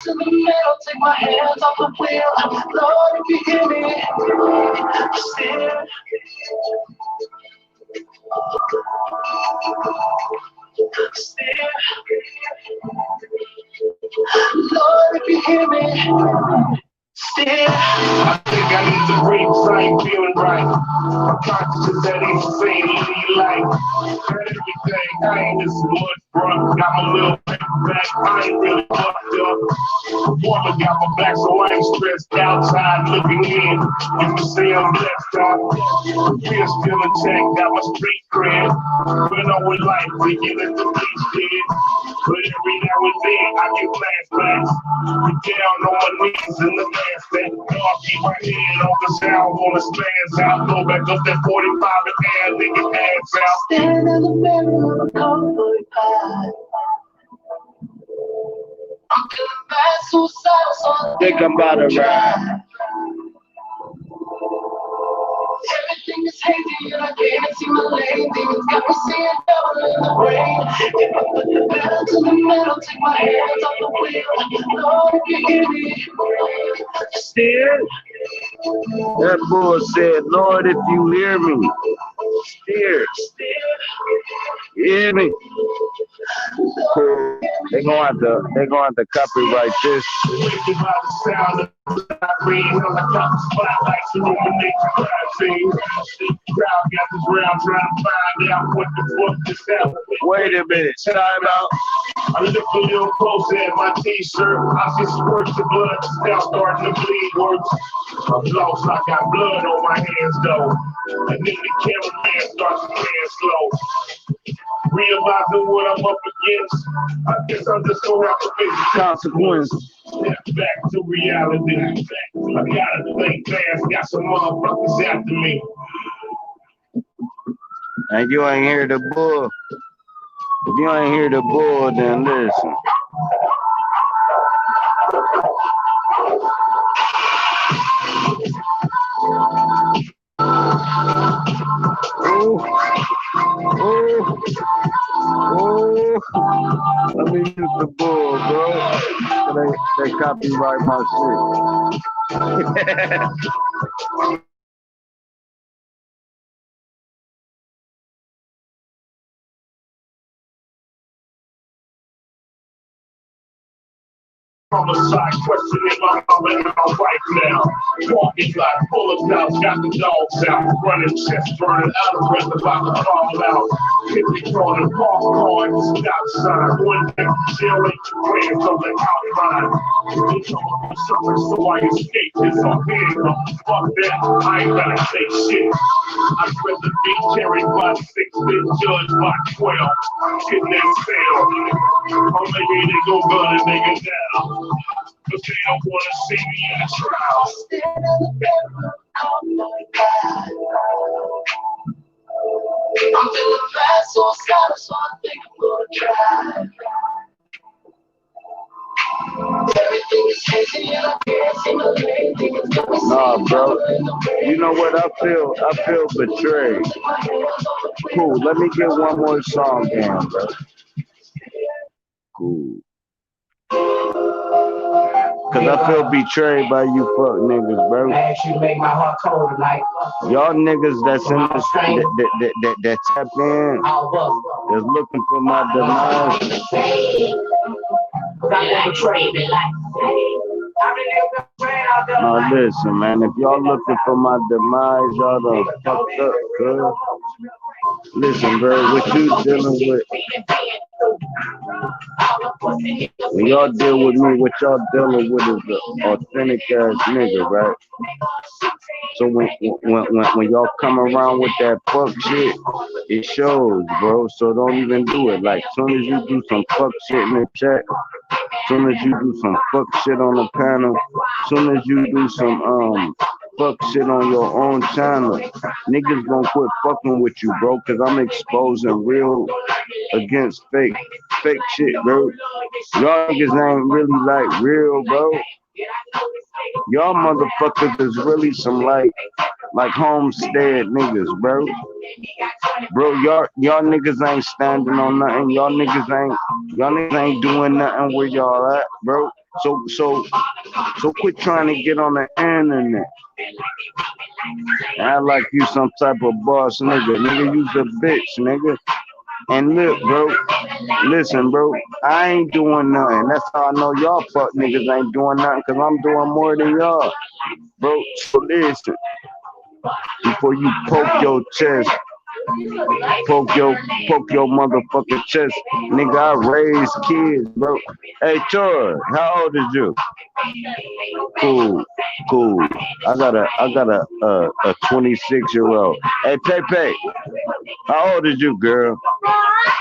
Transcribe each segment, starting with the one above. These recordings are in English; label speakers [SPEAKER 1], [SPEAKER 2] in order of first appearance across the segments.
[SPEAKER 1] To the middle, take my hands off the wheel. Lord, if you hear me, still. Still. Lord, if you hear me, still. I think I need to breathe, cause I ain't feeling right. My conscience is that easy saying, live your life. Got everything, I ain't this much, bro. Got my little back, I ain't really fucked up. Woman got my back, so I ain't stressed outside looking in. You can see I'm blessed out. Fear still intact, got my street cred. Went on with life, thinking that the beach did. But every now and then, I get flashbacks. Get down on my knees in the last that. I'll keep my head on the sound, wanna spaz out. Go back up that 45 and add, nigga, ass out. Stand in the middle of a cold pie. I'm feeling bad, suicidal, so I think I'm about to ride. Everything is hazy and I can't see my lane. Demons got me seeing double in the rain. If I put the pedal to the metal, take my hands off the wheel. Lord, if you hear me, still.
[SPEAKER 2] That boy said, Lord, if you hear me, steer. Hear me? Cool. They're gonna have to copyright this. Wait a minute, time out.
[SPEAKER 1] I look a little closer at my t-shirt. I see squirts of blood now starting to bleed worse. I'm lost, I got blood on my hands though. And then the cameraman starts to pan slow. Realizing what I'm up against, I guess I'm just gonna have to face the consequences. Step back to reality. I gotta think fast, got some motherfuckers after me.
[SPEAKER 2] And you ain't hear the bull. If you ain't hear the bull, then listen. Let me use the bull, bro. They copyright my shit.
[SPEAKER 1] Homicide questioning my mom and my wife now. Walking like full of doubts, got the dogs out. Running chest, burning out of breath, about to fall out. Hit me calling popcorn, stop sign. One day, jail ain't your friends on the outline. You told me something, so I escaped this on handcuff. Fuck that, I ain't gotta say shit. I'd rather be carried by 6 than judged by 12. In that cell, or maybe they go gun a nigga down. But they don't wanna see me in a trial. Stand in the mirror, I'm like that. I'm feeling fast, so I think I'm gonna try. Everything is changing and I can't see my lane.
[SPEAKER 2] Nah, bro. You know what I feel? I feel betrayed. Cool. Let me get one more song in, bro. Cool. Cause I feel betrayed by you fuck niggas, bro. Y'all niggas that's in this, that tap in, that's looking for my demise. Now listen, man, if y'all looking for my demise, y'all done fucked up, cuz. Listen, bro, what you dealing with? When y'all deal with me, what y'all dealing with is an authentic ass nigga, right? So when y'all come around with that fuck shit, it shows, bro. So don't even do it. Like, soon as you do some fuck shit in the chat, soon as you do some fuck shit on the panel, soon as you do some fuck shit on your own channel, niggas gonna quit fucking with you, bro, cause I'm exposing real against fake shit, bro. Y'all niggas ain't really like real, bro. Y'all motherfuckers is really some like homestead niggas, bro. Bro, y'all niggas ain't standing on nothing. Y'all niggas ain't doing nothing where y'all at, bro. So quit trying to get on the internet. Act like you some type of boss nigga. Nigga, you's a bitch, nigga. And look, bro, listen, bro, I ain't doing nothing. That's how I know y'all fuck niggas ain't doing nothing, cause I'm doing more than y'all. Bro, so listen, before you poke your chest, poke your poke your motherfucking chest, nigga, I raise kids, bro. Hey, Troy, how old is you? Cool, cool. I got a 26-year-old. Hey, Pepe, how old is you, girl?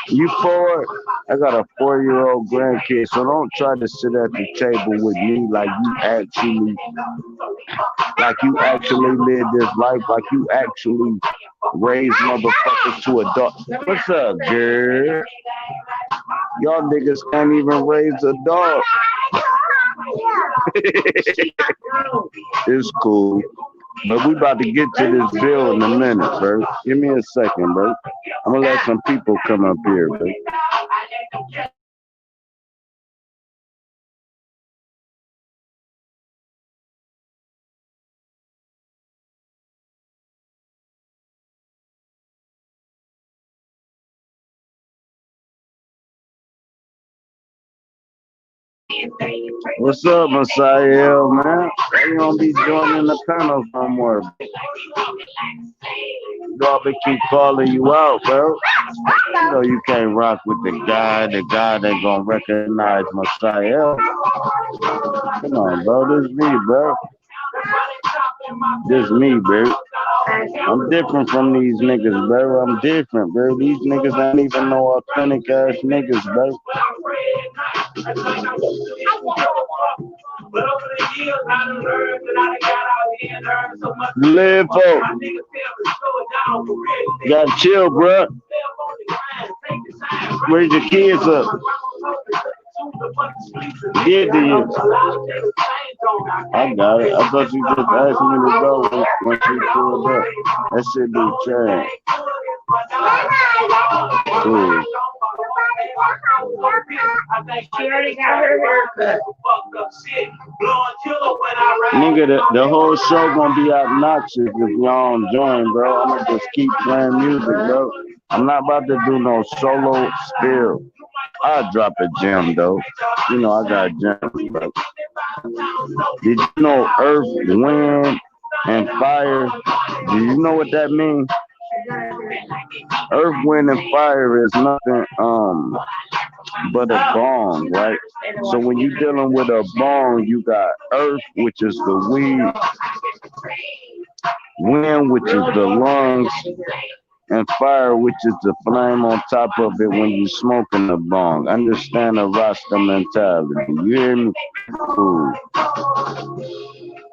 [SPEAKER 2] You 4? I got a 4-year-old grandkid, so don't try to sit at the table with me like you actually live this life, like you actually raise motherfuckers to adult. What's up, girl? Y'all niggas can't even raise a dog. It's cool. But we about to get to this bill in a minute, bro. Give me a second, bro. I'm gonna let some people come up here, bro. What's up, Messiah, man? Why you don't be joining the panels no more? Y'all be keep calling you out, bro. You know you can't rock with the guy that gonna recognize Messiah. Come on, bro. This me, bro. This me, bro. I'm different from these niggas, bro. I'm different, bro. These niggas ain't even no authentic ass niggas, bro. Live folk. You gotta chill, bro. Raise your kids up. Give to you. I got it. I thought you just asked me to go when she pulled up. That shit be trash. Cool.
[SPEAKER 3] She already got her haircut.
[SPEAKER 2] Nigga, the whole show gonna be obnoxious if y'all don't join, bro. I'm gonna just keep playing music, bro. I'm not about to do no solo spill. I'll drop a gem, though. You know, I got gems, bro. Did you know earth, wind, and fire? Do you know what that means? Earth, wind, and fire is nothing but a bong, right? So when you're dealing with a bong, you got earth, which is the weed, wind, which is the lungs, and fire, which is the flame on top of it when you smoking the bong. Understand the Rasta mentality. You hear me? Cool.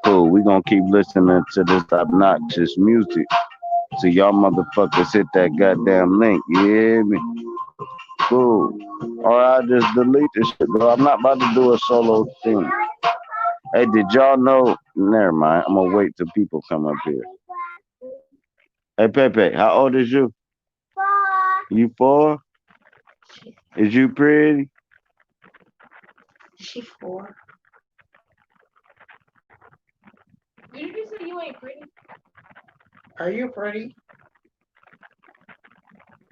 [SPEAKER 2] Cool. We gonna keep listening to this obnoxious music. So y'all motherfuckers hit that goddamn link. You hear me? Cool. Or I just delete this shit, bro. I'm not about to do a solo thing. Hey, did y'all know? Never mind. I'm gonna wait till people come up here. Hey, Pepe, how old is you?
[SPEAKER 3] 4.
[SPEAKER 2] You 4? Is you pretty?
[SPEAKER 3] She 4.
[SPEAKER 4] Did you say you ain't pretty?
[SPEAKER 3] Are you pretty?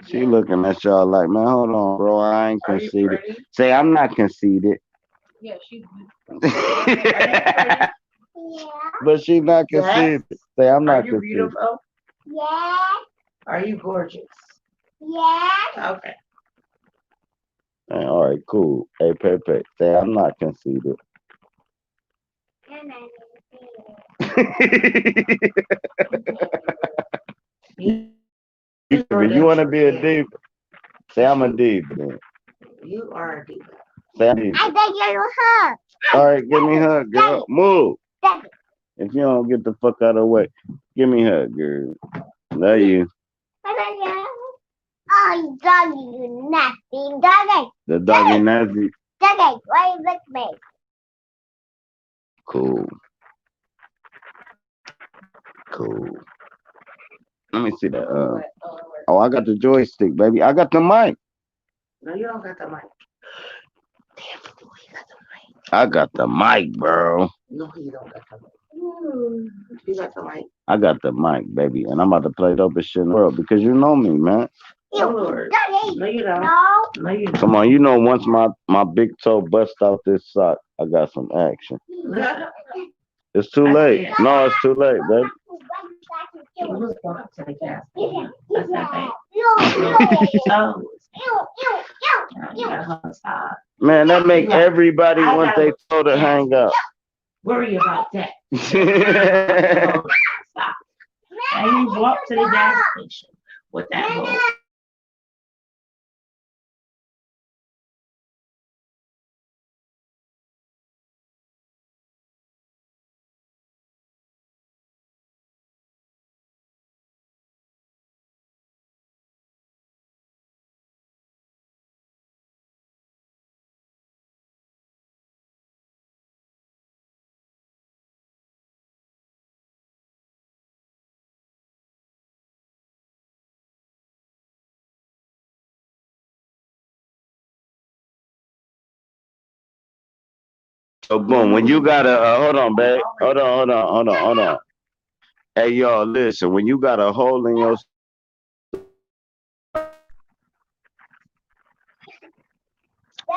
[SPEAKER 2] She looking at y'all like, man, hold on, bro. I ain't
[SPEAKER 3] Are you
[SPEAKER 2] conceited.
[SPEAKER 3] pretty?
[SPEAKER 2] Say, I'm not conceited.
[SPEAKER 4] Yeah, she's
[SPEAKER 3] Yeah.
[SPEAKER 2] But she not
[SPEAKER 3] Yes.
[SPEAKER 2] conceited. Say, I'm
[SPEAKER 3] Are
[SPEAKER 2] not
[SPEAKER 3] you
[SPEAKER 2] conceited.
[SPEAKER 3] beautiful?
[SPEAKER 4] Yeah.
[SPEAKER 3] Are you gorgeous?
[SPEAKER 4] Yeah.
[SPEAKER 3] Okay.
[SPEAKER 2] Man, all right, cool. Hey, Pepe, say, I'm not conceited. You want to be a diva? Say, I'm a diva then.
[SPEAKER 3] You are a diva.
[SPEAKER 2] Say, I'm a diva.
[SPEAKER 4] I beg you hug.
[SPEAKER 2] All right, give me a hug, girl. Move. If you don't get the fuck out of the way, give me a hug, girl. Love you.
[SPEAKER 4] Oh, doggy, you nasty doggy.
[SPEAKER 2] The doggy nasty.
[SPEAKER 4] Doggy, why you lick me?
[SPEAKER 2] Cool. Cool. Let me see that. Oh, I got the joystick, baby. I got the mic.
[SPEAKER 3] No, you don't got the mic. Damn, you got the mic.
[SPEAKER 2] I got the mic, bro.
[SPEAKER 3] No, you don't got the mic. You got the mic.
[SPEAKER 2] I got the mic, baby, and I'm about to play dopest shit in the world because you know me, man.
[SPEAKER 3] Oh, Lord. No, you don't. No, you
[SPEAKER 2] Come on, you know once my big toe busts out this sock, I got some action.
[SPEAKER 3] don't.
[SPEAKER 2] It's too
[SPEAKER 3] I
[SPEAKER 2] late.
[SPEAKER 3] can't.
[SPEAKER 2] No, it's too late, baby.
[SPEAKER 3] It was going up to the gas station. That's not bad. Oh, you gotta hold stop.
[SPEAKER 2] Man, that make
[SPEAKER 3] Yeah.
[SPEAKER 2] everybody
[SPEAKER 3] I
[SPEAKER 2] want
[SPEAKER 3] gotta
[SPEAKER 2] they toe to hang up.
[SPEAKER 3] worry about that. Oh, stop. And you walk to the gas station with that whole.
[SPEAKER 2] So boom, when you gotta hold on, babe. Hold on. Hey y'all, listen. When you got a hole in your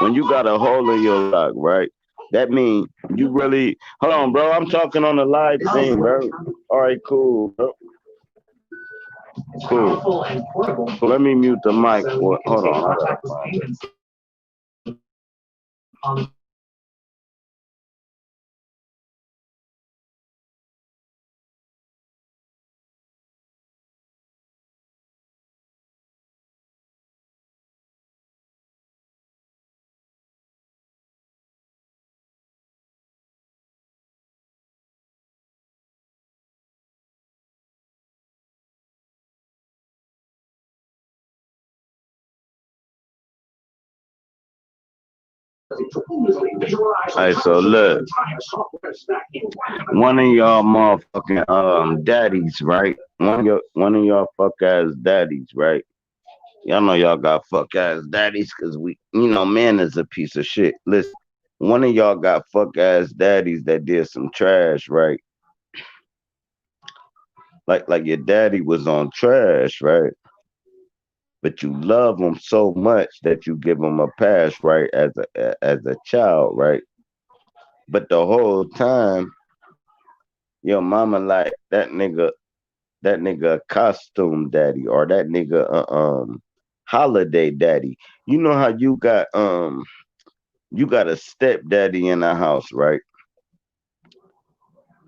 [SPEAKER 2] when you got a hole in your sock, right? That means you really hold on, bro. I'm talking on the live thing, bro. All right, cool, bro. Cool. So let me mute the mic. Hold on. I gotta find it. All right, so look, one of y'all motherfucking daddies, right? One of y'all fuck ass daddies, right? Y'all know y'all got fuck ass daddies because man is a piece of shit. Listen, one of y'all got fuck ass daddies that did some trash, right? Like your daddy was on trash, right? But you love him so much that you give him a pass, right? As a child, right? But the whole time, your mama like that nigga costume daddy or that nigga holiday daddy. You know how you got a stepdaddy in the house, right?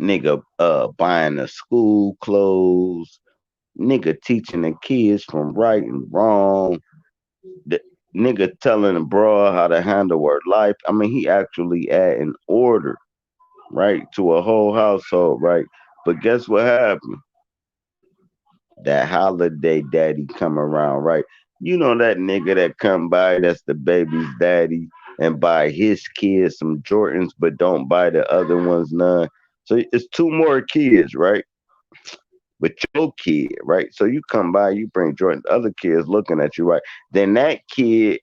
[SPEAKER 2] Nigga buying the school clothes, nigga teaching the kids from right and wrong, the nigga telling the bro how to handle her life. I mean, he actually adding order, right, to a whole household, right? But guess what happened? That holiday daddy come around, right? You know that nigga that come by that's the baby's daddy and buy his kids some Jordans but don't buy the other ones none. So it's two more kids, right? With your kid, right? So you come by, you bring Jordan, the other kids looking at you, right? Then that kid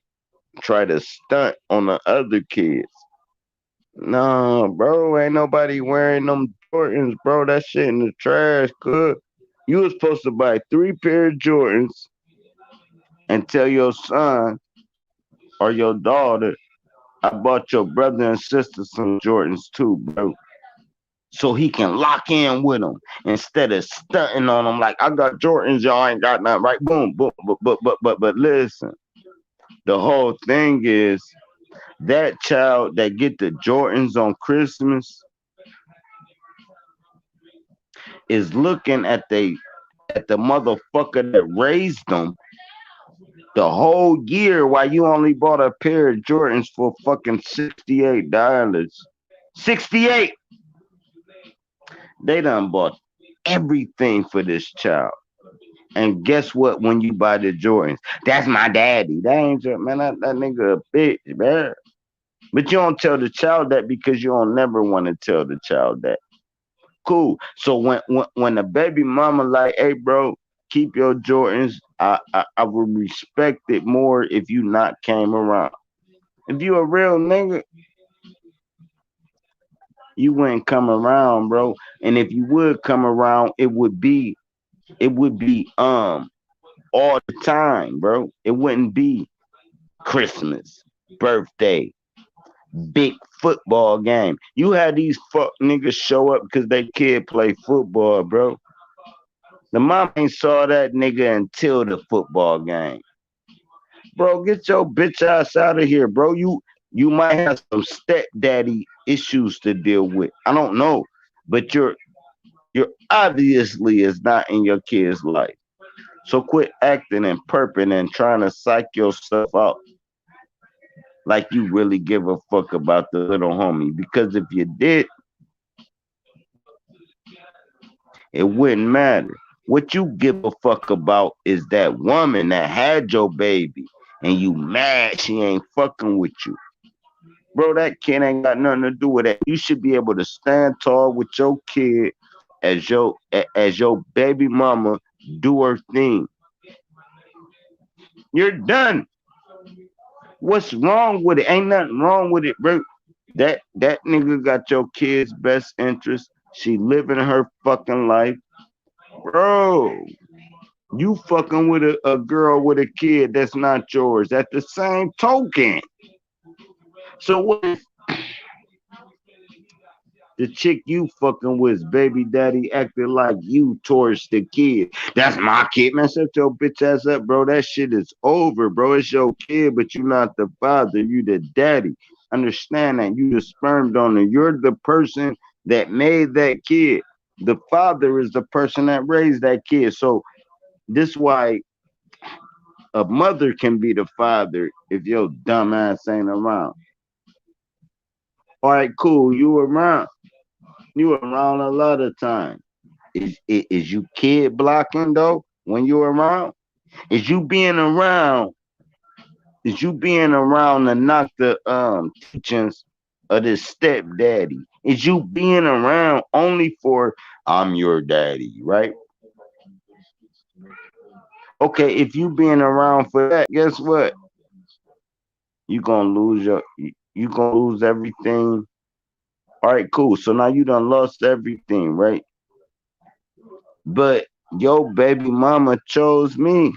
[SPEAKER 2] try to stunt on the other kids. No, bro, ain't nobody wearing them Jordans, bro. That shit in the trash, good. You was supposed to buy 3 pair of Jordans and tell your son or your daughter, I bought your brother and sister some Jordans too, bro. So he can lock in with them instead of stunting on them like I got Jordans, y'all ain't got nothing, right? Boom, boom, but listen, the whole thing is that child that get the Jordans on Christmas is looking at the motherfucker that raised them the whole year while you only bought a pair of Jordans for fucking $68. 68. They done bought everything for this child. And guess what? When you buy the Jordans, that's my daddy. That ain't your man. That nigga a bitch, man. But you don't tell the child that because you don't never want to tell the child that. Cool. So when the baby mama like, hey bro, keep your Jordans. I would respect it more if you not came around. If you a real nigga, You wouldn't come around, bro. And if you would come around, it would be all the time, bro. It wouldn't be Christmas, birthday, big football game. You had these fuck niggas show up because they kid play football, bro. The mom ain't saw that nigga until the football game. Bro, get your bitch ass out of here, bro. You might have some stepdaddy issues to deal with. I don't know. But you're obviously is not in your kid's life. So quit acting and perping and trying to psych yourself out like you really give a fuck about the little homie. Because if you did, it wouldn't matter. What you give a fuck about is that woman that had your baby and you mad she ain't fucking with you. Bro, that kid ain't got nothing to do with that. You should be able to stand tall with your kid as your baby mama do her thing. You're done. What's wrong with it? Ain't nothing wrong with it, bro. That nigga got your kid's best interest. She living her fucking life. Bro, you fucking with a girl with a kid that's not yours at the same token. So what if the chick you fucking with, baby daddy, acting like you towards the kid? That's my kid, man. Shut your bitch ass up, bro. That shit is over, bro. It's your kid, but you not the father. You the daddy. Understand that. You the sperm donor. You're the person that made that kid. The father is the person that raised that kid. So this why a mother can be the father if your dumb ass ain't around. All right, cool. You around. You around a lot of time. Is you kid blocking though when you around? Is you being around? Is you being around to knock the teachings of this stepdaddy? Is you being around only for I'm your daddy, right? Okay, if you being around for that, guess what? You gonna lose everything. All right, cool. So now you done lost everything, right? But your baby mama chose me.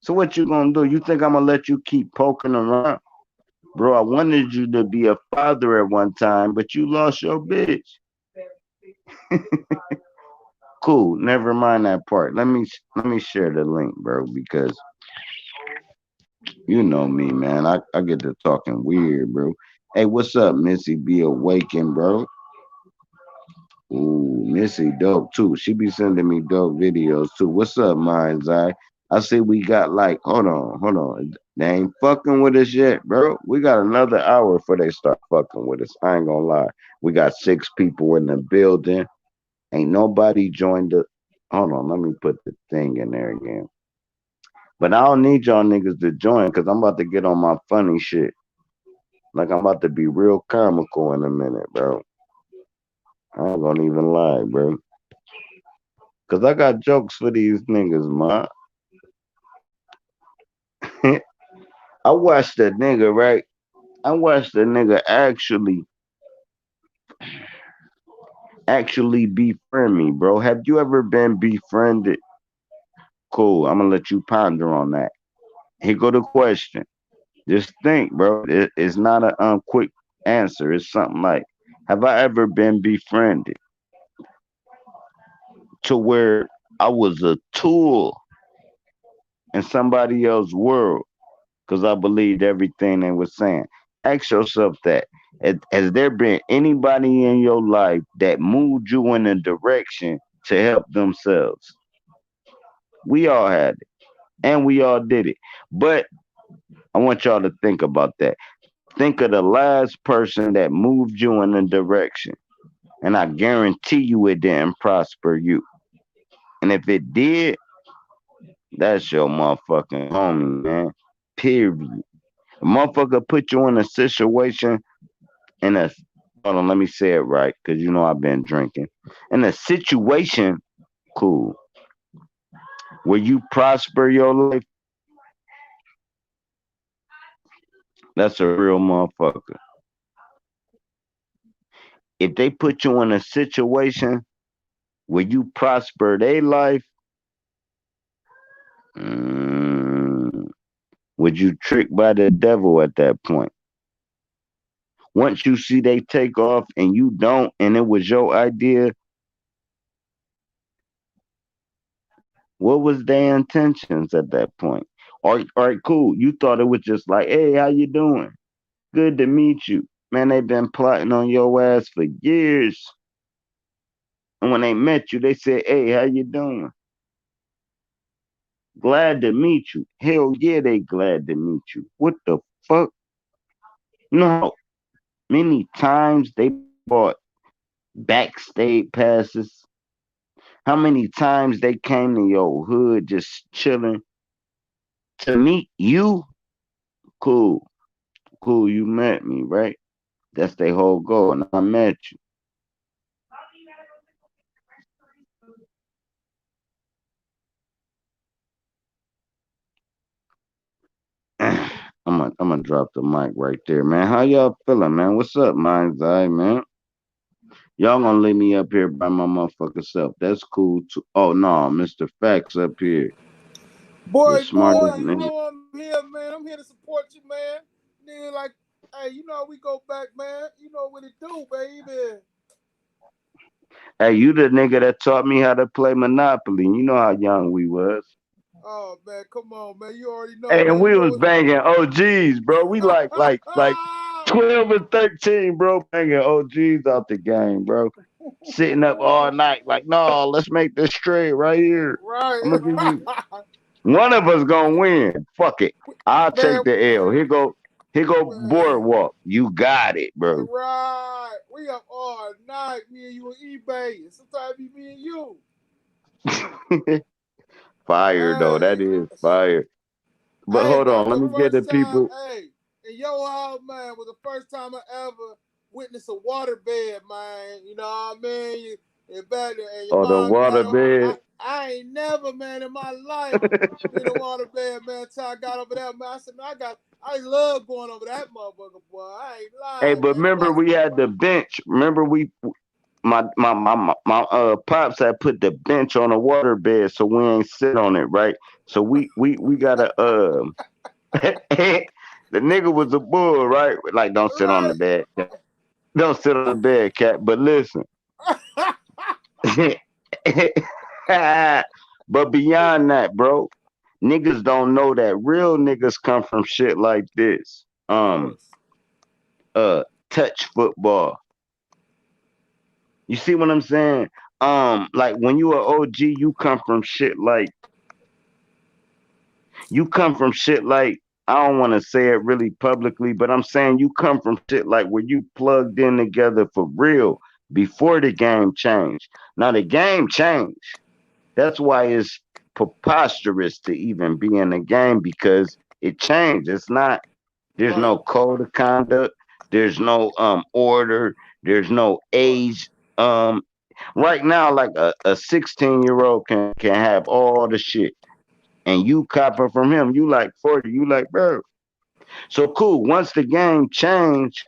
[SPEAKER 2] So what you gonna do? You think I'm gonna let you keep poking around? Bro, I wanted you to be a father at one time, but you lost your bitch. Cool. Never mind that part. Let me share the link, bro, because you know me, man. I get to talking weird, bro. Hey, what's up, Missy? Be awakened, bro. Ooh, Missy dope too. She be sending me dope videos too. What's up, Mind's Eye? I see we got like, hold on. They ain't fucking with us yet, bro. We got another hour before they start fucking with us. I ain't gonna lie. We got 6 people in the building. Ain't nobody joined the. Hold on, let me put the thing in there again. But I don't need y'all niggas to join because I'm about to get on my funny shit. Like I'm about to be real comical in a minute, bro. I ain't gonna even lie, bro. Cause I got jokes for these niggas, man. I watched a nigga, right? I watched a nigga actually befriend me, bro. Have you ever been befriended? Cool. I'm gonna let you ponder on that. Here go the question. Just think, bro. It's not a quick answer. It's something like, have I ever been befriended to where I was a tool in somebody else's world because I believed everything they were saying? Ask yourself that. Has there been anybody in your life that moved you in a direction to help themselves? We all had it, and we all did it. But I want y'all to think about that. Think of the last person that moved you in a direction, and I guarantee you it didn't prosper you. And if it did, that's your motherfucking homie, man. Period. A motherfucker put you in a situation in a hold on, let me say it right, because you know I've been drinking. In a situation, cool, where you prosper your life, that's a real motherfucker. if they put you in a situation where you prosper their life, mm, would you trick by the devil at that point? Once you see they take off and you don't, and it was your idea, what was their intentions at that point? All right, cool. You thought it was just like, hey, how you doing? Good to meet you. Man, they've been plotting on your ass for years. And when they met you, they said, hey, how you doing? Glad to meet you. Hell yeah, they glad to meet you. What the fuck? You know how many times they bought backstage passes? How many times they came to your hood just chilling to meet you? Cool, cool, you met me, right? That's their whole goal, and I met you. I'm gonna drop the mic right there, man. How y'all feeling, man? What's up, mind's eye, man? Y'all gonna leave me up here by my motherfucking self. That's cool too. Oh no, Mr. Facts up here. The
[SPEAKER 1] Boy,
[SPEAKER 2] smartest
[SPEAKER 1] you
[SPEAKER 2] nigga.
[SPEAKER 1] know I'm here, man. I'm here to support you, man. Nigga, like, hey, you know we go back, man. You know what it do, baby.
[SPEAKER 2] Hey, you the nigga that taught me how to play Monopoly. You know how young we was.
[SPEAKER 1] Oh man, come on, man. You already know,
[SPEAKER 2] Hey, and
[SPEAKER 1] man. You
[SPEAKER 2] we
[SPEAKER 1] know
[SPEAKER 2] was banging OGs, bro. We like 12 and 13, bro, banging OGs out the game, bro. Sitting up all night, like, no, let's make this straight right here. I'm
[SPEAKER 1] right,
[SPEAKER 2] gonna give you one of us gonna win. Fuck it. I'll
[SPEAKER 1] man.
[SPEAKER 2] take the L. Here go
[SPEAKER 1] Man,
[SPEAKER 2] boardwalk. You got it, bro.
[SPEAKER 1] right. We up all night, me and you on eBay. And sometimes be me and you.
[SPEAKER 2] Fire though.
[SPEAKER 1] Hey,
[SPEAKER 2] That is fire. But
[SPEAKER 1] hey,
[SPEAKER 2] hold
[SPEAKER 1] man,
[SPEAKER 2] on,
[SPEAKER 1] for
[SPEAKER 2] let
[SPEAKER 1] the
[SPEAKER 2] me get
[SPEAKER 1] first
[SPEAKER 2] the
[SPEAKER 1] time,
[SPEAKER 2] people.
[SPEAKER 1] hey, in your house, man, was the first time I ever witnessed a water bed, man. You know what I mean? You back there, and your
[SPEAKER 2] Oh, the
[SPEAKER 1] mom, man,
[SPEAKER 2] water bed.
[SPEAKER 1] I ain't never, man, in my life been in a water bed, man, until I got over there, man. I said, man, I love going over that motherfucker, boy. I ain't
[SPEAKER 2] Hey,
[SPEAKER 1] lying,
[SPEAKER 2] but
[SPEAKER 1] man. You
[SPEAKER 2] remember
[SPEAKER 1] watch,
[SPEAKER 2] we had the bench. Remember my pops had put the bench on the water bed so we ain't sit on it, right? So we gotta the nigga was a bull, right? Like don't sit on the
[SPEAKER 1] right?
[SPEAKER 2] bed. Don't sit on the bed, cat. But listen. But beyond that, bro, niggas don't know that real niggas come from shit like this.
[SPEAKER 1] Of course.
[SPEAKER 2] Touch football. You see what I'm saying? Like when you are OG, you come from shit like I don't want to say it really publicly, but I'm saying you come from shit like where you plugged in together for real before the game changed. Now the game changed. That's why it's preposterous to even be in the game because it changed. It's not. There's
[SPEAKER 1] Right.
[SPEAKER 2] no code of conduct. There's no order. There's no
[SPEAKER 1] Right.
[SPEAKER 2] age. Um, right now, like a 16-year-old can have all the shit, and you copper from him. You like 40. You like bro. So cool. Once the game changed,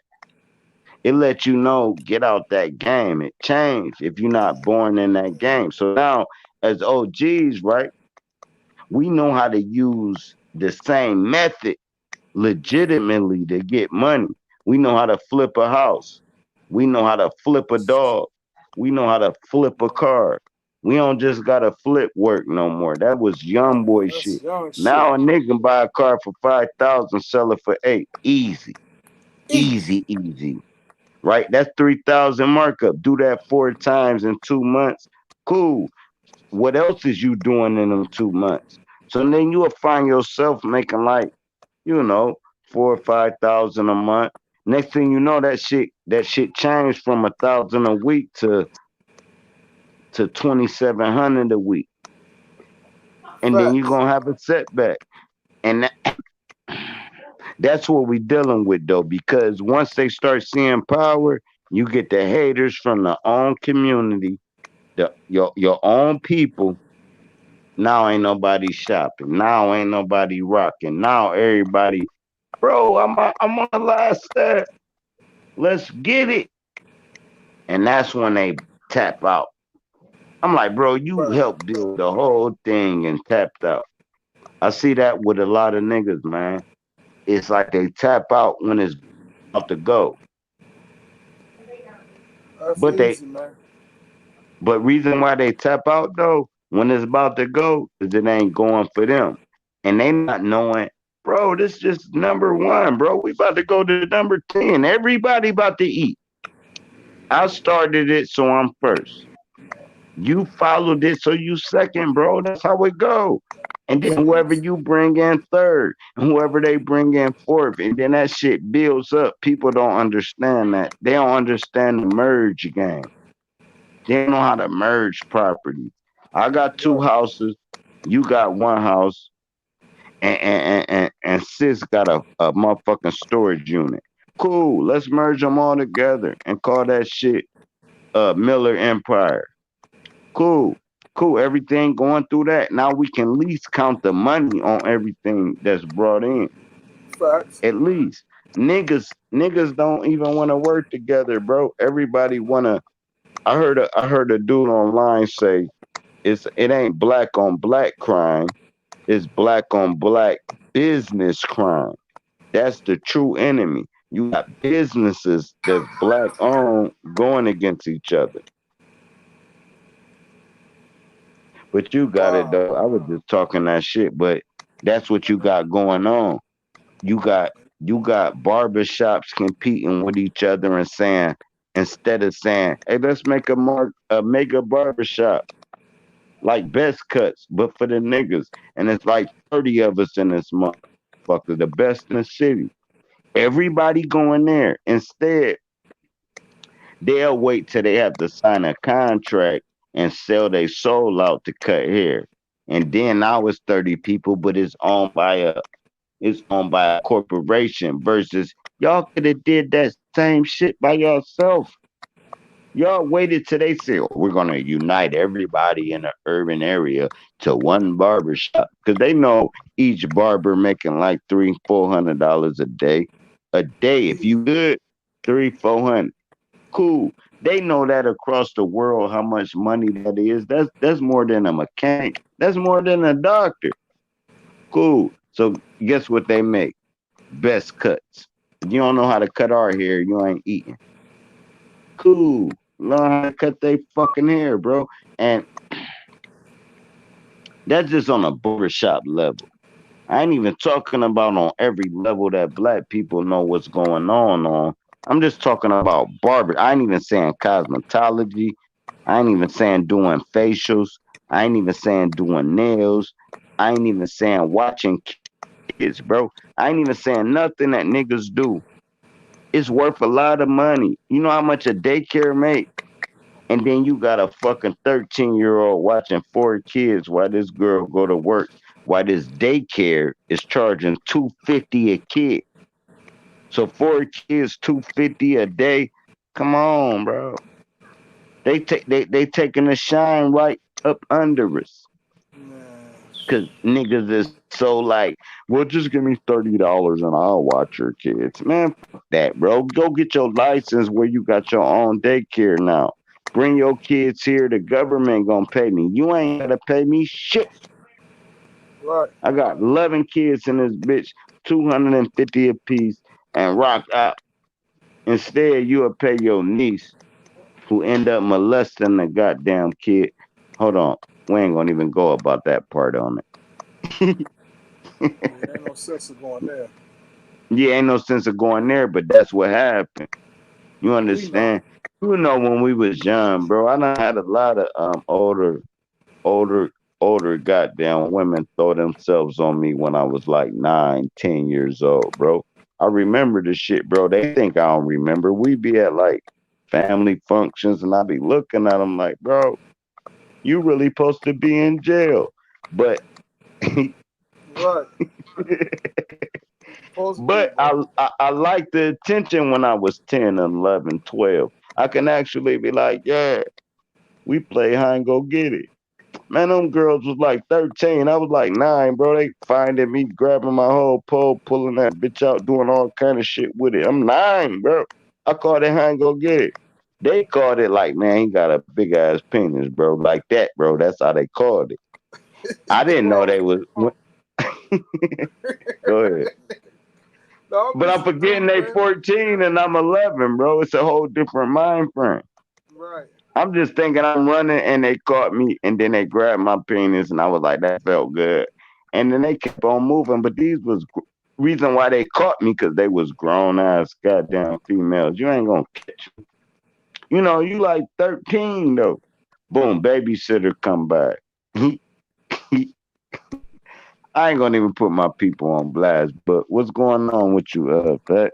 [SPEAKER 2] it let you know get out that game. It changed if you're not born in that game. So now as OGs, right? We know how to use the same method legitimately to get money. We know how to flip a house. We know how to flip a dog. We know how to flip a car. We don't just gotta flip work no more. That was young boy
[SPEAKER 1] That's
[SPEAKER 2] shit.
[SPEAKER 1] young shit.
[SPEAKER 2] Now a nigga can buy a car for 5,000, sell it for 8. Easy,
[SPEAKER 1] Easy.
[SPEAKER 2] easy, easy. Right? That's 3,000 markup. Do that 4 times in 2 months. Cool. What else is you doing in them 2 months? So then you'll find yourself making like, you know, 4 or 5 thousand a month. Next thing you know, that shit changed from 1,000 a week to 2,700 a week. And then you're
[SPEAKER 1] Facts.
[SPEAKER 2] gonna have a setback. And that's what we dealing with though, because once they start seeing power, you get the haters from the own community, your own people. Now ain't nobody shopping. Now ain't nobody rocking. Now everybody, bro, I'm on the last step. Let's get it. and that's when they tap out. I'm like, bro, you
[SPEAKER 1] Right.
[SPEAKER 2] helped build the whole thing and tapped out. I see that with a lot of niggas, man. It's like they tap out when it's about to go.
[SPEAKER 1] That's
[SPEAKER 2] But they
[SPEAKER 1] easy, man.
[SPEAKER 2] but reason why they tap out though, when it's about to go, is it ain't going for them. And they not knowing, bro, this just number one, bro. We about to go to number 10. Everybody about to eat. I started it, so I'm first. You followed it, so you second, bro. That's how it go. And then whoever
[SPEAKER 1] Facts.
[SPEAKER 2] you bring in third, and whoever they bring in fourth, and then that shit builds up. People don't understand that. They don't understand the merge game. They don't know how to merge property. I got two
[SPEAKER 1] Right.
[SPEAKER 2] houses. You got one house, and sis got a motherfucking storage unit. Cool. Let's merge them all together and call that shit Miller Empire. Cool. Cool. Everything going through that. Now we can at least count the money on everything that's brought in.
[SPEAKER 1] Facts.
[SPEAKER 2] At least. Niggas don't even want to work together, bro. Everybody wanna I heard a dude online say it ain't black on black crime, it's black on black business crime. That's the true enemy. You got businesses that's black owned going against each other. But you got it
[SPEAKER 1] Wow.
[SPEAKER 2] though. I was just talking that shit, but that's what you got going on. You got you got barbershops competing with each other and saying instead of saying, "Hey, let's make a mega barbershop like best cuts, but for the niggas." And it's like 30 of us in this motherfucker, the best in the city. Everybody going there. Instead, they'll wait till they have to sign a contract and sell their soul out to cut hair. And then now it's 30 people, but it's owned by a corporation versus y'all could have did that same shit by yourself. Y'all waited till they said, "Oh, we're gonna unite everybody in the urban area to one barber shop," because they know each barber making like $300-400 a day. A day, if you
[SPEAKER 1] Easy.
[SPEAKER 2] good, 300-400. Cool. They know that across the world how much money that is. That's more than a mechanic. That's more than a doctor. Cool. So guess what they make? Best cuts. You don't know how to cut our hair, you ain't eating. Cool. Learn how to cut they fucking hair, bro. And that's just on a barbershop level. I ain't even talking about on every level that black people know what's going on. I'm just talking about barber. I ain't even saying cosmetology. I ain't even saying doing facials. I ain't even saying doing nails. I ain't even saying watching kids, bro. I ain't even saying nothing that niggas do. It's worth a lot of money. You know how much a daycare make? And then you got a fucking 13-year-old watching four kids while this girl go to work, while this daycare is charging 250 a kid. So four kids, 250 a day. Come on, bro. They taking a shine right up under us.
[SPEAKER 1] Man.
[SPEAKER 2] Cause niggas is so like, well, just give me $30 and I'll watch your kids. Man, fuck that, bro. Go get your license where you got your own daycare now. Bring your kids here. The government gonna pay me. You ain't gotta pay me shit.
[SPEAKER 1] Right.
[SPEAKER 2] I got 11 kids in this bitch, 250 apiece, and rock out. Instead, you'll pay your niece who end up molesting the goddamn kid. Hold on. We ain't gonna even go about that part on it.
[SPEAKER 1] Yeah, ain't no sense of going there.
[SPEAKER 2] Yeah, ain't no sense of going there, but that's what happened. You
[SPEAKER 1] We know.
[SPEAKER 2] understand? You know when we was young, bro. I done had a lot of older, older goddamn women throw themselves on me when I was like 9, 10 years old, bro. I remember the shit, bro. They think I don't remember. We be at like family functions, and I be looking at them like, bro, you really supposed to be in jail, but
[SPEAKER 1] Right. Supposed to be,
[SPEAKER 2] But
[SPEAKER 1] bro.
[SPEAKER 2] I like the attention when I was 10, 11, 12. I can actually be like, yeah, we play hide and go get it. Man, them girls was like 13. I was like 9, bro. They finding me grabbing my whole pole, pulling that bitch out, doing all kind of shit with it. I'm 9, bro. I call it hide and go get it. They called it like, man, he got a big ass penis, bro. Like that, bro. That's how they called it. I
[SPEAKER 5] You
[SPEAKER 2] didn't know they
[SPEAKER 5] already
[SPEAKER 2] was.
[SPEAKER 5] know.
[SPEAKER 2] Go ahead.
[SPEAKER 5] No, I'm
[SPEAKER 2] But I'm
[SPEAKER 5] listening to
[SPEAKER 2] forgetting
[SPEAKER 5] you,
[SPEAKER 2] they
[SPEAKER 5] man.
[SPEAKER 2] 14 and I'm 11, bro. It's a whole different mind frame.
[SPEAKER 5] Right.
[SPEAKER 2] I'm just thinking I'm running and they caught me and then they grabbed my penis and I was like, that felt good. And then they kept on moving. But these was reason why they caught me because they was grown ass goddamn females. You ain't gonna catch me. You know, you like 13 though. Boom, babysitter come back. I ain't gonna even put my people on blast, but what's going on with you, Fat?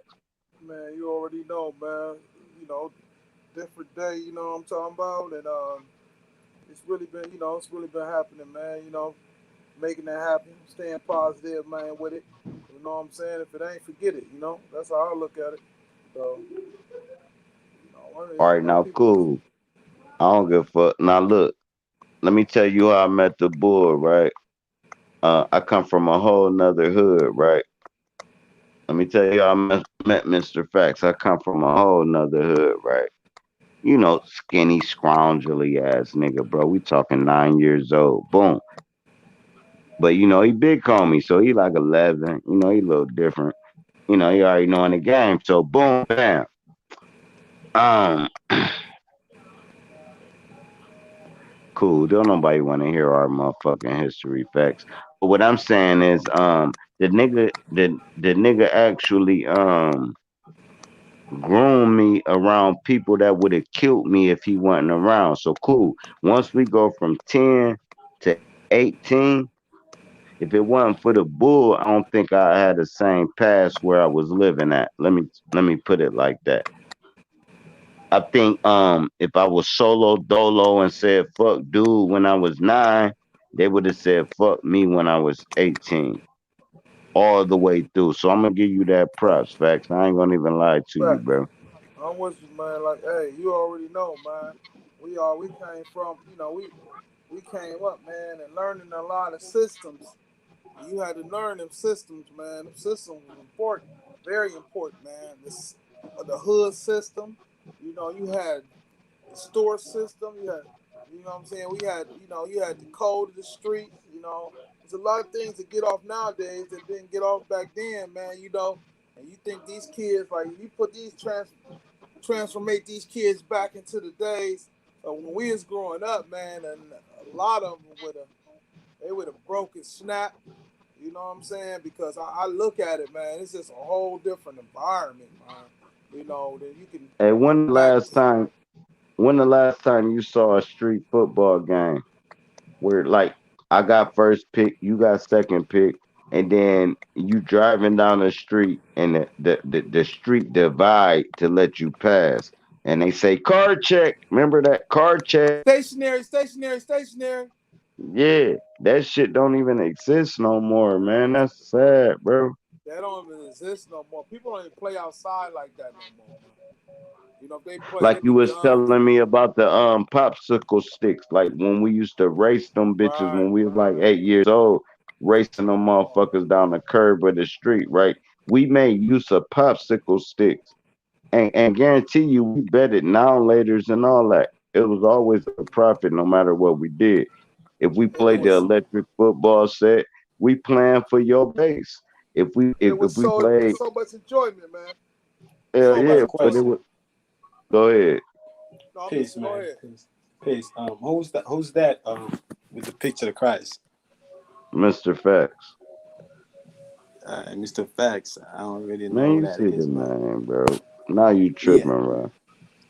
[SPEAKER 5] Man, you already know, man. You know, different day, you know what I'm talking about? And it's really been, it's really been happening, man. Making that happen, staying positive, man, with it. You know what I'm saying? If it ain't, forget it, That's how I look at it. So,
[SPEAKER 2] All right, now
[SPEAKER 5] people,
[SPEAKER 2] cool. I don't give a fuck. Now look, let me tell you how I met the bull, right? I come from a whole nother hood, right? Let me tell you how met Mr. Facts. I come from a whole nother hood, right? You know, skinny, scroungely ass nigga, bro. We talking 9 years old. Boom. But you know, he big homie, so he like 11. You know, he a little different. You know, he already knowing the game. So boom, bam. Um, cool. Don't nobody want to hear our motherfucking history facts. But what I'm saying is, the nigga actually groomed me around people that would have killed me if he wasn't around. So cool. Once we go from 10 to 18, if it wasn't for the bull, I don't think I had the same past where I was living at. Let me put it like that. I think if I was solo dolo and said fuck dude when I was 9, they would have said fuck me when I was 18. All the way through. So I'm gonna give you that props, facts. I ain't gonna even lie to you,
[SPEAKER 5] facts.
[SPEAKER 2] bro.
[SPEAKER 5] I'm with you, man. Like, hey, you already know, man. We came from, we came up, man, and learning a lot of systems. You had to learn them systems, man. Them systems was important, very important, man. The hood system. You had the store system. You know what I'm saying. We had, you had the code of the street. There's a lot of things that get off nowadays that didn't get off back then, man. And you think these kids, like, you put these transformate these kids back into the days when we was growing up, man, and a lot of them would have broken snap. You know what I'm saying? Because I look at it, man. It's just a whole different environment, man. That you can
[SPEAKER 2] Hey,
[SPEAKER 5] connect.
[SPEAKER 2] when the last time you saw a street football game where like I got first pick, you got second pick, and then you driving down the street and the street divide to let you pass. And they say card check. Remember that card check?
[SPEAKER 5] Stationary, stationary, stationary.
[SPEAKER 2] Yeah, that shit don't even exist no more, man. That's sad, bro.
[SPEAKER 5] That don't even exist no more. People don't even play outside like that no more, man. If they play,
[SPEAKER 2] Like
[SPEAKER 5] they
[SPEAKER 2] you
[SPEAKER 5] be
[SPEAKER 2] was
[SPEAKER 5] guns
[SPEAKER 2] telling
[SPEAKER 5] and
[SPEAKER 2] me about the popsicle sticks, like when we used to race them bitches
[SPEAKER 5] right,
[SPEAKER 2] when we was like 8 years old, racing them motherfuckers down the curb of the street, right? We made use of popsicle sticks, and guarantee you we betted now laters and all that. It was always a profit no matter what we did. If we
[SPEAKER 5] and it
[SPEAKER 2] played the
[SPEAKER 5] was
[SPEAKER 2] electric football set, we playing for your base. If we
[SPEAKER 5] and
[SPEAKER 2] if,
[SPEAKER 5] it
[SPEAKER 2] if
[SPEAKER 5] was
[SPEAKER 2] we
[SPEAKER 5] so
[SPEAKER 2] played,
[SPEAKER 5] so much enjoyment, man.
[SPEAKER 2] hell
[SPEAKER 5] So
[SPEAKER 3] I got
[SPEAKER 5] much
[SPEAKER 2] yeah,
[SPEAKER 3] a
[SPEAKER 2] but it
[SPEAKER 5] enjoyment.
[SPEAKER 3] question.
[SPEAKER 2] was go ahead.
[SPEAKER 5] No, I'm
[SPEAKER 3] Peace,
[SPEAKER 5] listening. Go
[SPEAKER 3] man.
[SPEAKER 5] ahead.
[SPEAKER 3] Peace. Peace. Who's that? Who's that? With the picture of Christ.
[SPEAKER 2] Mr. Facts.
[SPEAKER 3] Mr. Facts. I don't really know
[SPEAKER 2] Man,
[SPEAKER 3] who
[SPEAKER 2] you
[SPEAKER 3] that
[SPEAKER 2] see the
[SPEAKER 3] is, man.
[SPEAKER 2] name, bro. Now you tripping,
[SPEAKER 3] Yeah.
[SPEAKER 2] bro.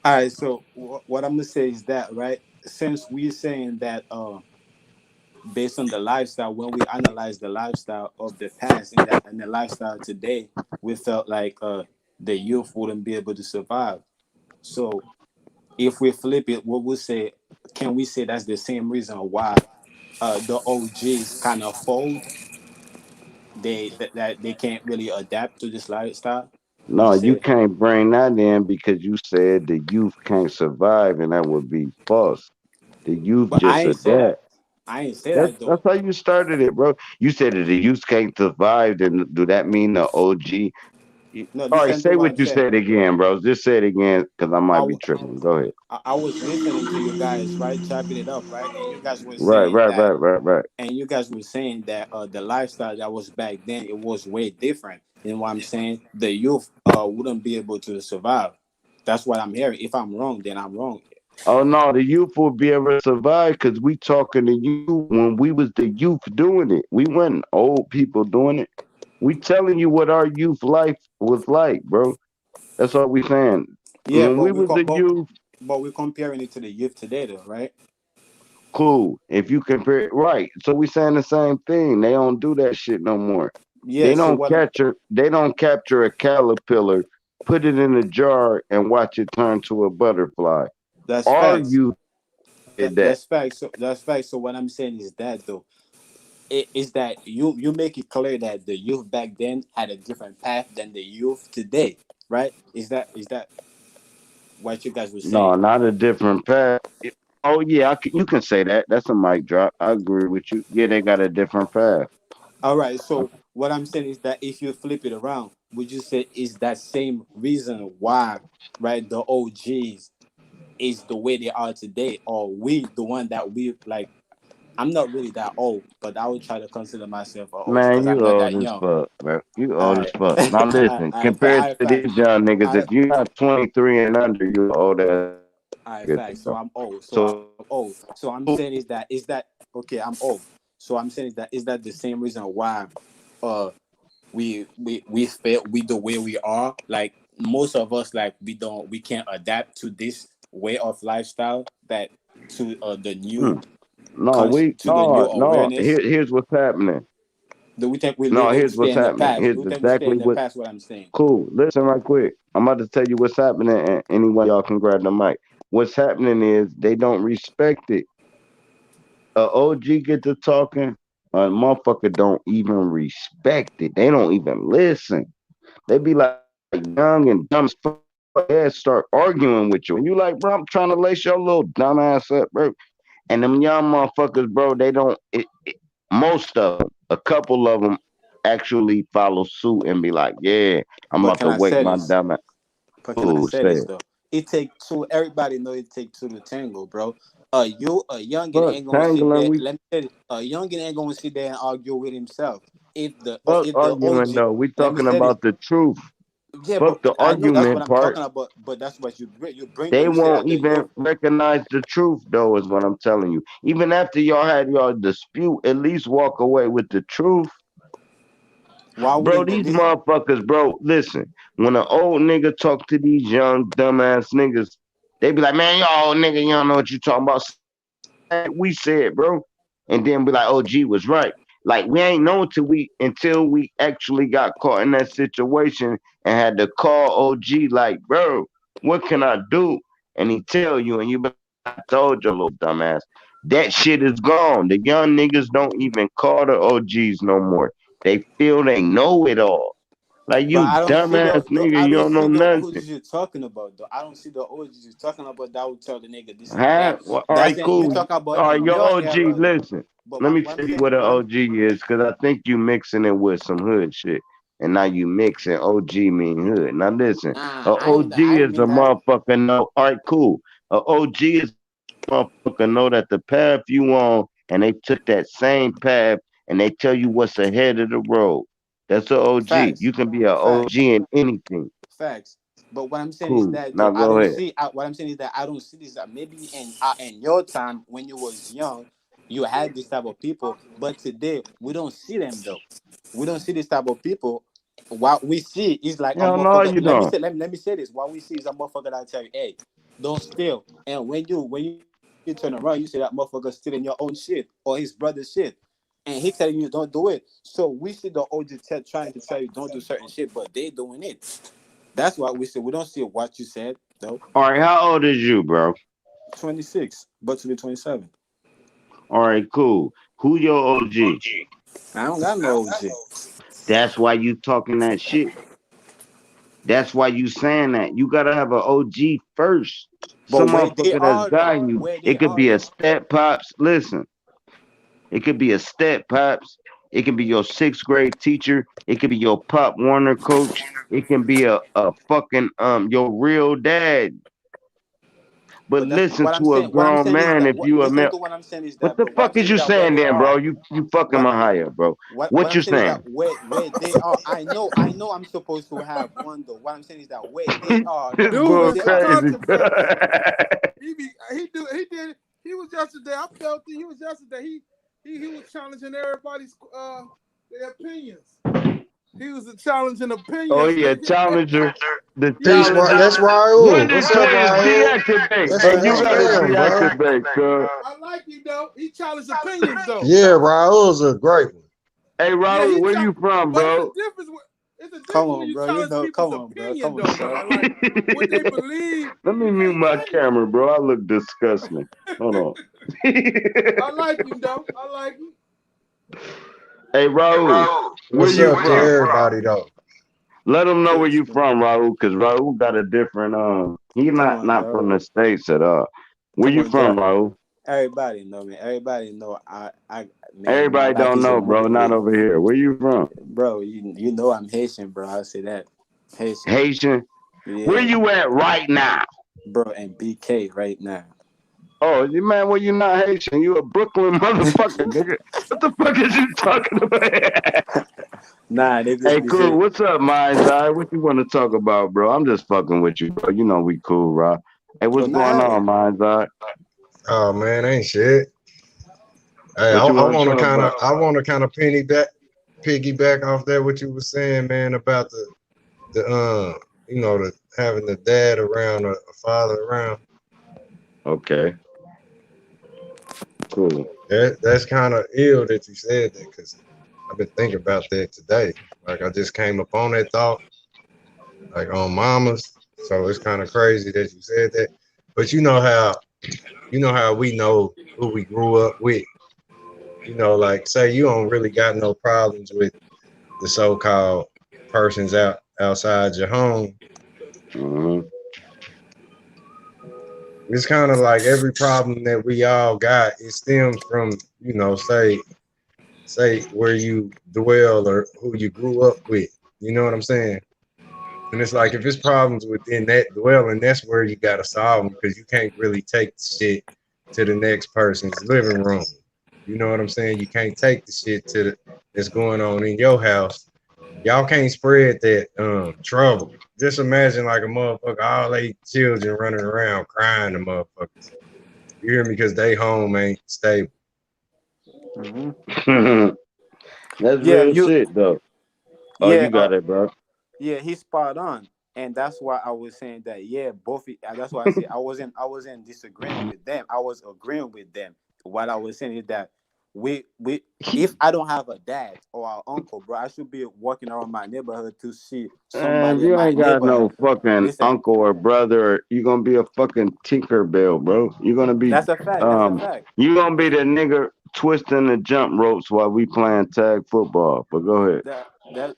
[SPEAKER 3] All right. So what I'm gonna say is that, right? Since we're saying that, based on the lifestyle, when we analyze the lifestyle of the past and the lifestyle today, we felt like the youth wouldn't be able to survive. So if we flip it, what we say, can we say that's the same reason why the OGs kind of fold? That they can't really adapt to this lifestyle. Would
[SPEAKER 2] No,
[SPEAKER 3] you
[SPEAKER 2] you
[SPEAKER 3] say?
[SPEAKER 2] can't bring that in because you said the youth can't survive, and that would be false. The youth
[SPEAKER 3] But I
[SPEAKER 2] just
[SPEAKER 3] ain't say
[SPEAKER 2] adapt.
[SPEAKER 3] that. I ain't say
[SPEAKER 2] That's
[SPEAKER 3] that though.
[SPEAKER 2] that's how you started it, bro. You said that the youth can't survive. Then do that mean the OG?
[SPEAKER 3] No,
[SPEAKER 2] All right,
[SPEAKER 3] listen to
[SPEAKER 2] say
[SPEAKER 3] what I'm
[SPEAKER 2] what you
[SPEAKER 3] saying.
[SPEAKER 2] said again, bro. Just say it again, because I
[SPEAKER 3] I,
[SPEAKER 2] might be
[SPEAKER 3] w-
[SPEAKER 2] tripping. Go ahead.
[SPEAKER 3] I was listening to you guys, right, chopping it up, right, and you guys were
[SPEAKER 2] Right,
[SPEAKER 3] saying
[SPEAKER 2] right,
[SPEAKER 3] that,
[SPEAKER 2] right, right, right.
[SPEAKER 3] the lifestyle that was back then, it was way different. And what I'm saying, the youth wouldn't be able to survive. That's what I'm hearing. If I'm wrong, then I'm wrong.
[SPEAKER 2] Oh no, the youth will be able to survive because we talking to you when we was the youth doing it. We wasn't old people doing it. We telling you what our youth life was like, bro. That's all we saying.
[SPEAKER 3] Yeah,
[SPEAKER 2] When we was the youth,
[SPEAKER 3] but we're comparing it to the youth today, though, right?
[SPEAKER 2] cool. If you compare it, right. So we saying the same thing. They don't do that shit no more.
[SPEAKER 3] Yeah. So
[SPEAKER 2] They don't capture a caterpillar, put it in a jar and watch it turn to a butterfly.
[SPEAKER 3] that's
[SPEAKER 2] Our
[SPEAKER 3] facts.
[SPEAKER 2] youth did that.
[SPEAKER 3] That's facts. So that's facts. So what I'm saying is that though, is that you make it clear that the youth back then had a different path than the youth today, right? Is that what you guys were
[SPEAKER 2] No,
[SPEAKER 3] saying?
[SPEAKER 2] not a different path. Oh yeah, you can say that. That's a mic drop. I agree with you. Yeah, they got a different path.
[SPEAKER 3] All right. So what I'm saying is that if you flip it around, would you say is that same reason why, right? The OGs is the way they are today, or we the one that we like? I'm not really that old, but I would try to consider myself an OG
[SPEAKER 2] Man,
[SPEAKER 3] because I'm
[SPEAKER 2] you
[SPEAKER 3] not
[SPEAKER 2] old
[SPEAKER 3] that
[SPEAKER 2] as
[SPEAKER 3] young.
[SPEAKER 2] fuck, bro. You
[SPEAKER 3] All
[SPEAKER 2] old as
[SPEAKER 3] right,
[SPEAKER 2] fuck. Now listen, compared
[SPEAKER 3] I
[SPEAKER 2] to
[SPEAKER 3] fact,
[SPEAKER 2] these young niggas,
[SPEAKER 3] I
[SPEAKER 2] if you're not 23 and under, you old ass nigga, though.
[SPEAKER 3] I fact. So I'm old.
[SPEAKER 2] So
[SPEAKER 3] So I'm old. So I'm saying is that okay? I'm old. So I'm saying is that the same reason why uh we feel we the way we are, like most of us, like we can't adapt to this way of lifestyle, that to the new
[SPEAKER 2] no,
[SPEAKER 3] to the new
[SPEAKER 2] no.
[SPEAKER 3] awareness.
[SPEAKER 2] Here's what's happening.
[SPEAKER 3] Do we think we
[SPEAKER 2] No,
[SPEAKER 3] live in
[SPEAKER 2] here's
[SPEAKER 3] stay
[SPEAKER 2] what's
[SPEAKER 3] in the
[SPEAKER 2] happening.
[SPEAKER 3] past? Do
[SPEAKER 2] Here's
[SPEAKER 3] we think we stay
[SPEAKER 2] exactly
[SPEAKER 3] in the
[SPEAKER 2] what.
[SPEAKER 3] past? What I'm saying.
[SPEAKER 2] Cool. Listen right quick. I'm about to tell you what's happening, and anyone y'all can grab the mic. What's happening is they don't respect it. A OG get to talking, a motherfucker don't even respect it. They don't even listen. They be like young and dumb as fuck. They start arguing with you, and you like, bro, I'm trying to lace your little dumb ass up, bro. And them young motherfuckers, bro, they don't. Most of them, a couple of them, actually follow suit and be like, yeah, I'm
[SPEAKER 3] But
[SPEAKER 2] about
[SPEAKER 3] can
[SPEAKER 2] to
[SPEAKER 3] I
[SPEAKER 2] wake
[SPEAKER 3] say
[SPEAKER 2] my
[SPEAKER 3] this?
[SPEAKER 2] dumb ass.
[SPEAKER 3] But can I
[SPEAKER 2] Ooh,
[SPEAKER 3] say
[SPEAKER 2] say
[SPEAKER 3] this
[SPEAKER 2] it.
[SPEAKER 3] though? It take two. Everybody know it take two to tango, bro. A youngin
[SPEAKER 2] Fuck
[SPEAKER 3] ain't gonna sit
[SPEAKER 2] tangling.
[SPEAKER 3] there.
[SPEAKER 2] We
[SPEAKER 3] Let me say this. A youngin ain't gonna sit there and argue with himself.
[SPEAKER 2] fuck
[SPEAKER 3] If the
[SPEAKER 2] arguing
[SPEAKER 3] OG,
[SPEAKER 2] though. We
[SPEAKER 3] let me
[SPEAKER 2] talking
[SPEAKER 3] say this.
[SPEAKER 2] about the truth.
[SPEAKER 3] Yeah, but
[SPEAKER 2] Fuck the
[SPEAKER 3] I know that's what
[SPEAKER 2] argument
[SPEAKER 3] I'm
[SPEAKER 2] part.
[SPEAKER 3] talking about. But that's what you bring though.
[SPEAKER 2] They
[SPEAKER 3] You say
[SPEAKER 2] won't
[SPEAKER 3] that the
[SPEAKER 2] even
[SPEAKER 3] youth.
[SPEAKER 2] recognize the truth, though, is what I'm telling you. Even after y'all had y'all dispute, at least walk away with the truth.
[SPEAKER 3] Why
[SPEAKER 2] Bro,
[SPEAKER 3] wouldn't they
[SPEAKER 2] these
[SPEAKER 3] listen?
[SPEAKER 2] motherfuckers, bro, listen. When an old nigga talk to these young, dumbass niggas, they be like, man, y'all old nigga, you don't know what you talking about. Same shit we said, bro. And then be like, oh, G was right. Like, we ain't know until we actually got caught in that situation and had to call OG, like, bro, what can I do? And he tell you, and you be like, I told your little dumbass. That shit is gone. The young niggas don't even call the OGs no more. They feel they know it all. Like,
[SPEAKER 3] But
[SPEAKER 2] you
[SPEAKER 3] I don't see
[SPEAKER 2] dumbass nigga,
[SPEAKER 3] I
[SPEAKER 2] you
[SPEAKER 3] don't
[SPEAKER 2] don't know
[SPEAKER 3] see the
[SPEAKER 2] nothing.
[SPEAKER 3] OGs you're talking about though. I don't see the OGs you're talking about that would tell the nigga this and
[SPEAKER 2] Huh?
[SPEAKER 3] that.
[SPEAKER 2] Well, all
[SPEAKER 3] That's
[SPEAKER 2] right,
[SPEAKER 3] in, you
[SPEAKER 2] cool.
[SPEAKER 3] talk about
[SPEAKER 2] All right,
[SPEAKER 3] in
[SPEAKER 2] your
[SPEAKER 3] your
[SPEAKER 2] OG,
[SPEAKER 3] era though.
[SPEAKER 2] listen.
[SPEAKER 3] But
[SPEAKER 2] Let me
[SPEAKER 3] what I'm
[SPEAKER 2] tell you
[SPEAKER 3] saying,
[SPEAKER 2] what an OG is, because I think you mixing it with some hood shit. And now you mixing OG mean hood. Now listen, a OG
[SPEAKER 3] I ain't
[SPEAKER 2] is
[SPEAKER 3] mean
[SPEAKER 2] a
[SPEAKER 3] that.
[SPEAKER 2] motherfucker know. All right, cool. A OG is a motherfucker know that the path you on, and they took that same path, and they tell you what's ahead of the road. That's an OG.
[SPEAKER 3] Facts,
[SPEAKER 2] You can be an
[SPEAKER 3] facts,
[SPEAKER 2] OG in anything.
[SPEAKER 3] facts. But what I'm saying is
[SPEAKER 2] Cool.
[SPEAKER 3] that
[SPEAKER 2] Now
[SPEAKER 3] though I
[SPEAKER 2] go
[SPEAKER 3] don't
[SPEAKER 2] ahead.
[SPEAKER 3] see. What I'm saying is that I don't see this. That maybe in your time when you was young, you had this type of people. But today we don't see them though. We don't see this type of people. What we see is like a
[SPEAKER 2] Hell no,
[SPEAKER 3] motherfucker.
[SPEAKER 2] you don't.
[SPEAKER 3] Let me say this. What we see is a motherfucker that tell you, hey, don't steal. And when you turn around, you see that motherfucker stealing your own shit or his brother's shit. And he telling you don't do it. So we see the OG trying to tell you don't do certain shit, but they doing it. That's what we say. We don't see what you said though.
[SPEAKER 2] All right, how old is you, bro?
[SPEAKER 3] 26, but to be 27.
[SPEAKER 2] All right, cool. Who your OG?
[SPEAKER 3] I don't got no OG.
[SPEAKER 2] That's why you talking that shit. That's why you saying that. You gotta have an OG first.
[SPEAKER 3] But
[SPEAKER 2] Some motherfucker that's guiding you.
[SPEAKER 3] where they
[SPEAKER 2] It could
[SPEAKER 3] are
[SPEAKER 2] be a
[SPEAKER 3] though.
[SPEAKER 2] step pops. Listen, it could be a step pops. It can be your sixth grade teacher. It can be your Pop Warner coach. It can be a fucking your real dad. But
[SPEAKER 3] But that's
[SPEAKER 2] listen
[SPEAKER 3] what I'm
[SPEAKER 2] to a
[SPEAKER 3] saying. What I'm
[SPEAKER 2] grown
[SPEAKER 3] saying is
[SPEAKER 2] man
[SPEAKER 3] that
[SPEAKER 2] if
[SPEAKER 3] what
[SPEAKER 2] you a
[SPEAKER 3] listen
[SPEAKER 2] male.
[SPEAKER 3] to what I'm saying is
[SPEAKER 2] What
[SPEAKER 3] that,
[SPEAKER 2] the
[SPEAKER 3] bro. What I'm
[SPEAKER 2] fuck is
[SPEAKER 3] saying is
[SPEAKER 2] you
[SPEAKER 3] that where
[SPEAKER 2] saying
[SPEAKER 3] they
[SPEAKER 2] then, bro?
[SPEAKER 3] are.
[SPEAKER 2] You fucking
[SPEAKER 3] What
[SPEAKER 2] Mahaya, bro.
[SPEAKER 3] what
[SPEAKER 2] What
[SPEAKER 3] I'm
[SPEAKER 2] you
[SPEAKER 3] saying is that
[SPEAKER 2] saying?
[SPEAKER 3] where they are. I know I'm supposed to have one though. What I'm saying is that where they are,
[SPEAKER 2] This
[SPEAKER 5] Dude
[SPEAKER 3] where
[SPEAKER 2] bull
[SPEAKER 5] is
[SPEAKER 3] they
[SPEAKER 5] a
[SPEAKER 3] are.
[SPEAKER 2] crazy.
[SPEAKER 5] controversy. He did. He was yesterday. I felt it. He was yesterday. He was challenging everybody's their opinions. He was challenging
[SPEAKER 2] Oh
[SPEAKER 5] opinions,
[SPEAKER 2] yeah,
[SPEAKER 5] nigga.
[SPEAKER 2] Challenger. The
[SPEAKER 6] Peace,
[SPEAKER 2] Challenger.
[SPEAKER 6] that's
[SPEAKER 2] What
[SPEAKER 6] Raul.
[SPEAKER 2] they
[SPEAKER 6] What's up,
[SPEAKER 2] say is
[SPEAKER 6] Raul?
[SPEAKER 2] deactivate.
[SPEAKER 6] That's
[SPEAKER 2] Hey,
[SPEAKER 6] an
[SPEAKER 2] you
[SPEAKER 5] Hey
[SPEAKER 2] gotta
[SPEAKER 5] man,
[SPEAKER 6] SPM, bro.
[SPEAKER 2] deactivate, cuz.
[SPEAKER 5] I like you though. He challenged opinions though.
[SPEAKER 6] Yeah, Raul's a great one.
[SPEAKER 2] Hey,
[SPEAKER 5] Yeah,
[SPEAKER 2] Raul,
[SPEAKER 5] he
[SPEAKER 2] where
[SPEAKER 5] challenged,
[SPEAKER 2] you from,
[SPEAKER 5] but it's a
[SPEAKER 2] bro?
[SPEAKER 5] difference. It's a
[SPEAKER 3] Come
[SPEAKER 5] difference when
[SPEAKER 3] on,
[SPEAKER 5] you
[SPEAKER 3] bro. You
[SPEAKER 5] challenge
[SPEAKER 3] know, come
[SPEAKER 5] people's
[SPEAKER 3] on, bro.
[SPEAKER 5] opinion
[SPEAKER 3] Come on,
[SPEAKER 5] though,
[SPEAKER 3] bro.
[SPEAKER 5] man. Like what they believe,
[SPEAKER 2] Let me
[SPEAKER 5] you
[SPEAKER 2] mute
[SPEAKER 5] can't
[SPEAKER 2] my
[SPEAKER 5] change
[SPEAKER 2] camera, bro. I look disgusting. Hold on.
[SPEAKER 5] I like him though. I like him.
[SPEAKER 2] Hey, Raul, where
[SPEAKER 6] What's
[SPEAKER 2] you
[SPEAKER 6] up to
[SPEAKER 2] from?
[SPEAKER 6] everybody, though?
[SPEAKER 2] Let them know where
[SPEAKER 3] Peace,
[SPEAKER 2] you
[SPEAKER 3] bro.
[SPEAKER 2] from, Raul, because Raul got a different he
[SPEAKER 3] Come
[SPEAKER 2] not
[SPEAKER 3] on,
[SPEAKER 2] not
[SPEAKER 3] bro.
[SPEAKER 2] from the states at all. Where
[SPEAKER 3] Come
[SPEAKER 2] you
[SPEAKER 3] on,
[SPEAKER 2] from,
[SPEAKER 3] Jack.
[SPEAKER 2] Raul?
[SPEAKER 3] Everybody know me. Everybody know man, my
[SPEAKER 2] Everybody
[SPEAKER 3] life
[SPEAKER 2] don't
[SPEAKER 3] is a
[SPEAKER 2] know, bro.
[SPEAKER 3] movie.
[SPEAKER 2] Not over here. Where you from?
[SPEAKER 3] Bro, you know I'm Haitian, bro. I say that. Haitian.
[SPEAKER 2] Haitian. Where
[SPEAKER 3] Yeah.
[SPEAKER 2] you at right now?
[SPEAKER 3] Bro, and BK right now.
[SPEAKER 2] Oh, you man, well, you not Haitian. You a Brooklyn motherfucker, nigga. What the fuck is you talking about?
[SPEAKER 3] Nah, they
[SPEAKER 2] Hey,
[SPEAKER 3] just be
[SPEAKER 2] cool.
[SPEAKER 3] saying,
[SPEAKER 2] What's up, Mind's Eye? What you want to talk about, bro? I'm just fucking with you, bro. You know we cool, bro. Hey,
[SPEAKER 3] oh,
[SPEAKER 2] what's
[SPEAKER 3] not
[SPEAKER 2] going
[SPEAKER 3] hell.
[SPEAKER 2] on, Mind's Eye?
[SPEAKER 6] Oh man, ain't shit. Hey,
[SPEAKER 2] What you
[SPEAKER 6] I
[SPEAKER 2] want to
[SPEAKER 6] want to
[SPEAKER 2] talk
[SPEAKER 6] kind of,
[SPEAKER 2] about?
[SPEAKER 6] piggyback off that what you were saying, man, about the the having the dad around or a father around.
[SPEAKER 2] Okay, cool.
[SPEAKER 6] That's kind of ill that you said that because I've been thinking about that today. Like I just came upon that thought, like on mamas. So it's kind of crazy that you said that. But you know how we know who we grew up with. Like say you don't really got no problems with the so-called persons outside your home.
[SPEAKER 2] Mhm.
[SPEAKER 6] It's kind of like every problem that we all got, it stems from, say where you dwell or who you grew up with. You know what I'm saying? And it's like if it's problems within that dwelling, that's where you gotta solve them because you can't really take the shit to the next person's living room. You know what I'm saying? You can't take the shit that's going on in your house. Y'all can't spread that trouble. Just imagine like a motherfucker, all eight children running around crying to motherfuckers. You hear me? Because they home ain't stable.
[SPEAKER 3] Hmm.
[SPEAKER 2] That's
[SPEAKER 3] Yeah,
[SPEAKER 2] real
[SPEAKER 3] you
[SPEAKER 2] shit, though. Oh,
[SPEAKER 3] yeah,
[SPEAKER 2] you got it, bro.
[SPEAKER 3] yeah, he's spot on. And that's why I was saying that, yeah, that's why I said I wasn't disagreeing with them. I was agreeing with them. What I was saying is that we if I don't have a dad or an uncle, bro, I should be walking around my neighborhood to see
[SPEAKER 2] And if
[SPEAKER 3] somebody in
[SPEAKER 2] you
[SPEAKER 3] my
[SPEAKER 2] ain't got
[SPEAKER 3] neighborhood.
[SPEAKER 2] no fucking
[SPEAKER 3] Listen,
[SPEAKER 2] uncle or brother, you gonna be a fucking Tinkerbell, bro. You're gonna be
[SPEAKER 3] that's a fact. That's a
[SPEAKER 2] um,
[SPEAKER 3] fact.
[SPEAKER 2] you gonna be
[SPEAKER 3] Listen,
[SPEAKER 2] the nigga twisting the jump ropes while we playing tag football. But go ahead.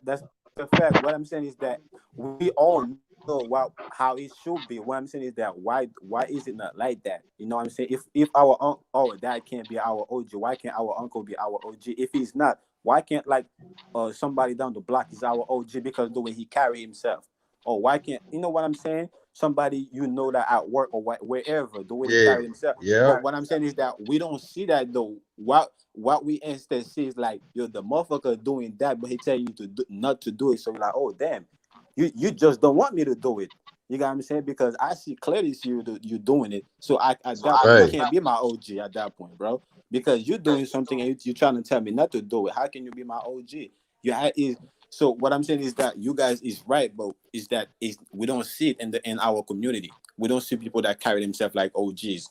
[SPEAKER 3] that's a fact. What I'm saying is that we all know how it should be. What I'm saying is that why is it not like that? You know what I'm saying? If our dad can't be our OG, why can't our uncle be our OG? If he's not, why can't like somebody down the block is our OG because the way he carry himself? Or why can't you know what I'm saying? Somebody that at work or wherever the way they
[SPEAKER 6] Yeah,
[SPEAKER 3] carry themselves.
[SPEAKER 6] yeah,
[SPEAKER 3] But what I'm saying is that we don't see that though. What we instead see is like you're the motherfucker doing that, but he tell you to do, not to do it. So you're like, oh damn, you just don't want me to do it. You got what I'm saying? Because I see clearly see you doing it. So I at that point you
[SPEAKER 6] right,
[SPEAKER 3] can't be my OG at that point, bro. Because you're doing something and you're trying to tell me not to do it. How can you be my OG? Is so what I'm saying is that you guys is right, but is that is we don't see it in our community. We don't see people that carry themselves like OGs.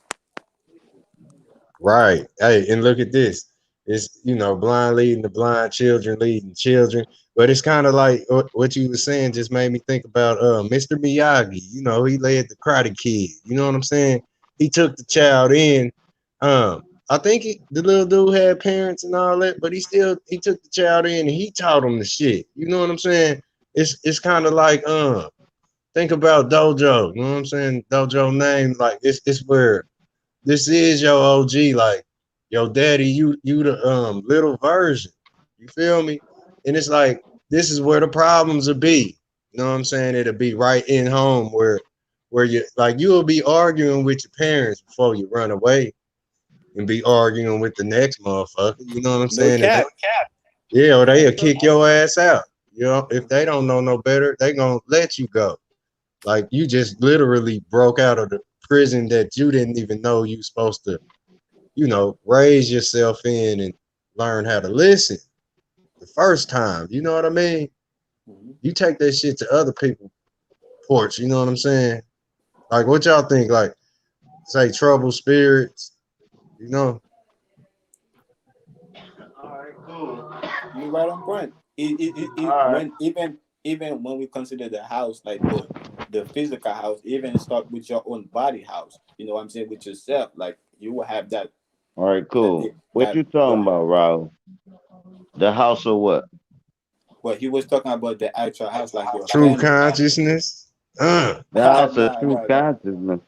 [SPEAKER 6] right. Hey, and look at this. It's blind leading the blind, children leading children. But it's kind of like what you were saying just made me think about Mr. Miyagi. He led the Karate Kid. You know what I'm saying? He took the child in. I think the little dude had parents and all that, but he took the child in and he taught him the shit. You know what I'm saying? It's kind of like think about Dojo. You know what I'm saying? Dojo name like it's where this is your OG, like your daddy, you the little version. You feel me? And it's like this is where the problems will be. You know what I'm saying? It'll be right in home where you like you'll be arguing with your parents before you run away and be arguing with the next motherfucker. You know what I'm
[SPEAKER 3] No
[SPEAKER 6] saying? And they,
[SPEAKER 3] cap.
[SPEAKER 6] yeah, or they'll kick your ass out. You know, if they don't know no better, they gonna let you go. Like you just literally broke out of the prison that you didn't even know you supposed to, raise yourself in and learn how to listen the first time. You know what I mean?
[SPEAKER 3] Mhm.
[SPEAKER 6] You take that shit to other people porch, you know what I'm saying? Like what y'all think? Like say trouble spirits, you know?
[SPEAKER 2] All right, cool.
[SPEAKER 3] You right on point. It
[SPEAKER 2] All right.
[SPEAKER 3] when even when we consider the house like the physical house, even start with your own body house. You know what I'm saying with yourself. Like you will have that
[SPEAKER 2] All right,
[SPEAKER 3] that
[SPEAKER 2] cool. What
[SPEAKER 3] that.
[SPEAKER 2] you
[SPEAKER 3] Go
[SPEAKER 2] talking
[SPEAKER 3] ahead.
[SPEAKER 2] about, Raul? The house or what?
[SPEAKER 3] But he was talking about the actual house, like your
[SPEAKER 6] True
[SPEAKER 3] family.
[SPEAKER 6] consciousness.
[SPEAKER 2] The house of
[SPEAKER 3] Nah,
[SPEAKER 2] true
[SPEAKER 3] nah, nah.
[SPEAKER 2] consciousness.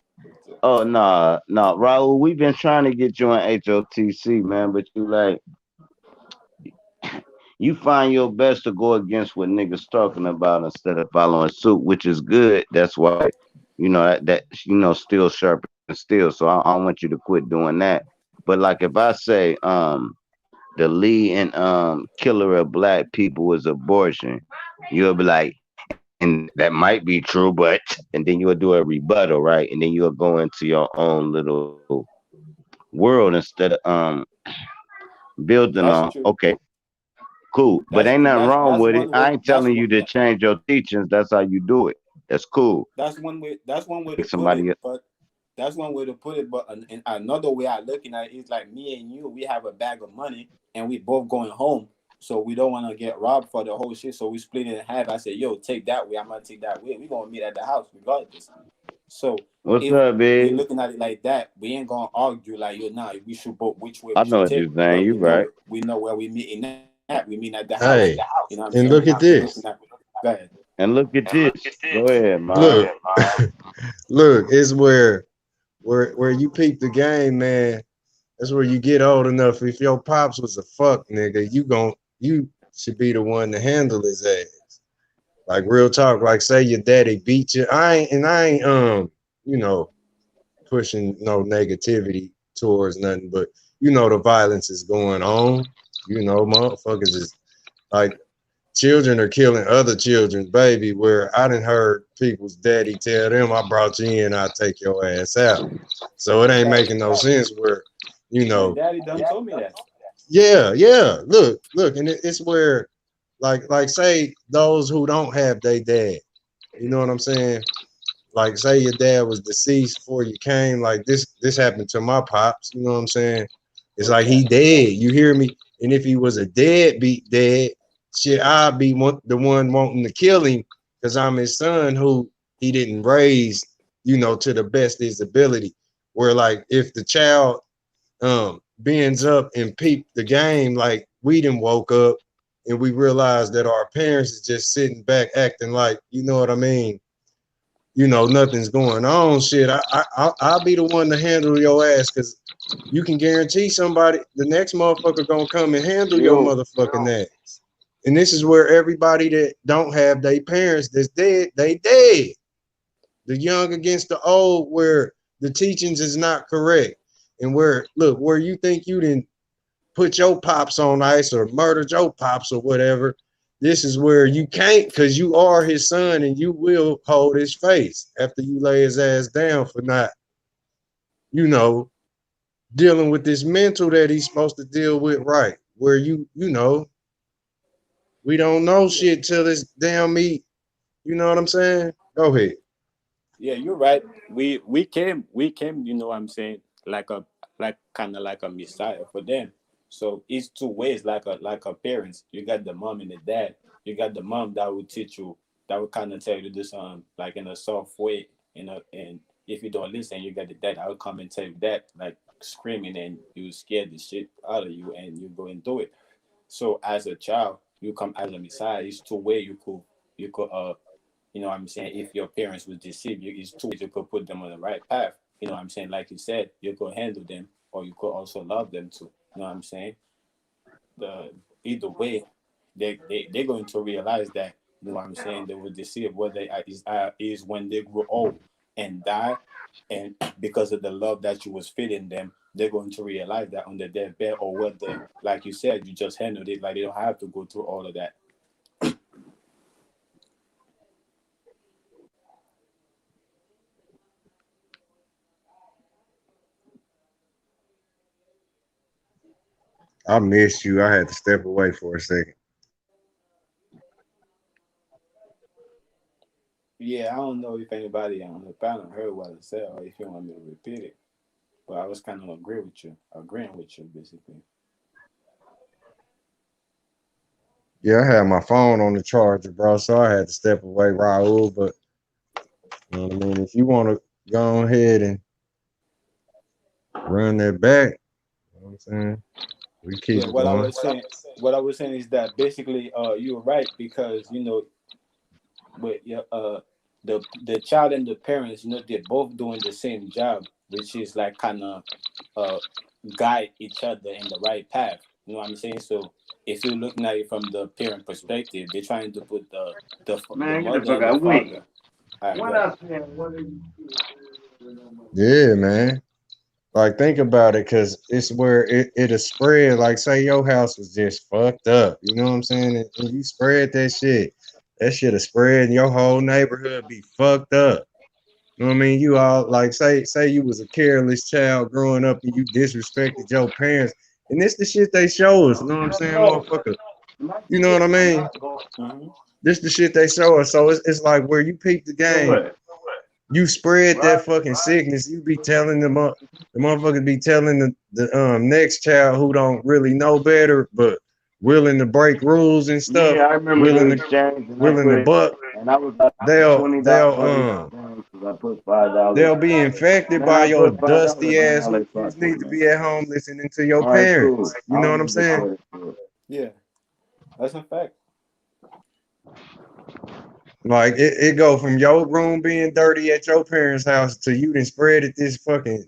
[SPEAKER 2] Oh nah, nah, Raul. We've been trying to get you on HOTC, man, but you find your best to go against what niggas talking about instead of following suit, which is good. That's why that still sharpens steel. So I don't want you to quit doing that. But like if I say the lead and killer of black people is abortion, you'll be like, and that might be true, but and then you'll do a rebuttal, right? And then you'll go into your own little world instead of building
[SPEAKER 3] That's
[SPEAKER 2] on
[SPEAKER 3] true.
[SPEAKER 2] okay, cool. But
[SPEAKER 3] That's
[SPEAKER 2] ain't nothing wrong
[SPEAKER 3] that's
[SPEAKER 2] with it.
[SPEAKER 3] one
[SPEAKER 2] I
[SPEAKER 3] way.
[SPEAKER 2] ain't telling you to change your teachings. That's how you do it. That's cool.
[SPEAKER 3] That's one way. That's one way to
[SPEAKER 2] Make
[SPEAKER 3] put it.
[SPEAKER 2] somebody
[SPEAKER 3] But that's one way to put it. But in another way I looking at it is like me and you. We have a bag of money and we both going home. So we don't want to get robbed for the whole shit. So we split it in half. I say, yo, take that way. I'm gonna take that way. We gonna meet at the house regardless. So
[SPEAKER 2] what's
[SPEAKER 3] if
[SPEAKER 2] up,
[SPEAKER 3] we're
[SPEAKER 2] big?
[SPEAKER 3] looking at it like that, we ain't gonna argue like yo, nah, we should both which way
[SPEAKER 2] I
[SPEAKER 3] we
[SPEAKER 2] know
[SPEAKER 3] should
[SPEAKER 2] what
[SPEAKER 3] take
[SPEAKER 2] you're
[SPEAKER 3] it
[SPEAKER 2] saying.
[SPEAKER 3] because
[SPEAKER 2] You right.
[SPEAKER 3] we know where we meeting at. We meet at the house.
[SPEAKER 6] Hey,
[SPEAKER 3] You know what I'm saying?
[SPEAKER 6] and
[SPEAKER 3] We
[SPEAKER 6] look at
[SPEAKER 3] ain't looking at.
[SPEAKER 6] this.
[SPEAKER 3] Go ahead.
[SPEAKER 2] And look at this. Go ahead,
[SPEAKER 6] Look,
[SPEAKER 2] man.
[SPEAKER 6] look, it's where you peep the game, man. That's where you get old enough. If your pops was a fuck nigga, you should be the one to handle his ass. Like real talk, like say your daddy beat you. I ain't you know, pushing no negativity towards nothing, but the violence is going on. Motherfuckers is like children are killing other children, baby. Where I done heard people's daddy tell them, "I brought you in, I'll take your ass out." So it ain't
[SPEAKER 3] Facts.
[SPEAKER 6] making no sense. Where you
[SPEAKER 3] My
[SPEAKER 6] know,
[SPEAKER 3] daddy done told me that.
[SPEAKER 6] yeah, yeah. Look, and it's where like say those who don't have their dad. You know what I'm saying? Like say your dad was deceased before you came, like this happened to my pops, you know what I'm saying? It's
[SPEAKER 3] No
[SPEAKER 6] like he
[SPEAKER 3] cap.
[SPEAKER 6] dead, you hear me? And if he was a deadbeat dead, shit, I'd be the one wanting to kill him because I'm his son who he didn't raise, to the best of his ability. Where like if the child bends up and peep the game, like we done woke up and we realized that our parents is just sitting back acting like, you know what I mean? Nothing's going on. Shit, I'll be the one to handle your ass because you can guarantee somebody, the next motherfucker gonna come and handle your
[SPEAKER 2] Yo,
[SPEAKER 6] motherfucking ass. And this is where everybody that don't have their parents that's dead, they dead. The young against the old, where the teachings is not correct, and where you think you didn't put your pops on ice or murdered your pops or whatever, this is where you can't because you are his son and you will hold his face after you lay his ass down for not, you know, dealing with this mental that he's supposed to deal with, right? Where we don't know
[SPEAKER 3] Yeah.
[SPEAKER 6] shit till this damn meat. You know what I'm saying? Go ahead.
[SPEAKER 3] Yeah, you're right. We came, you know what I'm saying, like kind of like a messiah for them. So it's two ways, like a parents. You got the mom and the dad. You got the mom that will teach you, that will kind of tell you to do something like in a soft way, and if you don't listen, you got the dad that will come and tell you that like screaming and you scare the shit out of you and you go and do it. So as a child, you come as a messiah. It's two way you could you know what I'm saying, if your parents would deceive you, it's two ways you could put them on the right path. You know what I'm saying? Like you said, you could handle them or you could also love them too. You know what I'm saying? The either way, they're going to realize that, you know what I'm saying, they will deceive whether is when they grow old and die, and because of the love that you was feeding them, they're going to realize that on the deathbed, or whether, like you said, you just handled it, like they don't have to go through all of that.
[SPEAKER 6] I missed you. I had to step away for a second.
[SPEAKER 3] Yeah, I don't know if anybody on the panel heard what I said, or if you want me to repeat it, but I was kind of agreeing with you, basically.
[SPEAKER 6] Yeah, I had my phone on the charger, bro, so I had to step away, Raul. But you know what I mean? If you want to go ahead and run that back, you know what I'm saying? We keep
[SPEAKER 3] Yeah,
[SPEAKER 6] it going.
[SPEAKER 3] what I was saying is that basically, you're right, because with the child and the parents, they're both doing the same job, which is like kind of uh guide each other in the right path. You know what I'm saying? So if you're looking at it from the parent perspective, they're trying to put the
[SPEAKER 2] Man, get the
[SPEAKER 3] mother
[SPEAKER 2] fuck
[SPEAKER 3] and the
[SPEAKER 2] out. Wait.
[SPEAKER 3] father. All right, go
[SPEAKER 2] What
[SPEAKER 3] ahead.
[SPEAKER 2] else, man? What are you
[SPEAKER 6] Yeah, man. Like, think about it, because it's where it'll spread. Like, say your house was just fucked up. You know what I'm saying? And you spread that shit. That shit'll spread and your whole neighborhood be fucked up. You know what I mean? You all like say you was a careless child growing up and you disrespected your parents. And this the shit they show us. You know what I'm saying, motherfucker? You know what I mean?
[SPEAKER 3] Hmm.
[SPEAKER 6] This the shit they show us. So it's like where you peep the
[SPEAKER 2] so
[SPEAKER 6] game,
[SPEAKER 2] what?
[SPEAKER 6] you spread that fucking sickness. You be telling them up, the motherfuckers be telling the next child who don't really know better, but willing to break rules and stuff,
[SPEAKER 2] Yeah, I remember
[SPEAKER 6] willing
[SPEAKER 2] the
[SPEAKER 6] to
[SPEAKER 2] exchange, and I
[SPEAKER 6] willing to
[SPEAKER 2] put,
[SPEAKER 6] buck.
[SPEAKER 2] and I was like
[SPEAKER 6] They'll
[SPEAKER 2] $20
[SPEAKER 6] they'll
[SPEAKER 2] in the
[SPEAKER 6] um
[SPEAKER 2] exchange because I put $5.
[SPEAKER 6] they'll be infected
[SPEAKER 2] Man,
[SPEAKER 6] by
[SPEAKER 2] I
[SPEAKER 6] your
[SPEAKER 2] put $5,
[SPEAKER 6] dusty
[SPEAKER 2] man.
[SPEAKER 6] ass
[SPEAKER 2] I'll
[SPEAKER 6] who
[SPEAKER 2] let
[SPEAKER 6] just
[SPEAKER 2] fuck with
[SPEAKER 6] need to
[SPEAKER 2] man.
[SPEAKER 6] be at home listening to your
[SPEAKER 2] All right, cool.
[SPEAKER 6] parents.
[SPEAKER 2] I
[SPEAKER 6] You know what
[SPEAKER 2] don't
[SPEAKER 6] I'm
[SPEAKER 2] need to
[SPEAKER 6] saying?
[SPEAKER 2] share this shit.
[SPEAKER 3] Yeah, that's a fact.
[SPEAKER 6] Like it go from your room being dirty at your parents' house to you then spread it this fucking,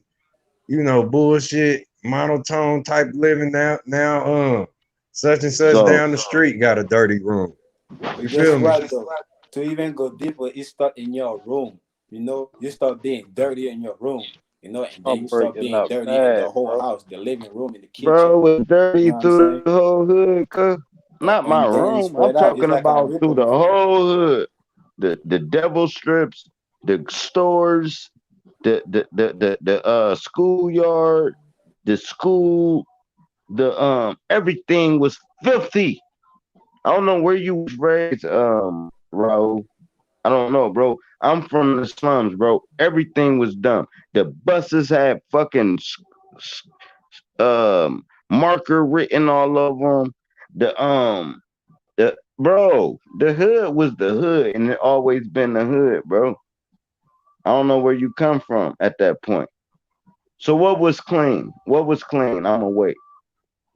[SPEAKER 6] bullshit monotone type living now such and such
[SPEAKER 2] So,
[SPEAKER 6] down the street got a dirty room.
[SPEAKER 3] But
[SPEAKER 6] You
[SPEAKER 3] guess
[SPEAKER 6] feel me?
[SPEAKER 3] what though? To even go deeper, it start in your room. You start being dirty in your room. And then
[SPEAKER 2] I'm
[SPEAKER 3] you start
[SPEAKER 2] breaking
[SPEAKER 3] being
[SPEAKER 2] up
[SPEAKER 3] dirty in the
[SPEAKER 2] bad,
[SPEAKER 3] whole
[SPEAKER 2] bro.
[SPEAKER 3] house, the living room, in the kitchen.
[SPEAKER 2] Bro, it was
[SPEAKER 3] You
[SPEAKER 2] dirty
[SPEAKER 3] know what I'm
[SPEAKER 2] through
[SPEAKER 3] saying?
[SPEAKER 2] the whole hood, cuz. Not my
[SPEAKER 3] And then it
[SPEAKER 2] room. I'm
[SPEAKER 3] spread out. It's
[SPEAKER 2] talking
[SPEAKER 3] like a
[SPEAKER 2] about through
[SPEAKER 3] ripple
[SPEAKER 2] the
[SPEAKER 3] effect.
[SPEAKER 2] whole hood. The devil strips, the stores, the schoolyard, the school, the everything was filthy. I don't know where you was raised, Raul. I don't know, bro. I'm from the slums, bro. Everything was dumb. The buses had fucking marker written all over them. The hood was the hood, and it always been the hood, bro. I don't know where you come from at that point. So what was clean? What was clean? I'm gonna wait.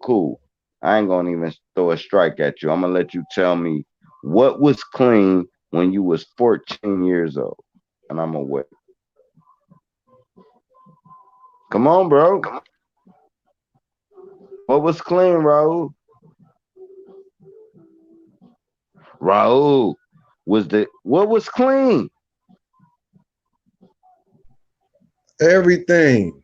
[SPEAKER 2] Cool. I ain't gonna even throw a strike at you. I'm gonna let you tell me what was clean when you was 14 years old, and I'm gonna wait. Come on, bro. What was clean, Raul? Raul was the what was clean?
[SPEAKER 6] Everything,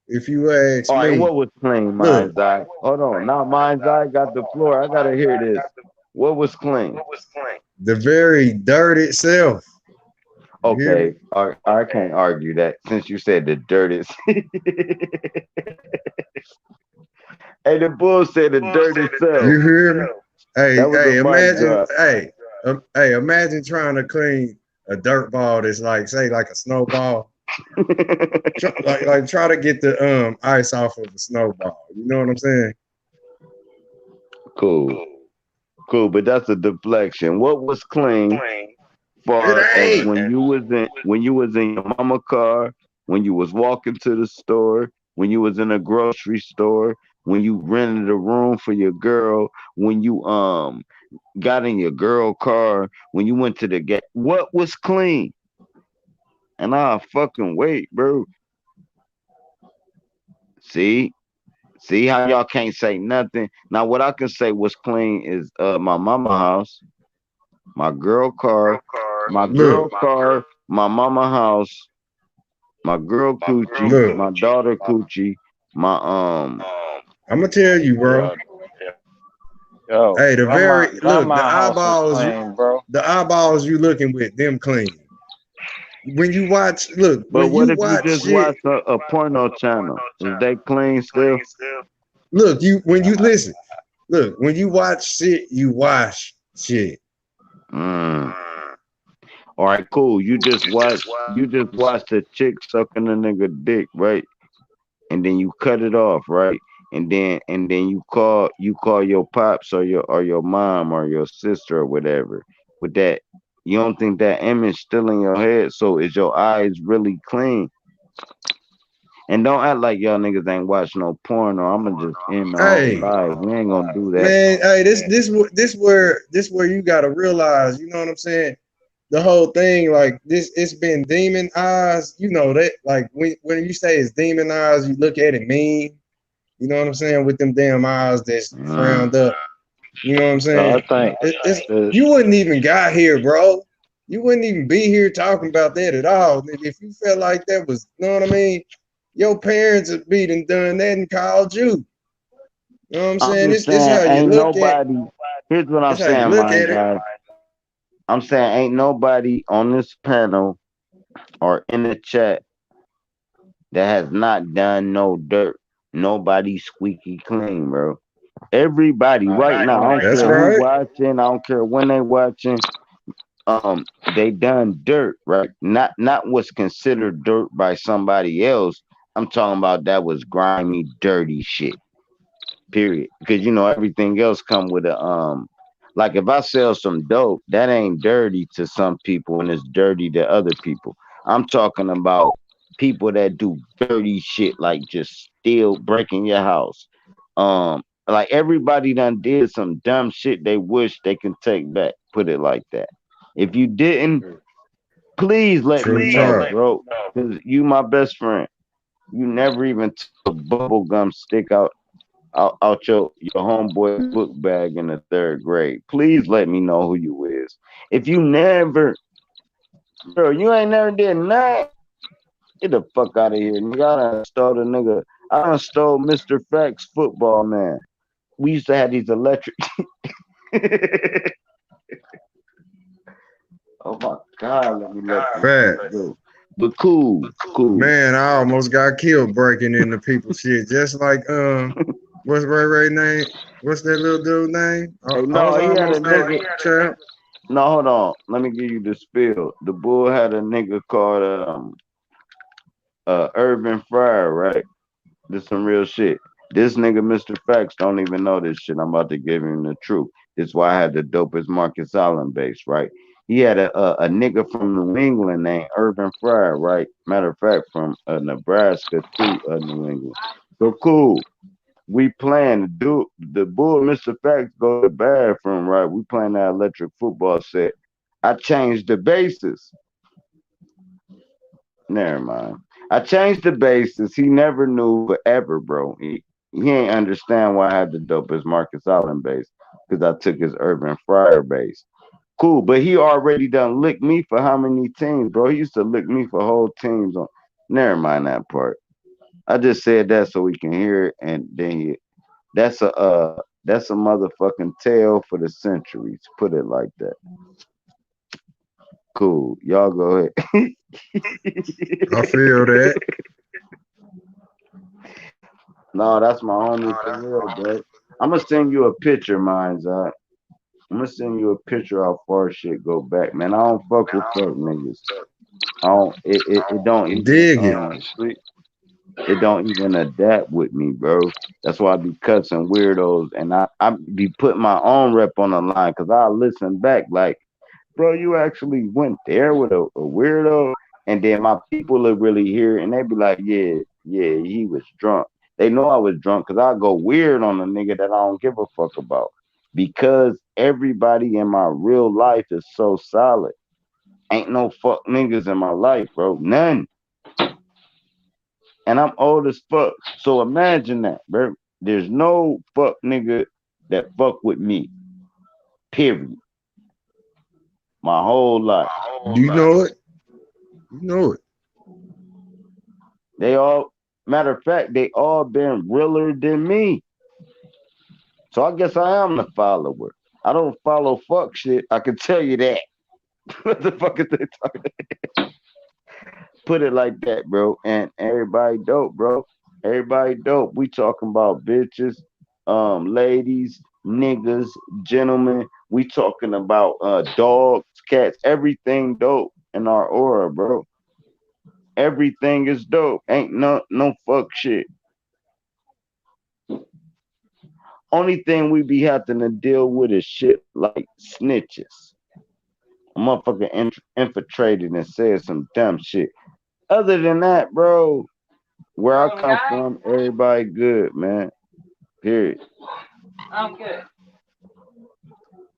[SPEAKER 6] if you ask
[SPEAKER 2] All right,
[SPEAKER 6] me.
[SPEAKER 2] what was clean,
[SPEAKER 6] Look,
[SPEAKER 2] Mind's Eye? Hold on. Now Mind's Eye got the floor. I gotta hear this. What was clean?
[SPEAKER 6] the very dirt itself. You hear me?
[SPEAKER 2] Okay, I can't argue that since you said the dirtiest. Hey, the bull said the dirt itself.
[SPEAKER 6] You hear me? Hey,
[SPEAKER 2] That was a
[SPEAKER 6] hey,
[SPEAKER 2] mic
[SPEAKER 6] imagine,
[SPEAKER 2] drop.
[SPEAKER 6] imagine trying to clean a dirt ball that's like, say, like a snowball. Try to get the ice off of a snowball. You know what I'm saying?
[SPEAKER 2] Cool, cool, but that's a deflection. What was clean
[SPEAKER 6] It
[SPEAKER 2] far as
[SPEAKER 6] ain't.
[SPEAKER 2] when you was in your mama car, when you was walking to the store, when you was in a grocery store, when you rented a room for your girl, when you got in your girl car, when you went to the gate. What was clean? And I fucking wait, bro. See, See how y'all can't say nothing. Now what I can say was clean is my mama house, my girl car, my
[SPEAKER 6] Look,
[SPEAKER 2] girl car, my mama house, my girl coochie,
[SPEAKER 6] look.
[SPEAKER 2] my daughter coochie, my
[SPEAKER 6] I'm gonna tell you, bro.
[SPEAKER 1] Yo, yo,
[SPEAKER 6] Hey, the very
[SPEAKER 1] grandma
[SPEAKER 6] look,
[SPEAKER 1] house was clean, bro.
[SPEAKER 6] the eyeballs you looking with them clean. When you watch, look,
[SPEAKER 2] but
[SPEAKER 6] when
[SPEAKER 2] what
[SPEAKER 6] you
[SPEAKER 2] if you
[SPEAKER 6] watch
[SPEAKER 2] just
[SPEAKER 6] shit,
[SPEAKER 2] watch a porno channel? Is they clean still?
[SPEAKER 6] look, you when you listen, look, when you watch shit, you wash shit.
[SPEAKER 2] Mm. All right, cool. You just watch the chick sucking a nigga dick, right? And then you cut it off, right? And then you call your pops or your mom or your sister or whatever. With that, you don't think that image still in your head? So is your eyes really clean? And don't act like y'all niggas ain't watch no porn or I'ma just end the whole
[SPEAKER 6] Hey,
[SPEAKER 2] live. We ain't gonna do that.
[SPEAKER 6] man, hey, this where you gotta realize, you know what I'm saying? The whole thing, like this, it's been demon eyes. You know that, like when you say it's demon eyes, you look at it mean. You know what I'm saying? With them damn eyes that's
[SPEAKER 2] Mm.
[SPEAKER 6] frowned up. You know what I'm
[SPEAKER 1] So I
[SPEAKER 6] saying?
[SPEAKER 1] think
[SPEAKER 6] It's
[SPEAKER 1] the
[SPEAKER 6] you wouldn't even got here, bro. You wouldn't even be here talking about that at all. If you felt like that was, you know what I mean? Your parents would be done that and called you. You know what I'm
[SPEAKER 2] I'm
[SPEAKER 6] saying?
[SPEAKER 2] just
[SPEAKER 6] It's
[SPEAKER 2] saying,
[SPEAKER 6] how you
[SPEAKER 2] ain't
[SPEAKER 6] look at.
[SPEAKER 2] nobody. Here's what I'm
[SPEAKER 6] It's how you
[SPEAKER 2] saying,
[SPEAKER 6] look
[SPEAKER 2] my
[SPEAKER 6] at it.
[SPEAKER 2] guy. I'm saying ain't nobody on this panel or in the chat that has not done no dirt. Nobody squeaky clean, bro. Everybody right now, I don't
[SPEAKER 6] That's
[SPEAKER 2] care who
[SPEAKER 6] right.
[SPEAKER 2] watching, I don't care when they watching, they done dirt, right? Not what's considered dirt by somebody else. I'm talking about that was grimy, dirty shit. Period. Because everything else come with a like if I sell some dope, that ain't dirty to some people and it's dirty to other people. I'm talking about people that do dirty shit like just steal, breaking your house. Like everybody done did some dumb shit they wish they can take back. Put it like that. If you didn't, please let me
[SPEAKER 6] True
[SPEAKER 2] know,
[SPEAKER 6] talk.
[SPEAKER 2] bro. Cause you my best friend. You never even took a bubble gum stick out your homeboy's book bag in the third grade. Please let me know who you is. If you never, bro, you ain't never did nothing. Get the fuck out of here, nigga. I done stole the nigga. I done stole Mr. Facts football man. We used to have these electric. Oh my god, let me let this shit
[SPEAKER 6] Facts.
[SPEAKER 2] go. But cool, cool.
[SPEAKER 6] Man, I almost got killed breaking into people's shit. Just like what's Ray Ray name? What's that little dude name?
[SPEAKER 2] Hey,
[SPEAKER 6] I was
[SPEAKER 2] no, he had a
[SPEAKER 6] almost that
[SPEAKER 2] nigga.
[SPEAKER 6] champ.
[SPEAKER 2] No, hold on. Let me give you the spill. The bull had a nigga called Urban Fryer, right? This some real shit. This nigga, Mr. Facts, don't even know this shit. I'm about to give him the truth. This is why I had the dopest Marcus Allen base, right? He had a nigga from New England named Urban Fryer, right? Matter of fact, from Nebraska to New England. So cool. We playing the bull, Mr. Facts go to the bathroom, right? We playing that electric football set. I changed the bases. Never mind. I changed the bases. He never knew forever, bro. He ain't understand why I had the dopest Marcus Allen base because I took his Urban Fryer base. Cool, but he already done licked me for how many teams, bro? He used to lick me for whole teams on. Never mind that part. I just said that so we can hear it, and then that's a motherfucking tale for the centuries. Put it like that. Cool, y'all go ahead.
[SPEAKER 6] I feel that.
[SPEAKER 2] No, that's my homie for real, bro. I'm gonna send you a picture, mine's I'm gonna send you a picture how far shit go back, man. I don't fuck with fuck niggas. I don't. It don't even
[SPEAKER 6] Dig it.
[SPEAKER 2] it don't even adapt with me, bro. That's why I be cussing weirdos, and I be putting my own rep on the line because I listen back like, bro, you actually went there with a weirdo, and then my people will really hear it, and they be like, yeah, yeah, he was drunk. They know I was drunk because I go weird on a nigga that I don't give a fuck about because everybody in my real life is so solid. Ain't no fuck niggas in my life, bro. None. And I'm old as fuck. So imagine that, bro. There's no fuck nigga that fuck with me. Period. My whole life.
[SPEAKER 6] You know it. You know it.
[SPEAKER 2] They all, matter of fact, they all been realer than me. So I guess I am the follower. I don't follow fuck shit. I can tell you that. What the fuck is they talking? Put it like that, bro. And everybody dope, bro. Everybody dope. We talking about bitches, ladies, niggas, gentlemen. We talking about dogs, cats, everything dope in our aura, bro. Everything is dope. Ain't no fuck shit. Only thing we be having to deal with is shit like snitches. A motherfucker infiltrated and said some dumb shit. Other than that, bro, where I come from, everybody good, man. Period.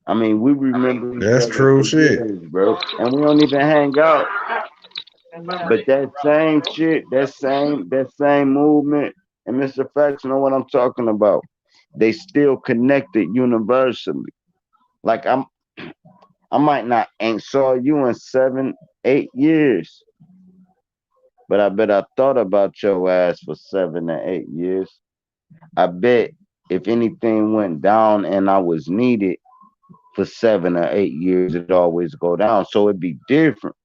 [SPEAKER 2] I mean, we remember each
[SPEAKER 6] That's
[SPEAKER 2] other
[SPEAKER 6] true
[SPEAKER 2] for
[SPEAKER 6] shit.
[SPEAKER 2] years, bro, and we don't even hang out. But that same shit, that same movement, and Mr. Facts know what I'm talking about. They still connected universally. Like I might not ain't saw you in 7, 8 years, but I bet I thought about your ass for 7 or 8 years. I bet if anything went down and I was needed for 7 or 8 years, it always go down. So it'd be different.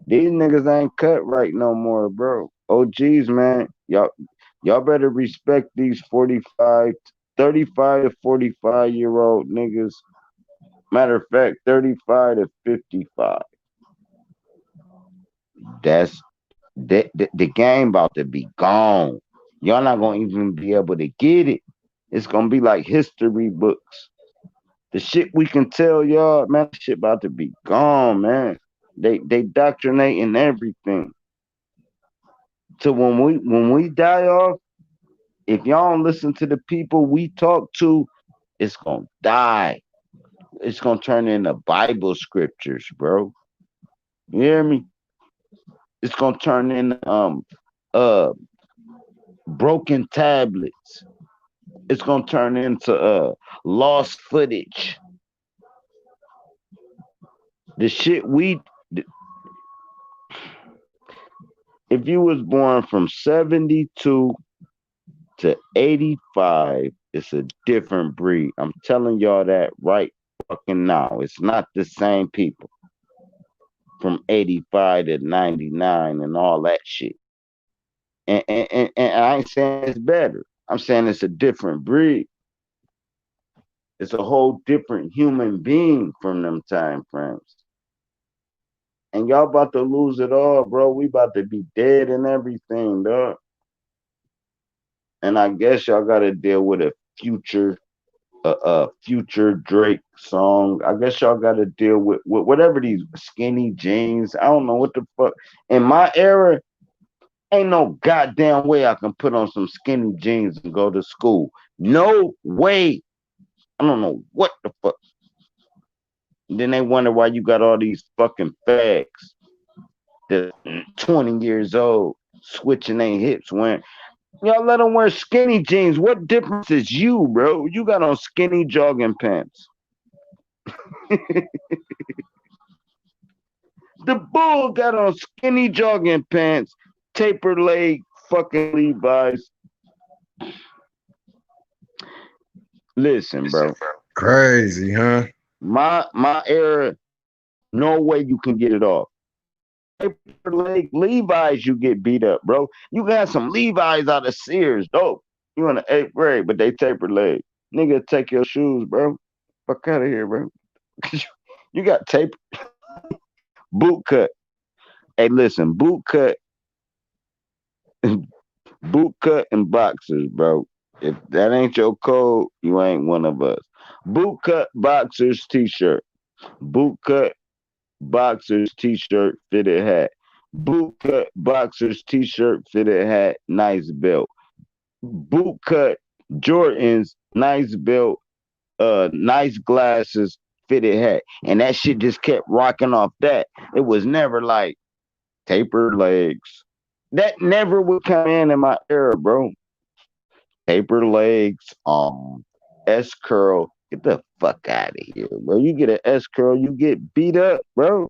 [SPEAKER 2] These niggas ain't cut right no more, bro. OGs, man. Y'all better respect these 45, 35 to 45-year old niggas. Matter of fact, 35 to 55. That's the game about to be gone. Y'all not gonna even be able to get it. It's gonna be like history books. The shit we can tell y'all, man, shit about to be gone, man. They doctrinating everything. So when we die off, if y'all don't listen to the people we talk to, it's gonna die. It's gonna turn into Bible scriptures, bro. You hear me? It's gonna turn into uh broken tablets. It's gonna turn into lost footage. The shit if you was born from 72 to 85, it's a different breed. I'm telling y'all that right fucking now. It's not the same people from 85 to 99 and all that shit. And I ain't saying it's better. I'm saying it's a different breed. It's a whole different human being from them time frames. And y'all about to lose it all, bro. We about to be dead and everything, dog. And I guess y'all gotta deal with a future Drake song. I guess y'all got to deal with whatever these skinny jeans. I don't know what the fuck. In my era, ain't no goddamn way I can put on some skinny jeans and go to school. No way. I don't know what the fuck. And then they wonder why you got all these fucking fags that 20 years old switching their hips when y'all let them wear skinny jeans. What difference is you, bro? You got on skinny jogging pants. The bull got on skinny jogging pants, taper leg fucking Levi's. Listen, bro.
[SPEAKER 6] Crazy, huh?
[SPEAKER 2] My era, no way you can get it off. Taper leg Levi's, you get beat up, bro. You got some Levi's out of Sears, dope. You in the 8th grade, but they taper leg. Nigga, take your shoes, bro. Fuck out of here, bro. You got tape boot cut. Hey, listen, boot cut and boxers, bro. If that ain't your code, you ain't one of us. Boot cut boxers t-shirt. Boot cut boxers t-shirt fitted hat. Boot cut boxers t-shirt fitted hat, nice belt. Boot cut Jordans, nice belt, nice glasses, fitted hat. And that shit just kept rocking off that. It was never like tapered legs. That never would come in my era, bro. Taper legs, S curl. Get the fuck out of here, bro. You get an S curl, you get beat up, bro.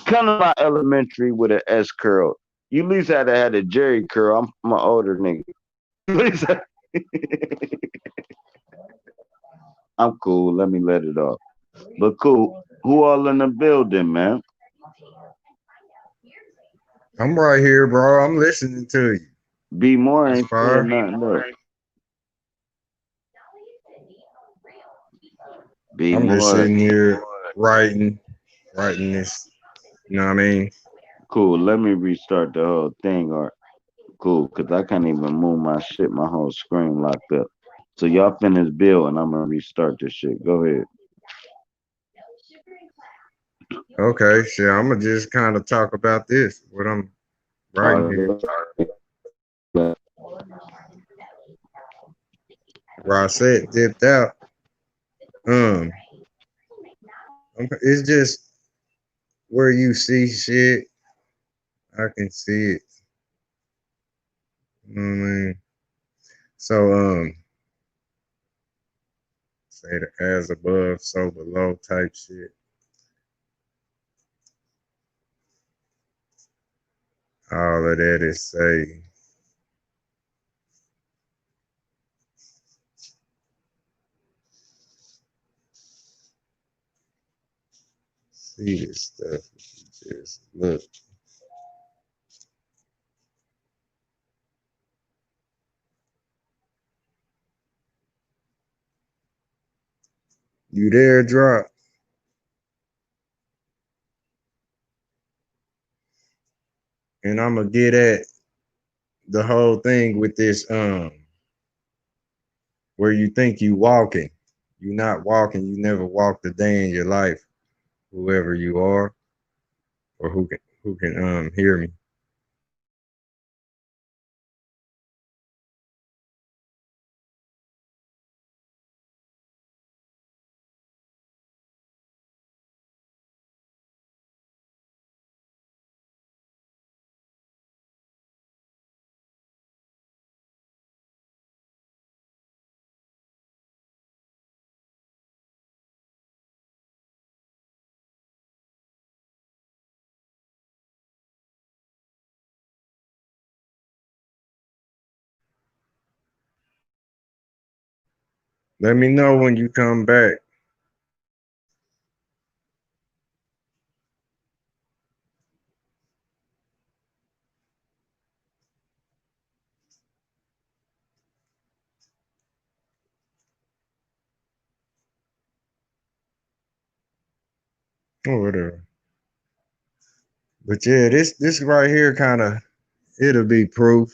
[SPEAKER 2] Come to my elementary with an S curl. You at least had to have a Jerry curl. I'm an older nigga. I'm cool. Let me let it off. But cool. Who all in the building, man?
[SPEAKER 6] I'm right here, bro. I'm listening to you.
[SPEAKER 2] Be more
[SPEAKER 6] It's
[SPEAKER 2] ain't saying
[SPEAKER 6] fire.
[SPEAKER 2] nothing. Look, be
[SPEAKER 6] I'm just
[SPEAKER 2] more.
[SPEAKER 6] sitting here writing this. You know what I mean?
[SPEAKER 2] Cool. Let me restart the whole thing, or cool, cause I can't even move my shit. My whole screen locked up. So y'all finish build, and I'm gonna restart this shit. Go ahead.
[SPEAKER 6] Okay, so I'm gonna just kind of talk about this, what I'm writing
[SPEAKER 2] All
[SPEAKER 6] here.
[SPEAKER 2] right.
[SPEAKER 6] Rosette dipped out. It's just where you see shit, I can see it. You know what I mean? So say the as above, so below type shit. All of that is say, see this stuff. Just look. You there, drop? And I'm gonna get at the whole thing with this where you think you walking. You not walking, you never walked a day in your life, whoever you are, or who can hear me. Let me know when you come back. Or whatever. But yeah, this right here kind of it'll be proof,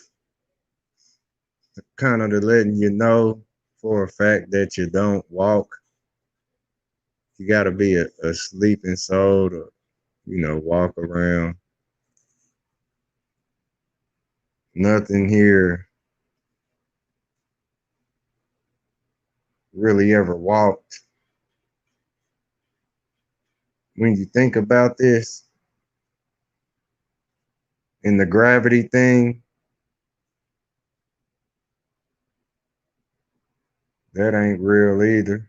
[SPEAKER 6] kind of to letting you know for a fact that you don't walk. You got to be a sleeping soul to walk around. Nothing here really ever walked. When you think about this and the gravity thing, that ain't real either.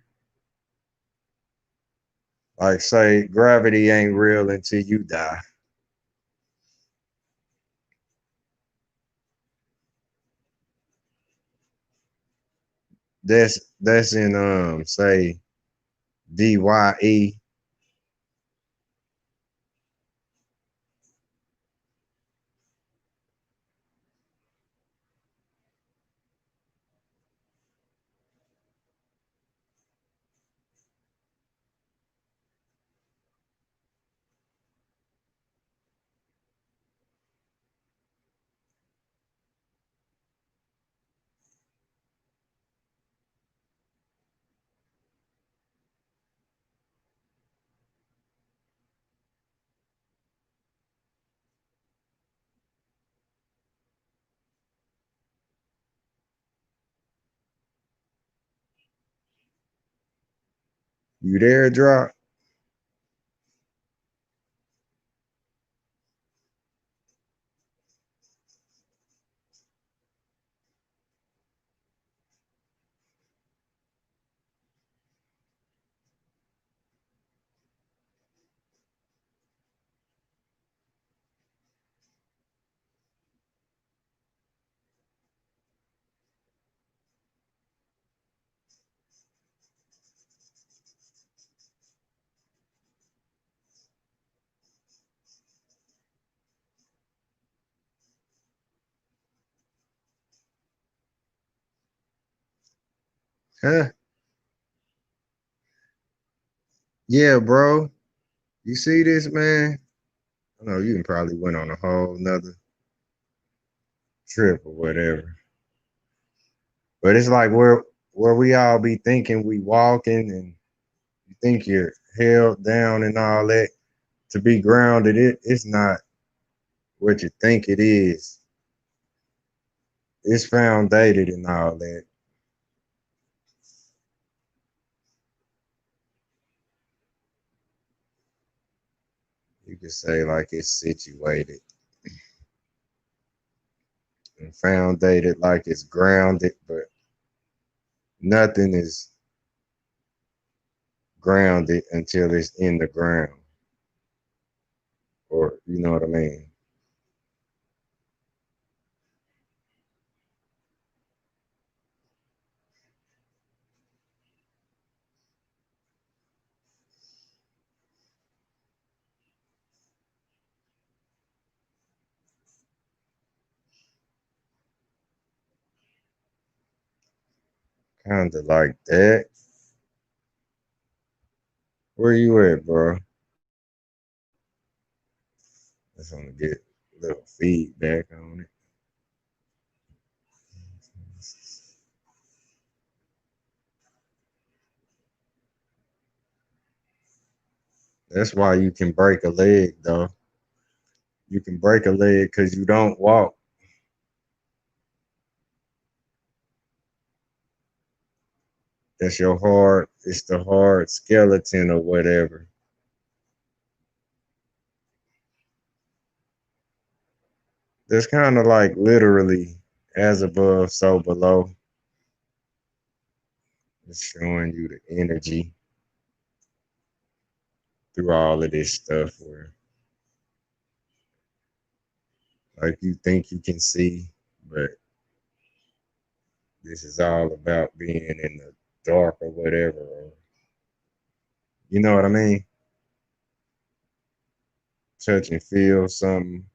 [SPEAKER 6] Like say gravity ain't real until you die. That's in say DYE. You there, drop? Huh? Yeah, bro. You see this, man? I know you can probably went on a whole nother trip or whatever. But it's like where we all be thinking we walking and you think you're held down and all that. To be grounded, it's not what you think it is. It's founded and all that. You could say like it's situated and founded like it's grounded, but nothing is grounded until it's in the ground. Or you know what I mean? Kinda like that. Where you at, bro? Just want to get a little feedback on it. That's why you can break a leg, though. You can break a leg because you don't walk. That's your hard, it's the hard skeleton or whatever. That's kind of like literally as above, so below. It's showing you the energy through all of this stuff where like you think you can see, but this is all about being in the dark or whatever. Or, you know what I mean? Touch and feel something.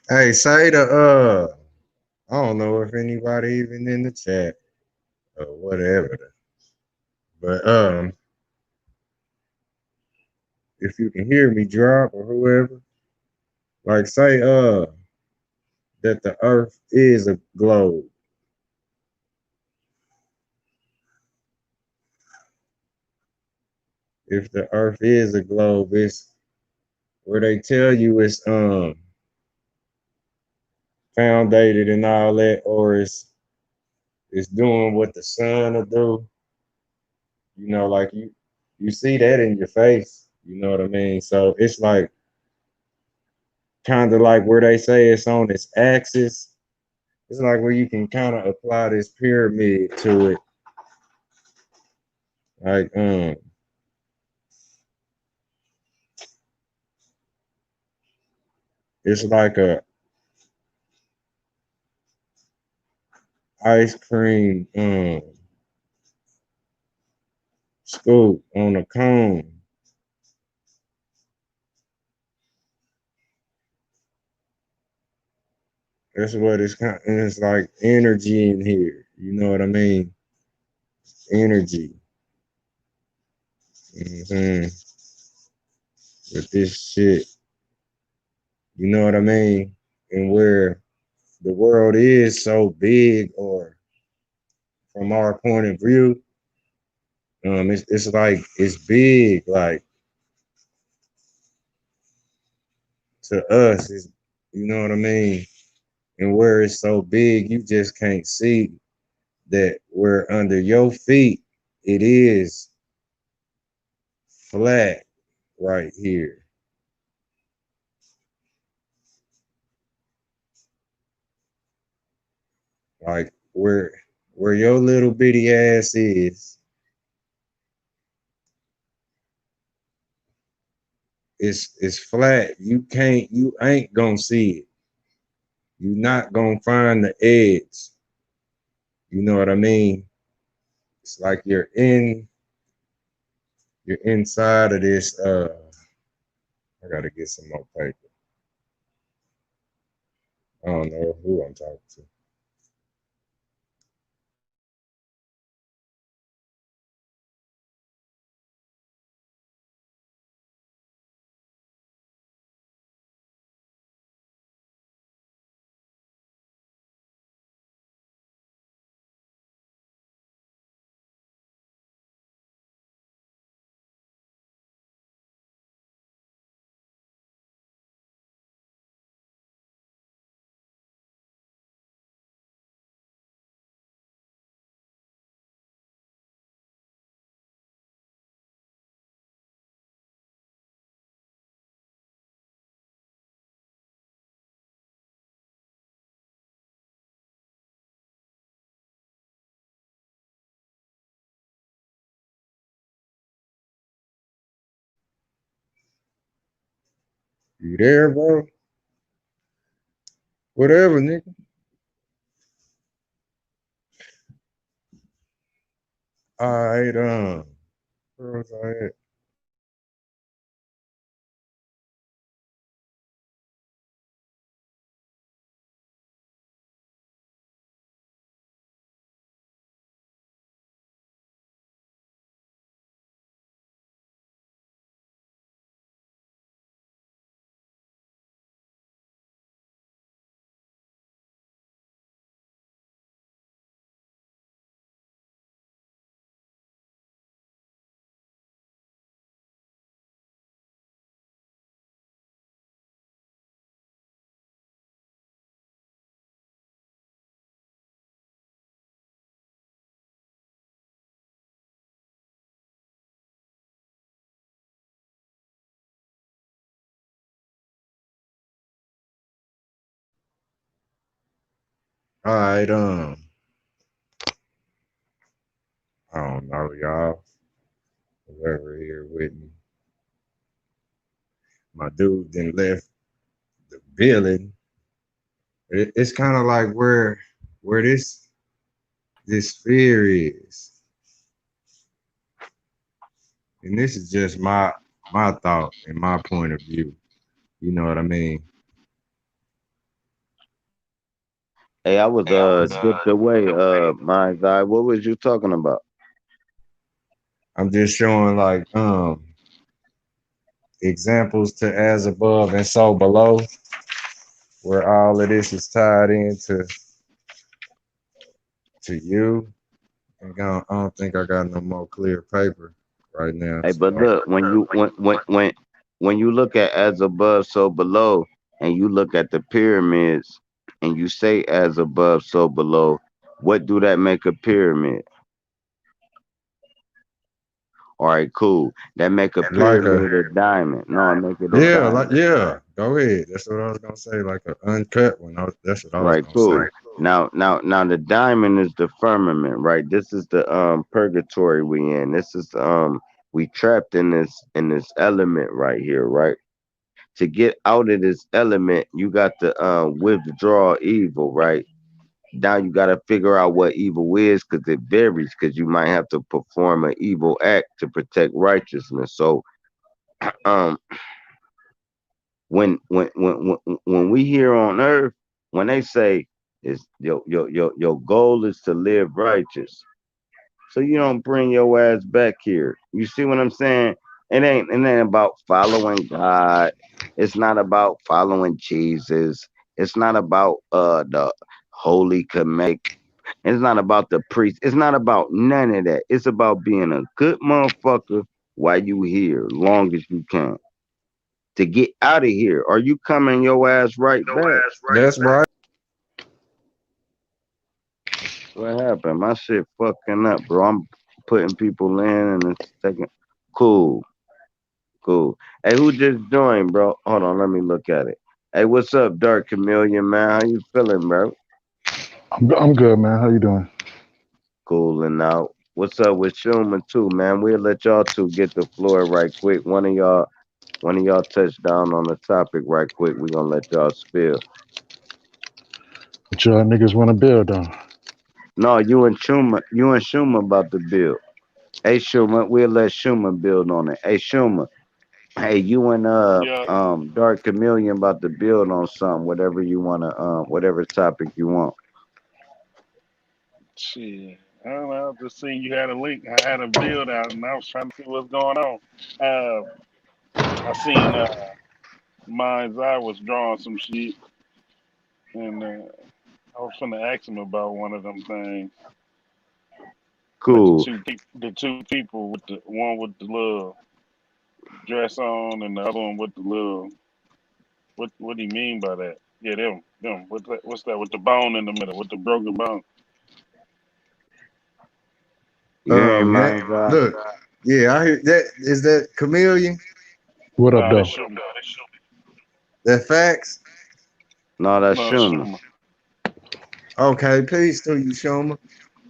[SPEAKER 6] Hey, say the I don't know if anybody even in the chat or whatever, but if you can hear me drop or whoever, like say that the earth is a globe. If the earth is a globe, it's where they tell you it's founded and all that, or it's doing what the sun will do. You know, like you see that in your face. You know what I mean? So it's like kind of like where they say it's on its axis. It's like where you can kind of apply this pyramid to it. Like it's like a ice cream scoop on a cone. That's what it's kind. And it's like energy in here. You know what I mean? Energy. hmm With this shit. You know what I mean? And where the world is so big, or from our point of view, it's like it's big, like to us, it's you know what I mean. And where it's so big, you just can't see that where under your feet it is flat right here, like where your little bitty ass is flat. You ain't gonna see it. You not gonna find the edge. You know what I mean? It's like you're inside of this I gotta get some more paper. I don't know who I'm talking to. You there, bro? Whatever, nigga. All right, where was I at? All right, I don't know, y'all. Whoever here with me, my dude then left the building. It's kind of like where this sphere is, and this is just my thought and my point of view. You know what I mean?
[SPEAKER 2] Hey, I was dipped away, mind's eye. What was you talking about?
[SPEAKER 6] I'm just showing like examples to as above and so below, where all of this is tied into you. I don't think I got no more clear paper right now.
[SPEAKER 2] Hey,
[SPEAKER 6] So
[SPEAKER 2] but look, when you look at as above, so below, and you look at the pyramids, and you say as above, so below, what do that make a pyramid? All right, cool. That make a
[SPEAKER 6] like a
[SPEAKER 2] pyramid a diamond. No, make it a
[SPEAKER 6] yeah, like
[SPEAKER 2] diamond.
[SPEAKER 6] yeah. Go ahead. That's what I was gonna say. Like an uncut one. That's what I was
[SPEAKER 2] Right,
[SPEAKER 6] gonna say.
[SPEAKER 2] cool. Now, the diamond is the firmament, right? This is the purgatory we in. This is we trapped in this element right here, right? To get out of this element, you got to withdraw evil, right? Now you got to figure out what evil is because it varies. Because you might have to perform an evil act to protect righteousness. So, um, when we here on earth, when they say is your goal is to live righteous, so you don't bring your ass back here. You see what I'm saying? It ain't about following God. It's not about following Jesus. It's not about the holy command. It's not about the priest. It's not about none of that. It's about being a good motherfucker while you here, long as you can. To get out of here, or you coming your ass right back.
[SPEAKER 6] That's right.
[SPEAKER 2] What happened? My shit fucking up, bro. I'm putting people in a second. Cool. Cool. Hey, who just joined, bro? Hold on, let me look at it. Hey, what's up, Dark Chameleon, man? How you feeling, bro?
[SPEAKER 7] I'm good, man. How you doing?
[SPEAKER 2] Cool and out. What's up with Schumann too, man? We'll let y'all two get the floor right quick. One of y'all touch down on the topic right quick. We're gonna let y'all spill.
[SPEAKER 7] What y'all niggas want to build on?
[SPEAKER 2] No, you and Schumann about to build. Hey Schumann, we'll let Schumann build on it. Hey Schumann, hey, you and
[SPEAKER 8] Yeah,
[SPEAKER 2] Dark Chameleon about to build on something, whatever you wanna whatever topic you want.
[SPEAKER 8] shit. I don't know. I just seen you had a link. I had a build out, and I was trying to see what's going on. Uh, I seen Mind's Eye was drawing some shit, and I was finna ask him about one of them things. With
[SPEAKER 2] Cool.
[SPEAKER 8] the two people with the one with the little dress on, and the other one with the little. What do you mean by that? Yeah, them. What's that with the bone in the middle, with the broken bone?
[SPEAKER 2] You ain't
[SPEAKER 6] That
[SPEAKER 2] mind God.
[SPEAKER 6] look, yeah, I hear that. Is that chameleon?
[SPEAKER 7] What up,
[SPEAKER 8] Nah, that's
[SPEAKER 7] though?
[SPEAKER 8] Schumer.
[SPEAKER 6] That facts?
[SPEAKER 2] No, that's
[SPEAKER 8] No, that's
[SPEAKER 2] Schumann.
[SPEAKER 8] Schumer.
[SPEAKER 6] Okay, peace to you, Shoma.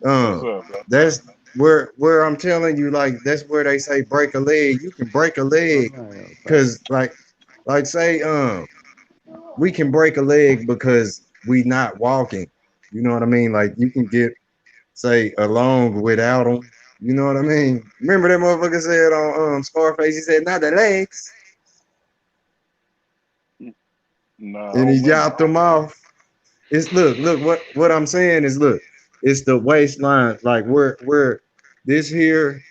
[SPEAKER 8] What's
[SPEAKER 6] Um,
[SPEAKER 8] up, bro?
[SPEAKER 6] that's where I'm telling you, like that's where they say break a leg. You can break a
[SPEAKER 2] Oh,
[SPEAKER 6] leg
[SPEAKER 2] no, okay.
[SPEAKER 6] because like say we can break a leg because we not walking. You know what I mean? Like you can get say along without them. You know what I mean? Remember that motherfucker said on Scarface, he said, not the legs.
[SPEAKER 8] Nah, I
[SPEAKER 6] And
[SPEAKER 8] don't
[SPEAKER 6] he
[SPEAKER 8] remember.
[SPEAKER 6] yapped them off. It's look, what I'm saying is look, it's the waistline, like where this here,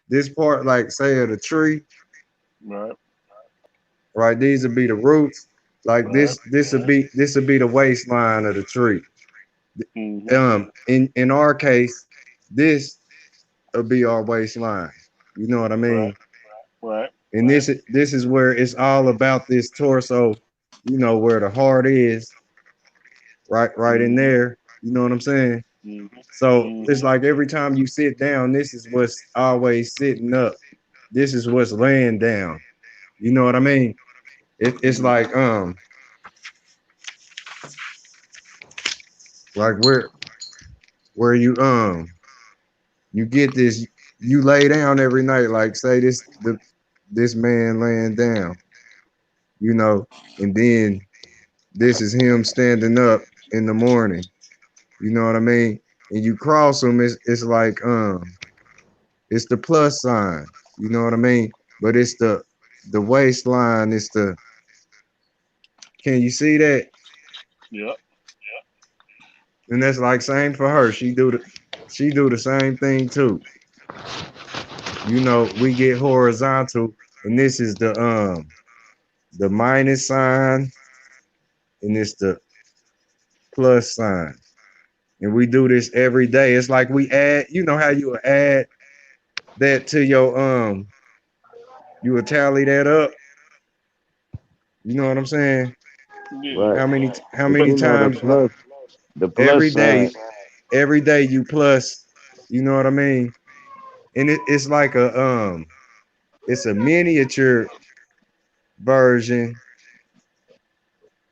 [SPEAKER 6] this part, like say of the tree,
[SPEAKER 8] Right,
[SPEAKER 6] right? These would be the roots. Like
[SPEAKER 8] right.
[SPEAKER 6] this would be the waistline of the tree.
[SPEAKER 8] Mm-hmm.
[SPEAKER 6] In our case, this will be our waistline. You know what I
[SPEAKER 8] Right,
[SPEAKER 6] mean?
[SPEAKER 8] right.
[SPEAKER 6] And this is where it's all about this torso, you know, where the heart is, right in
[SPEAKER 8] Mm-hmm.
[SPEAKER 6] there. You know what I'm saying?
[SPEAKER 8] Mm-hmm.
[SPEAKER 6] So it's
[SPEAKER 8] Mm-hmm.
[SPEAKER 6] like every time you sit down, this is what's always sitting up. This is what's laying down. You know what I mean? It's
[SPEAKER 8] Mm-hmm.
[SPEAKER 6] like where you get this, you lay down every night, like say this man laying down, you know, and then this is him standing up in the morning. You know what I mean? And you cross them, it's like it's the plus sign. You know what I mean? But it's the waistline. It's can you see that?
[SPEAKER 8] Yep.
[SPEAKER 6] And that's like same for her. She do the same thing too. You know, we get horizontal, and this is the minus sign, and it's the plus sign. And we do this every day. It's like we add, you know how you add that to your you would tally that up. You know what I'm saying?
[SPEAKER 8] Yeah.
[SPEAKER 2] Right.
[SPEAKER 6] How
[SPEAKER 2] But
[SPEAKER 6] many
[SPEAKER 2] you know
[SPEAKER 6] times
[SPEAKER 2] the
[SPEAKER 6] every
[SPEAKER 2] plus
[SPEAKER 6] day
[SPEAKER 2] sign,
[SPEAKER 6] every day you plus, you know what I mean? And it's like it's a miniature version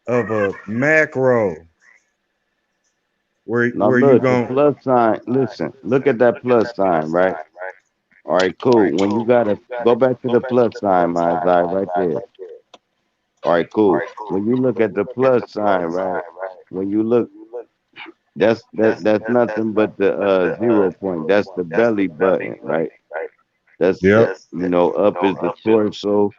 [SPEAKER 6] of a macro
[SPEAKER 2] now
[SPEAKER 6] where you
[SPEAKER 2] look, the
[SPEAKER 6] going
[SPEAKER 2] plus sign, listen, look at that plus sign, right? All right, cool. When you gotta go back to the plus sign, my eye right there. All right, cool. When you look at the plus sign, right? When you look, that's nothing but the 0 point. That's the belly button, right? That's
[SPEAKER 6] Yep.
[SPEAKER 2] up is the torso,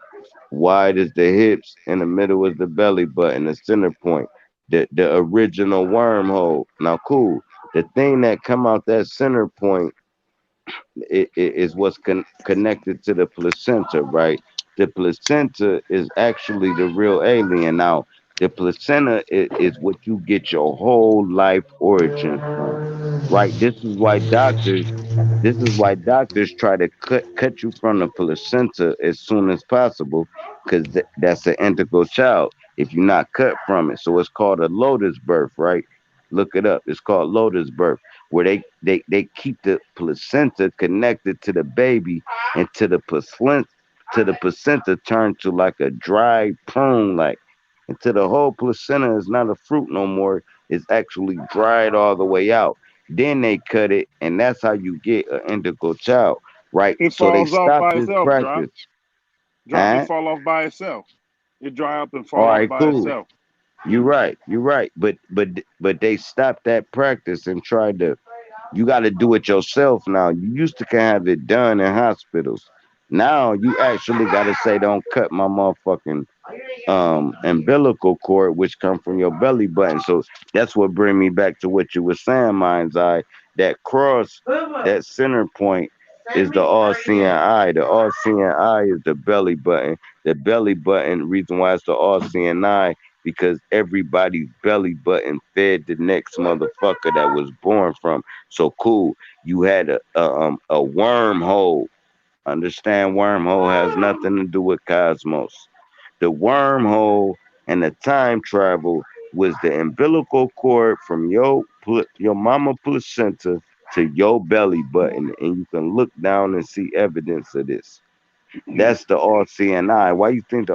[SPEAKER 2] wide is the hips, in the middle is the belly button, the center point, the original wormhole. Now, cool. The thing that come out that center point is what's connected to the placenta, right? The placenta is actually the real alien. Now, the placenta is what you get your whole life origin from, right? This is why doctors try to cut you from the placenta as soon as possible, because that's an integral child. If you're not cut from it, so it's called a lotus birth, right? Look it up. It's called lotus birth, where they keep the placenta connected to the baby until the placenta turn to like a dry prune, like until the whole placenta is not a fruit no more. It's actually dried all the way out. Then they cut it, and that's how you get an indigo child, right?
[SPEAKER 8] It
[SPEAKER 2] So they
[SPEAKER 8] falls off
[SPEAKER 2] stopped
[SPEAKER 8] by
[SPEAKER 2] this
[SPEAKER 8] itself, drop.
[SPEAKER 2] practice.
[SPEAKER 8] Drop, it
[SPEAKER 2] Huh?
[SPEAKER 8] fall off by itself. It dry up and
[SPEAKER 2] All
[SPEAKER 8] fall off
[SPEAKER 2] right,
[SPEAKER 8] by
[SPEAKER 2] cool.
[SPEAKER 8] itself.
[SPEAKER 2] You're right. You're right. But they stopped that practice and tried to. You got to do it yourself now. You used to can have it done in hospitals. Now you actually got to say, "Don't cut my motherfucking umbilical cord, which come from your belly button." So that's what bring me back to what you were saying, mind's eye. That cross, that center point is the all-seeing eye. The all-seeing eye is the belly button. The belly button, reason why it's the all-seeing eye, because everybody's belly button fed the next motherfucker that was born from. So cool, you had a wormhole. Understand, wormhole has nothing to do with cosmos. The wormhole and the time travel was the umbilical cord from your mama placenta to your belly button, and you can look down and see evidence of this. That's the all seeing eye. Why you think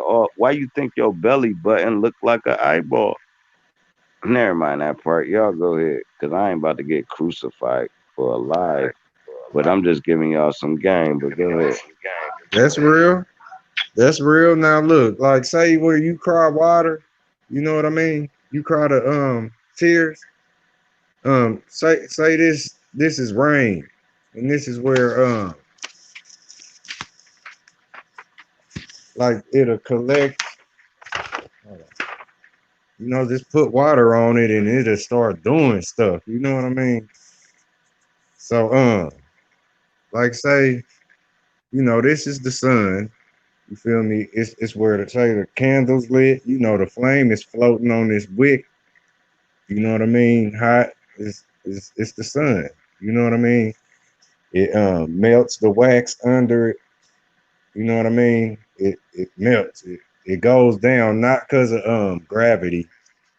[SPEAKER 2] your belly button look like an eyeball? Never mind that part. Y'all go ahead, cause I ain't about to get crucified for a lie. But I'm just giving y'all some game. But go ahead.
[SPEAKER 6] That's real. That's real. Now look, like say where you cry water, you know what I mean? You cry the tears. Say this is rain. And this is where like it'll collect, you know, just put water on it and it'll start doing stuff. You know what I mean? So like say, you know, this is the sun. You feel me? It's where the candle's lit. You know, the flame is floating on this wick. You know what I mean? Hot. It's the sun. You know what I mean? It melts the wax under it. You know what I mean? It melts. It goes down not because of gravity,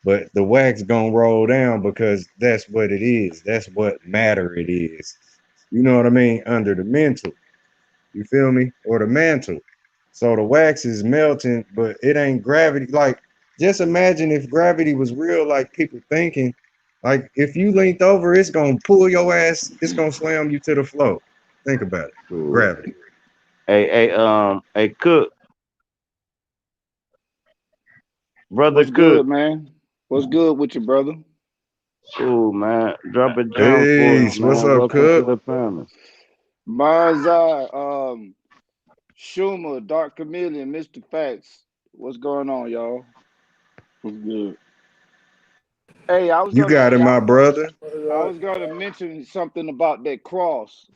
[SPEAKER 6] but the wax gonna roll down because that's what it is. That's what matter it is. You know what I mean? Under the mental. You feel me? Or the mantle. So the wax is melting, but it ain't gravity. Like, just imagine if gravity was real, like people thinking. Like, if you leaned over, it's gonna pull your ass. It's gonna slam you to the floor. Think about it.
[SPEAKER 2] Cool.
[SPEAKER 6] Gravity.
[SPEAKER 2] Hey, Cook, brother
[SPEAKER 9] What's
[SPEAKER 2] Cook.
[SPEAKER 9] good, man? What's good with you, brother?
[SPEAKER 2] Cool, man. Drop it down for us,
[SPEAKER 6] Peace. What's
[SPEAKER 2] man.
[SPEAKER 6] up,
[SPEAKER 2] Welcome to
[SPEAKER 6] Cook?
[SPEAKER 2] the panel.
[SPEAKER 9] Barzai, Schumer, Dark Chameleon, Mr. Facts. What's going on, y'all?
[SPEAKER 8] What's good?
[SPEAKER 9] Hey,
[SPEAKER 6] You got it, my brother.
[SPEAKER 9] I was gonna mention something about that cross.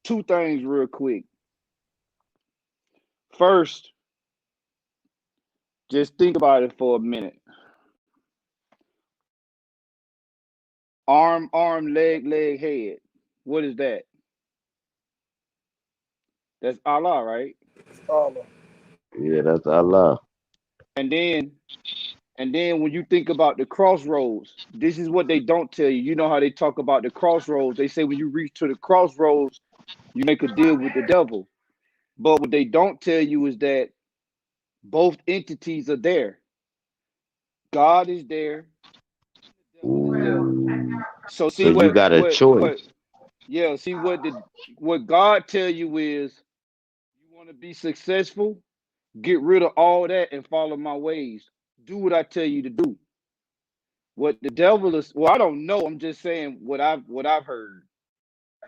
[SPEAKER 9] Two things real quick. First, just think about it for a minute. Arm, leg, head. What is that? That's Allah, right?
[SPEAKER 5] Allah.
[SPEAKER 2] Yeah, that's Allah.
[SPEAKER 9] And then and then when you think about the crossroads, this is what they don't tell you. You know how they talk about the crossroads. They say when you reach to the crossroads, you make a deal with the devil. But what they don't tell you is that both entities are there. God is there, the devil is there.
[SPEAKER 2] Ooh.
[SPEAKER 9] So
[SPEAKER 2] So
[SPEAKER 9] see
[SPEAKER 2] you
[SPEAKER 9] what
[SPEAKER 2] got a
[SPEAKER 9] what
[SPEAKER 2] choice.
[SPEAKER 9] yeah, see what God tell you is you want to be successful, get rid of all that and follow my ways. Do what I tell you to do. What the devil is, well, I don't know. I'm just saying what I've heard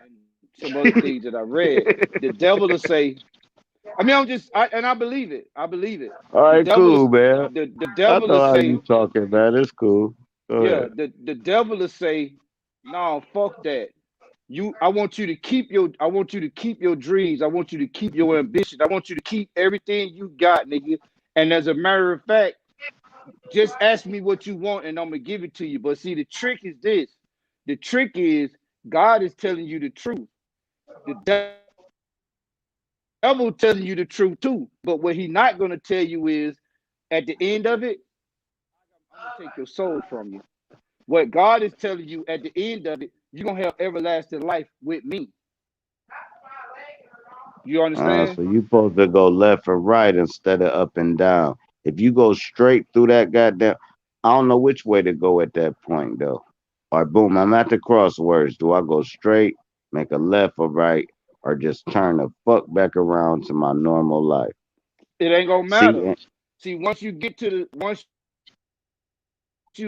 [SPEAKER 9] and some other things that I read. The devil will say, I mean, I believe it. I believe it.
[SPEAKER 2] All
[SPEAKER 9] The
[SPEAKER 2] right,
[SPEAKER 9] devil
[SPEAKER 2] cool,
[SPEAKER 9] is
[SPEAKER 2] man.
[SPEAKER 9] the
[SPEAKER 2] I
[SPEAKER 9] devil will
[SPEAKER 2] know how you
[SPEAKER 9] say,
[SPEAKER 2] talking, man. It's cool. Go
[SPEAKER 9] yeah,
[SPEAKER 2] ahead.
[SPEAKER 9] the devil will say, no, fuck that. I want you to keep your dreams. I want you to keep your ambition. I want you to keep everything you got, nigga. And as a matter of fact, just ask me what you want and I'm gonna give it to you. But see, the trick is this. The trick is God is telling you the truth. The devil telling you the truth too. But what he not gonna tell you is at the end of it, I'm gonna take your soul from you. What God is telling you at the end of it, you're gonna have everlasting life with me. You understand?
[SPEAKER 2] So you supposed to go left and right instead of up and down. If you go straight through that goddamn, I don't know which way to go at that point though. Or boom, I'm at the crosswords. Do I go straight, make a left or right, or just turn the fuck back around to my normal life?
[SPEAKER 9] It ain't gonna
[SPEAKER 2] See,
[SPEAKER 9] matter. See, once you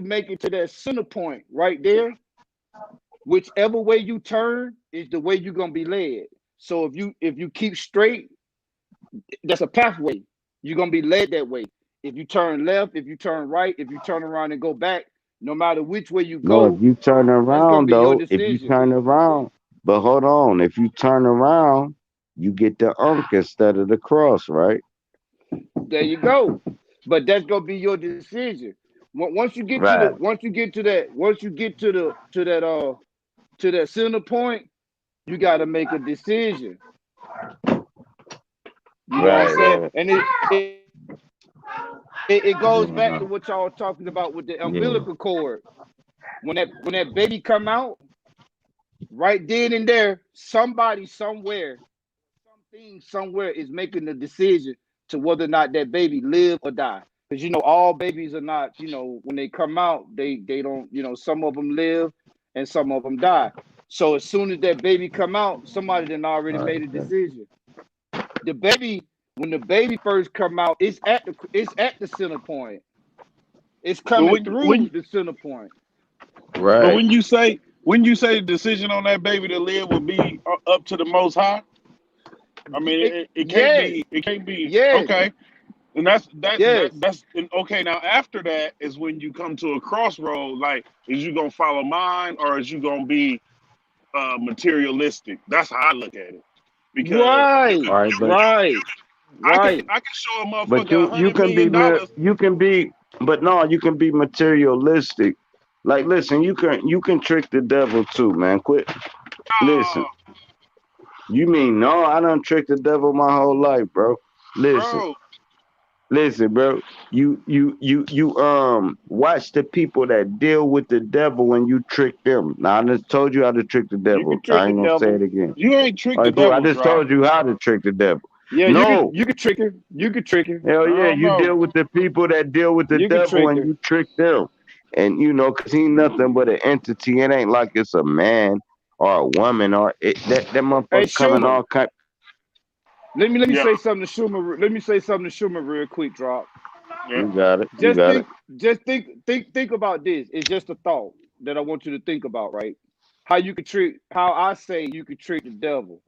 [SPEAKER 9] make it to that center point right there, whichever way you turn is the way you're gonna be led. So if you keep straight, that's a pathway. You're gonna be led that way. If you turn left, if you turn right, if you turn around and go back, no matter which way you
[SPEAKER 2] no, if
[SPEAKER 9] go,
[SPEAKER 2] you turn
[SPEAKER 9] that's gonna
[SPEAKER 2] around
[SPEAKER 9] be your
[SPEAKER 2] though, if you
[SPEAKER 9] decision.
[SPEAKER 2] turn around, but hold on, if you turn around, you get the instead of the cross, right?
[SPEAKER 9] There you go. But that's gonna be your decision. Once you get to the
[SPEAKER 2] Right,
[SPEAKER 9] once you get to that once you get to that center point, you got to make a decision. You know what I'm
[SPEAKER 2] right,
[SPEAKER 9] saying?
[SPEAKER 2] right.
[SPEAKER 9] And it goes back to what y'all were talking about with the
[SPEAKER 2] Mhm.
[SPEAKER 9] umbilical cord.
[SPEAKER 2] Yeah.
[SPEAKER 9] When that baby come out, right then and there, somebody somewhere, something somewhere is making the decision to whether or not that baby live or die. Because all babies are not, when they come out, they don't, some of them live and some of them die. So as soon as that baby come out, somebody then already
[SPEAKER 2] All right,
[SPEAKER 9] made a
[SPEAKER 2] okay.
[SPEAKER 9] decision. The baby, when the baby first come out, it's at the center point. It's
[SPEAKER 8] But
[SPEAKER 9] coming through the center point.
[SPEAKER 8] but
[SPEAKER 2] Right.
[SPEAKER 8] when you say the decision on that baby to live will be up to the Most High, I mean it can't
[SPEAKER 9] Yes,
[SPEAKER 8] be
[SPEAKER 9] yes,
[SPEAKER 8] okay. And that's
[SPEAKER 9] yes.
[SPEAKER 8] that's and okay. Now after that is when you come to a crossroad. Like, is you gonna follow mine or is you gonna be materialistic? That's how I look at it. Because
[SPEAKER 2] All
[SPEAKER 9] Right,
[SPEAKER 2] right,
[SPEAKER 9] right, right.
[SPEAKER 8] I can show a
[SPEAKER 2] but
[SPEAKER 8] motherfucker
[SPEAKER 2] you can be
[SPEAKER 8] $100 million.
[SPEAKER 2] you can be, but no, you can be materialistic. Like, listen, you can trick the devil too, man. Quit. Listen,
[SPEAKER 8] Oh,
[SPEAKER 2] you mean no? I done tricked the devil my whole life, bro. Listen,
[SPEAKER 8] bro,
[SPEAKER 2] listen, bro. You watch the people that deal with the devel and you trick them. Now I just told you how to trick the
[SPEAKER 9] You
[SPEAKER 2] devil.
[SPEAKER 9] can trick
[SPEAKER 2] I
[SPEAKER 9] the
[SPEAKER 2] ain't gonna say it
[SPEAKER 9] devil.
[SPEAKER 2] again.
[SPEAKER 8] you ain't tricked
[SPEAKER 2] All
[SPEAKER 8] the
[SPEAKER 2] right, cool. I
[SPEAKER 8] devil,
[SPEAKER 2] just
[SPEAKER 8] drop.
[SPEAKER 2] told you how to trick the devil.
[SPEAKER 9] Yeah,
[SPEAKER 2] No,
[SPEAKER 9] you could trick her. You could trick her.
[SPEAKER 2] hell
[SPEAKER 8] I
[SPEAKER 2] yeah,
[SPEAKER 8] don't
[SPEAKER 2] you
[SPEAKER 8] know.
[SPEAKER 2] deal with the people that deal with the
[SPEAKER 9] You could
[SPEAKER 2] devil
[SPEAKER 9] trick
[SPEAKER 2] and
[SPEAKER 9] her.
[SPEAKER 2] you trick them. And cause he nothing but an entity. It ain't like it's a man or a woman or that
[SPEAKER 9] Hey
[SPEAKER 2] motherfucker coming
[SPEAKER 9] Schumer,
[SPEAKER 2] all kind.
[SPEAKER 9] let me
[SPEAKER 8] Yeah,
[SPEAKER 9] say something to Schumer. Let me say something to Schumer real quick. Drop.
[SPEAKER 8] yeah.
[SPEAKER 2] You got it. You
[SPEAKER 9] Just
[SPEAKER 2] got it.
[SPEAKER 9] think. Think about this. It's just a thought that I want you to think about. Right? How I say you could trick the devil.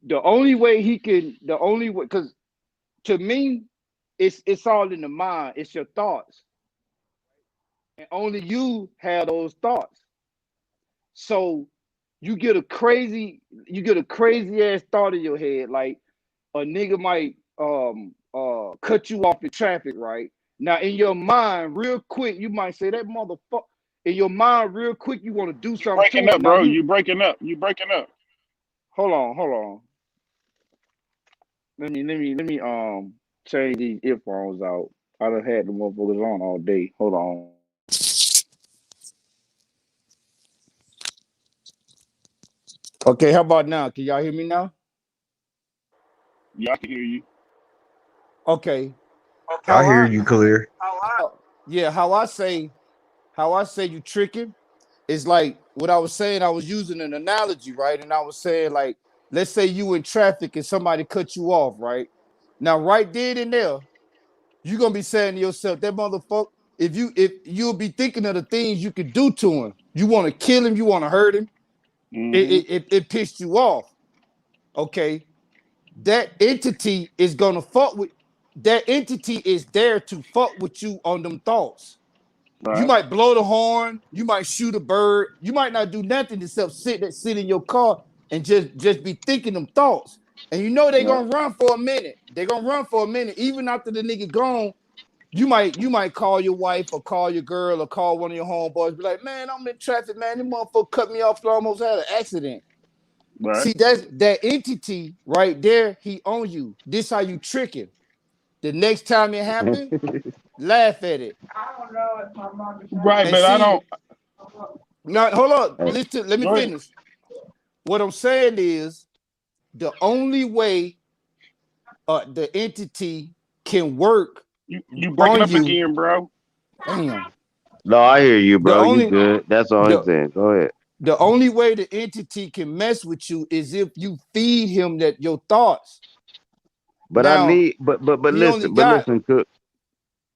[SPEAKER 9] The only way he can. The only way, because to me, it's all in the mind. It's your thoughts. and only you have those thoughts. So you get a crazy ass thought in your head, like a nigga might cut you off in traffic, right? Now in your mind, real quick, you might say that motherfucker. In your mind, real quick, you want to do
[SPEAKER 8] You
[SPEAKER 9] something
[SPEAKER 8] breaking
[SPEAKER 9] to
[SPEAKER 8] up,
[SPEAKER 9] him. Now
[SPEAKER 8] bro.
[SPEAKER 9] you
[SPEAKER 8] You breaking up. You breaking up.
[SPEAKER 9] hold on. Let me change these earphones out. I done had the motherfuckers on all day. Hold on. Okay, how about now? Can y'all hear me now?
[SPEAKER 8] Yeah, I can hear you.
[SPEAKER 9] Okay.
[SPEAKER 6] I
[SPEAKER 9] How
[SPEAKER 6] hear
[SPEAKER 9] I
[SPEAKER 6] you clear.
[SPEAKER 9] yeah, how I say you tricking is like what I was saying. I was using an analogy, right? And I was saying, like, let's say you in traffic and somebody cut you off, right? Now, right then and there, you're gonna be saying to yourself, that motherfucker, if you'll be thinking of the things you could do to him. You want to kill him, you want to hurt him.
[SPEAKER 8] Hmm.
[SPEAKER 9] It pissed you off. Okay. That entity is gonna fuck with that entity is there to fuck with you on them thoughts. You
[SPEAKER 8] Right.
[SPEAKER 9] might blow the horn, you might shoot a bird, you might not do nothing except sit in your car and just be thinking them thoughts. And you know they
[SPEAKER 8] Right.
[SPEAKER 9] gonna run for a minute. They gonna run for a minute. Even after the nigga gone, you might call your wife or call your girl or call one of your homeboys, be like, man, I'm in traffic, man. This motherfucker cut me off, I almost had an accident.
[SPEAKER 8] Right.
[SPEAKER 9] See, that's that entity right there, he on you. This how you trick him. The next time it happen, laugh at it.
[SPEAKER 8] Right,
[SPEAKER 9] And
[SPEAKER 8] but I
[SPEAKER 9] see,
[SPEAKER 8] don't.
[SPEAKER 9] now hold on,
[SPEAKER 2] Hey,
[SPEAKER 9] listen, let me
[SPEAKER 8] Go ahead.
[SPEAKER 9] finish. What I'm saying is the only way the entity can work
[SPEAKER 8] You breaking
[SPEAKER 9] on
[SPEAKER 8] up
[SPEAKER 9] you,
[SPEAKER 8] again, bro.
[SPEAKER 9] damn.
[SPEAKER 2] no, I hear you,
[SPEAKER 9] The
[SPEAKER 2] bro. You
[SPEAKER 9] only
[SPEAKER 2] good? That's all he's
[SPEAKER 9] the
[SPEAKER 2] saying. Go ahead.
[SPEAKER 9] the only way the entity can mess with you is if you feed him that your thoughts.
[SPEAKER 2] But I
[SPEAKER 9] Now
[SPEAKER 2] need, but
[SPEAKER 9] he only
[SPEAKER 2] but
[SPEAKER 9] got
[SPEAKER 2] listen,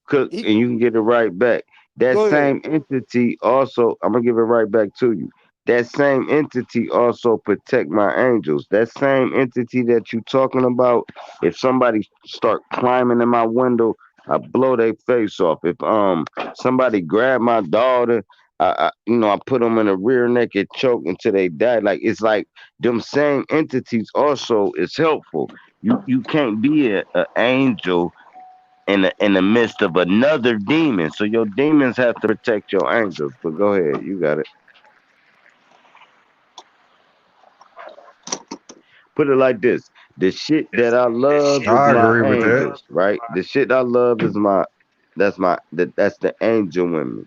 [SPEAKER 2] cook,
[SPEAKER 9] he
[SPEAKER 2] and you can get it right back. That
[SPEAKER 9] go ahead.
[SPEAKER 2] same entity also, I'm gonna give it right back to you. That same entity also protect my angels. That same entity that you talking about, if somebody start climbing in my window, I blow their face off. If somebody grab my daughter, I put them in a rear naked choke until they die. Like it's like them same entities also is helpful. You can't be a angel in the midst of another demon. So your demons have to protect your angels. But go ahead, you got it. Put it like this: the shit that I love is
[SPEAKER 6] I
[SPEAKER 2] my
[SPEAKER 6] agree with that.
[SPEAKER 2] angels, right? The shit I love is that's the angel in me.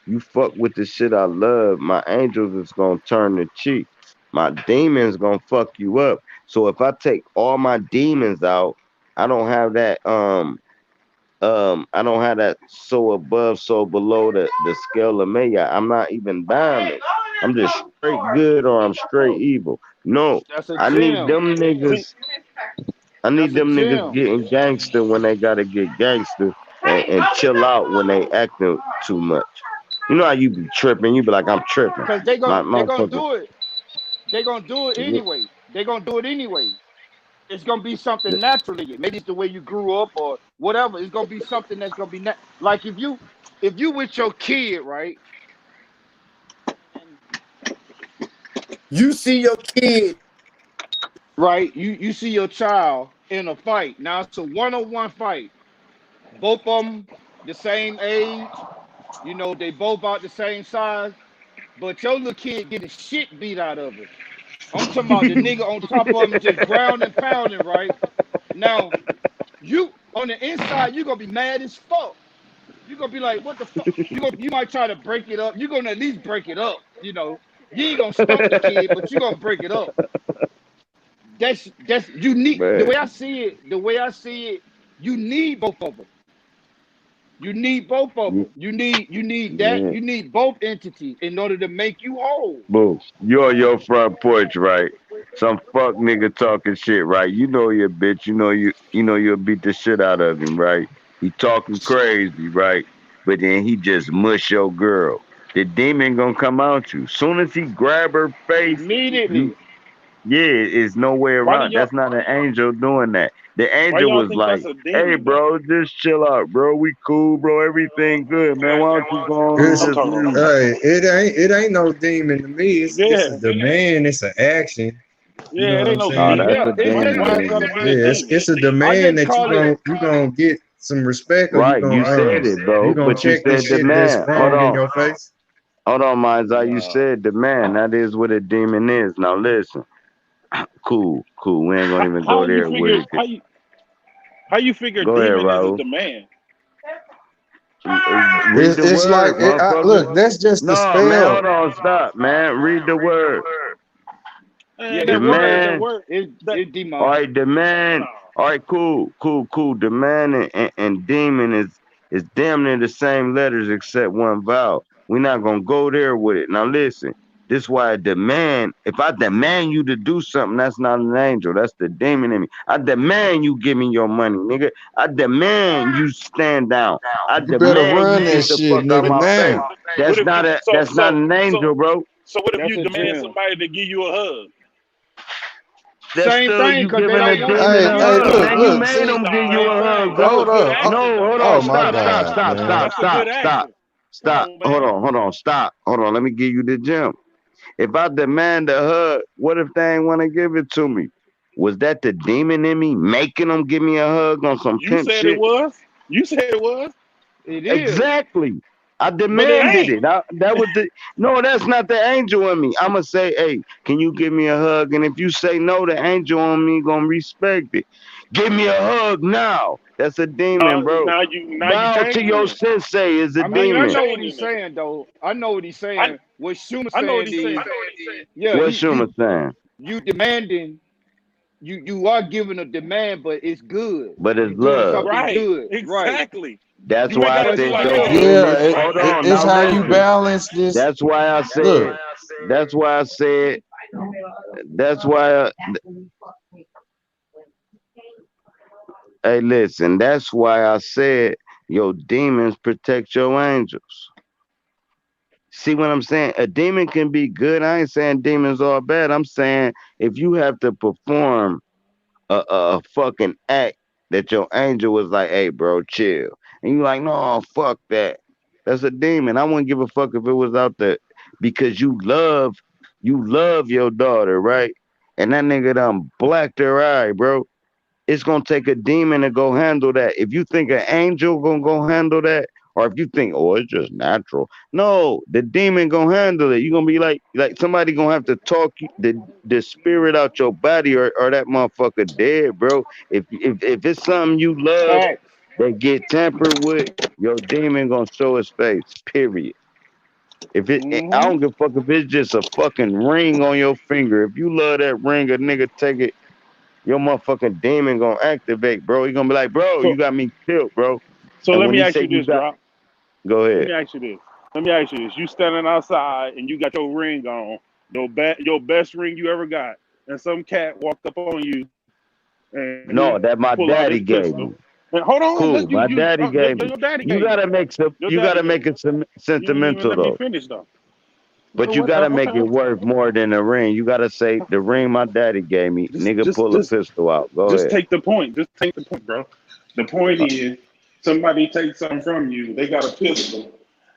[SPEAKER 2] You fuck with the shit I love, my angels is gonna turn the cheek. My demons gonna fuck you up. So if I take all my demons out, I don't have I don't have that so above, so below the scale of Maya. I'm not even balanced. I'm just straight good or I'm straight evil. No,
[SPEAKER 9] That's a
[SPEAKER 2] I need
[SPEAKER 9] gem.
[SPEAKER 2] them
[SPEAKER 8] See,
[SPEAKER 2] niggas. I need
[SPEAKER 9] That's a
[SPEAKER 2] them niggas
[SPEAKER 9] gem.
[SPEAKER 2] getting gangster when they gotta get gangster and chill out when they acting too much. You know how you be tripping? You be like, I'm tripping.
[SPEAKER 9] Cause they
[SPEAKER 2] My
[SPEAKER 9] gonna they gonna
[SPEAKER 2] motherfucker.
[SPEAKER 9] do it. They gonna do it anyway. They gonna do it anyway. It's gonna be something natural in you. Maybe it's the way you grew up or whatever. It's gonna be something that's gonna be like if you with your kid, right? And you see your kid, right? You see your child in a fight. Now it's a one-on-one fight. Both of them the same age. They both about the same size. But your little kid getting shit beat out of him. I'm talking about the nigga on top of him just ground and pounding, right? Now, you on the inside, you gonna be mad as fuck. You gonna be like, what the fuck? You might try to break it up. You gonna at least break it up. You ain't gonna stomp the kid, but you gonna break it up. That's unique. The
[SPEAKER 2] Man,
[SPEAKER 9] way I see it, you need both of them. You need both of
[SPEAKER 2] you,
[SPEAKER 9] them. You need that.
[SPEAKER 2] man.
[SPEAKER 9] You need both entities in order to make you whole.
[SPEAKER 2] Boo, you on your front porch, right? Some fuck nigga talking shit, right? You know you a bitch. You know you'll beat the shit out of him, right? He talking crazy, right? But then he just mush your girl. The demon gonna come out you. Soon as he grab her face, you
[SPEAKER 9] Immediately.
[SPEAKER 2] Yeah, it's no way
[SPEAKER 8] Why do
[SPEAKER 2] around.
[SPEAKER 8] y'all?
[SPEAKER 2] That's not an angel doing that. The
[SPEAKER 8] Why
[SPEAKER 2] angel
[SPEAKER 8] y'all
[SPEAKER 2] was
[SPEAKER 8] think
[SPEAKER 2] like,
[SPEAKER 8] that's a
[SPEAKER 2] "Hey,
[SPEAKER 8] demon though?
[SPEAKER 2] bro, just chill out, bro. We cool, bro. Everything good, man. Why don't you go on and
[SPEAKER 6] It's
[SPEAKER 8] I'm
[SPEAKER 2] just
[SPEAKER 8] talking. I'm
[SPEAKER 2] leave?"
[SPEAKER 8] talking.
[SPEAKER 6] it ain't no demon to me. It's a
[SPEAKER 8] Yeah,
[SPEAKER 6] demand. It's an action. You know
[SPEAKER 8] yeah. It
[SPEAKER 6] what
[SPEAKER 8] ain't
[SPEAKER 6] I'm
[SPEAKER 8] no
[SPEAKER 2] Nah,
[SPEAKER 6] saying?
[SPEAKER 2] that's
[SPEAKER 8] demon.
[SPEAKER 9] Yeah,
[SPEAKER 2] a
[SPEAKER 9] it's
[SPEAKER 8] Why?
[SPEAKER 9] just
[SPEAKER 2] demon
[SPEAKER 8] Why
[SPEAKER 2] in
[SPEAKER 8] it gotta
[SPEAKER 2] you.
[SPEAKER 8] be a
[SPEAKER 6] Yeah,
[SPEAKER 8] demon?
[SPEAKER 6] it's a
[SPEAKER 9] I
[SPEAKER 6] demand
[SPEAKER 9] just
[SPEAKER 6] that
[SPEAKER 9] call it
[SPEAKER 6] you gonna get some respect or you
[SPEAKER 2] Right? You
[SPEAKER 6] gonna
[SPEAKER 2] said it,
[SPEAKER 6] you
[SPEAKER 2] bro.
[SPEAKER 6] gonna
[SPEAKER 2] But you
[SPEAKER 6] check this
[SPEAKER 2] said
[SPEAKER 6] shit that's
[SPEAKER 2] demand.
[SPEAKER 6] wrong in your face.
[SPEAKER 2] Hold on, Mizai. You
[SPEAKER 8] Nah.
[SPEAKER 2] said demand. That is what a demon is. Now listen. Cool, cool. We ain't gonna even
[SPEAKER 8] How
[SPEAKER 2] go
[SPEAKER 8] you
[SPEAKER 2] there with
[SPEAKER 8] figure?
[SPEAKER 2] it.
[SPEAKER 8] How you figure
[SPEAKER 2] Go ahead,
[SPEAKER 8] demon is a
[SPEAKER 2] Raul.
[SPEAKER 8] demand?
[SPEAKER 2] Read the
[SPEAKER 6] It's like
[SPEAKER 2] word, motherfucker.
[SPEAKER 6] look. That's just the
[SPEAKER 2] No, man.
[SPEAKER 6] spell.
[SPEAKER 2] Hold on. Stop, man. Read the word.
[SPEAKER 8] And
[SPEAKER 9] yeah,
[SPEAKER 2] The
[SPEAKER 9] it's spell.
[SPEAKER 8] that
[SPEAKER 2] man.
[SPEAKER 8] word, that
[SPEAKER 9] It's
[SPEAKER 2] All
[SPEAKER 9] demonic.
[SPEAKER 2] right, the man.
[SPEAKER 8] no.
[SPEAKER 2] All right, cool. The man and demon is damn near the same letters except one vowel. We're not gonna go there with it. Now listen, this why I demand. If I demand you to do something, that's not an angel. That's the demon in me. I demand you give me your money, nigga. I demand you stand down. I
[SPEAKER 6] You better
[SPEAKER 2] demand
[SPEAKER 6] run
[SPEAKER 2] you
[SPEAKER 6] that
[SPEAKER 2] get the
[SPEAKER 6] shit,
[SPEAKER 2] fuck out
[SPEAKER 6] nigga,
[SPEAKER 2] my face.
[SPEAKER 6] now.
[SPEAKER 8] What
[SPEAKER 2] That's
[SPEAKER 8] if you
[SPEAKER 2] not a. That's not an angel, bro.
[SPEAKER 8] so what if
[SPEAKER 9] That's
[SPEAKER 8] you
[SPEAKER 9] a
[SPEAKER 8] demand
[SPEAKER 9] dream.
[SPEAKER 8] somebody to give you a hug?
[SPEAKER 2] That's
[SPEAKER 9] Same
[SPEAKER 2] still
[SPEAKER 9] thing,
[SPEAKER 2] you
[SPEAKER 9] cause they
[SPEAKER 2] giving a
[SPEAKER 9] don't want you to
[SPEAKER 2] demon
[SPEAKER 6] Hey,
[SPEAKER 2] a
[SPEAKER 9] give
[SPEAKER 6] hey,
[SPEAKER 9] them
[SPEAKER 2] hug,
[SPEAKER 9] a
[SPEAKER 6] look,
[SPEAKER 2] man. You
[SPEAKER 6] look.
[SPEAKER 9] hug.
[SPEAKER 2] made
[SPEAKER 6] See,
[SPEAKER 2] them give you
[SPEAKER 8] Same
[SPEAKER 2] a hug,
[SPEAKER 8] thing.
[SPEAKER 2] bro.
[SPEAKER 8] That's a
[SPEAKER 6] hold
[SPEAKER 8] good
[SPEAKER 6] up.
[SPEAKER 2] No,
[SPEAKER 8] action though.
[SPEAKER 6] Oh
[SPEAKER 2] hold
[SPEAKER 6] my
[SPEAKER 2] on,
[SPEAKER 6] God, man.
[SPEAKER 8] That's a good action. Come
[SPEAKER 2] stop.
[SPEAKER 8] on, man.
[SPEAKER 2] Hold on, stop. Hold on, let me give you the gem. If I demand a hug, what if they ain't want to give it to me? Was that the demon in me making them give me a hug on some
[SPEAKER 8] You
[SPEAKER 2] pimp
[SPEAKER 8] said it
[SPEAKER 2] shit?
[SPEAKER 8] was. You said it was,
[SPEAKER 9] It is.
[SPEAKER 2] Exactly. I
[SPEAKER 8] but it
[SPEAKER 2] demanded
[SPEAKER 8] ain't.
[SPEAKER 2] it. That was the no. That's not the angel in me. I'ma say, hey, can you give me a hug? And if you say no, the angel on me gonna respect it. Give me a hug now. That's a demon, bro.
[SPEAKER 8] Now you
[SPEAKER 2] Bow to
[SPEAKER 8] changing
[SPEAKER 2] your
[SPEAKER 8] it.
[SPEAKER 2] sensei is a
[SPEAKER 9] I mean, I
[SPEAKER 2] demon.
[SPEAKER 9] know what
[SPEAKER 8] Changing
[SPEAKER 9] he's
[SPEAKER 8] it.
[SPEAKER 9] saying though. I know what he's
[SPEAKER 8] I
[SPEAKER 9] saying. What Schumer
[SPEAKER 8] I know what
[SPEAKER 9] saying
[SPEAKER 8] he's saying.
[SPEAKER 9] is, yeah,
[SPEAKER 2] What Schumer saying?
[SPEAKER 9] you demanding, you are giving a demand, but it's good.
[SPEAKER 2] But it's
[SPEAKER 9] You're doing
[SPEAKER 2] love.
[SPEAKER 9] something
[SPEAKER 8] Right.
[SPEAKER 9] good, right?
[SPEAKER 8] Exactly.
[SPEAKER 2] That's
[SPEAKER 8] You ain't
[SPEAKER 2] why I
[SPEAKER 8] gotta
[SPEAKER 9] But
[SPEAKER 8] be
[SPEAKER 2] said
[SPEAKER 8] like,
[SPEAKER 2] your
[SPEAKER 8] oh,
[SPEAKER 6] Yeah,
[SPEAKER 2] demons. Hold on,
[SPEAKER 6] it's
[SPEAKER 2] now
[SPEAKER 6] how you
[SPEAKER 2] listen.
[SPEAKER 6] balance this.
[SPEAKER 2] That's why I said.
[SPEAKER 6] Look,
[SPEAKER 2] That's why I said. That's why. Hey, listen. That's why I said your demons protect your angels. See what I'm saying? A demon can be good. I ain't saying demons are bad. I'm saying if you have to perform a fucking act that your angel was like, hey, bro, chill. And you like, no, fuck that. That's a demon. I wouldn't give a fuck if it was out there because you love your daughter, right? And that nigga done blacked her eye, bro. It's gonna take a demon to go handle that. If you think an angel gonna go handle that, or if you think, oh, it's just natural, no, the demon gonna handle it. You gonna be like somebody gonna have to talk the spirit out your body, or that motherfucker dead, bro. If it's something you love
[SPEAKER 9] facts.
[SPEAKER 2] that get tampered with, your demon gonna show his face. Period. If I
[SPEAKER 9] Hmm.
[SPEAKER 2] don't give a fuck if it's just a fucking ring on your finger. If you love that ring, a nigga take it, your motherfucking demon gonna activate, bro. He gonna be like, bro,
[SPEAKER 8] so
[SPEAKER 2] you got me killed, bro.
[SPEAKER 8] so
[SPEAKER 2] And
[SPEAKER 8] let
[SPEAKER 2] when
[SPEAKER 8] me
[SPEAKER 2] he
[SPEAKER 8] ask
[SPEAKER 2] say
[SPEAKER 8] you
[SPEAKER 2] you
[SPEAKER 8] this,
[SPEAKER 2] got,
[SPEAKER 8] Drop.
[SPEAKER 2] go
[SPEAKER 8] Let
[SPEAKER 2] ahead.
[SPEAKER 8] me ask you this. Let me ask you this. You standing outside and you got your ring on, your best ring you ever got, and some cat walked up on you and he
[SPEAKER 2] No,
[SPEAKER 8] pull
[SPEAKER 2] that
[SPEAKER 8] out
[SPEAKER 2] my
[SPEAKER 8] his
[SPEAKER 2] daddy
[SPEAKER 8] pistol.
[SPEAKER 2] gave me.
[SPEAKER 8] And hold on, let
[SPEAKER 2] Cool, my daddy
[SPEAKER 8] your
[SPEAKER 2] gave me.
[SPEAKER 8] daddy gave
[SPEAKER 2] You
[SPEAKER 8] you.
[SPEAKER 2] gotta make some.
[SPEAKER 8] Your
[SPEAKER 2] You
[SPEAKER 8] daddy
[SPEAKER 2] gotta
[SPEAKER 8] gave
[SPEAKER 2] make
[SPEAKER 8] you.
[SPEAKER 2] it some
[SPEAKER 8] You ain't even
[SPEAKER 2] sentimental
[SPEAKER 8] let me
[SPEAKER 2] though.
[SPEAKER 8] finish though.
[SPEAKER 2] But you gotta make
[SPEAKER 8] Okay.
[SPEAKER 2] it worth more than a ring. You gotta say the ring my daddy gave me.
[SPEAKER 8] Just
[SPEAKER 2] Nigga,
[SPEAKER 8] just
[SPEAKER 2] pull a
[SPEAKER 8] just
[SPEAKER 2] pistol out. Go
[SPEAKER 8] just
[SPEAKER 2] ahead.
[SPEAKER 8] take the point. Just take the point, bro. The point
[SPEAKER 2] Uh,
[SPEAKER 8] is, somebody takes something from you. They got a pistol.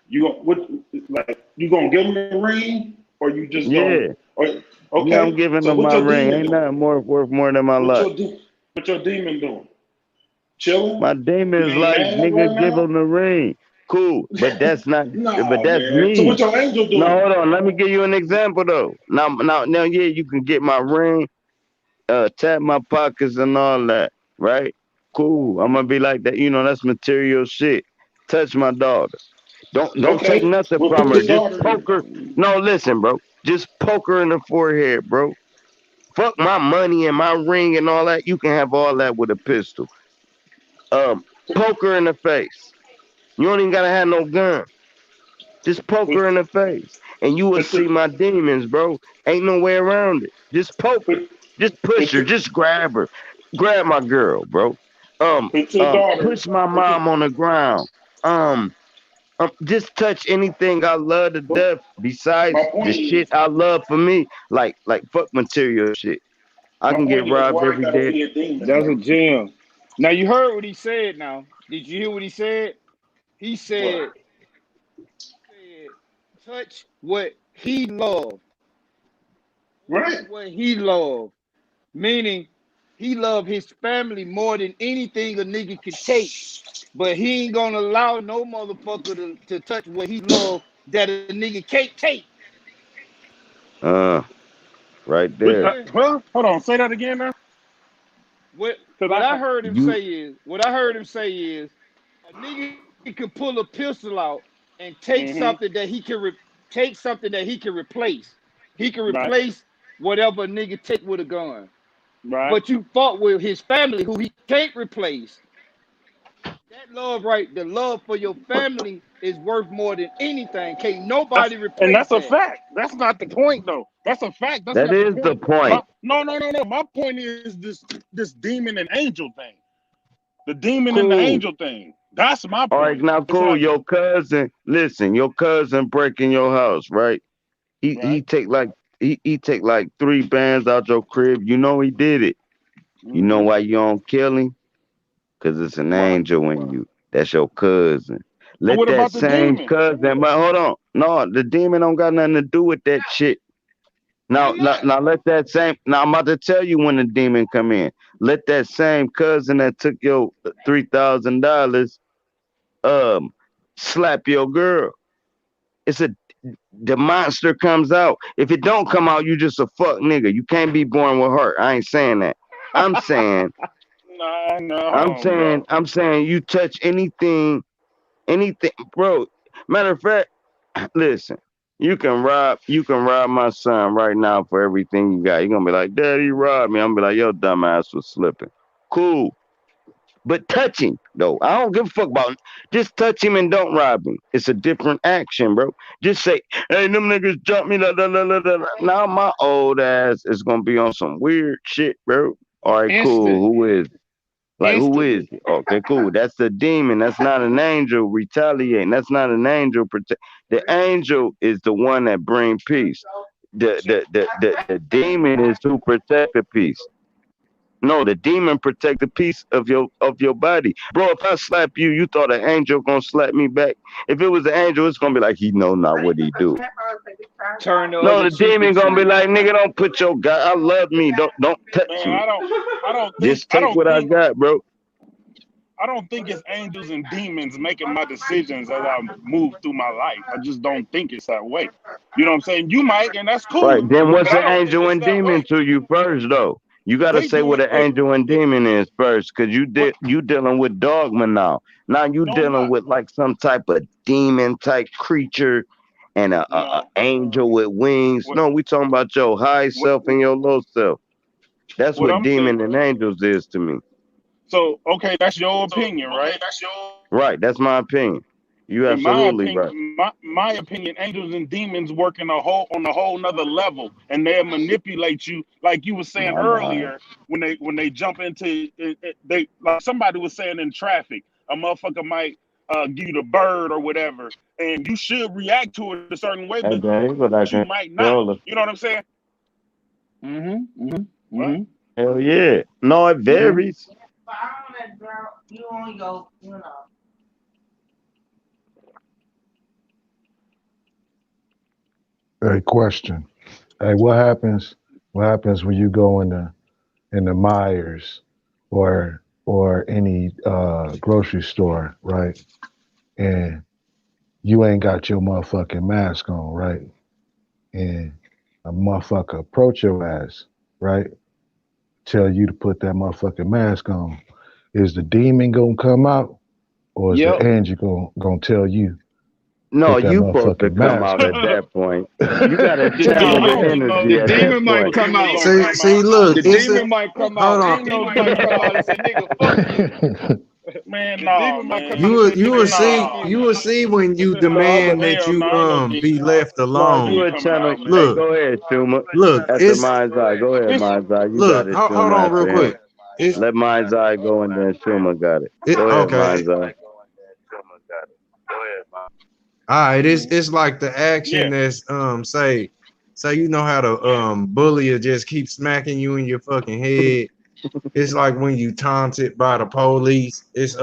[SPEAKER 8] You gon' what? Like you gonna give them the ring, or you just gonna?
[SPEAKER 2] yeah,
[SPEAKER 8] Or,
[SPEAKER 2] yeah. I'm
[SPEAKER 8] okay.
[SPEAKER 2] giving
[SPEAKER 8] So
[SPEAKER 2] them
[SPEAKER 8] what
[SPEAKER 2] my
[SPEAKER 8] your
[SPEAKER 2] ring.
[SPEAKER 8] demon
[SPEAKER 2] Ain't
[SPEAKER 8] doing?
[SPEAKER 2] nothing more worth more than my
[SPEAKER 8] What
[SPEAKER 2] life.
[SPEAKER 8] your what your demon doing? Chilling?
[SPEAKER 2] My demon
[SPEAKER 8] He
[SPEAKER 2] is
[SPEAKER 8] ain't
[SPEAKER 2] like,
[SPEAKER 8] mad right
[SPEAKER 2] nigga, give
[SPEAKER 8] now.
[SPEAKER 2] him the ring. Cool, but that's not. But
[SPEAKER 8] Nah,
[SPEAKER 2] that's
[SPEAKER 8] man. So what
[SPEAKER 2] me.
[SPEAKER 8] your angel
[SPEAKER 2] No,
[SPEAKER 8] doing?
[SPEAKER 2] hold on. Let me give you an example though. Now, yeah, you can get my ring, tap my pockets and all that, right? Cool. I'm gonna be like that. That's material shit. Touch my daughter. Don't take
[SPEAKER 8] Okay.
[SPEAKER 2] nothing
[SPEAKER 8] Well,
[SPEAKER 2] from
[SPEAKER 8] put
[SPEAKER 2] her.
[SPEAKER 8] your
[SPEAKER 2] Just
[SPEAKER 8] daughter
[SPEAKER 2] poke
[SPEAKER 8] in.
[SPEAKER 2] her. No, listen, bro. Just poke her in the forehead, bro. Fuck my money and my ring and all that. You can have all that with a pistol. Poke her in the face. You don't even gotta have no gun. Just poke
[SPEAKER 8] Put
[SPEAKER 2] her in the face, and you will
[SPEAKER 8] put your
[SPEAKER 2] see my demons, bro. Ain't no way around it. Just poke her.
[SPEAKER 8] put
[SPEAKER 2] Just push
[SPEAKER 8] put
[SPEAKER 2] her.
[SPEAKER 8] your
[SPEAKER 2] Just grab her. Grab my girl, bro.
[SPEAKER 8] put your daughter.
[SPEAKER 2] Push my
[SPEAKER 8] Put your
[SPEAKER 2] mom on the ground. Um, Just touch anything I love to
[SPEAKER 8] But
[SPEAKER 2] death
[SPEAKER 8] my
[SPEAKER 2] besides the
[SPEAKER 8] point
[SPEAKER 2] shit
[SPEAKER 8] is,
[SPEAKER 2] I love for me. Like fuck material shit. I
[SPEAKER 8] my
[SPEAKER 2] can get
[SPEAKER 8] point is,
[SPEAKER 2] robbed
[SPEAKER 8] why it
[SPEAKER 2] every
[SPEAKER 8] gotta
[SPEAKER 2] day.
[SPEAKER 8] be a demon
[SPEAKER 9] That's
[SPEAKER 8] though?
[SPEAKER 9] a gem. Now you heard what he said. Now, did you hear what he said? He
[SPEAKER 8] What?
[SPEAKER 9] said, touch what he loved.
[SPEAKER 8] Right?
[SPEAKER 9] Only what he loved. Meaning, he loved his family more than anything a nigga could take. But he ain't gonna allow no motherfucker to touch what he loved that a nigga can't take.
[SPEAKER 2] Uh, right
[SPEAKER 8] Which,
[SPEAKER 2] there.
[SPEAKER 8] huh? Hold on. Say that again now.
[SPEAKER 9] What
[SPEAKER 8] Cause
[SPEAKER 9] what I heard him
[SPEAKER 2] You
[SPEAKER 9] say is a nigga could pull a pistol out and take something
[SPEAKER 8] Mm-hmm.
[SPEAKER 9] that take something that he can replace. He can
[SPEAKER 8] Right.
[SPEAKER 9] replace whatever a nigga take with a gun.
[SPEAKER 8] Right.
[SPEAKER 9] But you fought with his family who he can't replace. That love, right? The love for your family is worth more than anything. Can't
[SPEAKER 8] That's
[SPEAKER 9] nobody
[SPEAKER 8] and
[SPEAKER 9] replace
[SPEAKER 8] that's a
[SPEAKER 9] that.
[SPEAKER 8] fact. That's not the point though. That's a fact. That's
[SPEAKER 2] that
[SPEAKER 8] not the
[SPEAKER 2] is the
[SPEAKER 8] point.
[SPEAKER 2] point.
[SPEAKER 8] No. My point is this demon and angel thing. The demon and the
[SPEAKER 2] Cool.
[SPEAKER 8] angel thing. That's my
[SPEAKER 2] All right,
[SPEAKER 8] point.
[SPEAKER 2] now
[SPEAKER 8] It's
[SPEAKER 2] cool.
[SPEAKER 8] like
[SPEAKER 2] Your cousin, listen, your cousin breaking your house, right? He
[SPEAKER 8] right.
[SPEAKER 2] take like he take like 3 bands out your crib. You know he did it. You know
[SPEAKER 8] Mm-hmm.
[SPEAKER 2] why you don't kill him? Cause it's an
[SPEAKER 8] Why?
[SPEAKER 2] angel in you. That's your cousin.
[SPEAKER 8] But
[SPEAKER 2] Let
[SPEAKER 8] what
[SPEAKER 2] that
[SPEAKER 8] about the
[SPEAKER 2] same
[SPEAKER 8] demon?
[SPEAKER 2] cousin, but hold on. No, the demon don't got nothing to do with that shit.
[SPEAKER 8] Why
[SPEAKER 2] Now,
[SPEAKER 8] not?
[SPEAKER 2] let that same. Now I'm about to tell you when the demon come in. Let that same cousin that took your $3,000, um, slap your girl. It's a the monster comes out. If it don't come out, you just a fuck nigga. You can't be born with heart. I ain't saying that. I'm saying,
[SPEAKER 8] Nah, no, hold on, bro.
[SPEAKER 2] I'm saying you touch anything, bro. Matter of fact, listen, you can rob my son right now for everything you got. You're gonna be like, Daddy, you robbed me. I'm gonna be like, your dumb ass was slipping. Cool. But touch him, though. I don't give a fuck about him. Just touch him and don't rob him. It's a different action, bro. Just say, hey, them niggas jumped me. Now my old ass is gonna be on some weird shit, bro. All right, cool.
[SPEAKER 9] Instant,
[SPEAKER 2] Who is it? Like, who is
[SPEAKER 9] instantly.
[SPEAKER 2] it? Okay, cool. That's the demon. That's not an angel retaliating. That's not an angel. The angel is the one that bring peace. The demon is who protect the peace. No, the demon protect the peace of your body, bro. If I slap you, you thought an angel gonna slap me back? If it was an angel, it's gonna be like he know not what he do.
[SPEAKER 9] Turn the
[SPEAKER 2] No,
[SPEAKER 9] other
[SPEAKER 2] the
[SPEAKER 9] cheek
[SPEAKER 2] demon
[SPEAKER 9] and
[SPEAKER 2] gonna be
[SPEAKER 9] shit.
[SPEAKER 2] like, nigga, don't put your God. I love me. Don't touch
[SPEAKER 8] Man,
[SPEAKER 2] me.
[SPEAKER 8] I
[SPEAKER 2] Just
[SPEAKER 8] don't
[SPEAKER 2] take
[SPEAKER 8] think
[SPEAKER 2] what I got, bro.
[SPEAKER 8] I don't think it's angels and demons making my decisions as I move through my life. I just don't think it's that way. You know what I'm saying? You might, and that's
[SPEAKER 2] Right.
[SPEAKER 8] cool,
[SPEAKER 2] Then
[SPEAKER 8] but
[SPEAKER 2] what's
[SPEAKER 8] I
[SPEAKER 2] an
[SPEAKER 8] don't think
[SPEAKER 2] angel
[SPEAKER 8] it's
[SPEAKER 2] and
[SPEAKER 8] that
[SPEAKER 2] demon
[SPEAKER 8] way.
[SPEAKER 2] to you first, though? You gotta
[SPEAKER 8] They
[SPEAKER 2] say
[SPEAKER 8] do
[SPEAKER 2] what
[SPEAKER 8] it.
[SPEAKER 2] an angel and demon is first, cause
[SPEAKER 8] What?
[SPEAKER 2] you dealing with dogma now. Now you
[SPEAKER 8] No, I'm
[SPEAKER 2] dealing
[SPEAKER 8] not.
[SPEAKER 2] with like some type of demon type creature and a
[SPEAKER 8] No.
[SPEAKER 2] angel with wings.
[SPEAKER 8] What?
[SPEAKER 2] No, we talking about your high
[SPEAKER 8] What?
[SPEAKER 2] self and your low self. That's
[SPEAKER 8] What
[SPEAKER 2] what
[SPEAKER 8] I'm saying.
[SPEAKER 2] demon and angels is to me.
[SPEAKER 8] So, okay, that's your opinion, right?
[SPEAKER 2] Right. That's my opinion. You
[SPEAKER 8] In my
[SPEAKER 2] absolutely
[SPEAKER 8] opinion,
[SPEAKER 2] right.
[SPEAKER 8] my opinion, angels and demons work in a whole nother level, and they'll manipulate you, like you were saying
[SPEAKER 2] My God.
[SPEAKER 8] earlier. When they jump into they like somebody was saying in traffic, a motherfucker might give you the bird or whatever, and you should react to it a certain way,
[SPEAKER 2] Hey,
[SPEAKER 8] but you
[SPEAKER 2] man, you
[SPEAKER 8] might
[SPEAKER 2] go
[SPEAKER 8] not.
[SPEAKER 2] like a
[SPEAKER 8] You know what I'm
[SPEAKER 2] controller.
[SPEAKER 8] saying?
[SPEAKER 9] Mm-hmm. Mm-hmm.
[SPEAKER 8] What?
[SPEAKER 9] Mm-hmm.
[SPEAKER 2] Hell yeah. No, it
[SPEAKER 9] Mm-hmm.
[SPEAKER 2] varies.
[SPEAKER 7] Hey, question. Hey, what happens? What happens when you go in the Myers or any grocery store, right? And you ain't got your motherfucking mask on, right? And a motherfucker approach your ass, right? Tell you to put that motherfucking mask on. Is the demon gonna come out, or is the
[SPEAKER 9] Yep.
[SPEAKER 7] angel gonna tell you
[SPEAKER 2] No,
[SPEAKER 7] put that
[SPEAKER 2] you supposed to
[SPEAKER 7] motherfucking
[SPEAKER 2] come
[SPEAKER 7] mask
[SPEAKER 2] out at
[SPEAKER 7] on?
[SPEAKER 2] that point. You gotta
[SPEAKER 9] The
[SPEAKER 2] channel
[SPEAKER 8] No, I
[SPEAKER 2] the
[SPEAKER 8] don't
[SPEAKER 9] demon,
[SPEAKER 8] think no.
[SPEAKER 9] the
[SPEAKER 2] energy at
[SPEAKER 8] I
[SPEAKER 2] that
[SPEAKER 9] demon
[SPEAKER 8] don't think
[SPEAKER 9] might
[SPEAKER 8] no
[SPEAKER 2] point.
[SPEAKER 9] come
[SPEAKER 8] demons
[SPEAKER 9] out.
[SPEAKER 8] gonna
[SPEAKER 3] See,
[SPEAKER 8] come
[SPEAKER 3] see,
[SPEAKER 8] out.
[SPEAKER 3] look,
[SPEAKER 9] The
[SPEAKER 3] it's a
[SPEAKER 9] demon might come
[SPEAKER 3] hold
[SPEAKER 9] out. The
[SPEAKER 3] on.
[SPEAKER 9] demon might come out and say, "Nigga, fuck you."
[SPEAKER 8] Man,
[SPEAKER 9] The
[SPEAKER 8] no,
[SPEAKER 9] demon might come out
[SPEAKER 8] man.
[SPEAKER 9] and say,
[SPEAKER 3] You
[SPEAKER 9] "Nigga,
[SPEAKER 3] will
[SPEAKER 9] fuck
[SPEAKER 3] see,
[SPEAKER 8] No.
[SPEAKER 9] you."
[SPEAKER 3] you will see when you
[SPEAKER 2] No,
[SPEAKER 3] demand that
[SPEAKER 8] Hell
[SPEAKER 3] you
[SPEAKER 8] no, ain't no
[SPEAKER 3] be left
[SPEAKER 2] no, you
[SPEAKER 3] alone.
[SPEAKER 8] demon
[SPEAKER 2] a
[SPEAKER 8] coming
[SPEAKER 2] channel.
[SPEAKER 8] out,
[SPEAKER 2] Hey,
[SPEAKER 8] man.
[SPEAKER 3] Look,
[SPEAKER 2] go ahead, Shuma.
[SPEAKER 3] look,
[SPEAKER 2] After
[SPEAKER 3] it's
[SPEAKER 2] Mind's Eye. Go ahead,
[SPEAKER 8] It's
[SPEAKER 2] Mind's Eye. You got
[SPEAKER 3] look,
[SPEAKER 2] it,
[SPEAKER 3] hold
[SPEAKER 2] Shuma,
[SPEAKER 3] on real
[SPEAKER 2] after him.
[SPEAKER 3] quick. It's
[SPEAKER 2] Let Mind's Eye go and then Shuma got it. Go ahead,
[SPEAKER 3] okay.
[SPEAKER 2] Mind's Eye.
[SPEAKER 6] All right,
[SPEAKER 8] Mhm.
[SPEAKER 6] it's like the action
[SPEAKER 8] Yeah.
[SPEAKER 6] that's say you know how to bully or just keep smacking you in your fucking head. It's like when you taunted by the police. It's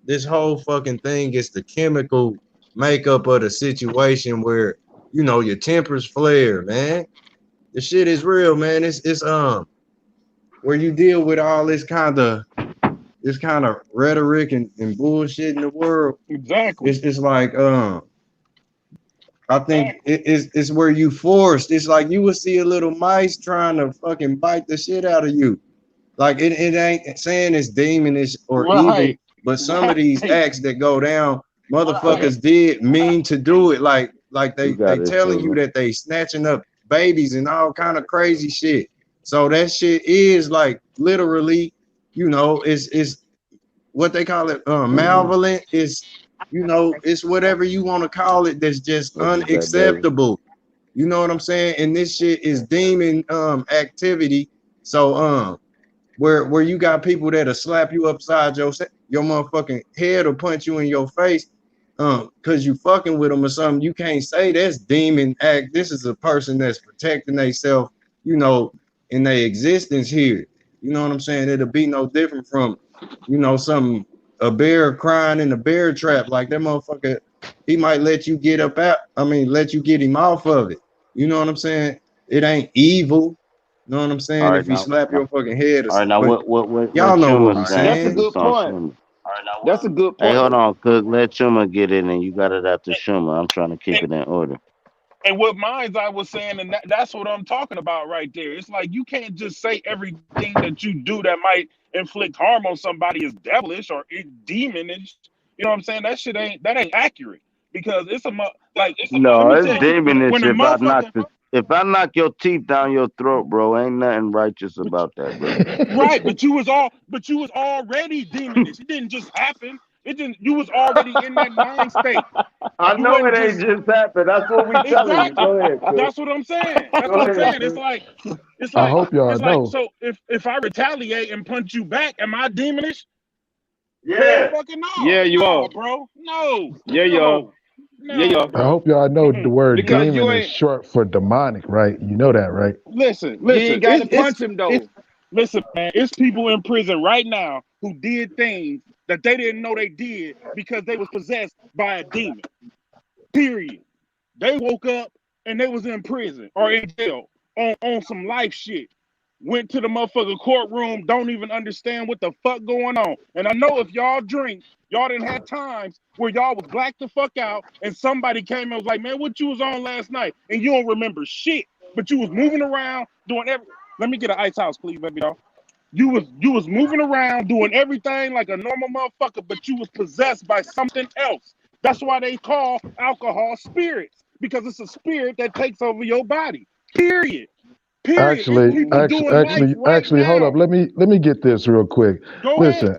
[SPEAKER 6] this whole fucking thing is the chemical makeup of the situation where you know your tempers flare, man. The shit is real, man. It's where you deal with all this kind of rhetoric and bullshit in the world.
[SPEAKER 8] Exactly.
[SPEAKER 6] It's like I think it's where you forced. It's like you would see a little mice trying to fucking bite the shit out of you. Like it ain't saying it's demonish or evil,
[SPEAKER 8] Right.
[SPEAKER 6] but some of these
[SPEAKER 8] Right.
[SPEAKER 6] acts that go down,
[SPEAKER 8] Right.
[SPEAKER 6] motherfuckers did mean to do it. Like
[SPEAKER 2] You
[SPEAKER 6] they
[SPEAKER 2] got it,
[SPEAKER 6] telling you
[SPEAKER 2] Schumer.
[SPEAKER 6] that they snatching up babies and all kind of crazy shit. So that shit is like literally, it's what they call it, malevolent. Is it's whatever you want to call it. That's just
[SPEAKER 2] What you say, baby?
[SPEAKER 6] unacceptable. You know what I'm saying? And this shit is demon activity. So where you got people that'll slap you upside your motherfucking head or punch you in your face, cause you fucking with them or something. You can't say that's demon act. This is a person that's protecting themselves, you know, in their existence here. You know what I'm saying? It'll be no different from, some a bear crying in the bear trap. Like that motherfucker, he might let you get up out. I mean, let you get him off of it. You know what I'm saying? It ain't evil. You know what I'm
[SPEAKER 2] All
[SPEAKER 6] saying?
[SPEAKER 2] right,
[SPEAKER 6] If he slap your fucking head or
[SPEAKER 2] all right.
[SPEAKER 6] something.
[SPEAKER 2] Now,
[SPEAKER 6] But
[SPEAKER 2] what
[SPEAKER 6] y'all know what
[SPEAKER 2] Schumer
[SPEAKER 6] we
[SPEAKER 2] saying?
[SPEAKER 9] That's a
[SPEAKER 2] Because
[SPEAKER 6] saying.
[SPEAKER 2] it's
[SPEAKER 9] good
[SPEAKER 2] on
[SPEAKER 9] point.
[SPEAKER 2] Schumer.
[SPEAKER 9] That's a good
[SPEAKER 2] Hey,
[SPEAKER 9] point.
[SPEAKER 2] hold on, Cook. Let Schumer get in, and you got it after Schumer. I'm trying to keep
[SPEAKER 8] And
[SPEAKER 2] it in order.
[SPEAKER 8] and what minds I was saying, and that's what I'm talking about right there. It's like you can't just say everything that you do that might inflict harm on somebody is devilish or it's demonish. You know what I'm saying? That ain't accurate because it's like let
[SPEAKER 2] No,
[SPEAKER 8] me
[SPEAKER 2] it's
[SPEAKER 8] tell you when
[SPEAKER 2] demonish
[SPEAKER 8] a motherfucker
[SPEAKER 2] if I knock your teeth down your throat, bro. Ain't nothing righteous
[SPEAKER 8] but
[SPEAKER 2] about that, bro.
[SPEAKER 8] right, but you was already demonish. It didn't just happen. It didn't. You was already in that mind state.
[SPEAKER 2] I
[SPEAKER 8] You
[SPEAKER 2] know it
[SPEAKER 8] wasn't
[SPEAKER 2] ain't
[SPEAKER 8] just
[SPEAKER 2] just happened. That's what we telling you.
[SPEAKER 8] exactly.
[SPEAKER 2] Go ahead, Cook.
[SPEAKER 8] That's what I'm saying. That's
[SPEAKER 2] Go
[SPEAKER 8] what I'm
[SPEAKER 2] ahead,
[SPEAKER 8] saying.
[SPEAKER 2] Cook.
[SPEAKER 7] I hope y'all
[SPEAKER 8] It's like
[SPEAKER 7] know.
[SPEAKER 8] so if I retaliate and punch you back, am I demonish? Hell
[SPEAKER 2] Yeah.
[SPEAKER 8] fucking
[SPEAKER 9] Yeah,
[SPEAKER 8] no.
[SPEAKER 9] you
[SPEAKER 8] No,
[SPEAKER 9] are.
[SPEAKER 8] bro. No.
[SPEAKER 9] Yeah, you are.
[SPEAKER 8] No.
[SPEAKER 9] Yeah, you
[SPEAKER 8] No,
[SPEAKER 9] are.
[SPEAKER 7] I
[SPEAKER 8] bro.
[SPEAKER 7] hope y'all know the
[SPEAKER 8] Mm-mm.
[SPEAKER 7] word
[SPEAKER 9] Because
[SPEAKER 7] demon
[SPEAKER 9] you
[SPEAKER 7] is
[SPEAKER 9] ain't
[SPEAKER 7] short for demonic, right? You know that, right?
[SPEAKER 8] Listen,
[SPEAKER 9] you
[SPEAKER 8] listen.
[SPEAKER 9] ain't got to punch him
[SPEAKER 8] It's
[SPEAKER 9] though.
[SPEAKER 8] listen, man. It's people in prison right now who did things that they didn't know they did because they was possessed by a demon. Period. They woke up and they was in prison or in jail on some life shit. Went to the motherfucker courtroom, don't even understand what the fuck going on. And I know if y'all drink, y'all didn't have times where y'all was blacked the fuck out and somebody came and was like, man, what you was on last night? And you don't remember shit. But you was moving around doing every let me get an ice house, please, baby doll. You was moving around doing everything like a normal motherfucker, but you was possessed by something else. That's why they call alcohol spirits because it's a spirit that takes over your body. Period. Period. It's
[SPEAKER 7] Actually,
[SPEAKER 8] people
[SPEAKER 9] Hmm.
[SPEAKER 7] actually,
[SPEAKER 8] doing life
[SPEAKER 7] actually,
[SPEAKER 8] right
[SPEAKER 7] actually, hold up.
[SPEAKER 8] now.
[SPEAKER 7] Let me get this real quick.
[SPEAKER 8] Go ahead.
[SPEAKER 7] Listen,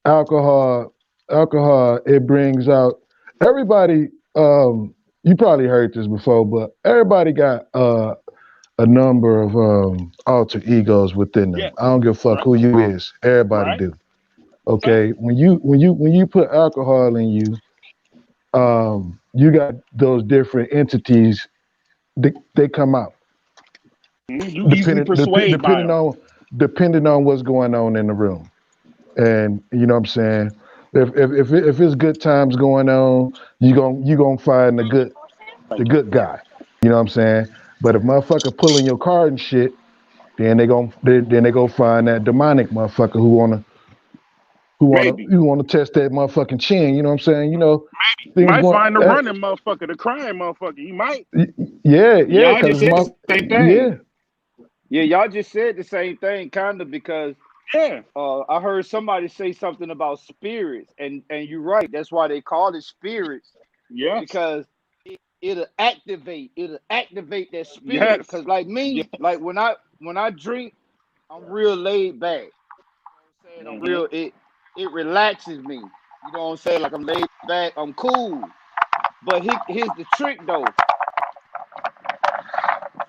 [SPEAKER 7] alcohol, alcohol, it brings out everybody. You probably heard this before, but everybody got a number of alter egos within them.
[SPEAKER 8] Yes.
[SPEAKER 7] I don't give a fuck
[SPEAKER 8] Right.
[SPEAKER 7] who you is. Everybody
[SPEAKER 8] Right.
[SPEAKER 7] do.
[SPEAKER 8] Fact.
[SPEAKER 7] Okay, when you put alcohol in you, you got those different entities. They come out
[SPEAKER 8] You easily persuade by
[SPEAKER 7] depending
[SPEAKER 8] them.
[SPEAKER 7] on what's going on in the room. And you know what I'm saying. If it's good times going on, you gonna find the good guy. You know what I'm saying. But if motherfucker pulling your card and shit, then they go find that demonic motherfucker
[SPEAKER 8] Maybe.
[SPEAKER 7] who wanna test that motherfucking chin. You know what I'm saying.
[SPEAKER 8] You
[SPEAKER 7] Things
[SPEAKER 8] might
[SPEAKER 7] going.
[SPEAKER 8] find the running motherfucker, the crying motherfucker. You might.
[SPEAKER 7] Yeah, yeah,
[SPEAKER 9] Y'all just
[SPEAKER 7] cause
[SPEAKER 9] said
[SPEAKER 7] my
[SPEAKER 9] the same
[SPEAKER 7] yeah.
[SPEAKER 9] thing. Yeah, y'all just said the same thing, kind of, because
[SPEAKER 8] Yeah.
[SPEAKER 9] I heard somebody say something about spirits, and you're right. That's why they call it spirits
[SPEAKER 8] Yes.
[SPEAKER 9] because it'll activate that spirit.
[SPEAKER 8] Yes.
[SPEAKER 9] Cause like me, like when I drink, I'm real laid back. I'm saying I'm
[SPEAKER 8] Hmm.
[SPEAKER 9] real. It relaxes me. You know what I'm saying? Like I'm laid back. I'm cool. But here's the trick though.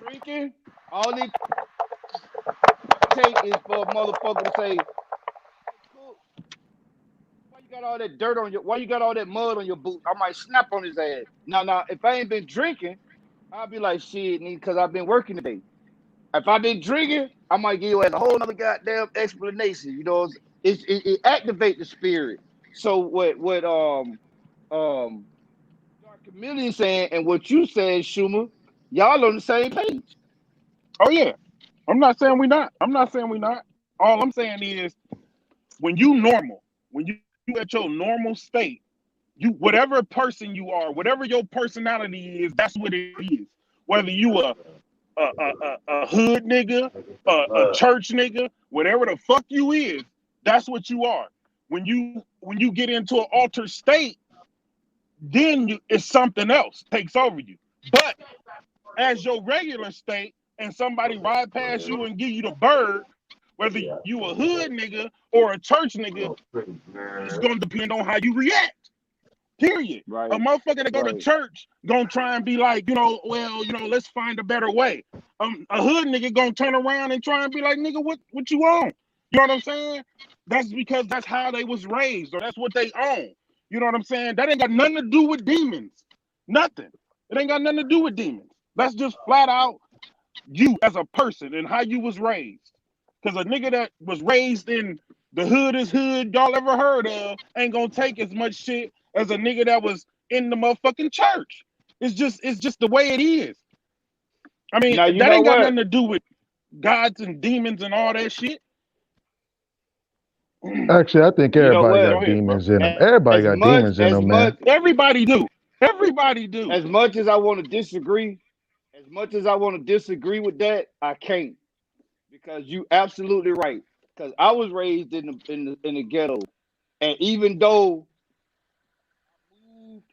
[SPEAKER 9] Drinking, all it take is for a motherfucker to say, "Hey, Cook, why you got all that dirt on your? Why you got all that mud on your boot? I might snap on his ass. Now, if I ain't been drinking, I'll be like, shit, because I've been working today. If I've been drinking, I might give you as a whole other goddamn explanation. It activate the spirit. So um Dark Chameleon saying and what you said, Schumer, y'all on the same page.
[SPEAKER 8] Oh yeah. I'm not saying we not. I'm not saying we not. All I'm saying is when you normal, when you at your normal state, you whatever person you are, whatever your personality is, that's what it is. Whether you a hood nigga, a church nigga, whatever the fuck you is, that's what you are. When you get into an altered state, then it's something else takes over you. But as your regular state, and somebody ride past you and give you the bird, whether you a hood nigga or a church nigga, it's gonna depend on how you react. Period. A
[SPEAKER 9] Right,
[SPEAKER 8] motherfucker that go to
[SPEAKER 9] right.
[SPEAKER 8] church gonna try and be like, well, let's find a better way. A hood nigga gonna turn around and try and be like, nigga, what you on? You know what I'm saying? That's because that's how they was raised, or that's what they own. You know what I'm saying? That ain't got nothing to do with demons. Nothing. It ain't got nothing to do with demons. That's just flat out you as a person and how you was raised. Because a nigga that was raised in the hood is hood y'all ever heard of ain't gonna take as much shit as a nigga that was in the motherfucking church. It's just the way it is. I mean,
[SPEAKER 9] Now you
[SPEAKER 8] that
[SPEAKER 9] know
[SPEAKER 8] ain't got
[SPEAKER 9] what?
[SPEAKER 8] nothing to do with gods and demons and all that shit.
[SPEAKER 7] Actually, I think
[SPEAKER 9] You know
[SPEAKER 7] everybody
[SPEAKER 9] what?
[SPEAKER 8] Go
[SPEAKER 7] got
[SPEAKER 8] ahead, bro.
[SPEAKER 7] demons in them. Everybody
[SPEAKER 9] As
[SPEAKER 7] got
[SPEAKER 9] much
[SPEAKER 7] demons in
[SPEAKER 9] as
[SPEAKER 7] them,
[SPEAKER 9] much
[SPEAKER 7] man.
[SPEAKER 8] Everybody do. Everybody do.
[SPEAKER 9] as much as I want to disagree, as much as I want to disagree with that, I can't because you absolutely right. Because I was raised in the ghetto, and even though moved,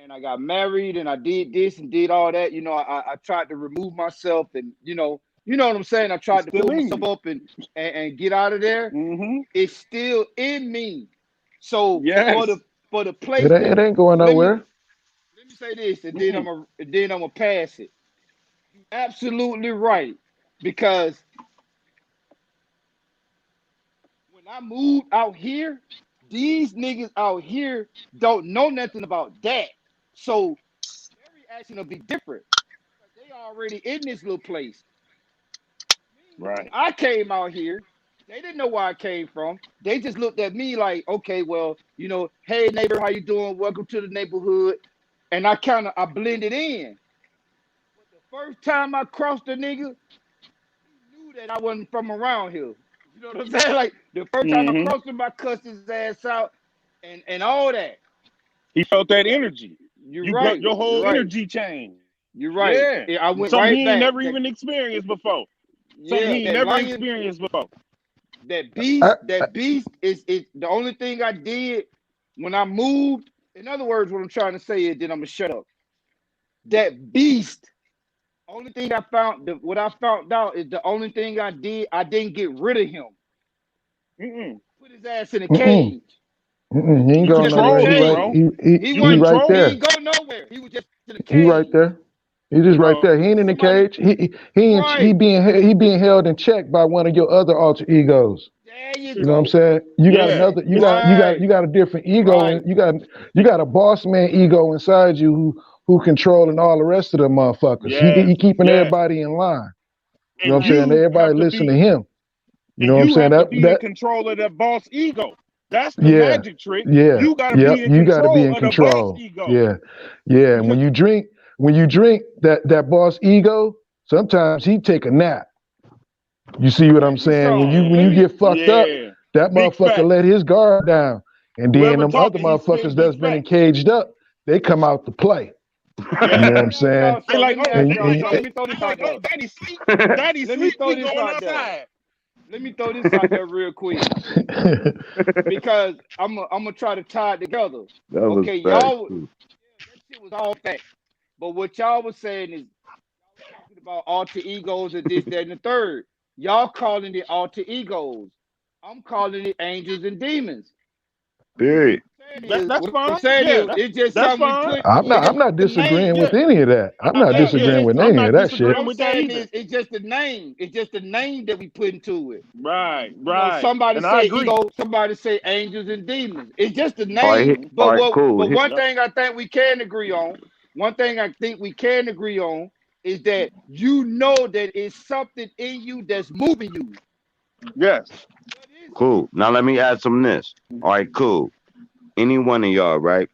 [SPEAKER 9] and I got married and I did this and did all that, I tried to remove myself and you know what I'm saying. I
[SPEAKER 8] It's
[SPEAKER 9] tried to
[SPEAKER 8] still
[SPEAKER 9] pull
[SPEAKER 8] in
[SPEAKER 9] myself
[SPEAKER 8] you.
[SPEAKER 9] up and get out of there.
[SPEAKER 8] Mm-hmm.
[SPEAKER 9] It's still in me. So
[SPEAKER 8] Yes.
[SPEAKER 9] for the
[SPEAKER 7] It
[SPEAKER 9] place
[SPEAKER 7] ain't,
[SPEAKER 9] that
[SPEAKER 7] it ain't going
[SPEAKER 9] let me
[SPEAKER 7] nowhere.
[SPEAKER 9] let me say this, and then
[SPEAKER 8] Mm-mm.
[SPEAKER 9] I'm gonna pass it. Absolutely right, because when I moved out here, these niggas out here don't know nothing about that. So their reaction will be different because they already in this little place. Me, when
[SPEAKER 8] Right.
[SPEAKER 9] I came out here, they didn't know where I came from. They just looked at me like, okay, well, hey neighbor, how you doing? Welcome to the neighborhood. And I blended in. But the first time I crossed the nigga, he knew that I wasn't from around here. You know what I'm saying? Like the first time I
[SPEAKER 8] Mm-hmm.
[SPEAKER 9] crossed him, I cussed his ass out and all that.
[SPEAKER 8] He felt that energy.
[SPEAKER 9] You're
[SPEAKER 8] You got
[SPEAKER 9] right.
[SPEAKER 8] your
[SPEAKER 9] You're
[SPEAKER 8] whole
[SPEAKER 9] right.
[SPEAKER 8] energy changed.
[SPEAKER 9] You're right.
[SPEAKER 8] Yeah.
[SPEAKER 9] I went
[SPEAKER 8] Something
[SPEAKER 9] right
[SPEAKER 8] he ain't
[SPEAKER 9] back.
[SPEAKER 8] never even experienced before. Something
[SPEAKER 9] Yeah,
[SPEAKER 8] he ain't
[SPEAKER 9] that
[SPEAKER 8] never
[SPEAKER 9] lion,
[SPEAKER 8] experienced before.
[SPEAKER 9] that
[SPEAKER 7] I,
[SPEAKER 9] beast, that beast is the only thing I did when I moved. In other words, what I'm trying to say is then I'm gonna shut up. That beast. Only thing what I found out is the only thing I did, I didn't get rid of him.
[SPEAKER 8] Mm-mm.
[SPEAKER 9] Put his ass in a
[SPEAKER 7] mm-mm,
[SPEAKER 9] cage.
[SPEAKER 7] mm-mm, he ain't
[SPEAKER 8] You
[SPEAKER 9] He
[SPEAKER 7] going
[SPEAKER 9] just in a
[SPEAKER 7] nowhere.
[SPEAKER 8] controlled
[SPEAKER 7] He
[SPEAKER 8] it,
[SPEAKER 7] right.
[SPEAKER 9] cage.
[SPEAKER 8] bro.
[SPEAKER 9] He
[SPEAKER 8] You
[SPEAKER 7] He
[SPEAKER 9] wasn't.
[SPEAKER 7] right
[SPEAKER 9] He
[SPEAKER 8] controlled
[SPEAKER 7] there.
[SPEAKER 8] it.
[SPEAKER 9] ain't go nowhere. He was just in a
[SPEAKER 7] He right
[SPEAKER 9] cage.
[SPEAKER 7] there. He just right there. He ain't in the
[SPEAKER 9] Somebody,
[SPEAKER 7] cage. He
[SPEAKER 9] right
[SPEAKER 7] being held in check by one of your other alter egos.
[SPEAKER 9] there, you
[SPEAKER 7] You know what I'm
[SPEAKER 9] go.
[SPEAKER 7] saying? You got
[SPEAKER 8] Yeah.
[SPEAKER 7] another. You
[SPEAKER 8] It's
[SPEAKER 7] got you got
[SPEAKER 9] Right,
[SPEAKER 7] you got a different ego,
[SPEAKER 9] right.
[SPEAKER 7] and you got a boss man ego inside you who controlling all the rest of the motherfuckers. He
[SPEAKER 8] yes,
[SPEAKER 7] keeping
[SPEAKER 8] yes.
[SPEAKER 7] everybody in line. You know what
[SPEAKER 8] And
[SPEAKER 7] I'm saying?
[SPEAKER 8] you
[SPEAKER 7] Everybody
[SPEAKER 8] have to
[SPEAKER 7] listen to
[SPEAKER 8] be
[SPEAKER 7] him. You know
[SPEAKER 8] and
[SPEAKER 7] what I'm
[SPEAKER 8] you
[SPEAKER 7] saying?
[SPEAKER 8] have to
[SPEAKER 7] That
[SPEAKER 8] be in
[SPEAKER 7] that
[SPEAKER 8] control of that boss ego. That's the
[SPEAKER 7] yeah
[SPEAKER 8] magic trick.
[SPEAKER 7] yeah
[SPEAKER 8] You gotta
[SPEAKER 7] yep.
[SPEAKER 8] be in
[SPEAKER 7] You got to be
[SPEAKER 8] control
[SPEAKER 7] in
[SPEAKER 8] of the boss
[SPEAKER 7] control.
[SPEAKER 8] ego.
[SPEAKER 7] Yeah yeah. And
[SPEAKER 8] Because
[SPEAKER 7] when you drink that boss ego, sometimes he take a nap. You see what I'm
[SPEAKER 9] Tell you
[SPEAKER 7] saying? When you
[SPEAKER 9] something.
[SPEAKER 7] when
[SPEAKER 9] Let
[SPEAKER 7] you
[SPEAKER 9] me
[SPEAKER 7] get fucked up,
[SPEAKER 8] yeah,
[SPEAKER 7] that
[SPEAKER 8] big
[SPEAKER 7] motherfucker let
[SPEAKER 8] facts.
[SPEAKER 7] his guard down, and then
[SPEAKER 8] Whoever
[SPEAKER 7] them other
[SPEAKER 8] talking, he's
[SPEAKER 7] motherfuckers
[SPEAKER 8] spitting big
[SPEAKER 7] that's been
[SPEAKER 8] facts.
[SPEAKER 7] caged up, they come out to play. You know
[SPEAKER 8] Yeah.
[SPEAKER 7] what
[SPEAKER 9] let
[SPEAKER 7] I'm
[SPEAKER 9] me ask
[SPEAKER 7] saying?
[SPEAKER 9] y'all
[SPEAKER 8] They
[SPEAKER 9] something.
[SPEAKER 8] like,
[SPEAKER 9] Let me
[SPEAKER 8] oh,
[SPEAKER 9] ask
[SPEAKER 7] And,
[SPEAKER 8] they
[SPEAKER 9] y'all
[SPEAKER 8] like,
[SPEAKER 9] something.
[SPEAKER 8] oh,
[SPEAKER 9] Let me throw
[SPEAKER 8] they
[SPEAKER 9] this
[SPEAKER 8] like,
[SPEAKER 9] out
[SPEAKER 8] oh,
[SPEAKER 9] there.
[SPEAKER 8] daddy
[SPEAKER 9] Let me
[SPEAKER 8] sleep.
[SPEAKER 9] throw
[SPEAKER 8] We
[SPEAKER 9] this
[SPEAKER 8] going
[SPEAKER 9] out there.
[SPEAKER 8] outside.
[SPEAKER 9] Let me throw this out there real quick because I'm gonna try to tie it together.
[SPEAKER 2] That was
[SPEAKER 9] Okay,
[SPEAKER 2] facts
[SPEAKER 9] y'all,
[SPEAKER 2] too.
[SPEAKER 9] that shit was all fact. But what y'all was saying is y'all was talking about alter egos and this, that, and the third. Y'all calling it alter egos. I'm calling it angels and demons.
[SPEAKER 2] Period.
[SPEAKER 8] That's
[SPEAKER 9] What I'm
[SPEAKER 8] fine.
[SPEAKER 9] saying
[SPEAKER 8] Yeah,
[SPEAKER 9] is, it's just
[SPEAKER 8] that's
[SPEAKER 9] something we
[SPEAKER 8] fine.
[SPEAKER 9] put.
[SPEAKER 7] I'm not
[SPEAKER 9] The name.
[SPEAKER 7] disagreeing
[SPEAKER 8] Yeah,
[SPEAKER 7] with any of that. I'm not
[SPEAKER 9] Yeah, it's
[SPEAKER 8] yeah.
[SPEAKER 7] disagreeing
[SPEAKER 9] just.
[SPEAKER 7] with
[SPEAKER 8] I'm
[SPEAKER 7] any of
[SPEAKER 8] not
[SPEAKER 7] that
[SPEAKER 9] What
[SPEAKER 7] shit.
[SPEAKER 8] disagreeing
[SPEAKER 9] I'm
[SPEAKER 8] with that
[SPEAKER 9] saying
[SPEAKER 8] either.
[SPEAKER 9] is, it's just the name. It's just the name that we put into it.
[SPEAKER 8] Right,
[SPEAKER 9] You know,
[SPEAKER 8] right.
[SPEAKER 9] somebody
[SPEAKER 8] And I
[SPEAKER 9] say
[SPEAKER 8] agree.
[SPEAKER 9] ego, somebody say angels and demons. It's just the
[SPEAKER 2] All right,
[SPEAKER 9] name.
[SPEAKER 2] all
[SPEAKER 9] But
[SPEAKER 2] right, cool.
[SPEAKER 9] one
[SPEAKER 8] Yep.
[SPEAKER 9] thing I think we can agree on, one thing I think we can agree on is that you know that it's something in you that's moving you.
[SPEAKER 8] Yes.
[SPEAKER 9] What is it?
[SPEAKER 2] Cool. Now let me add some this. All right, cool. Any one of y'all, right?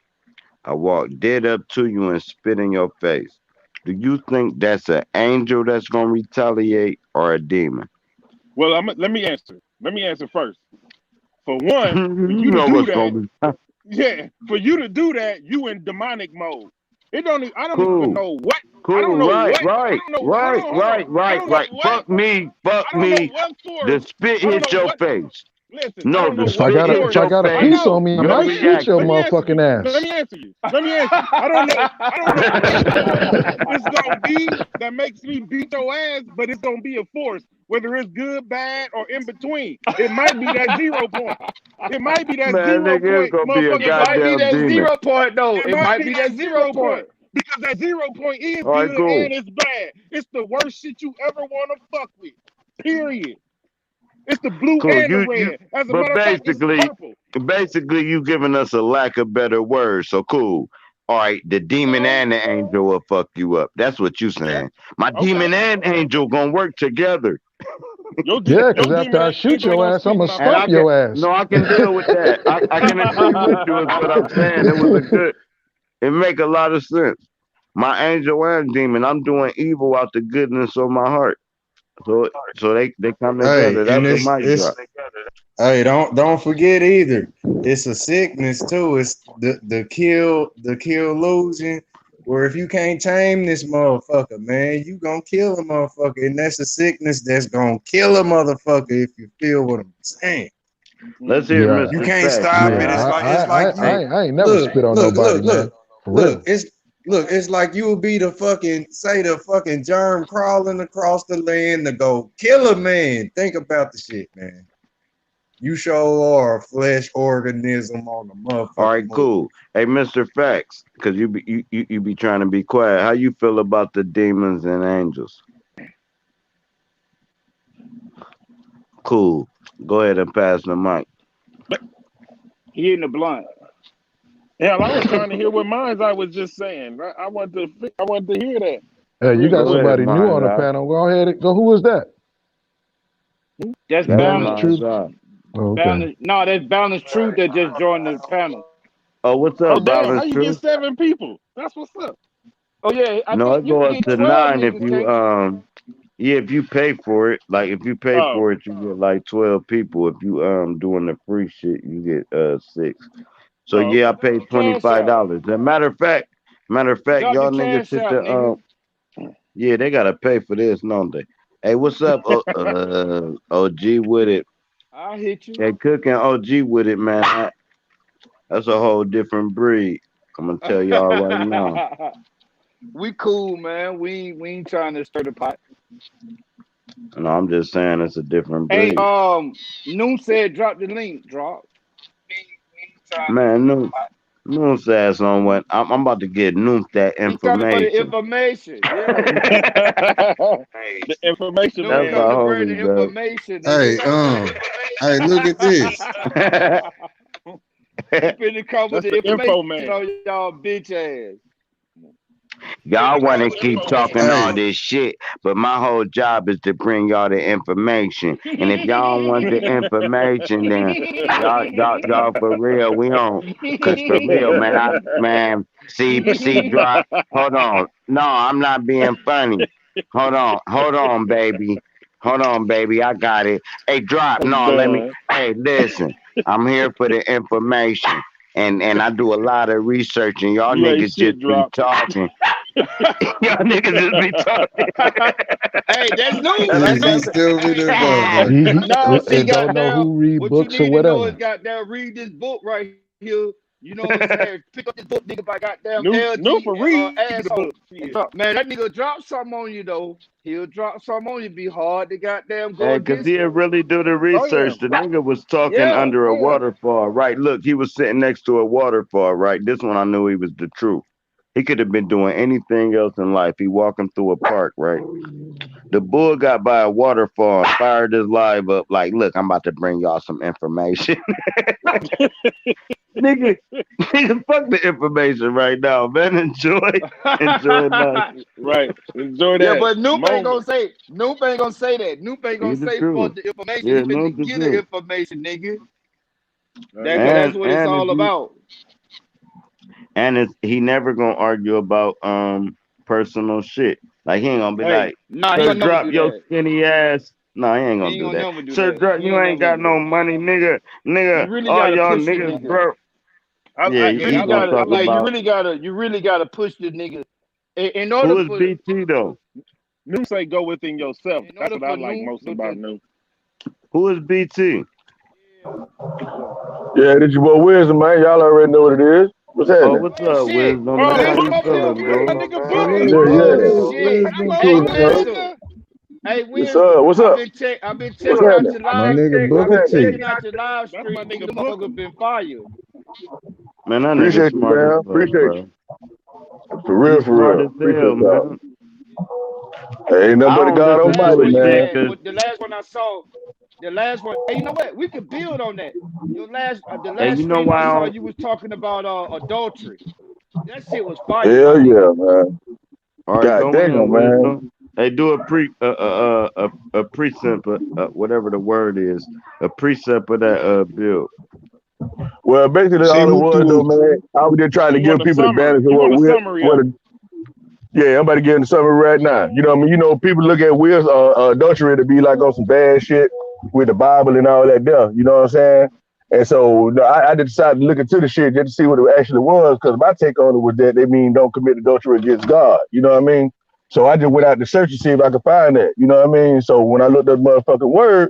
[SPEAKER 2] I walk dead up to you and spit in your face. Do you think that's an angel that's gonna retaliate or a demon?
[SPEAKER 8] Well, let me answer. Let me answer first. For one, for
[SPEAKER 2] You
[SPEAKER 8] you to
[SPEAKER 2] know
[SPEAKER 8] do
[SPEAKER 2] what's
[SPEAKER 8] that,
[SPEAKER 2] gonna be
[SPEAKER 8] yeah, for you to do that, you in demonic mode. It don't. I don't even
[SPEAKER 2] cool.
[SPEAKER 8] know what. I don't
[SPEAKER 2] Cool,
[SPEAKER 8] know
[SPEAKER 2] right,
[SPEAKER 8] what. I
[SPEAKER 2] right,
[SPEAKER 8] don't know. Hold
[SPEAKER 2] right,
[SPEAKER 8] on, hold on.
[SPEAKER 2] right,
[SPEAKER 8] I
[SPEAKER 2] right,
[SPEAKER 8] don't know
[SPEAKER 2] right.
[SPEAKER 8] what.
[SPEAKER 2] Fuck
[SPEAKER 8] I don't know
[SPEAKER 2] me.
[SPEAKER 8] what
[SPEAKER 2] The
[SPEAKER 8] force.
[SPEAKER 2] spit
[SPEAKER 8] I don't
[SPEAKER 2] hit
[SPEAKER 8] know
[SPEAKER 2] your
[SPEAKER 8] what.
[SPEAKER 2] face.
[SPEAKER 8] Listen, I
[SPEAKER 2] No,
[SPEAKER 8] don't
[SPEAKER 2] the
[SPEAKER 8] know
[SPEAKER 7] If I
[SPEAKER 8] what
[SPEAKER 2] spit
[SPEAKER 7] got a
[SPEAKER 2] hit
[SPEAKER 7] if
[SPEAKER 8] force.
[SPEAKER 7] I
[SPEAKER 2] your
[SPEAKER 7] got a
[SPEAKER 8] I
[SPEAKER 2] face.
[SPEAKER 7] piece
[SPEAKER 8] know.
[SPEAKER 7] on me, I
[SPEAKER 2] Your
[SPEAKER 8] Let me
[SPEAKER 7] might shoot your
[SPEAKER 8] let me
[SPEAKER 2] reaction.
[SPEAKER 8] answer
[SPEAKER 7] motherfucking
[SPEAKER 8] you. Let
[SPEAKER 7] ass.
[SPEAKER 8] me answer you. Let me answer you. I don't know. I don't know what force it's gonna be that makes me beat your ass, but it's gonna be a force, whether it's good, bad, or in between. It might be that 0 point. It might be that
[SPEAKER 2] Man,
[SPEAKER 8] zero
[SPEAKER 2] nigga, it's
[SPEAKER 8] point,
[SPEAKER 2] gonna be a
[SPEAKER 8] motherfucker.
[SPEAKER 9] It might be
[SPEAKER 2] goddamn
[SPEAKER 9] that
[SPEAKER 2] demon.
[SPEAKER 9] 0 point though.
[SPEAKER 8] It
[SPEAKER 9] It
[SPEAKER 8] might
[SPEAKER 9] might
[SPEAKER 8] be
[SPEAKER 9] be
[SPEAKER 8] that
[SPEAKER 9] that zero
[SPEAKER 8] zero
[SPEAKER 9] point.
[SPEAKER 8] point because that 0 point is
[SPEAKER 2] All right,
[SPEAKER 8] good
[SPEAKER 2] cool.
[SPEAKER 8] and it's bad. It's the worst shit you ever want to fuck with. Period. It's the blue
[SPEAKER 2] Cool.
[SPEAKER 8] and the
[SPEAKER 2] You
[SPEAKER 8] red. As a
[SPEAKER 2] but
[SPEAKER 8] matter of fact, it's purple.
[SPEAKER 2] basically you giving us a lack of better words. So cool. All right, the demon and the angel will fuck you up. That's what you
[SPEAKER 8] Yeah.
[SPEAKER 2] saying. My
[SPEAKER 8] Okay.
[SPEAKER 2] demon and angel gonna work together.
[SPEAKER 7] Yeah,
[SPEAKER 8] Your
[SPEAKER 7] because after
[SPEAKER 8] demon
[SPEAKER 7] I shoot
[SPEAKER 8] angel ain't
[SPEAKER 7] your
[SPEAKER 8] gonna
[SPEAKER 7] ass, I'm
[SPEAKER 8] spit in
[SPEAKER 7] gonna
[SPEAKER 8] my
[SPEAKER 2] And
[SPEAKER 7] stump
[SPEAKER 2] I
[SPEAKER 8] face.
[SPEAKER 2] can
[SPEAKER 7] your ass.
[SPEAKER 2] no, I can deal with that. I can agree with you is what I'm saying. It was a good it make a lot of sense. My angel and demon, I'm doing evil out the goodness of my heart. So they come
[SPEAKER 6] Hey,
[SPEAKER 2] together.
[SPEAKER 6] and
[SPEAKER 2] That's a mic
[SPEAKER 6] it's
[SPEAKER 2] drop.
[SPEAKER 6] hey, don't forget either. It's a sickness too. It's the kill illusion. Where if you can't tame this motherfucker, man, you gonna kill a motherfucker, and that's a sickness that's gonna kill a motherfucker. If you feel what I'm saying,
[SPEAKER 2] Let's
[SPEAKER 8] Mm.
[SPEAKER 2] hear
[SPEAKER 7] Yeah,
[SPEAKER 6] you
[SPEAKER 2] Mr.
[SPEAKER 6] can't
[SPEAKER 2] Facts,
[SPEAKER 6] stop
[SPEAKER 7] yeah.
[SPEAKER 6] it.
[SPEAKER 2] man.
[SPEAKER 6] It's like you
[SPEAKER 7] I ain't never
[SPEAKER 6] look,
[SPEAKER 7] spit on
[SPEAKER 6] look,
[SPEAKER 7] nobody,
[SPEAKER 6] look, look,
[SPEAKER 7] man. For
[SPEAKER 6] look.
[SPEAKER 7] real.
[SPEAKER 6] It's like you will be the fucking say the fucking germ crawling across the land to go kill a man. Think about the shit, man. You sure are a flesh organism on the
[SPEAKER 2] All
[SPEAKER 6] motherfucking
[SPEAKER 2] right,
[SPEAKER 6] move.
[SPEAKER 2] cool. Hey, Mr. Facts, because you be trying to be quiet. How you feel about the demons and angels? Cool. Go ahead and pass the mic.
[SPEAKER 8] But
[SPEAKER 9] He in the blunt.
[SPEAKER 8] hell, I was trying to hear what minds I was just saying. I want to. I want to hear that
[SPEAKER 7] Hey, you
[SPEAKER 8] real
[SPEAKER 7] got
[SPEAKER 2] Go
[SPEAKER 8] quick.
[SPEAKER 2] ahead,
[SPEAKER 7] somebody new
[SPEAKER 2] Mind's
[SPEAKER 7] on the
[SPEAKER 2] Eye.
[SPEAKER 7] panel. Go ahead. Go. Who is that?
[SPEAKER 9] That's
[SPEAKER 2] That's
[SPEAKER 7] Balance
[SPEAKER 9] balance.
[SPEAKER 2] Mind's
[SPEAKER 7] Truth.
[SPEAKER 2] Eye.
[SPEAKER 7] Oh, okay.
[SPEAKER 9] Balance. No, that's balance. Truth that just joined the panel.
[SPEAKER 2] Oh, what's
[SPEAKER 8] Oh
[SPEAKER 2] up,
[SPEAKER 8] damn! How
[SPEAKER 2] Balance
[SPEAKER 8] you get
[SPEAKER 2] Truth?
[SPEAKER 8] 7 people? That's what's up.
[SPEAKER 9] Oh yeah, I
[SPEAKER 2] No,
[SPEAKER 9] think
[SPEAKER 2] it
[SPEAKER 9] you
[SPEAKER 2] go
[SPEAKER 9] can
[SPEAKER 2] up
[SPEAKER 9] get
[SPEAKER 2] to
[SPEAKER 9] 12
[SPEAKER 2] nine if
[SPEAKER 9] niggas,
[SPEAKER 2] you
[SPEAKER 9] can't you?
[SPEAKER 2] yeah, if you pay for it. Like if you pay
[SPEAKER 8] Oh,
[SPEAKER 2] for it, you get like 12 people. If you doing the free shit, you get six. So
[SPEAKER 8] oh,
[SPEAKER 2] yeah, I
[SPEAKER 8] okay.
[SPEAKER 9] Drop
[SPEAKER 2] paid
[SPEAKER 9] your
[SPEAKER 2] twenty
[SPEAKER 9] cash
[SPEAKER 2] five
[SPEAKER 9] out.
[SPEAKER 2] dollars. As a matter of fact,
[SPEAKER 9] Drop your
[SPEAKER 2] y'all niggas
[SPEAKER 9] cash
[SPEAKER 2] hit
[SPEAKER 9] out,
[SPEAKER 2] the
[SPEAKER 9] nigga.
[SPEAKER 2] yeah, they gotta pay for this, don't they? Hey, what's up, OG with it?
[SPEAKER 9] I'll hit you.
[SPEAKER 2] Hey, cooking OG with it, man. That's a whole different breed. I'm gonna tell y'all right now.
[SPEAKER 9] We cool, man. We ain't trying to stir the pot.
[SPEAKER 2] No, I'm just saying it's a different
[SPEAKER 9] Hey,
[SPEAKER 2] breed.
[SPEAKER 9] Noon said drop the link. Drop.
[SPEAKER 2] Man, Noon's ass on what? I'm about to get Noon that
[SPEAKER 9] He coming for the
[SPEAKER 2] information.
[SPEAKER 9] information. Yeah.
[SPEAKER 8] The information
[SPEAKER 9] Noon
[SPEAKER 2] That's
[SPEAKER 8] man.
[SPEAKER 2] my
[SPEAKER 9] coming to bring the
[SPEAKER 2] homie, bro.
[SPEAKER 9] information,
[SPEAKER 6] Hey,
[SPEAKER 9] nigga.
[SPEAKER 6] hey, look at this.
[SPEAKER 9] He finna come with
[SPEAKER 8] That's
[SPEAKER 9] the
[SPEAKER 8] the
[SPEAKER 9] information
[SPEAKER 8] info man.
[SPEAKER 9] on y'all bitch ass.
[SPEAKER 2] Y'all want to keep talking all
[SPEAKER 6] Hey,
[SPEAKER 2] this shit, but my whole job is to bring y'all the information. And if y'all don't want the information, then y'all for real, we don't. Cause for real, man, see, drop. Hold on, no, I'm not being funny. Hold on, baby, I got it. Hey, drop.
[SPEAKER 8] I'm
[SPEAKER 2] No, let me.
[SPEAKER 8] done.
[SPEAKER 2] Hey, listen, I'm here for the information, and I do a lot of research, and y'all
[SPEAKER 8] You ain't
[SPEAKER 2] niggas just
[SPEAKER 8] shit
[SPEAKER 2] be
[SPEAKER 8] drop.
[SPEAKER 2] talking. Y'all niggas just be talking.
[SPEAKER 9] Hey, that's new.
[SPEAKER 2] And I
[SPEAKER 6] he's
[SPEAKER 2] got
[SPEAKER 6] stupid as
[SPEAKER 2] the
[SPEAKER 6] motherfucker.
[SPEAKER 9] No, see,
[SPEAKER 7] And don't know
[SPEAKER 9] goddamn,
[SPEAKER 7] who read
[SPEAKER 9] what you
[SPEAKER 7] books or
[SPEAKER 9] need to know is
[SPEAKER 7] whatever.
[SPEAKER 9] goddamn read this book right here. You know what I'm saying? Pick up this book, nigga, by goddamn
[SPEAKER 8] New
[SPEAKER 9] LG
[SPEAKER 8] for reading the
[SPEAKER 9] asshole.
[SPEAKER 8] book. Shit.
[SPEAKER 9] Man, that nigga drop something on you though. He'll drop something on you. Be hard to goddamn go
[SPEAKER 2] Hey, cause
[SPEAKER 9] against
[SPEAKER 2] he'd
[SPEAKER 9] it.
[SPEAKER 2] really do the
[SPEAKER 8] Oh yeah.
[SPEAKER 2] research. The nigga was talking
[SPEAKER 9] Yeah.
[SPEAKER 2] under a waterfall, right? Look, he was sitting next to a waterfall, right? This one I knew he was the truth. He could have been doing anything else in life. He walking through a park, right? The bull got by a waterfall and fired his live up like, look, I'm about to bring y'all some information. nigga, nigga, fuck the information right now, man. Enjoy life.
[SPEAKER 8] Right. Enjoy
[SPEAKER 9] Yeah,
[SPEAKER 8] that
[SPEAKER 9] but Noop ain't
[SPEAKER 8] moment.
[SPEAKER 9] gonna say that. Noop ain't
[SPEAKER 2] He
[SPEAKER 9] gonna
[SPEAKER 2] the
[SPEAKER 9] say
[SPEAKER 2] truth.
[SPEAKER 9] fuck the information. He
[SPEAKER 2] Yeah, no
[SPEAKER 9] finna
[SPEAKER 2] the
[SPEAKER 9] get the
[SPEAKER 2] truth.
[SPEAKER 9] information, nigga.
[SPEAKER 8] Oh
[SPEAKER 9] That cause
[SPEAKER 8] yeah.
[SPEAKER 9] that's
[SPEAKER 2] And
[SPEAKER 9] what it's
[SPEAKER 2] and if
[SPEAKER 9] all
[SPEAKER 2] you
[SPEAKER 9] about.
[SPEAKER 2] and it's, he never gonna argue about personal shit. Like he ain't gonna be
[SPEAKER 9] Hey,
[SPEAKER 2] like,
[SPEAKER 9] nah, he
[SPEAKER 2] "Sir,
[SPEAKER 9] gonna never
[SPEAKER 2] drop
[SPEAKER 9] do
[SPEAKER 2] your
[SPEAKER 9] that.
[SPEAKER 2] skinny ass." No, he ain't
[SPEAKER 9] He
[SPEAKER 2] gonna
[SPEAKER 9] ain't
[SPEAKER 2] do
[SPEAKER 9] gonna
[SPEAKER 2] that.
[SPEAKER 9] never do
[SPEAKER 2] Sir,
[SPEAKER 9] that.
[SPEAKER 2] drop,
[SPEAKER 9] He
[SPEAKER 2] you
[SPEAKER 9] ain't
[SPEAKER 2] ain't
[SPEAKER 9] never
[SPEAKER 2] got
[SPEAKER 9] do
[SPEAKER 2] no
[SPEAKER 9] that.
[SPEAKER 2] money, nigga.
[SPEAKER 9] You
[SPEAKER 2] Nigga,
[SPEAKER 9] really
[SPEAKER 2] all
[SPEAKER 9] gotta
[SPEAKER 2] y'all
[SPEAKER 9] push the
[SPEAKER 2] niggas
[SPEAKER 9] nigga.
[SPEAKER 2] broke. Yeah,
[SPEAKER 8] I
[SPEAKER 9] Yeah,
[SPEAKER 2] he
[SPEAKER 9] you
[SPEAKER 2] gonna
[SPEAKER 9] gotta.
[SPEAKER 2] talk
[SPEAKER 9] Yeah,
[SPEAKER 2] about
[SPEAKER 9] you really gotta push the nigga. In order
[SPEAKER 2] who is
[SPEAKER 9] for,
[SPEAKER 2] BT though.
[SPEAKER 8] New say go within yourself.
[SPEAKER 9] in
[SPEAKER 8] That's
[SPEAKER 9] order
[SPEAKER 8] what I
[SPEAKER 9] for
[SPEAKER 8] like
[SPEAKER 9] new,
[SPEAKER 8] most about New.
[SPEAKER 2] Who is BT?
[SPEAKER 8] Yeah.
[SPEAKER 6] Yeah, this your boy Wisdom, man. Y'all already know what it is. What's
[SPEAKER 2] Oh,
[SPEAKER 6] happening?
[SPEAKER 2] what's
[SPEAKER 9] man,
[SPEAKER 2] up,
[SPEAKER 9] shit.
[SPEAKER 2] Wisdom, man?
[SPEAKER 8] Oh,
[SPEAKER 2] How
[SPEAKER 9] Wisdom
[SPEAKER 2] you
[SPEAKER 8] book.
[SPEAKER 9] up here.
[SPEAKER 2] feeling,
[SPEAKER 8] That's
[SPEAKER 2] bro?
[SPEAKER 8] my
[SPEAKER 9] Wisdom.
[SPEAKER 8] nigga
[SPEAKER 2] Hey,
[SPEAKER 8] book.
[SPEAKER 2] look,
[SPEAKER 6] Yeah,
[SPEAKER 9] Oh
[SPEAKER 6] yeah.
[SPEAKER 2] Wisdom,
[SPEAKER 9] shit.
[SPEAKER 2] Wisdom
[SPEAKER 9] Hey,
[SPEAKER 6] Cool,
[SPEAKER 2] came.
[SPEAKER 6] bro.
[SPEAKER 9] Wisdom. Hey,
[SPEAKER 6] Yes,
[SPEAKER 9] Wisdom.
[SPEAKER 6] sir. What's up?
[SPEAKER 9] I've been
[SPEAKER 6] What's
[SPEAKER 9] checking out
[SPEAKER 6] happening?
[SPEAKER 9] your
[SPEAKER 3] My
[SPEAKER 9] live.
[SPEAKER 3] nigga
[SPEAKER 9] I've
[SPEAKER 3] Booker
[SPEAKER 9] been
[SPEAKER 3] T.
[SPEAKER 9] checking out your live
[SPEAKER 8] That's my
[SPEAKER 9] stream.
[SPEAKER 8] nigga
[SPEAKER 9] The
[SPEAKER 8] Booker.
[SPEAKER 9] motherfucker been fired.
[SPEAKER 2] Man, that nigga
[SPEAKER 6] Appreciate you,
[SPEAKER 2] smart as
[SPEAKER 6] man.
[SPEAKER 2] fuck,
[SPEAKER 6] Appreciate
[SPEAKER 2] bro.
[SPEAKER 6] you. For real,
[SPEAKER 2] He's
[SPEAKER 6] for
[SPEAKER 2] smart
[SPEAKER 6] real.
[SPEAKER 2] as hell,
[SPEAKER 6] Appreciate y'all.
[SPEAKER 2] man.
[SPEAKER 6] Hey, ain't nothing
[SPEAKER 2] I
[SPEAKER 6] but the
[SPEAKER 2] don't
[SPEAKER 6] God
[SPEAKER 9] The
[SPEAKER 2] listen
[SPEAKER 9] last
[SPEAKER 2] to
[SPEAKER 6] Almighty,
[SPEAKER 9] one
[SPEAKER 2] his
[SPEAKER 9] you
[SPEAKER 6] man.
[SPEAKER 2] shit
[SPEAKER 9] had,
[SPEAKER 2] 'cause
[SPEAKER 9] the last one I saw, the last one. Hey, you know what? We could build on that. The
[SPEAKER 2] hey,
[SPEAKER 9] last
[SPEAKER 2] you know
[SPEAKER 9] stream I
[SPEAKER 2] why I
[SPEAKER 9] saw,
[SPEAKER 2] don't?
[SPEAKER 9] you was talking about adultery. That shit was fire, my
[SPEAKER 6] Hell
[SPEAKER 9] nigga.
[SPEAKER 6] yeah, man.
[SPEAKER 2] All right,
[SPEAKER 6] God
[SPEAKER 2] go
[SPEAKER 6] damn,
[SPEAKER 2] in,
[SPEAKER 6] man.
[SPEAKER 2] Wisdom. Hey, do a precept, whatever the word is, a precept of that build.
[SPEAKER 6] Well, basically,
[SPEAKER 3] She
[SPEAKER 6] all it
[SPEAKER 3] who
[SPEAKER 6] was, though,
[SPEAKER 3] through
[SPEAKER 6] man, I was just trying to
[SPEAKER 8] You
[SPEAKER 6] give
[SPEAKER 8] want a
[SPEAKER 6] people the
[SPEAKER 8] summary.
[SPEAKER 6] balance of
[SPEAKER 8] You
[SPEAKER 6] what
[SPEAKER 8] want a
[SPEAKER 6] we,
[SPEAKER 8] summary of it.
[SPEAKER 6] yeah, I'm about to get in the summary right now. You know what I mean? You know, people look at Will's adultery to be like on some bad shit with the Bible and all that there. You know what I'm saying? And so no, I decided to look into the shit just to see what it actually was, because my take on it was that they mean don't commit adultery against God. You know what I mean? So I just went out to search to see if I could find that. You know what I mean? So when I looked up the motherfucking word,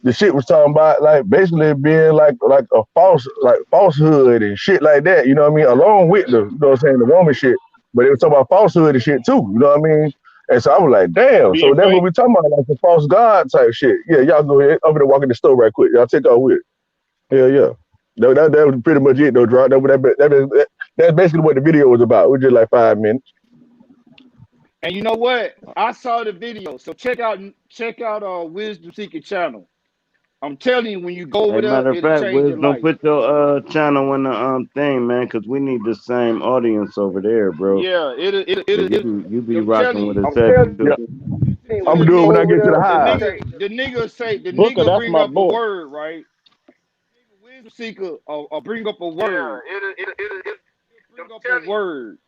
[SPEAKER 6] the shit was talking about like basically being like a falsehood and shit like that, you know what I mean? Along with the, you know what I'm saying, the woman shit. But it was talking about falsehood and shit too, you know what I mean? And so I was like, damn,
[SPEAKER 8] Being
[SPEAKER 6] so that's what
[SPEAKER 8] fake.
[SPEAKER 6] we talking about, like the false god type shit. Yeah, y'all go ahead. I'm gonna walk in the store right quick. Y'all take off with it. Hell yeah. That was pretty much it though, Draw. That's basically what the video was about. It was just like 5 minutes.
[SPEAKER 9] And you know what? I saw the video. So check out Wisdom Seeker channel. I'm telling you, when you go
[SPEAKER 2] Hey,
[SPEAKER 9] over there,
[SPEAKER 2] matter of
[SPEAKER 9] it'll
[SPEAKER 2] fact,
[SPEAKER 9] change your
[SPEAKER 2] Wisdom,
[SPEAKER 9] life.
[SPEAKER 2] put your channel in the thing, man, 'cause we need the same audience over there, bro.
[SPEAKER 9] Yeah, it'll, it'll,
[SPEAKER 2] Yeah,
[SPEAKER 9] it'll,
[SPEAKER 2] you
[SPEAKER 9] it'll
[SPEAKER 2] be
[SPEAKER 9] I'm telling
[SPEAKER 2] rocking with
[SPEAKER 9] you.
[SPEAKER 2] us heavy
[SPEAKER 6] Yeah,
[SPEAKER 2] too.
[SPEAKER 9] Listen to
[SPEAKER 6] I'm
[SPEAKER 9] the
[SPEAKER 6] gonna do it when I
[SPEAKER 9] nigga.
[SPEAKER 6] get to the
[SPEAKER 9] The
[SPEAKER 6] hive.
[SPEAKER 9] nigga say the
[SPEAKER 8] Booker,
[SPEAKER 9] nigga
[SPEAKER 8] that's
[SPEAKER 9] bring
[SPEAKER 8] my
[SPEAKER 9] up a
[SPEAKER 8] boy.
[SPEAKER 9] word, right? Nigga Wisdom Seeker bring up a word. Bring up a word.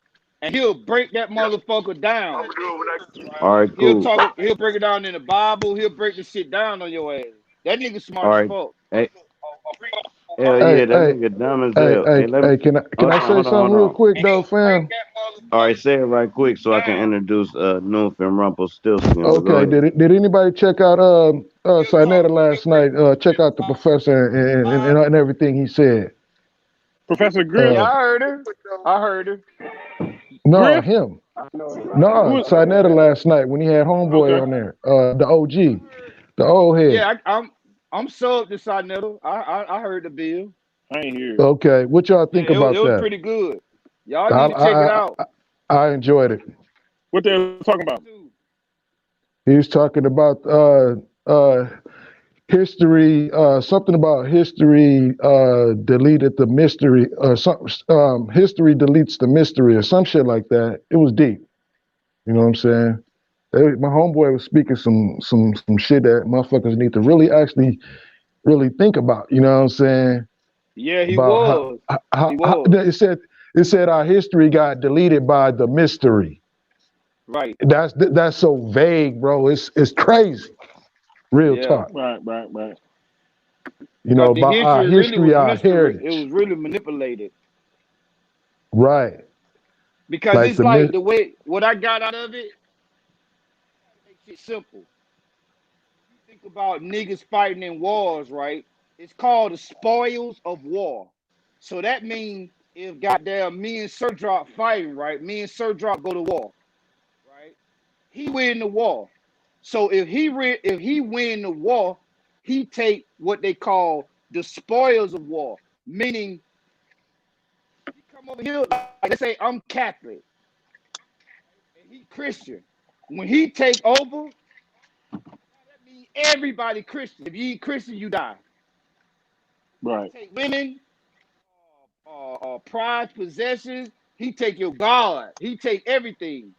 [SPEAKER 9] And he'll break that motherfucker down.
[SPEAKER 2] All right, cool.
[SPEAKER 9] He'll break it down in the Bible, he'll break the shit down on your ass. That nigga
[SPEAKER 2] All
[SPEAKER 9] smart as
[SPEAKER 2] right.
[SPEAKER 9] fuck.
[SPEAKER 2] Hey, hell
[SPEAKER 7] Hey,
[SPEAKER 2] yeah, that
[SPEAKER 7] hey,
[SPEAKER 2] nigga dumb as
[SPEAKER 7] hey,
[SPEAKER 2] hell.
[SPEAKER 7] hey,
[SPEAKER 2] Hey, let me
[SPEAKER 7] hey, can
[SPEAKER 2] hold
[SPEAKER 7] I
[SPEAKER 2] on,
[SPEAKER 7] say
[SPEAKER 2] hold on, hold
[SPEAKER 7] something real
[SPEAKER 2] on.
[SPEAKER 7] quick though, fam?
[SPEAKER 2] All right, say it right quick so I can introduce Noof and Rumpelstiltskin. But go
[SPEAKER 7] Okay,
[SPEAKER 2] ahead.
[SPEAKER 7] did anybody check out Sinetta last night? Check out the professor and everything he said.
[SPEAKER 8] Professor Griff.
[SPEAKER 9] Yeah,
[SPEAKER 7] Uh,
[SPEAKER 9] I heard her.
[SPEAKER 7] no,
[SPEAKER 8] Griff?
[SPEAKER 7] him. No,
[SPEAKER 8] Who?
[SPEAKER 7] Sinetta last night when he had Homeboy
[SPEAKER 8] Okay.
[SPEAKER 7] on there. The OG, the old head.
[SPEAKER 9] Yeah, I'm subbed to Sinetta. I heard the bill.
[SPEAKER 8] I ain't hear it.
[SPEAKER 7] Okay, what y'all
[SPEAKER 9] Yeah,
[SPEAKER 7] think
[SPEAKER 9] it
[SPEAKER 7] about
[SPEAKER 9] was
[SPEAKER 7] that?
[SPEAKER 9] pretty good. Y'all
[SPEAKER 7] I
[SPEAKER 9] need to check it
[SPEAKER 7] I
[SPEAKER 9] out.
[SPEAKER 7] I, I enjoyed it.
[SPEAKER 8] What they were talking about?
[SPEAKER 7] He was talking about history, something about history deleted the mystery, history deletes the mystery, or some shit like that. It was deep. You know what I'm saying? My homeboy was speaking some shit that motherfuckers need to really actually really think about. You know what I'm saying?
[SPEAKER 9] Yeah, he
[SPEAKER 7] About
[SPEAKER 9] was. He
[SPEAKER 7] how
[SPEAKER 9] was.
[SPEAKER 7] it said our history got deleted by the mystery.
[SPEAKER 9] Right.
[SPEAKER 7] That's so vague, bro. It's crazy. Real
[SPEAKER 9] Yeah.
[SPEAKER 7] talk.
[SPEAKER 8] Right.
[SPEAKER 7] You know,
[SPEAKER 9] Cause the
[SPEAKER 7] about our
[SPEAKER 9] history really
[SPEAKER 7] history,
[SPEAKER 9] was
[SPEAKER 7] our
[SPEAKER 9] mystery. It
[SPEAKER 7] heritage.
[SPEAKER 9] was really manipulated.
[SPEAKER 7] Right.
[SPEAKER 9] Because
[SPEAKER 7] Like
[SPEAKER 9] it's
[SPEAKER 7] the
[SPEAKER 9] like
[SPEAKER 7] myth.
[SPEAKER 9] the way what I got out of it, make shit simple. You think about niggas fighting in wars, right? It's called the spoils of war. So that means if goddamn me and Sir Drop fighting, right? Me and Sir Drop go to war, right? He win the war. So if he win the war, he take what they call the spoils of war, meaning he come over here, like let's say I'm Catholic and he Christian. When he take over, that means everybody Christian. If you ain't Christian, you die. He
[SPEAKER 8] Right.
[SPEAKER 9] take women, prized possessions. He take your God. He take everything.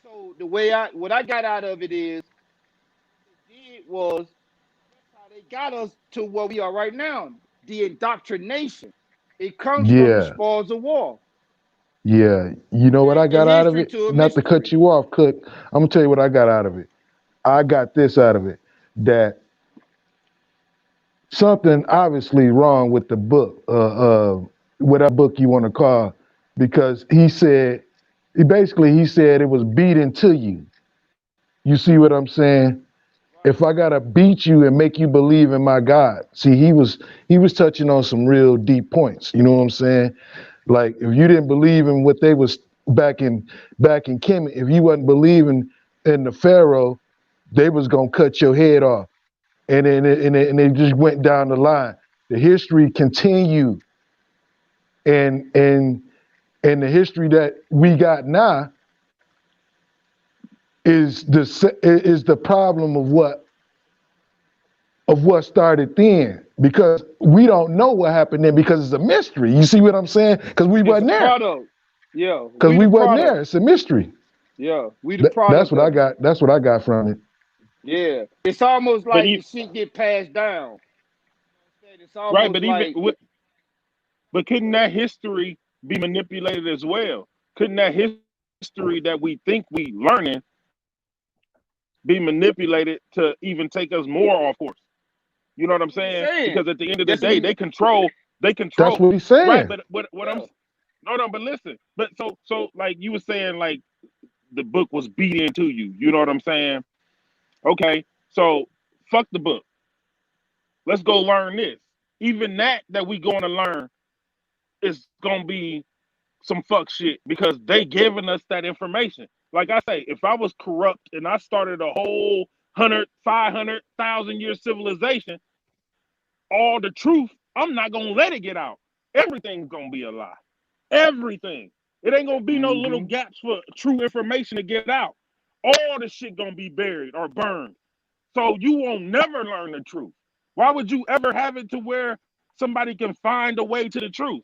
[SPEAKER 9] So the way what I got out of it is, what they did was that's how they got us to where we are right now. The indoctrination. It comes from the
[SPEAKER 7] Yeah,
[SPEAKER 9] spoils of war.
[SPEAKER 7] yeah. You know what I
[SPEAKER 9] Change the
[SPEAKER 7] got out of
[SPEAKER 9] history
[SPEAKER 7] it?
[SPEAKER 9] to a
[SPEAKER 7] Not to cut
[SPEAKER 9] mystery.
[SPEAKER 7] you off, Cook. I'm gonna tell you what I got out of it. I got this out of it. That something obviously wrong with the book, whatever book you want to call, because he said it was beaten to you. You see what I'm saying? If
[SPEAKER 9] Right.
[SPEAKER 7] I gotta beat you and make you believe in my God, see, he was touching on some real deep points. You know what I'm saying? Like if you didn't believe in what they was back in Kemet, if you wasn't believing in the Pharaoh, they was gonna cut your head off, and they just went down the line. The history continued, and and the history that we got now is the problem of what started then, because we don't know what happened then, because it's a mystery. You see what I'm saying? Because we
[SPEAKER 9] It's a
[SPEAKER 7] wasn't there.
[SPEAKER 9] product. Yeah,
[SPEAKER 7] Because
[SPEAKER 9] we
[SPEAKER 7] we
[SPEAKER 9] the
[SPEAKER 7] wasn't there.
[SPEAKER 9] product.
[SPEAKER 7] It's a mystery.
[SPEAKER 9] Yeah, we the
[SPEAKER 7] That's
[SPEAKER 9] product
[SPEAKER 7] what I
[SPEAKER 9] of it.
[SPEAKER 7] got. That's what I got from it.
[SPEAKER 9] Yeah, it's almost
[SPEAKER 8] But
[SPEAKER 9] like the shit get passed down. It's
[SPEAKER 8] right,
[SPEAKER 9] almost
[SPEAKER 8] but even
[SPEAKER 9] like
[SPEAKER 8] but couldn't that history be manipulated as well? Couldn't that history that we think we learning be manipulated to even take us more off course? You know what I'm
[SPEAKER 9] that's what he's
[SPEAKER 8] saying? Because
[SPEAKER 9] saying.
[SPEAKER 8] at the end of the
[SPEAKER 9] That's
[SPEAKER 8] day,
[SPEAKER 9] what
[SPEAKER 7] That's
[SPEAKER 8] they control
[SPEAKER 7] what he's
[SPEAKER 8] right,
[SPEAKER 7] saying.
[SPEAKER 8] but what I'm
[SPEAKER 9] yeah.
[SPEAKER 8] no no, but listen. But so like you were saying, like the book was beat into you. You know what I'm saying? Okay, so fuck the book. Let's go learn this. Even that we going to learn is gonna be some fuck shit because they giving us that information. Like I say, if I was corrupt and I started a whole 500,000 year civilization, all the truth, I'm not gonna let it get out. Everything's gonna be a lie. Everything. It ain't gonna be no little
[SPEAKER 9] Mm-hmm.
[SPEAKER 8] gaps for true information to get out. All the shit gonna be buried or burned. So you won't never learn the truth. Why would you ever have it to where somebody can find a way to the truth?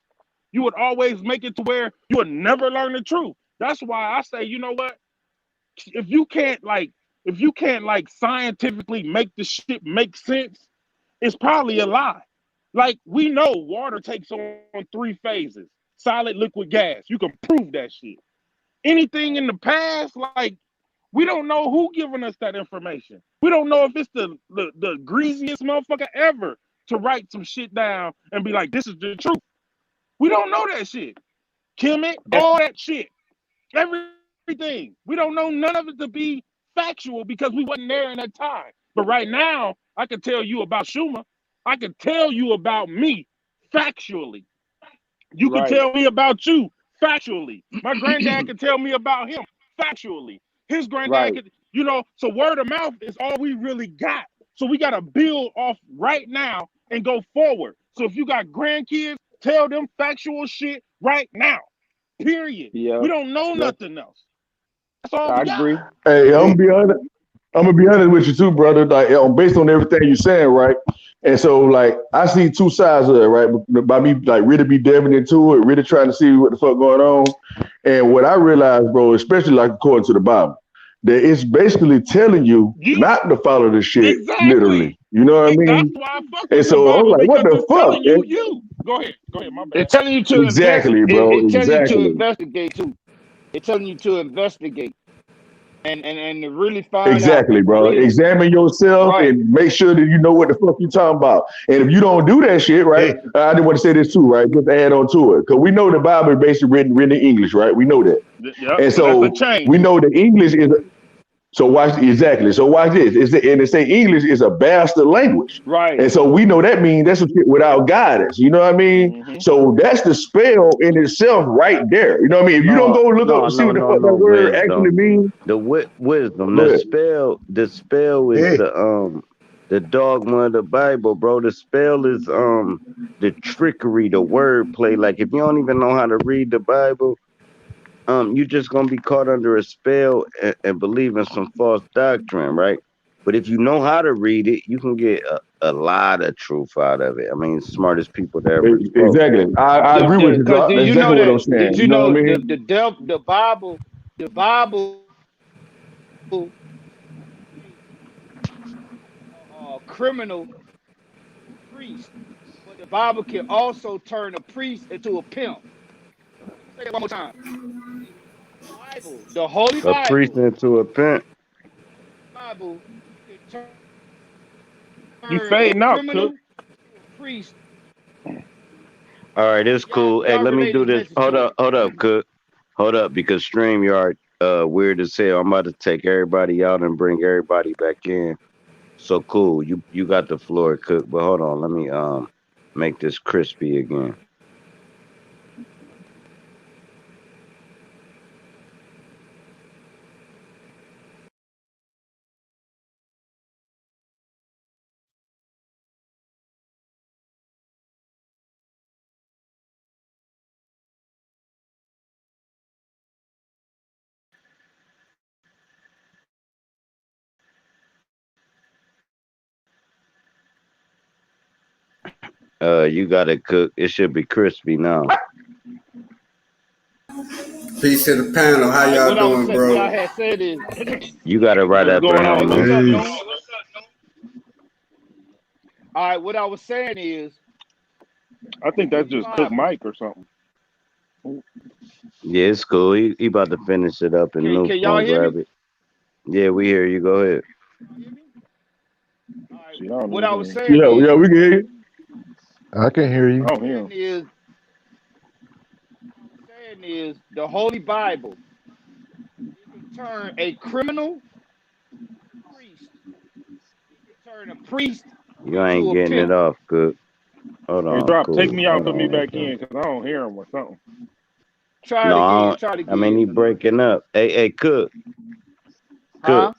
[SPEAKER 8] You would always make it to where you would never learn the truth. That's why I say, you know what? If you can't like, if you can't like scientifically make the shit make sense, it's probably a lie. Like we know water takes on three phases: solid, liquid, gas. You can prove that shit. Anything in the past, like we don't know who giving us that information. We don't know if it's the greasiest motherfucker ever to write some shit down and be like, this is the truth. We don't know that shit. Kemet,
[SPEAKER 9] That's
[SPEAKER 8] all that shit, everything. We don't know none of it to be factual because we wasn't there in that time. But right now, I can tell you about Shuma. I can tell you about me factually. You can
[SPEAKER 9] right.
[SPEAKER 8] tell me about you factually. My granddad can tell me about him factually. His granddad
[SPEAKER 9] Right.
[SPEAKER 8] could, so word of mouth is all we really got. So we got to build off right now and go forward. So if you got grandkids, tell them factual shit right now. Period.
[SPEAKER 9] Yeah.
[SPEAKER 8] We don't know
[SPEAKER 9] That's
[SPEAKER 8] nothing else. That's all
[SPEAKER 9] I
[SPEAKER 8] we got.
[SPEAKER 9] agree.
[SPEAKER 1] Hey, I'm gonna be honest with you too, brother. Like, based on everything you're saying, right? And so, like, I see two sides of it, right? By me, like, really be diving into it, really trying to see what the fuck going on. And what I realized, bro, especially like according to the Bible, that it's basically telling you
[SPEAKER 8] You
[SPEAKER 1] not to follow the shit literally.
[SPEAKER 8] exactly.
[SPEAKER 1] You know what I
[SPEAKER 8] That's
[SPEAKER 1] mean?
[SPEAKER 8] why I fuck
[SPEAKER 1] And
[SPEAKER 8] with the
[SPEAKER 1] so I'm
[SPEAKER 8] Bible
[SPEAKER 1] like, what
[SPEAKER 8] because
[SPEAKER 1] the
[SPEAKER 8] it's
[SPEAKER 1] fuck?
[SPEAKER 8] telling you. Go ahead. Go ahead. My bad.
[SPEAKER 9] It's telling you to
[SPEAKER 1] Exactly, bro.
[SPEAKER 9] It telling you to
[SPEAKER 1] Exactly.
[SPEAKER 9] investigate too. It's telling you to investigate and to really find out
[SPEAKER 1] Exactly,
[SPEAKER 9] and
[SPEAKER 1] bro.
[SPEAKER 9] really
[SPEAKER 1] Examine yourself
[SPEAKER 9] right.
[SPEAKER 1] and make sure that you know what the fuck you talking about. And if you don't do that shit, right? I didn't want to say this too, right? Just to add on to it, because we know the Bible is basically written in English, right? We know that,
[SPEAKER 8] Yep.
[SPEAKER 1] and
[SPEAKER 8] So that's a
[SPEAKER 1] so
[SPEAKER 8] change.
[SPEAKER 1] we know that English is So watch exactly. So watch this. And they say English is a bastard language,
[SPEAKER 9] Right.
[SPEAKER 1] and so we know that means that's some shit without guidance. You know what I mean?
[SPEAKER 8] Mm-hmm.
[SPEAKER 1] So that's the spell in itself right there. You know what I mean? If you don't
[SPEAKER 2] No,
[SPEAKER 1] go look up
[SPEAKER 2] no,
[SPEAKER 1] and see
[SPEAKER 2] no,
[SPEAKER 1] what the
[SPEAKER 2] no,
[SPEAKER 1] fuck that
[SPEAKER 2] no
[SPEAKER 1] word actually
[SPEAKER 2] wisdom.
[SPEAKER 1] means,
[SPEAKER 2] Wisdom.
[SPEAKER 1] go ahead.
[SPEAKER 2] The spell is
[SPEAKER 6] Yeah.
[SPEAKER 2] the dogma of the Bible, bro. The spell is the trickery, the wordplay. Like if you don't even know how to read the Bible, you're just gonna be caught under a spell and believe in some false doctrine, right? But if you know how to read it, you can get a lot of truth out of it. I mean, smartest people that ever spoke.
[SPEAKER 1] Exactly. I agree with
[SPEAKER 9] The
[SPEAKER 1] you,
[SPEAKER 9] because
[SPEAKER 1] Doc.
[SPEAKER 9] did
[SPEAKER 1] That's
[SPEAKER 9] you
[SPEAKER 1] exactly
[SPEAKER 9] know
[SPEAKER 1] what I'm
[SPEAKER 9] that?
[SPEAKER 1] saying.
[SPEAKER 9] Did
[SPEAKER 1] You
[SPEAKER 9] you
[SPEAKER 1] know what
[SPEAKER 9] know
[SPEAKER 1] I mean?
[SPEAKER 9] the Bible criminal to a priest, but the Bible can also turn a priest into a pimp. Let me say that one more time. Bible, the Holy
[SPEAKER 2] A priest
[SPEAKER 9] Bible,
[SPEAKER 2] into a pimp.
[SPEAKER 9] Bible can turn a criminal
[SPEAKER 8] You
[SPEAKER 9] to
[SPEAKER 8] fading
[SPEAKER 9] a
[SPEAKER 8] out,
[SPEAKER 9] priest.
[SPEAKER 8] Cook.
[SPEAKER 2] All right, it's
[SPEAKER 9] Y'all
[SPEAKER 2] cool. Hey, let me
[SPEAKER 9] relay
[SPEAKER 2] do
[SPEAKER 9] this
[SPEAKER 2] this.
[SPEAKER 9] message to him.
[SPEAKER 2] Hold up, Cook. Hold up, because StreamYard weird as hell. I'm about to take everybody out and bring everybody back in. So cool. You got the floor, Cook. But hold on, let me make this crispy again. You got it, Cook. It should be crispy now.
[SPEAKER 10] Peace to the panel.
[SPEAKER 9] All
[SPEAKER 10] How
[SPEAKER 9] right,
[SPEAKER 10] y'all doing,
[SPEAKER 9] what
[SPEAKER 10] bro?
[SPEAKER 9] I had said is,
[SPEAKER 2] You got it right
[SPEAKER 8] What's
[SPEAKER 2] after
[SPEAKER 8] going
[SPEAKER 9] hey,
[SPEAKER 8] on,
[SPEAKER 2] him,
[SPEAKER 9] what's
[SPEAKER 2] man.
[SPEAKER 9] up,
[SPEAKER 6] Peace.
[SPEAKER 9] Noon? All right, what I was saying is
[SPEAKER 8] I think
[SPEAKER 9] the
[SPEAKER 8] that's
[SPEAKER 9] Holy
[SPEAKER 8] just Cook
[SPEAKER 9] Bible.
[SPEAKER 8] Mike or something.
[SPEAKER 2] Yeah, it's cool. He about to finish it up and Nuke
[SPEAKER 9] Can y'all
[SPEAKER 2] gonna
[SPEAKER 9] hear me?
[SPEAKER 2] grab it. Yeah, we hear you. Go ahead.
[SPEAKER 9] Y'all hear me? All right.
[SPEAKER 8] See, I don't
[SPEAKER 9] What I was
[SPEAKER 8] even.
[SPEAKER 9] saying
[SPEAKER 1] Yeah, yeah,
[SPEAKER 9] is,
[SPEAKER 1] we can hear you.
[SPEAKER 7] I can hear
[SPEAKER 8] I
[SPEAKER 7] you.
[SPEAKER 8] don't hear him.
[SPEAKER 9] what I was saying is the Holy Bible. It can turn a criminal to a priest. It can turn a priest
[SPEAKER 2] You ain't
[SPEAKER 9] into a
[SPEAKER 2] getting it
[SPEAKER 9] pimp.
[SPEAKER 2] off, Cook. Hold
[SPEAKER 8] Hey,
[SPEAKER 2] on,
[SPEAKER 8] drop. Take
[SPEAKER 2] cool.
[SPEAKER 8] me out.
[SPEAKER 2] Hold
[SPEAKER 8] Put me
[SPEAKER 2] on,
[SPEAKER 8] back
[SPEAKER 2] cool.
[SPEAKER 8] in because I don't hear him or something.
[SPEAKER 9] Try it
[SPEAKER 2] No,
[SPEAKER 9] again. Try it
[SPEAKER 2] I mean
[SPEAKER 9] again.
[SPEAKER 2] he breaking up. Hey, Cook, Cook.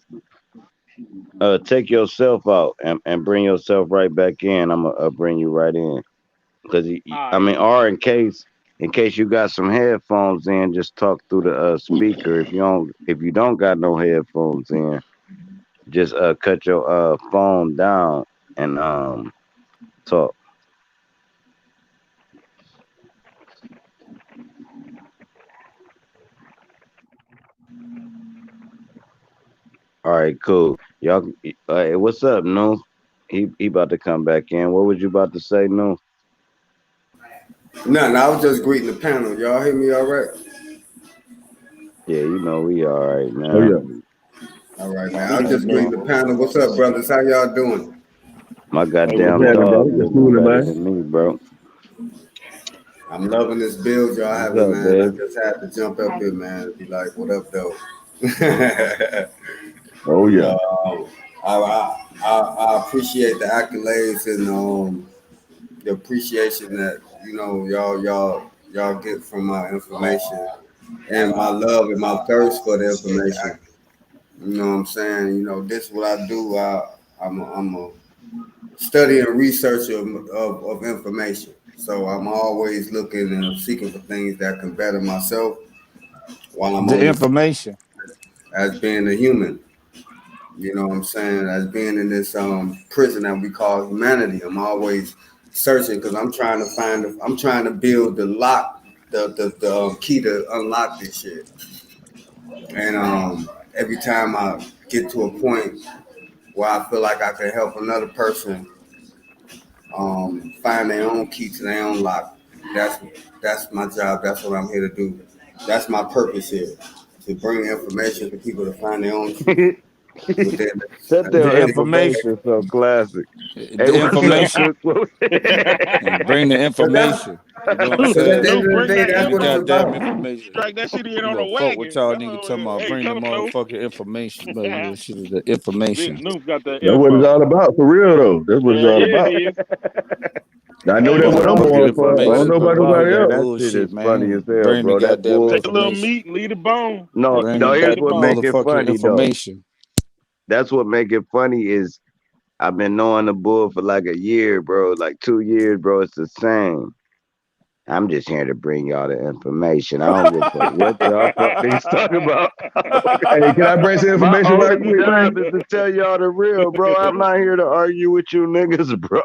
[SPEAKER 9] Huh?
[SPEAKER 2] Take yourself out and bring yourself right back in. I'm gonna bring you right in. Cause
[SPEAKER 9] All
[SPEAKER 2] I mean,
[SPEAKER 9] right.
[SPEAKER 2] or in case you got some headphones in, just talk through the speaker. If you don't got no headphones in, just cut your phone down and talk. All right, cool. Y'all, hey, what's up, No? He about to come back in. What was you about to say, No?
[SPEAKER 10] Nothing. I was just greeting the panel. Y'all hear me all right?
[SPEAKER 2] Yeah, we all right,
[SPEAKER 1] Oh
[SPEAKER 2] man.
[SPEAKER 1] yeah.
[SPEAKER 10] All right, man. I
[SPEAKER 8] He
[SPEAKER 10] was
[SPEAKER 8] got
[SPEAKER 10] just greeting the
[SPEAKER 8] no.
[SPEAKER 10] panel. What's up, brothers? How y'all doing?
[SPEAKER 2] My
[SPEAKER 8] Hey, what's
[SPEAKER 2] goddamn
[SPEAKER 1] What's
[SPEAKER 8] up?
[SPEAKER 1] happening,
[SPEAKER 2] dog
[SPEAKER 1] brother? Just
[SPEAKER 2] living
[SPEAKER 1] cooling,
[SPEAKER 2] better
[SPEAKER 1] man.
[SPEAKER 2] than me, bro.
[SPEAKER 10] I'm loving this build y'all
[SPEAKER 2] What's
[SPEAKER 10] having,
[SPEAKER 2] up,
[SPEAKER 10] man. I
[SPEAKER 2] babe?
[SPEAKER 10] just had to jump up here, man, and be like, what up, though?
[SPEAKER 1] Oh
[SPEAKER 10] you
[SPEAKER 1] yeah.
[SPEAKER 10] know, I appreciate the accolades and the appreciation that y'all get from my information and my love and my thirst for the information. You know what I'm saying? You know, this is what I do. I'm a study and research of information. So I'm always looking and seeking for things that can better myself while I'm
[SPEAKER 3] The
[SPEAKER 10] on this
[SPEAKER 3] information.
[SPEAKER 10] as being a human. You know what I'm saying? As being in this prison that we call humanity. I'm always searching because I'm trying to build the lock, the key to unlock this shit. And every time I get to a point where I feel like I can help another person find their own key to their own lock. That's that's my job. That's what I'm here to do. That's my purpose here, to bring information for people to find their own truth within.
[SPEAKER 2] That
[SPEAKER 10] And
[SPEAKER 3] The
[SPEAKER 2] damn
[SPEAKER 3] information.
[SPEAKER 2] information so classic. Hey,
[SPEAKER 3] The
[SPEAKER 2] what's up,
[SPEAKER 3] information.
[SPEAKER 2] Cook?
[SPEAKER 3] And bring the
[SPEAKER 10] Cause that's
[SPEAKER 3] information. You know what I'm
[SPEAKER 10] Because at the
[SPEAKER 3] saying?
[SPEAKER 10] end
[SPEAKER 8] No,
[SPEAKER 10] of the
[SPEAKER 8] bring
[SPEAKER 10] day,
[SPEAKER 8] that
[SPEAKER 10] that's
[SPEAKER 3] The
[SPEAKER 10] what
[SPEAKER 8] info.
[SPEAKER 10] it's
[SPEAKER 3] goddamn
[SPEAKER 10] about.
[SPEAKER 8] You
[SPEAKER 3] information.
[SPEAKER 8] drag that shit in
[SPEAKER 3] Give
[SPEAKER 8] on
[SPEAKER 3] a
[SPEAKER 8] the
[SPEAKER 3] fuck what
[SPEAKER 8] wagon.
[SPEAKER 3] y'all
[SPEAKER 8] That's
[SPEAKER 3] niggas
[SPEAKER 8] what.
[SPEAKER 3] talking about.
[SPEAKER 8] Hey,
[SPEAKER 3] Bring the
[SPEAKER 8] tell him no.
[SPEAKER 3] motherfucking information, baby. This shit is the information.
[SPEAKER 8] Noob got the
[SPEAKER 11] That's what it's
[SPEAKER 8] info.
[SPEAKER 11] all about for real though. That's what it's
[SPEAKER 8] Yeah,
[SPEAKER 11] all
[SPEAKER 8] yeah, it
[SPEAKER 11] about.
[SPEAKER 8] is.
[SPEAKER 11] I know
[SPEAKER 8] Hey,
[SPEAKER 11] that's what I'm
[SPEAKER 3] Motherfucking
[SPEAKER 11] going for. I
[SPEAKER 2] What
[SPEAKER 11] don't
[SPEAKER 2] is
[SPEAKER 11] know
[SPEAKER 3] information,
[SPEAKER 11] about
[SPEAKER 3] man.
[SPEAKER 2] about
[SPEAKER 3] Bring
[SPEAKER 11] nobody
[SPEAKER 3] that
[SPEAKER 2] that?
[SPEAKER 11] else.
[SPEAKER 2] That shit is
[SPEAKER 3] bullshit,
[SPEAKER 2] funny as
[SPEAKER 3] man.
[SPEAKER 2] hell,
[SPEAKER 3] Bring the
[SPEAKER 2] bro. That
[SPEAKER 3] goddamn
[SPEAKER 8] take a little
[SPEAKER 2] bullshit.
[SPEAKER 3] information.
[SPEAKER 8] meat, leave the bone.
[SPEAKER 2] No,
[SPEAKER 3] Bring
[SPEAKER 2] no.
[SPEAKER 3] the
[SPEAKER 2] Here's
[SPEAKER 8] Leave the
[SPEAKER 2] what
[SPEAKER 8] bone.
[SPEAKER 2] make it
[SPEAKER 3] motherfucking
[SPEAKER 2] funny though.
[SPEAKER 3] information.
[SPEAKER 2] That's what make it funny is I've been knowing the bull for like a year, bro. Like 2 years, bro. It's the same. I'm just here to bring y'all the information. I don't give a fuck what y'all fuck niggas talking about.
[SPEAKER 11] Hey, can I bring some
[SPEAKER 2] My
[SPEAKER 11] information right
[SPEAKER 2] only
[SPEAKER 11] quick,
[SPEAKER 2] job
[SPEAKER 11] man?
[SPEAKER 2] is to tell y'all the real, bro. I'm not here to argue with you niggas, bro.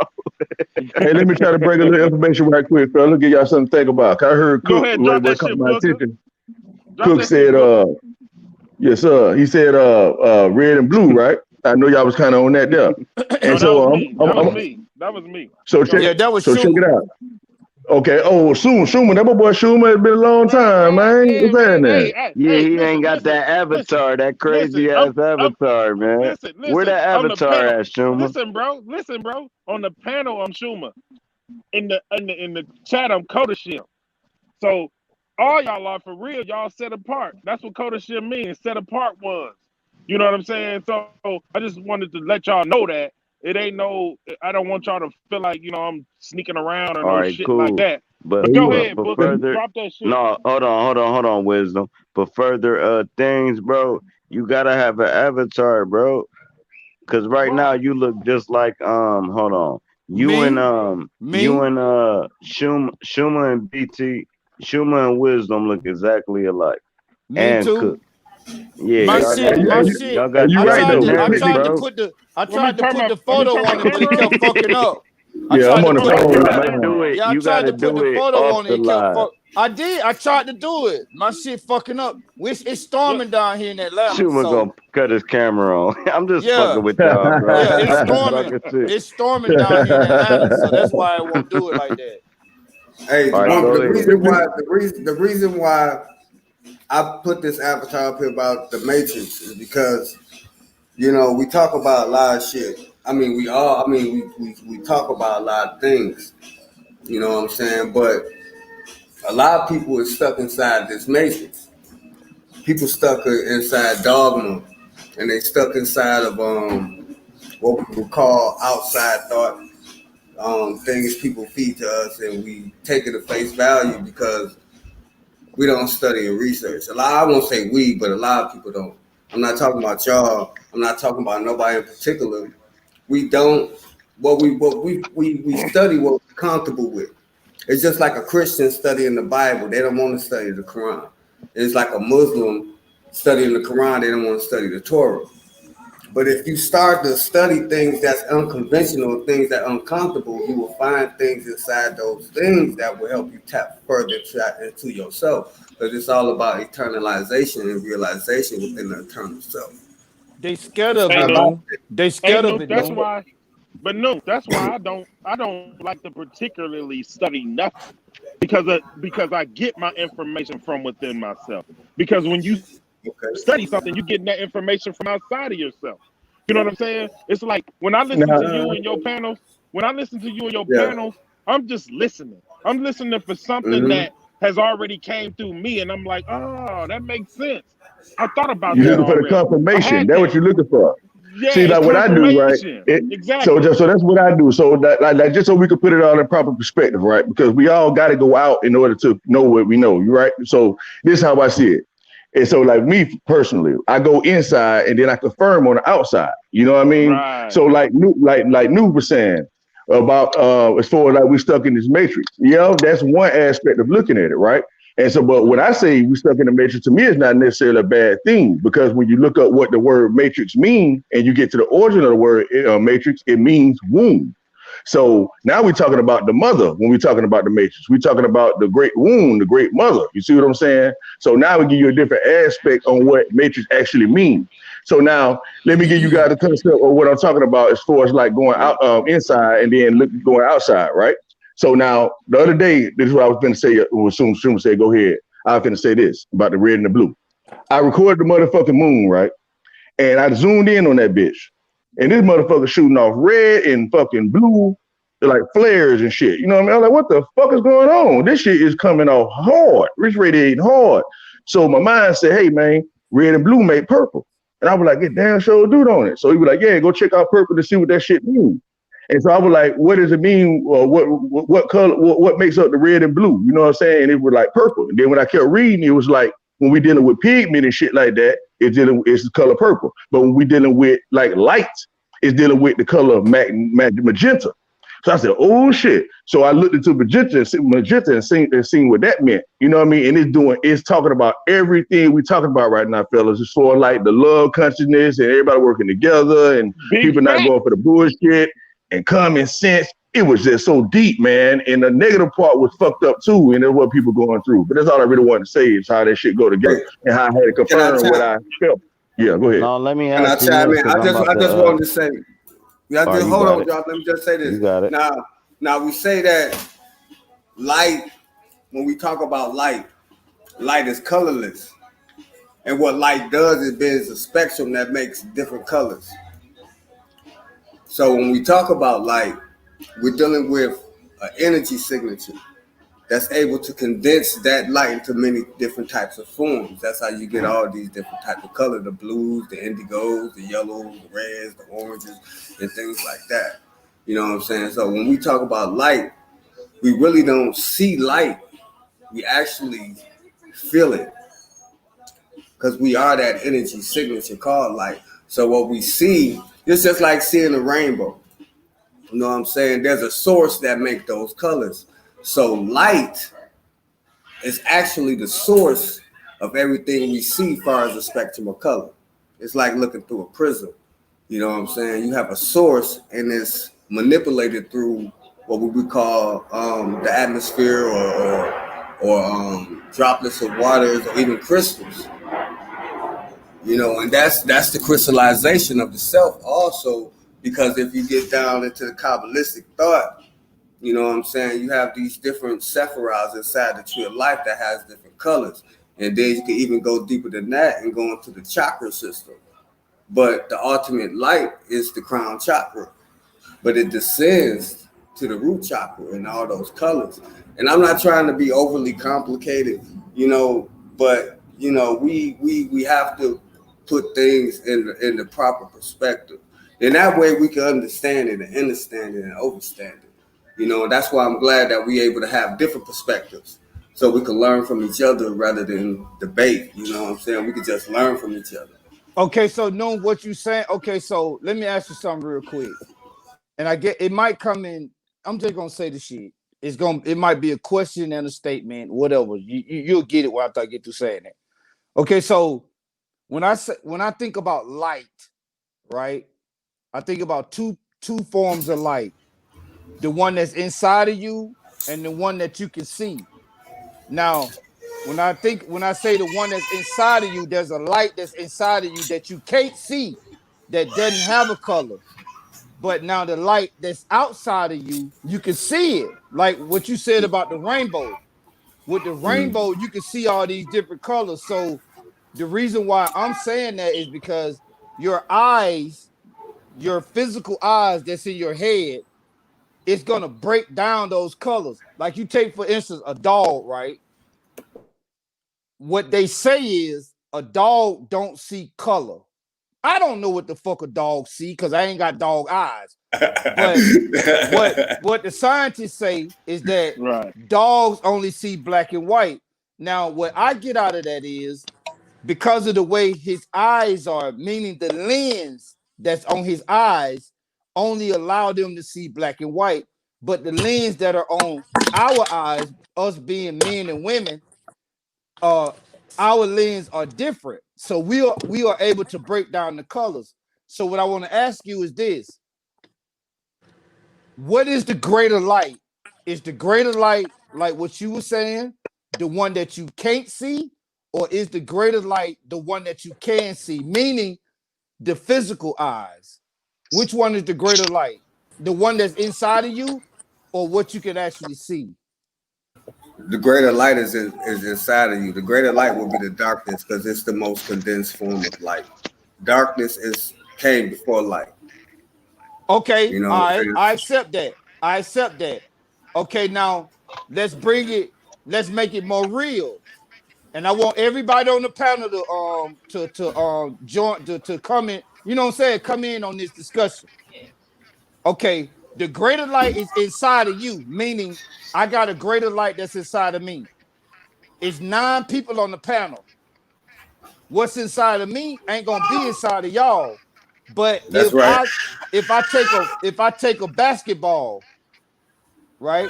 [SPEAKER 11] Hey, let me try to bring a little information right quick, fella. Give y'all something to think about. 'Cause I heard
[SPEAKER 8] Go
[SPEAKER 11] Cook,
[SPEAKER 8] ahead, drop
[SPEAKER 11] what
[SPEAKER 8] that
[SPEAKER 11] caught
[SPEAKER 8] shit,
[SPEAKER 11] my
[SPEAKER 8] Booker.
[SPEAKER 11] attention.
[SPEAKER 8] Drop
[SPEAKER 11] Cook
[SPEAKER 8] that shit,
[SPEAKER 11] said,
[SPEAKER 8] Booker.
[SPEAKER 11] yes, sir. He said, red and blue, right? I know y'all was kind of on that there.
[SPEAKER 8] No,
[SPEAKER 11] And
[SPEAKER 8] that
[SPEAKER 11] so,
[SPEAKER 8] was me. That was me. That was me.
[SPEAKER 11] so
[SPEAKER 8] Go
[SPEAKER 11] check,
[SPEAKER 3] Yeah,
[SPEAKER 8] ahead.
[SPEAKER 3] that was
[SPEAKER 11] so check it
[SPEAKER 3] Schumer.
[SPEAKER 11] out. Okay. Oh, Schumer, that my boy Schumer. It's been a long time,
[SPEAKER 8] Man,
[SPEAKER 11] man.
[SPEAKER 8] yeah,
[SPEAKER 11] What's
[SPEAKER 8] man.
[SPEAKER 11] that?
[SPEAKER 2] Yeah,
[SPEAKER 8] Hey,
[SPEAKER 2] he
[SPEAKER 8] listen,
[SPEAKER 2] ain't got
[SPEAKER 8] listen,
[SPEAKER 2] that
[SPEAKER 8] listen,
[SPEAKER 2] avatar, that
[SPEAKER 8] listen.
[SPEAKER 2] crazy ass
[SPEAKER 8] I'm,
[SPEAKER 2] avatar, man.
[SPEAKER 8] listen,
[SPEAKER 2] Where the
[SPEAKER 8] listen. On the
[SPEAKER 2] avatar
[SPEAKER 8] panel,
[SPEAKER 2] at, Schumer?
[SPEAKER 8] listen, bro. On the panel, I'm Schumer. In the chat, I'm Kodashim. So all y'all are for real. Y'all set apart. That's what Kodashim means. Set apart ones. You know what I'm saying? So I just wanted to let y'all know that it ain't no. I don't want y'all to feel like I'm sneaking around or
[SPEAKER 2] All
[SPEAKER 8] no
[SPEAKER 2] right,
[SPEAKER 8] shit like
[SPEAKER 2] cool.
[SPEAKER 8] that.
[SPEAKER 2] But
[SPEAKER 8] But go
[SPEAKER 2] but
[SPEAKER 8] ahead,
[SPEAKER 2] for
[SPEAKER 8] Booker.
[SPEAKER 2] further,
[SPEAKER 8] Drop that shit.
[SPEAKER 2] no, hold on, wisdom. For further things, bro, you gotta have an avatar, bro. Cause right now
[SPEAKER 8] Right.
[SPEAKER 2] you look just like hold on. You and
[SPEAKER 3] Me,
[SPEAKER 2] you
[SPEAKER 3] me,
[SPEAKER 2] and Schumer and BT, Schumer and Wisdom look exactly alike.
[SPEAKER 3] me
[SPEAKER 2] And
[SPEAKER 3] too.
[SPEAKER 2] Cook. Yeah,
[SPEAKER 3] My
[SPEAKER 2] y'all
[SPEAKER 3] shit,
[SPEAKER 2] got
[SPEAKER 3] my
[SPEAKER 11] You,
[SPEAKER 3] shit.
[SPEAKER 11] you
[SPEAKER 3] I
[SPEAKER 11] right
[SPEAKER 3] tried
[SPEAKER 11] though.
[SPEAKER 3] to, I
[SPEAKER 2] genetics,
[SPEAKER 3] tried to
[SPEAKER 2] bro.
[SPEAKER 3] put the, I
[SPEAKER 8] Want me
[SPEAKER 3] tried
[SPEAKER 8] to
[SPEAKER 3] to
[SPEAKER 8] turn
[SPEAKER 3] put
[SPEAKER 8] my
[SPEAKER 3] the
[SPEAKER 8] want me to
[SPEAKER 3] photo
[SPEAKER 8] turn my
[SPEAKER 3] on it, but it
[SPEAKER 8] camera
[SPEAKER 3] kept
[SPEAKER 8] on?
[SPEAKER 3] fucking up. I
[SPEAKER 11] Yeah,
[SPEAKER 3] tried
[SPEAKER 11] I'm
[SPEAKER 3] to
[SPEAKER 11] on the
[SPEAKER 3] put
[SPEAKER 8] Booker,
[SPEAKER 3] the,
[SPEAKER 2] You
[SPEAKER 11] phone
[SPEAKER 8] turn my
[SPEAKER 11] right
[SPEAKER 2] gotta
[SPEAKER 8] camera
[SPEAKER 11] now.
[SPEAKER 2] do
[SPEAKER 8] on.
[SPEAKER 2] it.
[SPEAKER 3] yeah, I
[SPEAKER 2] You
[SPEAKER 3] tried
[SPEAKER 2] gotta
[SPEAKER 3] to put
[SPEAKER 2] do
[SPEAKER 3] the
[SPEAKER 2] it
[SPEAKER 3] photo
[SPEAKER 2] off
[SPEAKER 3] on
[SPEAKER 2] the
[SPEAKER 3] it. It kept
[SPEAKER 2] live.
[SPEAKER 3] fuck. I did. I tried to do it. My shit fucking up. It's
[SPEAKER 8] Yeah,
[SPEAKER 3] storming down here in Atlanta,
[SPEAKER 2] Schumer gonna
[SPEAKER 3] so
[SPEAKER 2] cut his camera on. I'm just
[SPEAKER 3] yeah,
[SPEAKER 2] fucking with y'all, bro.
[SPEAKER 3] yeah. It's
[SPEAKER 2] I'm just
[SPEAKER 3] storming.
[SPEAKER 2] fucking shit.
[SPEAKER 3] It's storming down here in Atlanta, so that's why I won't do it like that.
[SPEAKER 10] Hey,
[SPEAKER 2] All right, go ahead.
[SPEAKER 10] the reason why I put this avatar up here about the Matrix is because we talk about a lot of shit. I mean, we talk about a lot of things. You know what I'm saying? But a lot of people are stuck inside this matrix. People stuck inside dogma, and they stuck inside of what we would call outside thought, things people feed to us, and we take it at face value because we don't study and research. I won't say we, but a lot of people don't. I'm not talking about y'all. I'm not talking about nobody in particular. We don't. We study what we're comfortable with. It's just like a Christian studying the Bible. They don't want to study the Quran. It's like a Muslim studying the Quran. They don't want to study the Torah. But if you start to study things that's unconventional, things that are uncomfortable, you will find things inside those things that will help you tap further into yourself. Because it's all about eternalization and realization within the eternal self.
[SPEAKER 3] They scared of
[SPEAKER 8] hey
[SPEAKER 3] it,
[SPEAKER 10] Not about
[SPEAKER 8] Noob.
[SPEAKER 3] no. They
[SPEAKER 8] Hey
[SPEAKER 3] scared of
[SPEAKER 8] Noob,
[SPEAKER 3] it
[SPEAKER 8] that's
[SPEAKER 3] though.
[SPEAKER 8] why. But no, that's why I don't like to particularly study nothing because I get my information from within myself. Because when you study something, you getting that information from outside of yourself. You know what I'm saying? It's like when I listen to
[SPEAKER 11] now,
[SPEAKER 8] you and your panels, when I listen to you and your
[SPEAKER 10] yeah.
[SPEAKER 8] panels, I'm just listening. I'm listening for something
[SPEAKER 10] Mm-hmm.
[SPEAKER 8] that has already came through me, and I'm like, oh, that makes sense. I thought about
[SPEAKER 11] you
[SPEAKER 8] that
[SPEAKER 10] Yeah.
[SPEAKER 11] looking for the
[SPEAKER 8] already. I
[SPEAKER 11] confirmation.
[SPEAKER 8] had
[SPEAKER 11] That's what
[SPEAKER 8] that.
[SPEAKER 11] you're looking for.
[SPEAKER 8] Yeah,
[SPEAKER 11] See,
[SPEAKER 8] it's
[SPEAKER 11] like what I do, right?
[SPEAKER 8] confirmation.
[SPEAKER 11] It so
[SPEAKER 8] Exactly.
[SPEAKER 11] just so that's what I do. So that like just so we could put it all in proper perspective, right? Because we all got to go out in order to know what we know, right? So this is how I see it. And so, like me personally, I go inside and then I confirm on the outside. You know what I mean?
[SPEAKER 8] Right.
[SPEAKER 11] So, like New was saying about as far as like we stuck in this matrix. Yeah, that's one aspect of looking at it, right? And so, but when I say we stuck in the matrix, to me, it's not necessarily a bad thing because when you look up what the word matrix means and you get to the origin of the word matrix, it means womb. So now we're talking about the mother when we're talking about the matrix. We're talking about the great womb, the great mother. You see what I'm saying? So now we give you a different aspect on what matrix actually means. So now let me give you guys a concept of what I'm talking about as far as like going out inside and then going outside, right? So now the other day, this is what I was going to say. When soon say, go ahead. I was going to say this about the red and the blue. I recorded the motherfucking moon, right? And I zoomed in on that bitch. And this motherfucker shooting off red and fucking blue. like flares and shit. You know what I mean? I'm like, what the fuck is going on? This shit is coming off hard. It's radiating hard. So my mind said, hey man, red and blue make purple. And I was like, get damn sure dude on it. So he was like, yeah, go check out purple to see what that shit means. And so I was like, what does it mean? What color? What makes up the red and blue? You know what I'm saying? And it was like purple. And then when I kept reading, it was like when we dealing with pigment and shit like that, it's the color purple. But when we dealing with like light, it's dealing with the color of magenta. So I said, oh shit. So I looked into magenta and seen what that meant. You know what I mean? And it's talking about everything we talking about right now, fellas. It's for like the love consciousness and everybody working together and
[SPEAKER 9] Big
[SPEAKER 11] people not
[SPEAKER 9] fact.
[SPEAKER 11] going for the bullshit and common sense. It was just so deep, man. And the negative part was fucked up too, and that's what people going through. But that's all I really wanted to say is how that shit go together
[SPEAKER 10] Hey,
[SPEAKER 11] and how I had to
[SPEAKER 10] can I
[SPEAKER 11] confirm what
[SPEAKER 10] chime?
[SPEAKER 11] I felt. Yeah, go ahead.
[SPEAKER 2] No, let me
[SPEAKER 10] Can I
[SPEAKER 2] answer
[SPEAKER 10] chime
[SPEAKER 2] yours
[SPEAKER 10] in?
[SPEAKER 2] because I'm
[SPEAKER 10] I
[SPEAKER 2] about to.
[SPEAKER 10] just wanted to say, yeah,
[SPEAKER 2] All right,
[SPEAKER 10] just
[SPEAKER 2] you
[SPEAKER 10] hold
[SPEAKER 2] got
[SPEAKER 10] on,
[SPEAKER 2] it.
[SPEAKER 10] y'all. Let me just say this.
[SPEAKER 2] You got it.
[SPEAKER 10] Now we say that light. When we talk about light, light is colorless, and what light does is bends a spectrum that makes different colors. So when we talk about light, we're dealing with an energy signature that's able to condense that light into many different types of forms. That's how you get all these different types of color, the blues, the indigos, the yellows, the reds, the oranges, and things like that. You know what I'm saying? So when we talk about light, we really don't see light. We actually feel it because we are that energy signature called light. So what we see, it's just like seeing a rainbow. You know what I'm saying? There's a source that makes those colors. So light is actually the source of everything we see as far as the spectrum of color. It's like looking through a prism. You know what I'm saying? You have a source and it's manipulated through what we would call the atmosphere or droplets of waters or even crystals. You know, and that's the crystallization of the self also, because if you get down into the Kabbalistic thought, you know what I'm saying? You have these different sephirods inside the tree of life that has different colors. And then you can even go deeper than that and go into the chakra system. But the ultimate light is the crown chakra. But it descends to the root chakra and all those colors. And I'm not trying to be overly complicated, you know, but you know, we have to put things in the proper perspective. And that way we can understand it and understand it and overstand it. You know, and that's why I'm glad that we're able to have different perspectives. So we can learn from each other rather than debate. You know what I'm saying? We can just learn from each other.
[SPEAKER 9] Okay, so knowing what you saying. Okay, so let me ask you something real quick. And I get it might come in. I'm just gonna say the shit. It might be a question and a statement, whatever. You'll get it after I get to saying it. Okay, so when I think about light, right? I think about two forms of light. The one that's inside of you and the one that you can see. Now, when I say the one that's inside of you, there's a light that's inside of you that you can't see, that doesn't have a color. But now the light that's outside of you, you can see it. Like what you said about the rainbow. With the rainbow, you can see all these different colors. So the reason why I'm saying that is because your eyes, your physical eyes that's in your head, it's gonna break down those colors. Like you take, for instance, a dog, right? What they say is a dog don't see color. I don't know what the fuck a dog see because I ain't got dog eyes. But what the scientists say is that
[SPEAKER 8] Right.
[SPEAKER 9] dogs only see black and white. Now, what I get out of that is because of the way his eyes are, meaning the lens that's on his eyes only allow them to see black and white. But the lens that are on our eyes, us being men and women, uh, our lens are different. So we are able to break down the colors. So what I want to ask you is this: what is the greater light? Is the greater light like what you were saying, the one that you can't see, or is the greater light the one that you can see, meaning the physical eyes? Which one is the greater light? The one that's inside of you, or what you can actually see?
[SPEAKER 10] The greater light is inside of you. The greater light will be the darkness because it's the most condensed form of light. Darkness is came before light.
[SPEAKER 9] Okay,
[SPEAKER 10] You know what
[SPEAKER 9] all
[SPEAKER 10] I'm
[SPEAKER 9] right,
[SPEAKER 10] saying?
[SPEAKER 9] I accept that. I accept that. Okay, now let's bring it. Let's make it more real. And I want everybody on the panel to join to come in. You know what I'm saying? Come in on this discussion. Okay, the greater light is inside of you, meaning I got a greater light that's inside of me. It's 9 people on the panel. What's inside of me ain't gonna be inside of y'all. But
[SPEAKER 10] That's right.
[SPEAKER 9] if I take a basketball, right,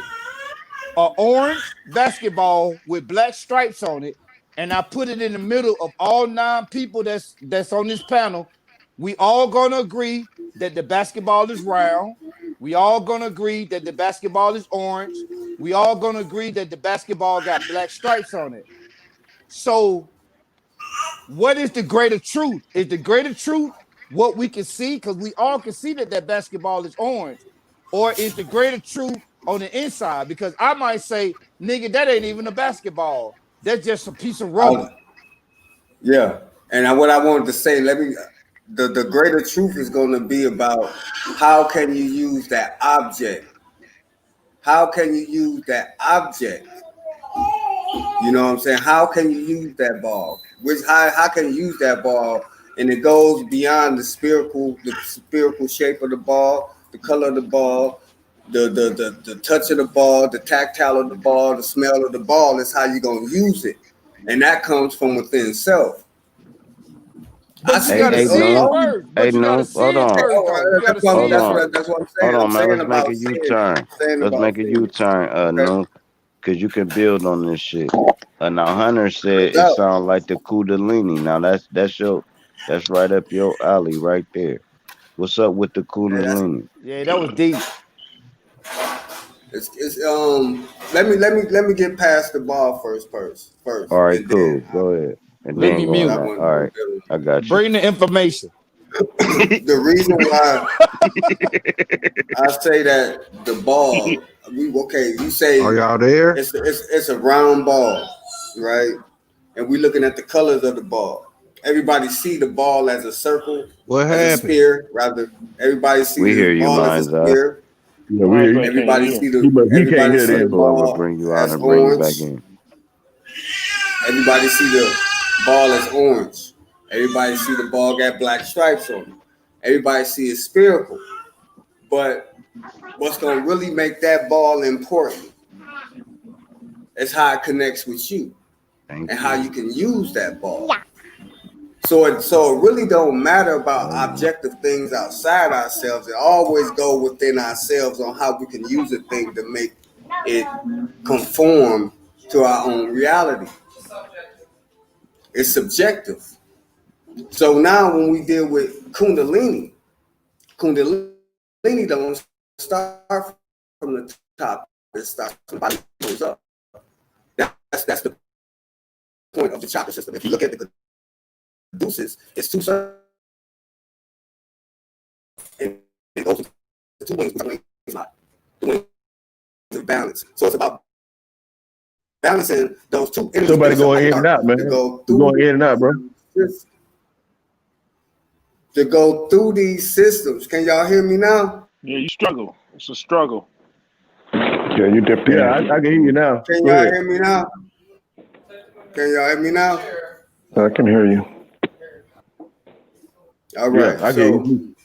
[SPEAKER 9] a orange basketball with black stripes on it, and I put it in the middle of all 9 people that's on this panel, we all gonna agree that the basketball is round. We all gonna agree that the basketball is orange. We all gonna agree that the basketball got black stripes on it. So, what is the greater truth? Is the greater truth what we can see? Because we all can see that basketball is orange. Or is the greater truth on the inside? Because I might say, nigga, that ain't even a basketball. That's just a piece of rubber.
[SPEAKER 10] I, yeah. And what I wanted to say, the greater truth is going to be about how can you use that object? How can you use that object? You know what I'm saying? How can you use that ball? How can you use that ball? And it goes beyond the spherical shape of the ball, the color of the ball, the touch of the ball, the tactile of the ball, the smell of the ball. Is how you're gonna use it, and that comes from within self. I
[SPEAKER 9] But you
[SPEAKER 10] say
[SPEAKER 9] gotta
[SPEAKER 2] Hey,
[SPEAKER 10] the
[SPEAKER 9] see it
[SPEAKER 2] no.
[SPEAKER 10] only
[SPEAKER 9] first.
[SPEAKER 2] Hey,
[SPEAKER 9] But you gotta
[SPEAKER 2] no. Hold
[SPEAKER 9] see it
[SPEAKER 2] on.
[SPEAKER 9] first, though. You gotta
[SPEAKER 10] that's what
[SPEAKER 9] see
[SPEAKER 2] Hold
[SPEAKER 9] it
[SPEAKER 2] on.
[SPEAKER 9] first.
[SPEAKER 10] I'm
[SPEAKER 2] Hold
[SPEAKER 10] saying. I'm
[SPEAKER 2] on, man.
[SPEAKER 10] saying
[SPEAKER 2] Let's make
[SPEAKER 10] about
[SPEAKER 2] a
[SPEAKER 10] seeing it.
[SPEAKER 2] U-turn.
[SPEAKER 10] Saying
[SPEAKER 2] Let's
[SPEAKER 10] about
[SPEAKER 2] make a
[SPEAKER 10] seeing it.
[SPEAKER 2] U-turn,
[SPEAKER 10] Okay,
[SPEAKER 2] no, because you can build on this shit. Now Hunter
[SPEAKER 10] no
[SPEAKER 2] said it
[SPEAKER 10] doubt.
[SPEAKER 2] sounds like the Kundalini. Now that's right up your alley right there. What's up with the
[SPEAKER 10] And that's
[SPEAKER 2] Kundalini?
[SPEAKER 9] Yeah, that was deep.
[SPEAKER 10] it's. Let me get past the ball first,
[SPEAKER 2] All right,
[SPEAKER 10] and
[SPEAKER 2] cool.
[SPEAKER 10] then
[SPEAKER 2] Go ahead. And
[SPEAKER 9] Let
[SPEAKER 2] then
[SPEAKER 9] me
[SPEAKER 2] go
[SPEAKER 10] because
[SPEAKER 2] on
[SPEAKER 10] I
[SPEAKER 9] mute.
[SPEAKER 2] that.
[SPEAKER 10] want
[SPEAKER 2] All
[SPEAKER 10] to
[SPEAKER 2] right.
[SPEAKER 10] build
[SPEAKER 2] I got you.
[SPEAKER 9] Bring the information.
[SPEAKER 10] the reason why I say that the ball. You
[SPEAKER 6] Are
[SPEAKER 10] say
[SPEAKER 6] y'all there?
[SPEAKER 10] it's a round ball, right? And we looking at the colors of the ball. Everybody see the ball as a circle,
[SPEAKER 6] What
[SPEAKER 10] as a
[SPEAKER 6] happened?
[SPEAKER 10] spear, rather. Everybody see
[SPEAKER 2] We
[SPEAKER 10] the
[SPEAKER 2] hear you,
[SPEAKER 10] ball as a
[SPEAKER 2] mind's eye.
[SPEAKER 10] spear.
[SPEAKER 11] Yeah, we hear
[SPEAKER 8] Mine's
[SPEAKER 11] you.
[SPEAKER 8] I can't
[SPEAKER 10] Everybody
[SPEAKER 8] hear.
[SPEAKER 10] see the
[SPEAKER 11] He can't
[SPEAKER 10] everybody
[SPEAKER 11] hear
[SPEAKER 10] see
[SPEAKER 2] All
[SPEAKER 10] the
[SPEAKER 2] right,
[SPEAKER 11] then.
[SPEAKER 2] cool. I'm gonna
[SPEAKER 10] ball
[SPEAKER 2] bring you out
[SPEAKER 10] as
[SPEAKER 2] and bring you back
[SPEAKER 10] orange.
[SPEAKER 2] in.
[SPEAKER 10] Everybody see the ball as orange. Everybody see the ball got black stripes on it. Everybody see it spherical. But what's gonna really make that ball important is how it connects with you
[SPEAKER 2] Thank
[SPEAKER 10] and how
[SPEAKER 2] you.
[SPEAKER 10] you can use that ball. So it really don't matter about
[SPEAKER 2] Oh yeah.
[SPEAKER 10] objective things outside ourselves. It always go within ourselves on how we can use a thing to make it conform to our own reality. It's subjective. So now when we deal with Kundalini don't start from the top. It starts from the bottom. Somebody goes up. That's the point of the chakra system. If you look at the caduceus, it's 2 circles and it goes into 2 wings, which are wings not. The wings of balance. So it's about balancing those 2 energies in yourself like a
[SPEAKER 11] Somebody
[SPEAKER 10] dart
[SPEAKER 11] going in
[SPEAKER 10] to
[SPEAKER 11] and out,
[SPEAKER 10] go
[SPEAKER 11] man.
[SPEAKER 10] through
[SPEAKER 11] You're going in and out, bro.
[SPEAKER 10] this to go through these systems. Can y'all hear me now?
[SPEAKER 8] Yeah, you struggle. It's a struggle.
[SPEAKER 12] Yeah, you dipped
[SPEAKER 11] Yeah,
[SPEAKER 12] in.
[SPEAKER 11] I can hear you now.
[SPEAKER 10] Can
[SPEAKER 11] Go
[SPEAKER 10] y'all
[SPEAKER 11] ahead.
[SPEAKER 10] hear me now? Can y'all hear me now?
[SPEAKER 12] I can hear you.
[SPEAKER 10] All
[SPEAKER 11] Yeah,
[SPEAKER 10] right.
[SPEAKER 11] I can hear
[SPEAKER 10] So
[SPEAKER 11] you.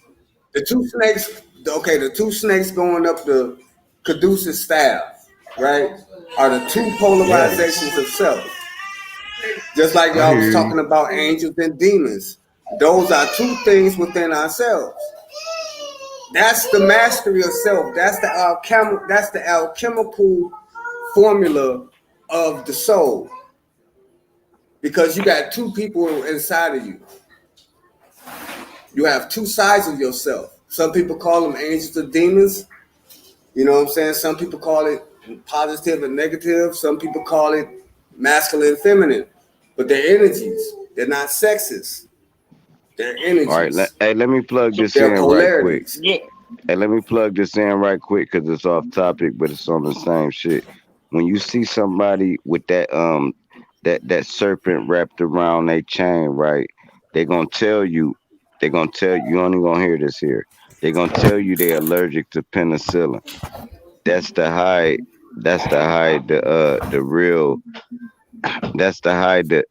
[SPEAKER 10] the 2 snakes, okay, the 2 snakes going up the caduceus staff, right, are the 2
[SPEAKER 6] Yes,
[SPEAKER 10] polarizations of self. Just like
[SPEAKER 6] I
[SPEAKER 10] y'all was
[SPEAKER 6] hear you.
[SPEAKER 10] talking about angels and demons. Those are 2 things within ourselves. That's the mastery of self. That's the alchemical formula of the soul. Because you got 2 people inside of you. You have 2 sides of yourself. Some people call them angels or demons. You know what I'm saying? Some people call it positive and negative. Some people call it masculine and feminine. But they're energies. They're not sexes. They're
[SPEAKER 2] All right.
[SPEAKER 10] energies.
[SPEAKER 2] Hey, let me plug
[SPEAKER 8] So
[SPEAKER 2] this in
[SPEAKER 10] They're
[SPEAKER 2] right quick.
[SPEAKER 10] polarities.
[SPEAKER 8] yeah,
[SPEAKER 2] Hey, let me plug this in right quick because it's off topic, but it's on the same shit. When you see somebody with that serpent wrapped around their chain, right? They're gonna tell you, you only gonna hear this here. They're gonna tell you they're allergic to penicillin. That's the high. That's the high. The real. That's the high. The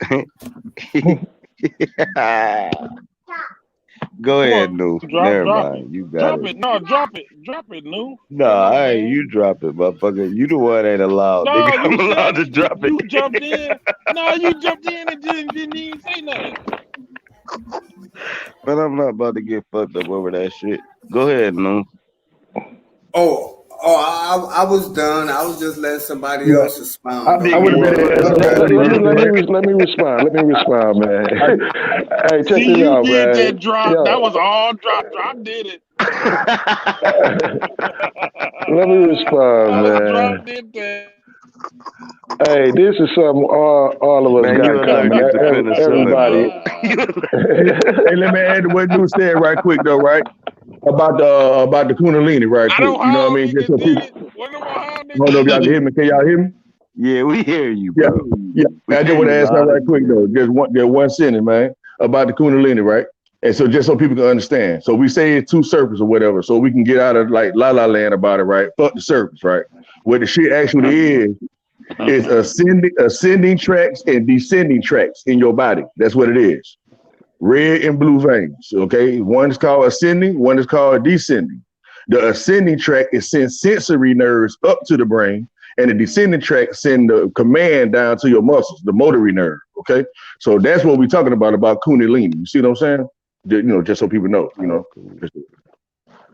[SPEAKER 2] Go
[SPEAKER 8] Come
[SPEAKER 2] ahead,
[SPEAKER 8] on,
[SPEAKER 2] Nu. Never
[SPEAKER 8] drop it.
[SPEAKER 2] mind. You got
[SPEAKER 8] Drop
[SPEAKER 2] it.
[SPEAKER 8] it. No, drop it. Drop it, new. Come
[SPEAKER 2] Nah,
[SPEAKER 8] on,
[SPEAKER 2] hey,
[SPEAKER 8] man.
[SPEAKER 2] you drop it, motherfucker. You the one ain't allowed, nigga.
[SPEAKER 8] No,
[SPEAKER 2] I'm
[SPEAKER 8] you
[SPEAKER 2] allowed
[SPEAKER 8] said
[SPEAKER 2] to
[SPEAKER 8] it. You,
[SPEAKER 2] drop it.
[SPEAKER 8] you jumped in. No, you jumped in and didn't even say nothing.
[SPEAKER 2] But I'm not about to get fucked up over that shit. Go ahead, Nu.
[SPEAKER 10] I was done. I was just letting somebody
[SPEAKER 6] Yeah,
[SPEAKER 10] else expound
[SPEAKER 6] I
[SPEAKER 10] on
[SPEAKER 2] Nigga,
[SPEAKER 6] would
[SPEAKER 10] it.
[SPEAKER 6] have
[SPEAKER 2] you
[SPEAKER 6] been
[SPEAKER 2] was
[SPEAKER 6] there
[SPEAKER 2] letting
[SPEAKER 6] somebody
[SPEAKER 2] somebody
[SPEAKER 6] else,
[SPEAKER 2] else.
[SPEAKER 6] right?
[SPEAKER 7] Let me respond. Let me respond, man. Hey, check
[SPEAKER 8] See,
[SPEAKER 7] this
[SPEAKER 8] you
[SPEAKER 7] out,
[SPEAKER 8] did
[SPEAKER 7] man.
[SPEAKER 8] that drop. That
[SPEAKER 7] Yo,
[SPEAKER 8] was all drop. Drop did it.
[SPEAKER 7] let me respond,
[SPEAKER 8] That was
[SPEAKER 7] man.
[SPEAKER 8] drop did that.
[SPEAKER 7] Hey, this is something all of us
[SPEAKER 2] Man,
[SPEAKER 7] got
[SPEAKER 2] you
[SPEAKER 7] in common.
[SPEAKER 2] allergic to penicillin,
[SPEAKER 7] Everybody.
[SPEAKER 2] bro.
[SPEAKER 11] Hey, hey, let me add to what New said right quick though, right? About the Kundalini, right
[SPEAKER 8] I
[SPEAKER 11] quick.
[SPEAKER 8] know
[SPEAKER 11] You know what I
[SPEAKER 8] how
[SPEAKER 11] mean? Just
[SPEAKER 8] niggas
[SPEAKER 11] so
[SPEAKER 8] did
[SPEAKER 11] people,
[SPEAKER 8] it. One of them how
[SPEAKER 11] I don't know
[SPEAKER 8] niggas
[SPEAKER 11] if y'all can
[SPEAKER 8] did
[SPEAKER 11] hear
[SPEAKER 8] it.
[SPEAKER 11] me. Can y'all hear me?
[SPEAKER 2] Yeah, we hear you,
[SPEAKER 11] Yeah,
[SPEAKER 2] bro.
[SPEAKER 11] yeah.
[SPEAKER 2] We
[SPEAKER 11] I just
[SPEAKER 2] hear
[SPEAKER 11] want to
[SPEAKER 2] you
[SPEAKER 11] ask that
[SPEAKER 2] loud
[SPEAKER 11] right
[SPEAKER 2] and
[SPEAKER 11] quick
[SPEAKER 2] clear.
[SPEAKER 11] though. Just one sentence, man, about the Kundalini, right? And so just so people can understand. So we say it's two surfaces or whatever, so we can get out of like la la land about it, right? Fuck the surface, right? What the shit actually is ascending tracks and descending tracks in your body. That's what it is. Red and blue veins. Okay, one is called ascending, one is called descending. The ascending track is sends sensory nerves up to the brain, and the descending track send the command down to your muscles, the motory nerve. Okay, so that's what we're talking about Kundalini. You see what I'm saying? Just so people know.
[SPEAKER 2] Oh, cool.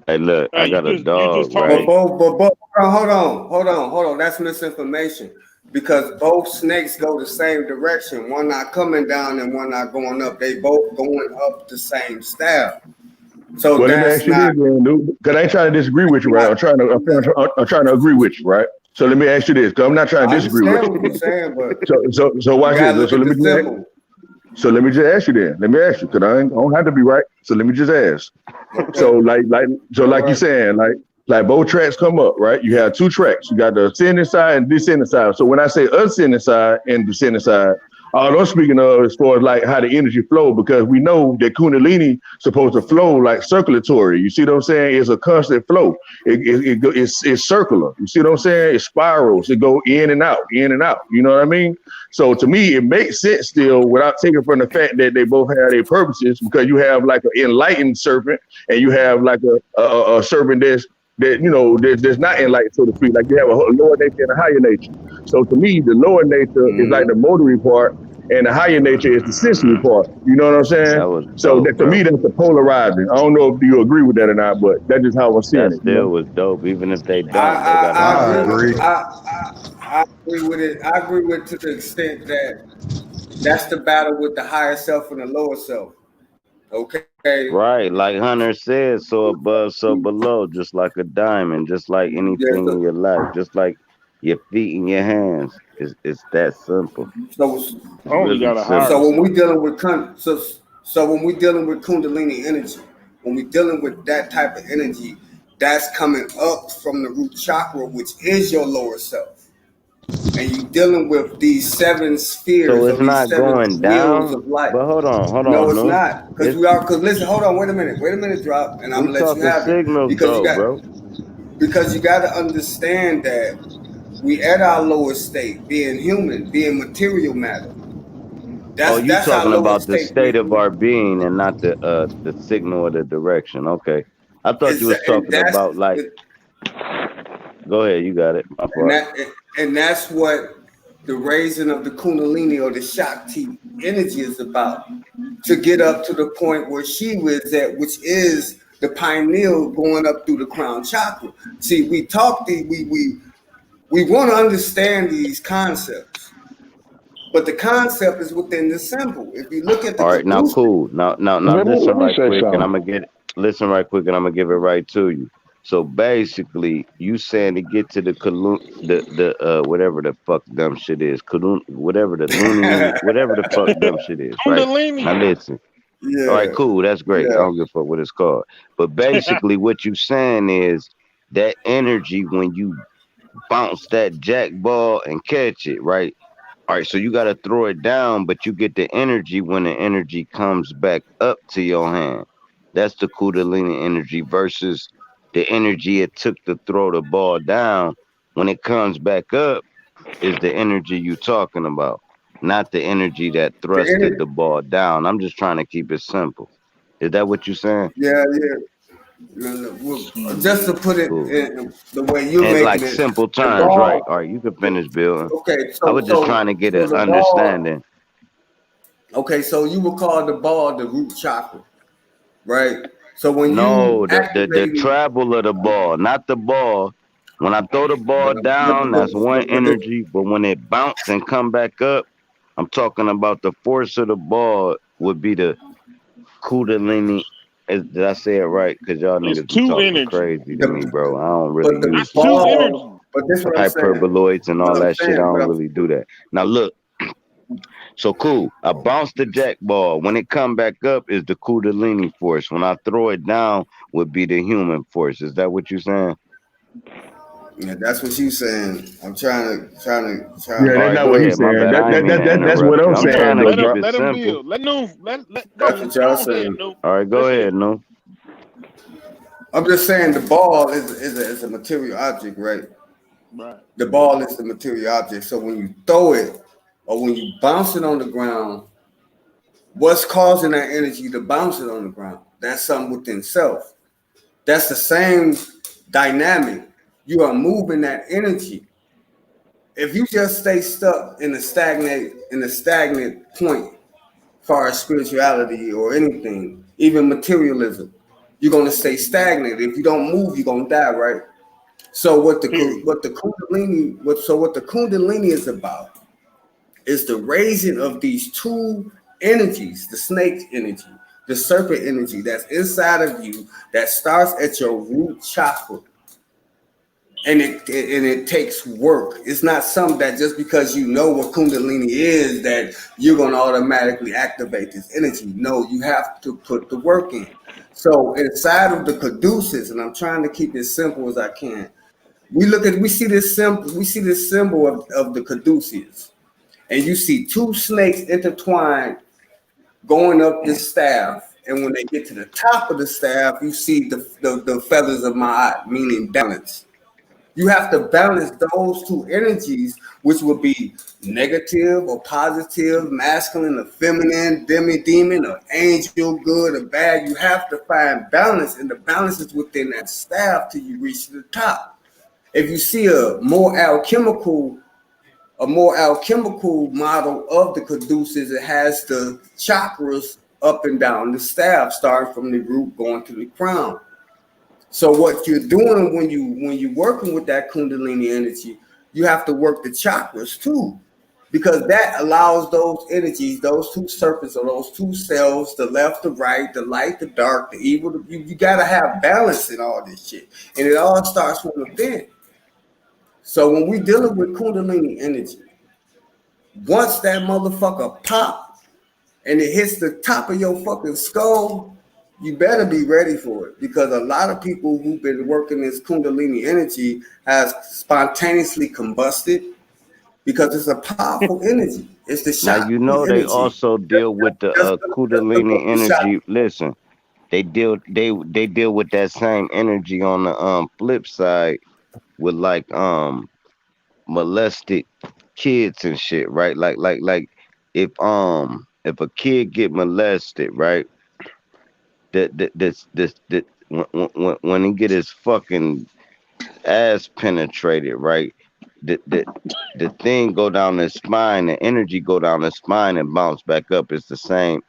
[SPEAKER 2] Hey, look, I
[SPEAKER 8] You
[SPEAKER 2] got a
[SPEAKER 8] just you
[SPEAKER 2] dog,
[SPEAKER 8] just
[SPEAKER 10] But
[SPEAKER 2] right?
[SPEAKER 8] told
[SPEAKER 10] both, hold on. That's misinformation because both snakes go the same direction. One not coming down and one not going up. They both going up the same stair. So
[SPEAKER 11] Well, let me
[SPEAKER 10] that's
[SPEAKER 11] ask you
[SPEAKER 10] not
[SPEAKER 11] this, man, dude, because I ain't trying to disagree with you, right?
[SPEAKER 10] not.
[SPEAKER 11] I'm trying to agree with you, right? So let me ask you this, because I'm not trying to
[SPEAKER 10] I
[SPEAKER 11] disagree with
[SPEAKER 10] understand
[SPEAKER 11] you.
[SPEAKER 10] what you're saying, but
[SPEAKER 11] So
[SPEAKER 10] you
[SPEAKER 11] watch this.
[SPEAKER 10] gotta look
[SPEAKER 11] So
[SPEAKER 10] at
[SPEAKER 11] let
[SPEAKER 10] the
[SPEAKER 11] me just
[SPEAKER 10] symbol.
[SPEAKER 11] ask you then. Let me ask you, because I don't have to be right. So let me just ask. So
[SPEAKER 10] Okay. All
[SPEAKER 11] like you
[SPEAKER 10] right.
[SPEAKER 11] saying, like both tracks come up, right? You have two tracks. You got the ascending side and descending side. So when I say ascending side and descending side, all I'm speaking of as far as like how the energy flow, because we know that Kundalini supposed to flow like circulatory. You see what I'm saying? It's a constant flow. It's circular. You see what I'm saying? It spirals. It go in and out, in and out. You know what I mean? So to me, it makes sense still without taking from the fact that they both have their purposes, because you have like an enlightened serpent and you have like a serpent that's not enlightened, so to speak. Like you have a lower nature and a higher nature. So to me, the lower nature is like
[SPEAKER 10] Mm-hmm.
[SPEAKER 11] the motory part, and the higher nature is the sensory part. You know what I'm saying?
[SPEAKER 2] That was
[SPEAKER 11] So
[SPEAKER 2] dope,
[SPEAKER 11] that to me,
[SPEAKER 2] bro.
[SPEAKER 11] that's the polarizing. I don't know if you agree with that or not, but that's just how I'm seeing
[SPEAKER 2] That
[SPEAKER 11] it. You know?
[SPEAKER 2] still was dope. Even if they
[SPEAKER 10] I,
[SPEAKER 2] don't, they
[SPEAKER 10] I
[SPEAKER 2] gotta
[SPEAKER 10] I
[SPEAKER 6] I
[SPEAKER 10] agree with
[SPEAKER 2] understand
[SPEAKER 6] agree.
[SPEAKER 2] that.
[SPEAKER 10] I agree with it. I agree with to the extent that that's the battle with the higher self and the lower self. Okay.
[SPEAKER 2] Right, like Hunter said, so above, so below, just like a diamond, just like
[SPEAKER 10] Yeah.
[SPEAKER 2] anything in your life, just like your feet and your hands. It's that simple.
[SPEAKER 10] So
[SPEAKER 2] It's
[SPEAKER 8] only
[SPEAKER 2] really
[SPEAKER 8] got a higher
[SPEAKER 2] simple.
[SPEAKER 10] so when we
[SPEAKER 8] self.
[SPEAKER 10] dealing with so when we dealing with Kundalini energy, when we dealing with that type of energy, that's coming up from the root chakra, which is your lower self, and you dealing with these seven
[SPEAKER 2] So
[SPEAKER 10] spheres
[SPEAKER 2] it's
[SPEAKER 10] or these
[SPEAKER 2] not
[SPEAKER 10] seven
[SPEAKER 2] going
[SPEAKER 10] wheels
[SPEAKER 2] down.
[SPEAKER 10] of life.
[SPEAKER 2] But hold
[SPEAKER 10] No,
[SPEAKER 2] on,
[SPEAKER 10] it's
[SPEAKER 2] no.
[SPEAKER 10] not. Because
[SPEAKER 2] It's
[SPEAKER 10] we are. Because listen, hold on. Wait a minute, drop, and I'm
[SPEAKER 2] we
[SPEAKER 10] gonna let you
[SPEAKER 2] talking
[SPEAKER 10] have it.
[SPEAKER 2] signals
[SPEAKER 10] Because you
[SPEAKER 2] though,
[SPEAKER 10] got
[SPEAKER 2] bro.
[SPEAKER 10] because you got to understand that we at our lowest state, being human, being material matter.
[SPEAKER 2] Oh, you
[SPEAKER 10] That's our
[SPEAKER 2] talking about
[SPEAKER 10] lowest
[SPEAKER 2] the
[SPEAKER 10] state.
[SPEAKER 2] state of our being and not the signal or the direction. Okay. I thought you was
[SPEAKER 10] And
[SPEAKER 2] talking about like go ahead, you got it. My
[SPEAKER 10] and
[SPEAKER 2] fault.
[SPEAKER 10] that and that's what the raising of the Kundalini or the Shakti energy is about. To get up to the point where she was at, which is the pineal going up through the crown chakra. See, we want to understand these concepts, but the concept is within the symbol. If you look at the
[SPEAKER 2] All right, now
[SPEAKER 10] caduceus,
[SPEAKER 2] cool. Now listen
[SPEAKER 7] Let me
[SPEAKER 2] right
[SPEAKER 7] say
[SPEAKER 2] quick and I'm
[SPEAKER 7] something.
[SPEAKER 2] gonna get listen right quick and I'm gonna give it right to you. So basically, you saying to get to the whatever the fuck dumb shit is, whatever the loony, whatever the fuck dumb shit is, right?
[SPEAKER 8] Kundalini.
[SPEAKER 2] Now listen. All right,
[SPEAKER 10] yeah,
[SPEAKER 2] cool. That's great. I
[SPEAKER 10] yeah.
[SPEAKER 2] don't give a fuck what it's called. But basically, what you saying is that energy when you bounce that jack ball and catch it, right? All right, so you got to throw it down, but you get the energy when the energy comes back up to your hand. That's the Kundalini energy versus the energy it took to throw the ball down. When it comes back up, is the energy you talking about, not the energy that
[SPEAKER 10] The
[SPEAKER 2] thrusted
[SPEAKER 10] energy,
[SPEAKER 2] the ball down. I'm just trying to keep it simple. Is that what you're saying?
[SPEAKER 10] yeah, yeah. No, no, well, just to
[SPEAKER 8] Shit.
[SPEAKER 10] put it
[SPEAKER 2] Cool.
[SPEAKER 10] in the way you're
[SPEAKER 2] And
[SPEAKER 10] making
[SPEAKER 2] like
[SPEAKER 10] it,
[SPEAKER 2] simple
[SPEAKER 10] the
[SPEAKER 2] terms, right? All
[SPEAKER 10] ball.
[SPEAKER 2] right, you can finish building.
[SPEAKER 10] Okay,
[SPEAKER 2] I
[SPEAKER 10] so
[SPEAKER 2] was just trying to get an
[SPEAKER 10] the ball.
[SPEAKER 2] understanding.
[SPEAKER 10] Okay, so you would call the ball the root chakra, right? So when you
[SPEAKER 2] No, the
[SPEAKER 10] activating,
[SPEAKER 2] travel of the ball, not the ball. When I throw the ball
[SPEAKER 10] but
[SPEAKER 2] down, that's one energy. But when it bounce and come back up, I'm talking about the force of the ball would be the Kundalini. Did I say it right? Because y'all
[SPEAKER 8] It's
[SPEAKER 2] niggas be
[SPEAKER 8] two
[SPEAKER 2] talking
[SPEAKER 8] energy.
[SPEAKER 2] crazy to me,
[SPEAKER 10] the
[SPEAKER 2] bro. I don't really
[SPEAKER 10] but the
[SPEAKER 2] use
[SPEAKER 8] It's two
[SPEAKER 10] ball.
[SPEAKER 8] energy.
[SPEAKER 10] But this is what I'm saying.
[SPEAKER 2] hyperboloids and
[SPEAKER 10] What
[SPEAKER 2] all
[SPEAKER 10] I'm
[SPEAKER 2] that shit. I
[SPEAKER 10] saying.
[SPEAKER 2] don't really do that. Now look, so cool. I bounce the jack ball. When it come back up is the Kundalini force. When I throw it down would be the human force. Is that what you saying?
[SPEAKER 10] Yeah, that's what you saying. I'm trying
[SPEAKER 11] Yeah,
[SPEAKER 2] All
[SPEAKER 10] to.
[SPEAKER 11] that's
[SPEAKER 2] right,
[SPEAKER 11] not
[SPEAKER 2] go
[SPEAKER 11] what he's
[SPEAKER 2] ahead. My
[SPEAKER 11] saying.
[SPEAKER 2] bad. I ain't mean to
[SPEAKER 11] That's what
[SPEAKER 2] interrupt you.
[SPEAKER 11] I'm
[SPEAKER 2] I'm
[SPEAKER 11] saying
[SPEAKER 2] trying to
[SPEAKER 11] though,
[SPEAKER 8] Let him
[SPEAKER 2] keep
[SPEAKER 11] bro.
[SPEAKER 2] it
[SPEAKER 8] let him
[SPEAKER 2] simple.
[SPEAKER 8] build. Let let
[SPEAKER 10] That's
[SPEAKER 8] go
[SPEAKER 10] what y'all
[SPEAKER 8] go ahead,
[SPEAKER 10] saying.
[SPEAKER 8] no.
[SPEAKER 2] All right,
[SPEAKER 8] Go
[SPEAKER 2] go
[SPEAKER 8] ahead.
[SPEAKER 2] ahead, no.
[SPEAKER 10] I'm just saying the ball is a material object, right?
[SPEAKER 8] Right.
[SPEAKER 10] The ball is the material object. So when you throw it or when you bounce it on the ground, what's causing that energy to bounce it on the ground? That's something within self. That's the same dynamic. You are moving that energy. If you just stay stuck in a stagnant point, far as spirituality or anything, even materialism, you're gonna stay stagnant. If you don't move, you're gonna die, right? So
[SPEAKER 8] Period.
[SPEAKER 10] what the Kundalini is about is the raising of these two energies, the snake energy, the serpent energy that's inside of you that starts at your root chakra. And it takes work. It's not something that just because you know what Kundalini is that you're gonna automatically activate this energy. No, you have to put the work in. So inside of the caduceus, and I'm trying to keep it simple as I can. We see this symbol of the caduceus, and you see two snakes intertwined going up this staff. And when they get to the top of the staff, you see the feathers of Ma'at, meaning balance. You have to balance those two energies, which would be negative or positive, masculine or feminine, demi demon or angel, good or bad. You have to find balance, and the balance is within that staff till you reach the top. If you see a more alchemical model of the caduceus, it has the chakras up and down the staff, starting from the root going to the crown. So what you're doing when you're working with that Kundalini energy, you have to work the chakras too, because that allows those energies, those two serpents or those two cells, the left, the right, the light, the dark, the evil. You got to have balance in all this shit, and it all starts from within. So when we dealing with Kundalini energy, once that motherfucker pop and it hits the top of your fucking skull, you better be ready for it because a lot of people who've been working this Kundalini energy has spontaneously combusted because it's a powerful energy. It's the
[SPEAKER 2] Now you
[SPEAKER 10] Shakti
[SPEAKER 2] know they
[SPEAKER 10] energy.
[SPEAKER 2] also deal with the
[SPEAKER 10] Just look
[SPEAKER 2] Kundalini
[SPEAKER 10] up the
[SPEAKER 2] energy.
[SPEAKER 10] Shakti.
[SPEAKER 2] Listen, they deal with that same energy on the flip side with like molested kids and shit, right? Like if a kid get molested, right? That when he get his fucking ass penetrated, right? The the thing go down the spine, the energy go down the spine and bounce back up. It's the same.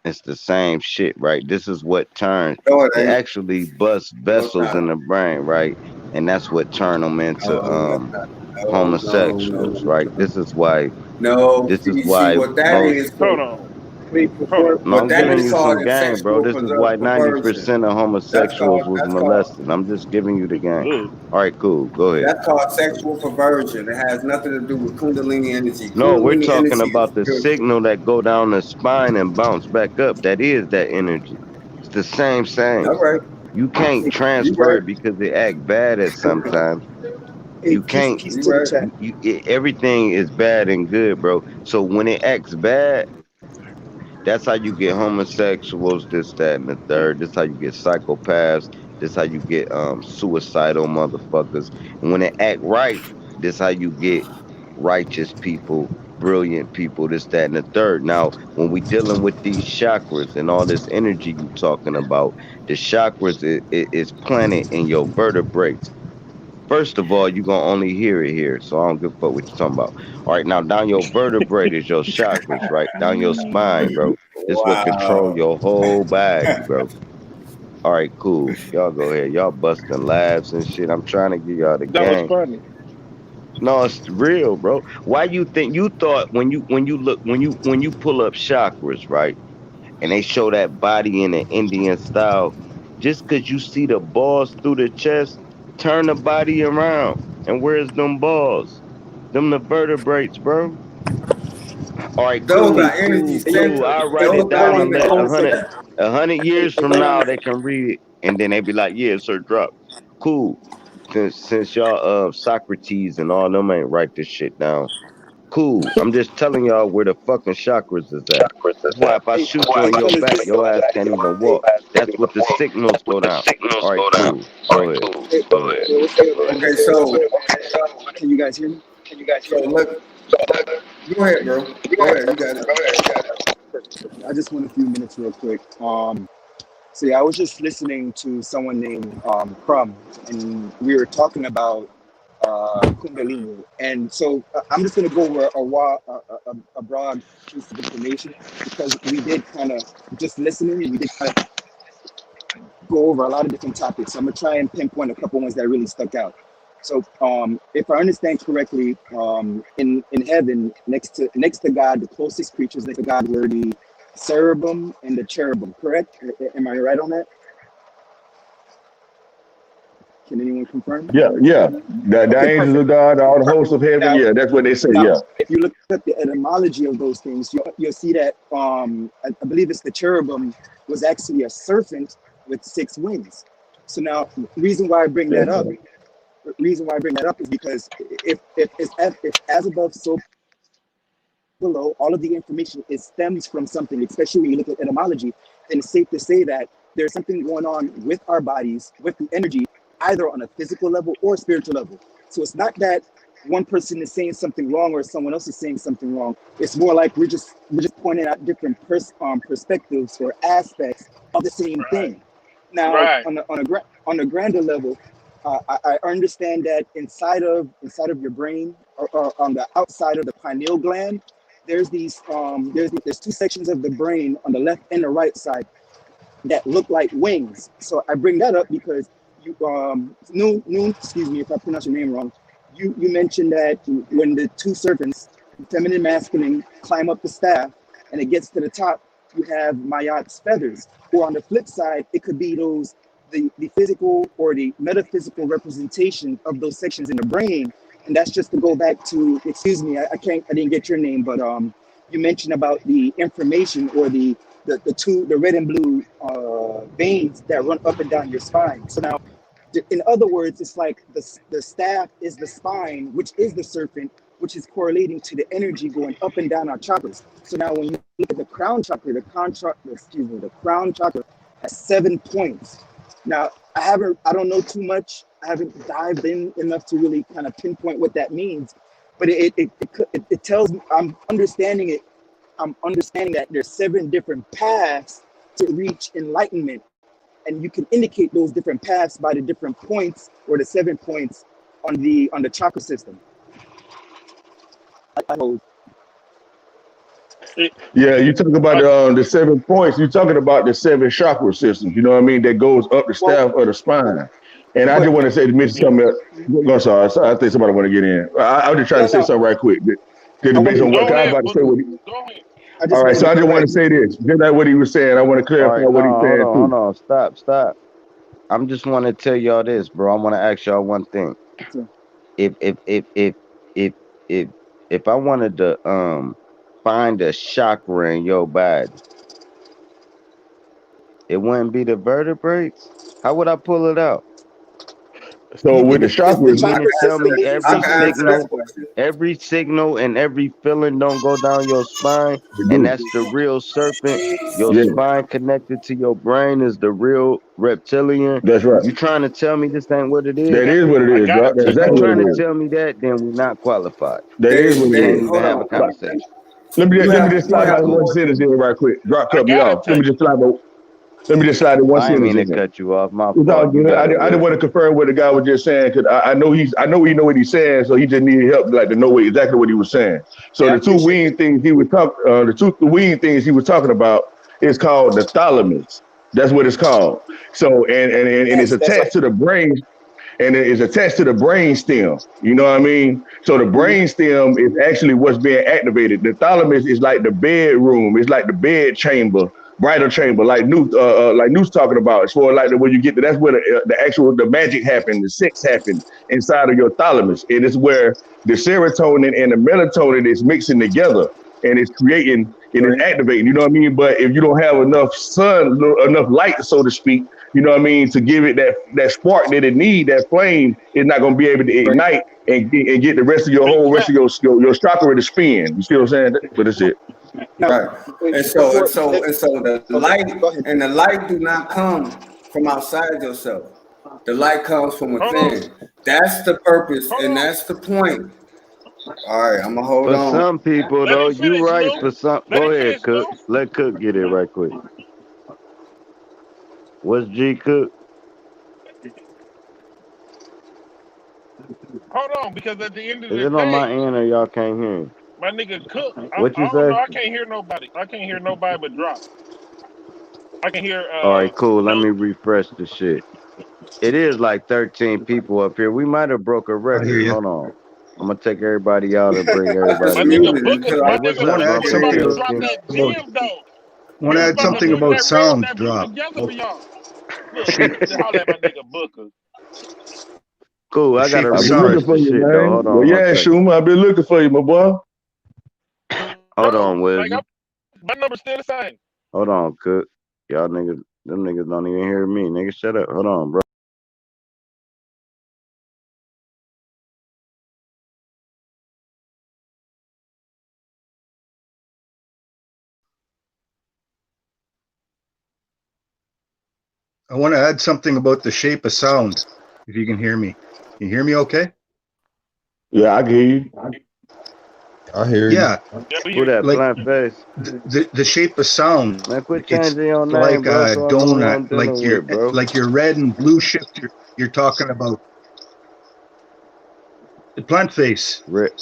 [SPEAKER 2] It's the same shit, right? This is what turns.
[SPEAKER 10] No, it
[SPEAKER 2] It
[SPEAKER 10] ain't.
[SPEAKER 2] actually busts
[SPEAKER 10] No, it's
[SPEAKER 2] vessels
[SPEAKER 10] not.
[SPEAKER 2] in the brain, right? And that's what turn them into
[SPEAKER 10] No, that's not. No, no,
[SPEAKER 2] homosexuals,
[SPEAKER 10] no,
[SPEAKER 2] right? This is why.
[SPEAKER 10] no.
[SPEAKER 2] This is
[SPEAKER 10] See
[SPEAKER 2] why
[SPEAKER 10] what that
[SPEAKER 2] most.
[SPEAKER 10] is.
[SPEAKER 8] Hold on.
[SPEAKER 10] See,
[SPEAKER 8] Hold on.
[SPEAKER 2] No,
[SPEAKER 10] what
[SPEAKER 2] I'm
[SPEAKER 10] that
[SPEAKER 2] giving
[SPEAKER 10] is
[SPEAKER 2] you
[SPEAKER 10] called
[SPEAKER 2] some
[SPEAKER 10] is
[SPEAKER 2] game, bro.
[SPEAKER 10] sexual
[SPEAKER 2] This is why
[SPEAKER 10] perversion.
[SPEAKER 2] 90% of homosexuals was
[SPEAKER 10] That's called
[SPEAKER 2] molested. I'm just giving you the game.
[SPEAKER 8] Look.
[SPEAKER 2] All right, cool. Go ahead.
[SPEAKER 10] That's called sexual perversion. It has nothing to do with Kundalini energy.
[SPEAKER 2] No, we're
[SPEAKER 10] Kundalini
[SPEAKER 2] talking
[SPEAKER 10] energy is
[SPEAKER 2] about the
[SPEAKER 10] spiritual.
[SPEAKER 2] signal that go down the spine and bounce back up. That is that energy. It's the same.
[SPEAKER 10] All right,
[SPEAKER 2] You can't
[SPEAKER 10] you
[SPEAKER 2] transfer
[SPEAKER 10] right,
[SPEAKER 2] it because they act bad at sometimes. You can't.
[SPEAKER 10] you right.
[SPEAKER 2] Everything is bad and good, bro. So when it acts bad, That's how you get homosexuals, this, that, and the third. This how you get psychopaths. This how you get suicidal motherfuckers. And when they act right, this how you get righteous people, brilliant people, this, that, and the third. Now, when we dealing with these chakras and all this energy you talking about, the chakras is planted in your vertebrae. First of all, you're gonna only hear it here, so I don't give a fuck what you're talking about. All right, now down your vertebrae is your chakras, right? Down your spine, bro. This what control
[SPEAKER 10] Wow.
[SPEAKER 2] your whole body, bro. All right, cool. Y'all go ahead. Y'all busting laughs and shit. I'm trying to give y'all the
[SPEAKER 8] That was
[SPEAKER 2] game.
[SPEAKER 8] funny.
[SPEAKER 2] No, it's real, bro. Why you think you thought when you look when you pull up chakras, right? And they show that body in an Indian style, just cause you see the balls through the chest, turn the body around. And where's them balls? Them the vertebrates, bro. All right,
[SPEAKER 10] Those
[SPEAKER 2] cool,
[SPEAKER 10] are energy
[SPEAKER 2] cool, cool.
[SPEAKER 10] centers.
[SPEAKER 2] I'll write
[SPEAKER 10] Those
[SPEAKER 2] it
[SPEAKER 10] not
[SPEAKER 2] down
[SPEAKER 10] even
[SPEAKER 2] and let
[SPEAKER 3] Hold on a
[SPEAKER 10] organs.
[SPEAKER 3] second.
[SPEAKER 2] 100 years from
[SPEAKER 3] Hold on
[SPEAKER 2] now
[SPEAKER 3] a
[SPEAKER 2] they can read it, and then they be like, "Yeah, sir, drop." Cool. Since y'all Socrates and all them ain't write this shit down. Cool. I'm just telling y'all where the fucking chakras is at. That's why if I
[SPEAKER 3] Hey,
[SPEAKER 2] shoot you in your
[SPEAKER 3] fellas,
[SPEAKER 2] back, your ass can't even
[SPEAKER 3] hey,
[SPEAKER 2] walk. That's what the signals go down. All right, cool. Go ahead.
[SPEAKER 3] hey,
[SPEAKER 2] Go ahead.
[SPEAKER 10] Okay, so
[SPEAKER 3] can you guys hear me?
[SPEAKER 10] look, go ahead, bro. Go ahead, you got it.
[SPEAKER 3] I just want a few minutes real quick. So yeah, I was just listening to someone named Crumb, and we were talking about Kundalini. And so I'm just going to go over a broad piece of information because we did kind of just listening. We did kind of go over a lot of different topics. So I'm gonna try and pinpoint a couple ones that really stuck out. So, if I understand correctly, in heaven, next to God, the closest creatures next to God were the cherubim and the cherubim. Correct? Am I right on that? Can anyone confirm?
[SPEAKER 11] Yeah, yeah. The
[SPEAKER 3] Okay,
[SPEAKER 11] angels of
[SPEAKER 3] perfect.
[SPEAKER 11] God, all the hosts of heaven.
[SPEAKER 3] Now,
[SPEAKER 11] Yeah, that's what they say.
[SPEAKER 3] now,
[SPEAKER 11] Yeah.
[SPEAKER 3] if you look at the etymology of those things, you'll see that I believe it's the cherubim was actually a serpent with six wings. So now, reason why I bring that
[SPEAKER 11] That's
[SPEAKER 3] up
[SPEAKER 11] right.
[SPEAKER 3] reason why I bring that up is because if as above, so below, all of the information is stems from something, especially when you look at etymology, then it's safe to say that there's something going on with our bodies, with the energy, either on a physical level or spiritual level. So it's not that one person is saying something wrong or someone else is saying something wrong. It's more like we're just pointing out different perspectives or aspects of the same
[SPEAKER 8] Right.
[SPEAKER 3] thing. Now,
[SPEAKER 8] Right.
[SPEAKER 3] on a grander level, I understand that inside of your brain, or on the outside of the pineal gland, there's two sections of the brain on the left and the right side that look like wings. So I bring that up because you noon, excuse me if I pronounce your name wrong. You mentioned that when the two serpents, feminine and masculine, climb up the staff and it gets to the top, you have Mayat's feathers. Or on the flip side, it could be the physical or the metaphysical representation of those sections in the brain. And that's just to go back to, excuse me, I didn't get your name, but you mentioned about the information or the red and blue veins that run up and down your spine. So now, in other words, it's like the staff is the spine, which is the serpent, which is correlating to the energy going up and down our chakras. So now, when you look at the crown chakra, the crown chakra has 7 points. Now, I don't know too much. I haven't dived in enough to really kind of pinpoint what that means, but it tells me I'm understanding that there's 7 different paths to reach enlightenment, and you can indicate those different paths by the different points or the 7 points on the chakra system. I know.
[SPEAKER 8] It,
[SPEAKER 11] Yeah, you talk about
[SPEAKER 8] I,
[SPEAKER 11] the 7 points. You're talking about the seven chakra systems. You know what I mean? That goes up the
[SPEAKER 3] Well,
[SPEAKER 11] staff of the spine. And I
[SPEAKER 3] but
[SPEAKER 11] just want to say to mention
[SPEAKER 8] yeah.
[SPEAKER 11] something. Go sorry, I think somebody want to get in. I was just trying
[SPEAKER 3] no,
[SPEAKER 11] to say
[SPEAKER 3] no,
[SPEAKER 11] something right quick.
[SPEAKER 3] I
[SPEAKER 11] Based
[SPEAKER 3] wanted
[SPEAKER 11] on
[SPEAKER 3] to
[SPEAKER 11] what
[SPEAKER 8] Go
[SPEAKER 11] I was
[SPEAKER 8] ahead.
[SPEAKER 11] about to say.
[SPEAKER 8] Go ahead.
[SPEAKER 3] I
[SPEAKER 11] All
[SPEAKER 3] just
[SPEAKER 11] right,
[SPEAKER 3] wanted
[SPEAKER 11] so
[SPEAKER 3] to
[SPEAKER 11] I just want to
[SPEAKER 3] correct.
[SPEAKER 11] say this. Just like what he was saying, I want to
[SPEAKER 2] All
[SPEAKER 11] clarify
[SPEAKER 2] right,
[SPEAKER 11] what he's
[SPEAKER 2] no,
[SPEAKER 11] saying
[SPEAKER 2] hold
[SPEAKER 11] too.
[SPEAKER 2] on, stop. I'm just want to tell y'all this, bro. I want to ask y'all one thing.
[SPEAKER 3] So,
[SPEAKER 2] If if if if if if if I wanted to find a chakra in your body, it wouldn't be the vertebrates. How would I pull it out?
[SPEAKER 11] So with the chakras,
[SPEAKER 2] You mean to tell me
[SPEAKER 10] I can answer that question.
[SPEAKER 2] every signal and every feeling don't go down your spine,
[SPEAKER 11] they
[SPEAKER 2] and
[SPEAKER 11] do.
[SPEAKER 2] that's the real serpent? Your
[SPEAKER 11] Yeah,
[SPEAKER 2] spine connected to your brain is the real reptilian.
[SPEAKER 11] that's right.
[SPEAKER 2] You trying to tell me this ain't what it
[SPEAKER 8] I
[SPEAKER 11] That
[SPEAKER 2] is?
[SPEAKER 8] got
[SPEAKER 11] is what it
[SPEAKER 8] I
[SPEAKER 11] is,
[SPEAKER 8] got
[SPEAKER 11] bro.
[SPEAKER 8] it
[SPEAKER 11] That's
[SPEAKER 8] to
[SPEAKER 2] If you
[SPEAKER 11] exactly
[SPEAKER 8] you.
[SPEAKER 11] what
[SPEAKER 2] trying to
[SPEAKER 11] it is.
[SPEAKER 2] tell me that, then we not qualified.
[SPEAKER 11] That is what
[SPEAKER 2] We
[SPEAKER 11] it
[SPEAKER 2] can't
[SPEAKER 11] is.
[SPEAKER 2] even
[SPEAKER 10] Hold
[SPEAKER 2] have a
[SPEAKER 10] on.
[SPEAKER 2] conversation.
[SPEAKER 11] Let me just
[SPEAKER 10] You
[SPEAKER 11] slide
[SPEAKER 10] have
[SPEAKER 11] my one
[SPEAKER 10] more.
[SPEAKER 11] sentence in right quick. Drop
[SPEAKER 8] I
[SPEAKER 11] cut me
[SPEAKER 8] got it
[SPEAKER 11] off.
[SPEAKER 8] to you.
[SPEAKER 11] Let me just slide in one
[SPEAKER 2] I ain't
[SPEAKER 11] sentence
[SPEAKER 2] mean to
[SPEAKER 11] in there.
[SPEAKER 2] cut you off. My
[SPEAKER 11] It's all
[SPEAKER 2] fault. You
[SPEAKER 11] good.
[SPEAKER 2] got it,
[SPEAKER 11] I didn't want to
[SPEAKER 2] wisdom.
[SPEAKER 11] confirm what the guy was just saying because I know he know what he's saying, so he just needed help like to know exactly what he was saying. So
[SPEAKER 9] Yeah, I
[SPEAKER 11] the two
[SPEAKER 9] appreciate
[SPEAKER 11] wing
[SPEAKER 9] that.
[SPEAKER 11] things he was the wing things he was talking about is called the thalamus. That's what it's called. So and it's
[SPEAKER 9] That's right.
[SPEAKER 11] attached to the brain and it is attached to the brain stem. You know what I mean? So the
[SPEAKER 9] Hmm.
[SPEAKER 11] brain stem is actually what's being activated. The thalamus is like the bedroom. It's like the bed chamber, bridal chamber, like New's talking about. It's for like the where you get to, that's where the magic happened, the sex happened inside of your thalamus, and it's where the serotonin and the melatonin is mixing together. And it's creating and it's
[SPEAKER 9] Right.
[SPEAKER 11] activating, you know what I mean? But if you don't have enough sun, enough light, so to speak, you know what I mean, to give it that spark that it need, that flame, it's not gonna be able to
[SPEAKER 9] Right.
[SPEAKER 11] ignite and get the rest of your
[SPEAKER 8] Big
[SPEAKER 11] whole rest of
[SPEAKER 8] fact.
[SPEAKER 11] your chakra to spin. You see what I'm saying? But that's it.
[SPEAKER 9] Now,
[SPEAKER 10] Right.
[SPEAKER 9] before
[SPEAKER 10] And so the
[SPEAKER 9] okay,
[SPEAKER 10] light
[SPEAKER 9] go ahead.
[SPEAKER 10] and the light do not come from outside yourself. The light comes from
[SPEAKER 8] Hold on.
[SPEAKER 10] within. That's the purpose
[SPEAKER 8] Hold
[SPEAKER 10] and
[SPEAKER 8] on.
[SPEAKER 10] that's the point. All right, I'm gonna hold
[SPEAKER 2] For
[SPEAKER 10] on.
[SPEAKER 2] some people,
[SPEAKER 8] Let
[SPEAKER 2] though,
[SPEAKER 8] him
[SPEAKER 2] you
[SPEAKER 8] finish,
[SPEAKER 2] right.
[SPEAKER 8] Lou.
[SPEAKER 2] For some,
[SPEAKER 8] Let
[SPEAKER 2] go
[SPEAKER 8] him
[SPEAKER 2] ahead,
[SPEAKER 8] finish,
[SPEAKER 2] Cook.
[SPEAKER 8] Lou.
[SPEAKER 2] Let Cook get it right quick. What's G Cook?
[SPEAKER 8] Hold on, because at the end of
[SPEAKER 2] Is
[SPEAKER 8] the
[SPEAKER 2] it on my
[SPEAKER 8] day,
[SPEAKER 2] end or y'all can't hear him?
[SPEAKER 8] my nigga Cook,
[SPEAKER 2] What you
[SPEAKER 8] I don't know.
[SPEAKER 2] say?
[SPEAKER 8] I can't hear nobody. I can't hear nobody but drop. I can hear
[SPEAKER 2] All right, cool. Let
[SPEAKER 8] no.
[SPEAKER 2] me refresh the shit. It is like 13 people up here. We might have broke a
[SPEAKER 13] I hear
[SPEAKER 2] record.
[SPEAKER 13] you.
[SPEAKER 2] Hold on. I'm gonna take everybody out and bring
[SPEAKER 10] I just
[SPEAKER 8] My
[SPEAKER 2] everybody in.
[SPEAKER 8] nigga
[SPEAKER 10] muted it
[SPEAKER 8] Booker,
[SPEAKER 10] until I
[SPEAKER 2] Hey,
[SPEAKER 8] my
[SPEAKER 2] what's
[SPEAKER 13] I
[SPEAKER 8] nigga
[SPEAKER 2] up,
[SPEAKER 13] want to add
[SPEAKER 8] Booker
[SPEAKER 2] Grumpy?
[SPEAKER 8] about to
[SPEAKER 13] something
[SPEAKER 8] drop
[SPEAKER 2] Biscuit?
[SPEAKER 8] that
[SPEAKER 13] about
[SPEAKER 8] gem though.
[SPEAKER 13] I want
[SPEAKER 8] He
[SPEAKER 13] to
[SPEAKER 8] was
[SPEAKER 13] add
[SPEAKER 8] about to
[SPEAKER 13] something
[SPEAKER 8] put
[SPEAKER 13] about sound
[SPEAKER 8] that brew
[SPEAKER 13] drop.
[SPEAKER 8] together
[SPEAKER 13] About
[SPEAKER 8] for y'all. Look,
[SPEAKER 13] shape
[SPEAKER 8] holler at my nigga Booker.
[SPEAKER 2] Cool.
[SPEAKER 13] the
[SPEAKER 2] I gotta
[SPEAKER 13] shape of
[SPEAKER 11] I've been
[SPEAKER 2] refresh
[SPEAKER 11] looking
[SPEAKER 13] sound.
[SPEAKER 11] for
[SPEAKER 2] the
[SPEAKER 11] you,
[SPEAKER 2] shit though. Hold
[SPEAKER 11] man. Well,
[SPEAKER 2] on one
[SPEAKER 11] yeah,
[SPEAKER 2] second.
[SPEAKER 11] Schumer, I've been looking for you, my boy.
[SPEAKER 2] Hold on,
[SPEAKER 8] No, like
[SPEAKER 2] Wisdom.
[SPEAKER 8] my number's still the same.
[SPEAKER 2] Hold on, Cook. Y'all niggas, them niggas don't even hear me. Nigga, shut up. Hold on, bro.
[SPEAKER 13] I want to add something about the shape of sound. If you can hear me, can you hear me? Okay.
[SPEAKER 11] Yeah, I can hear you.
[SPEAKER 6] I hear you.
[SPEAKER 13] Yeah,
[SPEAKER 8] Yeah, we
[SPEAKER 2] Who
[SPEAKER 8] hear you.
[SPEAKER 2] that
[SPEAKER 13] like
[SPEAKER 2] plant face?
[SPEAKER 13] the shape of sound.
[SPEAKER 2] Man, quit
[SPEAKER 13] It's
[SPEAKER 2] changing your name,
[SPEAKER 13] like
[SPEAKER 2] bro,
[SPEAKER 13] a
[SPEAKER 2] so I know who
[SPEAKER 13] donut.
[SPEAKER 2] I'm dealing with, bro.
[SPEAKER 13] Like your red and blue shift. You're talking about the plant face.
[SPEAKER 2] Rick.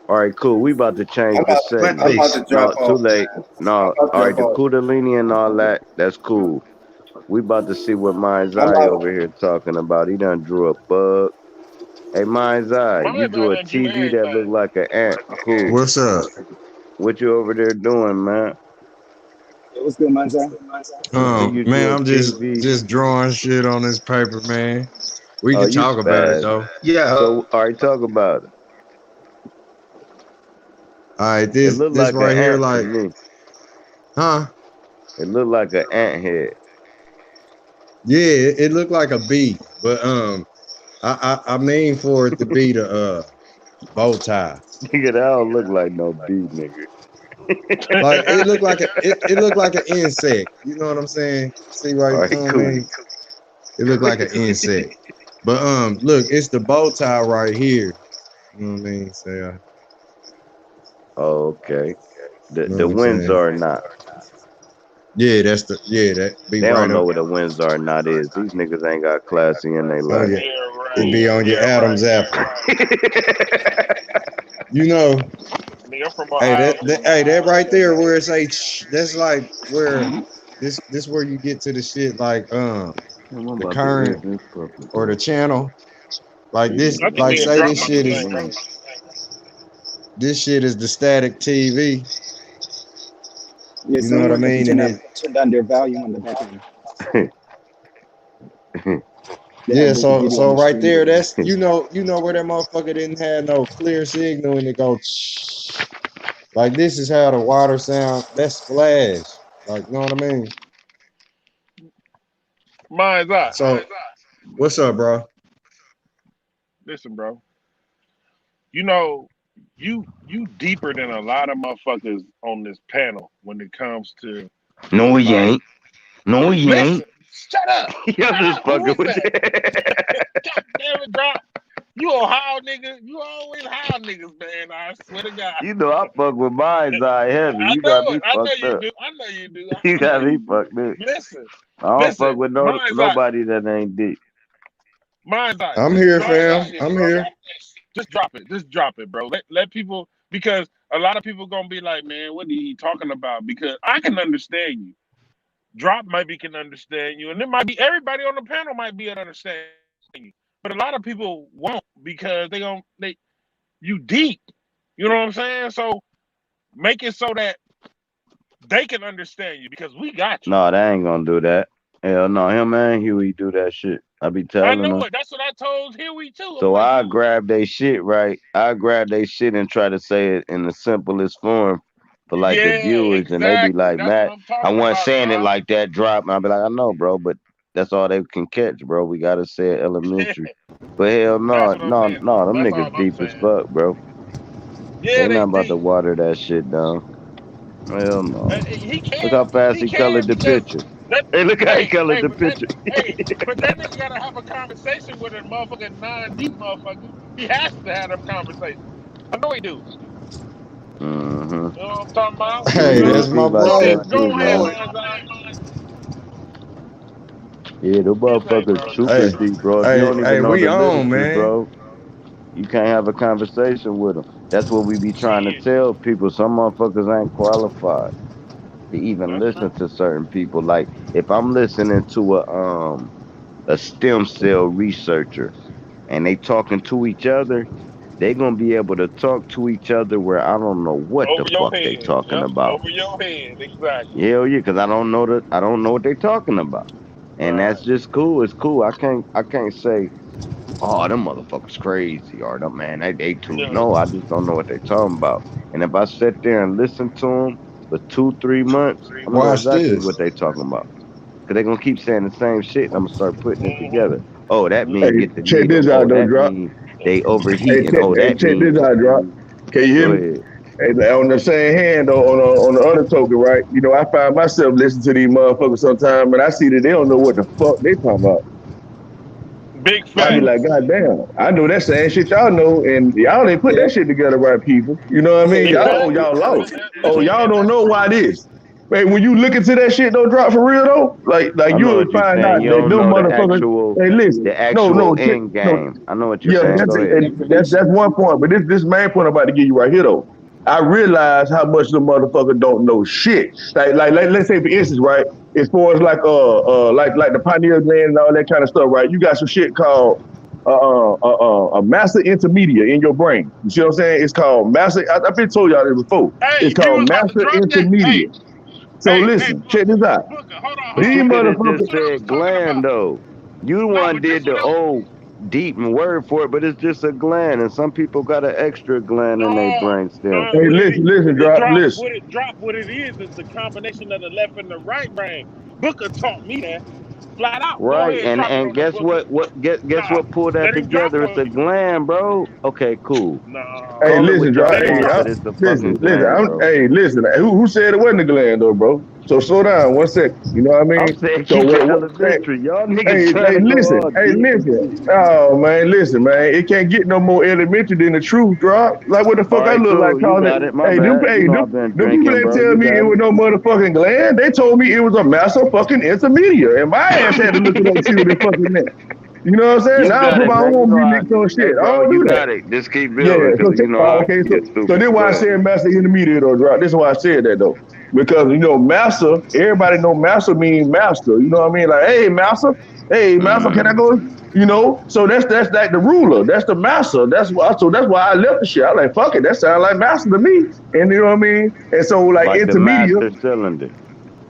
[SPEAKER 2] All right, cool. We about to change the
[SPEAKER 13] Plant
[SPEAKER 2] segment.
[SPEAKER 10] I'm about
[SPEAKER 13] face.
[SPEAKER 10] to
[SPEAKER 2] No,
[SPEAKER 10] drop
[SPEAKER 2] too
[SPEAKER 10] off,
[SPEAKER 2] late.
[SPEAKER 10] man. I'm
[SPEAKER 2] No,
[SPEAKER 10] about to
[SPEAKER 2] all right,
[SPEAKER 10] drop
[SPEAKER 2] the
[SPEAKER 10] off.
[SPEAKER 2] Kundalini and all that, that's cool. We about to see what Mind's
[SPEAKER 10] I'm
[SPEAKER 2] Eye
[SPEAKER 10] about
[SPEAKER 2] over here talking about. He done drew a bug. Hey, Mind's Eye, you
[SPEAKER 8] Mine's out
[SPEAKER 2] drew a
[SPEAKER 8] there drew
[SPEAKER 2] TV that looked
[SPEAKER 8] everything.
[SPEAKER 2] like an ant. Cool.
[SPEAKER 6] What's up?
[SPEAKER 2] What you over there doing, man?
[SPEAKER 9] Yeah, what's good, Manzai?
[SPEAKER 2] I see you
[SPEAKER 6] Man,
[SPEAKER 2] drew a
[SPEAKER 6] I'm just
[SPEAKER 2] TV.
[SPEAKER 6] just drawing shit on this paper, man. We
[SPEAKER 2] Oh,
[SPEAKER 6] can
[SPEAKER 2] you
[SPEAKER 6] talk about it
[SPEAKER 2] spaz.
[SPEAKER 6] though.
[SPEAKER 13] Yeah.
[SPEAKER 2] So, all right, talk about it.
[SPEAKER 6] All right,
[SPEAKER 2] It
[SPEAKER 6] this
[SPEAKER 2] looked
[SPEAKER 6] this
[SPEAKER 2] like an
[SPEAKER 6] right here,
[SPEAKER 2] ant to
[SPEAKER 6] like,
[SPEAKER 2] me.
[SPEAKER 6] huh?
[SPEAKER 2] It looked like an ant head.
[SPEAKER 6] Yeah, it looked like a bee, but I mean for it to be the bow tie.
[SPEAKER 2] Nigga, that don't look like no bee, nigga.
[SPEAKER 6] Like it looked like an insect. You know what I'm saying? See right,
[SPEAKER 2] All
[SPEAKER 6] you
[SPEAKER 2] right,
[SPEAKER 6] know what I
[SPEAKER 2] cool.
[SPEAKER 6] mean? It looked like an insect. But look, it's the bow tie right here. You know what I mean? Say,
[SPEAKER 2] Oh, okay.
[SPEAKER 6] you know
[SPEAKER 2] The
[SPEAKER 6] what I'm saying?
[SPEAKER 2] Windsor knot.
[SPEAKER 6] Yeah, that be
[SPEAKER 2] They
[SPEAKER 6] right
[SPEAKER 2] don't know
[SPEAKER 6] up.
[SPEAKER 2] what a Windsor knot is. These niggas ain't got classy in their
[SPEAKER 6] Oh
[SPEAKER 2] life.
[SPEAKER 6] yeah,
[SPEAKER 8] Yeah,
[SPEAKER 6] it
[SPEAKER 8] right.
[SPEAKER 6] be on your
[SPEAKER 8] Yeah,
[SPEAKER 6] Adam's
[SPEAKER 8] right.
[SPEAKER 6] apple. You know,
[SPEAKER 8] Nigga, I'm from Ohio.
[SPEAKER 6] that right there where it's like that's like where this where you get to the shit like
[SPEAKER 2] I'm
[SPEAKER 6] the
[SPEAKER 2] about to eat
[SPEAKER 6] current
[SPEAKER 2] this puppy,
[SPEAKER 6] or the
[SPEAKER 2] though.
[SPEAKER 6] channel like this
[SPEAKER 8] I think
[SPEAKER 6] like
[SPEAKER 8] me and
[SPEAKER 6] say
[SPEAKER 8] Drop
[SPEAKER 6] this
[SPEAKER 8] about the
[SPEAKER 6] shit
[SPEAKER 8] same
[SPEAKER 6] is
[SPEAKER 8] person.
[SPEAKER 6] the static TV.
[SPEAKER 9] Yeah,
[SPEAKER 6] You know what I
[SPEAKER 9] someone has to
[SPEAKER 6] mean? And it
[SPEAKER 9] turn down their volume on the back end. They have
[SPEAKER 6] yeah,
[SPEAKER 9] this video on
[SPEAKER 6] so
[SPEAKER 9] the
[SPEAKER 6] right
[SPEAKER 9] screen
[SPEAKER 6] there,
[SPEAKER 9] going.
[SPEAKER 6] that's you know where that motherfucker didn't have no clear signal and it go like this is how the water sound. That's splash. Like you know what I mean?
[SPEAKER 8] Mind's eye.
[SPEAKER 6] So what's up, bro?
[SPEAKER 8] Listen, bro. You know, you deeper than a lot of motherfuckers on this panel when it comes to
[SPEAKER 2] No, he
[SPEAKER 8] uh
[SPEAKER 2] ain't. No, he ain't.
[SPEAKER 8] listen, shut up.
[SPEAKER 2] I'm
[SPEAKER 8] Shut
[SPEAKER 2] just
[SPEAKER 8] up. Who
[SPEAKER 2] fucking
[SPEAKER 8] is
[SPEAKER 2] with
[SPEAKER 8] that?
[SPEAKER 2] you.
[SPEAKER 8] God damn it, drop. You Ohio nigga. You always Ohio niggas, man. I swear to God.
[SPEAKER 2] You know I fuck with mind's eye heavy.
[SPEAKER 8] I
[SPEAKER 2] You got
[SPEAKER 8] know
[SPEAKER 2] me
[SPEAKER 8] it. I know
[SPEAKER 2] fucked
[SPEAKER 8] you
[SPEAKER 2] up.
[SPEAKER 8] do. I know you do.
[SPEAKER 2] You
[SPEAKER 8] I know
[SPEAKER 2] got me
[SPEAKER 8] you do.
[SPEAKER 2] fucked up.
[SPEAKER 8] Listen.
[SPEAKER 2] I don't fuck
[SPEAKER 8] Listen.
[SPEAKER 2] with
[SPEAKER 8] Mind's eye.
[SPEAKER 2] nobody that ain't deep.
[SPEAKER 8] Mind's eye.
[SPEAKER 6] I'm
[SPEAKER 8] Just
[SPEAKER 6] here,
[SPEAKER 8] drop that
[SPEAKER 6] fam.
[SPEAKER 8] shit,
[SPEAKER 6] I'm
[SPEAKER 8] bro.
[SPEAKER 6] here.
[SPEAKER 8] Just drop it. Just drop it, bro. Let people because a lot of people gonna be like, man, what are you talking about? Because I can understand you. Drop maybe can understand you, and it might be everybody on the panel might be able to understand you. But a lot of people won't because they you deep. You know what I'm saying? So make it so that they can understand you because we got you.
[SPEAKER 2] No, they ain't gonna do that. Hell no, him and Huey do that shit. I be
[SPEAKER 8] I
[SPEAKER 2] telling
[SPEAKER 8] know
[SPEAKER 2] them.
[SPEAKER 8] it. That's what I told Huey too. I'm
[SPEAKER 2] So
[SPEAKER 8] like,
[SPEAKER 2] I
[SPEAKER 8] you
[SPEAKER 2] grab they shit, right? I grab they shit and try to say it in the simplest form for like the
[SPEAKER 8] yeah,
[SPEAKER 2] viewers, and they be
[SPEAKER 8] exactly.
[SPEAKER 2] like,
[SPEAKER 8] That's what
[SPEAKER 2] Matt,
[SPEAKER 8] I'm
[SPEAKER 2] I
[SPEAKER 8] talking
[SPEAKER 2] wasn't
[SPEAKER 8] about,
[SPEAKER 2] saying it
[SPEAKER 8] drop.
[SPEAKER 2] like that, drop. And I be like, I know, bro, but that's all they can catch, bro. We gotta say it elementary. But hell
[SPEAKER 8] That's
[SPEAKER 2] no,
[SPEAKER 8] what I'm
[SPEAKER 2] no,
[SPEAKER 8] saying.
[SPEAKER 2] no, them
[SPEAKER 8] That's all
[SPEAKER 2] niggas
[SPEAKER 8] I'm
[SPEAKER 2] deep as
[SPEAKER 8] saying.
[SPEAKER 2] fuck, bro.
[SPEAKER 8] Yeah,
[SPEAKER 2] They
[SPEAKER 8] they
[SPEAKER 2] not about to
[SPEAKER 8] deep.
[SPEAKER 2] water that shit down. Hell no.
[SPEAKER 8] He
[SPEAKER 2] Look
[SPEAKER 8] can.
[SPEAKER 2] how fast
[SPEAKER 8] He
[SPEAKER 2] he
[SPEAKER 8] can
[SPEAKER 2] colored the
[SPEAKER 8] because
[SPEAKER 2] picture.
[SPEAKER 8] that.
[SPEAKER 2] Hey, look how he
[SPEAKER 8] Hey,
[SPEAKER 2] colored
[SPEAKER 8] hey,
[SPEAKER 2] the
[SPEAKER 8] but that.
[SPEAKER 2] picture.
[SPEAKER 8] Hey, but that nigga gotta have a conversation with a motherfucking non-deep motherfucker. He has to have them conversations. I know he do.
[SPEAKER 2] Mm-hmm.
[SPEAKER 8] You know what I'm talking about?
[SPEAKER 2] He
[SPEAKER 8] You
[SPEAKER 6] Hey,
[SPEAKER 8] know.
[SPEAKER 2] is
[SPEAKER 6] that's my
[SPEAKER 2] deep, I
[SPEAKER 8] Go ahead.
[SPEAKER 6] bro.
[SPEAKER 2] can't
[SPEAKER 8] Go
[SPEAKER 2] see,
[SPEAKER 8] ahead,
[SPEAKER 2] man.
[SPEAKER 8] mind's eye.
[SPEAKER 2] Yeah, the
[SPEAKER 8] What you say,
[SPEAKER 2] motherfuckers
[SPEAKER 8] bro?
[SPEAKER 2] super
[SPEAKER 6] Hey,
[SPEAKER 2] deep, bro. If you
[SPEAKER 6] hey,
[SPEAKER 2] don't
[SPEAKER 6] hey,
[SPEAKER 2] even know
[SPEAKER 6] we
[SPEAKER 2] the
[SPEAKER 6] on,
[SPEAKER 2] literature,
[SPEAKER 6] man.
[SPEAKER 2] bro, you can't have a conversation with them. That's what we be trying to
[SPEAKER 8] Shit.
[SPEAKER 2] tell people. Some motherfuckers ain't qualified to even
[SPEAKER 8] That's
[SPEAKER 2] listen
[SPEAKER 8] true.
[SPEAKER 2] to certain people. Like if I'm listening to a stem cell researcher and they talking to each other, they gonna be able to talk to each other where I don't know what the
[SPEAKER 8] Over your
[SPEAKER 2] fuck they
[SPEAKER 8] head.
[SPEAKER 2] talking
[SPEAKER 8] Yep.
[SPEAKER 2] about.
[SPEAKER 8] Over your head. Exactly.
[SPEAKER 2] Hell yeah, because I don't know what they talking about. And that's
[SPEAKER 8] Right.
[SPEAKER 2] just cool. It's cool. I can't say, oh, them motherfuckers crazy or them man, they too.
[SPEAKER 8] Yeah.
[SPEAKER 2] No, I just don't know what they talking about. And if I sit there and listen to them for 2, 3 months, I'm gonna know
[SPEAKER 6] Watch
[SPEAKER 2] exactly
[SPEAKER 6] this.
[SPEAKER 2] what they talking about. Cause they gonna keep saying the same shit, and I'm gonna start putting it
[SPEAKER 8] Mm-hmm.
[SPEAKER 2] together. Oh, that
[SPEAKER 11] Hey,
[SPEAKER 2] mean
[SPEAKER 8] Mm-hmm.
[SPEAKER 2] get the
[SPEAKER 11] check
[SPEAKER 2] needle.
[SPEAKER 11] this out
[SPEAKER 2] Oh,
[SPEAKER 11] though,
[SPEAKER 2] that
[SPEAKER 11] drop.
[SPEAKER 2] mean they
[SPEAKER 11] Hey,
[SPEAKER 2] overheating. Oh, that
[SPEAKER 11] check
[SPEAKER 2] mean
[SPEAKER 11] this out, drop. Can you hear
[SPEAKER 2] go
[SPEAKER 11] me?
[SPEAKER 2] ahead.
[SPEAKER 11] Hey, on the same hand, though, on the other token, right? You know, I find myself listening to these motherfuckers sometimes, and I see that they don't know what the fuck they talking about.
[SPEAKER 8] Big
[SPEAKER 11] I be like,
[SPEAKER 8] facts.
[SPEAKER 11] God damn, I know that same shit y'all know, and y'all ain't put that shit together right, people. You know what I mean? Y'all, oh,
[SPEAKER 8] Exactly.
[SPEAKER 11] y'all lost. Oh,
[SPEAKER 8] Listen,
[SPEAKER 11] y'all
[SPEAKER 8] and
[SPEAKER 11] don't
[SPEAKER 8] that's
[SPEAKER 11] know why
[SPEAKER 8] true.
[SPEAKER 11] this. Man, when you look into that shit, don't drop for real though. Like
[SPEAKER 2] I
[SPEAKER 11] you
[SPEAKER 2] know
[SPEAKER 11] will
[SPEAKER 2] what you're
[SPEAKER 11] find
[SPEAKER 2] saying.
[SPEAKER 11] out
[SPEAKER 2] You
[SPEAKER 11] that
[SPEAKER 2] don't
[SPEAKER 11] them
[SPEAKER 2] know
[SPEAKER 11] motherfuckers. Hey, listen,
[SPEAKER 2] the
[SPEAKER 11] no,
[SPEAKER 2] actual
[SPEAKER 11] no, check,
[SPEAKER 2] end
[SPEAKER 11] no.
[SPEAKER 2] game. I know what you're
[SPEAKER 11] Yeah,
[SPEAKER 2] saying.
[SPEAKER 11] that's
[SPEAKER 2] Go ahead.
[SPEAKER 11] that's one point. But this main point I'm about to give you right here though. I realize how much the motherfucker don't know shit. Let's say for instance, right, as far as like the pineal gland and all that kind of stuff, right? You got some shit called a master intermedia in your brain. You see what I'm saying? It's called master. I've been told y'all this before.
[SPEAKER 8] Hey,
[SPEAKER 11] It's
[SPEAKER 8] you
[SPEAKER 11] called
[SPEAKER 8] was about to
[SPEAKER 11] master
[SPEAKER 8] drop that.
[SPEAKER 11] intermedia. So
[SPEAKER 8] Hey,
[SPEAKER 11] listen, check
[SPEAKER 8] Booker,
[SPEAKER 11] this out.
[SPEAKER 8] Booker, hold on, hold
[SPEAKER 2] But
[SPEAKER 8] on,
[SPEAKER 11] These
[SPEAKER 2] you
[SPEAKER 8] hold
[SPEAKER 2] could
[SPEAKER 8] on.
[SPEAKER 2] have
[SPEAKER 8] This
[SPEAKER 2] just
[SPEAKER 11] motherfuckers.
[SPEAKER 8] what I was
[SPEAKER 2] said
[SPEAKER 8] talking
[SPEAKER 2] gland
[SPEAKER 8] about.
[SPEAKER 2] though. You the
[SPEAKER 8] No,
[SPEAKER 2] one
[SPEAKER 8] but this
[SPEAKER 2] did
[SPEAKER 8] what
[SPEAKER 2] the
[SPEAKER 8] I.
[SPEAKER 2] old deep word for it, but it's just a gland, and some people got an extra gland in their
[SPEAKER 8] No,
[SPEAKER 2] brain stem.
[SPEAKER 8] no.
[SPEAKER 11] Hey,
[SPEAKER 8] What
[SPEAKER 11] listen, listen,
[SPEAKER 8] it
[SPEAKER 11] drop,
[SPEAKER 8] drop?
[SPEAKER 11] listen.
[SPEAKER 8] What it drop? What it is the combination of the left and the right brain. Booker taught me that flat out. Go
[SPEAKER 2] Right,
[SPEAKER 8] ahead, drop it
[SPEAKER 2] and
[SPEAKER 8] on them,
[SPEAKER 2] guess
[SPEAKER 8] Booker.
[SPEAKER 2] what? Guess
[SPEAKER 8] Nah,
[SPEAKER 2] what? Pull that
[SPEAKER 8] let him drop
[SPEAKER 2] together. It's
[SPEAKER 8] on
[SPEAKER 2] a
[SPEAKER 8] you.
[SPEAKER 2] gland, bro. Okay, cool.
[SPEAKER 11] Hey,
[SPEAKER 2] Call
[SPEAKER 8] Nah,
[SPEAKER 2] it
[SPEAKER 11] listen,
[SPEAKER 2] what
[SPEAKER 11] drop.
[SPEAKER 2] y'all
[SPEAKER 8] let him
[SPEAKER 11] Hey,
[SPEAKER 2] want,
[SPEAKER 8] drop.
[SPEAKER 2] but it's a
[SPEAKER 11] listen,
[SPEAKER 2] fucking
[SPEAKER 11] listen.
[SPEAKER 2] gland, bro.
[SPEAKER 11] Hey, listen. Who said it wasn't a gland though, bro? So slow down 1 second. You know what I
[SPEAKER 2] I'm
[SPEAKER 11] mean?
[SPEAKER 2] saying
[SPEAKER 11] So
[SPEAKER 2] keep it
[SPEAKER 11] what hey,
[SPEAKER 2] elementary. Y'all niggas
[SPEAKER 11] hey,
[SPEAKER 2] trying to go
[SPEAKER 11] listen.
[SPEAKER 2] all
[SPEAKER 11] Hey,
[SPEAKER 2] deep and
[SPEAKER 11] listen.
[SPEAKER 2] shit.
[SPEAKER 11] Oh man, listen, man. It can't get no more elementary than the truth, drop. Like what the
[SPEAKER 2] All
[SPEAKER 11] fuck I
[SPEAKER 2] right,
[SPEAKER 11] look like
[SPEAKER 2] cool. You
[SPEAKER 11] calling it?
[SPEAKER 2] got it. My bad. You
[SPEAKER 11] Hey,
[SPEAKER 2] know I've been
[SPEAKER 11] them people
[SPEAKER 2] drinking,
[SPEAKER 11] that
[SPEAKER 2] bro.
[SPEAKER 11] tell
[SPEAKER 2] You
[SPEAKER 11] me it
[SPEAKER 2] got
[SPEAKER 11] was
[SPEAKER 2] it.
[SPEAKER 11] no motherfucking gland, they told me it was a massive fucking intermediate. And my ass had to look it up and see what it fucking meant. You know what I'm saying?
[SPEAKER 2] You
[SPEAKER 11] Now I
[SPEAKER 2] got
[SPEAKER 11] put
[SPEAKER 2] it,
[SPEAKER 11] my
[SPEAKER 2] man. You
[SPEAKER 11] own
[SPEAKER 2] know I.
[SPEAKER 11] mix on shit.
[SPEAKER 2] Hey,
[SPEAKER 11] I
[SPEAKER 2] bro,
[SPEAKER 11] don't
[SPEAKER 2] you
[SPEAKER 11] do that.
[SPEAKER 2] got it. Just keep
[SPEAKER 11] Yeah,
[SPEAKER 2] building, cause you know I
[SPEAKER 11] okay,
[SPEAKER 2] get
[SPEAKER 11] so
[SPEAKER 2] stupid.
[SPEAKER 11] this
[SPEAKER 2] Go
[SPEAKER 11] why I
[SPEAKER 2] ahead.
[SPEAKER 11] said master intermediate though, drop. This is why I said that though. Because you know, master, everybody know master means master. You know what I mean? Like, hey master, can I
[SPEAKER 2] Mm.
[SPEAKER 11] go? You know, so that's like the ruler, that's the master. That's why I left the shit. I like fuck it, that sounds like master to me. And you know what I mean? And so like
[SPEAKER 2] Like the
[SPEAKER 11] intermediate,
[SPEAKER 2] master cylinder.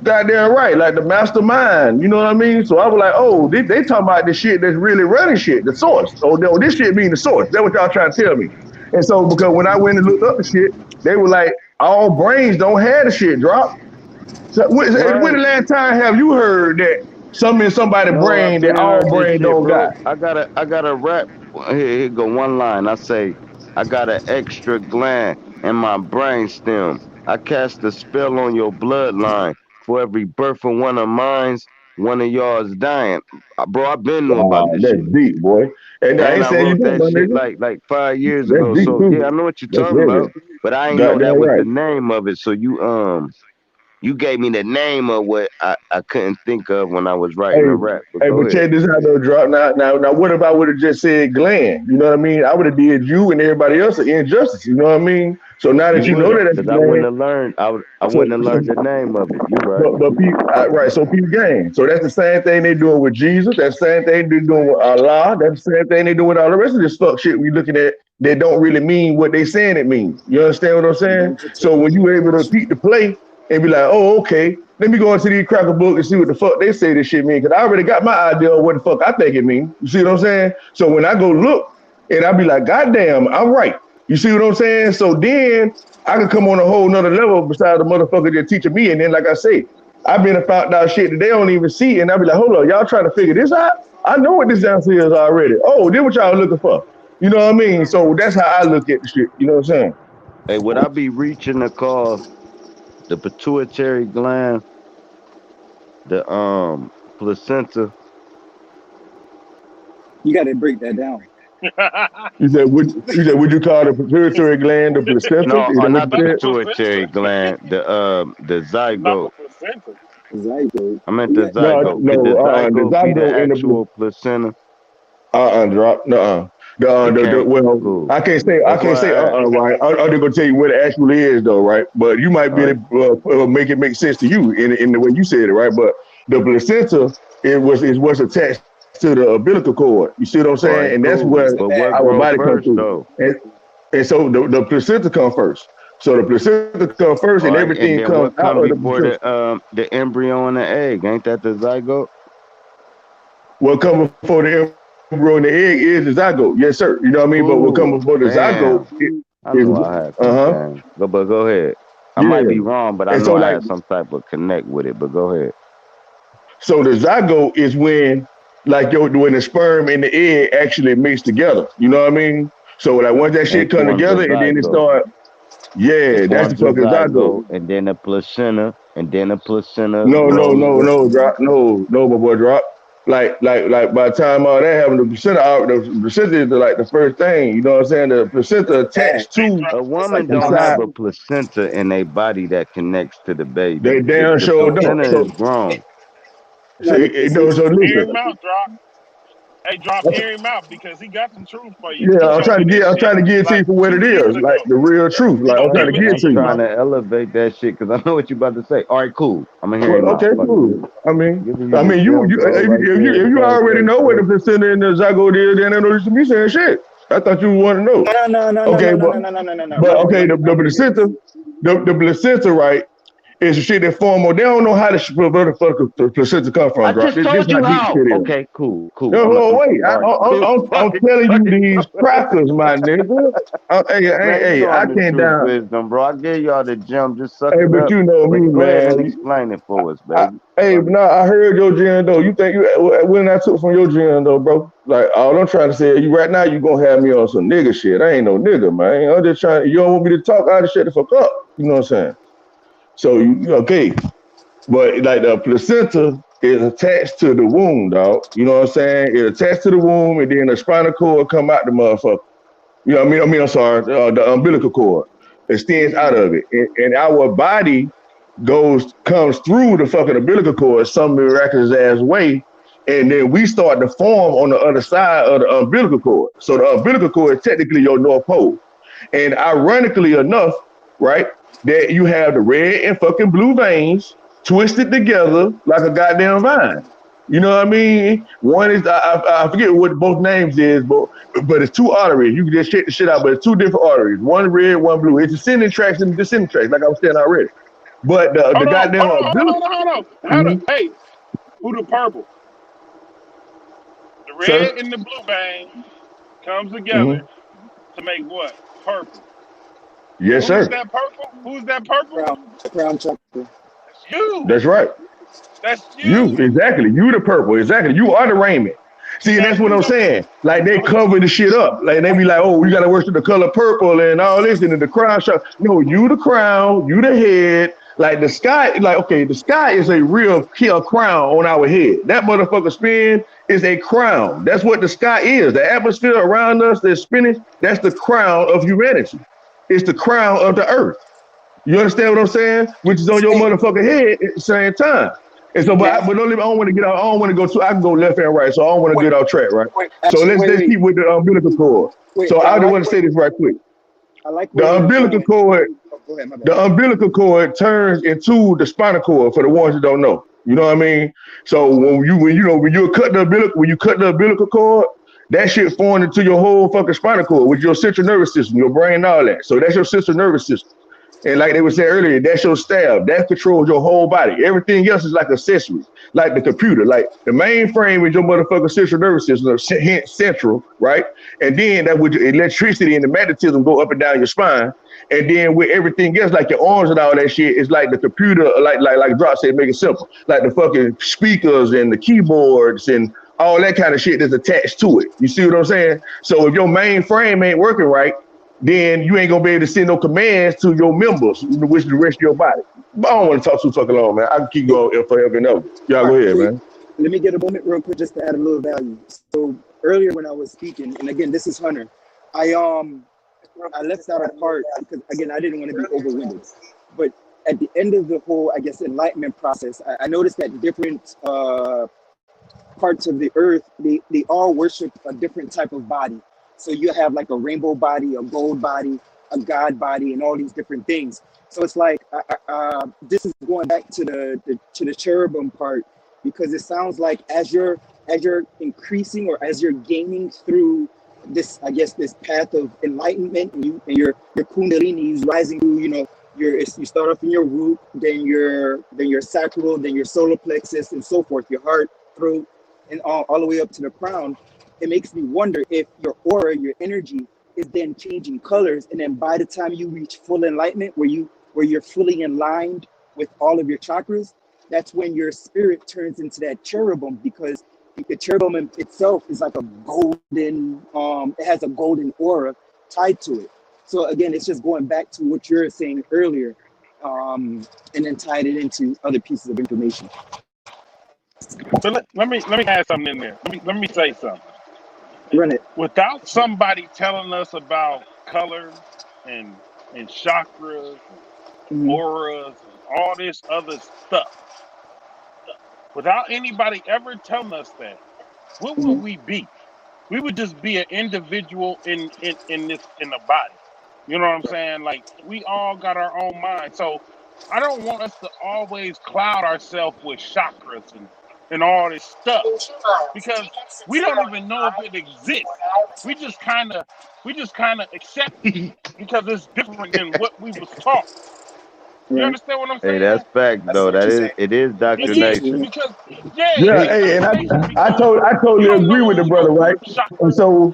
[SPEAKER 11] goddamn right, like the mastermind. You know what I mean? So I was like, oh, they talking about the shit that's really running shit, the source. Oh, no, this shit mean the source. That's what y'all trying to tell me. And so because when I went and looked up the shit, they were like, all brains don't have the shit drop. So when the
[SPEAKER 2] Right.
[SPEAKER 11] last time have you heard that? Some in somebody's
[SPEAKER 2] No, I've
[SPEAKER 11] brain
[SPEAKER 2] been
[SPEAKER 11] that all
[SPEAKER 2] heard this
[SPEAKER 11] brain
[SPEAKER 2] shit,
[SPEAKER 11] don't got.
[SPEAKER 2] bro. I got a rap. Here go one line. I say, I got an extra gland in my brain stem. I cast a spell on your bloodline. For every birth of one of mine's, one of yours dying. Bro, I been knew about
[SPEAKER 11] Wow,
[SPEAKER 2] this
[SPEAKER 11] that's
[SPEAKER 2] shit.
[SPEAKER 11] deep, boy. And I
[SPEAKER 2] And
[SPEAKER 11] ain't
[SPEAKER 2] I
[SPEAKER 11] saying you
[SPEAKER 2] wrote
[SPEAKER 11] don't,
[SPEAKER 2] that
[SPEAKER 11] my
[SPEAKER 2] shit
[SPEAKER 11] nigga.
[SPEAKER 2] like 5 years
[SPEAKER 11] That's
[SPEAKER 2] ago.
[SPEAKER 11] deep
[SPEAKER 2] So
[SPEAKER 11] too.
[SPEAKER 2] yeah, I know what you're
[SPEAKER 11] That's
[SPEAKER 2] talking
[SPEAKER 11] heavy.
[SPEAKER 2] about. But I ain't know that
[SPEAKER 11] Goddamn
[SPEAKER 2] was
[SPEAKER 11] right.
[SPEAKER 2] the name of it. So you gave me the name of what I couldn't think of when I was writing
[SPEAKER 11] Hey,
[SPEAKER 2] the rap. But
[SPEAKER 11] hey,
[SPEAKER 2] go
[SPEAKER 11] but
[SPEAKER 2] ahead.
[SPEAKER 11] check this out though, drop. Now, what if I would have just said Glenn? You know what I mean? I would have did you and everybody else an injustice. You know what I mean? So now
[SPEAKER 2] You
[SPEAKER 11] that you
[SPEAKER 2] would
[SPEAKER 11] know
[SPEAKER 2] have,
[SPEAKER 11] that that's
[SPEAKER 2] because I wouldn't
[SPEAKER 11] Glenn,
[SPEAKER 2] have learned. I
[SPEAKER 11] so,
[SPEAKER 2] wouldn't have
[SPEAKER 11] so
[SPEAKER 2] learned the name of it. You right.
[SPEAKER 11] but right, so peep game. So that's the same thing they doing with Jesus. That's the same thing they doing with Allah. That's the same thing they doing with all the rest of this fuck shit we looking at that don't really mean what they saying it means. You understand what I'm saying? So when you able to peep the play and be like, oh, okay, let me go into these cracker book and see what the fuck they say this shit mean. Cause I already got my idea of what the fuck I think it means. You see what I'm saying? So when I go look and I be like, God damn, I'm right. You see what I'm saying? So then I can come on a whole nother level besides the motherfucker that teaching me. And then, like I say, I've been about out shit that they don't even see. And I'll be like, hold on, y'all trying to figure this out? I know what this answer is already. Oh, this what y'all looking for. You know what I mean? So that's how I look at the shit. You know what I'm saying?
[SPEAKER 2] Hey, would I be reaching to call the pituitary gland, the placenta?
[SPEAKER 3] You got to break that down.
[SPEAKER 11] You said, would you call the pituitary gland the placenta?
[SPEAKER 2] No,
[SPEAKER 11] Is that what
[SPEAKER 2] not
[SPEAKER 11] you
[SPEAKER 2] the
[SPEAKER 8] Not the
[SPEAKER 11] said?
[SPEAKER 2] pituitary
[SPEAKER 8] placenta.
[SPEAKER 2] gland, the
[SPEAKER 8] Not the
[SPEAKER 2] zygote.
[SPEAKER 8] placenta.
[SPEAKER 3] Zygote.
[SPEAKER 2] I meant the
[SPEAKER 3] Yeah.
[SPEAKER 11] No,
[SPEAKER 2] zygote. Could the
[SPEAKER 11] no, the
[SPEAKER 2] zygote be the
[SPEAKER 11] zygote in the
[SPEAKER 2] actual placenta?
[SPEAKER 11] drop. No,
[SPEAKER 2] It can't.
[SPEAKER 11] well,
[SPEAKER 2] Cool.
[SPEAKER 11] I
[SPEAKER 2] That's
[SPEAKER 11] can't
[SPEAKER 2] why
[SPEAKER 11] say
[SPEAKER 2] I asked.
[SPEAKER 11] right. I'm just gonna tell you what it actually is though, right? But you might
[SPEAKER 2] All
[SPEAKER 11] be
[SPEAKER 2] right.
[SPEAKER 11] able to make it make sense to you in the way you said it, right? But the placenta is what's attached to the umbilical cord. You see what I'm saying?
[SPEAKER 2] All
[SPEAKER 11] And
[SPEAKER 2] right.
[SPEAKER 11] that's where
[SPEAKER 3] It's
[SPEAKER 2] Cool.
[SPEAKER 3] the
[SPEAKER 2] But
[SPEAKER 3] bag.
[SPEAKER 2] what
[SPEAKER 11] our
[SPEAKER 2] grow
[SPEAKER 11] body comes
[SPEAKER 2] first
[SPEAKER 11] through.
[SPEAKER 2] though?
[SPEAKER 11] And so the placenta come first. So the placenta come first, and
[SPEAKER 2] All right.
[SPEAKER 11] everything
[SPEAKER 2] And then
[SPEAKER 11] comes
[SPEAKER 2] what
[SPEAKER 11] out of
[SPEAKER 2] come
[SPEAKER 11] the
[SPEAKER 2] before
[SPEAKER 11] placenta.
[SPEAKER 2] the embryo and the egg? Ain't that the zygote?
[SPEAKER 11] What comes before the embryo and the egg is the zygote. Yes, sir. You know what I mean? But what comes before
[SPEAKER 2] Cool.
[SPEAKER 11] the zygote
[SPEAKER 2] Damn. I
[SPEAKER 11] is
[SPEAKER 2] knew I had some
[SPEAKER 11] uh-huh.
[SPEAKER 2] game. But go ahead. I might
[SPEAKER 11] Yeah.
[SPEAKER 2] be wrong, but I
[SPEAKER 11] And
[SPEAKER 2] know
[SPEAKER 11] so
[SPEAKER 2] I
[SPEAKER 11] like
[SPEAKER 2] had some type of connect with it. But go ahead.
[SPEAKER 11] so the zygote is when like when the sperm and the egg actually mix together. You know what I mean? So like once that
[SPEAKER 2] And
[SPEAKER 11] shit come
[SPEAKER 2] forms a
[SPEAKER 11] together and then it
[SPEAKER 2] zygote.
[SPEAKER 11] start,
[SPEAKER 2] It
[SPEAKER 11] yeah, that's the
[SPEAKER 2] forms a
[SPEAKER 11] fucking zygote.
[SPEAKER 2] zygote, and then a placenta, and then a placenta
[SPEAKER 11] No, no,
[SPEAKER 2] grows.
[SPEAKER 11] no, no, drop, no, my boy, drop. Like by the time all that happened, the placenta is like the first thing. You know what I'm saying? The
[SPEAKER 3] It's
[SPEAKER 11] placenta
[SPEAKER 3] the bag.
[SPEAKER 11] attached
[SPEAKER 8] Hey,
[SPEAKER 11] to
[SPEAKER 8] drop.
[SPEAKER 2] A
[SPEAKER 3] It's like
[SPEAKER 2] woman
[SPEAKER 3] the
[SPEAKER 2] don't
[SPEAKER 3] house.
[SPEAKER 11] inside.
[SPEAKER 2] have a placenta in a body that connects to the baby.
[SPEAKER 11] They
[SPEAKER 2] The,
[SPEAKER 11] damn
[SPEAKER 2] the
[SPEAKER 11] sure don't.
[SPEAKER 2] placenta is
[SPEAKER 11] So
[SPEAKER 2] grown.
[SPEAKER 11] so
[SPEAKER 3] No, the
[SPEAKER 11] you know,
[SPEAKER 3] placenta
[SPEAKER 11] so
[SPEAKER 3] is the
[SPEAKER 8] Hear
[SPEAKER 11] listen.
[SPEAKER 8] him out, drop. Hey, drop. Hear him out because he got some truth for you. He
[SPEAKER 11] Yeah,
[SPEAKER 8] told me this
[SPEAKER 11] I'm
[SPEAKER 8] shit
[SPEAKER 11] trying to get it to you
[SPEAKER 8] like
[SPEAKER 11] for what it
[SPEAKER 8] 2 years
[SPEAKER 11] is, like
[SPEAKER 8] ago.
[SPEAKER 11] the real truth.
[SPEAKER 8] He
[SPEAKER 11] Like I'm
[SPEAKER 8] gonna
[SPEAKER 11] trying
[SPEAKER 2] Hey,
[SPEAKER 11] to
[SPEAKER 8] give it
[SPEAKER 11] get
[SPEAKER 8] to
[SPEAKER 11] it
[SPEAKER 2] I'm
[SPEAKER 11] to
[SPEAKER 8] you,
[SPEAKER 11] you.
[SPEAKER 2] trying
[SPEAKER 8] brother.
[SPEAKER 2] to elevate that shit because I know what you about to say. All right, cool. I'm gonna hear
[SPEAKER 11] Well,
[SPEAKER 2] him out.
[SPEAKER 11] okay,
[SPEAKER 2] Fuck it.
[SPEAKER 11] cool.
[SPEAKER 2] Giving you the
[SPEAKER 11] You,
[SPEAKER 2] gem, bro, right there
[SPEAKER 11] if
[SPEAKER 2] at the
[SPEAKER 11] you
[SPEAKER 2] right
[SPEAKER 11] already
[SPEAKER 2] place,
[SPEAKER 11] know what the
[SPEAKER 2] bro.
[SPEAKER 11] placenta and the zygote is, then I know you should be saying shit. I thought you would want to know.
[SPEAKER 3] No, no, no, no,
[SPEAKER 11] Okay,
[SPEAKER 3] no, no, no, no, no, no, no, no.
[SPEAKER 11] but okay,
[SPEAKER 3] Run it again.
[SPEAKER 11] the placenta, right, is the shit that form. They don't know how where the fuck the placenta come
[SPEAKER 2] I
[SPEAKER 11] from, drop.
[SPEAKER 2] just
[SPEAKER 11] This
[SPEAKER 2] told
[SPEAKER 11] how
[SPEAKER 2] you
[SPEAKER 11] deep
[SPEAKER 2] how.
[SPEAKER 11] shit is.
[SPEAKER 2] Okay, cool, cool.
[SPEAKER 11] No, hold on, wait.
[SPEAKER 2] All right, cool.
[SPEAKER 11] I'm
[SPEAKER 2] Fuck it,
[SPEAKER 11] telling
[SPEAKER 2] fuck
[SPEAKER 11] you
[SPEAKER 2] it.
[SPEAKER 11] these crackers, my nigga.
[SPEAKER 2] Man, you
[SPEAKER 11] Hey,
[SPEAKER 2] know
[SPEAKER 11] I
[SPEAKER 2] I'm the
[SPEAKER 11] can't
[SPEAKER 2] truth
[SPEAKER 11] down.
[SPEAKER 2] wisdom, bro. I gave y'all the gem. Just suck
[SPEAKER 11] Hey,
[SPEAKER 2] it
[SPEAKER 11] but
[SPEAKER 2] up.
[SPEAKER 11] you know me,
[SPEAKER 2] But go ahead and
[SPEAKER 11] man.
[SPEAKER 2] explain it for us,
[SPEAKER 11] I,
[SPEAKER 2] baby.
[SPEAKER 11] hey,
[SPEAKER 2] Fuck
[SPEAKER 11] but
[SPEAKER 2] it.
[SPEAKER 11] no, I heard your gen though. You think when I took from your gen though, bro? Like all I'm trying to say, you right now you gonna have me on some nigga shit. I ain't no nigga, man. I'm just trying. You don't want me to talk? I just shut the fuck up. You know what I'm saying? So okay, but like the placenta is attached to the womb, dog. You know what I'm saying? It attached to the womb, and then the spinal cord come out the motherfucker. You know what I mean? I'm sorry, the umbilical cord extends out of it, and our body comes through the fucking umbilical cord some miraculous ass way, and then we start to form on the other side of the umbilical cord. So the umbilical cord is technically your north pole. And ironically enough, right, that you have the red and fucking blue veins twisted together like a goddamn vine. You know what I mean? One is I forget what both names is, but it's two arteries. You can just check the shit out, but it's two different arteries. One red, one blue. It's ascending tracks and descending tracks, like I was saying already. But the
[SPEAKER 8] Hold on,
[SPEAKER 11] goddamn
[SPEAKER 8] hold on, hold on,
[SPEAKER 11] umbilical,
[SPEAKER 8] hold on, hold on. How the
[SPEAKER 11] mhm,
[SPEAKER 8] hey, who the purple? The red
[SPEAKER 11] sir.
[SPEAKER 8] and the blue vein comes
[SPEAKER 11] Hmm.
[SPEAKER 8] together to make what? Purple.
[SPEAKER 11] Yes,
[SPEAKER 8] Who's
[SPEAKER 11] sir.
[SPEAKER 8] that purple? Who's that purple?
[SPEAKER 3] Crown chakra.
[SPEAKER 8] That's you.
[SPEAKER 11] That's right.
[SPEAKER 8] That's
[SPEAKER 11] You,
[SPEAKER 8] you.
[SPEAKER 11] exactly. You the purple. Exactly. You are the raiment. See, and that's
[SPEAKER 8] And
[SPEAKER 11] what
[SPEAKER 8] you
[SPEAKER 11] I'm
[SPEAKER 8] know,
[SPEAKER 11] saying. Like they
[SPEAKER 8] okay,
[SPEAKER 11] cover the shit up. Like they be like, oh, you gotta worship the color purple and all this and then the crown shot. No, you the crown, you the head. Like the sky, like, okay, the sky is a real kill crown on our head. That motherfucker spin is a crown. That's what the sky is. The atmosphere around us that's spinning, that's the crown of humanity. It's the crown of the earth. You understand what I'm saying? Which is on your
[SPEAKER 14] Hey,
[SPEAKER 11] motherfucking head at the same time. And so,
[SPEAKER 14] now,
[SPEAKER 11] but don't let me, I don't want to get out. I don't want to go too. I can go left and right, so I don't want to
[SPEAKER 14] wait,
[SPEAKER 11] get off track, right? So
[SPEAKER 14] actually,
[SPEAKER 11] let's
[SPEAKER 14] wait,
[SPEAKER 11] keep with the umbilical cord.
[SPEAKER 14] wait.
[SPEAKER 11] So
[SPEAKER 14] But
[SPEAKER 11] I just want to say this right quick.
[SPEAKER 14] I like where
[SPEAKER 11] The
[SPEAKER 14] you're
[SPEAKER 11] umbilical
[SPEAKER 14] going.
[SPEAKER 11] cord
[SPEAKER 14] Oh, go ahead, my bad.
[SPEAKER 11] the umbilical cord turns into the spinal cord for the ones that don't know. You know what I mean? So when you cut the umbilical cord, that shit formed into your whole fucking spinal cord, with your central nervous system, your brain, and all that. So that's your central nervous system. And like they were saying earlier, that's your staff. That controls your whole body. Everything else is like accessories, like the computer. Like the mainframe is your motherfucking central nervous system, hence central, right? And then that with your electricity and the magnetism go up and down your spine. And then with everything else, like your arms and all that shit, it's like the computer, like Drop said, make it simple. Like the fucking speakers and the keyboards and all that kind of shit that's attached to it. You see what I'm saying? So if your mainframe ain't working right, then you ain't gonna be able to send no commands to your members, which is the rest of your body. But I don't want to talk too fucking long, man. I can keep
[SPEAKER 14] Hey,
[SPEAKER 11] going forever and ever. Y'all
[SPEAKER 14] all
[SPEAKER 11] go
[SPEAKER 14] right,
[SPEAKER 11] ahead,
[SPEAKER 14] so
[SPEAKER 11] man.
[SPEAKER 14] let me get a moment real quick just to add a little value. So earlier when I was speaking, and again, this is Hunter. I I left out a part because again I didn't want to be overwinded. But at the end of the whole, I guess, enlightenment process, I noticed that different parts of the earth, they all worship a different type of body. So you have like a rainbow body, a gold body, a god body, and all these different things. So it's like this is going back to the cherubim part, because it sounds like as you're increasing or as you're gaining through this, I guess, this path of enlightenment, and your kundalini is rising through, you start off in your root, then your sacral, then your solar plexus, and so forth, your heart, throat, and all the way up to the crown. It makes me wonder if your aura, your energy, is then changing colors, and then by the time you reach full enlightenment, where you're fully aligned with all of your chakras, that's when your spirit turns into that cherubim, because the cherubim itself is like a golden, it has a golden aura tied to it. So again, it's just going back to what you're saying earlier, and then tied it into other pieces of information.
[SPEAKER 8] but let me add something in there. Let me say something.
[SPEAKER 14] Run it.
[SPEAKER 8] Without somebody telling us about colors and chakras and
[SPEAKER 14] Mhm.
[SPEAKER 8] auras and all this other stuff, without anybody ever telling us that, what would
[SPEAKER 14] Mhm.
[SPEAKER 8] we be? We would just be an individual in the body. You know what I'm saying? Like we all got our own mind. So I don't want us to always cloud ourselves with chakras and all this stuff, because we don't even know if it exists. We just kind of accept it because it's different than what we was taught. You
[SPEAKER 14] Right.
[SPEAKER 8] understand what I'm
[SPEAKER 2] Hey,
[SPEAKER 8] saying?
[SPEAKER 2] that's fact
[SPEAKER 14] I see
[SPEAKER 2] though.
[SPEAKER 14] what
[SPEAKER 2] That
[SPEAKER 14] you're
[SPEAKER 2] is
[SPEAKER 14] saying.
[SPEAKER 2] it is
[SPEAKER 14] I
[SPEAKER 8] It
[SPEAKER 14] see what
[SPEAKER 8] is
[SPEAKER 14] you're
[SPEAKER 2] indoctrination.
[SPEAKER 14] saying.
[SPEAKER 8] because yeah,
[SPEAKER 11] Yeah,
[SPEAKER 8] it's
[SPEAKER 11] hey, and
[SPEAKER 8] indoctrination because
[SPEAKER 11] I
[SPEAKER 8] you
[SPEAKER 11] totally
[SPEAKER 8] don't
[SPEAKER 11] agree with the
[SPEAKER 8] know your
[SPEAKER 11] brother, right?
[SPEAKER 8] root chakra.
[SPEAKER 11] And so,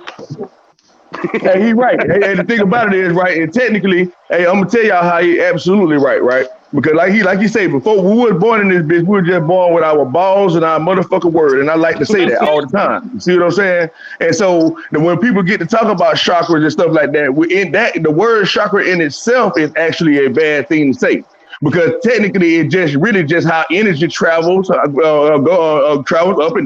[SPEAKER 11] hey, he right. Hey, the thing about it is, right, and technically, hey, I'm gonna tell y'all how he absolutely right, right? Because like you say, before we were born in this bitch, we were just born with our balls and our motherfucking word. And I like to say
[SPEAKER 8] That's
[SPEAKER 11] that all the
[SPEAKER 8] it.
[SPEAKER 11] time. You see what I'm saying? And so when people get to talk about chakras and stuff like that, in that the word chakra in itself is actually a bad thing to say. Because technically, it just really just how energy travels up and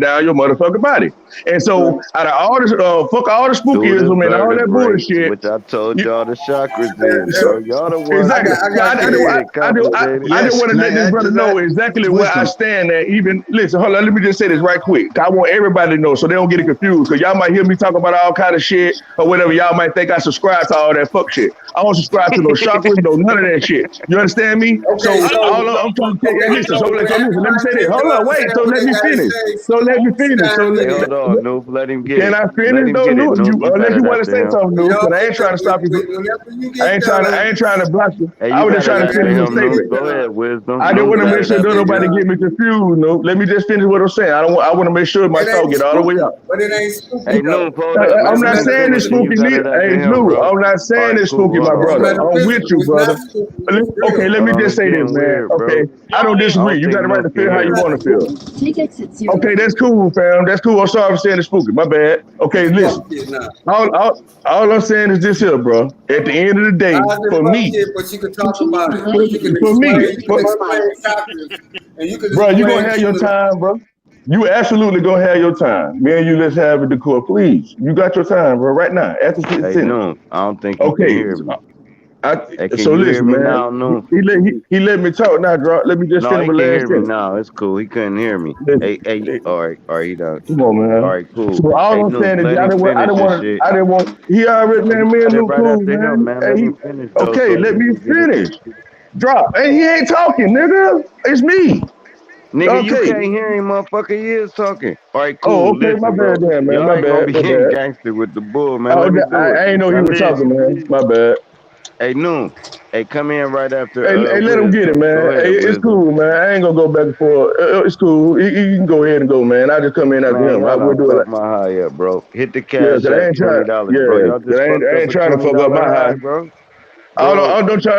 [SPEAKER 11] down your motherfucking body. And so,
[SPEAKER 14] Right.
[SPEAKER 11] out of all this, fuck all the
[SPEAKER 2] Through the
[SPEAKER 11] spookism and all that
[SPEAKER 2] vertebrae,
[SPEAKER 11] bullshit.
[SPEAKER 2] which I told
[SPEAKER 11] You,
[SPEAKER 2] y'all the chakras is,
[SPEAKER 10] Hey,
[SPEAKER 2] bro. Y'all the ones
[SPEAKER 11] exactly.
[SPEAKER 2] that
[SPEAKER 10] I
[SPEAKER 11] Yeah,
[SPEAKER 10] got
[SPEAKER 2] get
[SPEAKER 10] this.
[SPEAKER 2] it complicated.
[SPEAKER 11] I just
[SPEAKER 13] Yes.
[SPEAKER 11] want to
[SPEAKER 13] Can I
[SPEAKER 11] let this
[SPEAKER 13] add
[SPEAKER 11] brother
[SPEAKER 13] to that?
[SPEAKER 11] know exactly where I
[SPEAKER 13] Wisdom.
[SPEAKER 11] stand at. Even listen, hold on, let me just say this right quick. I want everybody to know so they don't get it confused. Because y'all might hear me talk about all kind of shit or whatever. Y'all might think I subscribe to all that fuck shit. I don't subscribe to no chakras, no none of that shit. You understand me?
[SPEAKER 10] Okay,
[SPEAKER 11] So
[SPEAKER 8] I
[SPEAKER 10] so
[SPEAKER 8] know,
[SPEAKER 11] I'm trying to tell you,
[SPEAKER 10] okay,
[SPEAKER 11] hey, listen.
[SPEAKER 10] so
[SPEAKER 11] So
[SPEAKER 10] when
[SPEAKER 11] listen. Let me say this.
[SPEAKER 10] everybody
[SPEAKER 11] Hold
[SPEAKER 10] get
[SPEAKER 11] on,
[SPEAKER 10] done
[SPEAKER 11] wait.
[SPEAKER 10] saying
[SPEAKER 11] So
[SPEAKER 10] what
[SPEAKER 11] let
[SPEAKER 10] they
[SPEAKER 11] me
[SPEAKER 10] gotta
[SPEAKER 11] finish.
[SPEAKER 10] say,
[SPEAKER 11] So let me
[SPEAKER 10] smooth
[SPEAKER 11] finish. So
[SPEAKER 10] time
[SPEAKER 2] Hey,
[SPEAKER 11] let,
[SPEAKER 10] in.
[SPEAKER 2] hold on, Noob. Let him get
[SPEAKER 11] Can
[SPEAKER 2] it.
[SPEAKER 11] I
[SPEAKER 2] Let
[SPEAKER 11] finish
[SPEAKER 2] him
[SPEAKER 11] though,
[SPEAKER 2] get it,
[SPEAKER 11] Noob?
[SPEAKER 2] Noob. You
[SPEAKER 11] Unless
[SPEAKER 2] got
[SPEAKER 11] you
[SPEAKER 2] it
[SPEAKER 11] want to
[SPEAKER 2] after
[SPEAKER 11] say
[SPEAKER 2] him.
[SPEAKER 11] something,
[SPEAKER 10] When
[SPEAKER 11] Noob,
[SPEAKER 10] y'all
[SPEAKER 11] because I
[SPEAKER 10] get
[SPEAKER 11] ain't trying
[SPEAKER 10] done,
[SPEAKER 11] to stop you.
[SPEAKER 10] whenever you get
[SPEAKER 11] I
[SPEAKER 10] done,
[SPEAKER 11] ain't trying to block you.
[SPEAKER 2] Hey,
[SPEAKER 11] I
[SPEAKER 2] you
[SPEAKER 11] was just
[SPEAKER 2] got it
[SPEAKER 11] trying to
[SPEAKER 2] after
[SPEAKER 11] finish
[SPEAKER 10] whenever
[SPEAKER 11] your
[SPEAKER 2] him,
[SPEAKER 10] you
[SPEAKER 2] Noob.
[SPEAKER 11] statement.
[SPEAKER 10] get
[SPEAKER 2] Go
[SPEAKER 10] done,
[SPEAKER 2] ahead, Wisdom.
[SPEAKER 11] I didn't
[SPEAKER 2] Noob
[SPEAKER 11] want to
[SPEAKER 2] got
[SPEAKER 11] make
[SPEAKER 2] it
[SPEAKER 11] sure don't
[SPEAKER 2] after
[SPEAKER 11] nobody
[SPEAKER 2] you.
[SPEAKER 11] get me confused, Noob. Let me just finish what I'm saying. I want to make sure my
[SPEAKER 10] it
[SPEAKER 11] thought
[SPEAKER 10] ain't
[SPEAKER 11] get all the way
[SPEAKER 10] spooky,
[SPEAKER 11] out.
[SPEAKER 10] but it ain't spooky
[SPEAKER 2] Hey,
[SPEAKER 10] though.
[SPEAKER 2] Noob, hold up.
[SPEAKER 11] I'm
[SPEAKER 10] It's
[SPEAKER 2] Let
[SPEAKER 11] not
[SPEAKER 2] Noob
[SPEAKER 11] saying it's
[SPEAKER 2] finish, and you
[SPEAKER 11] spooky
[SPEAKER 10] metaphysical.
[SPEAKER 2] got
[SPEAKER 11] neither.
[SPEAKER 2] it after
[SPEAKER 11] Hey,
[SPEAKER 2] him,
[SPEAKER 11] Noob,
[SPEAKER 2] bro.
[SPEAKER 11] I'm not
[SPEAKER 2] All
[SPEAKER 11] saying
[SPEAKER 2] right,
[SPEAKER 11] it's
[SPEAKER 2] cool.
[SPEAKER 11] spooky,
[SPEAKER 2] Hold
[SPEAKER 11] my
[SPEAKER 2] on,
[SPEAKER 10] It's
[SPEAKER 2] hold
[SPEAKER 11] brother.
[SPEAKER 2] on.
[SPEAKER 11] I'm with
[SPEAKER 10] metaphysical.
[SPEAKER 11] you,
[SPEAKER 10] It's
[SPEAKER 11] brother.
[SPEAKER 10] not spooky. It's
[SPEAKER 11] Okay,
[SPEAKER 10] real.
[SPEAKER 11] let
[SPEAKER 2] Hold
[SPEAKER 11] me
[SPEAKER 2] on.
[SPEAKER 11] just
[SPEAKER 2] It's
[SPEAKER 11] say this,
[SPEAKER 2] getting
[SPEAKER 11] man.
[SPEAKER 2] weird,
[SPEAKER 11] Okay,
[SPEAKER 2] bro.
[SPEAKER 11] I don't
[SPEAKER 2] I
[SPEAKER 11] disagree.
[SPEAKER 2] don't
[SPEAKER 11] You got
[SPEAKER 2] think
[SPEAKER 11] the right
[SPEAKER 2] Noob
[SPEAKER 11] to
[SPEAKER 2] can
[SPEAKER 11] feel how
[SPEAKER 10] It's
[SPEAKER 2] hear
[SPEAKER 11] you
[SPEAKER 2] me.
[SPEAKER 10] not
[SPEAKER 11] want to feel.
[SPEAKER 10] spooky.
[SPEAKER 11] Okay, that's cool, fam. That's cool. I'm sorry for saying it's spooky. My bad. Okay,
[SPEAKER 10] It's fuck
[SPEAKER 11] listen.
[SPEAKER 10] shit now.
[SPEAKER 11] All I'm saying is this here, bro. At the end of the day,
[SPEAKER 10] How's it
[SPEAKER 11] for
[SPEAKER 10] fuck
[SPEAKER 11] me,
[SPEAKER 10] shit? But you can talk about it. You can
[SPEAKER 11] for
[SPEAKER 10] explain.
[SPEAKER 11] me,
[SPEAKER 10] You can explain chakras, and you can
[SPEAKER 11] bro, you
[SPEAKER 10] explain
[SPEAKER 11] gonna have your
[SPEAKER 10] human.
[SPEAKER 11] time, bro. You absolutely gonna have your time. Me and you, let's have it the court, please. You got your time, bro. Right now, after this
[SPEAKER 2] Hey,
[SPEAKER 11] sentence.
[SPEAKER 2] Noob. I don't think he can
[SPEAKER 11] Okay.
[SPEAKER 2] hear me. Hey, can
[SPEAKER 11] So
[SPEAKER 2] you hear
[SPEAKER 11] listen,
[SPEAKER 2] me
[SPEAKER 11] man.
[SPEAKER 2] now, Noob?
[SPEAKER 11] He let me talk now, bro. Let me just
[SPEAKER 2] No,
[SPEAKER 11] finish
[SPEAKER 2] he
[SPEAKER 11] my
[SPEAKER 2] can
[SPEAKER 11] last
[SPEAKER 2] hear me
[SPEAKER 11] sentence.
[SPEAKER 2] now. It's cool. He couldn't hear me.
[SPEAKER 11] Listen,
[SPEAKER 2] Hey, all right, he done.
[SPEAKER 11] come on,
[SPEAKER 2] All
[SPEAKER 11] man.
[SPEAKER 2] right, cool.
[SPEAKER 11] So
[SPEAKER 2] Hey,
[SPEAKER 11] all I'm
[SPEAKER 2] Noob,
[SPEAKER 11] saying is
[SPEAKER 2] let him finish his shit.
[SPEAKER 11] I didn't want he already
[SPEAKER 2] No, you
[SPEAKER 11] man, me and
[SPEAKER 2] got it
[SPEAKER 11] Luke
[SPEAKER 2] right
[SPEAKER 11] cool,
[SPEAKER 2] after him,
[SPEAKER 11] man.
[SPEAKER 2] man.
[SPEAKER 11] Hey,
[SPEAKER 2] Let him finish though,
[SPEAKER 11] okay,
[SPEAKER 2] so
[SPEAKER 11] let
[SPEAKER 2] we
[SPEAKER 11] me
[SPEAKER 2] can get it.
[SPEAKER 11] finish. Drop. Hey, he ain't talking, nigga. It's me.
[SPEAKER 2] Nigga, you
[SPEAKER 11] Okay.
[SPEAKER 2] can't hear him, motherfucker. He is talking. All right,
[SPEAKER 11] Oh,
[SPEAKER 2] cool.
[SPEAKER 11] okay, my
[SPEAKER 2] Listen,
[SPEAKER 11] bad
[SPEAKER 2] bro.
[SPEAKER 11] then, man.
[SPEAKER 2] Y'all
[SPEAKER 11] My
[SPEAKER 2] ain't gonna
[SPEAKER 11] bad,
[SPEAKER 2] be
[SPEAKER 11] my
[SPEAKER 2] getting
[SPEAKER 11] bad.
[SPEAKER 2] gangster with the bull, man. Let me do it.
[SPEAKER 11] I ain't know
[SPEAKER 2] Now
[SPEAKER 11] you were talking,
[SPEAKER 2] listen.
[SPEAKER 11] man. My bad.
[SPEAKER 2] Hey, Noon. Hey, come in right after
[SPEAKER 11] Hey, let him get it,
[SPEAKER 2] Wisdom. Go
[SPEAKER 11] man.
[SPEAKER 2] ahead,
[SPEAKER 11] Hey, it's
[SPEAKER 2] Wisdom.
[SPEAKER 11] cool, man. I ain't gonna go back and forth. It's cool. You can go ahead and go, man. I just come in after
[SPEAKER 2] Man,
[SPEAKER 11] him. I
[SPEAKER 2] y'all
[SPEAKER 11] will
[SPEAKER 2] done
[SPEAKER 11] do it like,
[SPEAKER 2] fucked my high up, bro. Hit the
[SPEAKER 11] yeah,
[SPEAKER 2] cash
[SPEAKER 11] cause I
[SPEAKER 2] app
[SPEAKER 11] ain't trying.
[SPEAKER 2] $20, bro.
[SPEAKER 11] Yeah,
[SPEAKER 2] Y'all
[SPEAKER 11] 'cause
[SPEAKER 2] just fucked
[SPEAKER 11] I
[SPEAKER 2] up
[SPEAKER 11] ain't
[SPEAKER 2] a
[SPEAKER 11] trying to fuck up
[SPEAKER 2] $20
[SPEAKER 11] my high.
[SPEAKER 2] high, bro. Bro,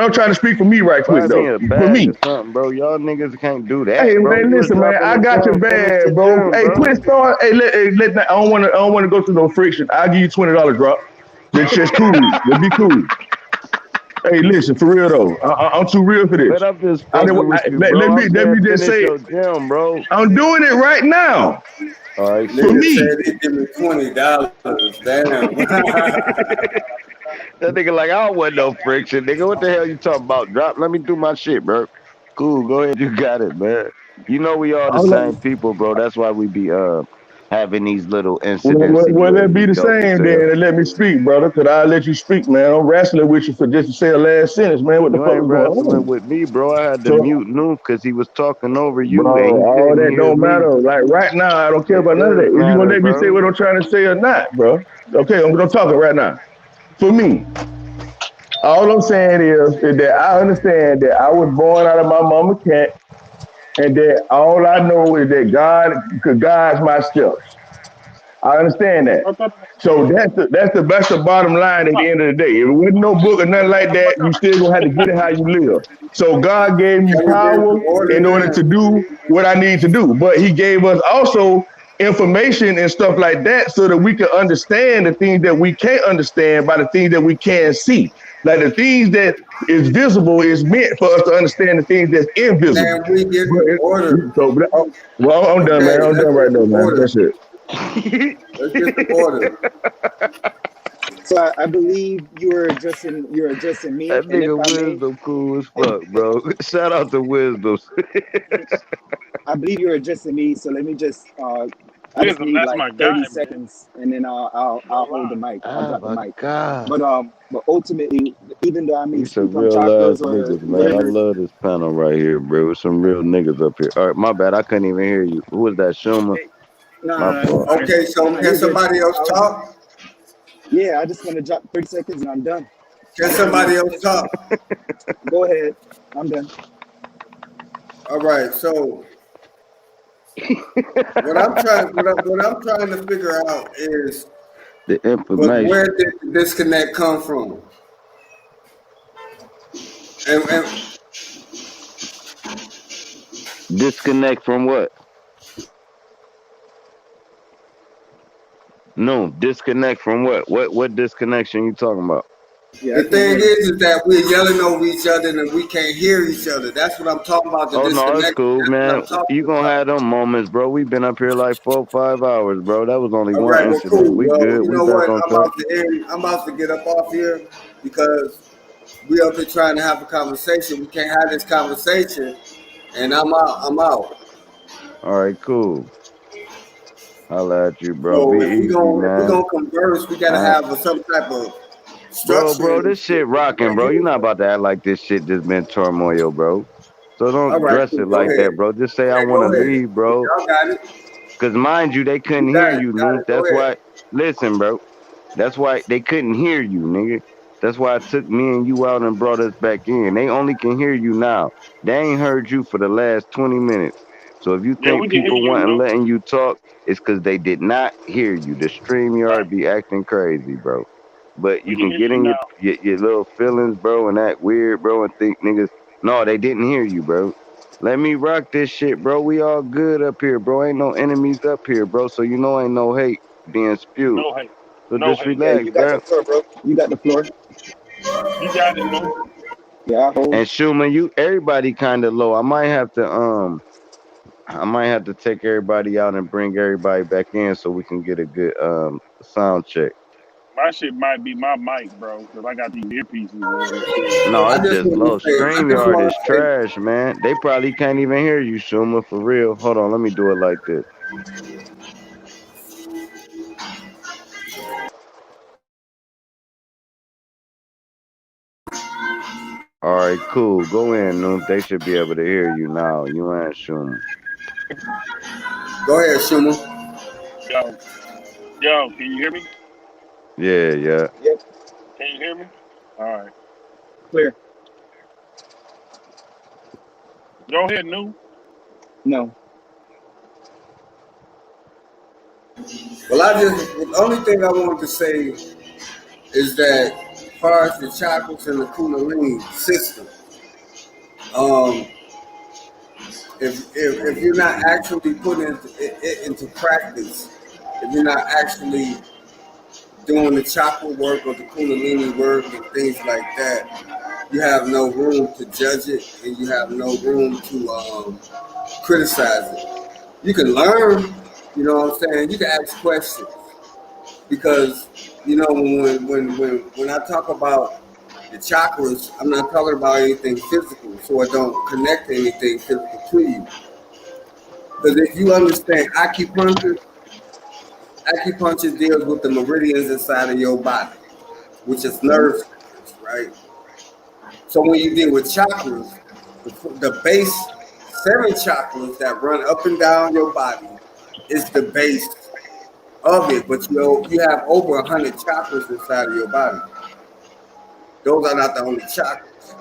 [SPEAKER 11] I'm trying to speak for me right quick
[SPEAKER 2] buy me
[SPEAKER 11] though.
[SPEAKER 2] a
[SPEAKER 11] For
[SPEAKER 2] bag
[SPEAKER 11] me.
[SPEAKER 2] or something, bro. Y'all niggas can't do that,
[SPEAKER 11] Hey
[SPEAKER 2] bro.
[SPEAKER 11] man,
[SPEAKER 2] You was
[SPEAKER 11] listen, man.
[SPEAKER 2] dropping
[SPEAKER 11] I
[SPEAKER 2] the
[SPEAKER 11] got your
[SPEAKER 2] gem. Finish the
[SPEAKER 11] bad, bro.
[SPEAKER 2] gem,
[SPEAKER 11] Hey,
[SPEAKER 2] bro.
[SPEAKER 11] quit start. Hey, I don't want to go through no friction. I'll give you $20 drop. That's just cool. Let's be cool. Hey, listen, for real though. I'm too real for
[SPEAKER 2] Man,
[SPEAKER 11] this.
[SPEAKER 2] I'm just fucking with you, bro. I'm
[SPEAKER 11] Let
[SPEAKER 2] saying
[SPEAKER 11] me just
[SPEAKER 2] finish
[SPEAKER 11] say,
[SPEAKER 2] your gem, bro.
[SPEAKER 11] I'm doing it right now
[SPEAKER 2] All right,
[SPEAKER 11] for
[SPEAKER 10] Nigga
[SPEAKER 2] cool.
[SPEAKER 11] me.
[SPEAKER 10] said he give me $20. Damn.
[SPEAKER 2] That nigga like, I don't want no friction, nigga. What the hell you talking about? Drop. Let me do my shit, bro. Cool. Go ahead. You got it, man. You know we all the
[SPEAKER 11] All
[SPEAKER 2] same
[SPEAKER 11] I-
[SPEAKER 2] people, bro. That's why we be having these little incidents
[SPEAKER 11] well,
[SPEAKER 2] where
[SPEAKER 11] let
[SPEAKER 2] we
[SPEAKER 11] be the
[SPEAKER 2] dope as
[SPEAKER 11] same
[SPEAKER 2] hell.
[SPEAKER 11] then, and let me speak, brother. Cause I let you speak, man. I'm wrestling with you for just to say a last sentence, man. What the
[SPEAKER 2] You
[SPEAKER 11] fuck
[SPEAKER 2] ain't
[SPEAKER 11] is going
[SPEAKER 2] wrestling
[SPEAKER 11] on?
[SPEAKER 2] with me, bro. I had to
[SPEAKER 11] So
[SPEAKER 2] mute Noob because he was talking over
[SPEAKER 11] bro,
[SPEAKER 2] you and he
[SPEAKER 11] all
[SPEAKER 2] couldn't
[SPEAKER 11] that
[SPEAKER 2] hear
[SPEAKER 11] don't
[SPEAKER 2] me.
[SPEAKER 11] matter. Like right now, I don't care
[SPEAKER 2] It
[SPEAKER 11] about none of
[SPEAKER 2] does
[SPEAKER 11] that. If you gonna
[SPEAKER 2] matter,
[SPEAKER 11] let me say
[SPEAKER 2] bro.
[SPEAKER 11] what I'm trying to say or not, bro. Okay, I'm talking right now. For me, all I'm saying is that I understand that I was born out of my mama cat, and that all I know is that God could guide my steps. I understand that. So that's the bottom line at the end of the day. If it wasn't no book or nothing like that, you still gonna have to get it how you live. So God gave me
[SPEAKER 10] Everything in
[SPEAKER 11] power
[SPEAKER 10] order
[SPEAKER 11] in order
[SPEAKER 10] now.
[SPEAKER 11] to do what I need to do. But he gave us also information and stuff like that so that we can understand the things that we can't understand by the things that we can't see. Like the things that is visible is meant for us to understand the things that's invisible.
[SPEAKER 10] Man, we get
[SPEAKER 11] But
[SPEAKER 10] order.
[SPEAKER 11] well, I'm done,
[SPEAKER 10] Okay,
[SPEAKER 11] man. I'm
[SPEAKER 10] let's
[SPEAKER 11] done
[SPEAKER 10] get
[SPEAKER 11] right now,
[SPEAKER 10] some
[SPEAKER 11] man.
[SPEAKER 10] order.
[SPEAKER 11] That's it.
[SPEAKER 10] Let's get some order.
[SPEAKER 14] So I believe you're addressing me,
[SPEAKER 2] That
[SPEAKER 14] and if
[SPEAKER 2] nigga
[SPEAKER 14] I may,
[SPEAKER 2] Wisdom cool as fuck, bro. Shout out to Wisdom.
[SPEAKER 14] I believe you're addressing me. So let me just I just
[SPEAKER 8] Wisdom,
[SPEAKER 14] need
[SPEAKER 8] that's
[SPEAKER 14] like
[SPEAKER 8] my
[SPEAKER 14] 30
[SPEAKER 8] guy, man.
[SPEAKER 14] seconds, and then I'll
[SPEAKER 8] No
[SPEAKER 14] hold the
[SPEAKER 8] lie.
[SPEAKER 14] mic. I'll
[SPEAKER 2] Oh
[SPEAKER 14] drop the
[SPEAKER 2] my
[SPEAKER 14] mic.
[SPEAKER 2] God.
[SPEAKER 14] But ultimately, even though I may
[SPEAKER 2] These some
[SPEAKER 14] speak on
[SPEAKER 2] real ass
[SPEAKER 14] chakras or
[SPEAKER 2] niggas, man. I
[SPEAKER 14] whatever,
[SPEAKER 2] love this panel right here, bro. There's some real niggas up here. All right, my bad. I couldn't even hear you. Who was that, Shuma? My fault.
[SPEAKER 10] Okay, so
[SPEAKER 14] nah,
[SPEAKER 10] can
[SPEAKER 14] you're good.
[SPEAKER 10] somebody else talk?
[SPEAKER 14] Yeah, I just want to drop 30 seconds and I'm done.
[SPEAKER 10] Can somebody else talk?
[SPEAKER 14] Go ahead. I'm done.
[SPEAKER 10] All right. So what I'm trying to figure out is
[SPEAKER 2] The
[SPEAKER 10] where
[SPEAKER 2] information.
[SPEAKER 10] did the disconnect come from? And
[SPEAKER 2] Disconnect from what? No, disconnect from what? What disconnection you talking about?
[SPEAKER 14] Yeah, I
[SPEAKER 10] the
[SPEAKER 14] can't
[SPEAKER 10] thing
[SPEAKER 14] hear you.
[SPEAKER 10] is that we're yelling over each other and we can't hear each other. That's what I'm talking about. The
[SPEAKER 2] Oh no, it's
[SPEAKER 10] disconnect.
[SPEAKER 2] cool,
[SPEAKER 10] That's what
[SPEAKER 2] man.
[SPEAKER 10] I'm talking
[SPEAKER 2] You gonna have
[SPEAKER 10] about.
[SPEAKER 2] them moments, bro. We've been up here like 4 or 5 hours, bro. That was only
[SPEAKER 10] All
[SPEAKER 2] one
[SPEAKER 10] right. Well,
[SPEAKER 2] incident.
[SPEAKER 10] cool.
[SPEAKER 2] We
[SPEAKER 10] Well,
[SPEAKER 2] good.
[SPEAKER 10] you
[SPEAKER 2] We
[SPEAKER 10] know
[SPEAKER 2] back
[SPEAKER 10] what?
[SPEAKER 2] on track.
[SPEAKER 10] I'm about to get up off here because we up here trying to have a conversation. We can't have this conversation, and I'm out. I'm out.
[SPEAKER 2] All right, cool. Holla at you, bro. Be
[SPEAKER 10] So
[SPEAKER 2] easy,
[SPEAKER 10] if we
[SPEAKER 2] man.
[SPEAKER 10] gonna converse, we gotta
[SPEAKER 2] I,
[SPEAKER 10] have some type of
[SPEAKER 2] bro,
[SPEAKER 10] structure and
[SPEAKER 2] this
[SPEAKER 10] shit.
[SPEAKER 2] shit
[SPEAKER 10] We
[SPEAKER 2] rocking,
[SPEAKER 10] can't
[SPEAKER 2] bro.
[SPEAKER 10] hear
[SPEAKER 2] You're not
[SPEAKER 10] each
[SPEAKER 2] about to
[SPEAKER 10] other.
[SPEAKER 2] act like this shit just been turmoil, bro. So
[SPEAKER 10] All
[SPEAKER 2] don't
[SPEAKER 10] right,
[SPEAKER 2] dress
[SPEAKER 10] cool.
[SPEAKER 2] it
[SPEAKER 10] Go
[SPEAKER 2] like
[SPEAKER 10] ahead.
[SPEAKER 2] that, bro. Just say I
[SPEAKER 10] Okay,
[SPEAKER 2] want to
[SPEAKER 10] go ahead.
[SPEAKER 2] leave, bro.
[SPEAKER 10] Y'all got it.
[SPEAKER 2] Cause mind you, they couldn't hear you,
[SPEAKER 10] Got
[SPEAKER 2] Nuke.
[SPEAKER 10] it. Go
[SPEAKER 2] That's
[SPEAKER 10] ahead.
[SPEAKER 2] why. Listen, bro. That's why they couldn't hear you, nigga. That's why I took me and you out and brought us back in. They only can hear you now. They ain't heard you for the last 20 minutes. So if you
[SPEAKER 8] Yeah,
[SPEAKER 2] think
[SPEAKER 8] we can hear
[SPEAKER 2] people
[SPEAKER 8] you,
[SPEAKER 2] wasn't
[SPEAKER 8] no.
[SPEAKER 2] letting you talk, it's because they did not hear you. The
[SPEAKER 8] Right.
[SPEAKER 2] StreamYard be acting crazy, bro. But
[SPEAKER 8] We
[SPEAKER 2] you
[SPEAKER 8] can
[SPEAKER 2] can
[SPEAKER 8] hear
[SPEAKER 2] get
[SPEAKER 8] you
[SPEAKER 2] in
[SPEAKER 8] now.
[SPEAKER 2] your little feelings, bro, and act weird, bro, and think niggas, no, they didn't hear you, bro. Let me rock this shit, bro. We all good up here, bro. Ain't no enemies up here, bro. So you know ain't no hate being spewed.
[SPEAKER 8] No hate.
[SPEAKER 2] So
[SPEAKER 8] No
[SPEAKER 2] just
[SPEAKER 8] hate.
[SPEAKER 14] Yeah,
[SPEAKER 2] relax,
[SPEAKER 14] you got the
[SPEAKER 2] bro.
[SPEAKER 14] floor, bro. You got the floor.
[SPEAKER 8] You got it, no.
[SPEAKER 14] Yeah, I hold.
[SPEAKER 2] And Schumann, you everybody kind of low. I might have to take everybody out and bring everybody back in so we can get a good sound check.
[SPEAKER 8] My shit might be my mic, bro, because I got these earpieces in and shit.
[SPEAKER 2] No,
[SPEAKER 10] I
[SPEAKER 2] it's
[SPEAKER 10] just
[SPEAKER 2] just
[SPEAKER 10] want
[SPEAKER 2] low.
[SPEAKER 10] to say. I just
[SPEAKER 2] StreamYard
[SPEAKER 10] want
[SPEAKER 2] is
[SPEAKER 10] to say.
[SPEAKER 2] trash, man. They probably can't even hear you, Schumann, for real. Hold on, let me do it like this. All right, cool. Go in, Noom. They should be able to hear you now. You and Schumann.
[SPEAKER 10] Go ahead, Shuma.
[SPEAKER 8] Yo, yo, can you hear me?
[SPEAKER 2] Yeah, yeah.
[SPEAKER 14] Yep,
[SPEAKER 8] Can you hear me? All right.
[SPEAKER 14] clear.
[SPEAKER 8] Go ahead, new.
[SPEAKER 14] No.
[SPEAKER 10] Well, the only thing I wanted to say is that as far as the chakras and the Kundalini system, um, if you're not actually putting it into practice, if you're not actually doing the chakra work or the Kundalini work and things like that, you have no room to judge it and you have no room to criticize it. You can learn, you know what I'm saying? You can ask questions because you know when I talk about the chakras, I'm not talking about anything physical, so I don't connect to anything physical to you. Because if you understand acupuncture deals with the meridians inside of your body, which is
[SPEAKER 14] Okay.
[SPEAKER 10] nerve centers, right? So when you deal with chakras, the base seven chakras that run up and down your body is the base of it, but you have over 100 chakras inside of your body. Those are not the only chakras.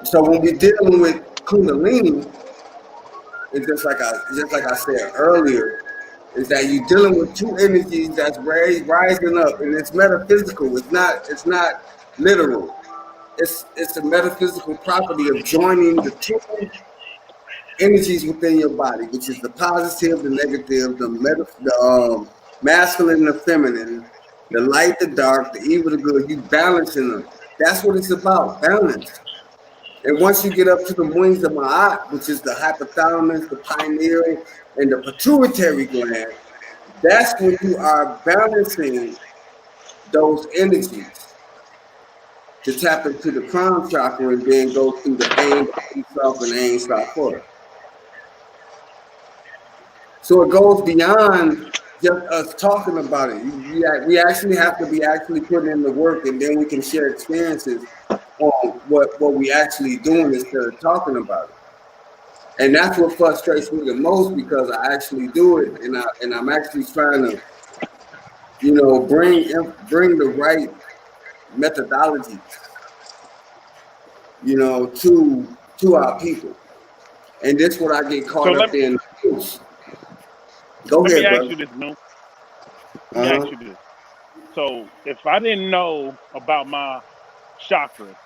[SPEAKER 10] So when we're dealing with Kundalini, it's just like I said earlier, is that you're dealing with two energies that's rising up, and it's metaphysical. It's not literal. It's a metaphysical property of joining the two energies within your body, which is the positive, the negative, the masculine, the feminine, the light, the dark, the evil, the good. You balancing them. That's what it's about, balance. And once you get up to the wings of Ma'at, which is the hypothalamus, the pineal, and the pituitary gland, that's when you are balancing those energies to tap into the crown chakra and then go through the ain self and ain self forth. So it goes beyond just us talking about it. We actually have to be actually putting in the work, and then we can share experiences on what we actually doing instead of talking about it. And that's what frustrates me the most because I actually do it, and I'm actually trying to, bring the right methodologies, to our people. And this what I get
[SPEAKER 8] So
[SPEAKER 10] caught up in. Go
[SPEAKER 8] let me
[SPEAKER 10] ahead,
[SPEAKER 8] ask
[SPEAKER 10] brother.
[SPEAKER 8] you this, new. Let me
[SPEAKER 10] Uh
[SPEAKER 8] ask
[SPEAKER 10] huh.
[SPEAKER 8] you this. So if I didn't know about my chakras,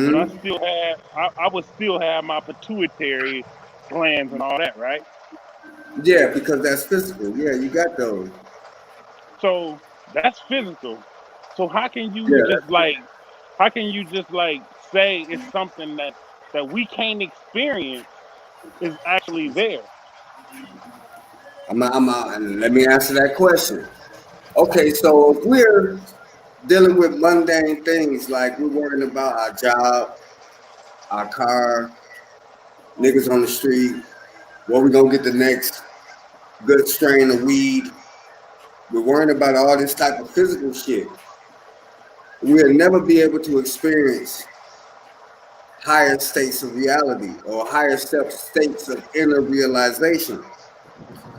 [SPEAKER 8] would I
[SPEAKER 10] Mm-hmm.
[SPEAKER 8] still have? I would still have my pituitary glands and all that, right?
[SPEAKER 10] Yeah, because that's physical. Yeah, you got those.
[SPEAKER 8] So that's physical. So
[SPEAKER 10] Yeah,
[SPEAKER 8] how can you just like say it's something that we can't experience is actually there?
[SPEAKER 10] I'm out, and let me answer that question. Okay, so if we're dealing with mundane things like we're worrying about our job, our car, niggas on the street, where we gonna get the next good strain of weed, we're worrying about all this type of physical shit. We'll never be able to experience higher states of reality or higher states of inner realization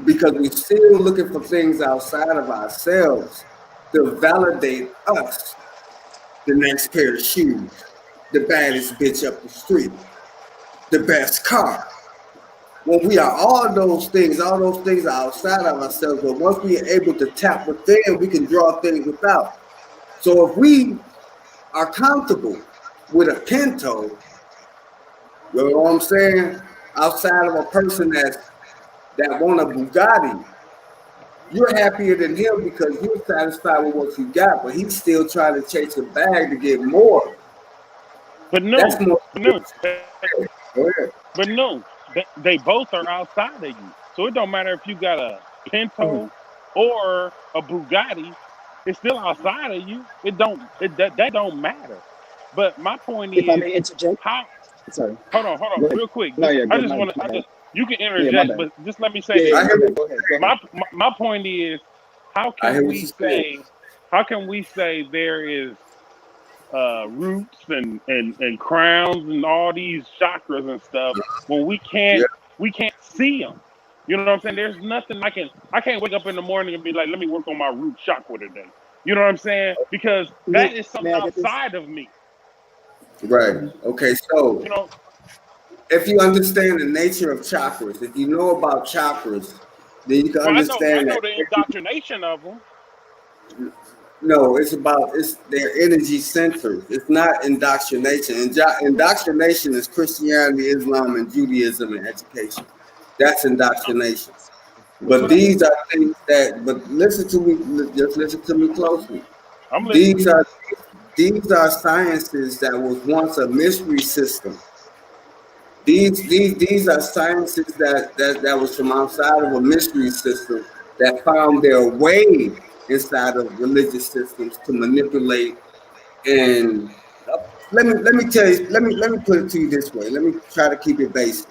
[SPEAKER 10] because we're still looking for things outside of ourselves to validate us. The next pair of shoes, the baddest bitch up the street, the best car. When we are all those things are outside of ourselves. But once we are able to tap within, we can draw things without. So if we are comfortable with a Pinto, you know what I'm saying? Outside of a person that want a Bugatti, you're happier than him because you're satisfied with what you got, but he's still trying to chase a bag to get more.
[SPEAKER 8] But
[SPEAKER 10] That's
[SPEAKER 8] no,
[SPEAKER 10] more.
[SPEAKER 8] but no,
[SPEAKER 10] Go ahead.
[SPEAKER 8] but no, they both are outside of you. So it don't matter if you got a Pinto or a Bugatti, it's still outside of you. It don't that don't matter. But my point
[SPEAKER 14] If I
[SPEAKER 8] is
[SPEAKER 14] may interject,
[SPEAKER 8] how
[SPEAKER 14] sorry.
[SPEAKER 8] hold on,
[SPEAKER 14] Go ahead.
[SPEAKER 8] real quick.
[SPEAKER 14] No,
[SPEAKER 8] Just
[SPEAKER 14] yeah,
[SPEAKER 8] I
[SPEAKER 14] good.
[SPEAKER 8] just want to
[SPEAKER 14] My bad.
[SPEAKER 8] you can
[SPEAKER 14] Yeah, my
[SPEAKER 8] interject,
[SPEAKER 14] bad.
[SPEAKER 8] but just let me say
[SPEAKER 14] Yeah, yeah,
[SPEAKER 8] this.
[SPEAKER 10] I
[SPEAKER 14] my
[SPEAKER 10] hear
[SPEAKER 14] bad.
[SPEAKER 10] what
[SPEAKER 14] Go ahead. Go ahead.
[SPEAKER 8] My point is
[SPEAKER 10] I hear what you're saying.
[SPEAKER 8] how can we say there is roots and crowns and all these chakras and stuff when
[SPEAKER 10] Yeah,
[SPEAKER 8] we can't see them. You know what I'm saying? There's nothing I can't wake up in the morning and be like, let me work on my root chakra today. You know what I'm saying? Because that is
[SPEAKER 14] May
[SPEAKER 8] something
[SPEAKER 14] I get this?
[SPEAKER 8] outside of me.
[SPEAKER 10] right. Okay, so
[SPEAKER 8] You know,
[SPEAKER 10] if you understand the nature of chakras, if you know about chakras, then you can
[SPEAKER 8] well, I
[SPEAKER 10] understand that
[SPEAKER 8] know the indoctrination of them.
[SPEAKER 10] no, it's their energy centers. It's not indoctrination. Indoctrination is Christianity, Islam, and Judaism and education. That's indoctrination.
[SPEAKER 14] Which
[SPEAKER 10] But
[SPEAKER 14] one is
[SPEAKER 10] these
[SPEAKER 14] it?
[SPEAKER 10] are things that. But listen to me. Just listen to me closely.
[SPEAKER 8] I'm listening.
[SPEAKER 10] These are these are sciences that was once a mystery system. These are sciences that was from outside of a mystery system that found their way inside of religious systems to manipulate and let me put it to you this way. Let me try to keep it basic.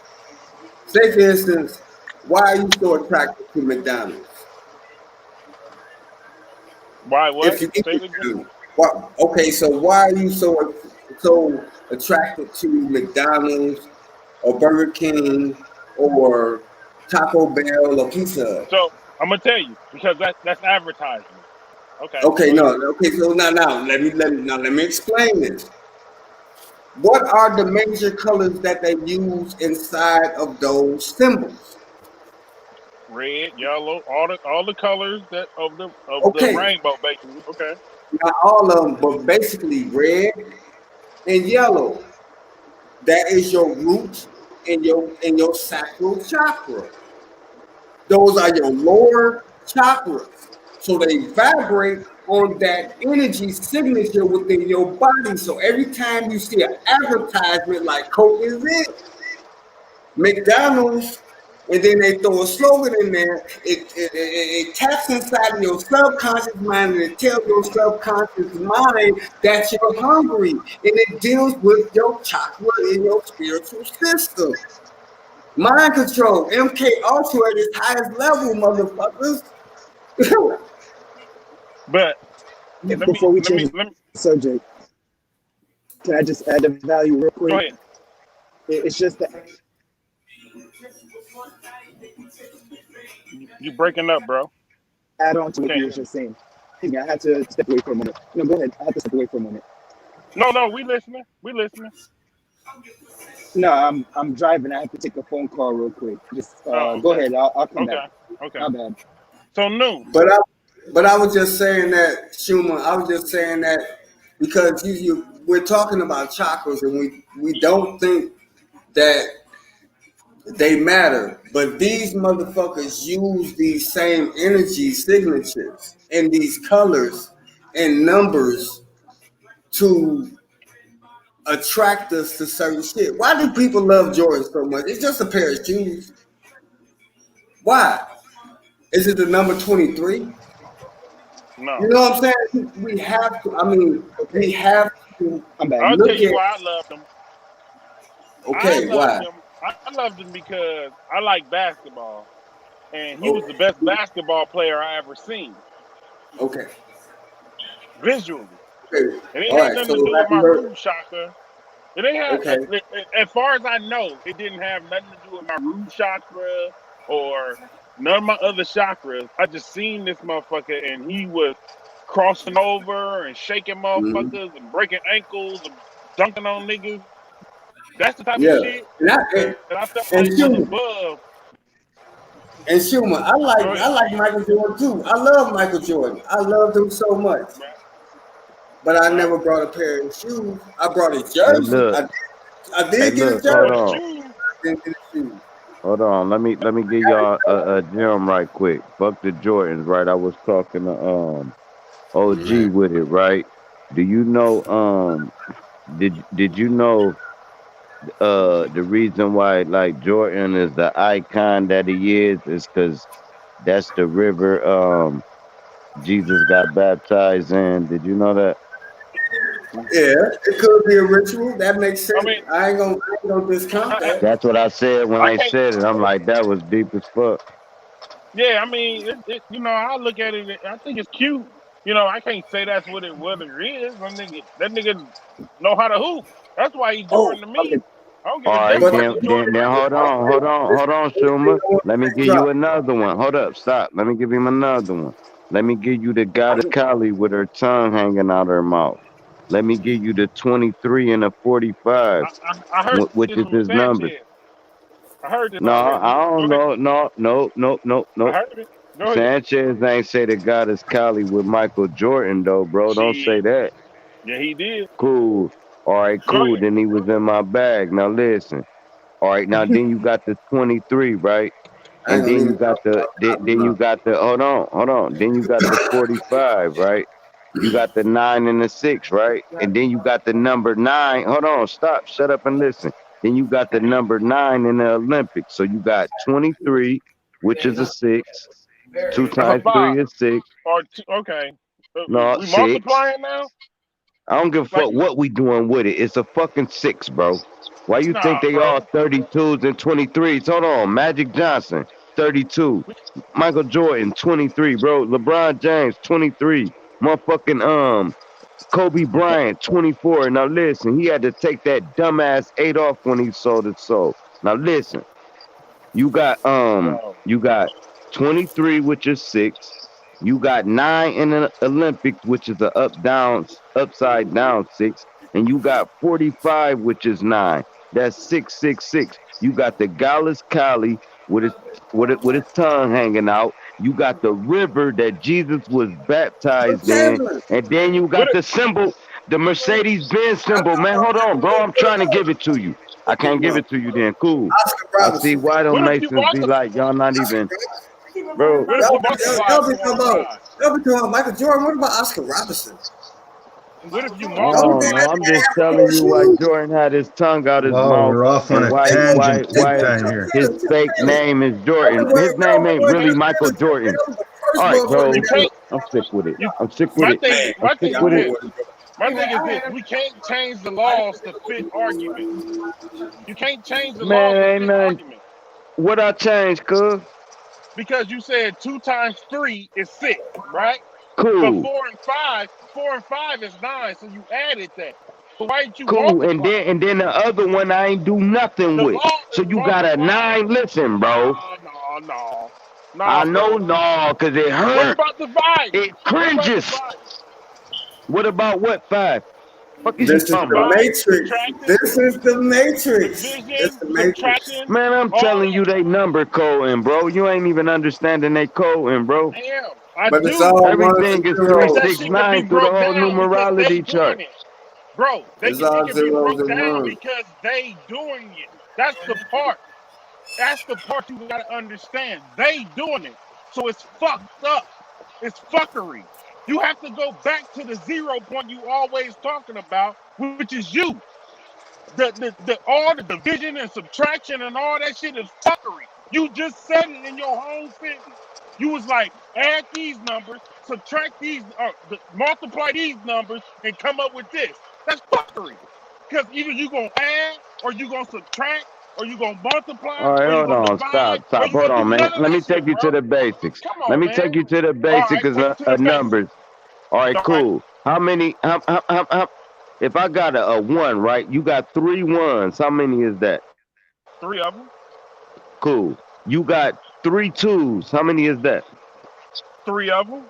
[SPEAKER 10] Say for instance, why are you so attracted to McDonald's?
[SPEAKER 8] Why what?
[SPEAKER 10] If you eat
[SPEAKER 8] Say it again.
[SPEAKER 10] McDonald's, what? Okay, so why are you so attracted to McDonald's or Burger King or Taco Bell or Pizza Hut?
[SPEAKER 8] So I'm gonna tell you because that's advertisement. Okay,
[SPEAKER 10] Okay,
[SPEAKER 8] go
[SPEAKER 10] no,
[SPEAKER 8] ahead.
[SPEAKER 10] okay, so now let me explain this. What are the major colors that they use inside of those symbols?
[SPEAKER 8] Red, yellow, all the colors that of the
[SPEAKER 10] Okay,
[SPEAKER 8] rainbow, basically. Okay.
[SPEAKER 10] not all of them, but basically red and yellow. That is your root in your sacral chakra. Those are your lower chakras. So they vibrate on that energy signature within your body. So every time you see an advertisement like Coke is it, McDonald's, and then they throw a slogan in there, it taps inside of your subconscious mind and it tells your subconscious mind that you're hungry. And it deals with your chakra in your spiritual system. Mind control, MK Ultra at its highest level, motherfuckers.
[SPEAKER 8] But let me
[SPEAKER 14] Before we
[SPEAKER 8] let
[SPEAKER 14] change
[SPEAKER 8] me
[SPEAKER 14] the
[SPEAKER 8] let me
[SPEAKER 14] subject, can I just add the value real
[SPEAKER 8] go
[SPEAKER 14] quick?
[SPEAKER 8] ahead.
[SPEAKER 14] It's just to
[SPEAKER 8] You breaking up, bro.
[SPEAKER 14] add on to
[SPEAKER 8] We
[SPEAKER 14] what you
[SPEAKER 8] can't
[SPEAKER 14] were
[SPEAKER 8] hear you.
[SPEAKER 14] just saying. Excuse me, I had to step away for a moment. No, go ahead. I had to step away for a moment.
[SPEAKER 8] No, no, we listening. We listening.
[SPEAKER 14] No, I'm driving. I have to take a phone call real quick. Just
[SPEAKER 8] Oh,
[SPEAKER 14] go
[SPEAKER 8] okay.
[SPEAKER 14] ahead. I'll come back.
[SPEAKER 8] Okay. Okay.
[SPEAKER 14] My bad.
[SPEAKER 8] So new.
[SPEAKER 10] but I but I was just saying that, Schumann, I was just saying that because we're talking about chakras and we don't think that they matter. But these motherfuckers use these same energy signatures and these colors and numbers to attract us to certain shit. Why do people love Jordan so much? It's just a pair of shoes. Why? Is it the number 23? You
[SPEAKER 8] No.
[SPEAKER 10] know what I'm saying? We have to, I mean,
[SPEAKER 14] Okay,
[SPEAKER 10] we have to
[SPEAKER 14] I'm back.
[SPEAKER 8] I'll tell
[SPEAKER 10] look
[SPEAKER 8] you
[SPEAKER 10] at,
[SPEAKER 8] why I love them. I
[SPEAKER 10] okay,
[SPEAKER 8] loved
[SPEAKER 10] why?
[SPEAKER 8] him. I loved him because I like basketball, and he was the
[SPEAKER 10] Okay,
[SPEAKER 8] best basketball player I ever seen
[SPEAKER 10] okay,
[SPEAKER 8] visually.
[SPEAKER 10] okay.
[SPEAKER 8] And it
[SPEAKER 10] All
[SPEAKER 8] had
[SPEAKER 10] right,
[SPEAKER 8] nothing
[SPEAKER 10] so
[SPEAKER 8] to do with
[SPEAKER 10] have
[SPEAKER 8] my
[SPEAKER 10] you heard,
[SPEAKER 8] root chakra. It ain't have,
[SPEAKER 10] Okay.
[SPEAKER 8] as far as I know, it didn't have nothing to do with my root chakra or none of my other chakras. I just seen this motherfucker and he was crossing over and shaking
[SPEAKER 10] Hmm.
[SPEAKER 8] motherfuckers and breaking ankles and dunking on niggas. That's the type of
[SPEAKER 10] Yeah.
[SPEAKER 8] shit
[SPEAKER 10] And, I,
[SPEAKER 8] that
[SPEAKER 10] and,
[SPEAKER 8] I felt
[SPEAKER 10] and
[SPEAKER 8] like was
[SPEAKER 10] Schumer,
[SPEAKER 8] above.
[SPEAKER 10] and Schumer,
[SPEAKER 8] Go
[SPEAKER 10] I
[SPEAKER 8] ahead.
[SPEAKER 10] like Michael Jordan too. I love Michael Jordan. I loved him so much.
[SPEAKER 8] Right.
[SPEAKER 10] But I
[SPEAKER 8] Right.
[SPEAKER 10] never brought a pair of shoes. I brought a
[SPEAKER 2] Hey,
[SPEAKER 10] jersey.
[SPEAKER 2] look.
[SPEAKER 10] I
[SPEAKER 2] Hey,
[SPEAKER 10] did get a
[SPEAKER 2] look.
[SPEAKER 8] But
[SPEAKER 2] Hold
[SPEAKER 10] jersey.
[SPEAKER 8] the
[SPEAKER 2] on.
[SPEAKER 8] shoes,
[SPEAKER 10] I didn't get a shoe.
[SPEAKER 2] Hold on. Let me give y'all a gem right quick. Fuck the Jordans, right? I was talking to OG with it, right? Do you know did you know the reason why like Jordan is the icon that he is because that's the river Jesus got baptized in. Did you know that?
[SPEAKER 10] Yeah, it could be a ritual. That makes
[SPEAKER 8] I
[SPEAKER 10] sense.
[SPEAKER 8] mean,
[SPEAKER 10] I ain't gonna discount
[SPEAKER 8] I,
[SPEAKER 10] that.
[SPEAKER 2] That's what I said when
[SPEAKER 8] I
[SPEAKER 2] they
[SPEAKER 8] can't.
[SPEAKER 2] said it. I'm like, that was deep as fuck.
[SPEAKER 8] Yeah, I mean, I look at it. I think it's cute. I can't say that's what it is. That nigga know how to hoop. That's why he
[SPEAKER 10] Oh,
[SPEAKER 8] Jordan to
[SPEAKER 10] okay.
[SPEAKER 8] me. I don't give
[SPEAKER 2] All
[SPEAKER 8] a
[SPEAKER 2] right,
[SPEAKER 8] damn
[SPEAKER 10] But
[SPEAKER 8] what the Jordan
[SPEAKER 2] then
[SPEAKER 8] brand
[SPEAKER 2] hold
[SPEAKER 8] is.
[SPEAKER 2] on, hold on, Schumer.
[SPEAKER 10] I want
[SPEAKER 2] Let me
[SPEAKER 10] to
[SPEAKER 2] give you
[SPEAKER 10] drop.
[SPEAKER 2] another one. Hold up, stop. Let me give him another one. Let me give you the goddess Kali with her tongue hanging out her mouth. Let me give you the 23 and the 45,
[SPEAKER 8] I heard
[SPEAKER 2] which
[SPEAKER 8] this
[SPEAKER 2] is
[SPEAKER 8] from
[SPEAKER 2] his numbers.
[SPEAKER 8] Sanchez. I heard this
[SPEAKER 2] No,
[SPEAKER 8] already.
[SPEAKER 2] I
[SPEAKER 8] Go
[SPEAKER 2] don't
[SPEAKER 8] ahead.
[SPEAKER 2] know. No, no, no, no,
[SPEAKER 8] I
[SPEAKER 2] no.
[SPEAKER 8] heard it. Go ahead.
[SPEAKER 2] Sanchez ain't say the goddess Kali with Michael Jordan though, bro. Don't say
[SPEAKER 8] Shit.
[SPEAKER 2] that.
[SPEAKER 8] Yeah, he did.
[SPEAKER 2] Cool. All right,
[SPEAKER 8] Go
[SPEAKER 2] cool.
[SPEAKER 8] ahead.
[SPEAKER 2] Then he was in my bag. Now listen. All right, now then you got the 23, right?
[SPEAKER 10] I ain't
[SPEAKER 2] And
[SPEAKER 10] gonna
[SPEAKER 2] then
[SPEAKER 10] even
[SPEAKER 2] you got
[SPEAKER 10] talk
[SPEAKER 2] the
[SPEAKER 10] about Cotton
[SPEAKER 2] then you
[SPEAKER 10] now.
[SPEAKER 2] got the hold on. Then you got the 45, right? You got the 9 and the 6, right? And then you got the number 9. Hold on, stop, shut up and listen. Then you got the number 9 in the Olympics. So you got 23, which is a 6. 2
[SPEAKER 8] That's a
[SPEAKER 2] times 3
[SPEAKER 8] five
[SPEAKER 2] is 6.
[SPEAKER 8] or two. Okay.
[SPEAKER 2] No,
[SPEAKER 8] We
[SPEAKER 2] 6.
[SPEAKER 8] multiplying now?
[SPEAKER 2] I don't give a
[SPEAKER 8] Like,
[SPEAKER 2] fuck what we doing with it. It's a fucking 6, bro. Why you think
[SPEAKER 8] nah,
[SPEAKER 2] they all
[SPEAKER 8] bro.
[SPEAKER 2] 32s and 23s? Hold on. Magic Johnson, 32. Michael Jordan, 23, bro. LeBron James, 23. Motherfucking Kobe Bryant, 24. Now listen, he had to take that dumbass 8 off when he sold his soul. Now listen.
[SPEAKER 8] Bro.
[SPEAKER 2] You got 23, which is 6. You got 9 in the Olympics, which is a upside down 6, and you got 45, which is 9. That's 666. You got the Gallus Kali with his tongue hanging out. You got the river that Jesus was
[SPEAKER 10] But
[SPEAKER 2] baptized in,
[SPEAKER 10] Kevin,
[SPEAKER 2] and then you
[SPEAKER 8] What
[SPEAKER 2] got
[SPEAKER 8] if,
[SPEAKER 2] the symbol, the Mercedes Benz
[SPEAKER 10] I
[SPEAKER 2] symbol.
[SPEAKER 10] thought
[SPEAKER 2] Man, hold on, bro. I'm
[SPEAKER 10] what
[SPEAKER 2] trying to
[SPEAKER 10] about
[SPEAKER 2] give it to you. I can't give it to you then. Cool.
[SPEAKER 10] Oscar
[SPEAKER 2] I see
[SPEAKER 10] Robertson?
[SPEAKER 2] why them
[SPEAKER 8] what if you
[SPEAKER 2] Masons be
[SPEAKER 8] multiply?
[SPEAKER 2] like, y'all not
[SPEAKER 10] Oscar
[SPEAKER 2] even,
[SPEAKER 10] Robertson.
[SPEAKER 2] bro.
[SPEAKER 8] What if you multiply
[SPEAKER 10] Y'all be
[SPEAKER 8] four
[SPEAKER 10] talking
[SPEAKER 8] and
[SPEAKER 10] about
[SPEAKER 8] five?
[SPEAKER 10] Michael Jordan. What about Oscar Robertson?
[SPEAKER 8] What if you
[SPEAKER 2] I
[SPEAKER 10] Don't be
[SPEAKER 2] don't
[SPEAKER 8] multiply
[SPEAKER 2] know.
[SPEAKER 10] saying
[SPEAKER 2] I'm
[SPEAKER 10] they
[SPEAKER 2] just
[SPEAKER 10] can't have
[SPEAKER 2] telling
[SPEAKER 10] four
[SPEAKER 2] you why
[SPEAKER 10] shoes.
[SPEAKER 2] Jordan had his tongue out his
[SPEAKER 13] Wow,
[SPEAKER 2] mouth
[SPEAKER 13] we're off on
[SPEAKER 2] and
[SPEAKER 13] a
[SPEAKER 2] why
[SPEAKER 13] tangent
[SPEAKER 10] Hey,
[SPEAKER 13] big
[SPEAKER 2] why
[SPEAKER 13] time here.
[SPEAKER 2] his
[SPEAKER 10] Taylor.
[SPEAKER 2] name is
[SPEAKER 10] That
[SPEAKER 2] Jordan.
[SPEAKER 10] was
[SPEAKER 2] His
[SPEAKER 10] what, no,
[SPEAKER 2] name ain't
[SPEAKER 10] wait,
[SPEAKER 2] really
[SPEAKER 10] Taylor,
[SPEAKER 2] Michael Jordan.
[SPEAKER 10] that was the
[SPEAKER 2] All
[SPEAKER 10] first
[SPEAKER 2] right,
[SPEAKER 10] motherfucker
[SPEAKER 8] you
[SPEAKER 2] bro.
[SPEAKER 10] that
[SPEAKER 8] can't
[SPEAKER 2] I'm sick with it.
[SPEAKER 8] you
[SPEAKER 2] I'm sick with
[SPEAKER 8] my
[SPEAKER 2] it.
[SPEAKER 8] thing
[SPEAKER 2] I'm
[SPEAKER 8] my
[SPEAKER 2] sick
[SPEAKER 8] thing is
[SPEAKER 2] with it.
[SPEAKER 8] this. My thing is this. We can't change the laws to fit arguments. You can't change the laws
[SPEAKER 2] Man,
[SPEAKER 8] to
[SPEAKER 2] ain't
[SPEAKER 8] fit
[SPEAKER 2] nothing.
[SPEAKER 8] arguments.
[SPEAKER 2] What I changed, cuz?
[SPEAKER 8] Because you said 2 times 3 is 6, right? But
[SPEAKER 2] Cool.
[SPEAKER 8] four and five is 9, so you added that. So why didn't you
[SPEAKER 2] Cool.
[SPEAKER 8] multiply?
[SPEAKER 2] And then the other one I ain't do nothing
[SPEAKER 8] The
[SPEAKER 2] with.
[SPEAKER 8] law
[SPEAKER 2] So
[SPEAKER 8] is
[SPEAKER 2] you got a
[SPEAKER 8] multiply.
[SPEAKER 2] 9. Listen, bro.
[SPEAKER 8] No,
[SPEAKER 2] I
[SPEAKER 8] nah,
[SPEAKER 2] know
[SPEAKER 8] bro.
[SPEAKER 2] no, cause it
[SPEAKER 8] What
[SPEAKER 2] hurt.
[SPEAKER 8] about dividing?
[SPEAKER 2] It
[SPEAKER 8] What about
[SPEAKER 2] cringes.
[SPEAKER 8] dividing?
[SPEAKER 2] What about what 5? Fuck is you
[SPEAKER 10] this is
[SPEAKER 2] talking
[SPEAKER 10] the
[SPEAKER 2] about?
[SPEAKER 8] Dividing,
[SPEAKER 10] Matrix.
[SPEAKER 8] subtracting,
[SPEAKER 10] This is the Matrix. It's
[SPEAKER 8] division,
[SPEAKER 10] the Matrix.
[SPEAKER 8] subtraction,
[SPEAKER 2] Man, I'm
[SPEAKER 8] all
[SPEAKER 2] telling you
[SPEAKER 8] that.
[SPEAKER 2] they number coding, bro. You ain't even understanding they coding, bro.
[SPEAKER 8] I am. I
[SPEAKER 10] But it's
[SPEAKER 8] do.
[SPEAKER 10] all ones
[SPEAKER 2] Everything
[SPEAKER 10] and
[SPEAKER 2] is
[SPEAKER 8] But
[SPEAKER 2] three
[SPEAKER 10] zeros.
[SPEAKER 8] that
[SPEAKER 2] six
[SPEAKER 8] shit can be
[SPEAKER 2] nine through the
[SPEAKER 8] broke
[SPEAKER 2] whole
[SPEAKER 8] down because they
[SPEAKER 2] numerology chart.
[SPEAKER 8] doing it. Bro,
[SPEAKER 10] It's
[SPEAKER 8] it
[SPEAKER 10] all
[SPEAKER 8] can be
[SPEAKER 10] zeros
[SPEAKER 8] broke
[SPEAKER 10] and
[SPEAKER 8] down
[SPEAKER 10] ones.
[SPEAKER 8] because they doing it. That's the part. That's the part you gotta understand. They doing it. So it's fucked up. It's fuckery. You have to go back to the 0 point you always talking about, which is you. The all the division and subtraction and all that shit is fuckery. You just said it in your whole sentence. You was like, add these numbers, subtract these, multiply these numbers, and come up with this. That's fuckery. Because either you gonna add, or you gonna subtract, or you gonna multiply,
[SPEAKER 2] All right,
[SPEAKER 8] or you
[SPEAKER 2] hold
[SPEAKER 8] gonna
[SPEAKER 2] on,
[SPEAKER 8] divide, or
[SPEAKER 2] stop,
[SPEAKER 8] you
[SPEAKER 2] hold
[SPEAKER 8] gonna do
[SPEAKER 2] on, man.
[SPEAKER 8] none of
[SPEAKER 2] Let
[SPEAKER 8] that
[SPEAKER 2] me take
[SPEAKER 8] shit,
[SPEAKER 2] you to
[SPEAKER 8] bro.
[SPEAKER 2] the basics.
[SPEAKER 8] Come
[SPEAKER 2] Let
[SPEAKER 8] on,
[SPEAKER 2] me take
[SPEAKER 8] man.
[SPEAKER 2] you to the
[SPEAKER 8] All right,
[SPEAKER 2] basics
[SPEAKER 8] take it to the
[SPEAKER 2] of
[SPEAKER 8] basics.
[SPEAKER 2] numbers. All right,
[SPEAKER 8] All right,
[SPEAKER 2] cool. How many? If I got a one, right? You got 3 1s. How many is that?
[SPEAKER 8] 3 of them.
[SPEAKER 2] Cool. You got 3 2s. How many is that?
[SPEAKER 8] 3 of them.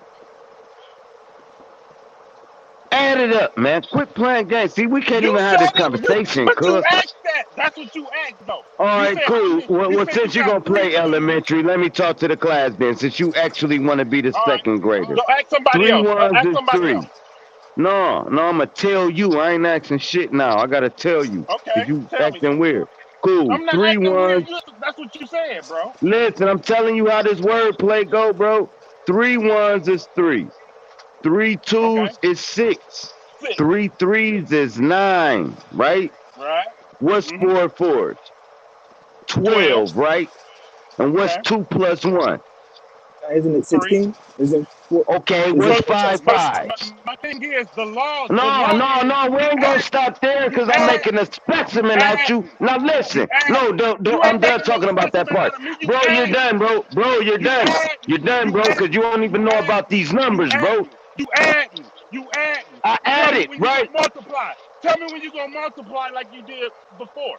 [SPEAKER 2] Add it up, man. Quit playing games. See, we can't
[SPEAKER 8] You
[SPEAKER 2] even have
[SPEAKER 8] said
[SPEAKER 2] this
[SPEAKER 8] it. You,
[SPEAKER 2] conversation,
[SPEAKER 8] but you
[SPEAKER 2] cuz.
[SPEAKER 8] asked that. That's what you asked, though.
[SPEAKER 2] All
[SPEAKER 8] You
[SPEAKER 2] right,
[SPEAKER 8] said how
[SPEAKER 2] cool.
[SPEAKER 8] many?
[SPEAKER 2] Well,
[SPEAKER 8] You
[SPEAKER 2] well,
[SPEAKER 8] said you
[SPEAKER 2] since you're
[SPEAKER 8] got
[SPEAKER 2] going to
[SPEAKER 8] three
[SPEAKER 2] play
[SPEAKER 8] twos.
[SPEAKER 2] elementary, let me talk to the class then, since you actually want to be the
[SPEAKER 8] All right.
[SPEAKER 2] second grader.
[SPEAKER 8] Go ask somebody
[SPEAKER 2] Three
[SPEAKER 8] else.
[SPEAKER 2] ones
[SPEAKER 8] Ask
[SPEAKER 2] is
[SPEAKER 8] somebody else.
[SPEAKER 2] three. No, no, I'm going to tell you. I ain't asking shit now. I got to tell you because
[SPEAKER 8] Okay,
[SPEAKER 2] you
[SPEAKER 8] tell me
[SPEAKER 2] acting
[SPEAKER 8] then.
[SPEAKER 2] weird. Cool.
[SPEAKER 8] I'm not
[SPEAKER 2] Three
[SPEAKER 8] acting weird.
[SPEAKER 2] ones.
[SPEAKER 8] You, that's what you said, bro.
[SPEAKER 2] Listen, I'm telling you how this word play go, bro. 3 1s is three. Three
[SPEAKER 8] Okay.
[SPEAKER 2] twos is six.
[SPEAKER 8] 6.
[SPEAKER 2] 3 3s is nine, right?
[SPEAKER 8] Right.
[SPEAKER 2] What's
[SPEAKER 8] Mm-hmm.
[SPEAKER 2] 4 4s?
[SPEAKER 8] 12.
[SPEAKER 2] 12, right? And what's
[SPEAKER 8] Okay.
[SPEAKER 2] 2 plus 1?
[SPEAKER 14] Isn't it
[SPEAKER 8] 3.
[SPEAKER 14] 16? Is it four?
[SPEAKER 2] Okay,
[SPEAKER 14] Is
[SPEAKER 2] what's
[SPEAKER 14] it?
[SPEAKER 2] five
[SPEAKER 8] But
[SPEAKER 2] fives?
[SPEAKER 8] my thing is the
[SPEAKER 2] No,
[SPEAKER 8] law
[SPEAKER 2] no,
[SPEAKER 8] is
[SPEAKER 2] no, we
[SPEAKER 8] you
[SPEAKER 2] ain't gonna
[SPEAKER 8] add
[SPEAKER 2] stop there
[SPEAKER 8] you
[SPEAKER 2] because I'm
[SPEAKER 8] add
[SPEAKER 2] making a
[SPEAKER 8] you
[SPEAKER 2] specimen out you.
[SPEAKER 8] adding
[SPEAKER 2] Now
[SPEAKER 8] you
[SPEAKER 2] listen, no,
[SPEAKER 8] adding.
[SPEAKER 2] don't,
[SPEAKER 8] You
[SPEAKER 2] I'm
[SPEAKER 8] ain't
[SPEAKER 2] done
[SPEAKER 8] making no
[SPEAKER 2] talking about that
[SPEAKER 8] specimen
[SPEAKER 2] part.
[SPEAKER 8] out of me. You
[SPEAKER 2] Bro, you're
[SPEAKER 8] adding.
[SPEAKER 2] done, bro. Bro, you're
[SPEAKER 8] You
[SPEAKER 2] done.
[SPEAKER 8] adding.
[SPEAKER 2] You're done,
[SPEAKER 8] You
[SPEAKER 2] bro, because
[SPEAKER 8] adding.
[SPEAKER 2] you don't
[SPEAKER 8] You
[SPEAKER 2] even know about
[SPEAKER 8] adding.
[SPEAKER 2] these
[SPEAKER 8] You
[SPEAKER 2] numbers, bro.
[SPEAKER 8] adding. You adding. You adding.
[SPEAKER 2] I
[SPEAKER 8] Tell me
[SPEAKER 2] added,
[SPEAKER 8] when you
[SPEAKER 2] right?
[SPEAKER 8] gonna multiply. Tell me when you gonna multiply like you did before.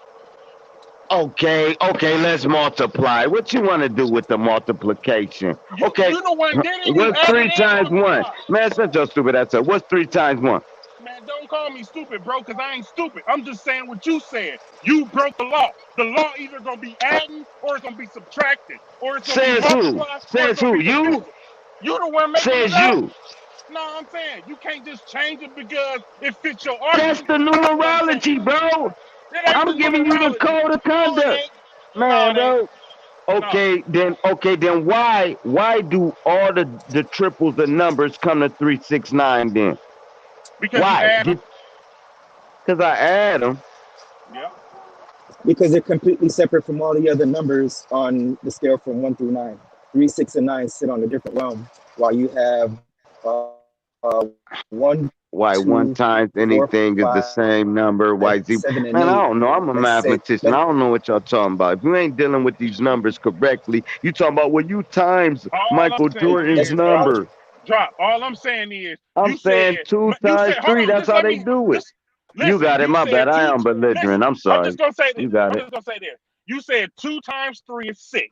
[SPEAKER 2] Okay, okay, let's multiply. What you want to do with the multiplication? Okay,
[SPEAKER 8] You the one did it. You
[SPEAKER 2] what's
[SPEAKER 8] added
[SPEAKER 2] three
[SPEAKER 8] and
[SPEAKER 2] times one?
[SPEAKER 8] multiplied.
[SPEAKER 2] Man, shut your stupid ass up. What's 3 times 1?
[SPEAKER 8] Man, don't call me stupid, bro, because I ain't stupid. I'm just saying what you said. You broke the law. The law either gonna be adding or it's gonna be subtracting, or it's gonna be
[SPEAKER 2] Says who?
[SPEAKER 8] multiplying, or it's
[SPEAKER 2] Says
[SPEAKER 8] gonna
[SPEAKER 2] who?
[SPEAKER 8] be
[SPEAKER 2] You?
[SPEAKER 8] division. You the one making it
[SPEAKER 2] Says
[SPEAKER 8] up.
[SPEAKER 2] you.
[SPEAKER 8] No, I'm saying you can't just change it because it fits your
[SPEAKER 2] That's
[SPEAKER 8] argument.
[SPEAKER 2] the
[SPEAKER 8] That's what I'm saying.
[SPEAKER 2] numerology, bro.
[SPEAKER 8] It ain't the
[SPEAKER 2] I'm giving you the
[SPEAKER 8] numerology.
[SPEAKER 2] code of
[SPEAKER 8] No, it
[SPEAKER 2] conduct.
[SPEAKER 8] ain't. No,
[SPEAKER 2] Man,
[SPEAKER 8] it ain't.
[SPEAKER 2] bro.
[SPEAKER 8] No,
[SPEAKER 2] Okay, then why do all the triples of numbers come to 369 then?
[SPEAKER 8] because you
[SPEAKER 2] Why?
[SPEAKER 8] add them.
[SPEAKER 2] Just because I add them.
[SPEAKER 8] Yeah.
[SPEAKER 14] Because they're completely separate from all the other numbers on the scale from 1 through 9. 3, 6, and 9 sit on a different realm, while you have 1, 2,
[SPEAKER 2] Why one
[SPEAKER 14] 4,
[SPEAKER 2] times
[SPEAKER 14] 5,
[SPEAKER 2] anything is the same
[SPEAKER 14] 7,
[SPEAKER 2] number?
[SPEAKER 14] and
[SPEAKER 2] Why
[SPEAKER 14] 8
[SPEAKER 2] z? Man, I don't know. I'm a
[SPEAKER 14] that say
[SPEAKER 2] mathematician.
[SPEAKER 14] that
[SPEAKER 2] I don't know what y'all talking about. If you ain't dealing with these numbers correctly, you talking about well, you times
[SPEAKER 8] All I'm
[SPEAKER 2] Michael
[SPEAKER 8] saying
[SPEAKER 2] Jordan's
[SPEAKER 14] that's
[SPEAKER 8] is, bro.
[SPEAKER 14] numerology.
[SPEAKER 2] number.
[SPEAKER 8] Drop. All I'm saying is,
[SPEAKER 2] I'm
[SPEAKER 8] you said,
[SPEAKER 2] saying two
[SPEAKER 8] but you said,
[SPEAKER 2] times
[SPEAKER 8] hold
[SPEAKER 2] three.
[SPEAKER 8] on,
[SPEAKER 2] That's
[SPEAKER 8] just
[SPEAKER 2] how
[SPEAKER 8] let
[SPEAKER 2] they
[SPEAKER 8] me,
[SPEAKER 2] do it.
[SPEAKER 8] just
[SPEAKER 2] You
[SPEAKER 8] listen.
[SPEAKER 2] got it.
[SPEAKER 8] You
[SPEAKER 2] My
[SPEAKER 8] said
[SPEAKER 2] bad. I
[SPEAKER 8] two.
[SPEAKER 2] am
[SPEAKER 8] Listen,
[SPEAKER 2] belligerent. I'm
[SPEAKER 8] I'm
[SPEAKER 2] sorry.
[SPEAKER 8] just gonna say this.
[SPEAKER 2] You got
[SPEAKER 8] I'm
[SPEAKER 2] it.
[SPEAKER 8] just gonna say this. You said 2 times 3 is 6.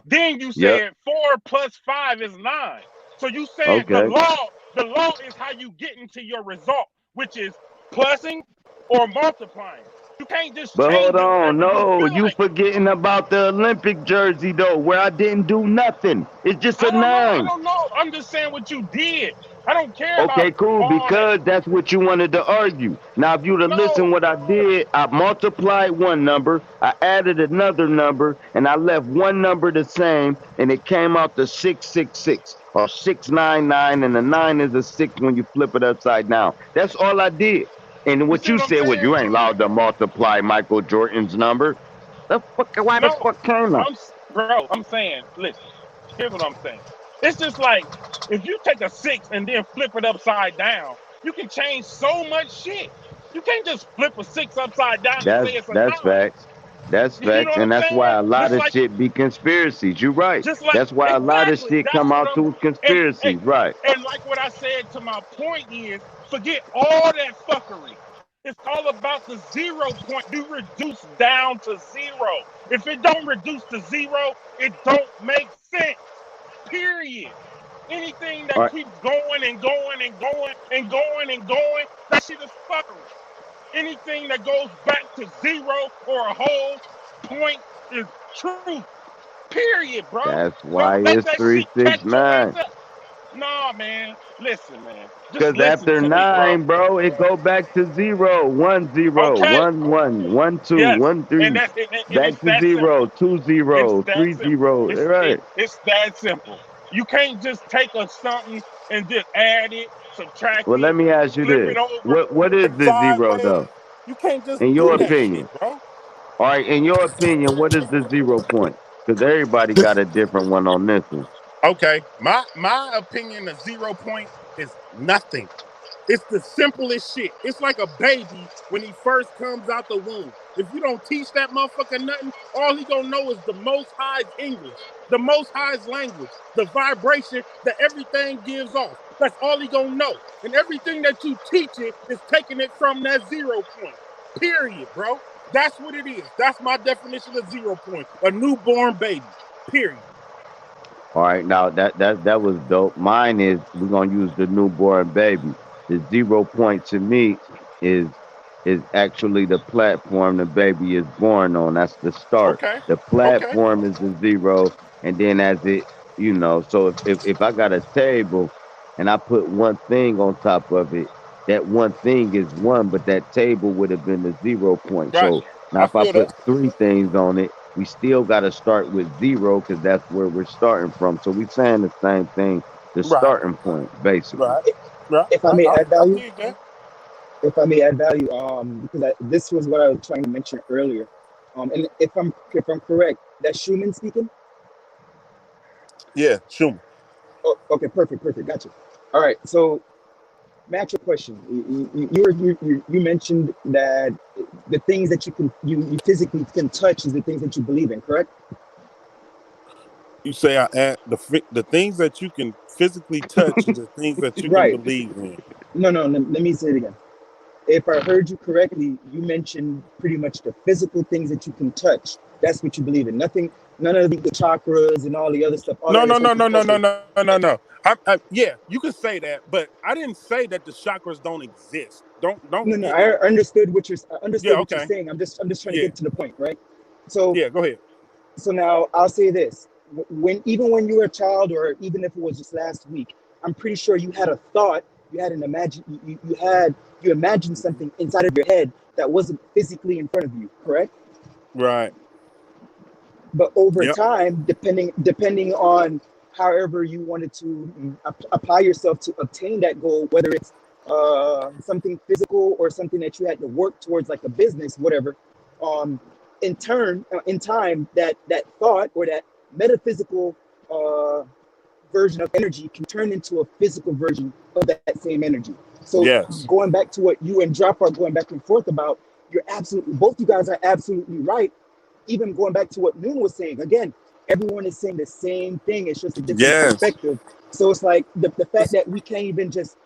[SPEAKER 8] Then you
[SPEAKER 2] Yep.
[SPEAKER 8] said 4 plus 5 is 9. So you saying
[SPEAKER 2] Okay.
[SPEAKER 8] the law is how you get into your result, which is plusing or multiplying. You can't just
[SPEAKER 2] But hold
[SPEAKER 8] change it
[SPEAKER 2] on,
[SPEAKER 8] whenever you
[SPEAKER 2] no,
[SPEAKER 8] feel
[SPEAKER 2] you
[SPEAKER 8] like it.
[SPEAKER 2] forgetting about the Olympic jersey though, where I didn't do nothing. It's just
[SPEAKER 8] I
[SPEAKER 2] a
[SPEAKER 8] don't know. I
[SPEAKER 2] 9.
[SPEAKER 8] don't know. I'm just saying what you did. I don't care about
[SPEAKER 2] Okay, cool,
[SPEAKER 8] all that.
[SPEAKER 2] because that's what you wanted to argue. Now, if you'd have listened
[SPEAKER 8] No.
[SPEAKER 2] what I did, I multiplied one number, I added another number, and I left one number the same, and it came out to 666 or 699, and the 9 is a 6 when you flip it upside down. That's all I did. And
[SPEAKER 8] You
[SPEAKER 2] what
[SPEAKER 8] see
[SPEAKER 2] you
[SPEAKER 8] what I'm
[SPEAKER 2] said was
[SPEAKER 8] saying?
[SPEAKER 2] you ain't allowed to multiply Michael Jordan's number. Why the
[SPEAKER 8] No.
[SPEAKER 2] fuck came I?
[SPEAKER 8] Bro, I'm saying, listen, here's what I'm saying. It's just like if you take a 6 and then flip it upside down, you can change so much shit. You can't just flip a 6 upside down and say it's a 9.
[SPEAKER 2] That's facts. That's
[SPEAKER 8] You know
[SPEAKER 2] facts,
[SPEAKER 8] what
[SPEAKER 2] and
[SPEAKER 8] I'm
[SPEAKER 2] that's why
[SPEAKER 8] saying?
[SPEAKER 2] a lot of shit be conspiracies. You're right.
[SPEAKER 8] Just like
[SPEAKER 2] That's why a lot of
[SPEAKER 8] exactly.
[SPEAKER 2] shit
[SPEAKER 8] That's
[SPEAKER 2] come
[SPEAKER 8] what
[SPEAKER 2] out
[SPEAKER 8] I'm
[SPEAKER 2] to
[SPEAKER 8] and hey,
[SPEAKER 2] conspiracies. Right.
[SPEAKER 8] and like what I said to my point is forget all that fuckery. It's all about the 0 point. You reduce down to 0. If it don't reduce to 0, it don't make sense. Period. Anything
[SPEAKER 2] All
[SPEAKER 8] that
[SPEAKER 2] right.
[SPEAKER 8] keeps going and going and going and going and going, that shit is fuckery. Anything that goes back to 0 or a whole point is truth. Period, bro.
[SPEAKER 2] That's
[SPEAKER 8] Don't
[SPEAKER 2] why
[SPEAKER 8] let
[SPEAKER 2] it's
[SPEAKER 8] that
[SPEAKER 2] three
[SPEAKER 8] shit
[SPEAKER 2] six
[SPEAKER 8] catch your ass
[SPEAKER 2] nine.
[SPEAKER 8] up. Nah, man. Listen, man. Just
[SPEAKER 2] Cause
[SPEAKER 8] listen
[SPEAKER 2] after
[SPEAKER 8] to me, bro.
[SPEAKER 2] 9, bro, it go back to 0, 1 0,
[SPEAKER 8] Okay.
[SPEAKER 2] 1 1, 1 2,
[SPEAKER 8] Yes.
[SPEAKER 2] 1
[SPEAKER 8] And
[SPEAKER 2] 3,
[SPEAKER 8] that's and it's
[SPEAKER 2] back to
[SPEAKER 8] that
[SPEAKER 2] 0,
[SPEAKER 8] simple.
[SPEAKER 2] 2
[SPEAKER 8] It's
[SPEAKER 2] 0,
[SPEAKER 8] that
[SPEAKER 2] 3
[SPEAKER 8] simple.
[SPEAKER 2] 0. Right.
[SPEAKER 8] It's that simple. You can't just take a something and just add it, subtract
[SPEAKER 2] Well, let
[SPEAKER 8] it,
[SPEAKER 2] me ask you
[SPEAKER 8] flip
[SPEAKER 2] this:
[SPEAKER 8] it over,
[SPEAKER 2] what is
[SPEAKER 8] and
[SPEAKER 2] the 0
[SPEAKER 8] sideways.
[SPEAKER 2] though?
[SPEAKER 8] You can't just
[SPEAKER 2] In your
[SPEAKER 8] do that shit,
[SPEAKER 2] opinion?
[SPEAKER 8] bro.
[SPEAKER 2] All right, in your opinion, what is the 0 point? Because everybody got a different one on this one.
[SPEAKER 8] Okay. My opinion of 0 point is nothing. It's the simplest shit. It's like a baby when he first comes out the womb. If you don't teach that motherfucker nothing, all he gonna know is the most high's English, the most high's language, the vibration that everything gives off. That's all he gonna know. And everything that you teach it is taking it from that 0 point. Period, bro. That's what it is. That's my definition of 0 point. A newborn baby. Period.
[SPEAKER 2] All right, now that was dope. Mine is we're gonna use the newborn baby. The 0 point to me is is actually the platform the baby is born on. That's the start.
[SPEAKER 8] Okay.
[SPEAKER 2] The
[SPEAKER 8] Okay.
[SPEAKER 2] platform is the zero, and then as it so if I got a table and I put one thing on top of it, that one thing is one, but that table would have been the 0 point.
[SPEAKER 8] Right.
[SPEAKER 2] So now
[SPEAKER 8] I
[SPEAKER 2] if I
[SPEAKER 8] feel that.
[SPEAKER 2] put three things on it, we still got to start with zero because that's where we're starting from. So we're saying the same thing, the
[SPEAKER 8] Right.
[SPEAKER 2] starting point, basically.
[SPEAKER 8] Right. Right.
[SPEAKER 14] If I
[SPEAKER 8] Right.
[SPEAKER 14] may
[SPEAKER 8] I,
[SPEAKER 14] add
[SPEAKER 8] I
[SPEAKER 14] value,
[SPEAKER 8] dig that.
[SPEAKER 14] if I may add value, because this was what I was trying to mention earlier, and if I'm correct, that's Schumann speaking.
[SPEAKER 8] Yeah, Schumer.
[SPEAKER 14] Oh, okay, perfect, gotcha. All right, so Max, your question. You mentioned that the things that you physically can touch is the things that you believe in, correct?
[SPEAKER 8] You say I add the things that you can physically touch is the things that you can
[SPEAKER 14] Right.
[SPEAKER 8] believe in.
[SPEAKER 14] No. Let me say it again. If I heard you correctly, you mentioned pretty much the physical things that you can touch. That's what you believe in. Nothing, none of the chakras and all the other stuff, all
[SPEAKER 8] No,
[SPEAKER 14] of
[SPEAKER 8] no,
[SPEAKER 14] this
[SPEAKER 8] no,
[SPEAKER 14] hocus
[SPEAKER 8] no, no, no,
[SPEAKER 14] pocus.
[SPEAKER 8] no, no, no. Yeah, you can say that, but I didn't say that the chakras don't exist. Don't
[SPEAKER 14] No.
[SPEAKER 8] get.
[SPEAKER 14] I understood
[SPEAKER 8] Yeah,
[SPEAKER 14] what you're
[SPEAKER 8] okay.
[SPEAKER 14] saying. I'm just trying to
[SPEAKER 8] Yeah,
[SPEAKER 14] get to the point, right? So
[SPEAKER 8] yeah. Go ahead.
[SPEAKER 14] so now I'll say this: when you were a child, or even if it was just last week, I'm pretty sure you had a thought, you had an imagine, you imagined something inside of your head that wasn't physically in front of you, correct?
[SPEAKER 8] Right.
[SPEAKER 14] But over
[SPEAKER 8] Yep.
[SPEAKER 14] time, depending on however you wanted to apply yourself to obtain that goal, whether it's something physical or something that you had to work towards, like a business, whatever. Um, in time, that thought or that metaphysical uh, version of energy can turn into a physical version of that same energy. So
[SPEAKER 8] Yes.
[SPEAKER 14] going back to what you and Drop are going back and forth about, you're absolutely, both you guys are absolutely right. Even going back to what Noon was saying, again, everyone is saying the same thing. It's just a different
[SPEAKER 8] Yes.
[SPEAKER 14] perspective. So it's like the fact that we can't even just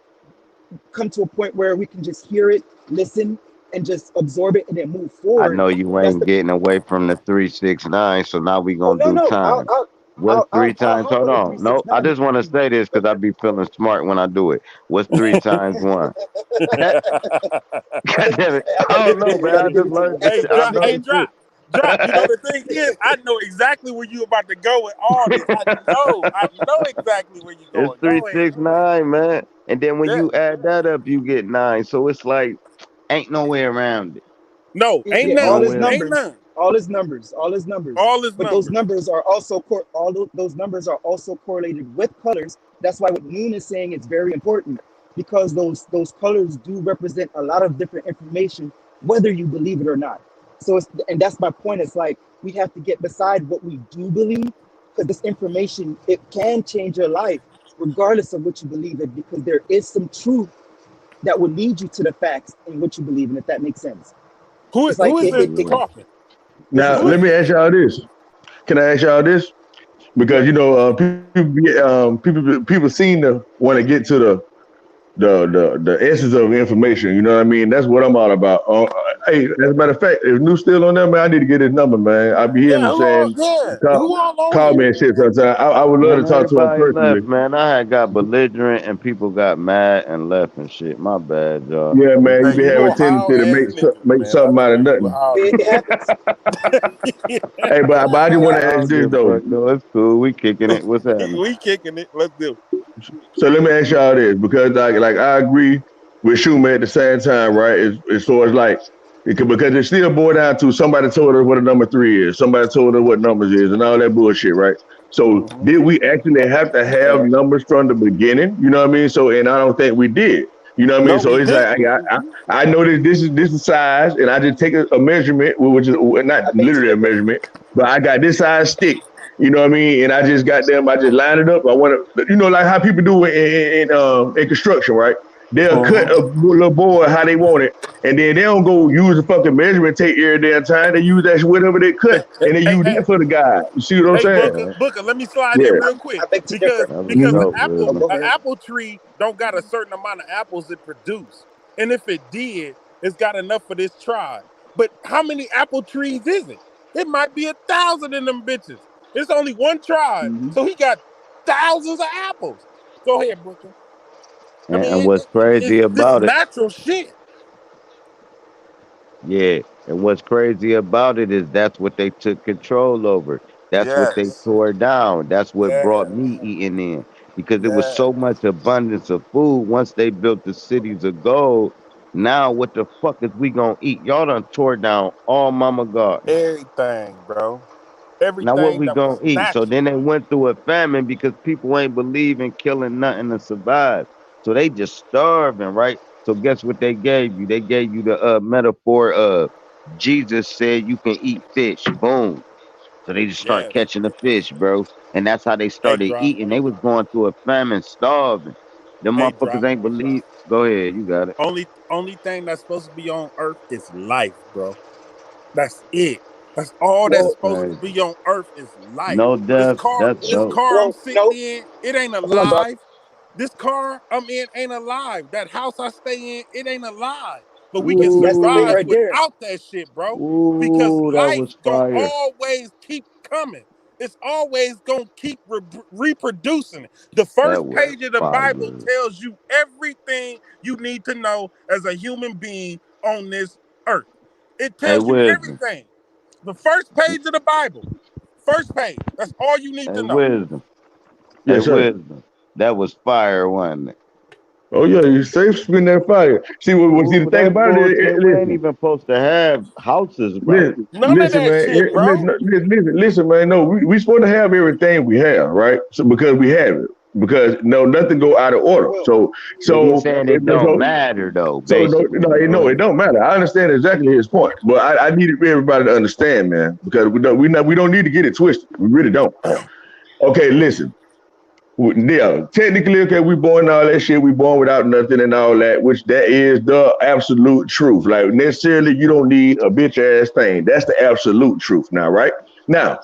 [SPEAKER 14] come to a point where we can just hear it, listen, and just absorb it and then move
[SPEAKER 2] I
[SPEAKER 14] forward.
[SPEAKER 2] know you
[SPEAKER 14] That's
[SPEAKER 2] ain't
[SPEAKER 14] the
[SPEAKER 2] getting away from the 369, so now we
[SPEAKER 14] oh
[SPEAKER 2] gonna
[SPEAKER 14] no
[SPEAKER 2] do
[SPEAKER 14] no
[SPEAKER 2] times. What's
[SPEAKER 14] I'll
[SPEAKER 2] three times?
[SPEAKER 14] hop
[SPEAKER 2] Hold
[SPEAKER 14] on the
[SPEAKER 2] on. No, I
[SPEAKER 14] 369.
[SPEAKER 2] just want to say this because I be feeling smart when I do it. What's three times one? God damn it.
[SPEAKER 14] I
[SPEAKER 2] I
[SPEAKER 14] gotta
[SPEAKER 2] don't
[SPEAKER 14] give it to
[SPEAKER 2] know,
[SPEAKER 14] you. I
[SPEAKER 2] man.
[SPEAKER 14] gotta
[SPEAKER 2] I
[SPEAKER 14] give
[SPEAKER 2] just
[SPEAKER 14] it to
[SPEAKER 2] learned
[SPEAKER 14] you.
[SPEAKER 2] this
[SPEAKER 8] Hey,
[SPEAKER 2] shit. I
[SPEAKER 8] drop.
[SPEAKER 2] know
[SPEAKER 8] Hey,
[SPEAKER 2] this
[SPEAKER 8] drop. Drop. You know the thing is, I know exactly where you about to go with all this. I know. I know exactly where you're
[SPEAKER 2] It's
[SPEAKER 8] going.
[SPEAKER 2] three,
[SPEAKER 8] Go ahead.
[SPEAKER 2] six, nine, man. And then when
[SPEAKER 8] Yeah.
[SPEAKER 2] you add that up, you get nine. So it's like ain't no way around it.
[SPEAKER 8] No, ain't
[SPEAKER 14] Yeah,
[SPEAKER 2] Ain't no
[SPEAKER 14] all
[SPEAKER 8] none.
[SPEAKER 14] his
[SPEAKER 2] way.
[SPEAKER 8] Ain't
[SPEAKER 14] numbers,
[SPEAKER 8] none.
[SPEAKER 14] all his numbers.
[SPEAKER 8] All his
[SPEAKER 14] But those
[SPEAKER 8] numbers.
[SPEAKER 14] numbers are also those numbers are also correlated with colors. That's why what Noon is saying is very important, because those colors do represent a lot of different information, whether you believe it or not. So it's, and that's my point. It's like we have to get beside what we do believe, because this information, it can change your life regardless of what you believe in, because there is some truth that will lead you to the facts in what you believe in, if that makes sense. It's
[SPEAKER 8] Who
[SPEAKER 14] like
[SPEAKER 8] is it
[SPEAKER 2] Yeah.
[SPEAKER 8] talking?
[SPEAKER 14] this
[SPEAKER 11] Now
[SPEAKER 14] is
[SPEAKER 8] Who
[SPEAKER 11] let
[SPEAKER 8] is
[SPEAKER 11] me
[SPEAKER 8] it?
[SPEAKER 11] ask y'all this. Can I ask y'all this? Because
[SPEAKER 14] yeah.
[SPEAKER 11] people seem to want to get to the essence of information. You know what I mean? That's what I'm all about. Hey, as a matter of fact, if New's still on there, man, I need to get his number, man. I be hearing
[SPEAKER 8] Yeah,
[SPEAKER 11] him saying,
[SPEAKER 8] who all on
[SPEAKER 11] call
[SPEAKER 8] here?
[SPEAKER 11] me and shit sometimes. I would love to
[SPEAKER 2] Man,
[SPEAKER 11] talk to him
[SPEAKER 2] everybody
[SPEAKER 11] personally.
[SPEAKER 2] left, man. I had got belligerent and people got mad and left and shit. My bad, y'all.
[SPEAKER 11] Yeah, man, you
[SPEAKER 8] Hey,
[SPEAKER 11] be
[SPEAKER 8] you
[SPEAKER 11] having a
[SPEAKER 8] a
[SPEAKER 11] tendency
[SPEAKER 8] wild
[SPEAKER 11] to
[SPEAKER 8] ass nigga,
[SPEAKER 11] make
[SPEAKER 8] man. I
[SPEAKER 11] something out of
[SPEAKER 8] tell you, you a
[SPEAKER 11] nothing.
[SPEAKER 8] wild
[SPEAKER 14] It
[SPEAKER 8] nigga.
[SPEAKER 14] happens.
[SPEAKER 11] Hey, but I just want
[SPEAKER 2] I
[SPEAKER 11] to ask
[SPEAKER 2] don't
[SPEAKER 11] this
[SPEAKER 2] give a
[SPEAKER 11] though.
[SPEAKER 2] fuck though. It's cool. We kicking it. What's happening?
[SPEAKER 8] We kicking it. Let's do.
[SPEAKER 11] So let me ask y'all this, because like I agree with Schumer at the same time, right? It's so it's like because it still boiled down to somebody told her what a number three is, somebody told her what numbers is, and all that bullshit, right? So
[SPEAKER 8] Mhm.
[SPEAKER 11] did we actually have to have numbers from the beginning? You know what I mean? So and I don't think we did. You know what I mean?
[SPEAKER 8] No,
[SPEAKER 11] So
[SPEAKER 8] we
[SPEAKER 11] it's like
[SPEAKER 8] didn't.
[SPEAKER 11] I know that this is size, and I just take a measurement, which is not
[SPEAKER 14] I beg to
[SPEAKER 11] literally a
[SPEAKER 14] differ.
[SPEAKER 11] measurement, but I got this size stick. You know what I mean? And I just got them. I just lined it up. I want to, like how people do it in construction, right? They'll cut
[SPEAKER 3] Uh-huh.
[SPEAKER 11] a little board how they want it, and then they don't go use the fucking measurement tape every damn time. They use that whatever they cut, and they
[SPEAKER 8] Hey,
[SPEAKER 11] use that
[SPEAKER 8] hey,
[SPEAKER 11] for the guide. You see what I'm
[SPEAKER 8] hey,
[SPEAKER 11] saying?
[SPEAKER 8] Booker, let me slide
[SPEAKER 11] Yeah.
[SPEAKER 8] in real
[SPEAKER 14] I
[SPEAKER 8] quick
[SPEAKER 14] beg to differ.
[SPEAKER 8] because
[SPEAKER 2] That was
[SPEAKER 8] because
[SPEAKER 14] Hmm.
[SPEAKER 8] an
[SPEAKER 2] dope,
[SPEAKER 8] apple
[SPEAKER 14] Oh,
[SPEAKER 2] Wisdom.
[SPEAKER 14] go
[SPEAKER 8] an
[SPEAKER 14] ahead.
[SPEAKER 8] apple tree don't got a certain amount of apples it produce, and if it did, it's got enough for this tribe. But how many apple trees is it? It might be 1,000 in them bitches. It's only one tribe,
[SPEAKER 14] Hmm.
[SPEAKER 8] so he got thousands of apples. Go ahead, Booker. I
[SPEAKER 2] And
[SPEAKER 8] mean,
[SPEAKER 2] what's crazy
[SPEAKER 8] this
[SPEAKER 2] about it,
[SPEAKER 8] natural shit.
[SPEAKER 2] yeah. And what's crazy about it is that's what they took control over. That's what they
[SPEAKER 8] Yes.
[SPEAKER 2] tore down. That's what brought
[SPEAKER 8] Yes.
[SPEAKER 2] me eating in because there was
[SPEAKER 8] Yes.
[SPEAKER 2] so much abundance of food. Once they built the cities of gold, now what the fuck is we gonna eat? Y'all done tore down all Mama Garden.
[SPEAKER 8] Everything, bro.
[SPEAKER 2] Now what
[SPEAKER 8] Everything
[SPEAKER 2] we
[SPEAKER 8] that was
[SPEAKER 2] gonna eat? So
[SPEAKER 8] natural.
[SPEAKER 2] then they went through a famine because people ain't believe in killing nothing to survive. So they just starving, right? So guess what they gave you? They gave you the metaphor of Jesus said you can eat fish. Boom. So they just start
[SPEAKER 8] Yes.
[SPEAKER 2] catching the fish, bro. And that's how they
[SPEAKER 8] Hey,
[SPEAKER 2] started
[SPEAKER 8] drop.
[SPEAKER 2] eating. They was going through a famine, starving. Them
[SPEAKER 8] Hey,
[SPEAKER 2] motherfuckers
[SPEAKER 8] drop.
[SPEAKER 2] ain't believe. Go ahead, you got it.
[SPEAKER 8] Only thing that's supposed to be on Earth is life, bro. That's it. That's all that's
[SPEAKER 2] That's
[SPEAKER 14] Well,
[SPEAKER 8] supposed to
[SPEAKER 2] crazy.
[SPEAKER 8] be on Earth is life.
[SPEAKER 2] No death. That's
[SPEAKER 8] This
[SPEAKER 2] dope.
[SPEAKER 8] car I'm
[SPEAKER 14] well,
[SPEAKER 8] sitting
[SPEAKER 14] no.
[SPEAKER 8] in, it ain't
[SPEAKER 14] Hold on, Doc.
[SPEAKER 8] alive. This car I'm in ain't alive. That house I stay in, it ain't alive. But we can
[SPEAKER 14] That's the thing
[SPEAKER 2] Ooh,
[SPEAKER 8] survive
[SPEAKER 14] right there.
[SPEAKER 8] without that shit, bro. Because
[SPEAKER 2] ooh, that
[SPEAKER 8] life
[SPEAKER 2] was
[SPEAKER 8] gonna
[SPEAKER 2] fire.
[SPEAKER 8] always keep coming. It's always gonna keep reproducing. The
[SPEAKER 2] That
[SPEAKER 8] first
[SPEAKER 2] was
[SPEAKER 8] page of the Bible
[SPEAKER 2] fire.
[SPEAKER 8] tells you everything you need to know as a human being on this earth. It
[SPEAKER 2] Hey,
[SPEAKER 8] tells you
[SPEAKER 2] wisdom.
[SPEAKER 8] everything. The first page of the Bible. First page. That's all you need
[SPEAKER 2] Hey,
[SPEAKER 8] to know.
[SPEAKER 2] wisdom. Hey,
[SPEAKER 11] Yes, sir.
[SPEAKER 2] wisdom. That was fire, wasn't it?
[SPEAKER 11] Oh yeah, you safe spin that fire. See the
[SPEAKER 2] Ooh,
[SPEAKER 11] thing
[SPEAKER 2] that's
[SPEAKER 11] about it.
[SPEAKER 2] bullshit. We ain't
[SPEAKER 11] Listen.
[SPEAKER 2] even supposed to have houses, bro.
[SPEAKER 11] Listen,
[SPEAKER 8] None of
[SPEAKER 11] listen,
[SPEAKER 8] that
[SPEAKER 11] man.
[SPEAKER 8] shit, bro.
[SPEAKER 11] Listen, man. No, we supposed to have everything we have, right? So because we have it, because no, nothing go out of order.
[SPEAKER 14] Well,
[SPEAKER 11] So,
[SPEAKER 2] But he's
[SPEAKER 11] so,
[SPEAKER 2] saying
[SPEAKER 11] it,
[SPEAKER 2] it don't
[SPEAKER 11] so,
[SPEAKER 2] matter though,
[SPEAKER 11] so
[SPEAKER 2] basically.
[SPEAKER 11] no, it don't matter. I understand exactly his point, but I needed everybody to understand, man, because we don't need to get it twisted. We really don't. Okay, listen. Yeah, technically, okay, we born all that shit. We born without nothing and all that, which that is the absolute truth. Like necessarily, you don't need a bitch ass thing. That's the absolute truth. Now, right now,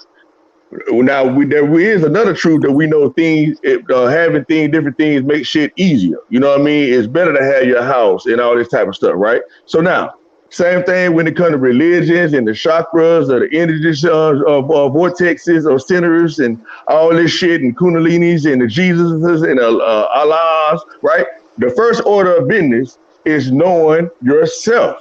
[SPEAKER 11] there is another truth that we know things having things different things make shit easier. You know what I mean? It's better to have your house and all this type of stuff, right? So now, same thing when it comes to religions and the chakras or the energies of vortexes or centers and all this shit and kundalinis and the Jesuses and Allahs, right? The first order of business is knowing yourself.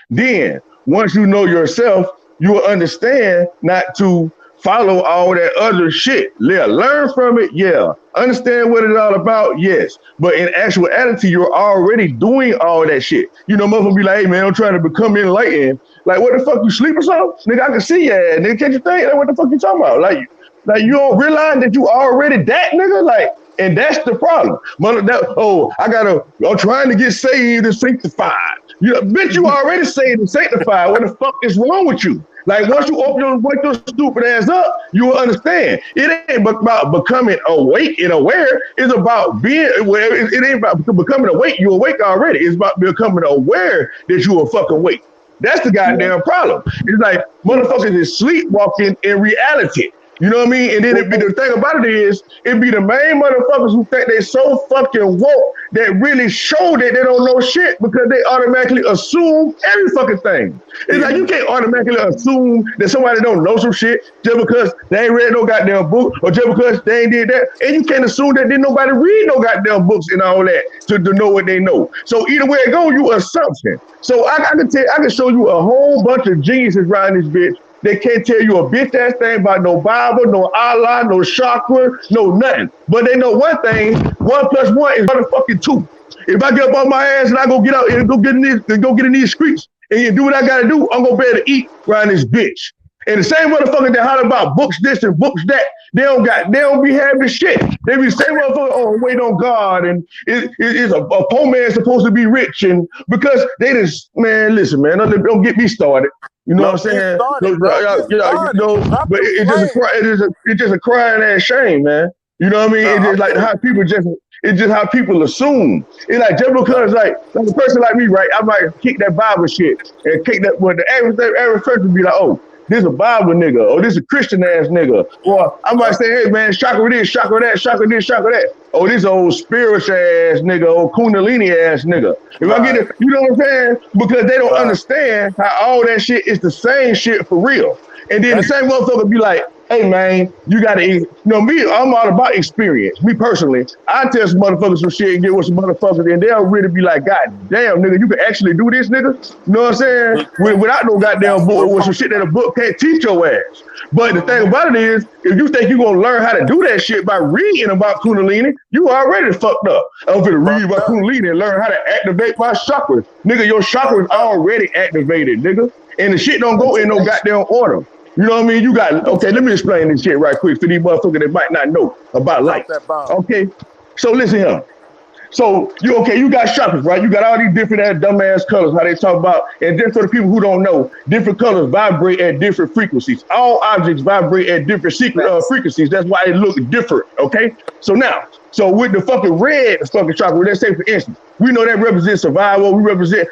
[SPEAKER 11] Then, once you know yourself, you will understand not to follow all that other shit. Yeah, learn from it. Yeah. Understand what it's all about. Yes. But in actuality, you're already doing all that shit. You know, motherfucker be like, hey, man, I'm trying to become enlightened. Like, what the fuck, you sleep or something? Nigga, I can see ya. Nigga, can't you think? Like, what the fuck you talking about? Like you don't realize that you already that, nigga? Like, and that's the problem. I'm trying to get saved and sanctified. You bitch, you already saved and sanctified. What the fuck is wrong with you? Like once you wake your stupid ass up, you will understand. It ain't about becoming awake and aware. It's about being aware. It ain't about becoming awake. You awake already. It's about becoming aware that you are fucking awake. That's the
[SPEAKER 14] yeah.
[SPEAKER 11] goddamn problem. It's like motherfuckers is sleepwalking in reality. You know what I mean? And then
[SPEAKER 14] Well,
[SPEAKER 11] the thing about it is, it be the main motherfuckers who think they so fucking woke that really show that they don't know shit because they automatically assume every fucking thing. It's like you can't automatically assume that somebody don't know some shit just because they ain't read no goddamn book or just because they ain't did that. And you can't assume that didn't nobody read no goddamn books and all that to know what they know. So either way it go, you assumption. So I can show you a whole bunch of geniuses around this bitch. They can't tell you a bitch ass thing about no Bible, no Allah, no chakra, no nothing. But they know one thing: 1+1 is motherfucking 2. If I get up on my ass and I go get out and go get in these streets and do what I gotta do, I'm gonna be able to eat around this bitch. And the same motherfucker that holler about books this and books that, they don't be having shit. They be saying motherfucker, oh, wait on God, and it's a poor man supposed to be rich, and because they just, man, listen, man, don't get me started. You know
[SPEAKER 8] No,
[SPEAKER 11] what I'm
[SPEAKER 8] get
[SPEAKER 11] saying?
[SPEAKER 8] started, bro. Get
[SPEAKER 11] You
[SPEAKER 8] started.
[SPEAKER 11] know,
[SPEAKER 8] Drop
[SPEAKER 11] but
[SPEAKER 8] them
[SPEAKER 11] it's just
[SPEAKER 8] flames.
[SPEAKER 11] it's just a crying ass shame, man. You know what I mean?
[SPEAKER 8] No,
[SPEAKER 11] It's
[SPEAKER 8] I
[SPEAKER 11] just like
[SPEAKER 8] feel
[SPEAKER 11] how
[SPEAKER 8] you.
[SPEAKER 11] people just It's just how people assume. It's like just because like a person like me, right? I might kick that Bible shit and kick that. But the average person be like, oh, this a Bible nigga, or this a Christian ass nigga. Or I might say, hey man, chakra this, chakra that, chakra this, chakra that. Oh, this old spiritual ass nigga, old Kundalini ass nigga. If I get
[SPEAKER 3] Right.
[SPEAKER 11] it, you know what I'm saying? Because they don't
[SPEAKER 3] Right.
[SPEAKER 11] understand how all that shit is the same shit for real. And then the
[SPEAKER 3] That's
[SPEAKER 11] same motherfucker be like, hey man, you gotta, you know, me, I'm all about experience. Me personally, I tell some motherfuckers some shit and get with some motherfuckers, and they'll really be like, God damn, nigga, you can actually do this, nigga. You know what I'm saying? Without no goddamn book, with some shit that a book can't teach your ass. But the thing about it is, if you think you're gonna learn how to do that shit by reading about Kundalini, you already fucked up. I'm gonna read
[SPEAKER 3] fucked
[SPEAKER 11] about
[SPEAKER 3] up.
[SPEAKER 11] Kundalini and learn how to activate my chakras. Nigga, your chakras
[SPEAKER 3] Fucked up.
[SPEAKER 11] already activated, nigga. And the shit don't go in no
[SPEAKER 14] Exactly.
[SPEAKER 11] goddamn order. You know what I mean? You got, okay, let me
[SPEAKER 14] Exactly.
[SPEAKER 11] explain this shit right quick for these motherfuckers that might not know about life.
[SPEAKER 3] Drop that bomb.
[SPEAKER 11] Okay? So listen here. So you got chakras, right? You got all these different ass dumbass colors, how they talk about, and then for the people who don't know, different colors vibrate at different frequencies. All objects vibrate at different
[SPEAKER 14] Facts.
[SPEAKER 11] frequencies. That's why it look different. Okay. So with the fucking red fucking chakra, let's say for instance, we know that represents survival. We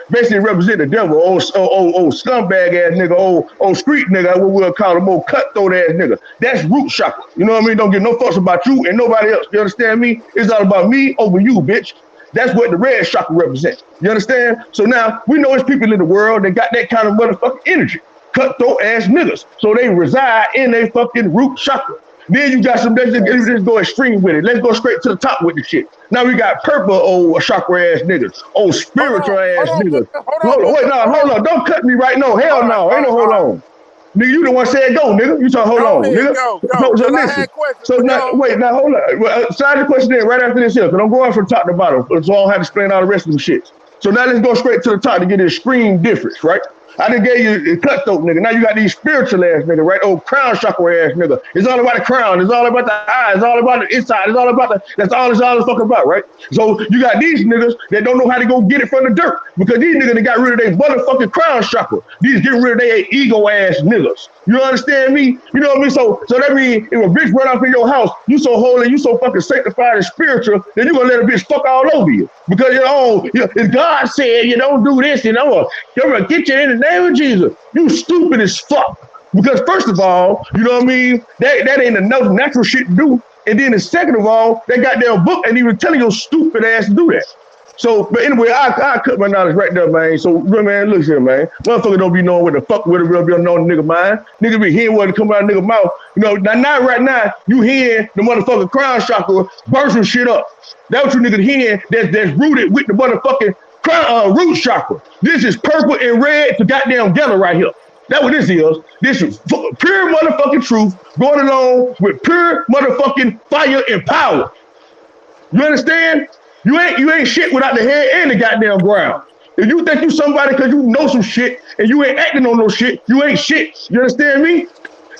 [SPEAKER 11] basically represent the devil, old scumbag ass nigga, old street nigga, what we'll call him, old cutthroat ass nigga. That's root chakra. You know what I mean? Don't give no fucks about you and nobody else. You understand me? It's all about me over you, bitch. That's what the red chakra represents. You understand? So now we know there's people in the world that got that kind of motherfucking energy. Cutthroat ass niggas. So they reside in a fucking root chakra. Then you got some, let's go extreme with it. Let's go straight to the top with the shit. Now we got purple old chakra ass niggas, old spiritual ass niggas. Hold on, wait, no, hold on. Don't cut me right now. Hell no, ain't no hold on. Nigga, you the one said go, nigga. You talking hold
[SPEAKER 3] Go
[SPEAKER 11] on,
[SPEAKER 3] ahead,
[SPEAKER 11] nigga.
[SPEAKER 3] go,
[SPEAKER 11] So
[SPEAKER 3] because I
[SPEAKER 11] listen.
[SPEAKER 3] had questions,
[SPEAKER 11] So
[SPEAKER 3] but
[SPEAKER 11] now,
[SPEAKER 3] go.
[SPEAKER 11] wait, now hold on. Well, slide the question in right after this here, because I'm going from top to bottom, so I don't have to explain all the rest of them shits. So now let's go straight to the top to get this extreme difference, right? I done gave you a cutthroat nigga. Now you got these spiritual ass nigga, right? Old crown chakra ass nigga. It's all about the crown. It's all about the eyes. It's all about the inside. It's all about that's all it's fucking about, right? So you got these niggas that don't know how to go get it from the dirt because these niggas that got rid of their motherfucking crown chakra. These getting rid of their ego ass niggas. You understand me? You know what I mean? So that means if a bitch run off in your house, you so holy, you so fucking sanctified and spiritual, then you gonna let a bitch fuck all over you because if God said you don't do this, you're gonna get you in the name of Jesus. You stupid as fuck. Because first of all, you know what I mean? That ain't enough natural shit to do. And then the second of all, that goddamn book ain't even telling your stupid ass to do that. So, but anyway, I cut my knowledge right there, man. So, man, look here, man. Motherfucker don't be knowing what the fuck with it real be knowing the nigga mind. Nigga be hearing what come out of nigga mouth. You know, now right now, you hearing the motherfucking crown chakra bursting shit up. That's what you niggas hearing that's rooted with the motherfucking root chakra. This is purple and red to goddamn yellow right here. That's what this is. This is pure motherfucking truth going along with pure motherfucking fire and power. You understand? You ain't shit without the head and the goddamn ground. If you think you somebody because you know some shit and you ain't acting on no shit, you ain't shit. You understand me?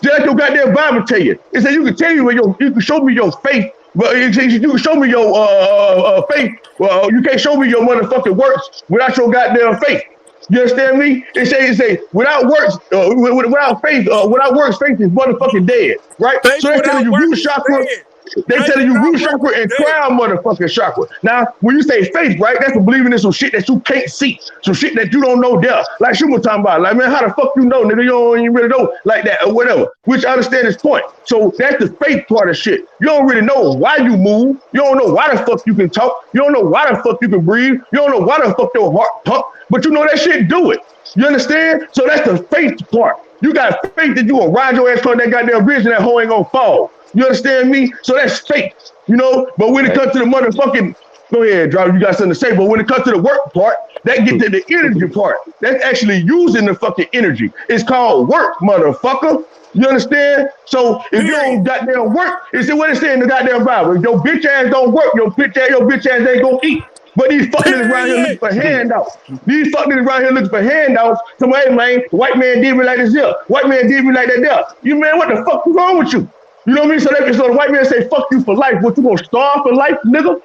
[SPEAKER 11] Just like your goddamn Bible tell you. It said you can tell you you can show me your faith, but you can show me your faith. Well, you can't show me your motherfucking works without your goddamn faith. You understand me? It say without works, without faith, without works, faith is motherfucking dead, right?
[SPEAKER 3] Faith
[SPEAKER 11] So they're telling
[SPEAKER 3] without
[SPEAKER 11] you
[SPEAKER 3] work
[SPEAKER 11] root
[SPEAKER 3] is
[SPEAKER 11] chakra.
[SPEAKER 3] dead.
[SPEAKER 11] They
[SPEAKER 3] Faith
[SPEAKER 11] telling you
[SPEAKER 3] without
[SPEAKER 11] root
[SPEAKER 3] work
[SPEAKER 11] chakra
[SPEAKER 3] is
[SPEAKER 11] and
[SPEAKER 3] dead.
[SPEAKER 11] crown motherfucking chakra. Now, when you say faith, right, that's for believing in some shit that you can't see, some shit that you don't know there. Like she was talking about, like, man, how the fuck you know, nigga? You don't even really know like that or whatever. Which I understand his point. So that's the faith part of shit. You don't really know why you move. You don't know why the fuck you can talk. You don't know why the fuck you can breathe. You don't know why the fuck your heart pump. But you know that shit do it. You understand? So that's the faith part. You got faith that you gonna ride your ass on that goddamn bridge and that hoe ain't gonna fall. You understand me? So that's faith, you know? But when it comes to the motherfucking, go ahead, Driver, you got something to say, but when it comes to the work part, that get to the energy part. That's actually using the fucking energy. It's called work, motherfucker. You understand? So if you don't goddamn work, it's what it say in the goddamn Bible. If your bitch ass don't work, your bitch ass ain't gonna eat. But these fuck niggas around here looking
[SPEAKER 3] Period.
[SPEAKER 11] for handouts. These fuck niggas around here looking for handouts. Somebody, hey, man, white man did me like this here. White man did me like that there. You, man, what the fuck is wrong with you? You know what I mean? So the white man say, fuck you for life. What, you gonna starve for life, nigga?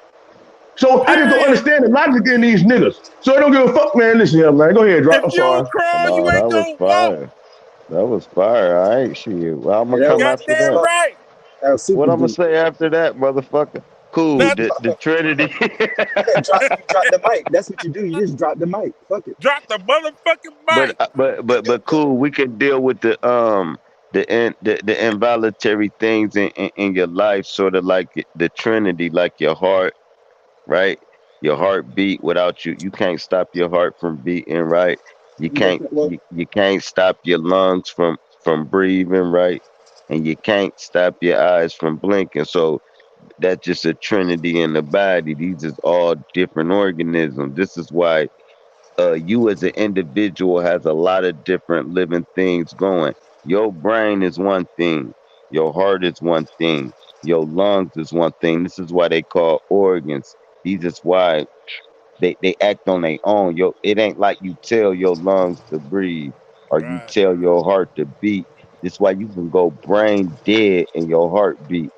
[SPEAKER 11] So I just don't
[SPEAKER 3] Period.
[SPEAKER 11] understand the logic in these niggas. So I don't give a fuck, man. Listen here, man. Go ahead, drop.
[SPEAKER 3] If
[SPEAKER 11] I'm
[SPEAKER 3] you don't
[SPEAKER 11] sorry.
[SPEAKER 3] crawl, you
[SPEAKER 2] No,
[SPEAKER 3] ain't
[SPEAKER 2] that was
[SPEAKER 3] gonna walk.
[SPEAKER 2] fire. That was fire. I ain't shit. Well, I'm
[SPEAKER 14] Yeah,
[SPEAKER 2] gonna
[SPEAKER 14] that
[SPEAKER 2] come
[SPEAKER 14] was
[SPEAKER 2] after
[SPEAKER 14] good
[SPEAKER 3] Goddamn
[SPEAKER 2] that.
[SPEAKER 14] stuff.
[SPEAKER 3] right.
[SPEAKER 14] That was super
[SPEAKER 2] What I'm gonna
[SPEAKER 14] deep.
[SPEAKER 2] say after that, motherfucker? Cool.
[SPEAKER 5] Nothing.
[SPEAKER 2] The Trinity.
[SPEAKER 14] You drop the mic. That's what you do. You just drop the mic. Fuck it.
[SPEAKER 5] Drop the motherfucking
[SPEAKER 2] but
[SPEAKER 5] mic.
[SPEAKER 2] but cool. We can deal with the involuntary things in your life, sort of like the Trinity, like your heart, right? Your heart beat without you. You can't stop your heart from beating, right? You
[SPEAKER 14] But
[SPEAKER 2] can't
[SPEAKER 14] well,
[SPEAKER 2] you can't stop your lungs from breathing, right? And you can't stop your eyes from blinking. So that's just a trinity in the body. These is all different organisms. This is why you as an individual has a lot of different living things going. Your brain is one thing, your heart is one thing, your lungs is one thing. This is why they call organs. These is why they act on their own. It ain't like you tell your lungs to breathe or you
[SPEAKER 5] Right.
[SPEAKER 2] tell your heart to beat. This is why you can go brain dead and your heart beat.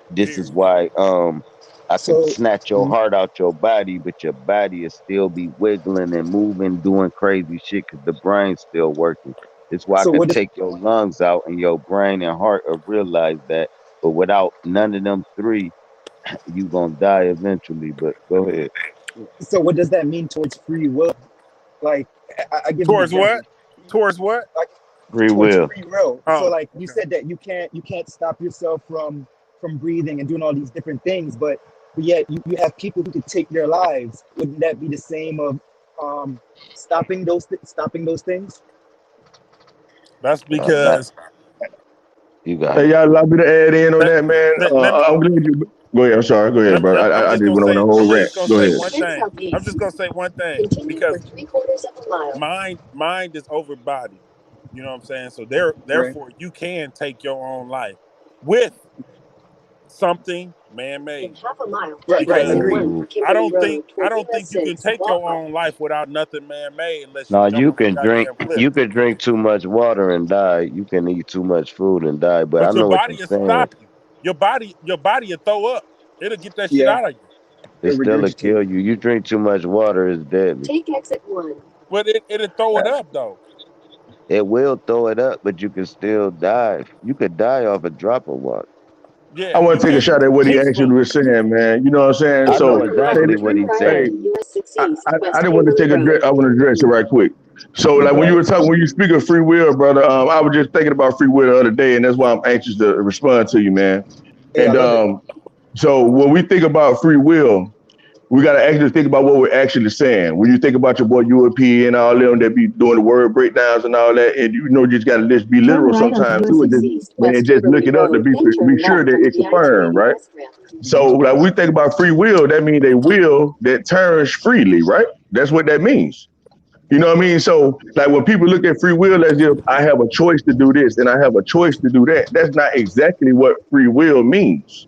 [SPEAKER 2] This is
[SPEAKER 5] Period.
[SPEAKER 2] why I could
[SPEAKER 14] so
[SPEAKER 2] snatch your
[SPEAKER 14] mhm.
[SPEAKER 2] heart out your body, but your body is still be wiggling and moving, doing crazy shit because the brain's still working. It's why I
[SPEAKER 14] so
[SPEAKER 2] could
[SPEAKER 14] what is
[SPEAKER 2] take your lungs out and your brain and heart will realize that. But without none of them three, you gonna die eventually. But go ahead.
[SPEAKER 14] so what does that mean towards free will? Like I give an
[SPEAKER 5] Towards what?
[SPEAKER 14] example.
[SPEAKER 5] Towards what?
[SPEAKER 14] Like
[SPEAKER 2] Free
[SPEAKER 14] towards
[SPEAKER 2] will.
[SPEAKER 14] free will. So
[SPEAKER 5] Oh,
[SPEAKER 14] like you
[SPEAKER 5] okay.
[SPEAKER 14] said that you can't stop yourself from breathing and doing all these different things, but yet you have people who could take their lives. Wouldn't that be the same of um stopping those things?
[SPEAKER 5] That's
[SPEAKER 2] That
[SPEAKER 5] because
[SPEAKER 2] you got
[SPEAKER 11] Hey,
[SPEAKER 2] it.
[SPEAKER 11] y'all allow me to add in on
[SPEAKER 5] let,
[SPEAKER 11] that, man.
[SPEAKER 5] let me
[SPEAKER 11] I'm glad you. Go ahead. I'm sorry. Go ahead, bro.
[SPEAKER 5] I'm
[SPEAKER 11] I
[SPEAKER 5] just
[SPEAKER 11] just
[SPEAKER 5] gonna
[SPEAKER 11] went on a
[SPEAKER 5] say
[SPEAKER 11] whole rant. Go ahead.
[SPEAKER 5] one thing. I'm just gonna say one thing because mind is over body. You know what I'm saying? So
[SPEAKER 14] Right.
[SPEAKER 5] therefore you can take your own life with something man made.
[SPEAKER 14] Right.
[SPEAKER 5] Because
[SPEAKER 14] Agreed.
[SPEAKER 2] Ooh.
[SPEAKER 5] I don't think you can take your own life without nothing man made unless you
[SPEAKER 2] Now
[SPEAKER 5] jump off a goddamn cliff.
[SPEAKER 2] you can drink too much water and die. You can eat too much food and die. But I
[SPEAKER 5] But your
[SPEAKER 2] know what you're
[SPEAKER 5] body will
[SPEAKER 2] saying.
[SPEAKER 5] stop you. Your body will throw up. It'll get that shit
[SPEAKER 14] Yeah.
[SPEAKER 5] out of you.
[SPEAKER 2] It
[SPEAKER 14] It
[SPEAKER 2] still will
[SPEAKER 14] regurgitate.
[SPEAKER 2] kill you. You drink too much water, it's deadly.
[SPEAKER 5] But it'll throw it up though.
[SPEAKER 2] It will throw it up, but you can still die. You could die off a drop of water.
[SPEAKER 11] I
[SPEAKER 5] Yeah,
[SPEAKER 11] want
[SPEAKER 5] you
[SPEAKER 11] to take a
[SPEAKER 5] can
[SPEAKER 11] shot at what he actually
[SPEAKER 5] peacefully.
[SPEAKER 11] was saying, man. You know what I'm saying?
[SPEAKER 2] I know
[SPEAKER 11] So, say
[SPEAKER 2] exactly
[SPEAKER 11] that,
[SPEAKER 2] what he's
[SPEAKER 11] hey,
[SPEAKER 2] saying.
[SPEAKER 11] I didn't want to take a address. I want to address it right quick. So,
[SPEAKER 2] You
[SPEAKER 11] like when
[SPEAKER 2] got
[SPEAKER 11] you
[SPEAKER 2] it.
[SPEAKER 11] were talking, when you speak of free will, brother, I was just thinking about free will the other day, and that's why I'm anxious to respond to you, man.
[SPEAKER 14] Hey, I
[SPEAKER 11] And
[SPEAKER 14] love it.
[SPEAKER 11] so, when we think about free will, we got to actually think about what we're actually saying. When you think about your boy UAP and all them that be doing the word breakdowns and all that, and you know, you just got to just be literal sometimes too, and just look it up to be sure that it's confirmed, right? So, like we think about free will, that means a will that turns freely, right? That's what that means. You know what I mean? So, like when people look at free will as if I have a choice to do this and I have a choice to do that, that's not exactly what free will means.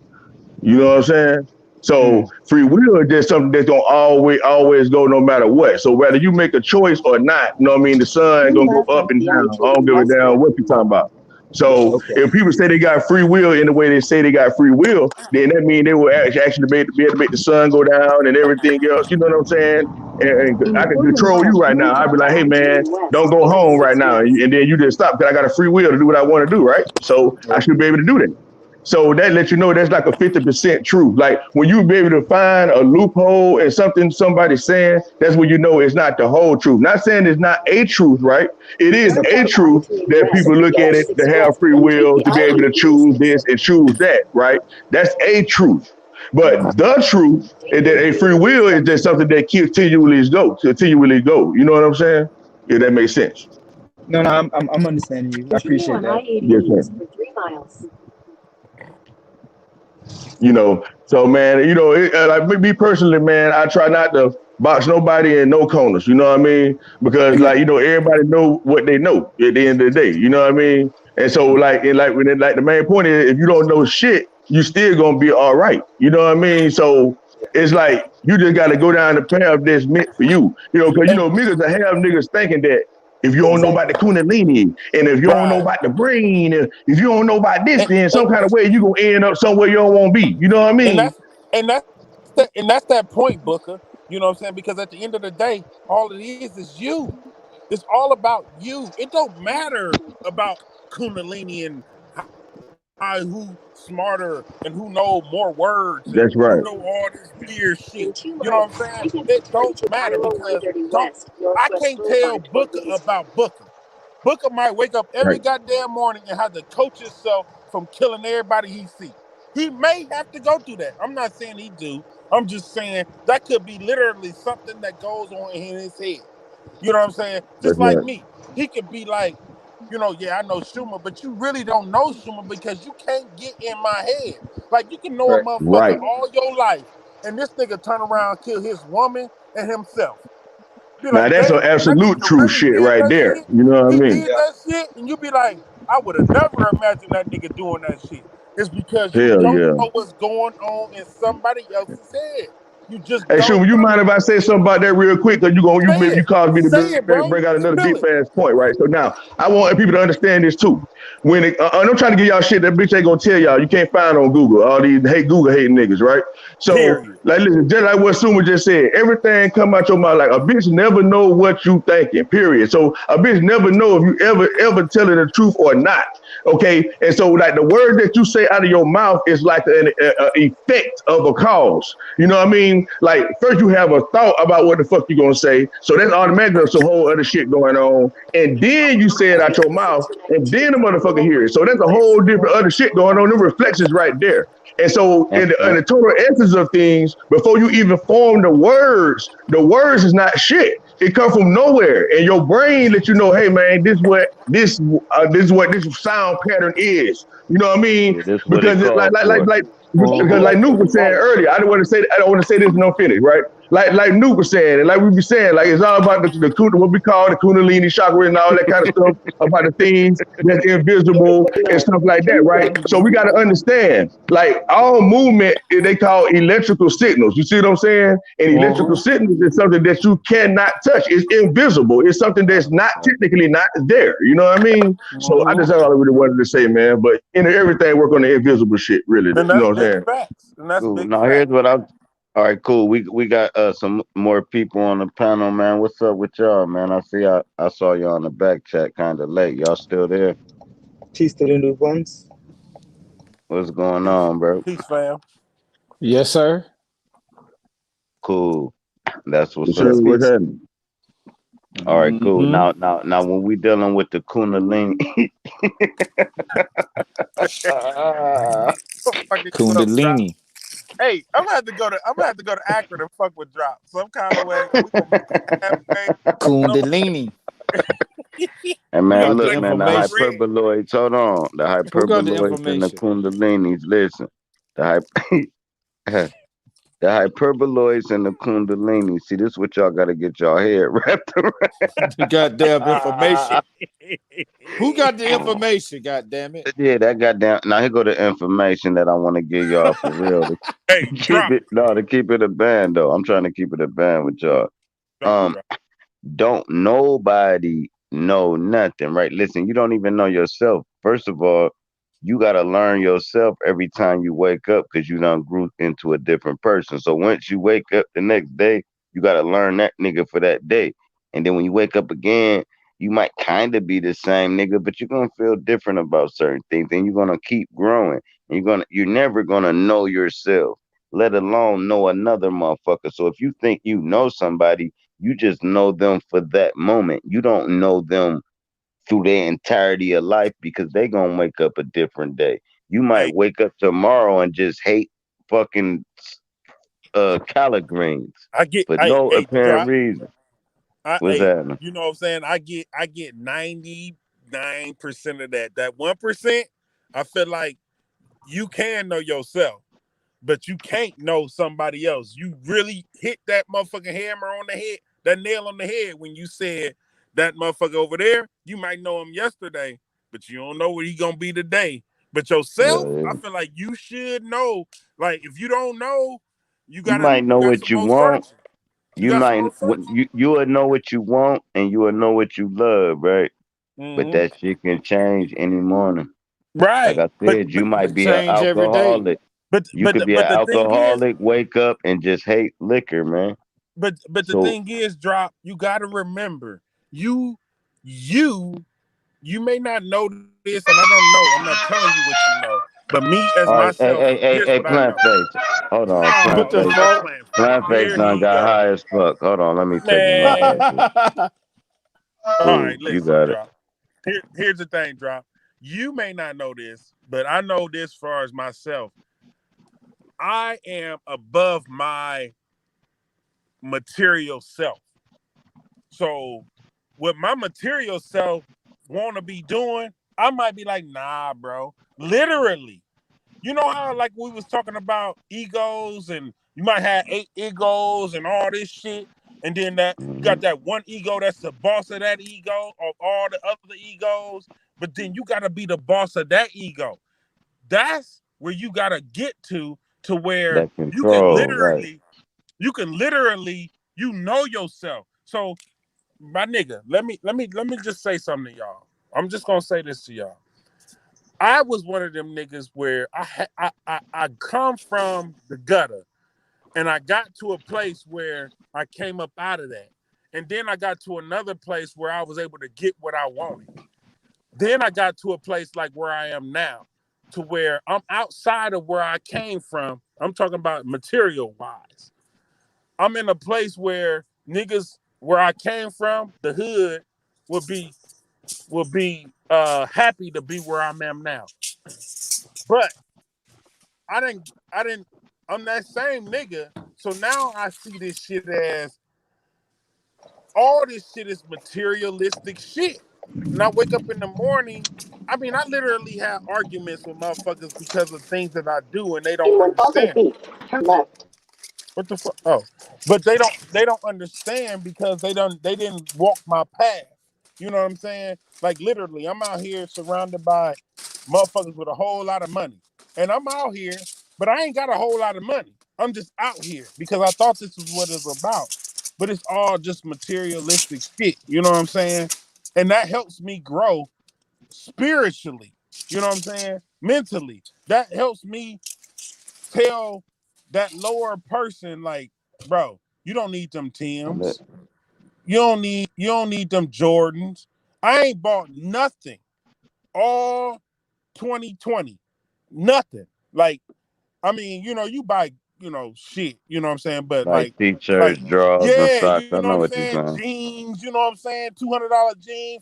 [SPEAKER 11] You know what I'm saying? So
[SPEAKER 14] Mm.
[SPEAKER 11] free will is just something that's gonna always go no matter what. So whether you make a choice or not, you know what I mean, the sun gonna go up and down. I don't give a damn what you're talking about. So
[SPEAKER 14] Okay.
[SPEAKER 11] if people say they got free will in the way they say they got free will, then that means they will actually be able to make the sun go down and everything else. You know what I'm saying? And I can control you right now. I'd be like, hey man, don't go home right now, and then you just stop because I got a free will to do what I want to do, right? So I
[SPEAKER 14] Right.
[SPEAKER 11] should be able to do that. So that lets you know that's like a 50% truth. Like when you be able to find a loophole in something somebody's saying, that's when you know it's not the whole truth. Not saying it's not a truth, right? It is a
[SPEAKER 14] Okay.
[SPEAKER 11] truth that people look at it to have free will, to be able to choose this and choose that, right? That's a truth. But the truth is that a free will is just something that continually go. You know what I'm saying? If that makes sense.
[SPEAKER 14] No, no, I'm understanding you. I appreciate that.
[SPEAKER 11] Yes, sir. You know, so man, like me personally, man, I try not to box nobody in no corners. You know what I mean? Because
[SPEAKER 14] Yeah.
[SPEAKER 11] like everybody know what they know at the end of the day. You know what I mean? And so like the main point is, if you don't know shit, you still gonna be all right. You know what I mean? So it's like you just got to go down the path that's meant for you. You know, because
[SPEAKER 5] And
[SPEAKER 11] niggas that have niggas thinking that if you don't know about the kundalini, and if you don't know
[SPEAKER 5] right.
[SPEAKER 11] about the brain, and if you don't know about this,
[SPEAKER 5] And,
[SPEAKER 11] then
[SPEAKER 5] and
[SPEAKER 11] some kind of way you gonna end up somewhere you don't want to be. You know what I
[SPEAKER 5] and
[SPEAKER 11] mean?
[SPEAKER 5] that's that point, Booker. You know what I'm saying? Because at the end of the day, all it is you. It's all about you. It don't matter about Kundalini and
[SPEAKER 15] guy who smarter and who know more words and
[SPEAKER 11] That's
[SPEAKER 15] who
[SPEAKER 11] right.
[SPEAKER 15] know all this weird shit. You know what I'm saying? It don't matter because don't I can't tell Booker about Booker. Booker might wake up every
[SPEAKER 11] Right.
[SPEAKER 15] goddamn morning and have to coach himself from killing everybody he see. He may have to go through that. I'm not saying he do. I'm just saying that could be literally something that goes on in his head. You know what I'm saying?
[SPEAKER 11] That's
[SPEAKER 15] Just like
[SPEAKER 11] right.
[SPEAKER 15] me. He could be like, yeah, I know Schumer, but you really don't know Schumer because you can't get in my head. Like you can know a
[SPEAKER 14] Right.
[SPEAKER 15] motherfucker
[SPEAKER 11] Right.
[SPEAKER 15] all your life, and this nigga turn around, kill his woman and himself. Be
[SPEAKER 11] Now
[SPEAKER 15] like,
[SPEAKER 11] that's
[SPEAKER 15] damn,
[SPEAKER 11] some
[SPEAKER 15] that
[SPEAKER 11] absolute
[SPEAKER 15] nigga
[SPEAKER 11] true
[SPEAKER 15] really
[SPEAKER 11] shit
[SPEAKER 15] did
[SPEAKER 11] right
[SPEAKER 15] that
[SPEAKER 11] there.
[SPEAKER 15] shit.
[SPEAKER 11] You know what I
[SPEAKER 15] He
[SPEAKER 11] mean?
[SPEAKER 15] did
[SPEAKER 14] Yeah.
[SPEAKER 15] that shit, and you be like, I would have never imagined that nigga doing that shit. It's because you
[SPEAKER 11] Hell
[SPEAKER 15] don't
[SPEAKER 11] yeah.
[SPEAKER 15] know what's going on in somebody else's head. You just
[SPEAKER 11] Hey,
[SPEAKER 15] don't
[SPEAKER 11] Schumer, you
[SPEAKER 15] know.
[SPEAKER 11] mind if I say something about that real quick? Cause you
[SPEAKER 15] Say
[SPEAKER 11] maybe you
[SPEAKER 15] it.
[SPEAKER 11] caused me to
[SPEAKER 15] Say it, bro.
[SPEAKER 11] bring out another
[SPEAKER 15] Spill
[SPEAKER 11] deep
[SPEAKER 15] it.
[SPEAKER 11] ass point, right? So now I want people to understand this too. When I'm trying to give y'all shit that bitch ain't gonna tell y'all. You can't find on Google. All these hate Google hating niggas, right? So
[SPEAKER 15] Period.
[SPEAKER 11] like listen, just like what Suma just said, everything come out your mouth like a bitch never know what you thinking. Period. So a bitch never know if you ever telling the truth or not. Okay, and so like the word that you say out of your mouth is like an effect of a cause. You know what I mean? Like first you have a thought about what the fuck you gonna say, so that's automatically some whole other shit going on, and then you say it out your mouth, and then the motherfucker hear it. So that's a whole different other shit going on. The reflections right there. And so
[SPEAKER 2] And,
[SPEAKER 11] in
[SPEAKER 2] and
[SPEAKER 11] the total essence of things, before you even form the words is not shit. It come from nowhere, and your brain let you know, hey man, this is what this sound pattern is. You know what I mean?
[SPEAKER 2] yeah, this what it
[SPEAKER 11] Because it
[SPEAKER 2] called for.
[SPEAKER 11] because
[SPEAKER 15] Mm-hmm.
[SPEAKER 11] like Nuke was saying earlier, I don't want to say this and don't finish, right? Like Nuke was saying, and like we be saying, like it's all about what we call the Kundalini chakra and all that kind of stuff about the things that's invisible and stuff like that, right? So we got to understand, like all movement they call electrical signals. You see what I'm saying? And electrical
[SPEAKER 15] Mm-hmm.
[SPEAKER 11] signals is something that you cannot touch. It's invisible. It's something that's not technically not there. You know what I mean? So I just
[SPEAKER 15] Mm-hmm.
[SPEAKER 11] all I really wanted to say, man. But everything work on the invisible shit, really.
[SPEAKER 15] And
[SPEAKER 11] You know
[SPEAKER 15] that's
[SPEAKER 11] what I'm
[SPEAKER 15] big
[SPEAKER 11] saying?
[SPEAKER 15] facts. And that's
[SPEAKER 2] Cool.
[SPEAKER 15] big
[SPEAKER 2] Now
[SPEAKER 15] facts.
[SPEAKER 2] here's what I. All right, cool. We got some more people on the panel, man. What's up with y'all, man? I saw y'all on the back chat kind of late. Y'all still there?
[SPEAKER 14] Peace to the new ones.
[SPEAKER 2] What's going
[SPEAKER 15] Peace.
[SPEAKER 2] on, bro?
[SPEAKER 15] Peace, fam.
[SPEAKER 3] Yes, sir.
[SPEAKER 2] Cool. That's what's
[SPEAKER 11] What's
[SPEAKER 2] up.
[SPEAKER 11] up?
[SPEAKER 14] Peace,
[SPEAKER 11] What's
[SPEAKER 14] peace.
[SPEAKER 11] happening?
[SPEAKER 2] All right, cool.
[SPEAKER 3] Mm-hmm.
[SPEAKER 2] Now, when we dealing with the Kundalini,
[SPEAKER 15] Fucking what up, Drop?
[SPEAKER 3] Kundalini.
[SPEAKER 15] Hey, I'm gonna have to go to Akron and fuck with Drop. Some kind of way. We gonna meet halfway. Some
[SPEAKER 3] Kundalini.
[SPEAKER 2] and
[SPEAKER 3] Who
[SPEAKER 15] we
[SPEAKER 2] man,
[SPEAKER 15] gonna
[SPEAKER 3] got the
[SPEAKER 2] look,
[SPEAKER 15] drink
[SPEAKER 2] man, the
[SPEAKER 15] some good
[SPEAKER 3] information?
[SPEAKER 15] red.
[SPEAKER 2] hyperboloids. Hold on, the
[SPEAKER 3] Who got the
[SPEAKER 2] hyperboloids and the
[SPEAKER 3] information?
[SPEAKER 2] Kundalinis. Listen, the the hyperboloids and the Kundalini. See, this is what y'all got to get y'all head wrapped
[SPEAKER 3] The goddamn information.
[SPEAKER 2] around.
[SPEAKER 3] Who got the information? God damn it.
[SPEAKER 2] Yeah, that goddamn. Now here go the information that I want to give y'all for real. To
[SPEAKER 15] Hey,
[SPEAKER 2] keep
[SPEAKER 15] Drop,
[SPEAKER 2] it, no, to keep it a band though. I'm trying to keep it a band with y'all.
[SPEAKER 15] Drop,
[SPEAKER 2] Um,
[SPEAKER 15] Drop.
[SPEAKER 2] don't nobody know nothing, right? Listen, you don't even know yourself. First of all, you gotta learn yourself every time you wake up because you done grew into a different person. So once you wake up the next day, you gotta learn that nigga for that day. And then when you wake up again, you might kind of be the same nigga, but you're gonna feel different about certain things, and you're gonna keep growing. And you're never gonna know yourself, let alone know another motherfucker. So if you think you know somebody, you just know them for that moment. You don't know them through their entirety of life because they gonna wake up a different day. You might
[SPEAKER 15] Hey,
[SPEAKER 2] wake up tomorrow and just hate fucking collard greens for no
[SPEAKER 15] hey,
[SPEAKER 2] apparent
[SPEAKER 15] Drop.
[SPEAKER 2] reason. What's
[SPEAKER 15] Hey,
[SPEAKER 2] happening?
[SPEAKER 15] you know what I'm saying? I get 99% of that. That 1%, I feel like you can know yourself, but you can't know somebody else. You really hit that motherfucking hammer on the head, that nail on the head when you said that motherfucker over there, you might know him yesterday, but you don't know what he gonna be today. But yourself,
[SPEAKER 2] Yeah,
[SPEAKER 15] I feel like you should know. Like if you don't know,
[SPEAKER 2] you
[SPEAKER 15] you
[SPEAKER 2] might know
[SPEAKER 15] got
[SPEAKER 2] what
[SPEAKER 15] some
[SPEAKER 2] you
[SPEAKER 15] more
[SPEAKER 2] want.
[SPEAKER 15] searching. You
[SPEAKER 2] You
[SPEAKER 15] got some
[SPEAKER 2] might
[SPEAKER 15] more searching.
[SPEAKER 2] you will know what you want and you will know what you love, right? But
[SPEAKER 15] Mm-hmm.
[SPEAKER 2] that shit can change any morning. Like
[SPEAKER 15] Right.
[SPEAKER 2] I said, you might
[SPEAKER 3] It
[SPEAKER 2] be an
[SPEAKER 3] change every day.
[SPEAKER 2] alcoholic.
[SPEAKER 15] But
[SPEAKER 2] You
[SPEAKER 15] but
[SPEAKER 2] could
[SPEAKER 15] the,
[SPEAKER 2] be an
[SPEAKER 15] but the thing is,
[SPEAKER 2] alcoholic, wake up and just hate liquor, man.
[SPEAKER 15] but the
[SPEAKER 2] So
[SPEAKER 15] thing is, Drop, you gotta remember, you you you may not know this, and I don't know. I'm not telling you what you know. But me as
[SPEAKER 2] All right,
[SPEAKER 15] myself, here's what I
[SPEAKER 2] plant
[SPEAKER 15] know.
[SPEAKER 2] face. Hold on,
[SPEAKER 3] What
[SPEAKER 2] plant
[SPEAKER 15] Oh,
[SPEAKER 3] the
[SPEAKER 2] face.
[SPEAKER 15] look at
[SPEAKER 3] fuck?
[SPEAKER 15] Plant Face.
[SPEAKER 2] Plant face
[SPEAKER 15] Here
[SPEAKER 2] done
[SPEAKER 15] he
[SPEAKER 2] got
[SPEAKER 15] go.
[SPEAKER 2] high as fuck. Hold on, let me take him out
[SPEAKER 15] Man.
[SPEAKER 2] right quick.
[SPEAKER 15] All right,
[SPEAKER 2] Cool, you
[SPEAKER 15] listen,
[SPEAKER 2] got it.
[SPEAKER 15] drop. Here's the thing, drop. You may not know this, but I know this as far as myself. I am above my material self. So what my material self want to be doing, I might be like, nah, bro. Literally. You know how like we was talking about egos and you might have 8 egos and all this shit. And then that you got
[SPEAKER 2] Hmm.
[SPEAKER 15] that one ego that's the boss of that ego of all the other egos. But then you gotta be the boss of that ego. That's where you gotta get to where
[SPEAKER 2] That control, right?
[SPEAKER 15] you can literally, you know yourself. So my nigga, let me just say something to y'all. I'm just gonna say this to y'all. I was one of them niggas where I come from the gutter and I got to a place where I came up out of that. And then I got to another place where I was able to get what I wanted. Then I got to a place like where I am now, to where I'm outside of where I came from. I'm talking about material wise. I'm in a place where niggas where I came from, the hood, would be happy to be where I am now. But I didn't I'm that same nigga. So now I see this shit as all this shit is materialistic shit. And I wake up in the morning. I mean, I literally have arguments with motherfuckers because of things that I do and they don't
[SPEAKER 4] In 1,000
[SPEAKER 15] understand.
[SPEAKER 4] feet, turn left.
[SPEAKER 15] What the fuck? Oh, but they don't understand because they didn't walk my path. You know what I'm saying? Like literally, I'm out here surrounded by motherfuckers with a whole lot of money, and I'm out here, but I ain't got a whole lot of money. I'm just out here because I thought this was what it's about, but it's all just materialistic shit. You know what I'm saying? And that helps me grow spiritually. You know what I'm saying? Mentally, that helps me tell that lower person like, bro, you don't need them
[SPEAKER 2] Let-
[SPEAKER 15] Tims. You don't need them Jordans. I ain't bought nothing all 2020. Nothing. Like, I mean, you buy, shit, you know what I'm saying? But
[SPEAKER 2] Like
[SPEAKER 15] like,
[SPEAKER 2] t-shirts, drawers, and
[SPEAKER 15] yeah,
[SPEAKER 2] socks.
[SPEAKER 15] you
[SPEAKER 2] I
[SPEAKER 15] know what
[SPEAKER 2] know
[SPEAKER 15] I'm
[SPEAKER 2] what you're
[SPEAKER 15] saying?
[SPEAKER 2] saying.
[SPEAKER 15] Jeans, you know what I'm saying? $200 jean,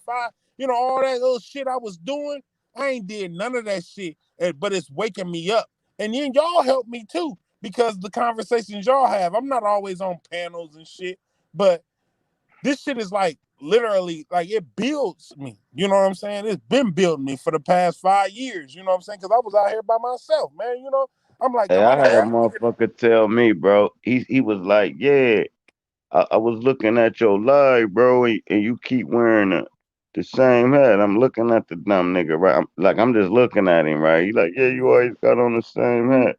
[SPEAKER 15] all that little shit I was doing. I ain't did none of that shit, but it's waking me up. And then y'all help me too, because the conversations y'all have, I'm not always on panels and shit, but this shit is like literally like it builds me. You know what I'm saying? It's been building me for the past 5 years. You know what I'm saying? Because I was out here by myself, man. I'm like,
[SPEAKER 2] Hey,
[SPEAKER 15] come
[SPEAKER 2] I
[SPEAKER 15] on, man.
[SPEAKER 2] had a motherfucker tell me, bro. He was like, yeah, I was looking at your live, bro, and you keep wearing the same hat. I'm looking at the dumb nigga, right? I'm just looking at him, right? He like, yeah, you always got on the same hat.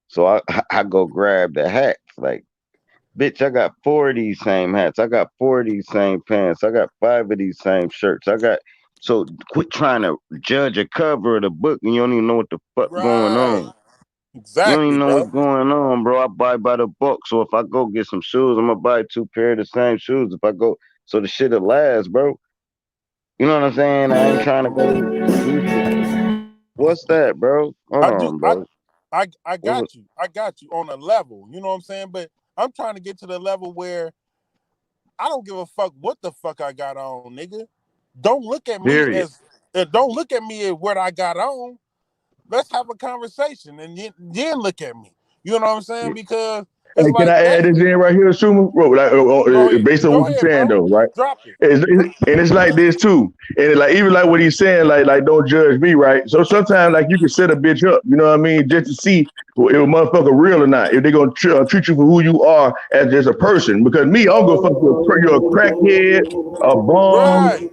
[SPEAKER 2] So I go grab the hats. Like, bitch, I got 4 of these same hats. I got 4 of these same pants. I got 5 of these same shirts. So quit trying to judge a cover of the book and you don't even know what the fuck going
[SPEAKER 15] Right.
[SPEAKER 2] on. You don't
[SPEAKER 15] Exactly,
[SPEAKER 2] even know what's
[SPEAKER 15] bro.
[SPEAKER 2] going on, bro. I buy by the book. So if I go get some shoes, I'm gonna buy 2 pair of the same shoes. If I go, so the shit'll last, bro. You know what I'm saying? I ain't trying to go do shit. What's that, bro? Hold
[SPEAKER 15] I do.
[SPEAKER 2] on,
[SPEAKER 15] I
[SPEAKER 2] bro.
[SPEAKER 15] I
[SPEAKER 2] What was
[SPEAKER 15] got you. I got you on a level. You know what I'm saying? But I'm trying to get to the level where I don't give a fuck what the fuck I got on, nigga. Don't look at me
[SPEAKER 2] period?
[SPEAKER 15] as don't look at me as what I got on. Let's have a conversation and then look at me. You know what I'm saying? Because it's
[SPEAKER 11] Hey, can
[SPEAKER 15] like
[SPEAKER 11] I add
[SPEAKER 15] that's
[SPEAKER 11] this in right here, Schumer? Bro, like,
[SPEAKER 15] go ahead.
[SPEAKER 11] based on
[SPEAKER 15] Go
[SPEAKER 11] what you're
[SPEAKER 15] ahead,
[SPEAKER 11] saying,
[SPEAKER 15] bro.
[SPEAKER 11] though, right?
[SPEAKER 15] Drop it.
[SPEAKER 11] And it's like this too, and like even like what he's saying, like don't judge me, right? So sometimes like you can set a bitch up, you know what I mean, just to see if a motherfucker real or not, if they gonna treat you for who you are as just a person. Because me, I'll go fuck you're a crackhead, a bum,
[SPEAKER 15] Right.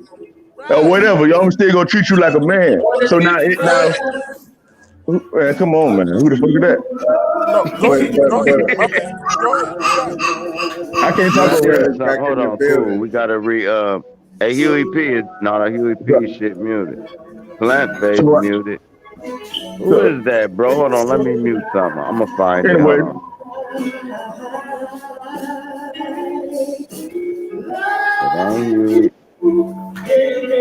[SPEAKER 11] or
[SPEAKER 15] Right.
[SPEAKER 11] whatever. I'm still gonna treat you like a man. So now,
[SPEAKER 15] Right.
[SPEAKER 11] man, come on, man, who the fuck is that?
[SPEAKER 15] No, go
[SPEAKER 10] But
[SPEAKER 15] ahead. Go ahead. My bad. Go ahead. You got it.
[SPEAKER 11] I can't talk
[SPEAKER 2] Let
[SPEAKER 11] over
[SPEAKER 2] me
[SPEAKER 11] that.
[SPEAKER 2] say
[SPEAKER 10] Black is
[SPEAKER 2] something.
[SPEAKER 10] back
[SPEAKER 2] Hold
[SPEAKER 10] in the
[SPEAKER 2] on, cool.
[SPEAKER 10] building.
[SPEAKER 2] We gotta hey, Huey P is no, the Huey P shit muted. Plant face
[SPEAKER 11] So,
[SPEAKER 2] muted. Who
[SPEAKER 11] so
[SPEAKER 2] is that, bro? Hold on, let me mute something. I'm gonna find it.
[SPEAKER 11] anyway,
[SPEAKER 2] Hold on. It ain't Huey.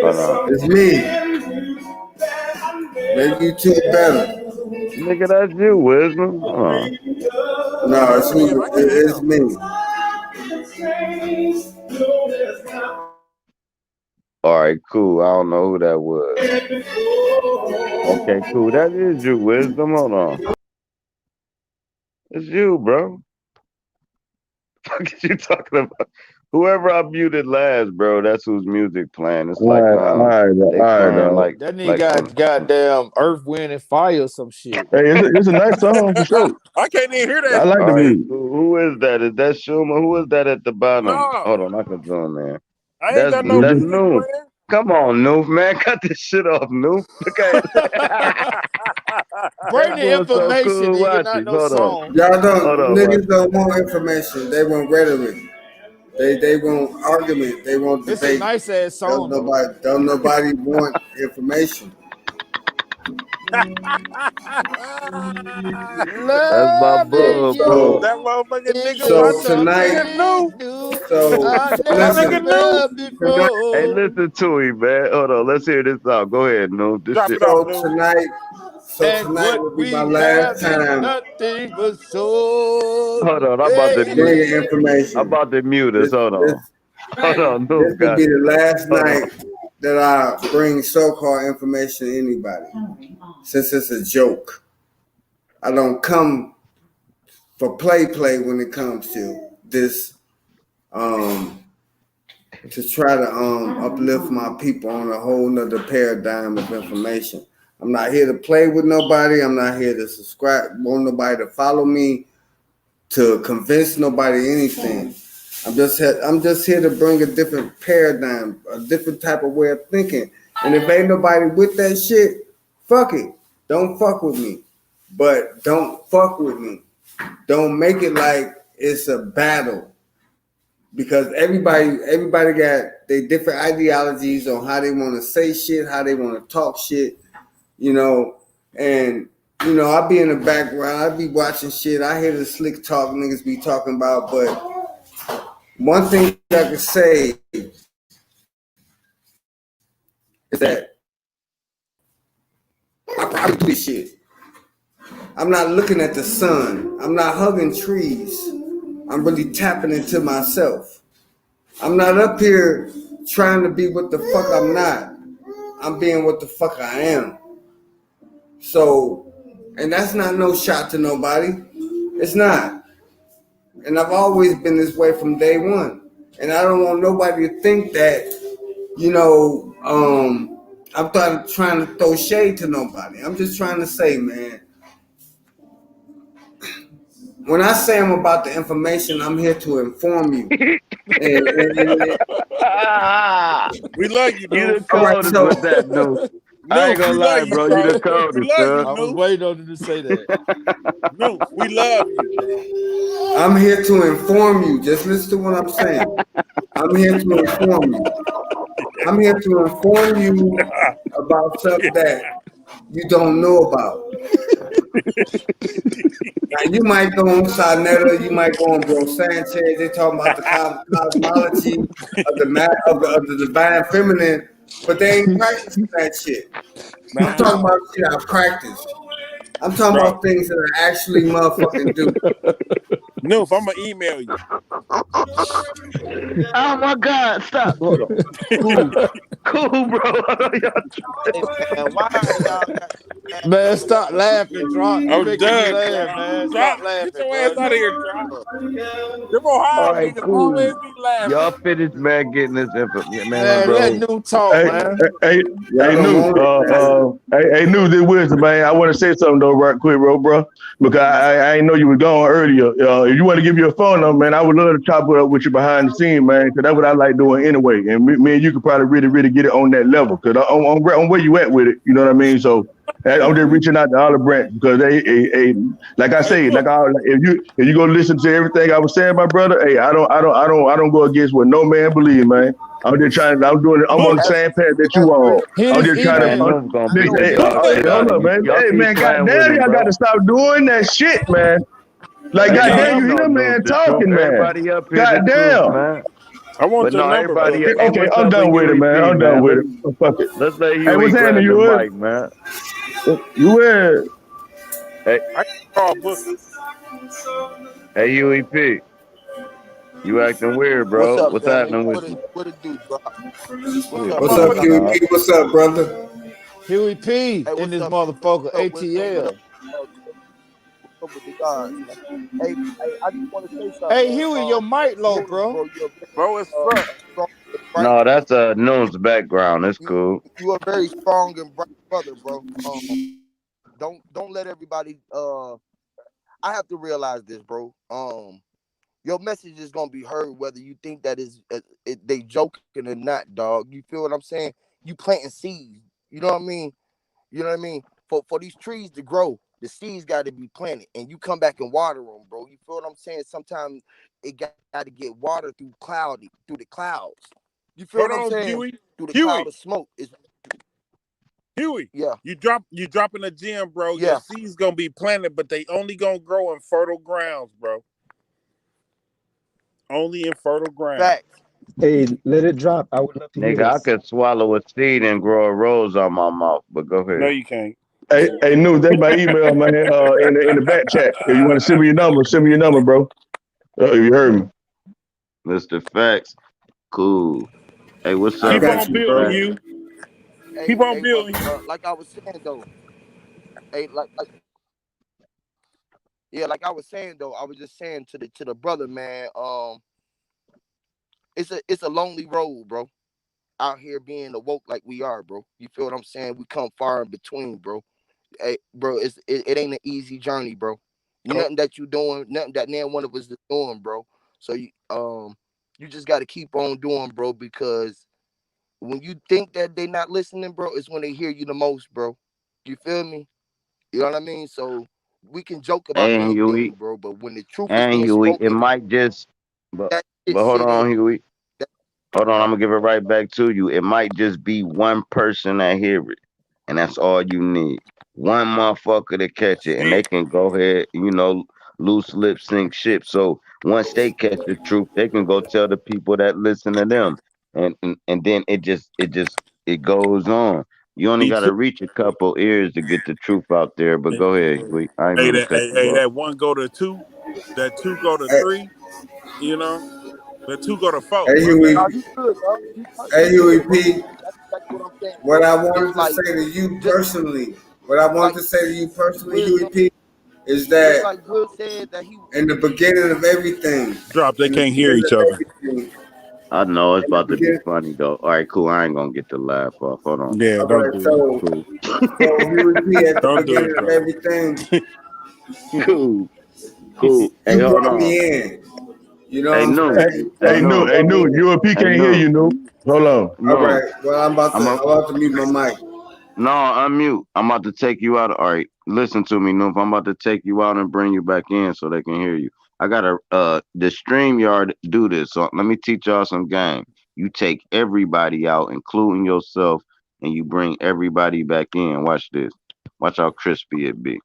[SPEAKER 2] Hold on.
[SPEAKER 10] It's me. Maybe you two better.
[SPEAKER 2] Nigga, that's you, Wisdom. Hold on.
[SPEAKER 10] No, it's me.
[SPEAKER 15] Damn, I can't hear
[SPEAKER 10] It's
[SPEAKER 15] him.
[SPEAKER 10] me.
[SPEAKER 2] All right, cool. I don't know who that was. Okay, cool. That is you, Wisdom. Hold on. It's you, bro. What are you talking about? Whoever I muted last, bro, that's whose music playing. It's like they playing
[SPEAKER 11] dog.
[SPEAKER 9] That nigga
[SPEAKER 2] like
[SPEAKER 9] got goddamn Earth, Wind, and Fire or some shit.
[SPEAKER 11] Hey, it's a nice song for sure.
[SPEAKER 15] I can't even hear
[SPEAKER 11] I
[SPEAKER 15] that
[SPEAKER 11] like
[SPEAKER 2] all
[SPEAKER 11] the
[SPEAKER 15] shit.
[SPEAKER 2] right,
[SPEAKER 11] music.
[SPEAKER 2] cool. Who is that? Is that Schumer? Who is that at the bottom?
[SPEAKER 15] No,
[SPEAKER 2] Hold on, I can zoom in.
[SPEAKER 15] I ain't got no
[SPEAKER 11] It's
[SPEAKER 2] That's
[SPEAKER 11] just,
[SPEAKER 15] music
[SPEAKER 2] Noof.
[SPEAKER 15] playing.
[SPEAKER 2] Come on, Noof, man. Cut this shit off, Noof. Look at
[SPEAKER 9] Bring
[SPEAKER 2] that
[SPEAKER 9] the
[SPEAKER 2] boy so
[SPEAKER 9] information,
[SPEAKER 2] cool.
[SPEAKER 9] nigga,
[SPEAKER 2] Watch
[SPEAKER 9] not
[SPEAKER 2] this.
[SPEAKER 9] no song.
[SPEAKER 10] Y'all
[SPEAKER 2] Hold
[SPEAKER 10] don't
[SPEAKER 2] on, watch
[SPEAKER 10] niggas don't want information. They want rhetoric. They want argument. They want
[SPEAKER 9] It's a
[SPEAKER 10] debate.
[SPEAKER 9] nice ass song though.
[SPEAKER 10] Don't nobody want information.
[SPEAKER 2] That's my
[SPEAKER 9] Loving
[SPEAKER 2] bro,
[SPEAKER 10] So
[SPEAKER 2] bro.
[SPEAKER 9] you
[SPEAKER 15] That motherfucking
[SPEAKER 9] is
[SPEAKER 15] nigga, my
[SPEAKER 10] so
[SPEAKER 9] just
[SPEAKER 10] tonight,
[SPEAKER 15] nigga
[SPEAKER 9] something
[SPEAKER 15] new.
[SPEAKER 9] new.
[SPEAKER 10] so
[SPEAKER 9] I
[SPEAKER 15] My
[SPEAKER 9] never
[SPEAKER 15] nigga
[SPEAKER 10] listen.
[SPEAKER 15] new.
[SPEAKER 9] felt
[SPEAKER 10] Tonight,
[SPEAKER 2] Hey,
[SPEAKER 9] before.
[SPEAKER 2] listen to him, man. Hold on. Let's hear this out. Go ahead, Noof. This
[SPEAKER 15] Drop
[SPEAKER 2] shit.
[SPEAKER 15] it off,
[SPEAKER 10] so
[SPEAKER 15] new.
[SPEAKER 10] tonight, so
[SPEAKER 9] And
[SPEAKER 10] tonight
[SPEAKER 9] what
[SPEAKER 10] will be my
[SPEAKER 9] we
[SPEAKER 10] last
[SPEAKER 9] have is
[SPEAKER 10] time
[SPEAKER 9] nothing but soul.
[SPEAKER 2] Hold on. I'm about to mute.
[SPEAKER 10] bringing
[SPEAKER 9] Hey.
[SPEAKER 2] I'm
[SPEAKER 10] information.
[SPEAKER 2] about to mute us.
[SPEAKER 10] This
[SPEAKER 2] Hold on.
[SPEAKER 10] this
[SPEAKER 2] Hold on,
[SPEAKER 10] this
[SPEAKER 2] Noof
[SPEAKER 10] will
[SPEAKER 2] got
[SPEAKER 10] be
[SPEAKER 2] it.
[SPEAKER 10] the last
[SPEAKER 2] Hold on.
[SPEAKER 10] night that I bring so-called information to anybody, since it's a joke. I don't come for play when it comes to this. To try to uplift my people on a whole nother paradigm of information. I'm not here to play with nobody. I'm not here to subscribe, want nobody to follow me, to convince nobody anything. I'm just here to bring a different paradigm, a different type of way of thinking. And if ain't nobody with that shit, fuck it. Don't fuck with me. But don't fuck with me. Don't make it like it's a battle, because everybody got their different ideologies on how they want to say shit, how they want to talk shit, you know. And I be in the background, I be watching shit. I hear the slick talk niggas be talking about, but one thing I can say is that I do this shit. I'm not looking at the sun. I'm not hugging trees. I'm really tapping into myself. I'm not up here trying to be what the fuck I'm not. I'm being what the fuck I am. So, and that's not no shot to nobody. It's not. And I've always been this way from day one. And I don't want nobody to think that, I'm trying to throw shade to nobody. I'm just trying to say, man, when I say I'm about the information, I'm here to inform you. And
[SPEAKER 15] We love you,
[SPEAKER 2] You
[SPEAKER 15] new.
[SPEAKER 2] the
[SPEAKER 10] all right,
[SPEAKER 2] coldest
[SPEAKER 10] so
[SPEAKER 2] with that, Noof. I
[SPEAKER 15] New,
[SPEAKER 2] ain't gonna
[SPEAKER 15] we love
[SPEAKER 2] lie,
[SPEAKER 15] you,
[SPEAKER 2] bro. You the
[SPEAKER 15] bro. We
[SPEAKER 2] coldest,
[SPEAKER 15] love you,
[SPEAKER 2] son.
[SPEAKER 9] I was
[SPEAKER 15] new.
[SPEAKER 9] waiting on him to say that.
[SPEAKER 15] New, we love you.
[SPEAKER 10] I'm here to inform you. Just listen to what I'm saying. I'm here to inform you. I'm here to inform you about something that you don't know about. Now you might go on Sarnetta, you might go on Bro Sanchez. They talking about the cosmology of the divine feminine, but they ain't practicing that shit. I'm
[SPEAKER 15] Man,
[SPEAKER 10] talking about shit I practice. I'm talking
[SPEAKER 15] bro.
[SPEAKER 10] about things that I actually motherfucking do.
[SPEAKER 15] New, if I'm gonna email you.
[SPEAKER 2] Oh my God! Stop. Hold on. Cool, cool, bro.
[SPEAKER 16] Hey man, why y'all got mad
[SPEAKER 9] Man,
[SPEAKER 16] at
[SPEAKER 9] stop laughing, Drop. You
[SPEAKER 15] I'm
[SPEAKER 9] making me
[SPEAKER 15] done,
[SPEAKER 9] laugh,
[SPEAKER 15] Drop.
[SPEAKER 9] man. Stop
[SPEAKER 15] Drop. Get
[SPEAKER 9] laughing,
[SPEAKER 15] your ass
[SPEAKER 9] bro.
[SPEAKER 15] out of here, Drop. Them
[SPEAKER 2] All
[SPEAKER 15] Ohio
[SPEAKER 2] right,
[SPEAKER 15] niggas
[SPEAKER 2] cool.
[SPEAKER 15] always be laughing.
[SPEAKER 2] Y'all finished, man, getting this info, man,
[SPEAKER 9] Man, let
[SPEAKER 2] bro.
[SPEAKER 9] New talk,
[SPEAKER 11] hey,
[SPEAKER 9] man.
[SPEAKER 11] hey,
[SPEAKER 10] Y'all
[SPEAKER 11] hey,
[SPEAKER 10] don't
[SPEAKER 11] new,
[SPEAKER 10] want it, man.
[SPEAKER 11] new. This wisdom, man. I want to say something though, right quick, bro, because I ain't know you was gone earlier. If you want to give your phone number, man, I would love to chop it up with you behind the scene, man, because that's what I like doing anyway. And me and you could probably really get it on that level, because I'm where you at with it. You know what I mean? So I'm just reaching out to Olive Branch because like I
[SPEAKER 15] Hey,
[SPEAKER 11] say,
[SPEAKER 15] look,
[SPEAKER 11] if you go listen to everything I was saying, my brother, hey, I don't go against what no man believe, man. I'm just trying. I'm on
[SPEAKER 15] look,
[SPEAKER 11] the
[SPEAKER 16] that's
[SPEAKER 11] same path that you
[SPEAKER 16] that's
[SPEAKER 11] on.
[SPEAKER 16] great.
[SPEAKER 9] Hit
[SPEAKER 11] I'm
[SPEAKER 9] his
[SPEAKER 11] just trying to.
[SPEAKER 2] Man,
[SPEAKER 9] email.
[SPEAKER 2] Noof's gonna
[SPEAKER 16] I
[SPEAKER 2] beat
[SPEAKER 16] know
[SPEAKER 2] the
[SPEAKER 11] Hey,
[SPEAKER 16] we
[SPEAKER 2] dog
[SPEAKER 11] hey,
[SPEAKER 2] shit
[SPEAKER 11] hold
[SPEAKER 2] out of
[SPEAKER 11] up,
[SPEAKER 2] you.
[SPEAKER 11] man.
[SPEAKER 2] Y'all
[SPEAKER 11] Hey,
[SPEAKER 2] keep
[SPEAKER 11] man,
[SPEAKER 2] playing with
[SPEAKER 11] goddamn,
[SPEAKER 2] him,
[SPEAKER 11] y'all got to
[SPEAKER 2] bro.
[SPEAKER 11] stop doing that shit, man. Like,
[SPEAKER 2] Hey,
[SPEAKER 15] we
[SPEAKER 2] no,
[SPEAKER 11] goddamn,
[SPEAKER 15] love
[SPEAKER 11] you
[SPEAKER 2] you
[SPEAKER 15] you.
[SPEAKER 11] hear
[SPEAKER 2] know
[SPEAKER 11] the
[SPEAKER 2] Noof
[SPEAKER 11] man
[SPEAKER 2] the truth.
[SPEAKER 11] talking, man.
[SPEAKER 2] Everybody up here the truth,
[SPEAKER 11] Goddamn.
[SPEAKER 2] man.
[SPEAKER 15] I want
[SPEAKER 2] But
[SPEAKER 15] your
[SPEAKER 2] no,
[SPEAKER 15] number, bro.
[SPEAKER 2] everybody. Hey,
[SPEAKER 11] Okay,
[SPEAKER 2] what's
[SPEAKER 11] I'm
[SPEAKER 2] up with
[SPEAKER 11] done with it,
[SPEAKER 2] Huey
[SPEAKER 11] man.
[SPEAKER 2] P,
[SPEAKER 11] I'm done
[SPEAKER 2] man?
[SPEAKER 11] with it. Oh, fuck it.
[SPEAKER 2] Let's let
[SPEAKER 11] Hey,
[SPEAKER 2] Huey
[SPEAKER 11] what's happening?
[SPEAKER 2] grab the
[SPEAKER 11] You would?
[SPEAKER 2] mic, man.
[SPEAKER 11] You would?
[SPEAKER 2] Hey,
[SPEAKER 15] I can call Book.
[SPEAKER 2] hey, Huey P, you acting weird,
[SPEAKER 16] What's
[SPEAKER 2] bro.
[SPEAKER 16] up,
[SPEAKER 2] What's
[SPEAKER 16] family?
[SPEAKER 2] happening with
[SPEAKER 16] What it
[SPEAKER 2] you?
[SPEAKER 16] what it do, drop? What's
[SPEAKER 2] Shit,
[SPEAKER 16] up,
[SPEAKER 10] What's
[SPEAKER 16] man?
[SPEAKER 10] up,
[SPEAKER 16] Y'all,
[SPEAKER 2] chilling,
[SPEAKER 10] Huey
[SPEAKER 2] dog.
[SPEAKER 10] P? What's up, brother?
[SPEAKER 9] Huey P
[SPEAKER 16] hey,
[SPEAKER 9] in
[SPEAKER 16] what's
[SPEAKER 9] this
[SPEAKER 16] up?
[SPEAKER 9] motherfucker
[SPEAKER 16] What's up with
[SPEAKER 9] ATL.
[SPEAKER 16] what's up with the guys, man? Hey, I just want to say something,
[SPEAKER 9] Hey
[SPEAKER 16] man.
[SPEAKER 9] Huey, your mic low,
[SPEAKER 16] Noon,
[SPEAKER 9] bro.
[SPEAKER 16] bro, you're a very
[SPEAKER 15] Bro, it's fucked.
[SPEAKER 16] strong and bright
[SPEAKER 2] No,
[SPEAKER 16] brother.
[SPEAKER 2] that's Noon's background. It's
[SPEAKER 16] You
[SPEAKER 2] cool.
[SPEAKER 16] you are a very strong and bright brother, bro. Don't let everybody. I have to realize this, bro. Your message is gonna be heard whether you think that is they joking or not, dog. You feel what I'm saying? You planting seeds. You know what I mean? You know what I mean? For these trees to grow, the seeds got to be planted, and you come back and water them, bro. You feel what I'm saying? Sometimes it got to get watered through the clouds. You feel
[SPEAKER 15] Hold
[SPEAKER 16] what I'm
[SPEAKER 15] on,
[SPEAKER 16] saying?
[SPEAKER 15] Huey.
[SPEAKER 16] Through the cloud
[SPEAKER 15] Huey.
[SPEAKER 16] of smoke.
[SPEAKER 15] Huey.
[SPEAKER 16] Yeah,
[SPEAKER 15] You dropping a gem, bro. Your
[SPEAKER 16] yeah.
[SPEAKER 15] seeds gonna be planted, but they only gonna grow in fertile grounds, bro. Only in fertile ground.
[SPEAKER 16] Facts.
[SPEAKER 14] Hey, let it drop. I would love to hear
[SPEAKER 2] Nigga, I
[SPEAKER 14] this.
[SPEAKER 2] could swallow a seed and grow a rose on my mouth, but go
[SPEAKER 15] No,
[SPEAKER 2] ahead.
[SPEAKER 15] you can't.
[SPEAKER 11] Hey, News, that's my email, man. In the back chat. If you want to send me your number, bro. If you heard me.
[SPEAKER 2] Mr. Facts, cool. Hey, what's
[SPEAKER 10] I
[SPEAKER 2] up,
[SPEAKER 15] Keep
[SPEAKER 10] got
[SPEAKER 15] on
[SPEAKER 2] Mr.
[SPEAKER 10] you,
[SPEAKER 15] building,
[SPEAKER 10] bro.
[SPEAKER 2] Facts?
[SPEAKER 15] you.
[SPEAKER 16] Hey,
[SPEAKER 15] Keep on
[SPEAKER 16] hey,
[SPEAKER 15] building, you.
[SPEAKER 16] like I was saying though. Hey, like I was saying though. I was just saying to the brother, man. It's a lonely road, bro. Out here being awoke like we are, bro. You feel what I'm saying? We come far in between, bro. Hey, bro, it ain't an easy journey, bro.
[SPEAKER 15] Oh,
[SPEAKER 16] Nothing that you doing, nothing that neither one of us is doing, bro. So you just got to keep on doing, bro, because when you think that they not listening, bro, it's when they hear you the most, bro. You feel me? You know what I mean? So we can joke about
[SPEAKER 2] And
[SPEAKER 16] anything,
[SPEAKER 2] Huey,
[SPEAKER 16] bro, but when the truth is
[SPEAKER 2] and
[SPEAKER 16] being
[SPEAKER 2] Huey, it
[SPEAKER 16] spoken,
[SPEAKER 2] might just, but
[SPEAKER 16] that shit
[SPEAKER 2] but hold
[SPEAKER 16] sit
[SPEAKER 2] on,
[SPEAKER 16] in.
[SPEAKER 2] Huey.
[SPEAKER 16] That,
[SPEAKER 2] Hold on, I'm gonna give it right back to you. It might just be one person that hear it, and that's all you need. One motherfucker to catch
[SPEAKER 15] that's
[SPEAKER 2] it, and they
[SPEAKER 15] it.
[SPEAKER 2] can go ahead, loose lip sync shit. So once they catch the truth, they can go tell the people that listen to them, and then it goes on. You only
[SPEAKER 15] Me
[SPEAKER 2] got to
[SPEAKER 15] too.
[SPEAKER 2] reach a couple ears to get the truth out there. But go ahead, Huey. I ain't
[SPEAKER 15] Hey,
[SPEAKER 2] mean to cut you off.
[SPEAKER 15] that one go to two, that two go to
[SPEAKER 10] Hey,
[SPEAKER 15] three, you know, that two go to four.
[SPEAKER 10] hey,
[SPEAKER 15] My bad.
[SPEAKER 10] Huey.
[SPEAKER 16] you good, dog.
[SPEAKER 10] Hey,
[SPEAKER 16] You
[SPEAKER 10] Huey
[SPEAKER 16] good, bro.
[SPEAKER 10] P.
[SPEAKER 16] That's exactly what I'm saying,
[SPEAKER 10] What
[SPEAKER 16] bro.
[SPEAKER 10] I
[SPEAKER 16] It's
[SPEAKER 10] wanted to
[SPEAKER 16] like
[SPEAKER 10] say to you
[SPEAKER 16] just
[SPEAKER 10] personally, what I wanted
[SPEAKER 16] like
[SPEAKER 10] to say to you personally,
[SPEAKER 16] Will
[SPEAKER 10] Huey
[SPEAKER 16] said,
[SPEAKER 10] P, is
[SPEAKER 16] just
[SPEAKER 10] that
[SPEAKER 16] like Will said that he
[SPEAKER 10] in the beginning of everything,
[SPEAKER 15] Drop. They
[SPEAKER 10] in the
[SPEAKER 15] can't hear
[SPEAKER 10] beginning
[SPEAKER 15] each
[SPEAKER 10] of
[SPEAKER 15] other.
[SPEAKER 10] everything,
[SPEAKER 2] I know it's
[SPEAKER 10] in the
[SPEAKER 2] about to be
[SPEAKER 10] beginning.
[SPEAKER 2] funny though. All right, cool. I ain't gonna get the laugh off. Hold on.
[SPEAKER 15] Yeah,
[SPEAKER 10] All
[SPEAKER 15] don't
[SPEAKER 10] right,
[SPEAKER 15] do it.
[SPEAKER 10] so
[SPEAKER 2] Cool.
[SPEAKER 10] Huey P, at the
[SPEAKER 15] Don't do it,
[SPEAKER 10] beginning of
[SPEAKER 15] drop.
[SPEAKER 10] everything,
[SPEAKER 2] Cool. Cool. Hey,
[SPEAKER 10] you
[SPEAKER 2] hold
[SPEAKER 10] brought
[SPEAKER 2] on.
[SPEAKER 10] me in. You know
[SPEAKER 2] Hey,
[SPEAKER 10] what I'm
[SPEAKER 2] no.
[SPEAKER 10] saying?
[SPEAKER 2] Hey,
[SPEAKER 10] You
[SPEAKER 2] no.
[SPEAKER 11] Hey,
[SPEAKER 10] brought me
[SPEAKER 11] News,
[SPEAKER 10] in.
[SPEAKER 11] you and P
[SPEAKER 2] Hey,
[SPEAKER 11] can't hear
[SPEAKER 2] no.
[SPEAKER 11] you, News. Hold on.
[SPEAKER 10] All
[SPEAKER 2] No.
[SPEAKER 10] right. Well,
[SPEAKER 2] I'm a
[SPEAKER 10] I'm about to mute my mic.
[SPEAKER 2] no. Unmute. I'm about to take you out. All right. Listen to me, Noob. I'm about to take you out and bring you back in so they can hear you. I gotta the stream yard do this. So let me teach y'all some game. You take everybody out, including yourself, and you bring everybody back in. Watch this. Watch how crispy it be.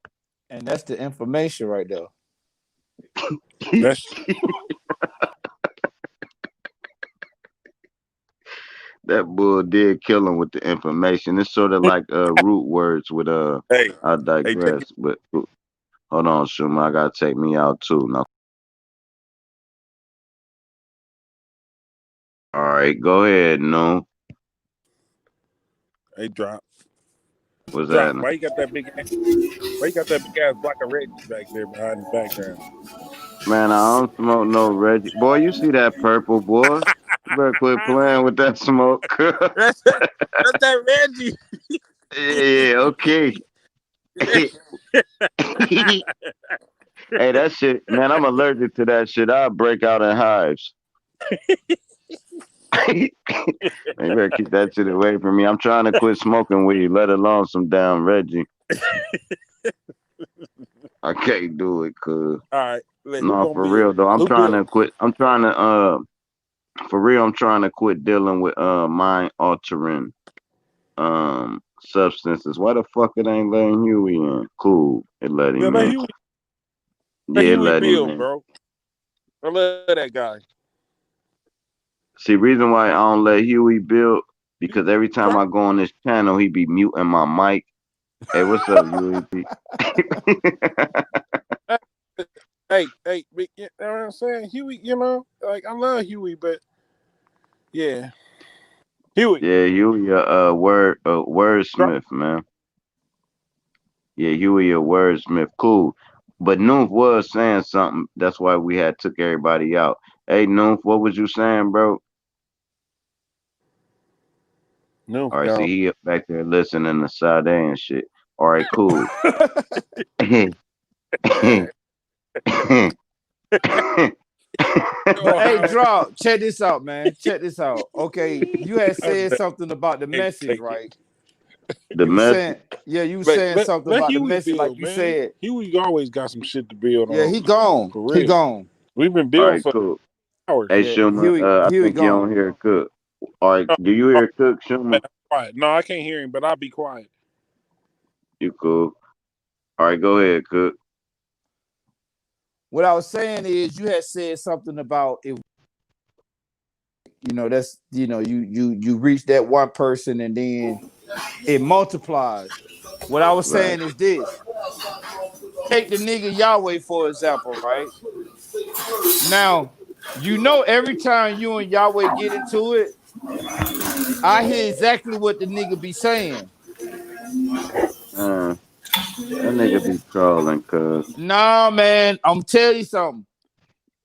[SPEAKER 9] And that's the information right there.
[SPEAKER 15] That's
[SPEAKER 2] That bull did kill him with the information. It's sort of like root words with
[SPEAKER 15] hey,
[SPEAKER 2] I
[SPEAKER 15] hey, check it.
[SPEAKER 2] digress. But hold on, Shuma, I gotta take me out too. Now all right, go ahead, no.
[SPEAKER 15] Hey, drop.
[SPEAKER 2] What's
[SPEAKER 15] Drop.
[SPEAKER 2] that?
[SPEAKER 15] Why you got that big ass? Why you got that big ass block of Reggie back there behind the background?
[SPEAKER 2] Man, I don't smoke no Reggie. Boy, you see that purple boy. You better quit playing with that smoke.
[SPEAKER 15] That's that's that Reggie.
[SPEAKER 2] Yeah, okay. Hey, that shit, man, I'm allergic to that shit. I'll break out in hives. Man, you better keep that shit away from me. I'm trying to quit smoking weed, let alone some damn Reggie. I can't do it, cuz.
[SPEAKER 15] All right, look, who
[SPEAKER 2] No,
[SPEAKER 15] gonna
[SPEAKER 2] for
[SPEAKER 15] build?
[SPEAKER 2] real though. I'm
[SPEAKER 15] Who
[SPEAKER 2] trying
[SPEAKER 15] build?
[SPEAKER 2] to quit. I'm trying to for real, I'm trying to quit dealing with mind altering substances. Why the fuck it ain't letting Huey in? Cool. It let
[SPEAKER 15] Yeah,
[SPEAKER 2] him
[SPEAKER 15] let
[SPEAKER 2] in.
[SPEAKER 15] Huey, let
[SPEAKER 2] Yeah, it
[SPEAKER 15] Huey
[SPEAKER 2] let him
[SPEAKER 15] build,
[SPEAKER 2] in.
[SPEAKER 15] bro. I love that guy.
[SPEAKER 2] See, reason why I don't let Huey build because every time I go on this channel, he be muting my mic. Hey, what's up, Huey?
[SPEAKER 15] Hey, but you know what I'm saying? Huey, like I love Huey, but yeah, Huey.
[SPEAKER 2] Yeah, Huey, wordsmith, man. Yeah, Huey, a wordsmith, cool. But Noof was saying something. That's why we had took everybody out. Hey, Noof, what was you saying, bro?
[SPEAKER 15] No,
[SPEAKER 2] All right,
[SPEAKER 15] no.
[SPEAKER 2] see, he up back there listening to Sade and shit. All right, cool.
[SPEAKER 9] Hey, draw. Check this out, man. Check this out. Okay, you had
[SPEAKER 15] I'm
[SPEAKER 9] said something about the
[SPEAKER 15] can't
[SPEAKER 9] message,
[SPEAKER 15] take it.
[SPEAKER 9] right?
[SPEAKER 2] The
[SPEAKER 9] You were
[SPEAKER 2] message.
[SPEAKER 9] saying, yeah, you were
[SPEAKER 15] But
[SPEAKER 9] saying something
[SPEAKER 15] let
[SPEAKER 9] about the
[SPEAKER 15] Huey
[SPEAKER 9] message, like
[SPEAKER 15] build,
[SPEAKER 9] you
[SPEAKER 15] man.
[SPEAKER 9] said.
[SPEAKER 15] Huey always got some shit to build
[SPEAKER 9] Yeah,
[SPEAKER 15] on,
[SPEAKER 9] he gone.
[SPEAKER 15] for
[SPEAKER 9] He
[SPEAKER 15] real.
[SPEAKER 9] gone.
[SPEAKER 15] We've been
[SPEAKER 2] All
[SPEAKER 15] building
[SPEAKER 2] right,
[SPEAKER 15] for
[SPEAKER 2] cool.
[SPEAKER 15] hours.
[SPEAKER 2] Hey,
[SPEAKER 9] Yeah,
[SPEAKER 2] Schumer,
[SPEAKER 9] Huey,
[SPEAKER 2] I
[SPEAKER 9] Huey
[SPEAKER 2] think you don't
[SPEAKER 9] gone.
[SPEAKER 2] hear Cook. All right,
[SPEAKER 15] No,
[SPEAKER 2] do you
[SPEAKER 15] no,
[SPEAKER 2] hear Cook, Schumer?
[SPEAKER 15] quiet. No, I can't hear him, but I'll be quiet.
[SPEAKER 2] You cool. All right, go ahead, Cook.
[SPEAKER 9] What I was saying is, you had said something about if that's you reach that one person and then it multiplies. What I was
[SPEAKER 2] Right.
[SPEAKER 9] saying is this: take the nigga Yahweh for example, right? Now, every time you and Yahweh get into it, I hear exactly what the nigga be saying.
[SPEAKER 2] Uh, that nigga be trolling, cuz.
[SPEAKER 9] Nah, man, I'm telling you something.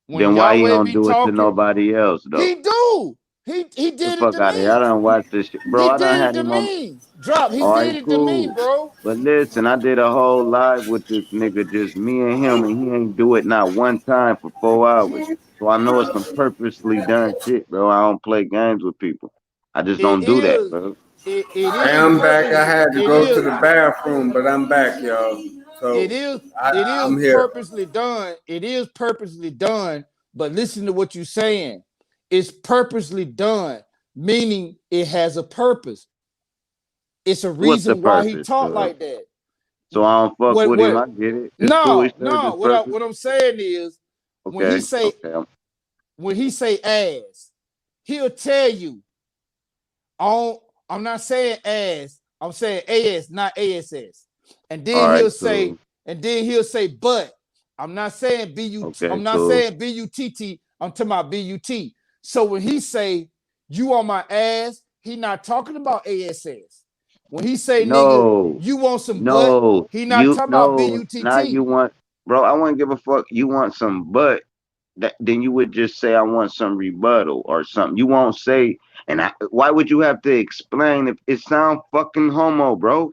[SPEAKER 9] When
[SPEAKER 2] Then why he
[SPEAKER 9] Yahweh
[SPEAKER 2] don't
[SPEAKER 9] be
[SPEAKER 2] do it to
[SPEAKER 9] talking,
[SPEAKER 2] nobody else, though?
[SPEAKER 9] he do. He
[SPEAKER 2] The
[SPEAKER 9] did it
[SPEAKER 2] fuck
[SPEAKER 9] to
[SPEAKER 2] out of here. I
[SPEAKER 9] me.
[SPEAKER 2] done watched this shit. Bro,
[SPEAKER 9] He
[SPEAKER 2] I done
[SPEAKER 9] did it
[SPEAKER 2] had
[SPEAKER 9] to
[SPEAKER 2] him on.
[SPEAKER 9] me. Drop. He
[SPEAKER 2] All right,
[SPEAKER 9] did it to me,
[SPEAKER 2] cool.
[SPEAKER 9] bro.
[SPEAKER 2] But listen, I did a whole live with this nigga, just me and him, and he ain't do it not one time for 4 hours. So I know it's some purposely done shit, bro. I don't play games with people. I just
[SPEAKER 9] It
[SPEAKER 2] don't do that,
[SPEAKER 9] is.
[SPEAKER 2] bro.
[SPEAKER 9] It
[SPEAKER 10] Hey,
[SPEAKER 9] is
[SPEAKER 10] I'm back. I
[SPEAKER 9] purpose.
[SPEAKER 10] had to
[SPEAKER 9] It
[SPEAKER 10] go to
[SPEAKER 9] is.
[SPEAKER 10] the bathroom, but I'm back, y'all.
[SPEAKER 9] It
[SPEAKER 10] So
[SPEAKER 9] is.
[SPEAKER 10] I,
[SPEAKER 9] It is
[SPEAKER 10] I'm here.
[SPEAKER 9] purposely done. It is purposely done. But listen to what you're saying. It's purposely done, meaning it has a purpose. It's a
[SPEAKER 2] What's the
[SPEAKER 9] reason why he
[SPEAKER 2] purpose,
[SPEAKER 9] taught
[SPEAKER 2] cuz?
[SPEAKER 9] like that.
[SPEAKER 2] So I don't fuck
[SPEAKER 9] What?
[SPEAKER 2] with him.
[SPEAKER 9] What?
[SPEAKER 2] I get it. It's cool. He
[SPEAKER 9] No,
[SPEAKER 2] served
[SPEAKER 9] no.
[SPEAKER 2] his purpose.
[SPEAKER 9] What I'm saying is, when he
[SPEAKER 2] Okay,
[SPEAKER 9] say
[SPEAKER 2] okay.
[SPEAKER 9] when he say ass, he'll tell you on. I'm not saying ass. I'm saying as, not ass. And
[SPEAKER 2] All
[SPEAKER 9] then
[SPEAKER 2] right,
[SPEAKER 9] he'll say,
[SPEAKER 2] cool.
[SPEAKER 9] but. I'm not saying but.
[SPEAKER 2] Okay,
[SPEAKER 9] I'm not
[SPEAKER 2] cool.
[SPEAKER 9] saying butt. I'm talking about but. So when he say you on my ass, he not talking about ass. When he say nigga,
[SPEAKER 2] No,
[SPEAKER 9] you want some butt,
[SPEAKER 2] no,
[SPEAKER 9] he not
[SPEAKER 2] you
[SPEAKER 9] talking about
[SPEAKER 2] no. Now
[SPEAKER 9] butt.
[SPEAKER 2] you want, bro. I wouldn't give a fuck. You want some butt? That then you would just say I want some rebuttal or something. You won't say, why would you have to explain if it sound fucking homo, bro?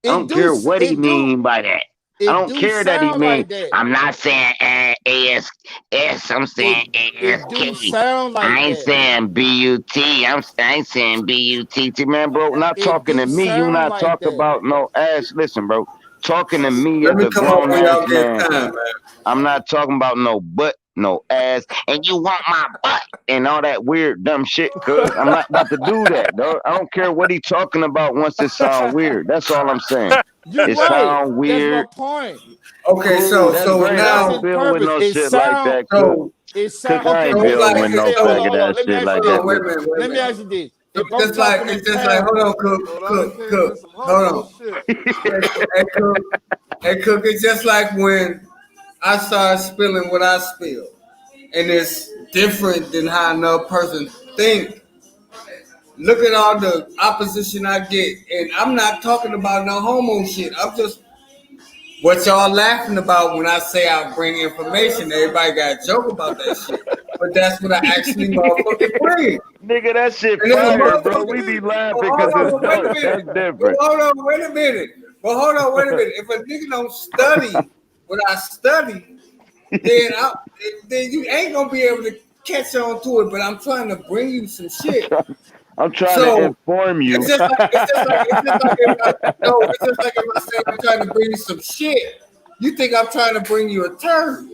[SPEAKER 2] I
[SPEAKER 9] It
[SPEAKER 2] don't
[SPEAKER 9] do.
[SPEAKER 2] care what he
[SPEAKER 9] It do.
[SPEAKER 2] mean by that. I
[SPEAKER 9] It
[SPEAKER 2] don't
[SPEAKER 9] do
[SPEAKER 2] care that he
[SPEAKER 9] sound
[SPEAKER 2] mean.
[SPEAKER 9] like that.
[SPEAKER 2] I'm not saying AS. I'm
[SPEAKER 9] It
[SPEAKER 2] saying
[SPEAKER 9] it do
[SPEAKER 2] ASK.
[SPEAKER 9] sound like
[SPEAKER 2] I ain't
[SPEAKER 9] that.
[SPEAKER 2] saying BUT. I ain't saying BUTT, man, bro. Not
[SPEAKER 9] It
[SPEAKER 2] talking
[SPEAKER 9] do
[SPEAKER 2] to me. You
[SPEAKER 9] sound
[SPEAKER 2] not
[SPEAKER 9] like
[SPEAKER 2] talking
[SPEAKER 9] that.
[SPEAKER 2] about no ass. Listen, bro. Talking to me
[SPEAKER 10] Let
[SPEAKER 2] as
[SPEAKER 10] me
[SPEAKER 2] a
[SPEAKER 10] come up
[SPEAKER 2] grown
[SPEAKER 10] when
[SPEAKER 2] ass
[SPEAKER 10] y'all get
[SPEAKER 2] man.
[SPEAKER 10] time, man.
[SPEAKER 2] I'm not talking about no butt, no ass, and you want my butt and all that weird dumb shit, cuz I'm not about to do that, dog. I don't care what he talking about once it sound weird. That's all I'm saying.
[SPEAKER 9] You
[SPEAKER 2] It
[SPEAKER 9] right.
[SPEAKER 2] sound
[SPEAKER 9] That's my
[SPEAKER 2] weird.
[SPEAKER 9] point.
[SPEAKER 10] Okay,
[SPEAKER 2] Cool, that's great. I
[SPEAKER 9] That's
[SPEAKER 2] don't
[SPEAKER 9] his
[SPEAKER 10] now,
[SPEAKER 2] build with
[SPEAKER 9] purpose.
[SPEAKER 2] no
[SPEAKER 9] It
[SPEAKER 2] shit like
[SPEAKER 9] sound.
[SPEAKER 2] that, cook.
[SPEAKER 10] so
[SPEAKER 9] It
[SPEAKER 2] Cook,
[SPEAKER 9] sound
[SPEAKER 2] I
[SPEAKER 9] okay.
[SPEAKER 2] ain't
[SPEAKER 10] so it's
[SPEAKER 9] Let's
[SPEAKER 2] building
[SPEAKER 10] like
[SPEAKER 2] with
[SPEAKER 9] let's
[SPEAKER 2] no
[SPEAKER 9] say
[SPEAKER 10] it's
[SPEAKER 9] hold on,
[SPEAKER 10] so.
[SPEAKER 9] hold
[SPEAKER 2] faggot
[SPEAKER 9] on.
[SPEAKER 2] ass
[SPEAKER 9] Let me
[SPEAKER 2] shit
[SPEAKER 9] ask you
[SPEAKER 2] like
[SPEAKER 10] Hold
[SPEAKER 9] this.
[SPEAKER 10] on,
[SPEAKER 2] that,
[SPEAKER 10] wait
[SPEAKER 2] cook.
[SPEAKER 10] a minute, wait a
[SPEAKER 9] Let me
[SPEAKER 10] minute.
[SPEAKER 9] ask you this. If I'm
[SPEAKER 10] Just like
[SPEAKER 9] talking in
[SPEAKER 10] it's just like hold
[SPEAKER 9] parables,
[SPEAKER 10] on, cook,
[SPEAKER 15] Hold on,
[SPEAKER 10] cook,
[SPEAKER 15] he came
[SPEAKER 10] cook.
[SPEAKER 15] with some
[SPEAKER 10] Hold
[SPEAKER 15] homo
[SPEAKER 10] on.
[SPEAKER 15] shit.
[SPEAKER 10] Hey, cook, hey, cook. It's just like when I start spilling what I spill, and it's different than how another person think. Look at all the opposition I get, and I'm not talking about no homo shit. I'm just what y'all laughing about when I say I bring information. Everybody got a joke about that shit, but that's what I actually motherfucking bring.
[SPEAKER 2] Nigga, that shit
[SPEAKER 10] And if a
[SPEAKER 2] fire, bro.
[SPEAKER 10] motherfucker,
[SPEAKER 2] We be
[SPEAKER 10] well,
[SPEAKER 2] laughing
[SPEAKER 10] hold
[SPEAKER 2] because
[SPEAKER 10] on,
[SPEAKER 2] it's
[SPEAKER 10] but wait a
[SPEAKER 2] jokes.
[SPEAKER 10] minute.
[SPEAKER 2] That's
[SPEAKER 10] Well,
[SPEAKER 2] different.
[SPEAKER 10] hold on, wait a minute. Well, hold on, wait a minute. If a nigga don't study what I study, then then you ain't gonna be able to catch on to it. But I'm trying to bring you some shit.
[SPEAKER 2] I'm trying to
[SPEAKER 10] So
[SPEAKER 2] inform
[SPEAKER 10] it's
[SPEAKER 2] you.
[SPEAKER 10] just like if I no, it's just like if I say I'm trying to bring you some shit. You think I'm trying to bring you a turn?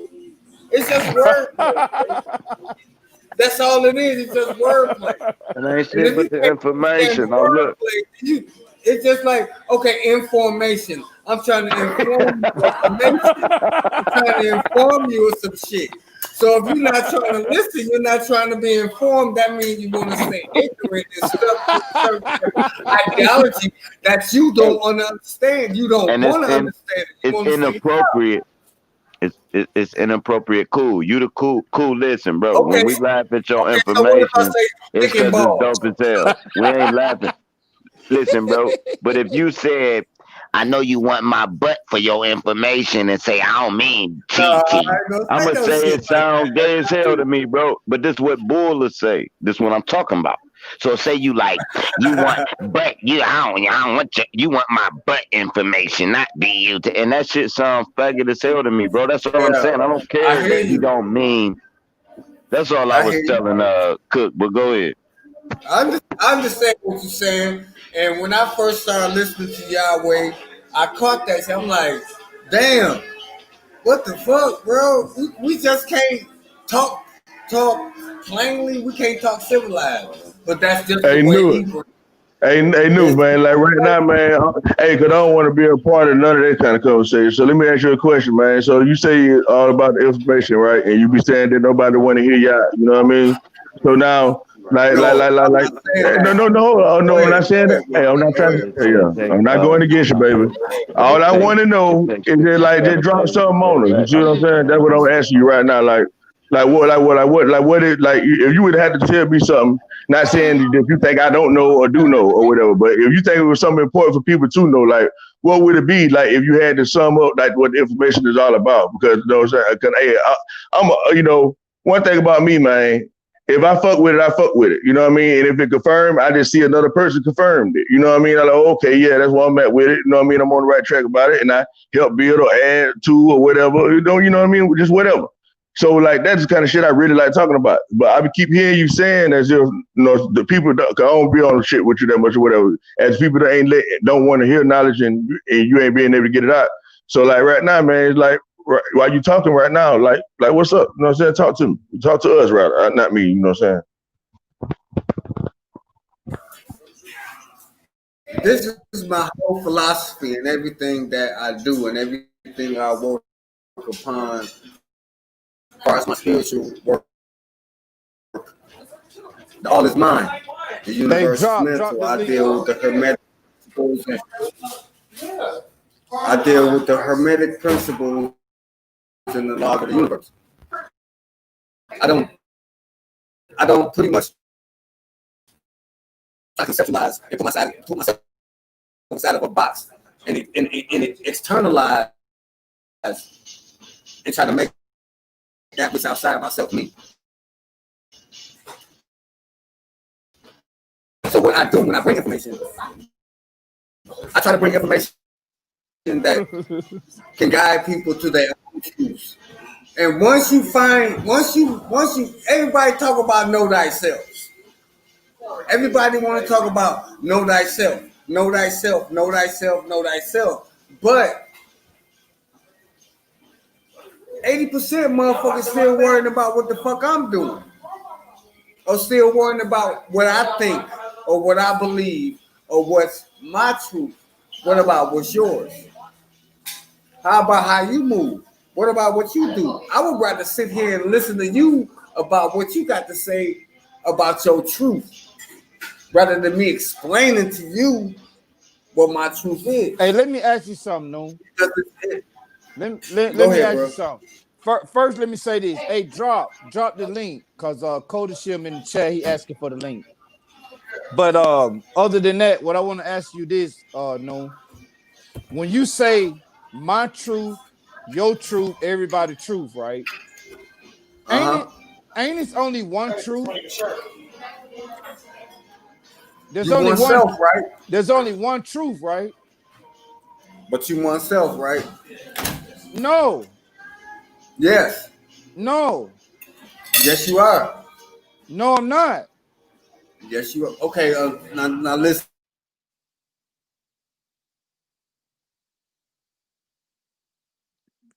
[SPEAKER 10] It's just wordplay, bro. That's all it is. It's just wordplay.
[SPEAKER 2] And ain't
[SPEAKER 10] And
[SPEAKER 2] shit
[SPEAKER 10] if you
[SPEAKER 2] but the
[SPEAKER 10] can't understand the
[SPEAKER 2] information. Oh, look.
[SPEAKER 10] wordplay, it's just like okay, information. I'm trying to inform you of information. I'm trying to inform you of some shit. So if you're not trying to listen, you're not trying to be informed. That means you want to stay ignorant and stuck to a certain ideology that you don't understand. You don't
[SPEAKER 2] And
[SPEAKER 10] want to understand it. You
[SPEAKER 2] it's
[SPEAKER 10] want to stay stuck.
[SPEAKER 2] inappropriate. It's inappropriate. Cool. You the cool. Listen, bro.
[SPEAKER 10] Okay,
[SPEAKER 2] When we laugh at your
[SPEAKER 10] okay. So what if I
[SPEAKER 2] information,
[SPEAKER 10] say
[SPEAKER 2] it's
[SPEAKER 10] dick and
[SPEAKER 2] because it's
[SPEAKER 10] balls?
[SPEAKER 2] dope as hell. We ain't laughing. Listen, bro. But if you said, I know you want my butt for your information and say, I don't mean
[SPEAKER 10] Nah, I
[SPEAKER 2] TT.
[SPEAKER 10] ain't gonna
[SPEAKER 2] I'ma
[SPEAKER 10] say no
[SPEAKER 2] say
[SPEAKER 10] shit
[SPEAKER 2] it
[SPEAKER 10] like that.
[SPEAKER 2] sound gay as hell to me, bro. But this what Buller say. This what I'm talking about. So say you like, you want butt, I don't want you want my butt information, not BU. And that shit sounds faggot as hell to me, bro. That's all I'm
[SPEAKER 10] Yeah,
[SPEAKER 2] saying. I don't
[SPEAKER 10] I
[SPEAKER 2] care
[SPEAKER 10] hear
[SPEAKER 2] that he
[SPEAKER 10] you.
[SPEAKER 2] don't mean. That's all I
[SPEAKER 10] I
[SPEAKER 2] was
[SPEAKER 10] hear you.
[SPEAKER 2] telling Cook, but go ahead.
[SPEAKER 10] I understand what you're saying. And when I first started listening to Yahweh, I caught that shit. I'm like, damn, what the fuck, bro? We just can't talk plainly. We can't talk civilized. But that's just the
[SPEAKER 11] Hey,
[SPEAKER 10] way
[SPEAKER 11] new
[SPEAKER 10] he works.
[SPEAKER 11] Hey, new
[SPEAKER 10] It's
[SPEAKER 11] man. Like right now, man. Hey, cause I don't want to be a part of none of that kind of conversation. So let me ask you a question, man. So you say all about the information, right? And you be saying that nobody want to hear y'all. You know what I mean? So now,
[SPEAKER 10] no, I'm
[SPEAKER 11] like,
[SPEAKER 10] not saying
[SPEAKER 11] no,
[SPEAKER 10] that.
[SPEAKER 11] no, oh,
[SPEAKER 10] Go
[SPEAKER 11] no, I'm
[SPEAKER 10] ahead,
[SPEAKER 11] not saying
[SPEAKER 10] go
[SPEAKER 11] that.
[SPEAKER 10] ahead, bro.
[SPEAKER 11] Hey, I'm not
[SPEAKER 10] Go
[SPEAKER 11] trying to.
[SPEAKER 10] ahead.
[SPEAKER 11] Yeah, I'm not going against you, baby. All I want to know is that like just drop something on us. You see what I'm saying? That's what I'm asking you right now. What it like? If you would have to tell me something, not saying that you think I don't know or do know or whatever, but if you think it was something important for people to know, like what would it be like if you had to sum up like what the information is all about? Because you know what I'm saying? 'Cause, hey, one thing about me, man. If I fuck with it, I fuck with it. You know what I mean? And if it confirmed, I just see another person confirmed it. You know what I mean? I'm like, okay, yeah, that's where I'm at with it. You know what I mean? I'm on the right track about it, and I help build or add to or whatever. You know what I mean? Just whatever. So like that's the kind of shit I really like talking about. But I keep hearing you saying as if the people don't, 'cause I don't be on the shit with you that much or whatever. As people that don't want to hear knowledge and you ain't being able to get it out. So like right now, man, it's like while you talking right now, like what's up? You know what I'm saying? Talk to me. Talk to us, rather, not me. You know what I'm saying?
[SPEAKER 10] This is my whole philosophy and everything that I do and everything I work upon as far as my spiritual work. All is mine. The
[SPEAKER 9] Hey,
[SPEAKER 10] universe is
[SPEAKER 9] drop
[SPEAKER 10] mental.
[SPEAKER 9] the
[SPEAKER 10] I
[SPEAKER 9] link.
[SPEAKER 10] deal with the hermetic principles. I deal with the hermetic principles in the law of the universe. I don't pretty much I conceptualize and put myself inside of a box and it externalize and try to make that which outside of myself me. So what I do when I bring information, I try to bring information that can guide people to their own truths. And once you, everybody talk about know thyself. Everybody want to talk about know thyself, know thyself, know thyself, know thyself. But 80% motherfuckers still worrying about what the fuck I'm doing. Or still worrying about what I think or what I believe or what's my truth. What about what's yours? How about how you move? What about what you do? I would rather sit here and listen to you about what you got to say about your truth rather than me explaining to you what my truth is.
[SPEAKER 9] Hey, let me ask you something, Noon. Let
[SPEAKER 10] Go
[SPEAKER 9] me
[SPEAKER 10] ahead,
[SPEAKER 9] ask you
[SPEAKER 10] bro.
[SPEAKER 9] something. First, let me say this. Hey, drop the link, cause Kodashim in the chat, he asking for the link. But other than that, what I want to ask you this, Noon. When you say my truth, your truth, everybody truth, right? Ain't
[SPEAKER 10] Uh
[SPEAKER 9] it?
[SPEAKER 10] huh.
[SPEAKER 9] Ain't it only one truth? There's
[SPEAKER 10] You
[SPEAKER 9] only
[SPEAKER 10] want
[SPEAKER 9] one.
[SPEAKER 10] self, right?
[SPEAKER 9] There's only one truth, right?
[SPEAKER 10] But you want self, right?
[SPEAKER 9] No,
[SPEAKER 10] Yes.
[SPEAKER 9] no,
[SPEAKER 10] Yes, you are.
[SPEAKER 9] no. I'm not.
[SPEAKER 10] Yes, you are. Okay. Now listen.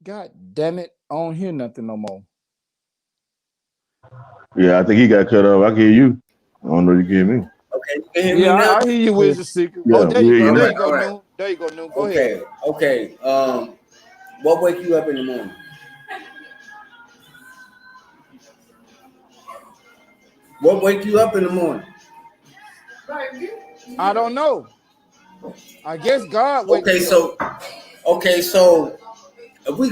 [SPEAKER 9] God damn it! I don't hear nothing no more.
[SPEAKER 11] Yeah, I think he got cut off. I can hear you. I don't know if you can hear me.
[SPEAKER 10] Okay, you can hear me
[SPEAKER 9] Yeah,
[SPEAKER 10] now.
[SPEAKER 9] I hear you, Wizard Seeker. Oh,
[SPEAKER 11] Yeah,
[SPEAKER 9] there
[SPEAKER 11] we
[SPEAKER 9] you
[SPEAKER 11] hear
[SPEAKER 9] go.
[SPEAKER 11] you
[SPEAKER 10] All
[SPEAKER 9] There
[SPEAKER 11] now.
[SPEAKER 10] right.
[SPEAKER 9] you go,
[SPEAKER 10] All right.
[SPEAKER 9] Noon. There you go, New. Go ahead.
[SPEAKER 10] Okay, okay. What wake you up in the morning? What wake you up in the morning?
[SPEAKER 9] I don't know. I guess God wake
[SPEAKER 10] Okay,
[SPEAKER 9] me up.
[SPEAKER 10] so if we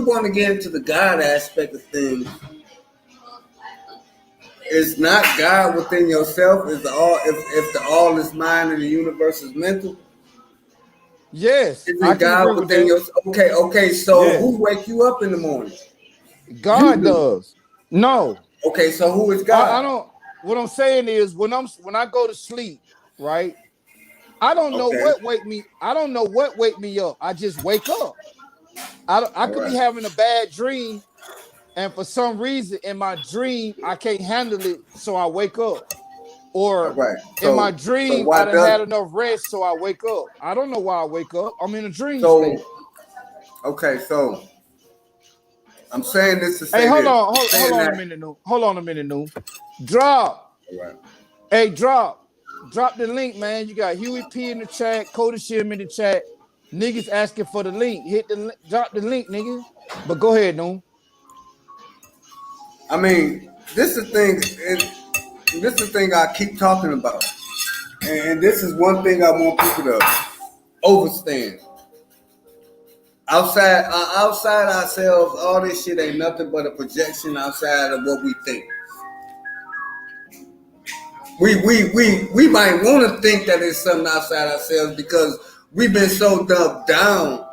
[SPEAKER 10] want to get into the God aspect of things, it's not God within yourself. Is the all if the all is mind and the universe is mental?
[SPEAKER 9] Yes, I
[SPEAKER 10] Isn't
[SPEAKER 9] can
[SPEAKER 10] God
[SPEAKER 9] agree with
[SPEAKER 10] within
[SPEAKER 9] that.
[SPEAKER 10] your okay, so
[SPEAKER 9] Yes,
[SPEAKER 10] who wake you up in the morning? You
[SPEAKER 9] God
[SPEAKER 10] do.
[SPEAKER 9] does. No,
[SPEAKER 10] Okay, so who is
[SPEAKER 9] I
[SPEAKER 10] God?
[SPEAKER 9] don't. What I'm saying is when I go to sleep, right? I don't know
[SPEAKER 10] Okay.
[SPEAKER 9] what wake me. I don't know what wake me up. I just wake up. I
[SPEAKER 10] All
[SPEAKER 9] could be
[SPEAKER 10] right.
[SPEAKER 9] having a bad dream, and for some reason in my dream I can't handle it, so I wake up.
[SPEAKER 10] All
[SPEAKER 9] Or
[SPEAKER 10] right.
[SPEAKER 9] in my
[SPEAKER 10] So
[SPEAKER 9] dream I
[SPEAKER 10] why
[SPEAKER 9] done
[SPEAKER 10] does
[SPEAKER 9] had enough rest, so I wake up. I don't know why I wake up. I'm in a dream
[SPEAKER 10] so
[SPEAKER 9] state.
[SPEAKER 10] okay, so I'm saying this to
[SPEAKER 9] Hey,
[SPEAKER 10] say this. I'm
[SPEAKER 9] hold
[SPEAKER 10] saying
[SPEAKER 9] on a
[SPEAKER 10] that
[SPEAKER 9] minute, New. Hold on a minute, New. Drop.
[SPEAKER 10] all right.
[SPEAKER 9] Hey, drop the link, man. You got Huey P in the chat, Cody Shim in the chat. Niggas asking for the link. Drop the link, nigga. But go ahead, no.
[SPEAKER 10] I mean, this is the thing this is the thing I keep talking about. And this is one thing I want people to overstand. Outside ourselves, all this shit ain't nothing but a projection outside of what we think. We might want to think that it's something outside ourselves because we've been so dumbed down,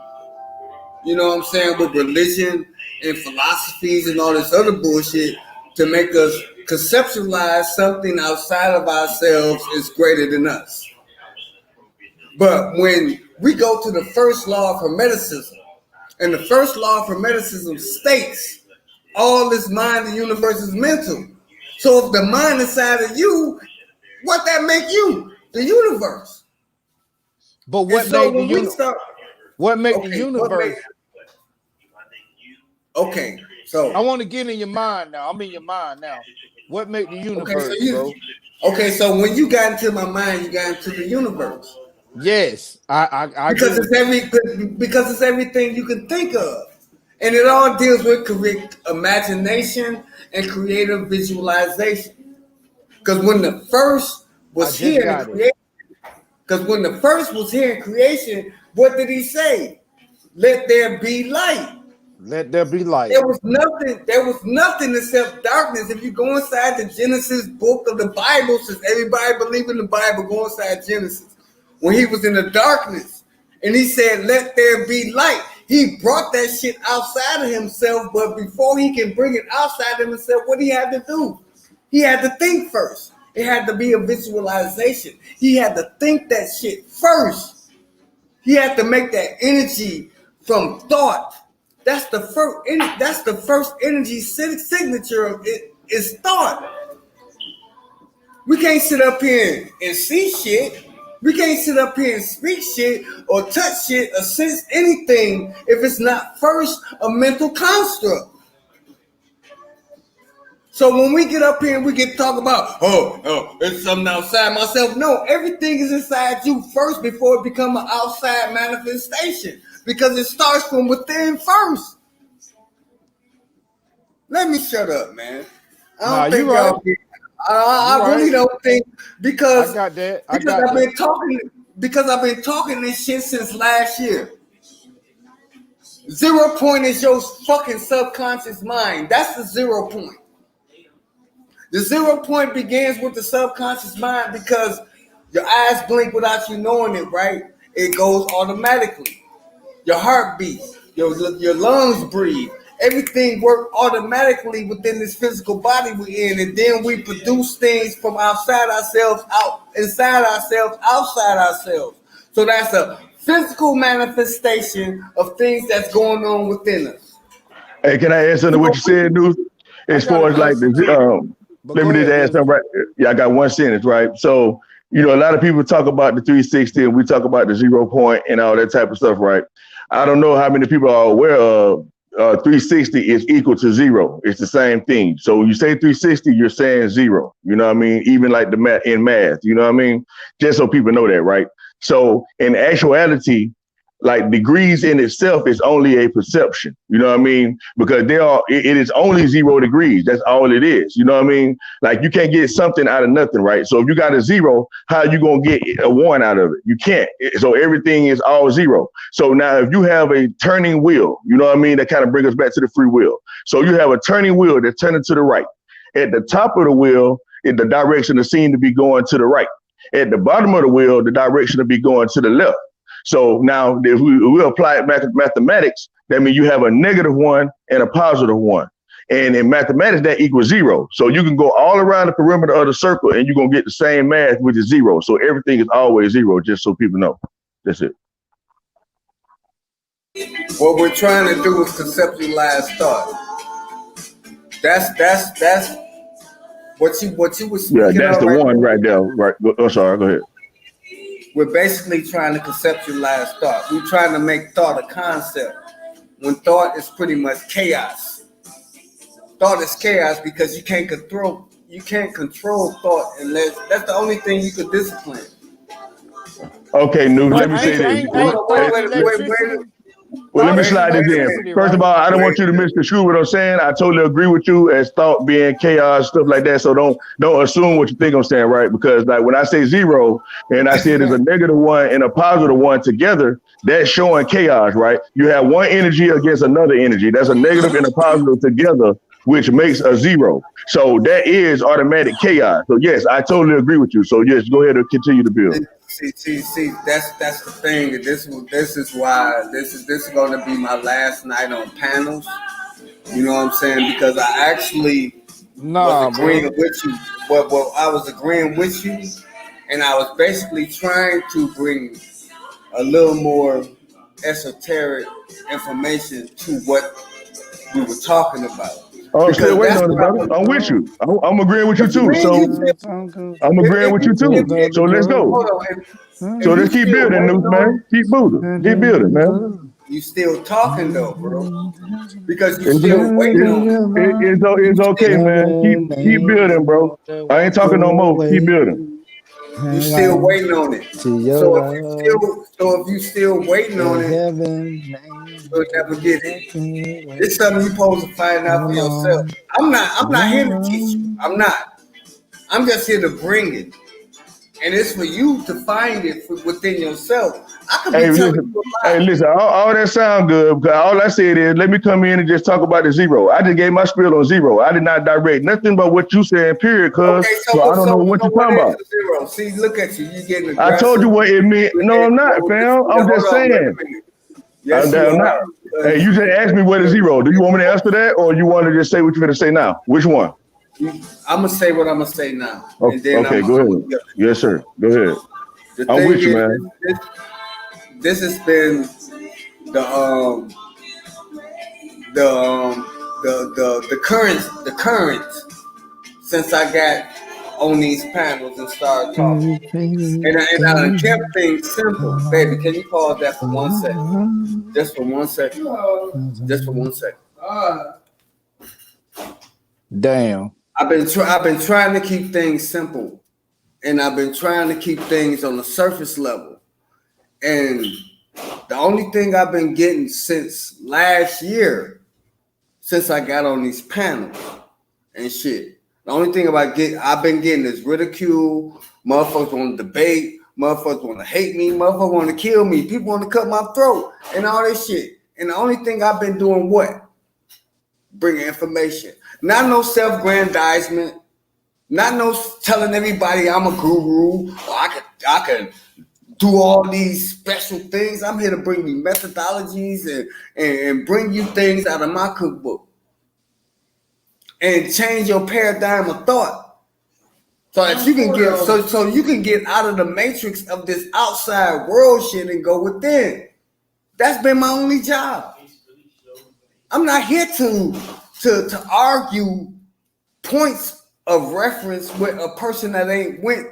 [SPEAKER 10] you know what I'm saying, with religion and philosophies and all this other bullshit to make us conceptualize something outside of ourselves is greater than us. But when we go to the first law of Hermeticism, and the first law of Hermeticism states all this mind and universe is mental. So if the mind inside of you, what that make you? The universe.
[SPEAKER 9] But
[SPEAKER 10] And
[SPEAKER 9] what
[SPEAKER 10] so
[SPEAKER 9] made the
[SPEAKER 10] when we start,
[SPEAKER 9] what make the
[SPEAKER 10] okay, what made?
[SPEAKER 9] universe?
[SPEAKER 10] Okay, so
[SPEAKER 9] I want to get in your mind now. I'm in your mind now. What make the
[SPEAKER 10] okay, so
[SPEAKER 9] universe,
[SPEAKER 10] you,
[SPEAKER 9] bro?
[SPEAKER 10] okay, so when you got into my mind, you got into the universe
[SPEAKER 9] Yes, I agree
[SPEAKER 10] because
[SPEAKER 9] with
[SPEAKER 10] it's
[SPEAKER 9] that.
[SPEAKER 10] because it's everything you can think of, and it all deals with correct imagination and creative visualization. Because when the first
[SPEAKER 9] I
[SPEAKER 10] was
[SPEAKER 9] just
[SPEAKER 10] here in
[SPEAKER 9] got it.
[SPEAKER 10] creation, because when the first was here in creation, what did he say? Let there be light.
[SPEAKER 9] Let there be light.
[SPEAKER 10] There was nothing except darkness. If you go inside the Genesis book of the Bible, since everybody believe in the Bible, go inside Genesis. When he was in the darkness and he said, let there be light. He brought that shit outside of himself, but before he can bring it outside of himself, what he had to do? He had to think first. It had to be a visualization. He had to think that shit first. He had to make that energy from thought. That's the first. That's the first energy signature of it is thought. We can't sit up here and see shit. We can't sit up here and speak shit or touch shit or sense anything if it's not first a mental construct. So when we get up here and we get to talk about, it's something outside myself. No, everything is inside you first before it becomes an outside manifestation because it starts from within first. Let me shut up, man. I
[SPEAKER 9] Nah,
[SPEAKER 10] don't
[SPEAKER 9] you
[SPEAKER 10] think
[SPEAKER 9] right.
[SPEAKER 10] y'all get.
[SPEAKER 9] You
[SPEAKER 10] I really
[SPEAKER 9] right.
[SPEAKER 10] don't think
[SPEAKER 9] I
[SPEAKER 10] because
[SPEAKER 9] got that. I
[SPEAKER 10] because
[SPEAKER 9] got
[SPEAKER 10] I've
[SPEAKER 9] that.
[SPEAKER 10] been talking because I've been talking this shit since last year. 0 point is your fucking subconscious mind. That's the 0 point. The 0 point begins with the subconscious mind because your eyes blink without you knowing it, right? It goes automatically. Your heart beats, your lungs breathe. Everything works automatically within this physical body we're in, and then we produce things from outside ourselves, out inside ourselves, outside ourselves. So that's a physical manifestation of things that's going on within us.
[SPEAKER 11] Hey, can I add something to what you said, News?
[SPEAKER 9] I
[SPEAKER 11] As
[SPEAKER 9] got a
[SPEAKER 11] far as like
[SPEAKER 9] question
[SPEAKER 11] the
[SPEAKER 9] too. But
[SPEAKER 11] let
[SPEAKER 9] go
[SPEAKER 11] me just
[SPEAKER 9] ahead,
[SPEAKER 11] add
[SPEAKER 9] Wisdom.
[SPEAKER 11] something right. Yeah, I got one sentence, right? So, a lot of people talk about the 360 and we talk about the 0 point and all that type of stuff, right? I don't know how many people are aware of 360 is equal to zero. It's the same thing. So when you say 360, you're saying zero. You know what I mean? Even like the math in math, you know what I mean? Just so people know that, right? So in actuality, like degrees in itself is only a perception. You know what I mean? Because it is only 0 degrees. That's all it is. You know what I mean? Like you can't get something out of nothing, right? So if you got a 0, how you gonna get a 1 out of it? You can't. So everything is all 0. So now if you have a turning wheel, you know what I mean? That kind of brings us back to the free will. So you have a turning wheel that's turning to the right. At the top of the wheel, the direction is seen to be going to the right. At the bottom of the wheel, the direction will be going to the left. So now if we apply it mathematics, that means you have a -1 and a +1. And in mathematics, that equals 0. So you can go all around the perimeter of the circle and you're going to get the same math, which is 0. So everything is always 0, just so people know. That's it.
[SPEAKER 10] What we're trying to do is conceptualize thought. That's what you were
[SPEAKER 11] Yeah,
[SPEAKER 10] speaking
[SPEAKER 11] that's
[SPEAKER 10] of
[SPEAKER 11] the
[SPEAKER 10] right
[SPEAKER 11] one
[SPEAKER 10] there.
[SPEAKER 11] right there. Right. Oh, sorry. Go ahead.
[SPEAKER 10] We're basically trying to conceptualize thought. We're trying to make thought a concept when thought is pretty much chaos. Thought is chaos because you can't control thought unless that's the only thing you could discipline.
[SPEAKER 11] Okay, News, let
[SPEAKER 15] But
[SPEAKER 11] me say this.
[SPEAKER 15] ain't thought electricity?
[SPEAKER 11] Well, let
[SPEAKER 15] Thought
[SPEAKER 11] me
[SPEAKER 15] is
[SPEAKER 11] slide this in.
[SPEAKER 15] electricity,
[SPEAKER 11] First of
[SPEAKER 15] right?
[SPEAKER 11] all, I don't want you to misconstrue what I'm saying. I totally agree with you as thought being chaos, stuff like that. So don't assume what you think I'm saying, right? Because like when I say 0 and I say there's a -1 and a +1 together, that's showing chaos, right? You have one energy against another energy. That's a negative and a positive together, which makes a 0. So that is automatic chaos. So yes, I totally agree with you. So yes, go ahead and continue to build.
[SPEAKER 10] See. That's the thing. This is why this is going to be my last night on panels. You know what I'm saying? Because I actually was
[SPEAKER 9] Nah,
[SPEAKER 10] agreeing
[SPEAKER 9] bro.
[SPEAKER 10] with you. Well, I was agreeing with you, and I was basically trying to bring a little more esoteric information to what we were talking about.
[SPEAKER 11] I'm still
[SPEAKER 10] Because
[SPEAKER 11] waiting
[SPEAKER 10] that's
[SPEAKER 11] on it,
[SPEAKER 10] what I
[SPEAKER 11] brother.
[SPEAKER 10] was.
[SPEAKER 11] I'm with you. I'm agreeing with you
[SPEAKER 10] What you
[SPEAKER 11] too.
[SPEAKER 10] mean?
[SPEAKER 11] So
[SPEAKER 10] You said
[SPEAKER 11] I'm agreeing with you too.
[SPEAKER 10] if
[SPEAKER 11] So let's go.
[SPEAKER 10] hold on.
[SPEAKER 11] So
[SPEAKER 10] If you
[SPEAKER 11] let's keep
[SPEAKER 10] still
[SPEAKER 11] building,
[SPEAKER 10] waiting
[SPEAKER 11] News,
[SPEAKER 10] on
[SPEAKER 11] man. Keep building. Keep building, man.
[SPEAKER 10] it, you still talking though, bro. Because you
[SPEAKER 11] It's,
[SPEAKER 10] still waiting
[SPEAKER 11] it,
[SPEAKER 10] on it. You
[SPEAKER 11] it's okay,
[SPEAKER 10] still
[SPEAKER 11] man. Keep building, bro. I ain't talking no more. Keep building.
[SPEAKER 10] you still waiting on it.
[SPEAKER 14] To your
[SPEAKER 10] So
[SPEAKER 14] love
[SPEAKER 10] if you still waiting on
[SPEAKER 14] and
[SPEAKER 10] it,
[SPEAKER 14] heaven
[SPEAKER 10] you'll never get it. It's something you're supposed to find out for yourself. I'm not here to teach you. I'm not. I'm just here to bring it. And it's for you to find it within yourself. I could be telling you a lot.
[SPEAKER 11] Listen. All that sound good. Because all I said is, let me come in and just talk about the 0. I just gave my spiel on 0. I did not direct nothing but what you said. Period. Cause
[SPEAKER 10] Okay,
[SPEAKER 11] so I don't know what you're
[SPEAKER 10] what
[SPEAKER 11] talking
[SPEAKER 10] is
[SPEAKER 11] about.
[SPEAKER 10] the 0? See, look at you. You're getting
[SPEAKER 11] I told
[SPEAKER 10] aggressive.
[SPEAKER 11] you what it meant. No, I'm not, fam. I'm
[SPEAKER 10] Hold
[SPEAKER 11] just
[SPEAKER 10] on, wait
[SPEAKER 11] saying.
[SPEAKER 10] a minute. Yes, you
[SPEAKER 11] I'm not.
[SPEAKER 10] are.
[SPEAKER 11] Hey, you just asked me what is 0. Do you want me to answer that, or you want to just say what you're going to say now? Which one?
[SPEAKER 10] I'm gonna say what I'm gonna say now, and then
[SPEAKER 11] Okay, go ahead. Yes, sir. Go ahead.
[SPEAKER 10] the
[SPEAKER 11] I'm
[SPEAKER 10] thing
[SPEAKER 11] with you,
[SPEAKER 10] is,
[SPEAKER 11] man.
[SPEAKER 10] this has been the the current since I got on these panels and started talking. And I kept things simple. Baby, can you pause that for 1 second? Just for 1 second. Just for 1 second.
[SPEAKER 14] Damn.
[SPEAKER 10] I've been trying to keep things simple, and I've been trying to keep things on the surface level. And the only thing I've been getting since last year, since I got on these panels and shit, the only thing I've been getting is ridicule. Motherfuckers want to debate. Motherfuckers want to hate me. Motherfuckers want to kill me. People want to cut my throat and all this shit. And the only thing I've been doing what? Bringing information. Not no self-grandizement. Not no telling everybody I'm a guru or I can do all these special things. I'm here to bring you methodologies and bring you things out of my cookbook and change your paradigm of thought. So that you can get so you can get out of the matrix of this outside world shit and go within. That's been my only job. I'm not here to argue points of reference with a person that ain't went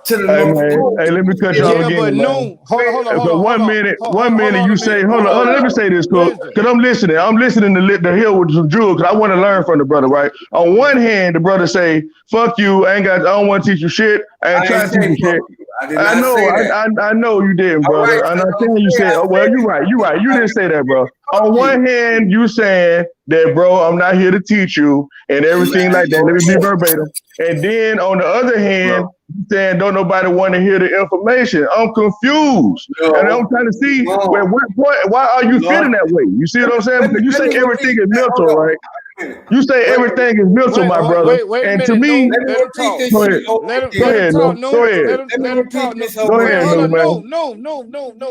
[SPEAKER 10] to the
[SPEAKER 11] Hey
[SPEAKER 10] North
[SPEAKER 11] man,
[SPEAKER 10] Pole.
[SPEAKER 11] hey, let me cut you off
[SPEAKER 9] Yeah,
[SPEAKER 11] again,
[SPEAKER 9] but
[SPEAKER 11] man.
[SPEAKER 9] noon. Hold on, hold
[SPEAKER 11] For
[SPEAKER 9] on, hold
[SPEAKER 11] 1
[SPEAKER 9] on.
[SPEAKER 11] minute,
[SPEAKER 9] Hold,
[SPEAKER 11] one
[SPEAKER 9] hold, hold
[SPEAKER 11] minute,
[SPEAKER 9] on
[SPEAKER 11] you
[SPEAKER 9] a minute.
[SPEAKER 11] say, hold on, let me say this, Cook,
[SPEAKER 9] Wisdom.
[SPEAKER 11] because I'm listening. I'm listening to hear with some jewels, because I want to learn from the brother, right? On one hand, the brother say, fuck you, I don't want to teach you shit, I ain't
[SPEAKER 10] I ain't
[SPEAKER 11] trying to teach
[SPEAKER 10] say
[SPEAKER 11] you
[SPEAKER 10] fuck
[SPEAKER 11] shit.
[SPEAKER 10] you. I did
[SPEAKER 11] I
[SPEAKER 10] not
[SPEAKER 11] know,
[SPEAKER 10] say that.
[SPEAKER 11] I know you didn't,
[SPEAKER 10] All right,
[SPEAKER 11] brother. And
[SPEAKER 10] so
[SPEAKER 11] I
[SPEAKER 10] don't
[SPEAKER 11] think you
[SPEAKER 10] say
[SPEAKER 11] said,
[SPEAKER 10] I
[SPEAKER 11] oh, well,
[SPEAKER 10] said
[SPEAKER 11] you're
[SPEAKER 10] it.
[SPEAKER 11] right, you're right. You
[SPEAKER 10] Now
[SPEAKER 11] didn't
[SPEAKER 10] you
[SPEAKER 11] say that,
[SPEAKER 10] saying
[SPEAKER 11] bro.
[SPEAKER 10] fuck
[SPEAKER 11] On
[SPEAKER 10] you.
[SPEAKER 11] one hand, you saying that, bro, I'm not here to teach you and everything
[SPEAKER 10] Man,
[SPEAKER 11] like that.
[SPEAKER 10] go
[SPEAKER 11] Let me be
[SPEAKER 10] ahead,
[SPEAKER 11] verbatim. And then on the other
[SPEAKER 10] bro.
[SPEAKER 11] hand, you saying don't nobody want to hear the information. I'm confused. And I'm
[SPEAKER 10] No,
[SPEAKER 11] trying to
[SPEAKER 10] you
[SPEAKER 11] see where
[SPEAKER 10] wrong.
[SPEAKER 11] what point, why are you
[SPEAKER 10] No.
[SPEAKER 11] feeling that way? You see what I'm saying? Because you
[SPEAKER 10] Let
[SPEAKER 11] say
[SPEAKER 10] me
[SPEAKER 11] everything
[SPEAKER 10] repeat
[SPEAKER 11] is
[SPEAKER 10] that.
[SPEAKER 11] mental,
[SPEAKER 10] Hold on.
[SPEAKER 11] right?
[SPEAKER 10] Wait a minute.
[SPEAKER 11] You say
[SPEAKER 10] Wait a minute.
[SPEAKER 11] everything is mental, my brother.
[SPEAKER 9] Wait a
[SPEAKER 11] And to
[SPEAKER 9] minute,
[SPEAKER 11] me,
[SPEAKER 9] Nu.
[SPEAKER 10] Let me
[SPEAKER 9] Let him
[SPEAKER 10] repeat
[SPEAKER 9] talk.
[SPEAKER 10] this
[SPEAKER 11] go
[SPEAKER 10] shit
[SPEAKER 11] ahead.
[SPEAKER 10] over
[SPEAKER 11] Go
[SPEAKER 10] again.
[SPEAKER 11] ahead,
[SPEAKER 9] Talk,
[SPEAKER 11] no. Go
[SPEAKER 9] Nu.
[SPEAKER 11] ahead.
[SPEAKER 10] Let me
[SPEAKER 9] Let him
[SPEAKER 10] repeat
[SPEAKER 9] talk, Nu.
[SPEAKER 10] this
[SPEAKER 11] Go
[SPEAKER 10] over
[SPEAKER 9] Wait,
[SPEAKER 11] ahead,
[SPEAKER 9] hold
[SPEAKER 11] no,
[SPEAKER 10] again.
[SPEAKER 9] on,
[SPEAKER 11] man.
[SPEAKER 9] No.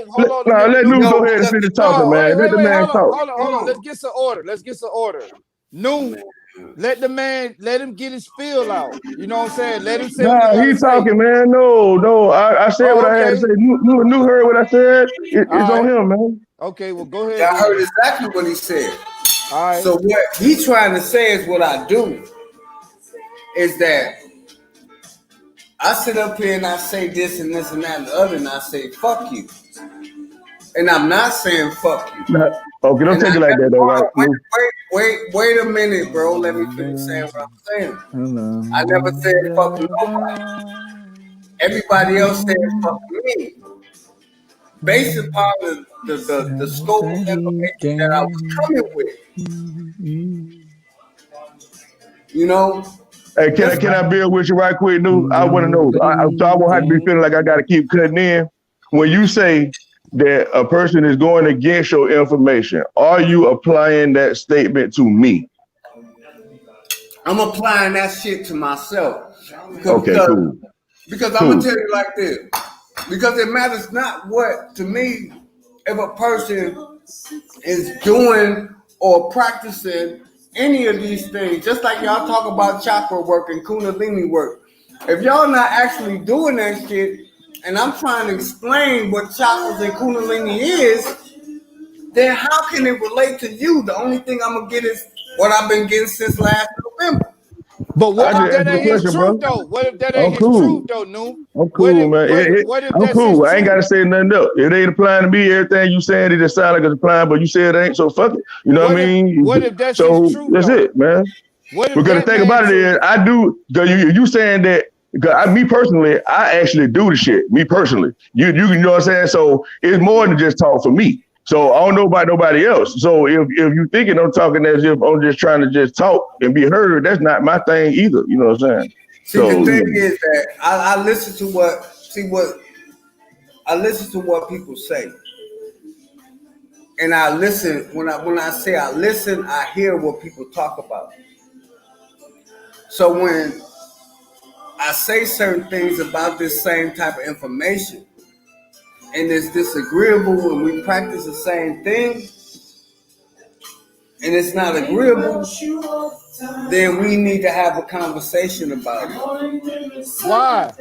[SPEAKER 9] Hold on a
[SPEAKER 11] Let
[SPEAKER 9] minute,
[SPEAKER 11] Nuke
[SPEAKER 9] Nu.
[SPEAKER 11] go
[SPEAKER 10] No,
[SPEAKER 11] ahead and
[SPEAKER 10] because
[SPEAKER 11] finish
[SPEAKER 10] it's
[SPEAKER 11] talking,
[SPEAKER 9] No,
[SPEAKER 10] wrong.
[SPEAKER 11] man. Let the man talk.
[SPEAKER 9] hold on.
[SPEAKER 10] Wrong.
[SPEAKER 9] Let's get some order. Nu,
[SPEAKER 10] Man.
[SPEAKER 9] let him get his feel out. You know what I'm saying? Let him say what he
[SPEAKER 11] Nah,
[SPEAKER 9] gotta
[SPEAKER 11] he
[SPEAKER 9] say.
[SPEAKER 11] talking, man. No. I said what
[SPEAKER 9] Oh,
[SPEAKER 11] I had to say.
[SPEAKER 9] okay.
[SPEAKER 11] Nuke heard what I said. It's
[SPEAKER 9] All
[SPEAKER 11] on
[SPEAKER 9] right.
[SPEAKER 11] him, man.
[SPEAKER 9] Okay, well go ahead
[SPEAKER 10] I heard
[SPEAKER 9] then.
[SPEAKER 10] exactly what he said.
[SPEAKER 9] All right.
[SPEAKER 10] So what he trying to say is what I do is that I sit up here and I say this and this and that and the other, and I say fuck you, and I'm not saying fuck you,
[SPEAKER 11] Nah, okay, don't
[SPEAKER 10] and I
[SPEAKER 11] take it like
[SPEAKER 10] never
[SPEAKER 11] that, though,
[SPEAKER 10] hold
[SPEAKER 11] right?
[SPEAKER 10] on,
[SPEAKER 11] Nuke?
[SPEAKER 10] wait a minute, bro. Let me finish saying what I'm saying. I never said fuck nobody. Everybody else said fuck me, based upon the scope of information that I was coming with. You know,
[SPEAKER 11] Hey,
[SPEAKER 10] just
[SPEAKER 11] can
[SPEAKER 10] like
[SPEAKER 11] I build with you right quick, Nuke? I want to know. So I won't have to be feeling like I got to keep cutting in. When you say that a person is going against your information, are you applying that statement to me?
[SPEAKER 10] I'm applying that shit to myself
[SPEAKER 11] Okay,
[SPEAKER 10] because
[SPEAKER 11] cool,
[SPEAKER 10] because I'm gonna
[SPEAKER 11] cool.
[SPEAKER 10] tell you like this. Because it matters not what to me if a person is doing or practicing any of these things. Just like y'all talk about chakra work and kundalini work. If y'all not actually doing that shit, and I'm trying to explain what chakras and kundalini is, then how can it relate to you? The only thing I'm gonna get is what I've been getting since last November.
[SPEAKER 9] But
[SPEAKER 11] I
[SPEAKER 9] what
[SPEAKER 11] just
[SPEAKER 9] if
[SPEAKER 11] asked
[SPEAKER 9] that
[SPEAKER 11] you a
[SPEAKER 9] ain't his
[SPEAKER 11] question, bro.
[SPEAKER 9] truth though? What if that ain't
[SPEAKER 11] I'm
[SPEAKER 9] his truth
[SPEAKER 11] cool.
[SPEAKER 9] though, Nu?
[SPEAKER 11] I'm cool, man.
[SPEAKER 9] What if
[SPEAKER 11] I'm
[SPEAKER 9] that's his
[SPEAKER 11] cool. I ain't got
[SPEAKER 9] truth?
[SPEAKER 11] to say nothing else. It ain't applying to me. Everything you saying, it just sound like it's applying, but you said it ain't, so fuck it. You know what I mean?
[SPEAKER 9] What if that's his
[SPEAKER 11] So
[SPEAKER 9] truth
[SPEAKER 11] that's
[SPEAKER 9] though?
[SPEAKER 11] it, man.
[SPEAKER 9] What if
[SPEAKER 11] Because the
[SPEAKER 9] that
[SPEAKER 11] thing
[SPEAKER 9] man
[SPEAKER 11] about it
[SPEAKER 9] truth?
[SPEAKER 11] is, I do, because you saying that, because me personally, I actually do the shit, me personally. You know what I'm saying? So it's more than just talk for me. So I don't know about nobody else. So if you thinking I'm talking as if I'm just trying to just talk and be heard, that's not my thing either. You know what I'm saying?
[SPEAKER 10] See, the
[SPEAKER 11] So,
[SPEAKER 10] thing is that I listen to what I listen to what people say, and I listen when I say I listen, I hear what people talk about. So when I say certain things about this same type of information, and it's disagreeable when we practice the same thing, and it's not agreeable, then we need to have a conversation about it.
[SPEAKER 9] Why?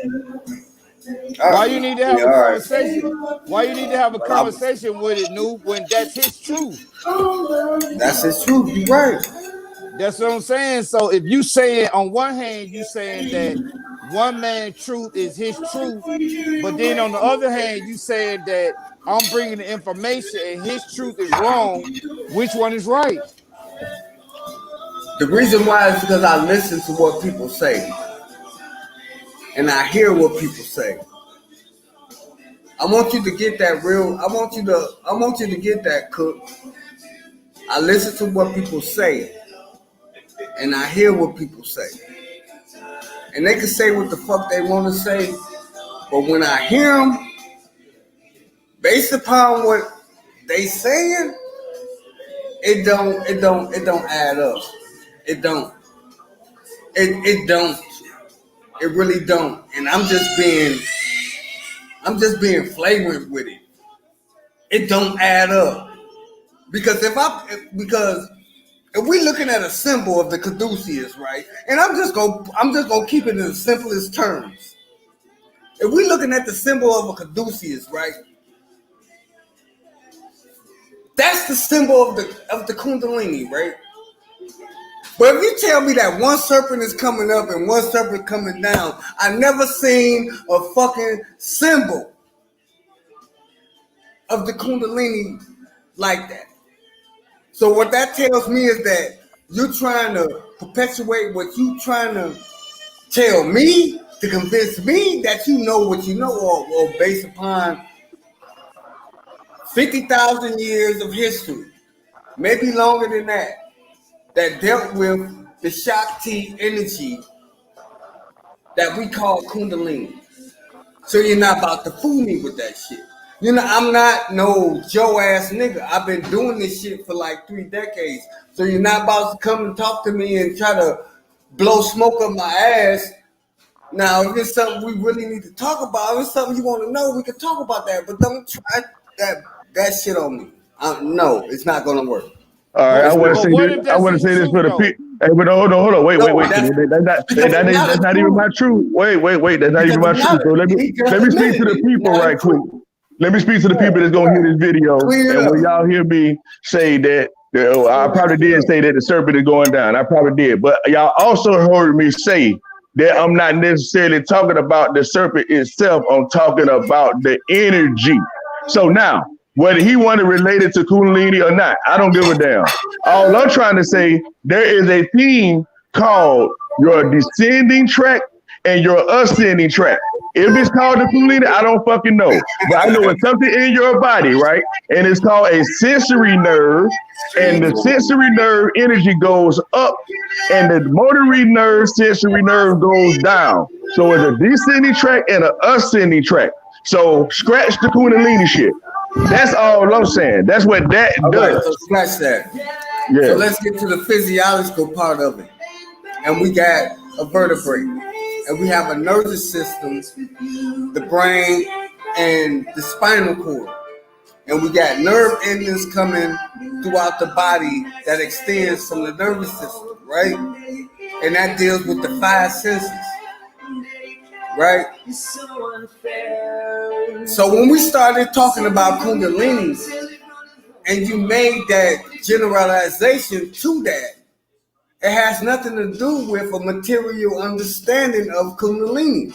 [SPEAKER 9] Why you need to
[SPEAKER 10] Yeah,
[SPEAKER 9] have
[SPEAKER 10] all
[SPEAKER 9] a
[SPEAKER 10] right.
[SPEAKER 9] conversation? Why you need to have a conversation with it, Nu, when that's his truth?
[SPEAKER 10] That's his truth. You're right.
[SPEAKER 9] That's what I'm saying. So if you saying on one hand, you saying that one man's truth is his truth, but then on the other hand, you saying that I'm bringing the information and his truth is wrong. Which one is right?
[SPEAKER 10] The reason why is because I listen to what people say and I hear what people say. I want you to get that real. I want you to get that, Cook. I listen to what people say and I hear what people say. And they can say what the fuck they want to say, but when I hear them, based upon what they saying, it don't add up. It don't. It don't. It really don't. And I'm just being flagrant with it. It don't add up. Because if we're looking at a symbol of the caduceus, right? And I'm just gonna keep it in the simplest terms. If we're looking at the symbol of a caduceus, right? That's the symbol of the kundalini, right? But if you tell me that one serpent is coming up and one serpent coming down, I never seen a fucking symbol of the kundalini like that. So what that tells me is that you're trying to perpetuate what you trying to tell me to convince me that you know what you know, or based upon 50,000 years of history, maybe longer than that dealt with the Shakti energy that we call Kundalini. So you're not about to fool me with that shit. You know, I'm not no Joe ass nigga. I've been doing this shit for like 3 decades. So you're not about to come and talk to me and try to blow smoke up my ass. Now, if it's something we really need to talk about, if it's something you want to know, we can talk about that. But don't try that shit on me. No, it's not gonna work.
[SPEAKER 11] All right, I
[SPEAKER 10] It's
[SPEAKER 11] want to
[SPEAKER 10] not.
[SPEAKER 15] But
[SPEAKER 11] say
[SPEAKER 15] what
[SPEAKER 11] this.
[SPEAKER 15] if
[SPEAKER 11] I
[SPEAKER 15] that's
[SPEAKER 11] want to
[SPEAKER 15] his
[SPEAKER 11] say this
[SPEAKER 15] truth
[SPEAKER 11] for the
[SPEAKER 15] though?
[SPEAKER 11] people. Hey, but hold on. Wait.
[SPEAKER 10] No, that's because it's not
[SPEAKER 11] That's
[SPEAKER 10] a
[SPEAKER 11] not even
[SPEAKER 10] truth.
[SPEAKER 11] my truth. Wait. That's not
[SPEAKER 10] Because
[SPEAKER 11] even my
[SPEAKER 10] it's not.
[SPEAKER 11] truth. So
[SPEAKER 10] He just
[SPEAKER 11] let me speak to
[SPEAKER 10] admitted
[SPEAKER 11] the
[SPEAKER 10] it. It's
[SPEAKER 11] people
[SPEAKER 10] not a
[SPEAKER 11] right quick.
[SPEAKER 10] truth.
[SPEAKER 11] Let me speak to the people that's gonna hear
[SPEAKER 10] Yeah.
[SPEAKER 11] this video,
[SPEAKER 10] Clear it
[SPEAKER 11] and when
[SPEAKER 10] up.
[SPEAKER 11] y'all hear me say that, I probably did say that the serpent is going down. I probably did, but y'all also heard me say that I'm not necessarily talking about the serpent itself. I'm talking about the energy. So now, whether he want to relate it to Kundalini or not, I don't give a damn. All I'm trying to say, there is a theme called your descending track and your ascending track. If it's called the Kundalini, I don't fucking know. But I know it's something in your body, right? And it's called a sensory nerve. And the sensory nerve energy goes up, and the motory nerve, sensory nerve goes down. So it's a descending track and an ascending track. So scratch the Kundalini shit. That's all I'm saying. That's what that
[SPEAKER 10] All right, so
[SPEAKER 11] does.
[SPEAKER 10] scratch that. So
[SPEAKER 11] Yeah.
[SPEAKER 10] let's get to the physiological part of it. And we got a vertebrae. And we have a nervous system, the brain, and the spinal cord. And we got nerve endings coming throughout the body that extends from the nervous system, right? And that deals with the 5 senses, right? So when we started talking about Kundalini, and you made that generalization to that, it has nothing to do with a material understanding of Kundalini.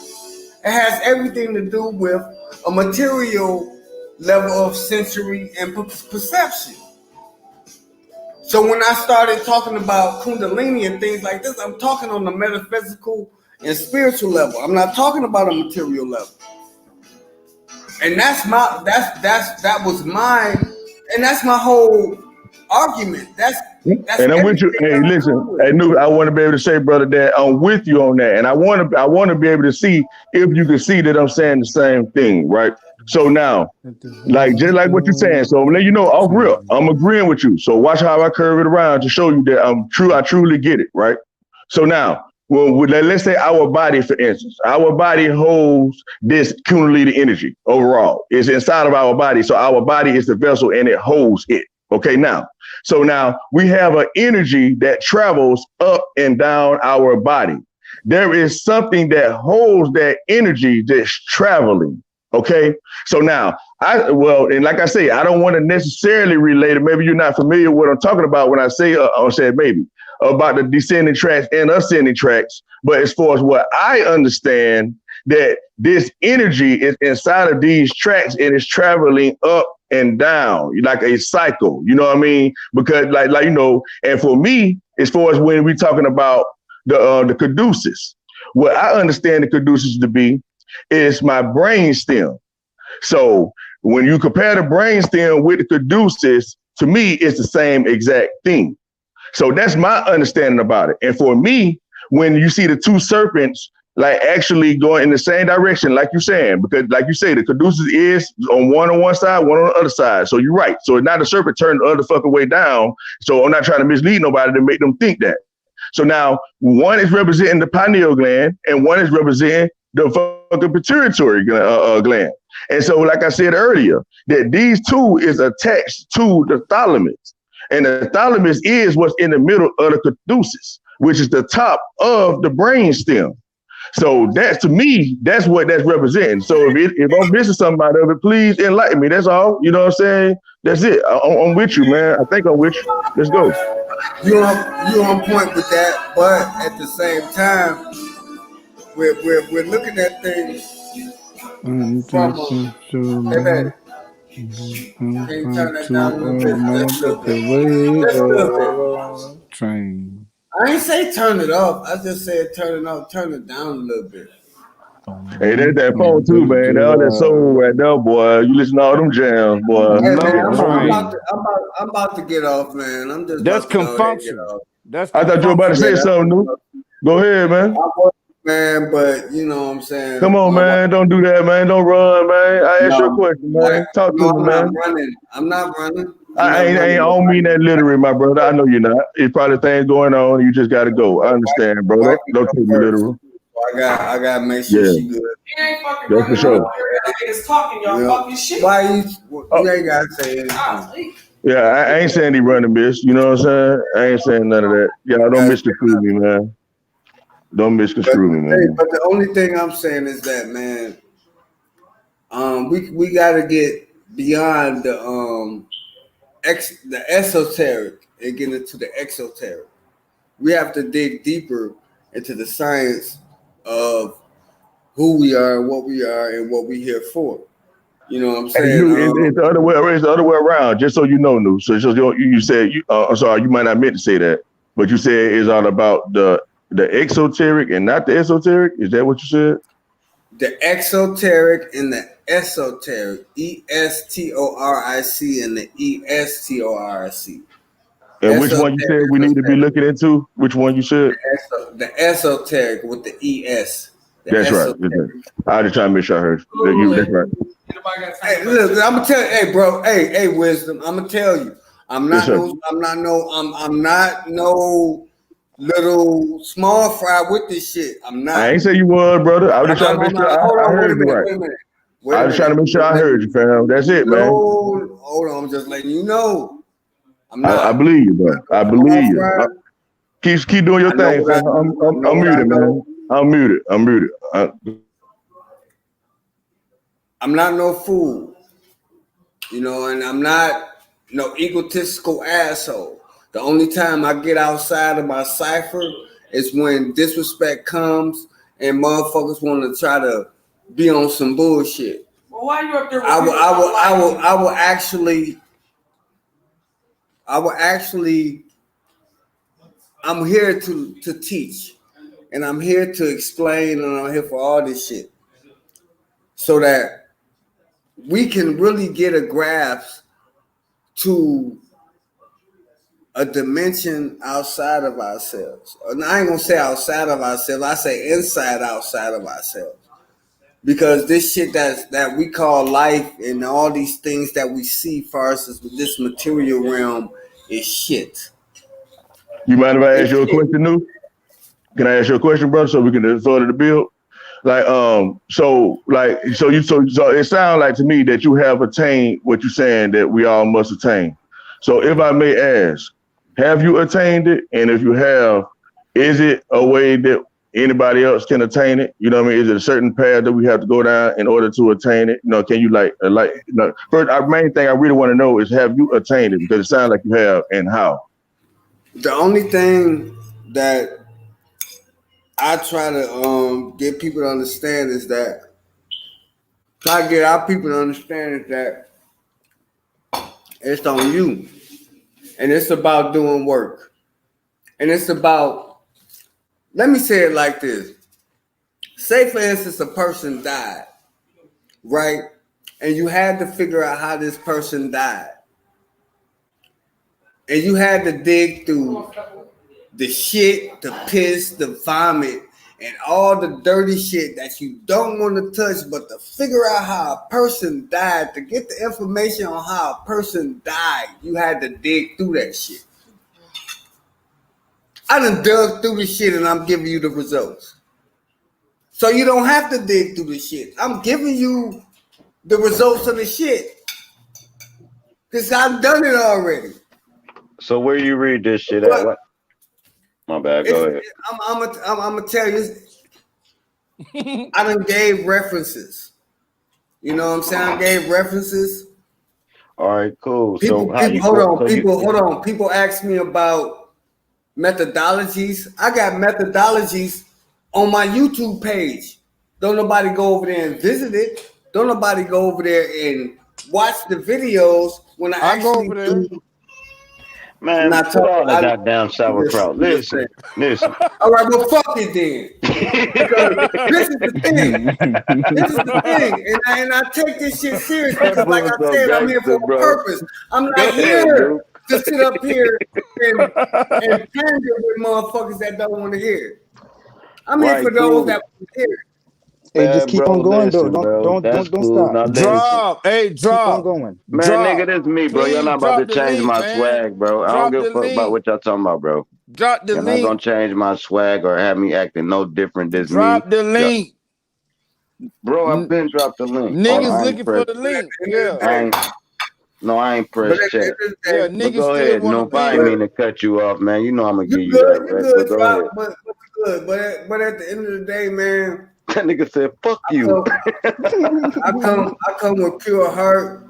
[SPEAKER 10] It has everything to do with a material level of sensory and perception. So when I started talking about Kundalini and things like this, I'm talking on the metaphysical and spiritual level. I'm not talking about a material level. And that was my, and that's my whole argument. That's
[SPEAKER 11] And I'm with you.
[SPEAKER 10] everything
[SPEAKER 11] Hey,
[SPEAKER 10] I
[SPEAKER 11] listen,
[SPEAKER 10] come with.
[SPEAKER 11] I knew I want to be able to say, brother, that I'm with you on that. And I want to be able to see if you can see that I'm saying the same thing, right? So now,
[SPEAKER 3] Let the
[SPEAKER 11] like just
[SPEAKER 3] wind
[SPEAKER 11] like what you're saying.
[SPEAKER 3] blow
[SPEAKER 11] So I'm letting you know
[SPEAKER 3] the
[SPEAKER 11] off real,
[SPEAKER 3] train.
[SPEAKER 11] I'm agreeing with you. So watch how I curve it around to show you that I truly get it, right? So now, well, let's say our body, for instance, our body holds this Kundalini energy overall. It's inside of our body. So our body is the vessel and it holds it. Okay, now we have an energy that travels up and down our body. There is something that holds that energy that's traveling. Okay, so now and like I say, I don't want to necessarily relate it. Maybe you're not familiar with what I'm talking about when I say, I said maybe about the descending tracks and ascending tracks. But as far as what I understand, that this energy is inside of these tracks and it's traveling up and down like a cycle. You know what I mean? Because like and for me, as far as when we're talking about the caduceus, what I understand the caduceus to be is my brain stem. So when you compare the brain stem with the caduceus, to me, it's the same exact thing. So that's my understanding about it. And for me, when you see the two serpents like actually going in the same direction, like you're saying, because like you say, the caduceus is on one side, one on the other side. So you're right. So it's not the serpent turned the other fucking way down. So I'm not trying to mislead nobody to make them think that. So now one is representing the pineal gland and one is representing the fucking pituitary gland. And so, like I said earlier, that these two is attached to the thalamus. And the thalamus is what's in the middle of the caduceus, which is the top of the brain stem. So that's, to me, that's what that's representing. So if I'm missing something out of it, please enlighten me. That's all. You know what I'm saying? That's it. I'm with you, man. I think I'm with you. Let's go.
[SPEAKER 10] You on point with that, but at the same time, we're looking at things
[SPEAKER 3] I'm
[SPEAKER 10] from
[SPEAKER 3] just a
[SPEAKER 10] hey baby,
[SPEAKER 3] shooter. I'm
[SPEAKER 10] can you turn
[SPEAKER 3] about
[SPEAKER 10] that down a
[SPEAKER 3] to
[SPEAKER 10] little bit? Just a little
[SPEAKER 3] automatic
[SPEAKER 10] bit.
[SPEAKER 3] the way
[SPEAKER 10] Just a little bit.
[SPEAKER 3] the train.
[SPEAKER 10] I ain't say turn it up. I just said turn it up, turn it down a little bit.
[SPEAKER 11] Hey, that's that phone too,
[SPEAKER 2] Did,
[SPEAKER 11] man.
[SPEAKER 2] did
[SPEAKER 11] That that soul right there, boy. You listen to all them jams, boy.
[SPEAKER 10] Hey man,
[SPEAKER 2] Love Train?
[SPEAKER 10] I'm about to get off, man. I'm just
[SPEAKER 9] That's
[SPEAKER 10] about to go ahead and get
[SPEAKER 9] confunction.
[SPEAKER 10] off.
[SPEAKER 9] That's
[SPEAKER 11] I thought you were about to
[SPEAKER 9] confunction.
[SPEAKER 10] Yeah,
[SPEAKER 11] say
[SPEAKER 10] that's
[SPEAKER 11] something new. Go ahead, man.
[SPEAKER 10] I was, man, but you know what I'm saying?
[SPEAKER 11] Come on,
[SPEAKER 10] My wife,
[SPEAKER 11] man. Don't do that, man. Don't run, man. I asked you a
[SPEAKER 10] no,
[SPEAKER 11] question, man. Talk to
[SPEAKER 10] no,
[SPEAKER 11] me,
[SPEAKER 10] I'm not
[SPEAKER 11] man.
[SPEAKER 10] running. I'm not running. I'm
[SPEAKER 11] I
[SPEAKER 10] not
[SPEAKER 11] ain't,
[SPEAKER 10] running.
[SPEAKER 11] I don't mean that literally, my brother. I know you're not. It's probably things going on. You just got to go. I understand, bro.
[SPEAKER 10] Wife
[SPEAKER 11] Don't take me
[SPEAKER 10] first.
[SPEAKER 11] literal.
[SPEAKER 10] So I gotta make sure
[SPEAKER 11] Yeah,
[SPEAKER 10] she good.
[SPEAKER 17] You ain't fucking
[SPEAKER 11] that's for
[SPEAKER 17] running. I'm
[SPEAKER 11] sure.
[SPEAKER 17] over here. Niggas talking. Y'all fucking shit.
[SPEAKER 10] Why
[SPEAKER 11] Oh,
[SPEAKER 10] you ain't gotta say anything?
[SPEAKER 11] yeah, I ain't saying he running, miss. You know what I'm saying? I ain't saying none of that. Yeah, don't
[SPEAKER 10] Guys,
[SPEAKER 11] misconstrue me, man. Don't
[SPEAKER 10] but
[SPEAKER 11] misconstrue me,
[SPEAKER 10] hey,
[SPEAKER 11] man.
[SPEAKER 10] but the only thing I'm saying is that, man, we gotta get beyond the esoteric and get into the exoteric. We have to dig deeper into the science of who we are, what we are, and what we here for. You know what I'm
[SPEAKER 11] Hey,
[SPEAKER 10] saying?
[SPEAKER 11] new, it's the other way. It's the other way around. Just so you know, new. So you said you. I'm sorry, you might not meant to say that, but you said it's all about the exoteric and not the esoteric. Is that what you said?
[SPEAKER 10] The exoteric and the esoteric, ESTORIC and the ESTORIC.
[SPEAKER 11] And which one you said
[SPEAKER 10] Esoteric,
[SPEAKER 11] we need to be
[SPEAKER 10] esoteric.
[SPEAKER 11] looking into? Which one you said?
[SPEAKER 10] The esoteric with the ES. The
[SPEAKER 11] That's right. That's right.
[SPEAKER 10] esoteric.
[SPEAKER 11] I just trying to make sure I heard you. That's right.
[SPEAKER 10] Hey, look, I'm gonna tell you, hey, bro, hey, wisdom. I'm gonna tell you,
[SPEAKER 11] Yes, sir.
[SPEAKER 10] I'm not no little small fry with this shit. I'm
[SPEAKER 11] I
[SPEAKER 10] not.
[SPEAKER 11] ain't say you was, brother. I was just trying to
[SPEAKER 10] I'm
[SPEAKER 11] make
[SPEAKER 10] not.
[SPEAKER 11] sure
[SPEAKER 10] Hold
[SPEAKER 11] I
[SPEAKER 10] on, wait a
[SPEAKER 11] heard you
[SPEAKER 10] minute,
[SPEAKER 11] right.
[SPEAKER 10] wait a minute, wait
[SPEAKER 11] I
[SPEAKER 10] a
[SPEAKER 11] was trying to
[SPEAKER 10] minute.
[SPEAKER 11] make
[SPEAKER 10] I'm
[SPEAKER 11] sure
[SPEAKER 10] just
[SPEAKER 11] I
[SPEAKER 10] letting
[SPEAKER 11] heard you, fam. That's it, man.
[SPEAKER 10] no, hold on. I'm just letting you know. I'm
[SPEAKER 11] I
[SPEAKER 10] not.
[SPEAKER 11] believe you, bro. I
[SPEAKER 10] Small
[SPEAKER 11] believe you.
[SPEAKER 10] fry.
[SPEAKER 11] Keep doing your
[SPEAKER 10] I know
[SPEAKER 11] thing,
[SPEAKER 10] what I
[SPEAKER 11] fam.
[SPEAKER 10] know. I know
[SPEAKER 11] I'm
[SPEAKER 10] what I
[SPEAKER 11] muted,
[SPEAKER 10] know.
[SPEAKER 11] man. I'm muted. I'm muted.
[SPEAKER 10] I'm not no fool, and I'm not no egotistical asshole. The only time I get outside of my cipher is when disrespect comes and motherfuckers want to try to be on some bullshit.
[SPEAKER 17] Well, why you up there?
[SPEAKER 10] I will actually. I'm here to teach, and I'm here to explain, and I'm here for all this shit, so that we can really get a grasp to a dimension outside of ourselves. And I ain't gonna say outside of ourselves. I say inside, outside of ourselves. Because this shit that we call life and all these things that we see for us as this material realm is shit.
[SPEAKER 11] You mind if I ask
[SPEAKER 10] It's
[SPEAKER 11] you a
[SPEAKER 10] shit.
[SPEAKER 11] question, new? Can I ask you a question, brother, so we can sort of the build? So it sounds like to me that you have attained what you're saying that we all must attain. So if I may ask, have you attained it? And if you have, is it a way that anybody else can attain it? You know what I mean? Is it a certain path that we have to go down in order to attain it? Can you first, our main thing I really want to know is, have you attained it? Because it sounds like you have, and how?
[SPEAKER 10] The only thing that I try to get people to understand is that try to get our people to understand is that it's on you. And it's about doing work. And it's about, let me say it like this. Say, for instance, a person died, right? And you had to figure out how this person died. And you had to dig through the shit, the piss, the vomit, and all the dirty shit that you don't want to touch, but to figure out how a person died, to get the information on how a person died, you had to dig through that shit. I done dug through the shit and I'm giving you the results. So you don't have to dig through the shit. I'm giving you the results of the shit. Because I've done it already.
[SPEAKER 2] So where you read this shit at?
[SPEAKER 10] But
[SPEAKER 2] What? My bad. Go ahead.
[SPEAKER 10] I'm gonna tell you, I done gave references. You know what I'm saying? I gave references.
[SPEAKER 2] All right, cool. So how
[SPEAKER 10] People,
[SPEAKER 2] you
[SPEAKER 10] hold
[SPEAKER 2] what?
[SPEAKER 10] on.
[SPEAKER 2] So you
[SPEAKER 10] Hold on. People ask me about methodologies. I got methodologies on my YouTube page. Don't nobody go over there and visit it. Don't nobody go over there and watch the videos when I
[SPEAKER 9] I go
[SPEAKER 10] actually
[SPEAKER 9] over there.
[SPEAKER 10] do. I'm
[SPEAKER 2] Man,
[SPEAKER 10] not
[SPEAKER 2] put
[SPEAKER 10] talking.
[SPEAKER 2] all the goddamn sauerkraut.
[SPEAKER 10] I'm just saying.
[SPEAKER 2] Listen.
[SPEAKER 10] All right, well, fuck it then. Because this is the thing. This is the thing, and I take this shit serious
[SPEAKER 2] That
[SPEAKER 10] because, like
[SPEAKER 2] was
[SPEAKER 10] I
[SPEAKER 2] so
[SPEAKER 10] said, I'm here for
[SPEAKER 2] gangster,
[SPEAKER 10] a
[SPEAKER 2] bro.
[SPEAKER 10] purpose. I'm
[SPEAKER 2] Go
[SPEAKER 10] not
[SPEAKER 2] ahead,
[SPEAKER 10] here
[SPEAKER 2] dude.
[SPEAKER 10] to sit up here and pander with motherfuckers that don't want to hear. I'm here
[SPEAKER 2] Right,
[SPEAKER 10] for those
[SPEAKER 2] cool.
[SPEAKER 10] that want to hear.
[SPEAKER 14] Hey, just
[SPEAKER 2] Man,
[SPEAKER 14] keep on
[SPEAKER 2] bro,
[SPEAKER 14] going though.
[SPEAKER 2] listen,
[SPEAKER 14] Don't
[SPEAKER 2] bro.
[SPEAKER 14] don't
[SPEAKER 2] That's
[SPEAKER 14] don't don't
[SPEAKER 2] cool.
[SPEAKER 14] stop.
[SPEAKER 2] Now listen.
[SPEAKER 3] Drop, hey,
[SPEAKER 14] Keep on
[SPEAKER 3] drop,
[SPEAKER 14] going.
[SPEAKER 2] Man, nigga,
[SPEAKER 3] drop.
[SPEAKER 2] this me, bro. Y'all
[SPEAKER 3] Please
[SPEAKER 2] not about to
[SPEAKER 3] drop the
[SPEAKER 2] change
[SPEAKER 3] link,
[SPEAKER 2] my
[SPEAKER 3] man.
[SPEAKER 2] swag, bro. I don't
[SPEAKER 3] Drop
[SPEAKER 2] give
[SPEAKER 3] the
[SPEAKER 2] a fuck about
[SPEAKER 3] link.
[SPEAKER 2] what y'all talking about, bro.
[SPEAKER 3] Drop the
[SPEAKER 2] You're not
[SPEAKER 3] link.
[SPEAKER 2] gonna change my swag or have me acting no different than me.
[SPEAKER 3] Drop the link.
[SPEAKER 2] Bro, I've been dropped the link.
[SPEAKER 3] Niggas
[SPEAKER 2] I ain't
[SPEAKER 3] looking for
[SPEAKER 2] pressed.
[SPEAKER 3] the link.
[SPEAKER 10] At the end of
[SPEAKER 3] Yeah.
[SPEAKER 10] the day,
[SPEAKER 2] I ain't
[SPEAKER 10] but
[SPEAKER 2] pressed
[SPEAKER 10] at the
[SPEAKER 2] check.
[SPEAKER 10] end of the
[SPEAKER 3] Yeah,
[SPEAKER 10] day,
[SPEAKER 2] But
[SPEAKER 3] niggas
[SPEAKER 2] go
[SPEAKER 3] still
[SPEAKER 2] ahead,
[SPEAKER 3] want to
[SPEAKER 2] Noof. I ain't
[SPEAKER 3] ping.
[SPEAKER 2] mean to cut you off, man. You know I'm gonna
[SPEAKER 10] you
[SPEAKER 2] give you that,
[SPEAKER 10] good, you
[SPEAKER 2] right?
[SPEAKER 10] good,
[SPEAKER 2] But go
[SPEAKER 10] drop,
[SPEAKER 2] ahead.
[SPEAKER 10] but you good. But at the end of the day, man,
[SPEAKER 2] That nigga said, fuck
[SPEAKER 10] I
[SPEAKER 2] you.
[SPEAKER 10] come, I come with pure heart.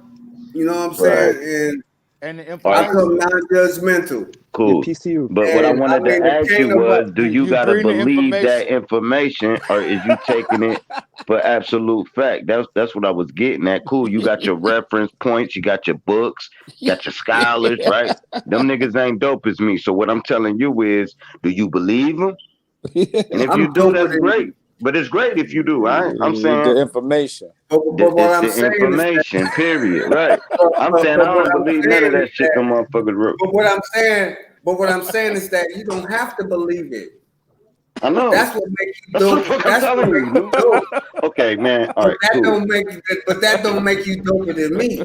[SPEAKER 10] You know what I'm
[SPEAKER 2] Right.
[SPEAKER 10] saying?
[SPEAKER 3] And the
[SPEAKER 10] And
[SPEAKER 2] All
[SPEAKER 10] I
[SPEAKER 2] right,
[SPEAKER 10] come
[SPEAKER 3] information.
[SPEAKER 10] non-judgmental.
[SPEAKER 14] Yeah,
[SPEAKER 2] cool.
[SPEAKER 14] peace to you.
[SPEAKER 2] But what I
[SPEAKER 10] And I
[SPEAKER 2] wanted
[SPEAKER 10] mean,
[SPEAKER 2] to
[SPEAKER 10] if
[SPEAKER 2] ask
[SPEAKER 10] can't
[SPEAKER 2] you
[SPEAKER 10] nobody,
[SPEAKER 2] was, do
[SPEAKER 3] You
[SPEAKER 2] you
[SPEAKER 3] you
[SPEAKER 2] gotta
[SPEAKER 3] bring the
[SPEAKER 2] believe that
[SPEAKER 3] information.
[SPEAKER 2] information or is you taking it for absolute fact? That's what I was getting at. Cool. You got your reference points, you got your books, got your scholars, right? Them niggas ain't dope as me. So what I'm telling you is, do you believe them? And if you
[SPEAKER 10] I'm
[SPEAKER 2] do,
[SPEAKER 10] doper
[SPEAKER 2] that's
[SPEAKER 10] than
[SPEAKER 2] great.
[SPEAKER 10] you.
[SPEAKER 2] But it's great if you do. I'm saying
[SPEAKER 3] The information.
[SPEAKER 10] But what
[SPEAKER 2] it's
[SPEAKER 10] I'm
[SPEAKER 2] the
[SPEAKER 10] saying is that,
[SPEAKER 2] information, period. Right. I'm saying I
[SPEAKER 10] but what
[SPEAKER 2] don't
[SPEAKER 10] I'm
[SPEAKER 2] believe none of
[SPEAKER 10] saying is
[SPEAKER 2] that shit
[SPEAKER 10] that,
[SPEAKER 2] them motherfuckers wrote.
[SPEAKER 10] but what I'm saying is that you don't have to believe it.
[SPEAKER 2] I know.
[SPEAKER 10] That's what makes you
[SPEAKER 2] That's what the
[SPEAKER 10] dope.
[SPEAKER 2] fuck I'm
[SPEAKER 10] That's what
[SPEAKER 2] telling
[SPEAKER 10] makes
[SPEAKER 2] you,
[SPEAKER 10] you
[SPEAKER 2] dude.
[SPEAKER 10] dope.
[SPEAKER 2] Okay, man. All
[SPEAKER 10] But
[SPEAKER 2] right,
[SPEAKER 10] that
[SPEAKER 2] cool.
[SPEAKER 10] don't make that don't make you doper than me.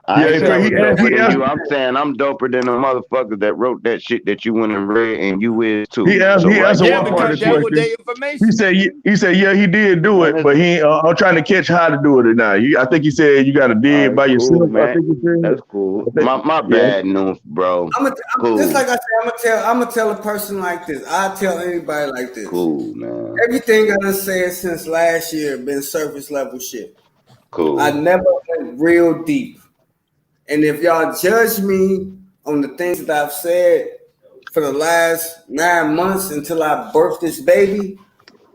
[SPEAKER 2] I
[SPEAKER 11] Yeah,
[SPEAKER 2] ain't say I
[SPEAKER 11] so
[SPEAKER 2] was doper
[SPEAKER 11] he
[SPEAKER 2] than
[SPEAKER 11] asked
[SPEAKER 2] you. I'm saying I'm doper than the motherfuckers that wrote that shit that you went and read, and you is too. So
[SPEAKER 11] he
[SPEAKER 2] right
[SPEAKER 11] answered
[SPEAKER 3] Yeah,
[SPEAKER 11] one
[SPEAKER 2] now,
[SPEAKER 11] part
[SPEAKER 3] because
[SPEAKER 11] of the
[SPEAKER 3] that was
[SPEAKER 11] question.
[SPEAKER 3] their
[SPEAKER 11] He
[SPEAKER 3] information.
[SPEAKER 11] said yeah he did do
[SPEAKER 2] man,
[SPEAKER 11] it, but I'm trying to catch how to do it or not. I think he said you got to dig
[SPEAKER 2] all
[SPEAKER 11] it
[SPEAKER 2] right,
[SPEAKER 11] by
[SPEAKER 2] cool,
[SPEAKER 11] yourself. I
[SPEAKER 2] man.
[SPEAKER 11] think he said.
[SPEAKER 2] That's cool.
[SPEAKER 11] I think,
[SPEAKER 2] My
[SPEAKER 11] yeah.
[SPEAKER 2] bad, Noof, bro.
[SPEAKER 10] Just
[SPEAKER 2] Cool,
[SPEAKER 10] like I said, I'm gonna tell a person like this. I tell anybody like this.
[SPEAKER 2] cool, man.
[SPEAKER 10] Everything I done said since last year been surface level shit. I
[SPEAKER 2] Cool.
[SPEAKER 10] never went real deep. And if y'all judge me on the things that I've said for the last 9 months until I birthed this baby,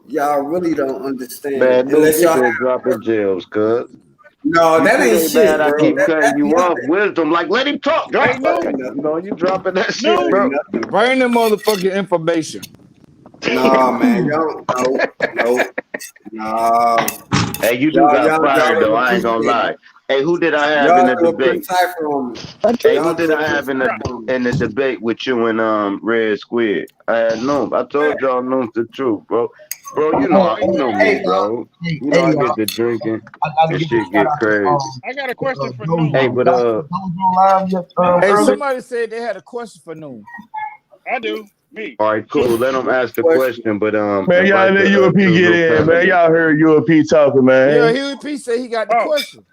[SPEAKER 10] y'all really don't understand.
[SPEAKER 2] Man, Noof,
[SPEAKER 10] Unless
[SPEAKER 2] you
[SPEAKER 10] y'all
[SPEAKER 2] been
[SPEAKER 10] have
[SPEAKER 2] dropping gems, cuz.
[SPEAKER 10] no,
[SPEAKER 2] You
[SPEAKER 10] that
[SPEAKER 2] see
[SPEAKER 10] ain't
[SPEAKER 2] they bad.
[SPEAKER 10] shit,
[SPEAKER 2] I
[SPEAKER 10] bro.
[SPEAKER 2] keep cutting
[SPEAKER 10] That's
[SPEAKER 2] you off.
[SPEAKER 10] nothing.
[SPEAKER 2] Wisdom, like let him talk.
[SPEAKER 10] That,
[SPEAKER 2] God
[SPEAKER 3] Hey,
[SPEAKER 10] that
[SPEAKER 3] no,
[SPEAKER 10] ain't
[SPEAKER 2] fucking,
[SPEAKER 10] nothing.
[SPEAKER 2] you dropping that shit,
[SPEAKER 10] That
[SPEAKER 3] no.
[SPEAKER 10] ain't
[SPEAKER 2] bro.
[SPEAKER 10] nothing.
[SPEAKER 3] Bring the motherfucking information.
[SPEAKER 10] No, man, y'all no.
[SPEAKER 2] Hey, you do
[SPEAKER 10] Y'all,
[SPEAKER 2] got
[SPEAKER 10] y'all, y'all
[SPEAKER 2] fired though.
[SPEAKER 10] don't
[SPEAKER 2] I ain't gonna
[SPEAKER 10] appreciate it.
[SPEAKER 2] lie. Hey, who did I have in
[SPEAKER 10] Y'all
[SPEAKER 2] the
[SPEAKER 10] do a good
[SPEAKER 2] debate?
[SPEAKER 10] cipher on me.
[SPEAKER 2] Hey, who
[SPEAKER 10] Y'all
[SPEAKER 2] did
[SPEAKER 10] do a
[SPEAKER 2] I
[SPEAKER 10] good
[SPEAKER 2] have
[SPEAKER 10] cipher on me.
[SPEAKER 2] in the debate with you and Red Squid? I had Noom. I told y'all Noom's the truth, bro. Bro, you know me,
[SPEAKER 18] Hey, y'all.
[SPEAKER 2] bro. You know
[SPEAKER 18] Hey,
[SPEAKER 2] I
[SPEAKER 18] y'all.
[SPEAKER 2] get to drinking
[SPEAKER 18] I got to
[SPEAKER 2] and
[SPEAKER 18] give a
[SPEAKER 2] shit
[SPEAKER 18] shout
[SPEAKER 2] get
[SPEAKER 18] out to
[SPEAKER 2] crazy.
[SPEAKER 8] I got a question for Noob.
[SPEAKER 2] Hey,
[SPEAKER 18] Dojo.
[SPEAKER 2] but
[SPEAKER 18] Y'all see Dojo live yet,
[SPEAKER 3] Hey,
[SPEAKER 18] earlier?
[SPEAKER 3] somebody said they had a question for Noon.
[SPEAKER 8] I do. Me.
[SPEAKER 2] all right, cool. Let them ask the
[SPEAKER 10] Question.
[SPEAKER 2] question, but
[SPEAKER 11] Man, y'all
[SPEAKER 2] invite
[SPEAKER 11] let
[SPEAKER 2] the
[SPEAKER 11] UAP
[SPEAKER 2] two
[SPEAKER 11] get
[SPEAKER 2] new
[SPEAKER 11] in, man.
[SPEAKER 2] panelists.
[SPEAKER 11] Y'all heard UAP talking,
[SPEAKER 3] Yeah,
[SPEAKER 11] man.
[SPEAKER 3] Huey P said he got the
[SPEAKER 8] Oh,
[SPEAKER 3] question.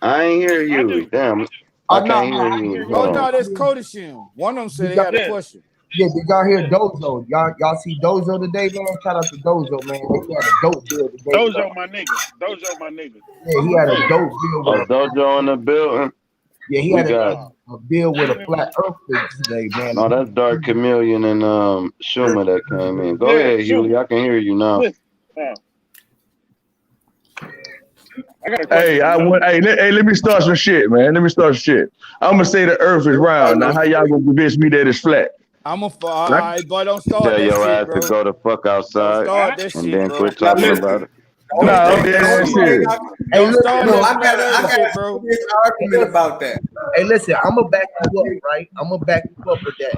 [SPEAKER 2] I ain't hear
[SPEAKER 8] I
[SPEAKER 2] you.
[SPEAKER 8] do.
[SPEAKER 2] Damn,
[SPEAKER 18] Oh,
[SPEAKER 2] I
[SPEAKER 18] no,
[SPEAKER 2] can't
[SPEAKER 18] no,
[SPEAKER 2] hear
[SPEAKER 18] I
[SPEAKER 2] you.
[SPEAKER 18] hear
[SPEAKER 2] Hold
[SPEAKER 3] Oh
[SPEAKER 18] y'all.
[SPEAKER 2] on.
[SPEAKER 3] no, that's Kodashim. One of them said
[SPEAKER 18] Did
[SPEAKER 3] they
[SPEAKER 18] y'all,
[SPEAKER 3] had a
[SPEAKER 8] Yes.
[SPEAKER 3] question.
[SPEAKER 18] yeah, did y'all hear Dozo? Y'all see Dozo today, man? Shout out to Dozo, man. He had a dope deal today, bro.
[SPEAKER 8] Dojo, my nigga. Dojo, my nigga.
[SPEAKER 18] Yeah, he had a
[SPEAKER 8] Hey.
[SPEAKER 18] dope deal with
[SPEAKER 2] Oh,
[SPEAKER 18] a
[SPEAKER 2] Dojo in the building.
[SPEAKER 18] yeah, he
[SPEAKER 2] We
[SPEAKER 18] had
[SPEAKER 2] got
[SPEAKER 18] a deal with a
[SPEAKER 8] Yeah,
[SPEAKER 18] flat earther today, man.
[SPEAKER 2] no, that's Dark Chameleon and Schumer that came in. Go
[SPEAKER 8] yeah,
[SPEAKER 2] ahead,
[SPEAKER 8] shoot
[SPEAKER 2] Huey.
[SPEAKER 8] me.
[SPEAKER 2] I can hear you now.
[SPEAKER 8] Listen. I got a question for Noob.
[SPEAKER 11] Hey, let me start some shit, man. Let me start some shit. I'm gonna say the Earth is
[SPEAKER 10] Don't start
[SPEAKER 11] round. Now,
[SPEAKER 10] no
[SPEAKER 11] how y'all
[SPEAKER 10] shit.
[SPEAKER 11] gonna convince me that it's flat?
[SPEAKER 3] I'm a
[SPEAKER 11] Right?
[SPEAKER 3] boy, don't start
[SPEAKER 2] Tell
[SPEAKER 3] that
[SPEAKER 2] your
[SPEAKER 3] shit,
[SPEAKER 2] ass to
[SPEAKER 3] bro.
[SPEAKER 2] go the fuck
[SPEAKER 3] Don't
[SPEAKER 2] outside
[SPEAKER 3] start
[SPEAKER 8] I,
[SPEAKER 3] that
[SPEAKER 2] and
[SPEAKER 3] shit,
[SPEAKER 2] then
[SPEAKER 3] bro.
[SPEAKER 2] quit
[SPEAKER 10] Now
[SPEAKER 2] talking about
[SPEAKER 10] listen.
[SPEAKER 2] it.
[SPEAKER 10] The
[SPEAKER 11] No,
[SPEAKER 3] Don't
[SPEAKER 10] only
[SPEAKER 11] I'm
[SPEAKER 3] start
[SPEAKER 10] thing,
[SPEAKER 11] dead
[SPEAKER 10] the
[SPEAKER 3] that
[SPEAKER 11] ass
[SPEAKER 10] only
[SPEAKER 3] shit.
[SPEAKER 10] thing
[SPEAKER 11] serious.
[SPEAKER 10] I
[SPEAKER 18] Hey,
[SPEAKER 3] Don't
[SPEAKER 18] listen,
[SPEAKER 3] start
[SPEAKER 10] no,
[SPEAKER 3] that
[SPEAKER 18] listen,
[SPEAKER 3] flat
[SPEAKER 10] I
[SPEAKER 3] earth
[SPEAKER 10] got
[SPEAKER 3] shit,
[SPEAKER 10] a
[SPEAKER 3] bro.
[SPEAKER 10] serious argument about that.
[SPEAKER 18] hey, listen, I'm gonna back you up, right? I'm gonna back you up with that.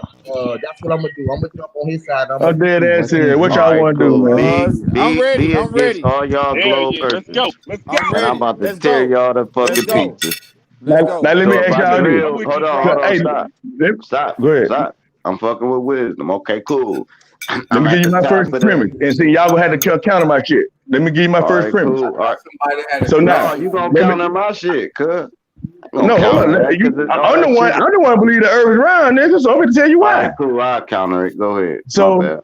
[SPEAKER 18] That's what I'm gonna do. I'm gonna jump on his side. I'm gonna
[SPEAKER 11] I'm dead
[SPEAKER 18] prove
[SPEAKER 11] ass
[SPEAKER 18] it.
[SPEAKER 11] serious. What
[SPEAKER 2] All
[SPEAKER 11] y'all
[SPEAKER 2] right,
[SPEAKER 11] want to do,
[SPEAKER 2] cool.
[SPEAKER 11] man?
[SPEAKER 3] I'm ready.
[SPEAKER 2] Be
[SPEAKER 3] I'm
[SPEAKER 2] against
[SPEAKER 3] ready.
[SPEAKER 2] all y'all
[SPEAKER 8] hell
[SPEAKER 2] globe
[SPEAKER 8] yeah. Let's
[SPEAKER 2] earthers.
[SPEAKER 8] go. Let's
[SPEAKER 3] I'm
[SPEAKER 8] go.
[SPEAKER 2] And I'm
[SPEAKER 3] ready.
[SPEAKER 2] about to
[SPEAKER 3] Let's
[SPEAKER 2] tear
[SPEAKER 3] go.
[SPEAKER 2] y'all to
[SPEAKER 3] Let's
[SPEAKER 2] fucking
[SPEAKER 3] go.
[SPEAKER 2] pieces.
[SPEAKER 3] Let's
[SPEAKER 11] Now,
[SPEAKER 3] go.
[SPEAKER 11] let me
[SPEAKER 2] So if
[SPEAKER 11] ask
[SPEAKER 2] I
[SPEAKER 11] y'all this.
[SPEAKER 8] I'm
[SPEAKER 2] drill,
[SPEAKER 8] with
[SPEAKER 2] hold
[SPEAKER 8] you,
[SPEAKER 2] on,
[SPEAKER 8] bro.
[SPEAKER 2] hold on,
[SPEAKER 11] Hey,
[SPEAKER 2] stop.
[SPEAKER 11] let,
[SPEAKER 2] Stop.
[SPEAKER 11] go ahead.
[SPEAKER 2] Stop. I'm fucking with wisdom. Okay, cool.
[SPEAKER 11] Let
[SPEAKER 2] I'm
[SPEAKER 11] me
[SPEAKER 2] at
[SPEAKER 11] give you
[SPEAKER 2] the
[SPEAKER 11] my
[SPEAKER 2] top
[SPEAKER 11] first
[SPEAKER 2] of the
[SPEAKER 11] premise, and see y'all gonna have to counter my shit. Let me give you my
[SPEAKER 2] all
[SPEAKER 11] first
[SPEAKER 2] right,
[SPEAKER 11] premise.
[SPEAKER 10] I
[SPEAKER 2] cool. All
[SPEAKER 10] thought
[SPEAKER 2] right.
[SPEAKER 10] somebody had a
[SPEAKER 11] So now,
[SPEAKER 2] No,
[SPEAKER 10] question
[SPEAKER 2] you
[SPEAKER 10] for
[SPEAKER 2] gonna
[SPEAKER 10] me.
[SPEAKER 11] let me.
[SPEAKER 2] counter my shit, cuz. You gonna
[SPEAKER 11] No, hold
[SPEAKER 2] counter
[SPEAKER 11] on.
[SPEAKER 2] that because all
[SPEAKER 11] I'm the
[SPEAKER 2] that
[SPEAKER 11] one.
[SPEAKER 2] shit.
[SPEAKER 11] I'm the one who believe the Earth is round, nigga. So I'm gonna tell you
[SPEAKER 2] All right,
[SPEAKER 11] why.
[SPEAKER 2] cool. I'll counter it. Go ahead. My
[SPEAKER 11] So,
[SPEAKER 2] bad.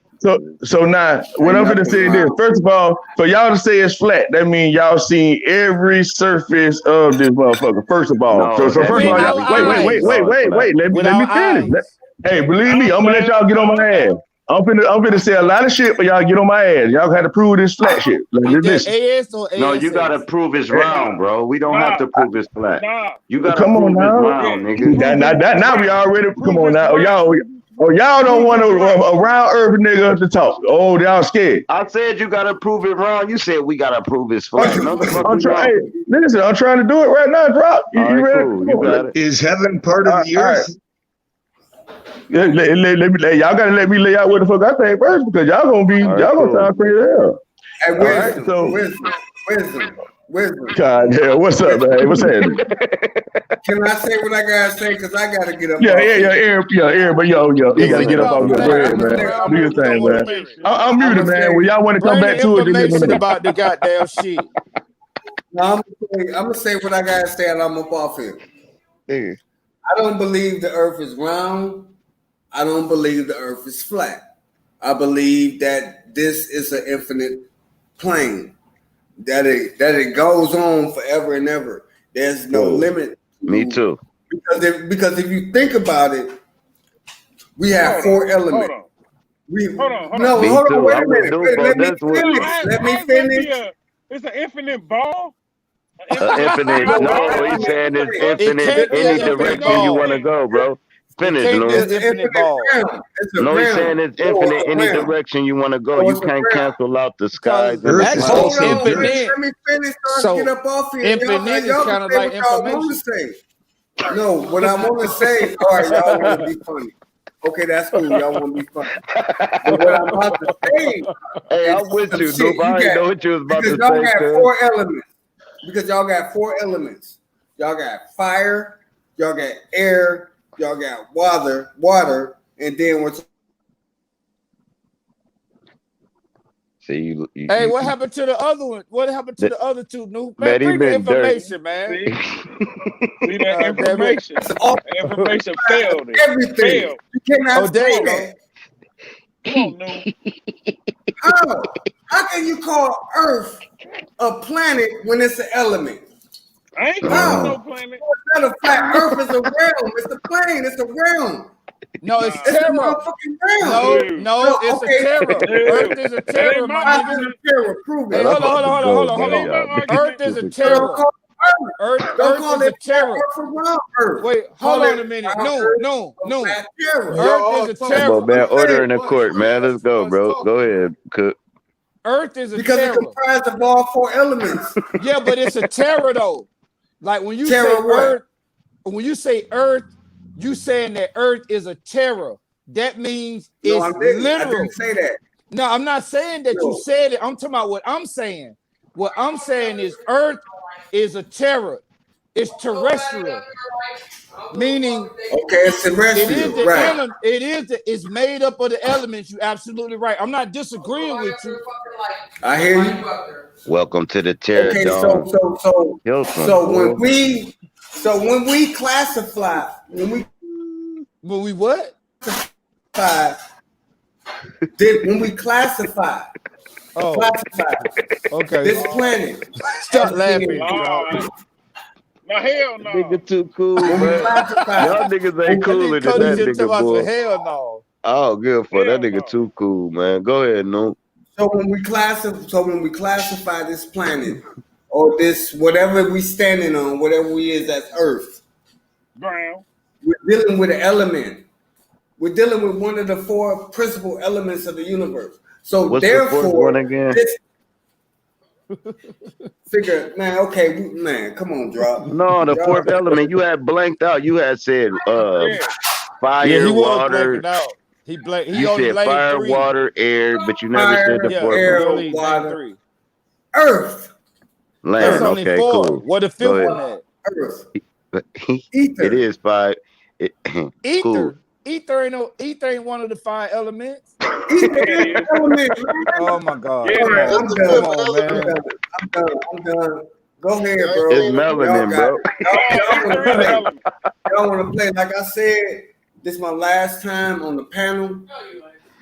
[SPEAKER 11] so now, what
[SPEAKER 10] Ain't
[SPEAKER 11] I'm gonna
[SPEAKER 10] nothing
[SPEAKER 11] say is,
[SPEAKER 10] wrong.
[SPEAKER 11] first of all, for y'all to say it's flat, that means y'all seen every surface of this motherfucker. First of all, so
[SPEAKER 2] No,
[SPEAKER 11] so
[SPEAKER 2] that
[SPEAKER 11] first of
[SPEAKER 3] With
[SPEAKER 11] all,
[SPEAKER 2] means
[SPEAKER 11] y'all,
[SPEAKER 3] our
[SPEAKER 2] we
[SPEAKER 11] wait, wait,
[SPEAKER 2] clearly
[SPEAKER 11] wait,
[SPEAKER 3] eyes.
[SPEAKER 11] wait,
[SPEAKER 2] know it's
[SPEAKER 11] wait,
[SPEAKER 2] flat.
[SPEAKER 11] wait. Let me
[SPEAKER 3] With
[SPEAKER 11] let
[SPEAKER 3] our
[SPEAKER 11] me finish.
[SPEAKER 3] eyes.
[SPEAKER 11] Hey, believe me,
[SPEAKER 8] I'm
[SPEAKER 11] I'm gonna let
[SPEAKER 8] flat.
[SPEAKER 11] y'all get on
[SPEAKER 8] I'm
[SPEAKER 11] my ass.
[SPEAKER 8] flat.
[SPEAKER 11] I'm finna say a lot of shit, but y'all get on my ass. Y'all had to prove this flat shit.
[SPEAKER 3] Is that
[SPEAKER 11] Listen.
[SPEAKER 3] AS or
[SPEAKER 2] No, you gotta
[SPEAKER 3] ASS?
[SPEAKER 2] prove it's
[SPEAKER 11] Eh,
[SPEAKER 2] round, bro. We don't have
[SPEAKER 8] Nah,
[SPEAKER 2] to prove it's flat.
[SPEAKER 8] nah.
[SPEAKER 2] You gotta
[SPEAKER 11] Come on
[SPEAKER 2] prove it's
[SPEAKER 11] now.
[SPEAKER 2] round,
[SPEAKER 8] Yeah,
[SPEAKER 2] nigga.
[SPEAKER 11] Now we already come
[SPEAKER 8] prove
[SPEAKER 11] on
[SPEAKER 8] it's
[SPEAKER 11] now.
[SPEAKER 8] round.
[SPEAKER 11] Y'all don't
[SPEAKER 8] Prove
[SPEAKER 11] want
[SPEAKER 8] it's round.
[SPEAKER 11] a round urban nigga to talk. Oh, y'all scared.
[SPEAKER 2] I said you gotta prove it round. You said we gotta prove it's flat. No, the fuck
[SPEAKER 11] I'm
[SPEAKER 2] we
[SPEAKER 11] trying.
[SPEAKER 2] don't.
[SPEAKER 11] Hey, listen, I'm trying to do it right now. Drop.
[SPEAKER 2] All
[SPEAKER 11] You
[SPEAKER 2] right,
[SPEAKER 11] ready?
[SPEAKER 2] cool.
[SPEAKER 11] Come
[SPEAKER 2] You
[SPEAKER 11] on.
[SPEAKER 2] got it.
[SPEAKER 13] Is heaven part of the
[SPEAKER 11] All right.
[SPEAKER 13] earth?
[SPEAKER 11] Y'all gotta let me lay out what the fuck I think first because
[SPEAKER 2] All right,
[SPEAKER 11] y'all gonna
[SPEAKER 2] cool.
[SPEAKER 11] sound crazy as hell.
[SPEAKER 10] Hey,
[SPEAKER 11] All right,
[SPEAKER 10] wisdom,
[SPEAKER 11] so
[SPEAKER 10] wisdom.
[SPEAKER 11] God damn, what's up, man? What's happening?
[SPEAKER 10] Can I say what I gotta say? Cause I gotta get up
[SPEAKER 11] Yeah,
[SPEAKER 10] off here.
[SPEAKER 11] but yo, he
[SPEAKER 3] Is
[SPEAKER 11] gotta
[SPEAKER 3] it
[SPEAKER 11] get up
[SPEAKER 3] about
[SPEAKER 11] off here. Go
[SPEAKER 3] flat
[SPEAKER 11] ahead,
[SPEAKER 3] Earth or
[SPEAKER 11] man.
[SPEAKER 3] round
[SPEAKER 11] Do your
[SPEAKER 3] Earth? We don't
[SPEAKER 11] thing,
[SPEAKER 3] want to
[SPEAKER 11] man.
[SPEAKER 3] hear it.
[SPEAKER 11] I'm
[SPEAKER 10] I'ma
[SPEAKER 11] muted, man.
[SPEAKER 10] say,
[SPEAKER 11] When y'all want to come
[SPEAKER 3] Bring
[SPEAKER 11] back
[SPEAKER 3] the
[SPEAKER 11] to it, just let me
[SPEAKER 3] information
[SPEAKER 11] know.
[SPEAKER 3] about the goddamn shit.
[SPEAKER 10] no, I'm gonna say what I gotta say, and I'm up off here.
[SPEAKER 11] Yeah.
[SPEAKER 10] I don't believe the Earth is round. I don't believe the Earth is flat. I believe that this is an infinite plane. That it goes on forever and ever. There's no
[SPEAKER 2] Cool.
[SPEAKER 10] limit.
[SPEAKER 2] Me too.
[SPEAKER 10] Because if you think about it, we have
[SPEAKER 8] Hold
[SPEAKER 10] four
[SPEAKER 8] on.
[SPEAKER 10] elements.
[SPEAKER 8] Hold on.
[SPEAKER 10] No,
[SPEAKER 2] Me
[SPEAKER 10] hold on,
[SPEAKER 2] too.
[SPEAKER 10] wait a
[SPEAKER 2] I'm with
[SPEAKER 10] minute.
[SPEAKER 2] Duke on
[SPEAKER 10] Let me
[SPEAKER 2] this one.
[SPEAKER 8] No,
[SPEAKER 10] finish. Let me
[SPEAKER 8] how's that
[SPEAKER 10] finish.
[SPEAKER 8] it's an infinite ball? An
[SPEAKER 2] Infinite.
[SPEAKER 8] infinite
[SPEAKER 10] No,
[SPEAKER 2] No,
[SPEAKER 8] ball?
[SPEAKER 2] he's saying it's
[SPEAKER 3] It
[SPEAKER 2] infinite.
[SPEAKER 3] can't be an
[SPEAKER 2] Any
[SPEAKER 10] listen,
[SPEAKER 3] infinite
[SPEAKER 2] direction you want to
[SPEAKER 3] ball.
[SPEAKER 2] go, bro.
[SPEAKER 3] It
[SPEAKER 2] Finish,
[SPEAKER 3] can't be an
[SPEAKER 2] Loon.
[SPEAKER 10] it's an
[SPEAKER 3] infinite
[SPEAKER 10] infinite
[SPEAKER 3] ball
[SPEAKER 10] round. It's a
[SPEAKER 2] No, he's saying
[SPEAKER 10] round.
[SPEAKER 2] it's
[SPEAKER 10] No, it's
[SPEAKER 2] infinite.
[SPEAKER 10] a
[SPEAKER 2] Any
[SPEAKER 10] round.
[SPEAKER 2] direction you want to go.
[SPEAKER 10] No,
[SPEAKER 2] You
[SPEAKER 10] it's a
[SPEAKER 2] can't
[SPEAKER 10] round.
[SPEAKER 2] cancel out the skies
[SPEAKER 3] because
[SPEAKER 2] and the
[SPEAKER 13] Earth is
[SPEAKER 3] actually
[SPEAKER 10] Hold
[SPEAKER 13] also
[SPEAKER 2] planets.
[SPEAKER 10] on,
[SPEAKER 13] dirt.
[SPEAKER 3] infinite.
[SPEAKER 10] let me finish so I can get
[SPEAKER 3] So
[SPEAKER 10] up off here.
[SPEAKER 3] infinite is
[SPEAKER 10] Y'all can
[SPEAKER 3] kind of
[SPEAKER 10] say
[SPEAKER 3] like
[SPEAKER 10] what y'all want to
[SPEAKER 3] information.
[SPEAKER 10] say. No, what I want to say, all right, y'all want to be funny. Okay, that's cool. Y'all want to be funny. But what I'm about to say
[SPEAKER 2] Hey,
[SPEAKER 10] is
[SPEAKER 2] I'm with
[SPEAKER 10] some
[SPEAKER 2] you,
[SPEAKER 10] shit
[SPEAKER 2] Noob.
[SPEAKER 10] you
[SPEAKER 2] I already
[SPEAKER 10] got
[SPEAKER 2] know what you was about
[SPEAKER 10] because
[SPEAKER 2] to
[SPEAKER 10] y'all
[SPEAKER 2] say,
[SPEAKER 10] got
[SPEAKER 2] cuz.
[SPEAKER 10] four elements. Because y'all got four elements. Y'all got fire, y'all got air, y'all got water, and then we're
[SPEAKER 2] See,
[SPEAKER 3] Hey, what happened to the other one? What happened to the other two? New man,
[SPEAKER 2] man, he
[SPEAKER 3] bring the
[SPEAKER 2] been dirt.
[SPEAKER 3] information, man.
[SPEAKER 8] See that
[SPEAKER 3] Damn it.
[SPEAKER 8] information.
[SPEAKER 10] all
[SPEAKER 8] That information failed it.
[SPEAKER 10] everything.
[SPEAKER 8] Failed.
[SPEAKER 10] You cannot
[SPEAKER 3] Oh, there
[SPEAKER 10] say
[SPEAKER 3] you
[SPEAKER 10] that.
[SPEAKER 3] go.
[SPEAKER 8] Come on, Noob.
[SPEAKER 10] How? How can you call Earth a planet when it's an element?
[SPEAKER 8] I ain't calling it no
[SPEAKER 10] How?
[SPEAKER 8] planet.
[SPEAKER 10] It's not a flat Earth, it's a realm. It's a plane, it's a realm.
[SPEAKER 3] No, it's
[SPEAKER 8] Nah.
[SPEAKER 10] It's a
[SPEAKER 3] terror.
[SPEAKER 10] motherfucking realm.
[SPEAKER 3] No,
[SPEAKER 8] No.
[SPEAKER 3] no,
[SPEAKER 10] No,
[SPEAKER 3] it's a
[SPEAKER 10] okay.
[SPEAKER 3] terror. Earth
[SPEAKER 8] No.
[SPEAKER 3] is a
[SPEAKER 8] That ain't
[SPEAKER 3] terror,
[SPEAKER 8] my
[SPEAKER 3] my
[SPEAKER 10] How is
[SPEAKER 3] nigga.
[SPEAKER 10] it
[SPEAKER 8] argument.
[SPEAKER 10] a terror? Prove
[SPEAKER 3] Hey,
[SPEAKER 10] it.
[SPEAKER 2] Man, I'm
[SPEAKER 3] hold on, hold
[SPEAKER 2] about
[SPEAKER 3] on,
[SPEAKER 2] to
[SPEAKER 3] hold on,
[SPEAKER 2] go,
[SPEAKER 3] hold on,
[SPEAKER 8] That
[SPEAKER 3] hold
[SPEAKER 2] man.
[SPEAKER 8] ain't
[SPEAKER 3] on.
[SPEAKER 8] my
[SPEAKER 2] Y'all
[SPEAKER 3] Earth
[SPEAKER 8] argument.
[SPEAKER 3] is a
[SPEAKER 2] niggas
[SPEAKER 10] So
[SPEAKER 2] crazy.
[SPEAKER 10] don't
[SPEAKER 3] terror.
[SPEAKER 10] call it Earth. Don't
[SPEAKER 3] Earth
[SPEAKER 10] call
[SPEAKER 3] is a
[SPEAKER 10] it flat
[SPEAKER 3] terror.
[SPEAKER 10] Earth or round Earth.
[SPEAKER 3] Wait, hold
[SPEAKER 10] Call
[SPEAKER 3] on
[SPEAKER 10] it
[SPEAKER 3] a minute.
[SPEAKER 10] round
[SPEAKER 3] No,
[SPEAKER 10] Earth
[SPEAKER 3] no,
[SPEAKER 10] or
[SPEAKER 3] no.
[SPEAKER 10] flat terror.
[SPEAKER 3] Earth is a
[SPEAKER 10] That's
[SPEAKER 2] Come
[SPEAKER 3] terror.
[SPEAKER 2] on,
[SPEAKER 10] what
[SPEAKER 2] man.
[SPEAKER 10] I'm
[SPEAKER 2] Order
[SPEAKER 10] saying.
[SPEAKER 2] in the court, man. Let's go, bro. Go ahead, cook.
[SPEAKER 3] Earth is a
[SPEAKER 10] Because it
[SPEAKER 3] terror.
[SPEAKER 10] comprised of all four elements.
[SPEAKER 3] Yeah, but it's a terror though. Like when you say
[SPEAKER 10] Terror what?
[SPEAKER 3] Earth, when you say Earth, you saying that Earth is a terror. That means
[SPEAKER 10] No,
[SPEAKER 3] it's
[SPEAKER 10] I didn't. I
[SPEAKER 3] literal.
[SPEAKER 10] didn't say that.
[SPEAKER 3] No, I'm not saying that you
[SPEAKER 10] No.
[SPEAKER 3] said it. I'm talking about what I'm saying. What I'm saying is Earth is a terror. It's terrestrial, meaning
[SPEAKER 10] Okay, it's terrestrial, right?
[SPEAKER 3] it's made up of the elements. You absolutely right. I'm not disagreeing with you.
[SPEAKER 10] I hear you.
[SPEAKER 2] Welcome to the Terror
[SPEAKER 10] Okay,
[SPEAKER 2] Dome. Hilton,
[SPEAKER 10] so
[SPEAKER 2] boy.
[SPEAKER 10] when we classify
[SPEAKER 3] When we what?
[SPEAKER 10] when we classify
[SPEAKER 3] Okay.
[SPEAKER 10] this planet,
[SPEAKER 3] Stop
[SPEAKER 10] everything
[SPEAKER 3] laughing,
[SPEAKER 10] is
[SPEAKER 3] Jock.
[SPEAKER 8] Lord. No, hell no.
[SPEAKER 2] Nigga too cool,
[SPEAKER 10] when we
[SPEAKER 2] man.
[SPEAKER 10] classify
[SPEAKER 2] Y'all niggas
[SPEAKER 10] when
[SPEAKER 2] ain't
[SPEAKER 10] we,
[SPEAKER 3] That nigga
[SPEAKER 2] cooler than
[SPEAKER 3] Cody
[SPEAKER 2] that
[SPEAKER 3] just
[SPEAKER 2] nigga,
[SPEAKER 3] told us
[SPEAKER 2] boy.
[SPEAKER 3] hell no.
[SPEAKER 2] Oh, good for that
[SPEAKER 8] Hell
[SPEAKER 2] nigga
[SPEAKER 8] no.
[SPEAKER 2] too cool, man. Go ahead, Noob.
[SPEAKER 10] so when we classify this planet or this whatever we standing on, whatever we is as Earth,
[SPEAKER 8] Ground.
[SPEAKER 10] we're dealing with an element. We're dealing with one of the four principal elements of the universe. So
[SPEAKER 2] What's the fourth one
[SPEAKER 10] therefore,
[SPEAKER 2] again?
[SPEAKER 10] this figure, man, okay, man, come on, drop.
[SPEAKER 2] No, the
[SPEAKER 10] Y'all,
[SPEAKER 2] fourth element. You had blanked out. You had said
[SPEAKER 8] Yeah.
[SPEAKER 3] Yeah, he
[SPEAKER 2] fire,
[SPEAKER 3] was
[SPEAKER 2] water.
[SPEAKER 3] blanking out. He
[SPEAKER 2] You
[SPEAKER 3] only
[SPEAKER 2] said
[SPEAKER 3] named
[SPEAKER 2] fire,
[SPEAKER 3] three.
[SPEAKER 2] water, air, but you never said the
[SPEAKER 10] fire,
[SPEAKER 3] Yeah,
[SPEAKER 2] fourth
[SPEAKER 3] he
[SPEAKER 2] one.
[SPEAKER 10] air,
[SPEAKER 3] only named
[SPEAKER 10] water,
[SPEAKER 3] three.
[SPEAKER 10] earth,
[SPEAKER 3] That's
[SPEAKER 2] Land.
[SPEAKER 3] only
[SPEAKER 2] Okay,
[SPEAKER 3] four.
[SPEAKER 2] cool.
[SPEAKER 3] What the
[SPEAKER 2] Go
[SPEAKER 3] fifth
[SPEAKER 2] ahead.
[SPEAKER 3] one at?
[SPEAKER 10] earth,
[SPEAKER 2] It
[SPEAKER 10] ether.
[SPEAKER 2] is five. Cool.
[SPEAKER 3] Ether. Ether ain't one of the five elements.
[SPEAKER 10] Ether
[SPEAKER 8] Yeah, it
[SPEAKER 10] is
[SPEAKER 8] is.
[SPEAKER 10] an element, man.
[SPEAKER 3] Oh my God.
[SPEAKER 8] Yeah,
[SPEAKER 10] All
[SPEAKER 8] it
[SPEAKER 3] Come
[SPEAKER 10] right,
[SPEAKER 8] is.
[SPEAKER 3] on.
[SPEAKER 10] I'm
[SPEAKER 3] Come
[SPEAKER 10] done.
[SPEAKER 3] on,
[SPEAKER 10] I'm
[SPEAKER 3] man.
[SPEAKER 10] done. I'm done. Go ahead,
[SPEAKER 2] It's
[SPEAKER 10] bro. Y'all
[SPEAKER 2] melanin,
[SPEAKER 10] got
[SPEAKER 2] bro.
[SPEAKER 10] it.
[SPEAKER 8] No,
[SPEAKER 10] Y'all want
[SPEAKER 8] ether
[SPEAKER 10] to
[SPEAKER 8] is an
[SPEAKER 10] play.
[SPEAKER 8] element.
[SPEAKER 10] Y'all want to play. Like I said, this is my last time on the panel.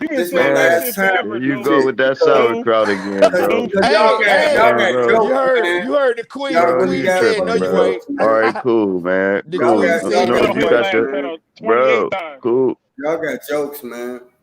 [SPEAKER 8] You been
[SPEAKER 10] This is my
[SPEAKER 8] saying that
[SPEAKER 2] Man,
[SPEAKER 10] last
[SPEAKER 8] shit
[SPEAKER 10] time.
[SPEAKER 8] forever,
[SPEAKER 2] here you
[SPEAKER 8] Noob.
[SPEAKER 2] go
[SPEAKER 10] Shit,
[SPEAKER 2] with that
[SPEAKER 10] because,
[SPEAKER 8] Noob.
[SPEAKER 2] sauerkraut again, bro.
[SPEAKER 8] Noob.
[SPEAKER 10] because
[SPEAKER 3] Hey,
[SPEAKER 10] y'all
[SPEAKER 2] Man,
[SPEAKER 10] got
[SPEAKER 2] bro.
[SPEAKER 10] jokes, man.
[SPEAKER 3] you heard the queen. The
[SPEAKER 10] Y'all
[SPEAKER 2] Bro,
[SPEAKER 10] really
[SPEAKER 3] queen
[SPEAKER 2] you
[SPEAKER 10] got
[SPEAKER 3] said, no,
[SPEAKER 2] tripping,
[SPEAKER 10] funny
[SPEAKER 3] you
[SPEAKER 2] bro.
[SPEAKER 3] ain't.
[SPEAKER 10] jokes,
[SPEAKER 2] All
[SPEAKER 10] man.
[SPEAKER 2] right, cool, man.
[SPEAKER 3] The
[SPEAKER 10] Y'all
[SPEAKER 2] Cool.
[SPEAKER 3] queen
[SPEAKER 10] got
[SPEAKER 8] You've
[SPEAKER 3] said,
[SPEAKER 10] y'all
[SPEAKER 8] been
[SPEAKER 3] no,
[SPEAKER 10] got
[SPEAKER 8] on
[SPEAKER 3] you
[SPEAKER 2] You
[SPEAKER 8] here
[SPEAKER 3] ain't.
[SPEAKER 2] got
[SPEAKER 10] jokes,
[SPEAKER 2] your
[SPEAKER 8] last
[SPEAKER 10] man.
[SPEAKER 8] 28
[SPEAKER 2] bro.
[SPEAKER 8] times.
[SPEAKER 2] Cool.
[SPEAKER 10] Y'all got jokes, man.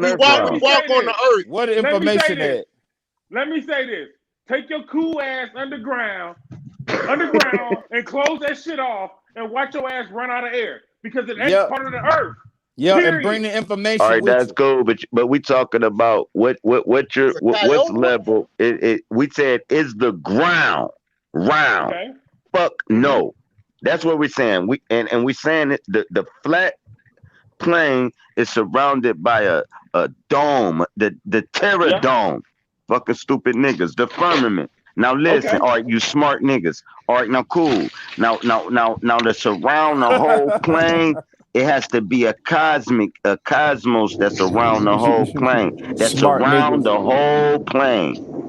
[SPEAKER 2] fucking
[SPEAKER 15] We
[SPEAKER 2] earth
[SPEAKER 15] walk
[SPEAKER 8] Let
[SPEAKER 2] round.
[SPEAKER 8] me
[SPEAKER 15] walk
[SPEAKER 8] say
[SPEAKER 15] on
[SPEAKER 8] this.
[SPEAKER 15] the earth.
[SPEAKER 3] What the
[SPEAKER 8] Let me say
[SPEAKER 3] information
[SPEAKER 8] this.
[SPEAKER 3] at?
[SPEAKER 8] Let me say this. Take your cool ass underground, and close that shit off and watch your ass run out of air because it ain't
[SPEAKER 3] Yep.
[SPEAKER 8] part of the earth.
[SPEAKER 3] Yeah, and bring
[SPEAKER 8] Period.
[SPEAKER 3] the
[SPEAKER 2] All
[SPEAKER 3] information
[SPEAKER 2] right,
[SPEAKER 3] with
[SPEAKER 2] that's
[SPEAKER 3] you.
[SPEAKER 2] cool, but we talking about what's level? We said is the ground round?
[SPEAKER 8] Okay.
[SPEAKER 2] Fuck no. That's what we're saying. And we saying it, the plane is surrounded by a dome, the terror
[SPEAKER 8] Yeah.
[SPEAKER 2] dome. Fucking stupid niggas. The firmament. Now listen,
[SPEAKER 8] Okay.
[SPEAKER 2] all right, you smart niggas. All right, now cool. Now to surround the whole plane, it has to be a cosmos that's around the whole plane. That's
[SPEAKER 3] Smart
[SPEAKER 2] around
[SPEAKER 3] niggas.
[SPEAKER 2] the whole plane.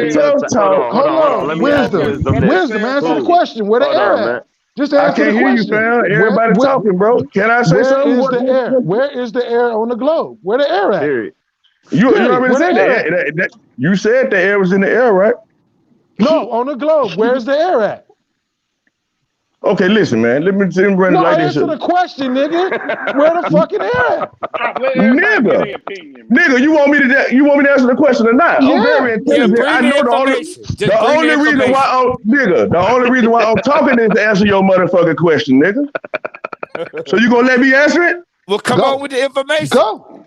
[SPEAKER 11] that
[SPEAKER 2] ain't
[SPEAKER 11] tough talk.
[SPEAKER 2] hold on. Let me ask Wisdom this.
[SPEAKER 7] Wisdom, answer the
[SPEAKER 2] Who?
[SPEAKER 7] question. Where the
[SPEAKER 2] Hold
[SPEAKER 7] air
[SPEAKER 2] on,
[SPEAKER 7] at?
[SPEAKER 2] man.
[SPEAKER 7] Just
[SPEAKER 11] I
[SPEAKER 7] answer the
[SPEAKER 11] can't hear you,
[SPEAKER 7] question.
[SPEAKER 11] fam. Everybody talking, bro. Can I say
[SPEAKER 7] where
[SPEAKER 11] something?
[SPEAKER 7] is the air? Where is the air on the globe? Where the air at?
[SPEAKER 2] Period.
[SPEAKER 11] You
[SPEAKER 7] Period.
[SPEAKER 11] already
[SPEAKER 7] Where the
[SPEAKER 11] said
[SPEAKER 7] air at?
[SPEAKER 11] that. You said the air was in the air, right?
[SPEAKER 7] No, on the globe. Where's the air at?
[SPEAKER 11] Okay, listen, man. Let me run it
[SPEAKER 7] No,
[SPEAKER 11] like this.
[SPEAKER 7] answer the question, nigga. Where the fucking air at?
[SPEAKER 8] Let everybody get
[SPEAKER 11] Nigga,
[SPEAKER 8] their opinion, man.
[SPEAKER 11] you want me to answer the question or not? I'm very
[SPEAKER 7] Yeah.
[SPEAKER 19] Yeah,
[SPEAKER 11] intelligent. I
[SPEAKER 19] bring the
[SPEAKER 11] know
[SPEAKER 19] information. Just
[SPEAKER 11] the
[SPEAKER 19] bring the
[SPEAKER 11] only reason why
[SPEAKER 19] information.
[SPEAKER 11] the only reason why I'm talking is to answer your motherfucking question, nigga. So you gonna let me answer it?
[SPEAKER 19] Well, come on
[SPEAKER 7] Go.
[SPEAKER 19] with the information.
[SPEAKER 7] Go.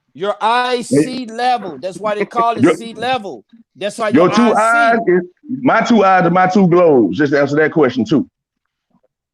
[SPEAKER 17] Your eyes see level. That's why they call it
[SPEAKER 11] Your,
[SPEAKER 17] see level. That's why your
[SPEAKER 11] your two
[SPEAKER 17] eyes
[SPEAKER 11] eyes
[SPEAKER 17] see.
[SPEAKER 11] is my two eyes are my two globes. Just answer that question too.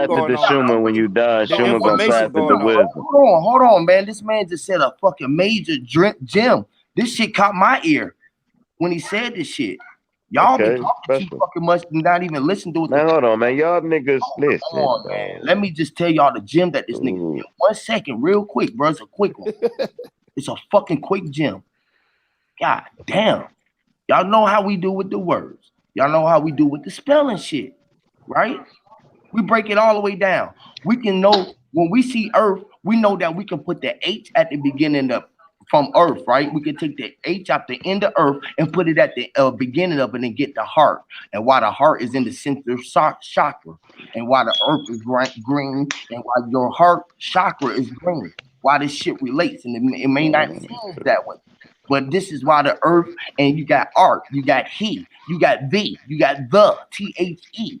[SPEAKER 17] information
[SPEAKER 2] pass it
[SPEAKER 17] going
[SPEAKER 2] to
[SPEAKER 17] on.
[SPEAKER 2] Schumer when you done.
[SPEAKER 17] The
[SPEAKER 2] Schumer gonna pass
[SPEAKER 17] information
[SPEAKER 2] it to
[SPEAKER 17] going on.
[SPEAKER 2] Wisdom.
[SPEAKER 18] Hold on, man. This man just said a fucking major gem. This shit caught my ear when he said this shit. Y'all be
[SPEAKER 2] Okay,
[SPEAKER 18] talking too
[SPEAKER 2] special.
[SPEAKER 18] fucking much and not even listen to what
[SPEAKER 2] Man,
[SPEAKER 18] the
[SPEAKER 2] hold on, man. Y'all niggas,
[SPEAKER 18] Come
[SPEAKER 2] listen,
[SPEAKER 18] on, man.
[SPEAKER 2] though.
[SPEAKER 18] Let me just tell y'all the gem that this nigga
[SPEAKER 2] Ooh.
[SPEAKER 18] did. 1 second, real quick, bro. It's a quick one. It's a fucking quick gem. God damn. Y'all know how we do with the words. Y'all know how we do with the spelling shit, right? We break it all the way down. We can know when we see Earth, we know that we can put the H at the beginning of from Earth, right? We can take the H at the end of Earth and put it at the beginning of it and get the heart. And why the heart is in the center chakra, and why the Earth is green, and why your heart chakra is green. Why this shit relates, and it may not seem that way. But this is why the Earth, and you got art, you got he, you got thee, you got the, THE.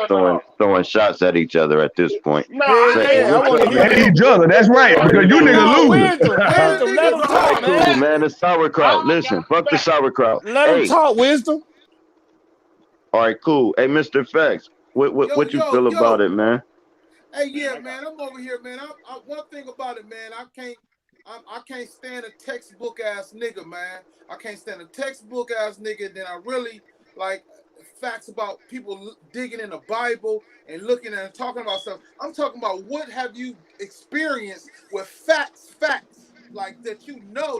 [SPEAKER 2] throwing shots at each other at this point.
[SPEAKER 8] No,
[SPEAKER 17] Hell
[SPEAKER 2] Say,
[SPEAKER 17] yeah, I
[SPEAKER 2] what's
[SPEAKER 17] want to
[SPEAKER 2] up,
[SPEAKER 17] hear
[SPEAKER 11] At
[SPEAKER 2] man?
[SPEAKER 17] them.
[SPEAKER 11] each other. That's right.
[SPEAKER 2] All right,
[SPEAKER 11] Because you
[SPEAKER 2] cool.
[SPEAKER 11] niggas
[SPEAKER 17] No,
[SPEAKER 11] losers.
[SPEAKER 17] wisdom,
[SPEAKER 16] Man,
[SPEAKER 17] wisdom. Let them
[SPEAKER 16] niggas
[SPEAKER 2] All right,
[SPEAKER 17] talk,
[SPEAKER 16] always
[SPEAKER 2] cool,
[SPEAKER 17] man.
[SPEAKER 2] man. It's sauerkraut.
[SPEAKER 8] all I got
[SPEAKER 2] Listen, fuck the sauerkraut.
[SPEAKER 17] Let them
[SPEAKER 2] Hey,
[SPEAKER 17] talk, wisdom.
[SPEAKER 2] all right, cool. Hey, Mr. Facts,
[SPEAKER 5] Yo,
[SPEAKER 2] what you
[SPEAKER 5] yo,
[SPEAKER 2] feel about
[SPEAKER 5] yo.
[SPEAKER 2] it, man?
[SPEAKER 5] Hey,
[SPEAKER 8] man,
[SPEAKER 5] yeah,
[SPEAKER 8] I got
[SPEAKER 5] man, I'm over here, man. One thing about it, man, I can't stand a textbook ass nigga, man. I can't stand a textbook ass nigga. Then I really like facts about people digging in the Bible and looking and talking about stuff. I'm talking about what have you experienced with facts like that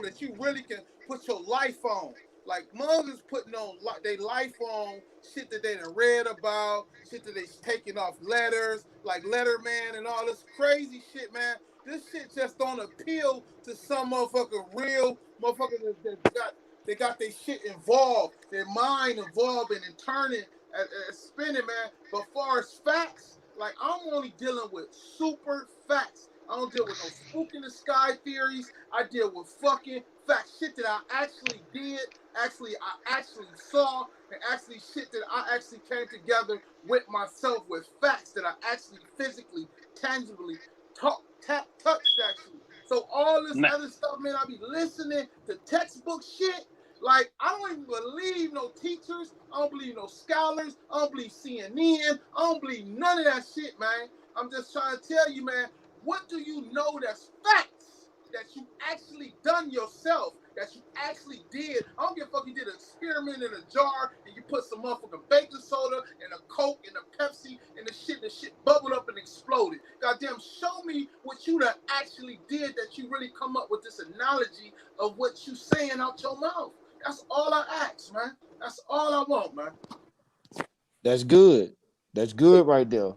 [SPEAKER 5] that you really can put your life on. Like mothers putting on their life on shit that they done read about, shit that they taking off letters, like Letterman and all this crazy shit, man. This shit just don't appeal to some motherfucker real motherfucker that got They got their shit involved, their mind involved and turning and spinning, man. But far as facts, like I'm only dealing with super facts. I don't deal with no spook in the sky theories. I deal with fucking facts, shit that I actually did, I actually saw, and actually shit that I actually came together with myself with facts that I actually physically, tangibly touched actually. So all this
[SPEAKER 8] Nah,
[SPEAKER 5] other stuff, man, I be listening to textbook shit. Like, I don't even believe no teachers. I don't believe no scholars. I don't believe CNN. I don't believe none of that shit, man. I'm just trying to tell you, man, what do you know that's facts that you actually done yourself, that you actually did? I don't give a fuck you did an experiment in a jar and you put some motherfucking baking soda and a Coke and a Pepsi and the shit bubbled up and exploded. Goddamn, show me what you done actually did that you really come up with this analogy of what you saying out your mouth. That's all I ask, man. That's all I want, man.
[SPEAKER 17] That's good. That's good right there.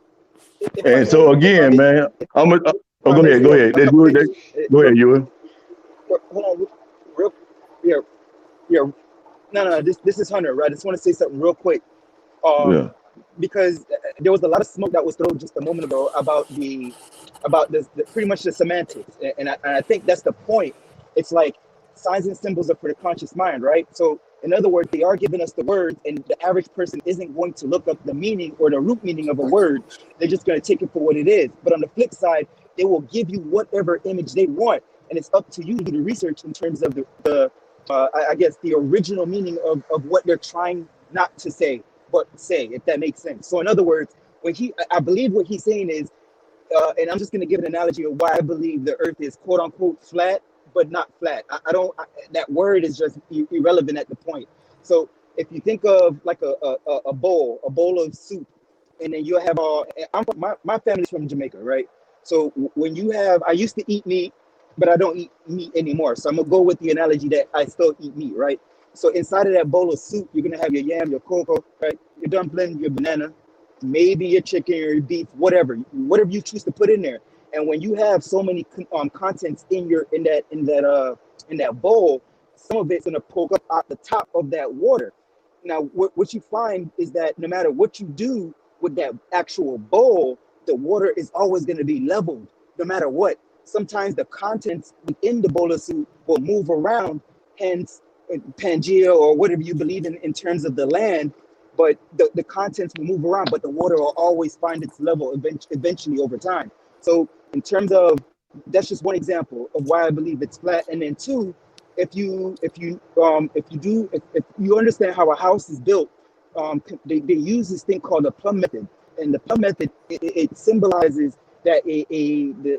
[SPEAKER 14] If I
[SPEAKER 11] And so
[SPEAKER 14] may,
[SPEAKER 11] again, man,
[SPEAKER 14] if I
[SPEAKER 11] go
[SPEAKER 14] may
[SPEAKER 11] ahead,
[SPEAKER 14] say
[SPEAKER 11] go ahead.
[SPEAKER 14] a
[SPEAKER 11] Let's
[SPEAKER 14] couple
[SPEAKER 11] do it.
[SPEAKER 14] things,
[SPEAKER 11] Go ahead, Ewan.
[SPEAKER 14] hold on, real, yeah, yeah. No. This is Hunter, right? I just want to say something real quick.
[SPEAKER 11] Yeah.
[SPEAKER 14] Because there was a lot of smoke that was thrown just a moment ago about pretty much the semantics, and I think that's the point. It's like signs and symbols are for the conscious mind, right? So in other words, they are giving us the word, and the average person isn't going to look up the meaning or the root meaning of a word. They're just going to take it for what it is. But on the flip side, they will give you whatever image they want, and it's up to you to do the research in terms of I guess the original meaning of what they're trying not to say but say, if that makes sense. So in other words, I believe what he's saying is, and I'm just going to give an analogy of why I believe the earth is quote unquote flat, but not flat. I don't, that word is just irrelevant at the point. So if you think of like a bowl of soup, and then you have my family's from Jamaica, right? So when you have, I used to eat meat, but I don't eat meat anymore. So I'm gonna go with the analogy that I still eat meat, right? So inside of that bowl of soup, you're gonna have your yam, your cocoa, right? Your dumpling, your banana, maybe your chicken or your beef, whatever you choose to put in there. And when you have so many contents in that bowl, some of it's gonna poke up at the top of that water. Now, what you find is that no matter what you do with that actual bowl, the water is always going to be leveled, no matter what. Sometimes the contents within the bowl of soup will move around, hence Pangea or whatever you believe in terms of the land, but the contents will move around, but the water will always find its level eventually over time. So in terms of, that's just one example of why I believe it's flat. And then two, if you understand how a house is built, they use this thing called the plumb method, and the plumb method it symbolizes that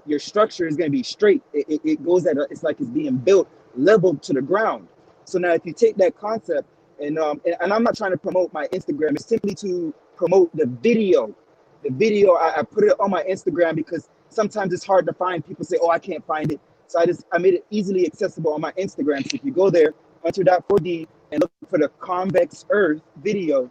[SPEAKER 14] your structure is going to be straight. It goes it's like it's being built leveled to the ground. So now, if you take that concept, and I'm not trying to promote my Instagram, it's simply to promote the video. The video, I put it on my Instagram because sometimes it's hard to find. People say, "Oh, I can't find it." So I made it easily accessible on my Instagram. So if you go there, Hunter.4D, and look for the convex Earth video,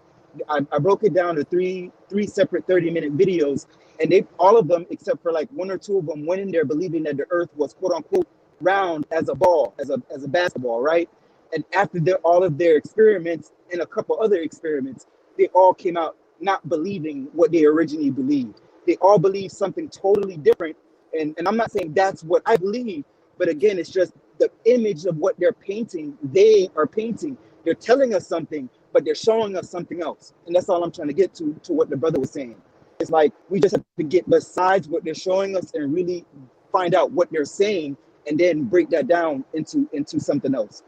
[SPEAKER 14] I broke it down to three separate 30-minute videos, and they all of them except for like one or two of them went in there believing that the Earth was quote unquote round as a ball, as a basketball, right? And after all of their experiments and a couple other experiments, they all came out not believing what they originally believed. They all believe something totally different. And I'm not saying that's what I believe, but again, it's just the image of what they're painting. They are painting. They're telling us something, but they're showing us something else. And that's all I'm trying to get to what the brother was saying. It's like we just have to get besides what they're showing us and really find out what they're saying and then break that down into something else.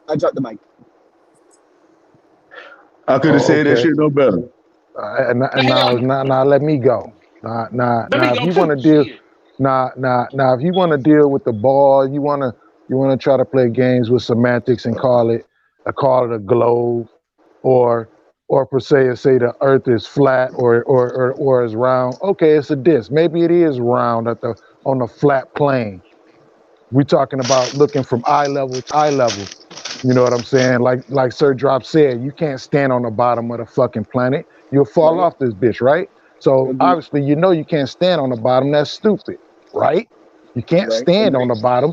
[SPEAKER 14] I dropped the mic.
[SPEAKER 11] I could have
[SPEAKER 7] Oh,
[SPEAKER 11] said that
[SPEAKER 7] okay.
[SPEAKER 11] shit no better.
[SPEAKER 7] And now let me go.
[SPEAKER 8] let me
[SPEAKER 7] Now if
[SPEAKER 8] go
[SPEAKER 7] you want
[SPEAKER 8] too.
[SPEAKER 7] to deal,
[SPEAKER 8] Shit.
[SPEAKER 7] now if you want to deal with the ball, you wanna try to play games with semantics and call it a globe, or per se say the Earth is flat or is round. Okay, it's a disc. Maybe it is round on the flat plane. We're talking about looking from eye level to eye level. You know what I'm saying? Like Sir Drop said, you can't stand on the bottom of the fucking planet. You'll fall
[SPEAKER 14] Right.
[SPEAKER 7] off this bitch, right? So
[SPEAKER 14] Agree.
[SPEAKER 7] obviously, you can't stand on the bottom. That's stupid, right? You can't
[SPEAKER 14] Right.
[SPEAKER 7] stand on
[SPEAKER 14] Agree.
[SPEAKER 7] the bottom.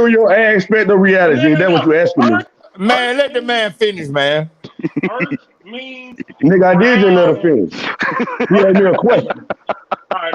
[SPEAKER 11] material aspect of reality. Is that what
[SPEAKER 8] No.
[SPEAKER 11] you're asking me?
[SPEAKER 8] Earth, earth
[SPEAKER 17] Man, let the
[SPEAKER 8] means
[SPEAKER 17] man finish, man.
[SPEAKER 8] earth means
[SPEAKER 11] Nigga, I did just let her
[SPEAKER 8] round.
[SPEAKER 11] finish. You asked
[SPEAKER 8] Earth
[SPEAKER 11] me a
[SPEAKER 8] means
[SPEAKER 11] question.
[SPEAKER 8] all right.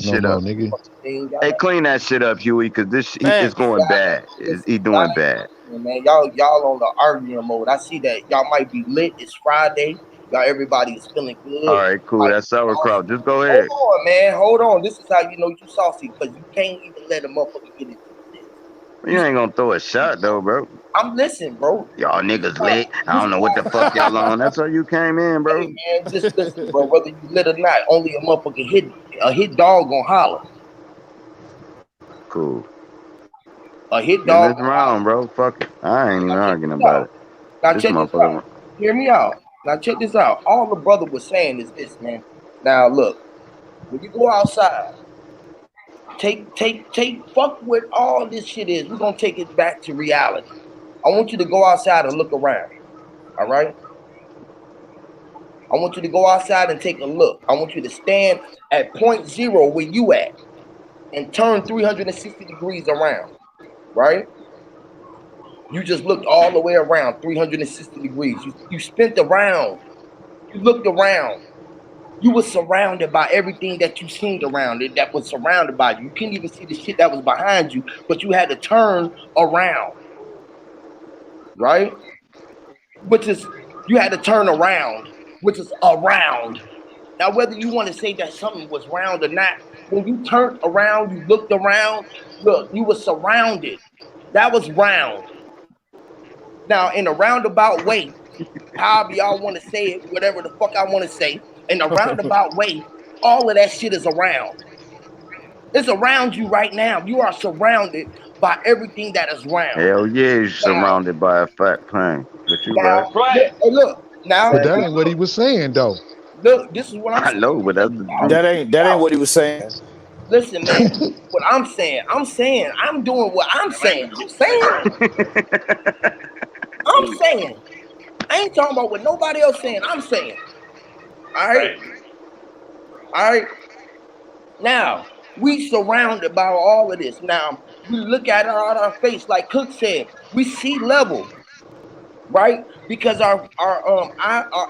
[SPEAKER 2] that
[SPEAKER 7] no
[SPEAKER 2] shit
[SPEAKER 7] more,
[SPEAKER 2] up.
[SPEAKER 7] nigga.
[SPEAKER 2] Hey, clean that shit up, Huey, because it's
[SPEAKER 17] Facts.
[SPEAKER 2] going bad.
[SPEAKER 18] Listen,
[SPEAKER 2] He
[SPEAKER 18] y'all
[SPEAKER 2] doing bad.
[SPEAKER 18] ain't, man, y'all on the arguing mode. I see that y'all might be lit. It's Friday. Y'all, everybody is feeling
[SPEAKER 2] All
[SPEAKER 18] good.
[SPEAKER 2] right, cool.
[SPEAKER 18] Like,
[SPEAKER 2] That's sauerkraut. Just go
[SPEAKER 18] hold
[SPEAKER 2] ahead.
[SPEAKER 18] on, man. Hold on. This is how you know you saucy because you can't even let a motherfucker get into this.
[SPEAKER 2] You ain't gonna throw a shot though, bro.
[SPEAKER 18] I'm listening, bro.
[SPEAKER 2] Y'all niggas lit. I don't know what the fuck y'all on. That's how you came in,
[SPEAKER 18] Hey,
[SPEAKER 2] bro.
[SPEAKER 18] man, just listen, bro. Whether you lit or not, only a motherfucker hit dog gonna holler.
[SPEAKER 2] Cool.
[SPEAKER 18] A hit
[SPEAKER 2] Then
[SPEAKER 18] dog
[SPEAKER 2] it's
[SPEAKER 18] gonna holler.
[SPEAKER 2] round, bro. Fuck it. I ain't even
[SPEAKER 18] Now check
[SPEAKER 2] arguing
[SPEAKER 18] this
[SPEAKER 2] about
[SPEAKER 18] out.
[SPEAKER 2] it.
[SPEAKER 18] Now
[SPEAKER 2] This
[SPEAKER 18] check this
[SPEAKER 2] motherfucker.
[SPEAKER 18] out. Hear me out. Now check this out. All the brother was saying is this, man. Now look, when you go outside, take fuck what all this shit is. We're gonna take it back to reality. I want you to go outside and look around. All right? I want you to go outside and take a look. I want you to stand at point zero where you at and turn 360 degrees around, right? You just looked all the way around 360 degrees. You spent around. You looked around. You were surrounded by everything that you seen around it that was surrounded by you. You couldn't even see the shit that was behind you, but you had to turn around, right? Which is, you had to turn around, which is around. Now, whether you want to say that something was round or not, when you turned around, you looked around, look, you were surrounded. That was round. Now, in a roundabout way, however y'all want to say it, whatever the fuck I want to say, in a roundabout way, all of that shit is around. It's around you right now. You are surrounded by everything that is round.
[SPEAKER 2] Hell yeah, you're
[SPEAKER 18] Now,
[SPEAKER 2] surrounded by a fat plane. But you right.
[SPEAKER 18] now, look, now,
[SPEAKER 7] But that ain't what he was saying though.
[SPEAKER 18] look, this is what I'm
[SPEAKER 2] I
[SPEAKER 18] saying.
[SPEAKER 2] know, but that's the
[SPEAKER 18] Now,
[SPEAKER 2] truth.
[SPEAKER 17] That ain't what he was saying.
[SPEAKER 18] listen, man, what I'm saying, I'm doing what I'm saying. I'm saying. I ain't talking about what nobody else saying. I'm saying. All right. All right. Now, we surrounded by all of this. Now, we look at it on our face, like Cook said, we see level, right? Because our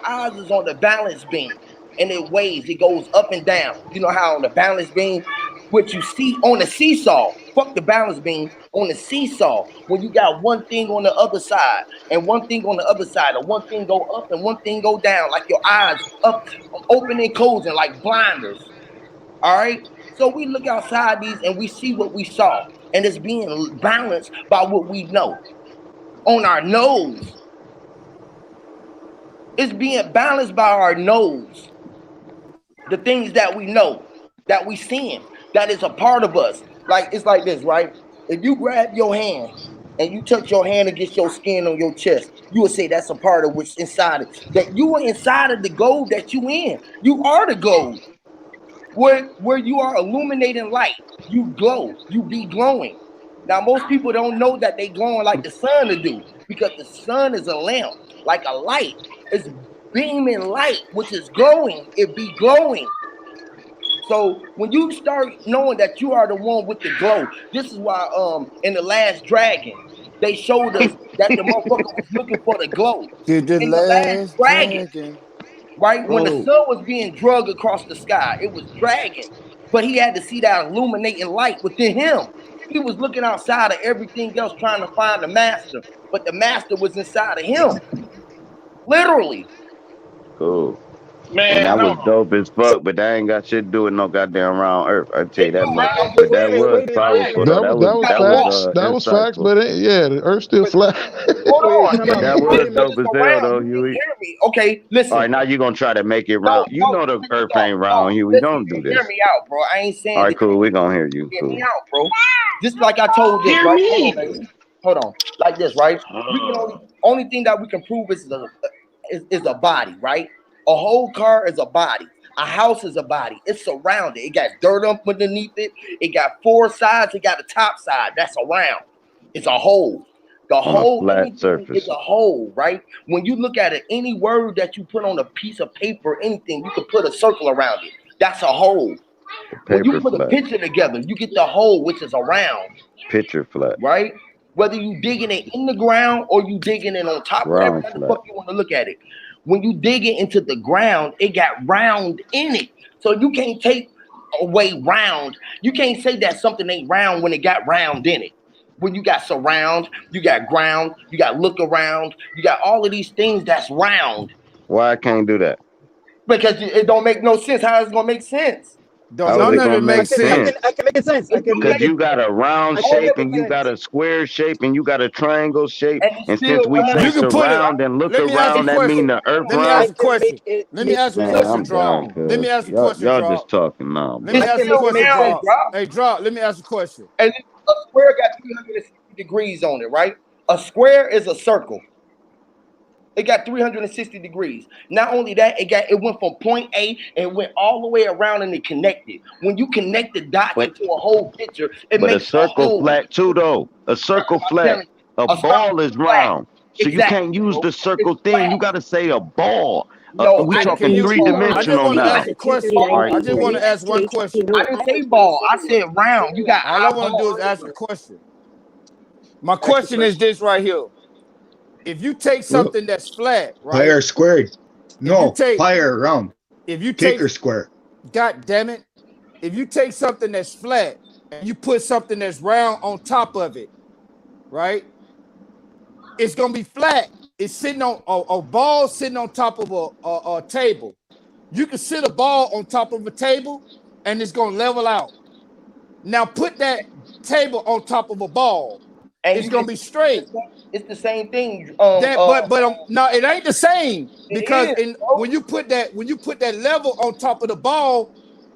[SPEAKER 18] eyes is on the balance beam and it weighs, it goes up and down. You know how on the balance beam, what you see on the seesaw, fuck the balance beam, on the seesaw, when you got one thing on the other side and one thing on the other side, and one thing go up and one thing go down, like your eyes up, open and closing like blinders. All right. So we look outside these and we see what we saw, and it's being balanced by what we know. On our nose, it's being balanced by our nose. The things that we know, that we seeing, that is a part of us. Like it's like this, right? If you grab your hand and you touch your hand against your skin on your chest, you would say that's a part of what's inside it. That you are inside of the gold that you in. You are the gold. Where you are illuminating light, you glow, you be glowing. Now, most people don't know that they glowing like the sun to do, because the sun is a lamp, like a light. It's beaming light, which is glowing. It be glowing. So when you start knowing that you are the one with the glow, this is why in the Last Dragon, they showed us that the motherfucker was looking for the glow.
[SPEAKER 17] Did the
[SPEAKER 18] In the Last
[SPEAKER 17] last
[SPEAKER 18] Dragon,
[SPEAKER 17] dragon?
[SPEAKER 18] right? When the
[SPEAKER 17] Oh,
[SPEAKER 18] sun was being drugged across the sky, it was dragging, but he had to see that illuminating light within him. He was looking outside of everything else trying to find the master, but the master was inside of him, literally.
[SPEAKER 2] Cool. And
[SPEAKER 8] Man,
[SPEAKER 2] that was
[SPEAKER 8] no.
[SPEAKER 2] dope as fuck, but that ain't got shit to do with no goddamn round earth. I tell you
[SPEAKER 18] It
[SPEAKER 2] that
[SPEAKER 18] do,
[SPEAKER 2] much.
[SPEAKER 18] I'm
[SPEAKER 2] But
[SPEAKER 18] just
[SPEAKER 2] that
[SPEAKER 18] saying.
[SPEAKER 2] was
[SPEAKER 8] Right.
[SPEAKER 2] powerful though.
[SPEAKER 7] That was that
[SPEAKER 18] You
[SPEAKER 7] was
[SPEAKER 18] gotta walk.
[SPEAKER 7] facts. That was facts.
[SPEAKER 2] Insightful.
[SPEAKER 7] But yeah, the earth still
[SPEAKER 18] But
[SPEAKER 7] flat.
[SPEAKER 18] hold
[SPEAKER 14] Wait,
[SPEAKER 18] on,
[SPEAKER 14] time
[SPEAKER 2] But
[SPEAKER 14] out.
[SPEAKER 2] that
[SPEAKER 14] Wait
[SPEAKER 2] was
[SPEAKER 14] a
[SPEAKER 18] but
[SPEAKER 14] minute.
[SPEAKER 2] dope
[SPEAKER 18] it's
[SPEAKER 2] as hell
[SPEAKER 18] around.
[SPEAKER 2] though,
[SPEAKER 18] You can
[SPEAKER 2] Huey.
[SPEAKER 18] hear me. Okay,
[SPEAKER 2] All
[SPEAKER 18] listen.
[SPEAKER 2] right, now you gonna try to make it
[SPEAKER 18] No,
[SPEAKER 2] round. You
[SPEAKER 18] no,
[SPEAKER 2] know the
[SPEAKER 18] check this
[SPEAKER 2] earth
[SPEAKER 18] out.
[SPEAKER 2] ain't
[SPEAKER 18] No,
[SPEAKER 2] round, Huey.
[SPEAKER 18] listen,
[SPEAKER 2] Don't do
[SPEAKER 18] hear
[SPEAKER 2] this.
[SPEAKER 18] me out, bro. I ain't
[SPEAKER 2] All
[SPEAKER 18] saying
[SPEAKER 2] right,
[SPEAKER 18] that you
[SPEAKER 2] cool. We gonna hear you.
[SPEAKER 18] hear me
[SPEAKER 2] Cool.
[SPEAKER 18] out, bro. Just like I told this,
[SPEAKER 8] Hear
[SPEAKER 18] right? Hold on,
[SPEAKER 8] me.
[SPEAKER 18] baby. Hold on. Like this, right? We can only thing that we can prove is a body, right? A whole car is a body. A house is a body. It's surrounded. It got dirt up underneath it. It got four sides. It got a top side. That's a round. It's a hole. The
[SPEAKER 2] On a
[SPEAKER 18] whole,
[SPEAKER 2] flat
[SPEAKER 18] anything is
[SPEAKER 2] surface.
[SPEAKER 18] a whole, right? When you look at it, any word that you put on a piece of paper, anything, you can put a circle around it. That's a whole.
[SPEAKER 2] The
[SPEAKER 18] When you
[SPEAKER 2] paper
[SPEAKER 18] put a
[SPEAKER 2] flat.
[SPEAKER 18] picture together, you get the whole, which is a round,
[SPEAKER 2] Picture flat.
[SPEAKER 18] right? Whether you digging it in the ground or you digging it on top, whatever
[SPEAKER 2] Ground
[SPEAKER 18] the
[SPEAKER 2] flat.
[SPEAKER 18] fuck you want to look at it. When you dig it into the ground, it got round in it. So you can't take away round. You can't say that something ain't round when it got round in it. When you got surround, you got ground, you got look around, you got all of these things that's round.
[SPEAKER 2] Why I can't do that?
[SPEAKER 18] Because it don't make no sense. How it's gonna make sense?
[SPEAKER 17] don't
[SPEAKER 2] How
[SPEAKER 18] So
[SPEAKER 2] is
[SPEAKER 17] none
[SPEAKER 2] it
[SPEAKER 18] listen,
[SPEAKER 17] of
[SPEAKER 2] gonna
[SPEAKER 17] it
[SPEAKER 2] make
[SPEAKER 17] makes sense.
[SPEAKER 2] sense?
[SPEAKER 14] I can make it sense. I
[SPEAKER 18] it
[SPEAKER 14] can
[SPEAKER 18] do
[SPEAKER 2] Cause
[SPEAKER 14] make
[SPEAKER 18] make
[SPEAKER 14] it.
[SPEAKER 2] you got a round
[SPEAKER 14] I can
[SPEAKER 18] all
[SPEAKER 2] shape
[SPEAKER 14] make
[SPEAKER 18] of
[SPEAKER 14] it
[SPEAKER 18] it
[SPEAKER 2] and you
[SPEAKER 18] makes
[SPEAKER 2] got
[SPEAKER 14] sense.
[SPEAKER 2] a square shape and you got a triangle shape.
[SPEAKER 18] and it's
[SPEAKER 2] And since
[SPEAKER 18] still
[SPEAKER 2] we say
[SPEAKER 17] You
[SPEAKER 18] round.
[SPEAKER 17] can put it.
[SPEAKER 2] surround and look
[SPEAKER 17] Let me ask a
[SPEAKER 2] around, that mean
[SPEAKER 17] question.
[SPEAKER 2] the earth
[SPEAKER 17] Let me
[SPEAKER 14] I
[SPEAKER 17] ask
[SPEAKER 2] round.
[SPEAKER 17] a
[SPEAKER 14] can make
[SPEAKER 17] question.
[SPEAKER 14] it
[SPEAKER 17] Let me
[SPEAKER 14] make
[SPEAKER 17] ask a
[SPEAKER 2] Man,
[SPEAKER 14] sense.
[SPEAKER 17] question,
[SPEAKER 2] I'm
[SPEAKER 17] drop.
[SPEAKER 2] done,
[SPEAKER 14] Wrong.
[SPEAKER 17] Let me
[SPEAKER 2] cuz.
[SPEAKER 17] ask a
[SPEAKER 2] Y'all,
[SPEAKER 17] question,
[SPEAKER 2] y'all
[SPEAKER 17] drop.
[SPEAKER 2] just talking now,
[SPEAKER 17] Let me
[SPEAKER 18] It's
[SPEAKER 2] bro.
[SPEAKER 14] I
[SPEAKER 17] ask
[SPEAKER 14] can
[SPEAKER 17] a
[SPEAKER 14] make it
[SPEAKER 18] still
[SPEAKER 14] make
[SPEAKER 17] question,
[SPEAKER 18] round,
[SPEAKER 17] drop.
[SPEAKER 14] sense.
[SPEAKER 18] bro.
[SPEAKER 17] Hey, drop. Let me ask a question.
[SPEAKER 18] And a square got 360 degrees on it, right? A square is a circle. It got 360 degrees. Not only that, it went from point A and went all the way around and it connected. When you connect the dots
[SPEAKER 2] But
[SPEAKER 18] into a whole picture, it
[SPEAKER 2] but a
[SPEAKER 18] makes a
[SPEAKER 2] circle
[SPEAKER 18] whole.
[SPEAKER 2] flat too though. A circle
[SPEAKER 18] I'm
[SPEAKER 2] flat.
[SPEAKER 18] telling you,
[SPEAKER 2] A
[SPEAKER 18] a circle
[SPEAKER 2] ball is
[SPEAKER 18] is flat.
[SPEAKER 2] round. So you
[SPEAKER 18] Exactly,
[SPEAKER 2] can't use
[SPEAKER 18] bro.
[SPEAKER 2] the
[SPEAKER 18] It's
[SPEAKER 2] circle thing.
[SPEAKER 18] flat.
[SPEAKER 2] You gotta say a ball.
[SPEAKER 18] No,
[SPEAKER 2] We
[SPEAKER 18] I didn't
[SPEAKER 2] talking
[SPEAKER 18] say
[SPEAKER 17] I just
[SPEAKER 2] three-dimensional
[SPEAKER 17] want to
[SPEAKER 2] now.
[SPEAKER 17] ask a question.
[SPEAKER 2] All right,
[SPEAKER 17] I just want
[SPEAKER 2] cool.
[SPEAKER 17] to ask one question.
[SPEAKER 18] I didn't say ball. I said round. You got
[SPEAKER 17] All I want to do is
[SPEAKER 18] eyeballs.
[SPEAKER 17] ask a question. My
[SPEAKER 14] Ask your
[SPEAKER 17] question is
[SPEAKER 14] question.
[SPEAKER 17] this right here. If you take
[SPEAKER 13] Well,
[SPEAKER 17] something that's flat,
[SPEAKER 13] pi
[SPEAKER 17] right?
[SPEAKER 13] or squared?
[SPEAKER 17] If you
[SPEAKER 13] No,
[SPEAKER 17] take,
[SPEAKER 13] pi or round.
[SPEAKER 17] if you
[SPEAKER 13] Cake
[SPEAKER 17] take,
[SPEAKER 13] or square?
[SPEAKER 17] God damn it, if you take something that's flat and you put something that's round on top of it, right? It's gonna be flat. It's sitting on a ball sitting on top of a table. You can sit a ball on top of a table and it's gonna level out. Now put that table on top of a ball.
[SPEAKER 18] And
[SPEAKER 17] It's
[SPEAKER 18] you
[SPEAKER 17] gonna
[SPEAKER 18] can
[SPEAKER 17] be straight.
[SPEAKER 18] it's the same thing.
[SPEAKER 17] That no, it ain't the same
[SPEAKER 18] It
[SPEAKER 17] because
[SPEAKER 18] is,
[SPEAKER 17] in
[SPEAKER 18] bro.
[SPEAKER 17] when you put that level on top of the ball,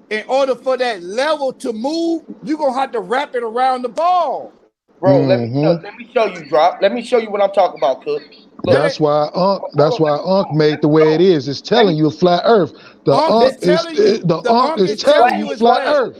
[SPEAKER 17] in order for that level to move, you're gonna have to wrap it around the ball.
[SPEAKER 18] Bro, let me show you, drop. Let me show you what I'm talking about, Cook. Look,
[SPEAKER 17] That
[SPEAKER 7] That's why
[SPEAKER 18] hold on, let me
[SPEAKER 7] Unc
[SPEAKER 18] show
[SPEAKER 7] made the way it
[SPEAKER 18] you.
[SPEAKER 7] is. It's
[SPEAKER 18] Let me
[SPEAKER 7] telling you a flat Earth. The
[SPEAKER 17] Unc
[SPEAKER 7] Unc
[SPEAKER 17] is
[SPEAKER 18] listen.
[SPEAKER 7] is
[SPEAKER 17] telling you,
[SPEAKER 7] the
[SPEAKER 17] the
[SPEAKER 7] Unc
[SPEAKER 17] Unc
[SPEAKER 7] is
[SPEAKER 17] is
[SPEAKER 18] It's
[SPEAKER 7] telling
[SPEAKER 17] telling
[SPEAKER 18] flat.
[SPEAKER 7] you
[SPEAKER 17] you it's
[SPEAKER 7] flat
[SPEAKER 17] flat.
[SPEAKER 7] Earth.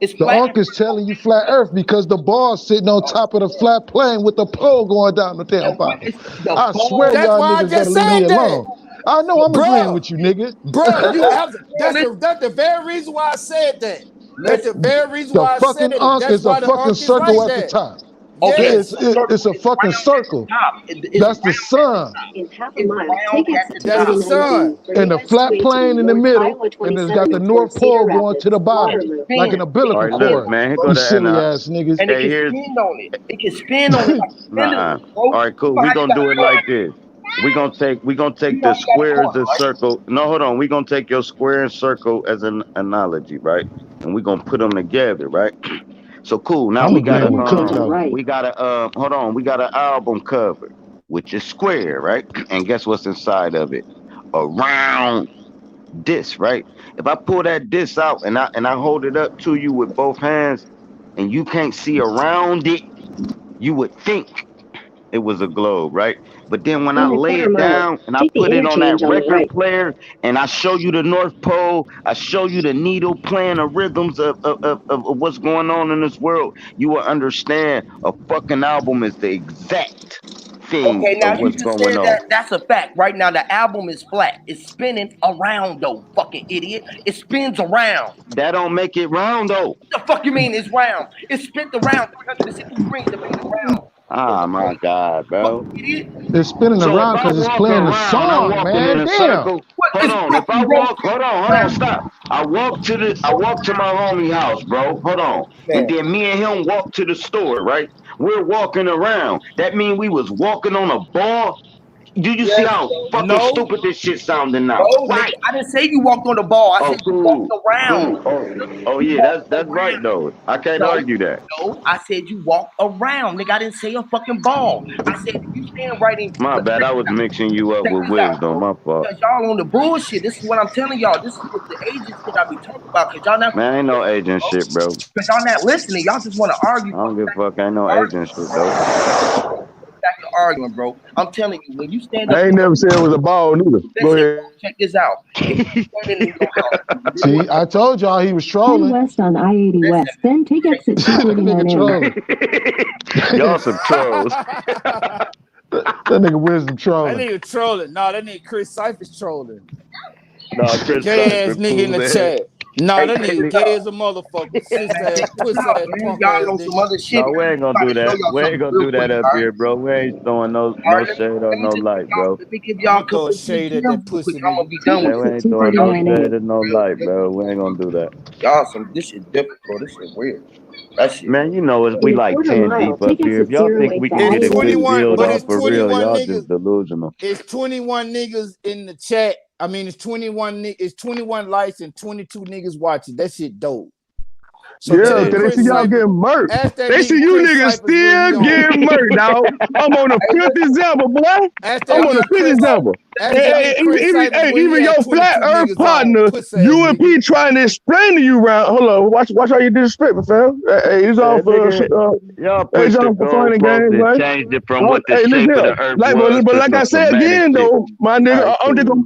[SPEAKER 18] It's
[SPEAKER 7] The
[SPEAKER 18] flat.
[SPEAKER 7] Unc is telling you flat Earth because the ball's sitting on top of the flat plane with the pole going down the
[SPEAKER 18] And what
[SPEAKER 7] tailpipe.
[SPEAKER 18] is the
[SPEAKER 7] I swear
[SPEAKER 18] ball?
[SPEAKER 17] That's
[SPEAKER 7] y'all
[SPEAKER 17] why I
[SPEAKER 7] niggas better
[SPEAKER 17] just
[SPEAKER 7] leave me
[SPEAKER 17] said that.
[SPEAKER 7] alone. I know I'm agreeing
[SPEAKER 17] Bruh,
[SPEAKER 7] with you, nigga.
[SPEAKER 17] bruh, you have
[SPEAKER 18] Bro,
[SPEAKER 17] that's the very reason why I said that. That's the
[SPEAKER 18] listen.
[SPEAKER 17] very reason
[SPEAKER 7] The
[SPEAKER 17] why I said
[SPEAKER 7] fucking
[SPEAKER 17] it.
[SPEAKER 7] Unk
[SPEAKER 17] That's
[SPEAKER 7] is a
[SPEAKER 17] why the
[SPEAKER 7] fucking
[SPEAKER 17] Unc is
[SPEAKER 7] circle
[SPEAKER 17] like
[SPEAKER 7] at the
[SPEAKER 17] that.
[SPEAKER 7] top.
[SPEAKER 18] Okay,
[SPEAKER 17] Yes,
[SPEAKER 7] It's a
[SPEAKER 18] it's
[SPEAKER 7] fucking
[SPEAKER 18] round at
[SPEAKER 7] circle.
[SPEAKER 18] the top. It's
[SPEAKER 7] That's the
[SPEAKER 18] round at the
[SPEAKER 7] sun.
[SPEAKER 18] top. It's round at the
[SPEAKER 17] that's the
[SPEAKER 18] top.
[SPEAKER 17] sun.
[SPEAKER 7] And the flat plane in the middle, and it's got the North Pole going to the bottom,
[SPEAKER 18] And it
[SPEAKER 7] like an
[SPEAKER 18] spins. It
[SPEAKER 2] All
[SPEAKER 7] umbilical
[SPEAKER 2] right,
[SPEAKER 18] spins,
[SPEAKER 2] look,
[SPEAKER 7] cord.
[SPEAKER 2] man. Here
[SPEAKER 18] bro.
[SPEAKER 2] go
[SPEAKER 7] You
[SPEAKER 2] the and
[SPEAKER 7] silly ass niggas.
[SPEAKER 18] And it
[SPEAKER 2] hey,
[SPEAKER 18] can
[SPEAKER 2] here's
[SPEAKER 18] spin on it. It can spin on it like a pendulum,
[SPEAKER 2] nah.
[SPEAKER 18] bro.
[SPEAKER 2] All right,
[SPEAKER 18] You
[SPEAKER 2] cool.
[SPEAKER 18] know
[SPEAKER 2] We
[SPEAKER 18] how you
[SPEAKER 2] gonna
[SPEAKER 18] got
[SPEAKER 2] do
[SPEAKER 18] a
[SPEAKER 2] it
[SPEAKER 18] coin.
[SPEAKER 2] like this. We gonna take
[SPEAKER 18] You know
[SPEAKER 2] the
[SPEAKER 18] how you got a
[SPEAKER 2] square as
[SPEAKER 18] coin,
[SPEAKER 2] a
[SPEAKER 18] right?
[SPEAKER 2] circle. No, hold on. We gonna take your square and circle as an analogy, right? And we gonna put them together, right? So cool. Now
[SPEAKER 7] I'm agreeing with Cook though.
[SPEAKER 2] we got a hold on. We got an album cover, which is square, right? And guess what's inside of it? A round disc, right? If I pull that disc out and I hold it up to you with both hands, and you can't see around it, you would think it was a globe, right? But then when I lay it down and I put it on that record player and I show you the North Pole, I show you the needle playing the rhythms of what's going on in this world, you will understand a fucking album is the exact thing
[SPEAKER 18] Okay, now
[SPEAKER 2] of
[SPEAKER 18] you
[SPEAKER 2] what's
[SPEAKER 18] just
[SPEAKER 2] going
[SPEAKER 18] said
[SPEAKER 2] on.
[SPEAKER 18] that that's a fact. Right now, the album is flat. It's spinning around though, fucking idiot. It spins around.
[SPEAKER 2] That don't make it round though.
[SPEAKER 18] What the fuck you mean it's round? It's spent around 360 degrees to make it round. What
[SPEAKER 2] Ah,
[SPEAKER 18] the
[SPEAKER 2] my
[SPEAKER 18] fuck,
[SPEAKER 2] God, bro.
[SPEAKER 18] fucking idiot?
[SPEAKER 7] It's spinning
[SPEAKER 2] So if
[SPEAKER 7] around
[SPEAKER 2] I
[SPEAKER 7] because it's
[SPEAKER 2] walk
[SPEAKER 7] playing the
[SPEAKER 2] around, I'm
[SPEAKER 7] song,
[SPEAKER 2] walking in
[SPEAKER 7] man.
[SPEAKER 2] a
[SPEAKER 7] Damn.
[SPEAKER 2] circle.
[SPEAKER 18] What
[SPEAKER 2] Hold
[SPEAKER 18] is
[SPEAKER 2] on. If I
[SPEAKER 18] fucking rotating
[SPEAKER 2] walk, hold on,
[SPEAKER 18] around?
[SPEAKER 2] stop. I walk to my homie house, bro. Hold on. And
[SPEAKER 18] Man,
[SPEAKER 2] then me and him walk to the store, right? We're walking around. That mean we was walking on a ball. Do you see
[SPEAKER 18] yes,
[SPEAKER 2] how
[SPEAKER 18] bro.
[SPEAKER 2] fucking
[SPEAKER 17] No,
[SPEAKER 2] stupid this shit sounding now?
[SPEAKER 18] No, nigga,
[SPEAKER 2] Right.
[SPEAKER 18] I didn't say you walked on the ball. I
[SPEAKER 2] Oh,
[SPEAKER 18] said you walked
[SPEAKER 2] cool.
[SPEAKER 18] around.
[SPEAKER 2] Cool. Oh
[SPEAKER 18] You
[SPEAKER 2] yeah,
[SPEAKER 18] walked
[SPEAKER 2] that's right
[SPEAKER 18] around.
[SPEAKER 2] though. I can't
[SPEAKER 18] No,
[SPEAKER 2] argue that.
[SPEAKER 18] no, I said you walked around, nigga. I didn't say a fucking ball. I said if you stand right in.
[SPEAKER 2] My
[SPEAKER 18] Look,
[SPEAKER 2] bad.
[SPEAKER 18] check
[SPEAKER 2] I
[SPEAKER 18] this
[SPEAKER 2] was
[SPEAKER 18] out.
[SPEAKER 2] mixing you up
[SPEAKER 18] Check
[SPEAKER 2] with
[SPEAKER 18] this out,
[SPEAKER 2] wisdom.
[SPEAKER 18] bro.
[SPEAKER 2] My fault.
[SPEAKER 18] Because y'all on the bullshit. This is what I'm telling y'all. This is what the agent shit I be talking about. Because y'all not
[SPEAKER 2] Man, ain't no
[SPEAKER 18] listening,
[SPEAKER 2] agent
[SPEAKER 18] bro.
[SPEAKER 2] shit, bro.
[SPEAKER 18] Because y'all not listening. Y'all just want to argue
[SPEAKER 2] I
[SPEAKER 18] for
[SPEAKER 2] don't
[SPEAKER 18] the
[SPEAKER 2] give a
[SPEAKER 18] fact
[SPEAKER 2] fuck. Ain't no
[SPEAKER 18] of
[SPEAKER 2] agent
[SPEAKER 18] arguing,
[SPEAKER 2] shit
[SPEAKER 18] bro.
[SPEAKER 2] though.
[SPEAKER 18] For the fact of arguing, bro. I'm telling you, when you stand up
[SPEAKER 11] I
[SPEAKER 18] in
[SPEAKER 11] ain't
[SPEAKER 18] your
[SPEAKER 11] never said it was a ball neither. Go
[SPEAKER 18] listen,
[SPEAKER 11] ahead.
[SPEAKER 18] bro, check this out. If you standing in your house, you
[SPEAKER 7] See, I told y'all he was trolling.
[SPEAKER 19] West on I-80
[SPEAKER 18] listen,
[SPEAKER 19] West, then take
[SPEAKER 18] check
[SPEAKER 19] exit
[SPEAKER 18] this out.
[SPEAKER 7] That nigga
[SPEAKER 19] 249A.
[SPEAKER 7] trolling.
[SPEAKER 2] Y'all some trolls.
[SPEAKER 7] That nigga wisdom
[SPEAKER 17] that
[SPEAKER 7] trolling.
[SPEAKER 17] nigga trolling. No, that nigga Chris Cypher's trolling.
[SPEAKER 2] No, Chris
[SPEAKER 17] Gay ass
[SPEAKER 2] Cypher,
[SPEAKER 17] nigga in
[SPEAKER 2] cool
[SPEAKER 17] the
[SPEAKER 2] man.
[SPEAKER 17] chat. Nah,
[SPEAKER 18] Hey,
[SPEAKER 17] that
[SPEAKER 18] check
[SPEAKER 17] nigga
[SPEAKER 18] this
[SPEAKER 17] gay
[SPEAKER 18] out.
[SPEAKER 17] as a motherfucker. Sis
[SPEAKER 18] Man,
[SPEAKER 17] ass,
[SPEAKER 18] check this
[SPEAKER 17] pussy
[SPEAKER 18] out,
[SPEAKER 17] ass,
[SPEAKER 18] man.
[SPEAKER 17] punk ass
[SPEAKER 18] Y'all on some
[SPEAKER 17] nigga.
[SPEAKER 18] other shit,
[SPEAKER 2] No, we
[SPEAKER 18] man.
[SPEAKER 2] ain't
[SPEAKER 18] I'm
[SPEAKER 2] gonna
[SPEAKER 18] about
[SPEAKER 2] do
[SPEAKER 18] to show
[SPEAKER 2] that.
[SPEAKER 18] y'all
[SPEAKER 2] We ain't
[SPEAKER 18] something
[SPEAKER 2] gonna
[SPEAKER 18] real
[SPEAKER 2] do
[SPEAKER 18] quick,
[SPEAKER 2] that up
[SPEAKER 18] all right?
[SPEAKER 2] here, bro. We ain't throwing
[SPEAKER 18] All
[SPEAKER 2] no
[SPEAKER 18] right,
[SPEAKER 2] shade or
[SPEAKER 18] let me
[SPEAKER 2] no
[SPEAKER 18] just give
[SPEAKER 2] light,
[SPEAKER 18] y'all
[SPEAKER 2] bro.
[SPEAKER 18] let me give
[SPEAKER 17] I'm
[SPEAKER 18] y'all
[SPEAKER 17] gonna
[SPEAKER 18] a
[SPEAKER 17] throw a
[SPEAKER 18] couple of quick
[SPEAKER 17] shade at
[SPEAKER 18] gems
[SPEAKER 17] that
[SPEAKER 18] real quick.
[SPEAKER 17] pussy
[SPEAKER 18] I'm gonna
[SPEAKER 17] nigga.
[SPEAKER 18] be
[SPEAKER 19] Take
[SPEAKER 18] done with
[SPEAKER 2] Yeah,
[SPEAKER 18] this.
[SPEAKER 2] we
[SPEAKER 19] exit
[SPEAKER 2] ain't throwing no
[SPEAKER 18] Y'all niggas
[SPEAKER 2] shade
[SPEAKER 19] 249A.
[SPEAKER 2] or no
[SPEAKER 18] real
[SPEAKER 2] light, bro. We ain't
[SPEAKER 18] difficult, bro.
[SPEAKER 2] gonna do that.
[SPEAKER 18] This shit difficult. This shit weird. That shit
[SPEAKER 2] Man,
[SPEAKER 18] weird.
[SPEAKER 2] you know we
[SPEAKER 19] In a
[SPEAKER 2] like
[SPEAKER 19] quarter
[SPEAKER 2] 10
[SPEAKER 19] mile,
[SPEAKER 2] deep up
[SPEAKER 19] take
[SPEAKER 2] here. If
[SPEAKER 19] exit
[SPEAKER 2] y'all think
[SPEAKER 19] 08
[SPEAKER 2] we
[SPEAKER 19] to
[SPEAKER 2] can
[SPEAKER 17] It's
[SPEAKER 2] get a good
[SPEAKER 19] I-80.
[SPEAKER 17] 21,
[SPEAKER 2] build
[SPEAKER 17] but
[SPEAKER 2] off
[SPEAKER 17] it's
[SPEAKER 2] for real,
[SPEAKER 17] 21
[SPEAKER 2] y'all
[SPEAKER 17] niggas.
[SPEAKER 2] just delusional.
[SPEAKER 17] It's 21 niggas in the chat. I mean, it's 21 likes and 22 niggas watching. That shit dope. So
[SPEAKER 2] It
[SPEAKER 11] Yeah,
[SPEAKER 17] tell
[SPEAKER 11] cause
[SPEAKER 2] is.
[SPEAKER 11] they
[SPEAKER 17] Chris
[SPEAKER 11] see y'all
[SPEAKER 17] Cypher,
[SPEAKER 11] getting murked.
[SPEAKER 17] ask that
[SPEAKER 11] They see
[SPEAKER 17] nigga
[SPEAKER 11] you
[SPEAKER 17] Chris
[SPEAKER 11] niggas
[SPEAKER 17] Cyphers where he
[SPEAKER 11] still
[SPEAKER 17] on.
[SPEAKER 11] getting murked, dog. I'm on the
[SPEAKER 18] Hey,
[SPEAKER 11] fifth
[SPEAKER 18] listen,
[SPEAKER 11] example, boy.
[SPEAKER 17] Ask
[SPEAKER 18] hey,
[SPEAKER 17] that
[SPEAKER 11] I'm on the
[SPEAKER 17] nigga
[SPEAKER 18] check
[SPEAKER 11] fifth
[SPEAKER 18] this
[SPEAKER 17] Chris.
[SPEAKER 18] out.
[SPEAKER 11] example.
[SPEAKER 17] Ask
[SPEAKER 11] Hey,
[SPEAKER 17] that
[SPEAKER 11] hey,
[SPEAKER 17] nigga Chris Cyphers
[SPEAKER 11] hey,
[SPEAKER 17] where he
[SPEAKER 11] even
[SPEAKER 17] had
[SPEAKER 11] your flat
[SPEAKER 17] 22
[SPEAKER 11] earth
[SPEAKER 17] niggas on.
[SPEAKER 11] partner,
[SPEAKER 17] Puss ass
[SPEAKER 11] you and
[SPEAKER 17] nigga.
[SPEAKER 11] P trying to explain to you around. Hold on, watch how you disrespect me, fam. Hey, it's all
[SPEAKER 2] Man,
[SPEAKER 11] for
[SPEAKER 2] nigga, y'all
[SPEAKER 11] it's
[SPEAKER 2] pushed the
[SPEAKER 11] all for fun and
[SPEAKER 2] goalpost
[SPEAKER 11] games,
[SPEAKER 2] and
[SPEAKER 11] right?
[SPEAKER 2] changed it from what the
[SPEAKER 11] Hey, listen
[SPEAKER 2] shape of
[SPEAKER 11] here.
[SPEAKER 2] the earth
[SPEAKER 11] Like,
[SPEAKER 2] was
[SPEAKER 11] but
[SPEAKER 2] to
[SPEAKER 11] like I
[SPEAKER 2] some
[SPEAKER 11] said
[SPEAKER 2] semantic
[SPEAKER 11] again,
[SPEAKER 2] shit.
[SPEAKER 11] though, my
[SPEAKER 2] All
[SPEAKER 11] nigga,
[SPEAKER 2] right,
[SPEAKER 11] I'm just
[SPEAKER 2] cool.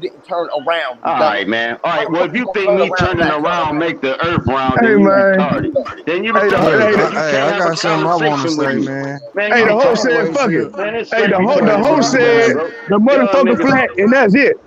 [SPEAKER 18] didn't turn around, you
[SPEAKER 2] All right,
[SPEAKER 18] dumbass.
[SPEAKER 2] man. All
[SPEAKER 18] How
[SPEAKER 2] right.
[SPEAKER 18] the
[SPEAKER 2] Well,
[SPEAKER 18] fuck
[SPEAKER 2] if
[SPEAKER 18] you
[SPEAKER 2] you
[SPEAKER 18] gonna
[SPEAKER 2] think
[SPEAKER 18] turn
[SPEAKER 2] me
[SPEAKER 18] around and
[SPEAKER 2] turning
[SPEAKER 18] not turn
[SPEAKER 2] around
[SPEAKER 18] around?
[SPEAKER 2] make the earth round,
[SPEAKER 11] Hey
[SPEAKER 2] then you
[SPEAKER 11] man,
[SPEAKER 2] retarded. Then you
[SPEAKER 11] hey the
[SPEAKER 2] retarded
[SPEAKER 6] Look,
[SPEAKER 2] because you
[SPEAKER 11] hey,
[SPEAKER 6] hey,
[SPEAKER 2] can't
[SPEAKER 6] I
[SPEAKER 2] have a
[SPEAKER 6] got something I want to
[SPEAKER 2] conversation with
[SPEAKER 6] say,
[SPEAKER 2] me.
[SPEAKER 6] man.
[SPEAKER 2] Man,
[SPEAKER 11] hey,
[SPEAKER 2] you
[SPEAKER 11] the
[SPEAKER 6] I'm
[SPEAKER 11] host
[SPEAKER 6] gonna
[SPEAKER 11] said
[SPEAKER 2] retarded.
[SPEAKER 6] wait
[SPEAKER 11] fuck it.
[SPEAKER 6] till
[SPEAKER 2] Man, this
[SPEAKER 11] Hey,
[SPEAKER 2] shit
[SPEAKER 11] the
[SPEAKER 2] be
[SPEAKER 11] host
[SPEAKER 2] crazy
[SPEAKER 11] the
[SPEAKER 2] as
[SPEAKER 11] host
[SPEAKER 2] hell,
[SPEAKER 11] said
[SPEAKER 2] bro.
[SPEAKER 11] the
[SPEAKER 2] Y'all
[SPEAKER 11] motherfucker
[SPEAKER 2] niggas.
[SPEAKER 11] flat, and that's it.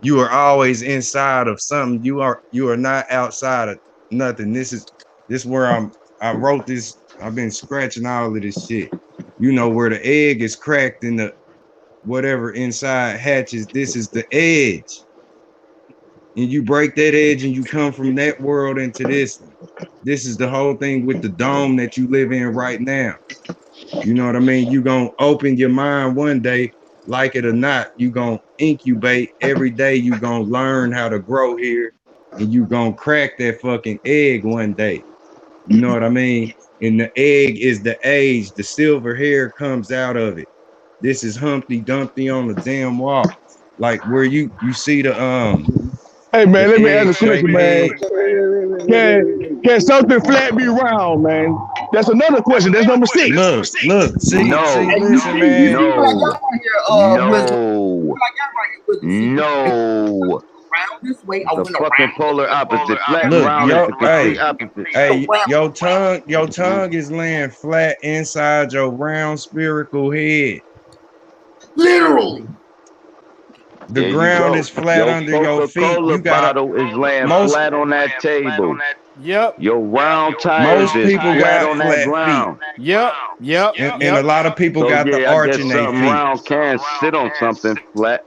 [SPEAKER 6] You are always inside of something. You are not outside of nothing. This where I wrote this. I've been scratching all of this shit. You know where the egg is cracked and the whatever inside hatches. This is the edge. And you break that edge and you come from that world into this. This is the whole thing with the dome that you live in right now. You know what I mean? You gonna open your mind one day, like it or not. You gonna incubate every day. You gonna learn how to grow here, and you gonna crack that fucking egg one day. You know what I mean? And the egg is the age. The silver hair comes out of it. This is Humpty Dumpty on the damn wall, like where you see
[SPEAKER 11] Hey
[SPEAKER 6] the
[SPEAKER 11] man, let me ask
[SPEAKER 6] egg
[SPEAKER 11] a
[SPEAKER 6] shaped
[SPEAKER 11] question,
[SPEAKER 6] head.
[SPEAKER 11] man. Can something flat be round, man? That's another question. That's number six.
[SPEAKER 6] Look, see,
[SPEAKER 18] No,
[SPEAKER 6] listen,
[SPEAKER 18] no,
[SPEAKER 6] man.
[SPEAKER 18] no, no. Round this way, I
[SPEAKER 2] The
[SPEAKER 18] went
[SPEAKER 2] fucking
[SPEAKER 18] around.
[SPEAKER 2] polar opposite. Flat and
[SPEAKER 6] Look,
[SPEAKER 2] round is
[SPEAKER 6] yo,
[SPEAKER 2] the complete opposite.
[SPEAKER 6] hey, your tongue is laying flat inside your round spherical head.
[SPEAKER 18] Literally.
[SPEAKER 6] The
[SPEAKER 2] There you
[SPEAKER 6] ground
[SPEAKER 2] go.
[SPEAKER 6] is flat
[SPEAKER 2] Your
[SPEAKER 6] under your feet.
[SPEAKER 2] Coca-Cola
[SPEAKER 6] You gotta
[SPEAKER 2] bottle is laying
[SPEAKER 6] most
[SPEAKER 2] flat on that table.
[SPEAKER 17] Yep.
[SPEAKER 2] Your round tires
[SPEAKER 6] most
[SPEAKER 2] is
[SPEAKER 6] people
[SPEAKER 2] flat
[SPEAKER 6] got
[SPEAKER 2] on that
[SPEAKER 6] flat feet.
[SPEAKER 2] ground.
[SPEAKER 17] Yep. Yep.
[SPEAKER 6] And a
[SPEAKER 17] Yep.
[SPEAKER 6] lot of people
[SPEAKER 2] So
[SPEAKER 6] got the
[SPEAKER 2] yeah, I
[SPEAKER 6] arch
[SPEAKER 2] guess
[SPEAKER 6] in their
[SPEAKER 2] something
[SPEAKER 6] feet.
[SPEAKER 2] round can sit on something flat.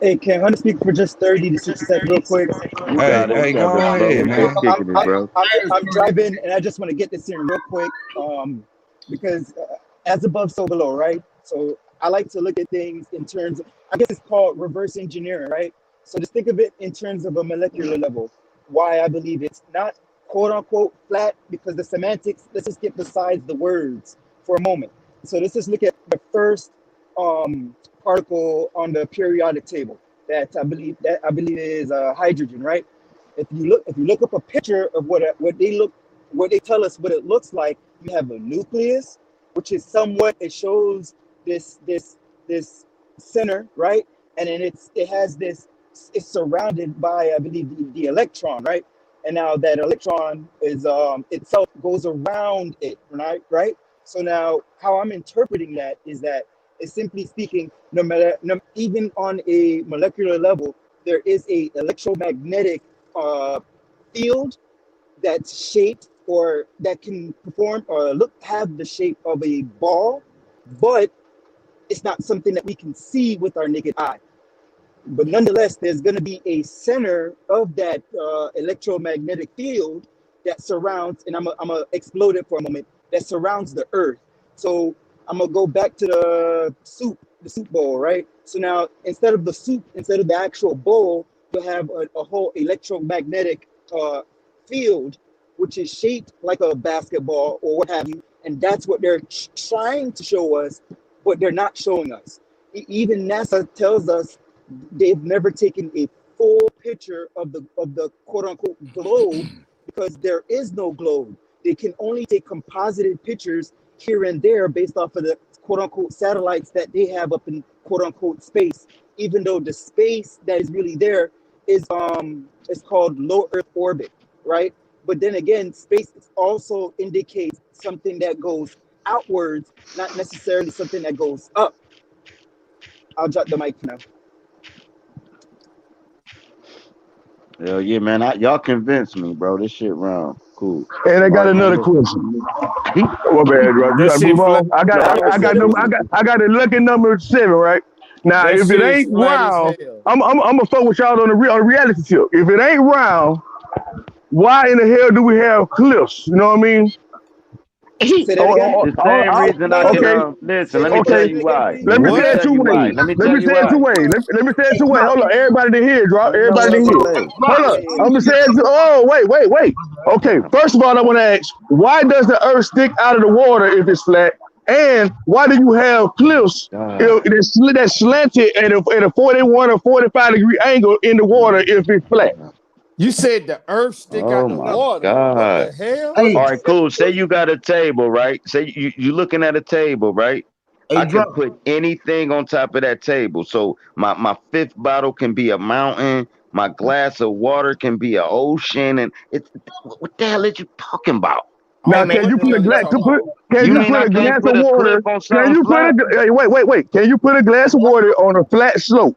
[SPEAKER 14] Hey, can Hunter speak for just 30 to 60 seconds real quick?
[SPEAKER 2] You got it.
[SPEAKER 6] Hey,
[SPEAKER 2] You got
[SPEAKER 6] go
[SPEAKER 2] it, bro.
[SPEAKER 6] ahead,
[SPEAKER 2] We just
[SPEAKER 6] man.
[SPEAKER 2] kicking it, bro.
[SPEAKER 14] I'm driving and I just want to get this in real quick because as above, so below, right? So I like to look at things in terms of, I guess it's called reverse engineering, right? So just think of it in terms of a molecular level. Why I believe it's not quote unquote flat because the semantics, let's just get besides the words for a moment. So let's just look at the first particle on the periodic table that I believe is hydrogen, right? If you look up a picture of what they tell us what it looks like, you have a nucleus, which is somewhat it shows this center, right? And then it has this it's surrounded by I believe the electron, right? And now that electron is itself goes around it, right? Right. So now how I'm interpreting that is simply speaking, even on a molecular level, there is a electromagnetic uh, field that's shaped or that can perform or have the shape of a ball, but it's not something that we can see with our naked eye. But nonetheless, there's going to be a center of that electromagnetic field that surrounds, and I'm gonna explode it for a moment, that surrounds the Earth. So I'm gonna go back to the soup bowl, right? So now instead of the actual bowl, you have a whole electromagnetic field, which is shaped like a basketball or what have you, and that's what they're trying to show us, but they're not showing us. Even NASA tells us they've never taken a full picture of the quote unquote globe because there is no globe. They can only take composited pictures here and there based off of the quote unquote satellites that they have up in quote unquote space, even though the space that is really there is it's called low Earth orbit, right? But then again, space also indicates something that goes outwards, not necessarily something that goes up. I'll drop the mic now.
[SPEAKER 2] Hell yeah, man. Y'all convinced me, bro. This shit round. Cool.
[SPEAKER 11] And I
[SPEAKER 2] All
[SPEAKER 11] got
[SPEAKER 2] right, man.
[SPEAKER 11] another
[SPEAKER 2] Listen.
[SPEAKER 11] question. Oh, my bad, bro. You
[SPEAKER 17] That
[SPEAKER 11] gotta
[SPEAKER 17] shit
[SPEAKER 11] move
[SPEAKER 17] flat.
[SPEAKER 11] on. I got
[SPEAKER 2] No,
[SPEAKER 11] I, I got number I got a lucky number 7, right? Now,
[SPEAKER 17] That
[SPEAKER 11] if it
[SPEAKER 17] shit is
[SPEAKER 11] ain't
[SPEAKER 17] flat as
[SPEAKER 11] round,
[SPEAKER 17] hell.
[SPEAKER 11] I'm gonna fuck with y'all on the reality tip. If it ain't round, why in the hell do we have cliffs? You know what I mean?
[SPEAKER 14] Say that again.
[SPEAKER 2] The same reason I
[SPEAKER 14] No,
[SPEAKER 2] can
[SPEAKER 11] Okay,
[SPEAKER 2] listen,
[SPEAKER 14] say,
[SPEAKER 2] let me
[SPEAKER 14] say
[SPEAKER 2] tell
[SPEAKER 11] okay.
[SPEAKER 14] that
[SPEAKER 2] you
[SPEAKER 14] again,
[SPEAKER 2] why.
[SPEAKER 14] please.
[SPEAKER 11] Let me
[SPEAKER 2] Let
[SPEAKER 11] say
[SPEAKER 2] me
[SPEAKER 11] it
[SPEAKER 17] What?
[SPEAKER 2] tell
[SPEAKER 11] two
[SPEAKER 2] you why.
[SPEAKER 11] ways.
[SPEAKER 2] Let me
[SPEAKER 11] Let
[SPEAKER 2] tell
[SPEAKER 11] me
[SPEAKER 2] you
[SPEAKER 11] say it two
[SPEAKER 2] why.
[SPEAKER 11] ways. Let me say it two ways. Hold on, everybody to hear, drop.
[SPEAKER 2] I know
[SPEAKER 11] Everybody
[SPEAKER 2] what
[SPEAKER 11] to
[SPEAKER 2] I'm
[SPEAKER 11] hear.
[SPEAKER 2] gonna say.
[SPEAKER 11] Hold up.
[SPEAKER 14] Hey,
[SPEAKER 11] I'm gonna say it. Oh, wait. Okay. First of all, I want to ask, why does the Earth stick out of the water if it's flat? And why do you have cliffs
[SPEAKER 2] God.
[SPEAKER 11] that's slanted at a 41 or 45-degree angle in the
[SPEAKER 2] Oh
[SPEAKER 11] water
[SPEAKER 2] my
[SPEAKER 11] if it's flat?
[SPEAKER 2] God.
[SPEAKER 17] You said the earth stick
[SPEAKER 2] Oh
[SPEAKER 17] out the
[SPEAKER 2] my
[SPEAKER 14] no,
[SPEAKER 17] water. What
[SPEAKER 2] God.
[SPEAKER 17] the hell?
[SPEAKER 14] but
[SPEAKER 2] All
[SPEAKER 18] Hey,
[SPEAKER 2] right, cool. Say you got a table, right? Say you looking at a table, right?
[SPEAKER 18] hey,
[SPEAKER 2] I can
[SPEAKER 18] drop.
[SPEAKER 2] put anything on top of that table. So my fifth bottle can be a mountain. My glass of water can be an ocean. And it's what the hell are you talking about?
[SPEAKER 17] I
[SPEAKER 11] Now,
[SPEAKER 17] don't know
[SPEAKER 11] can
[SPEAKER 17] what
[SPEAKER 11] you
[SPEAKER 17] the
[SPEAKER 11] put a
[SPEAKER 17] hell he
[SPEAKER 11] glass?
[SPEAKER 17] talking about.
[SPEAKER 11] Can
[SPEAKER 2] You
[SPEAKER 11] you
[SPEAKER 2] mean
[SPEAKER 11] put
[SPEAKER 2] I
[SPEAKER 11] a
[SPEAKER 2] can't
[SPEAKER 11] glass
[SPEAKER 2] put
[SPEAKER 11] of
[SPEAKER 2] a cliff
[SPEAKER 11] water?
[SPEAKER 2] on
[SPEAKER 11] Can
[SPEAKER 2] something
[SPEAKER 11] you put
[SPEAKER 2] flat?
[SPEAKER 11] a hey, wait? Can you put a glass of water on a flat slope?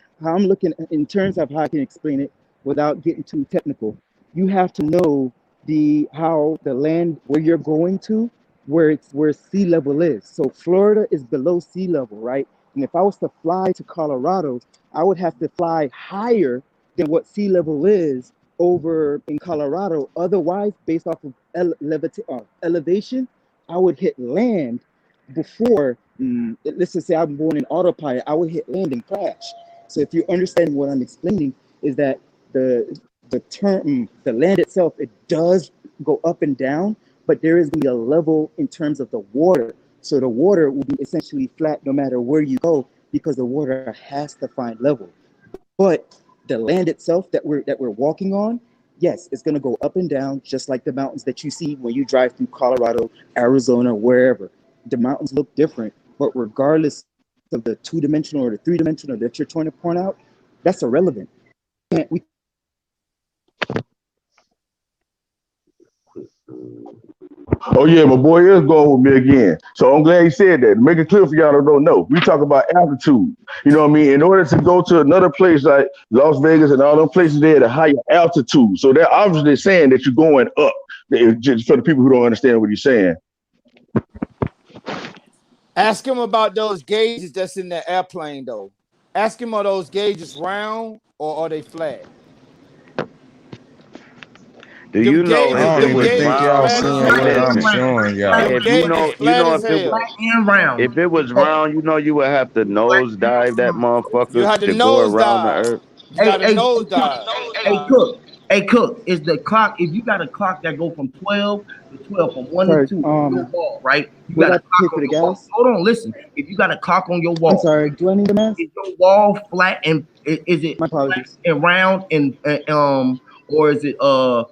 [SPEAKER 14] how I'm looking in terms of how I can explain it without getting too technical. You have to know the how the land where you're going to where sea level is. So Florida is below sea level, right? And if I was to fly to Colorado, I would have to fly higher than what sea level is over in Colorado. Otherwise, based off of elevation, I would hit land before. Let's just say I'm born in autopilot, I would hit land and crash. So if you understand what I'm explaining, is that the land itself, it does go up and down, but there is going to be a level in terms of the water. So the water will be essentially flat no matter where you go, because the water has to find level. But the land itself that we're walking on, yes, it's going to go up and down just like the mountains that you see when you drive through Colorado, Arizona, wherever. The mountains look different, but regardless of the two-dimensional or the three-dimensional that you're trying to point out, that's irrelevant. We
[SPEAKER 11] Oh yeah, my boy is going with me again. So I'm glad he said that. Make it clear for y'all that don't know. We talk about altitude. You know what I mean? In order to go to another place like Las Vegas and all them places there at a higher altitude. So they're obviously saying that you're going up. Just for the people who don't understand what he's saying.
[SPEAKER 17] Ask him about those gauges that's in the airplane, though. Ask him, are those gauges round or are they flat?
[SPEAKER 2] Do
[SPEAKER 17] Them
[SPEAKER 2] you know
[SPEAKER 7] I
[SPEAKER 2] if
[SPEAKER 17] gauges,
[SPEAKER 7] don't
[SPEAKER 2] it
[SPEAKER 17] them
[SPEAKER 2] was
[SPEAKER 7] even think
[SPEAKER 17] gauges
[SPEAKER 2] round?
[SPEAKER 7] y'all
[SPEAKER 17] flat as
[SPEAKER 7] seeing
[SPEAKER 2] Hey,
[SPEAKER 7] what
[SPEAKER 17] hell.
[SPEAKER 7] I'm
[SPEAKER 2] listen.
[SPEAKER 7] showing
[SPEAKER 9] Flat,
[SPEAKER 7] y'all.
[SPEAKER 17] Them
[SPEAKER 2] If you
[SPEAKER 17] gauges
[SPEAKER 2] know,
[SPEAKER 17] flat as
[SPEAKER 2] if it
[SPEAKER 9] flat
[SPEAKER 17] hell.
[SPEAKER 9] and round.
[SPEAKER 2] if it was
[SPEAKER 9] So,
[SPEAKER 2] round, you would have to
[SPEAKER 9] flat
[SPEAKER 2] nose
[SPEAKER 9] and
[SPEAKER 2] dive that
[SPEAKER 9] round.
[SPEAKER 17] You
[SPEAKER 2] motherfucker
[SPEAKER 17] had to
[SPEAKER 2] to go
[SPEAKER 17] nose
[SPEAKER 2] around the
[SPEAKER 17] dive.
[SPEAKER 2] earth.
[SPEAKER 17] You
[SPEAKER 9] Hey,
[SPEAKER 17] got to
[SPEAKER 9] hey,
[SPEAKER 17] nose
[SPEAKER 9] Cook.
[SPEAKER 17] dive.
[SPEAKER 9] Hey, Cook. Hey, Cook. Is the clock? If you got a clock that go from 12 to 12, from one to
[SPEAKER 14] sorry.
[SPEAKER 9] two, your wall, right? You
[SPEAKER 14] What
[SPEAKER 9] got a
[SPEAKER 14] about to pay
[SPEAKER 9] clock
[SPEAKER 14] for
[SPEAKER 9] on
[SPEAKER 14] the
[SPEAKER 9] your wall.
[SPEAKER 14] gas?
[SPEAKER 9] Hold on, listen. If you got a clock on your
[SPEAKER 14] I'm
[SPEAKER 9] wall,
[SPEAKER 14] sorry. Do I need a mask?
[SPEAKER 9] is your wall flat and is it
[SPEAKER 14] My
[SPEAKER 9] flat
[SPEAKER 14] apologies.
[SPEAKER 9] and round or is it a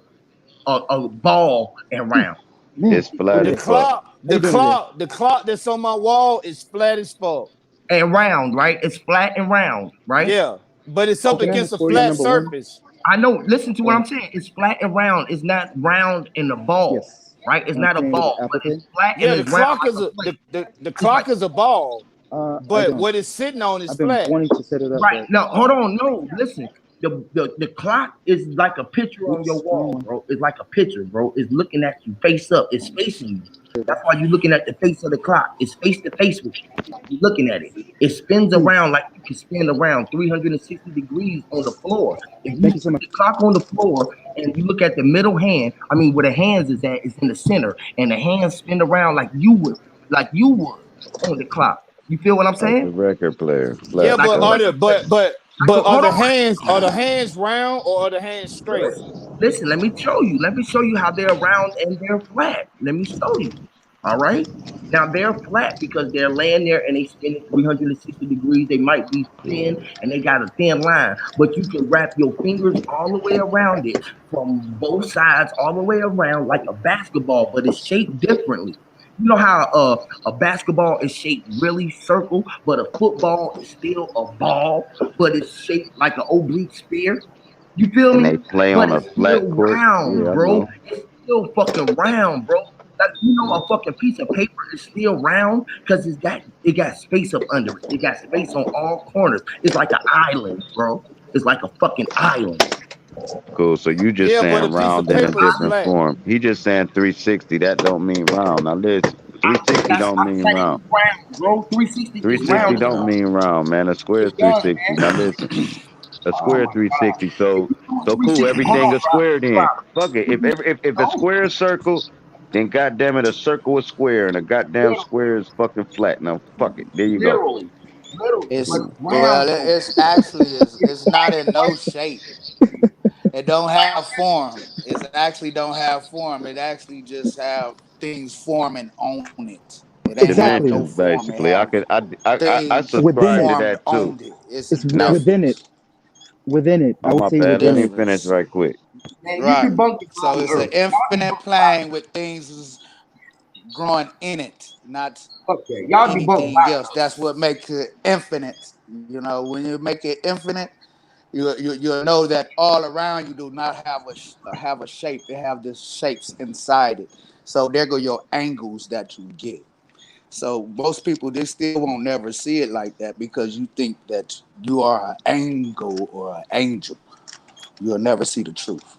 [SPEAKER 9] ball and round?
[SPEAKER 14] Man,
[SPEAKER 2] It's
[SPEAKER 14] what
[SPEAKER 2] flat
[SPEAKER 14] is
[SPEAKER 2] as
[SPEAKER 17] The
[SPEAKER 14] it?
[SPEAKER 2] fuck.
[SPEAKER 17] clock,
[SPEAKER 14] How
[SPEAKER 17] the
[SPEAKER 14] you doing today?
[SPEAKER 17] clock, the clock that's on my wall is flat as fuck.
[SPEAKER 9] And round, right? It's flat and round, right?
[SPEAKER 17] Yeah, but it's up
[SPEAKER 14] Can I
[SPEAKER 9] Okay.
[SPEAKER 14] ask
[SPEAKER 17] against a
[SPEAKER 14] for your
[SPEAKER 17] flat
[SPEAKER 14] number one?
[SPEAKER 17] surface.
[SPEAKER 9] I know. Listen to what
[SPEAKER 14] Oh,
[SPEAKER 9] I'm saying. It's flat and round. It's not round in a ball,
[SPEAKER 14] yes.
[SPEAKER 9] right? It's
[SPEAKER 14] And I'm
[SPEAKER 9] not a
[SPEAKER 14] paying with
[SPEAKER 9] ball,
[SPEAKER 14] Apple
[SPEAKER 9] but
[SPEAKER 14] Pay.
[SPEAKER 9] it's flat and
[SPEAKER 17] Yeah, the
[SPEAKER 9] it's round
[SPEAKER 17] clock
[SPEAKER 9] like
[SPEAKER 17] is
[SPEAKER 9] a
[SPEAKER 17] a
[SPEAKER 9] plate.
[SPEAKER 17] the
[SPEAKER 9] It's like
[SPEAKER 17] clock is a ball,
[SPEAKER 14] I
[SPEAKER 17] but
[SPEAKER 14] don't.
[SPEAKER 17] what it's sitting on is
[SPEAKER 14] I've been
[SPEAKER 17] flat.
[SPEAKER 14] wanting to set it up,
[SPEAKER 9] right
[SPEAKER 14] but
[SPEAKER 9] now. Hold on, no, listen. The clock is like a picture on your
[SPEAKER 14] oops, wrong
[SPEAKER 9] wall,
[SPEAKER 14] one.
[SPEAKER 9] bro. It's like a picture, bro. It's looking at you face up. It's facing you. That's why you're looking at the face of the clock. It's face to face with you. You're looking at it. It spins
[SPEAKER 14] Please.
[SPEAKER 9] around like you can spin around 360 degrees on the floor. If you
[SPEAKER 14] Thank you so
[SPEAKER 9] put
[SPEAKER 14] much.
[SPEAKER 9] the clock on the floor and you look at the middle hand, I mean, where the hands is at is in the center, and the hands spin around like you would on the clock. You feel what I'm
[SPEAKER 2] Like
[SPEAKER 9] saying?
[SPEAKER 2] the record player,
[SPEAKER 17] Yeah,
[SPEAKER 2] flat as
[SPEAKER 9] Like
[SPEAKER 17] but
[SPEAKER 9] a
[SPEAKER 2] fuck.
[SPEAKER 17] are
[SPEAKER 9] record
[SPEAKER 17] the
[SPEAKER 9] player.
[SPEAKER 17] but
[SPEAKER 9] Hold on.
[SPEAKER 17] are the hands round or are the hands straight?
[SPEAKER 9] Listen, let me show you. Let me show you how they're round and they're flat. Let me show you. All right. Now they're flat because they're laying there and they spin it 360 degrees. They might be thin and they got a thin line, but you can wrap your fingers all the way around it from both sides, all the way around like a basketball, but it's shaped differently. You know how a basketball is shaped really circle, but a football is still a ball, but it's shaped like an oblique sphere. You feel
[SPEAKER 2] And
[SPEAKER 9] me?
[SPEAKER 2] they play
[SPEAKER 9] But
[SPEAKER 2] on a
[SPEAKER 9] it's
[SPEAKER 2] flat
[SPEAKER 9] still
[SPEAKER 2] court.
[SPEAKER 9] round,
[SPEAKER 2] Yeah, I
[SPEAKER 9] bro.
[SPEAKER 2] know.
[SPEAKER 9] It's still fucking round, bro. Like a fucking piece of paper is still round because it got space up under it. It got space on all corners. It's like an island, bro. It's like a fucking island.
[SPEAKER 2] Cool. So you just
[SPEAKER 17] Yeah, but
[SPEAKER 2] saying
[SPEAKER 17] a piece of
[SPEAKER 2] round in a
[SPEAKER 17] paper is
[SPEAKER 2] different
[SPEAKER 17] flat.
[SPEAKER 2] form. He just saying 360. That don't mean round. Now listen, 360 don't
[SPEAKER 9] I'm
[SPEAKER 2] mean
[SPEAKER 9] saying
[SPEAKER 2] round.
[SPEAKER 9] it's round, bro. 360 is
[SPEAKER 2] 360
[SPEAKER 9] round as
[SPEAKER 2] don't
[SPEAKER 9] fuck.
[SPEAKER 2] mean round, man. A square
[SPEAKER 9] It
[SPEAKER 2] is
[SPEAKER 9] does,
[SPEAKER 2] 360. Now
[SPEAKER 9] man.
[SPEAKER 2] listen, a
[SPEAKER 9] Oh
[SPEAKER 2] square
[SPEAKER 9] my god.
[SPEAKER 2] 360.
[SPEAKER 9] If
[SPEAKER 2] So
[SPEAKER 9] you do
[SPEAKER 2] so cool.
[SPEAKER 9] 360, hold
[SPEAKER 2] Everything
[SPEAKER 9] on,
[SPEAKER 2] is square then. Fuck it. If
[SPEAKER 9] Rob.
[SPEAKER 2] if a
[SPEAKER 9] No,
[SPEAKER 2] square is circle, then goddamn it, a circle is square and a goddamn square is fucking flat. Now fuck it. There you go.
[SPEAKER 9] literally, literally, but
[SPEAKER 19] It's
[SPEAKER 9] it's
[SPEAKER 19] well,
[SPEAKER 9] round though.
[SPEAKER 19] it's actually is
[SPEAKER 9] It's
[SPEAKER 19] it's not in no shape. It don't have form. It actually don't have form. It actually just have things forming on it. It ain't have no
[SPEAKER 14] Exactly.
[SPEAKER 2] Dimensions
[SPEAKER 19] form. It
[SPEAKER 2] basically.
[SPEAKER 19] have
[SPEAKER 2] I
[SPEAKER 19] things
[SPEAKER 14] Within
[SPEAKER 2] subscribe
[SPEAKER 14] it.
[SPEAKER 2] to
[SPEAKER 19] formed
[SPEAKER 2] that too.
[SPEAKER 19] on it. It's a
[SPEAKER 14] It's
[SPEAKER 2] Now,
[SPEAKER 14] within it.
[SPEAKER 19] difference.
[SPEAKER 14] Within it. I
[SPEAKER 2] oh
[SPEAKER 14] would
[SPEAKER 2] my
[SPEAKER 14] say
[SPEAKER 2] bad. Let
[SPEAKER 14] within
[SPEAKER 2] me
[SPEAKER 14] it.
[SPEAKER 2] finish
[SPEAKER 19] Difference.
[SPEAKER 2] right quick.
[SPEAKER 9] man, you
[SPEAKER 19] Right.
[SPEAKER 9] debunking
[SPEAKER 19] So
[SPEAKER 9] flat
[SPEAKER 19] it's an
[SPEAKER 9] earth. Y'all
[SPEAKER 19] infinite
[SPEAKER 9] debunk flat
[SPEAKER 19] plane with things growing in it, not
[SPEAKER 9] earth. Okay, y'all debunk
[SPEAKER 19] anything
[SPEAKER 9] flat
[SPEAKER 19] else. That's what makes it infinite. You know, when you make it infinite, you'll know that all around you do not have a shape. They have the shapes inside it. So there go your angles that you get. So most people they still won't never see it like that because you think that you are an angle or an angel. You'll never see the truth.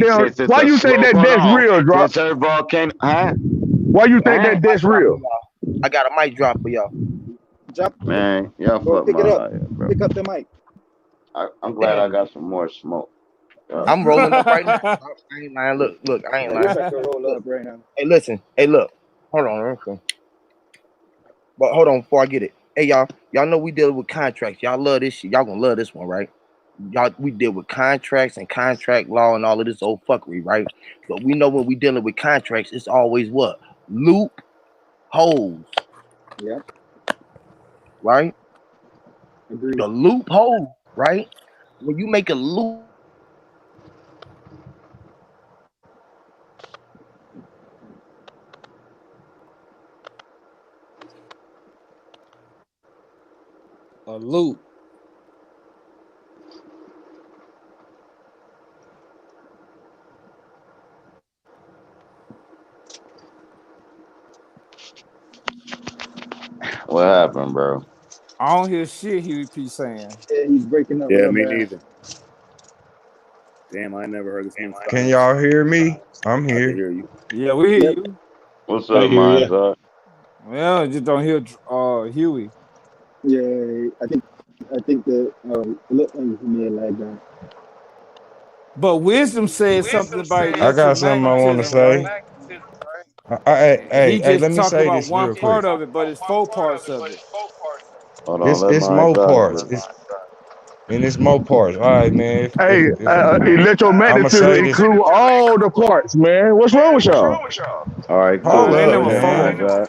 [SPEAKER 11] that damn?
[SPEAKER 2] since it's
[SPEAKER 11] Why
[SPEAKER 2] a
[SPEAKER 11] you think
[SPEAKER 2] slow,
[SPEAKER 11] that
[SPEAKER 2] hold
[SPEAKER 11] that's
[SPEAKER 2] on.
[SPEAKER 11] real, drop?
[SPEAKER 2] Since her volcano, huh?
[SPEAKER 11] Why you think
[SPEAKER 2] Huh?
[SPEAKER 11] that that's real?
[SPEAKER 16] I got a mic drop for y'all.
[SPEAKER 14] Drop.
[SPEAKER 2] Man, y'all
[SPEAKER 14] Go
[SPEAKER 2] fuck
[SPEAKER 14] pick
[SPEAKER 2] my
[SPEAKER 14] it up.
[SPEAKER 2] life, bro.
[SPEAKER 14] Pick up the mic.
[SPEAKER 2] I'm glad I got some more smoke.
[SPEAKER 16] I'm rolling up right now. I ain't lying. Look, I ain't
[SPEAKER 14] I wish
[SPEAKER 16] lying.
[SPEAKER 14] I could roll
[SPEAKER 16] Look,
[SPEAKER 14] up right now.
[SPEAKER 16] hey, listen. Hey, look. Hold on. Okay. But hold on before I get it.
[SPEAKER 18] Hey y'all know we deal with contracts. Y'all love this shit. Y'all gonna love this one, right? Y'all, we deal with contracts and contract law and all of this old fuckery, right? But we know when we dealing with contracts, it's always what? Loop holes,
[SPEAKER 14] Yep.
[SPEAKER 18] right?
[SPEAKER 14] Agreed.
[SPEAKER 18] The loophole, right? When you make a loop,
[SPEAKER 17] A loop.
[SPEAKER 2] What happened, bro?
[SPEAKER 17] I don't hear shit Huey P saying.
[SPEAKER 14] Yeah, he's breaking up
[SPEAKER 20] Yeah,
[SPEAKER 14] real
[SPEAKER 20] me
[SPEAKER 14] bad.
[SPEAKER 20] neither. Damn, I ain't never heard this man
[SPEAKER 6] Can
[SPEAKER 20] silent.
[SPEAKER 6] y'all hear me? I'm
[SPEAKER 20] I can
[SPEAKER 6] here.
[SPEAKER 20] hear you.
[SPEAKER 17] Yeah, we hear
[SPEAKER 14] Yep.
[SPEAKER 17] you.
[SPEAKER 2] What's
[SPEAKER 13] I
[SPEAKER 2] up,
[SPEAKER 13] hear you.
[SPEAKER 2] Mines?
[SPEAKER 17] Well, just don't hear Huey.
[SPEAKER 14] Yeah, I think the look he may have lagged out.
[SPEAKER 17] But wisdom said something about
[SPEAKER 6] I got something I want to
[SPEAKER 17] electromagnetism,
[SPEAKER 6] say.
[SPEAKER 17] right?
[SPEAKER 6] Hey,
[SPEAKER 17] He
[SPEAKER 6] hey, let
[SPEAKER 17] just
[SPEAKER 6] me
[SPEAKER 17] talked
[SPEAKER 6] say
[SPEAKER 17] about
[SPEAKER 6] this
[SPEAKER 17] one
[SPEAKER 6] real quick.
[SPEAKER 17] part of it, but it's four parts of it.
[SPEAKER 2] Hold on, let
[SPEAKER 6] It's
[SPEAKER 2] Mines
[SPEAKER 6] more parts.
[SPEAKER 2] answer.
[SPEAKER 6] It's more parts. All right, man.
[SPEAKER 11] Hey,
[SPEAKER 6] I'm gonna say
[SPEAKER 11] electromagnetism
[SPEAKER 6] this.
[SPEAKER 11] include all the parts, man. What's wrong with y'all?
[SPEAKER 20] All right,
[SPEAKER 17] Nah,
[SPEAKER 6] Hold
[SPEAKER 20] cool.
[SPEAKER 17] that
[SPEAKER 20] Go
[SPEAKER 6] up,
[SPEAKER 17] number
[SPEAKER 20] ahead,
[SPEAKER 6] man.
[SPEAKER 20] Mines.
[SPEAKER 17] four.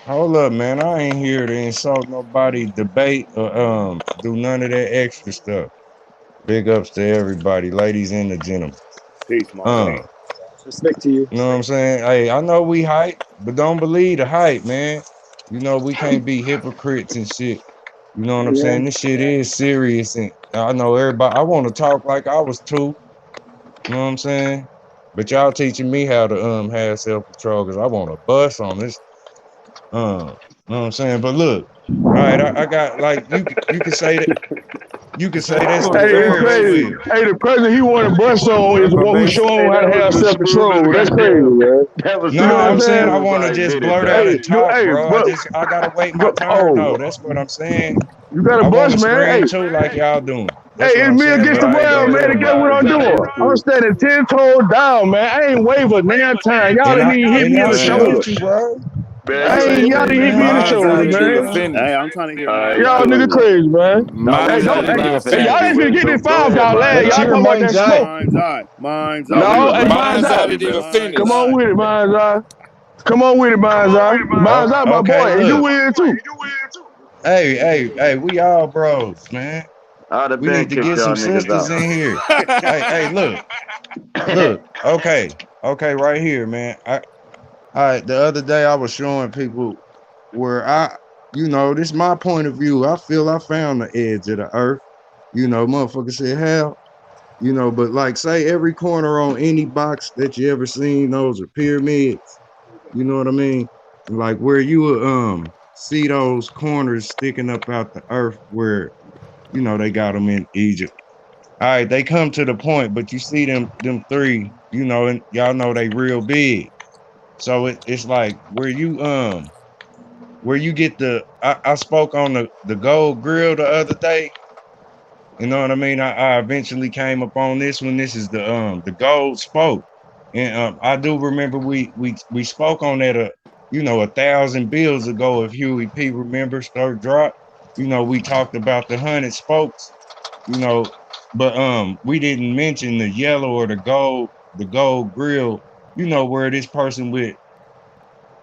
[SPEAKER 6] Hold up, man. I ain't here to insult nobody, debate, or do none of that extra stuff. Big ups to everybody, ladies and the gentlemen.
[SPEAKER 20] Peace, Mines.
[SPEAKER 6] Uh,
[SPEAKER 14] Respect to you.
[SPEAKER 6] you know what I'm saying? Hey, I know we hype, but don't believe the hype, man. You know, we can't be hypocrites and shit. You know what I'm
[SPEAKER 14] Yeah.
[SPEAKER 6] saying? This shit is serious, and I know everybody. I want to talk like I was two. You know what I'm saying? But y'all teaching me how to have self control because I want to bust on this. You know what I'm saying? But look, all right, I got like you can say that you can say that's the
[SPEAKER 11] Hey, it's
[SPEAKER 6] Ferris
[SPEAKER 11] crazy.
[SPEAKER 6] wheel.
[SPEAKER 11] Hey, the president he want to bust on is what we show
[SPEAKER 2] Hey,
[SPEAKER 11] him how
[SPEAKER 2] that
[SPEAKER 11] to
[SPEAKER 2] was
[SPEAKER 11] have
[SPEAKER 2] the
[SPEAKER 11] self
[SPEAKER 2] smoothest
[SPEAKER 11] control. That's crazy,
[SPEAKER 2] goddamn.
[SPEAKER 11] man.
[SPEAKER 2] That was
[SPEAKER 11] You
[SPEAKER 2] the
[SPEAKER 11] know
[SPEAKER 6] Nah,
[SPEAKER 11] what I'm
[SPEAKER 6] I'm
[SPEAKER 2] first
[SPEAKER 6] saying
[SPEAKER 11] saying?
[SPEAKER 6] I
[SPEAKER 2] smooth
[SPEAKER 6] want to
[SPEAKER 2] I
[SPEAKER 6] just
[SPEAKER 2] did it,
[SPEAKER 6] blurt out
[SPEAKER 2] dog.
[SPEAKER 11] Hey,
[SPEAKER 6] and talk,
[SPEAKER 11] hey,
[SPEAKER 6] bro.
[SPEAKER 11] but,
[SPEAKER 6] I gotta wait my turn
[SPEAKER 11] oh,
[SPEAKER 6] though. That's what I'm saying.
[SPEAKER 11] you got to
[SPEAKER 6] I want
[SPEAKER 11] bust,
[SPEAKER 6] to
[SPEAKER 11] man.
[SPEAKER 6] scream
[SPEAKER 11] Hey,
[SPEAKER 6] too like y'all doing.
[SPEAKER 11] hey,
[SPEAKER 6] That's what
[SPEAKER 11] it's
[SPEAKER 6] I'm
[SPEAKER 11] me
[SPEAKER 6] saying.
[SPEAKER 11] against
[SPEAKER 6] But
[SPEAKER 11] the
[SPEAKER 6] all right, go
[SPEAKER 11] world, man.
[SPEAKER 6] ahead,
[SPEAKER 11] And guess what
[SPEAKER 2] Mines.
[SPEAKER 11] I'm
[SPEAKER 6] Mines.
[SPEAKER 2] That
[SPEAKER 11] doing?
[SPEAKER 2] was
[SPEAKER 11] I'm
[SPEAKER 2] cool.
[SPEAKER 11] standing 10 toes down, man. I ain't wavered damn time. Y'all
[SPEAKER 6] And
[SPEAKER 11] didn't even hit me in
[SPEAKER 6] I
[SPEAKER 11] the
[SPEAKER 6] salute
[SPEAKER 11] shoulder.
[SPEAKER 6] you, bro.
[SPEAKER 2] Man, you ain't
[SPEAKER 11] Y'all
[SPEAKER 2] say
[SPEAKER 11] didn't hit me
[SPEAKER 2] nothing.
[SPEAKER 11] in the
[SPEAKER 17] Mine's
[SPEAKER 11] shoulder,
[SPEAKER 17] out a nigga
[SPEAKER 11] man.
[SPEAKER 20] Hey,
[SPEAKER 17] finish.
[SPEAKER 20] I'm trying to hear
[SPEAKER 2] All
[SPEAKER 20] Mines
[SPEAKER 2] right,
[SPEAKER 11] Y'all nigga
[SPEAKER 20] wisdom,
[SPEAKER 2] cool.
[SPEAKER 20] though.
[SPEAKER 11] crazy, man.
[SPEAKER 2] No, we
[SPEAKER 11] Hey,
[SPEAKER 17] Mine's
[SPEAKER 11] don't,
[SPEAKER 17] out
[SPEAKER 2] ain't
[SPEAKER 17] a
[SPEAKER 11] hey,
[SPEAKER 17] nigga
[SPEAKER 2] laughing
[SPEAKER 11] hey, y'all
[SPEAKER 2] at you,
[SPEAKER 11] ain't
[SPEAKER 17] finish.
[SPEAKER 11] finna get this
[SPEAKER 2] wisdom. Go
[SPEAKER 11] farm
[SPEAKER 2] ahead,
[SPEAKER 11] out lad.
[SPEAKER 13] Let's
[SPEAKER 2] Mines.
[SPEAKER 11] Y'all
[SPEAKER 13] hear
[SPEAKER 11] talk about that
[SPEAKER 13] Mind's eye.
[SPEAKER 11] smoke.
[SPEAKER 20] Mine's
[SPEAKER 2] No,
[SPEAKER 20] eye.
[SPEAKER 2] we
[SPEAKER 11] No,
[SPEAKER 2] was
[SPEAKER 11] hey,
[SPEAKER 2] laughing
[SPEAKER 11] mine's
[SPEAKER 17] Mine's
[SPEAKER 2] at
[SPEAKER 11] out.
[SPEAKER 17] out
[SPEAKER 2] you,
[SPEAKER 17] a nigga
[SPEAKER 2] brother.
[SPEAKER 11] Come
[SPEAKER 17] finish.
[SPEAKER 11] on with it, mine's eye. Come on with it, mine's eye.
[SPEAKER 6] Oh,
[SPEAKER 11] Mine's eye, my
[SPEAKER 6] okay,
[SPEAKER 11] boy. And you
[SPEAKER 6] look.
[SPEAKER 11] will too.
[SPEAKER 6] Hey, we all bros, man.
[SPEAKER 2] I'd have
[SPEAKER 6] We
[SPEAKER 2] been
[SPEAKER 6] need to
[SPEAKER 2] kicked
[SPEAKER 6] get
[SPEAKER 2] y'all
[SPEAKER 6] some
[SPEAKER 2] niggas
[SPEAKER 6] sisters
[SPEAKER 2] out.
[SPEAKER 6] in here. Hey, look. Okay, right here, man. The other day I was showing people where this is my point of view. I feel I found the edge of the earth. Motherfucker said, hell, but like say every corner on any box that you ever seen, those are pyramids. You know what I mean? Like where you would see those corners sticking up out the earth where, they got them in Egypt. All right, they come to the point, but you see them three, and y'all know they real big. So it's like where you get I spoke on the gold grill the other day. You know what I mean? I eventually came up on this one. This is the gold spoke. And I do remember we spoke on that 1,000 bills ago if Huey P remembers third drop. We talked about the 100 spokes, you know, but we didn't mention the yellow or the gold grill, where this person with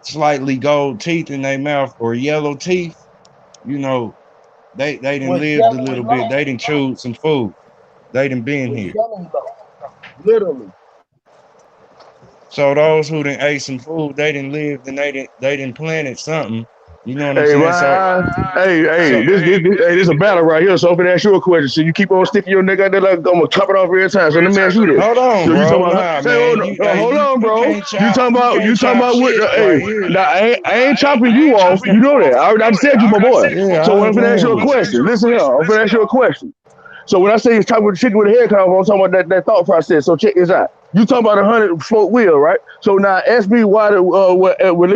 [SPEAKER 6] slightly gold teeth in their mouth or yellow teeth, you know, they done
[SPEAKER 18] was
[SPEAKER 6] lived a
[SPEAKER 18] yellow and
[SPEAKER 6] little bit.
[SPEAKER 18] low.
[SPEAKER 6] They done chewed some food. They done been
[SPEAKER 18] Was
[SPEAKER 6] here.
[SPEAKER 18] yellow and low. Literally.
[SPEAKER 6] So those who done ate some food, they done lived and they done planted something. You know what I'm
[SPEAKER 11] Hey,
[SPEAKER 6] saying?
[SPEAKER 11] this a battle right here. So I'm gonna ask you a question. So you keep on sticking your nigga out there like I'm gonna chop it off every time. So let me ask you this.
[SPEAKER 6] Hold on,
[SPEAKER 11] So you
[SPEAKER 6] bro.
[SPEAKER 11] talking about?
[SPEAKER 6] Nah,
[SPEAKER 11] Hey,
[SPEAKER 6] man.
[SPEAKER 11] hold on,
[SPEAKER 6] You
[SPEAKER 11] bro.
[SPEAKER 6] can't chop. You
[SPEAKER 11] You
[SPEAKER 6] can't
[SPEAKER 11] talking
[SPEAKER 6] chop
[SPEAKER 11] about what?
[SPEAKER 6] shit
[SPEAKER 11] Hey,
[SPEAKER 6] right here.
[SPEAKER 11] now I ain't chopping you off. You know that. I already said you, my boy.
[SPEAKER 6] Yeah,
[SPEAKER 11] So
[SPEAKER 6] I
[SPEAKER 11] I'm gonna ask
[SPEAKER 6] land
[SPEAKER 11] you a
[SPEAKER 6] with you.
[SPEAKER 11] question. Listen here. I'm gonna ask you a question. So when I say it's chopping with the chicken with the head cut off, I'm talking about that thought process. So check this out. You talking about 100 spoke wheel, right? So now ask me why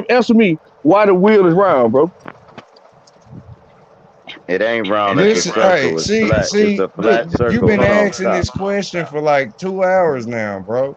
[SPEAKER 11] answer me why the wheel is round, bro.
[SPEAKER 2] It ain't round. It's a
[SPEAKER 6] Listen, hey,
[SPEAKER 2] circle. It's flat. It's a
[SPEAKER 6] look,
[SPEAKER 2] flat
[SPEAKER 6] you've
[SPEAKER 2] circle
[SPEAKER 6] been
[SPEAKER 2] with some
[SPEAKER 6] asking
[SPEAKER 2] stop.
[SPEAKER 6] this question for like 2 hours now, bro.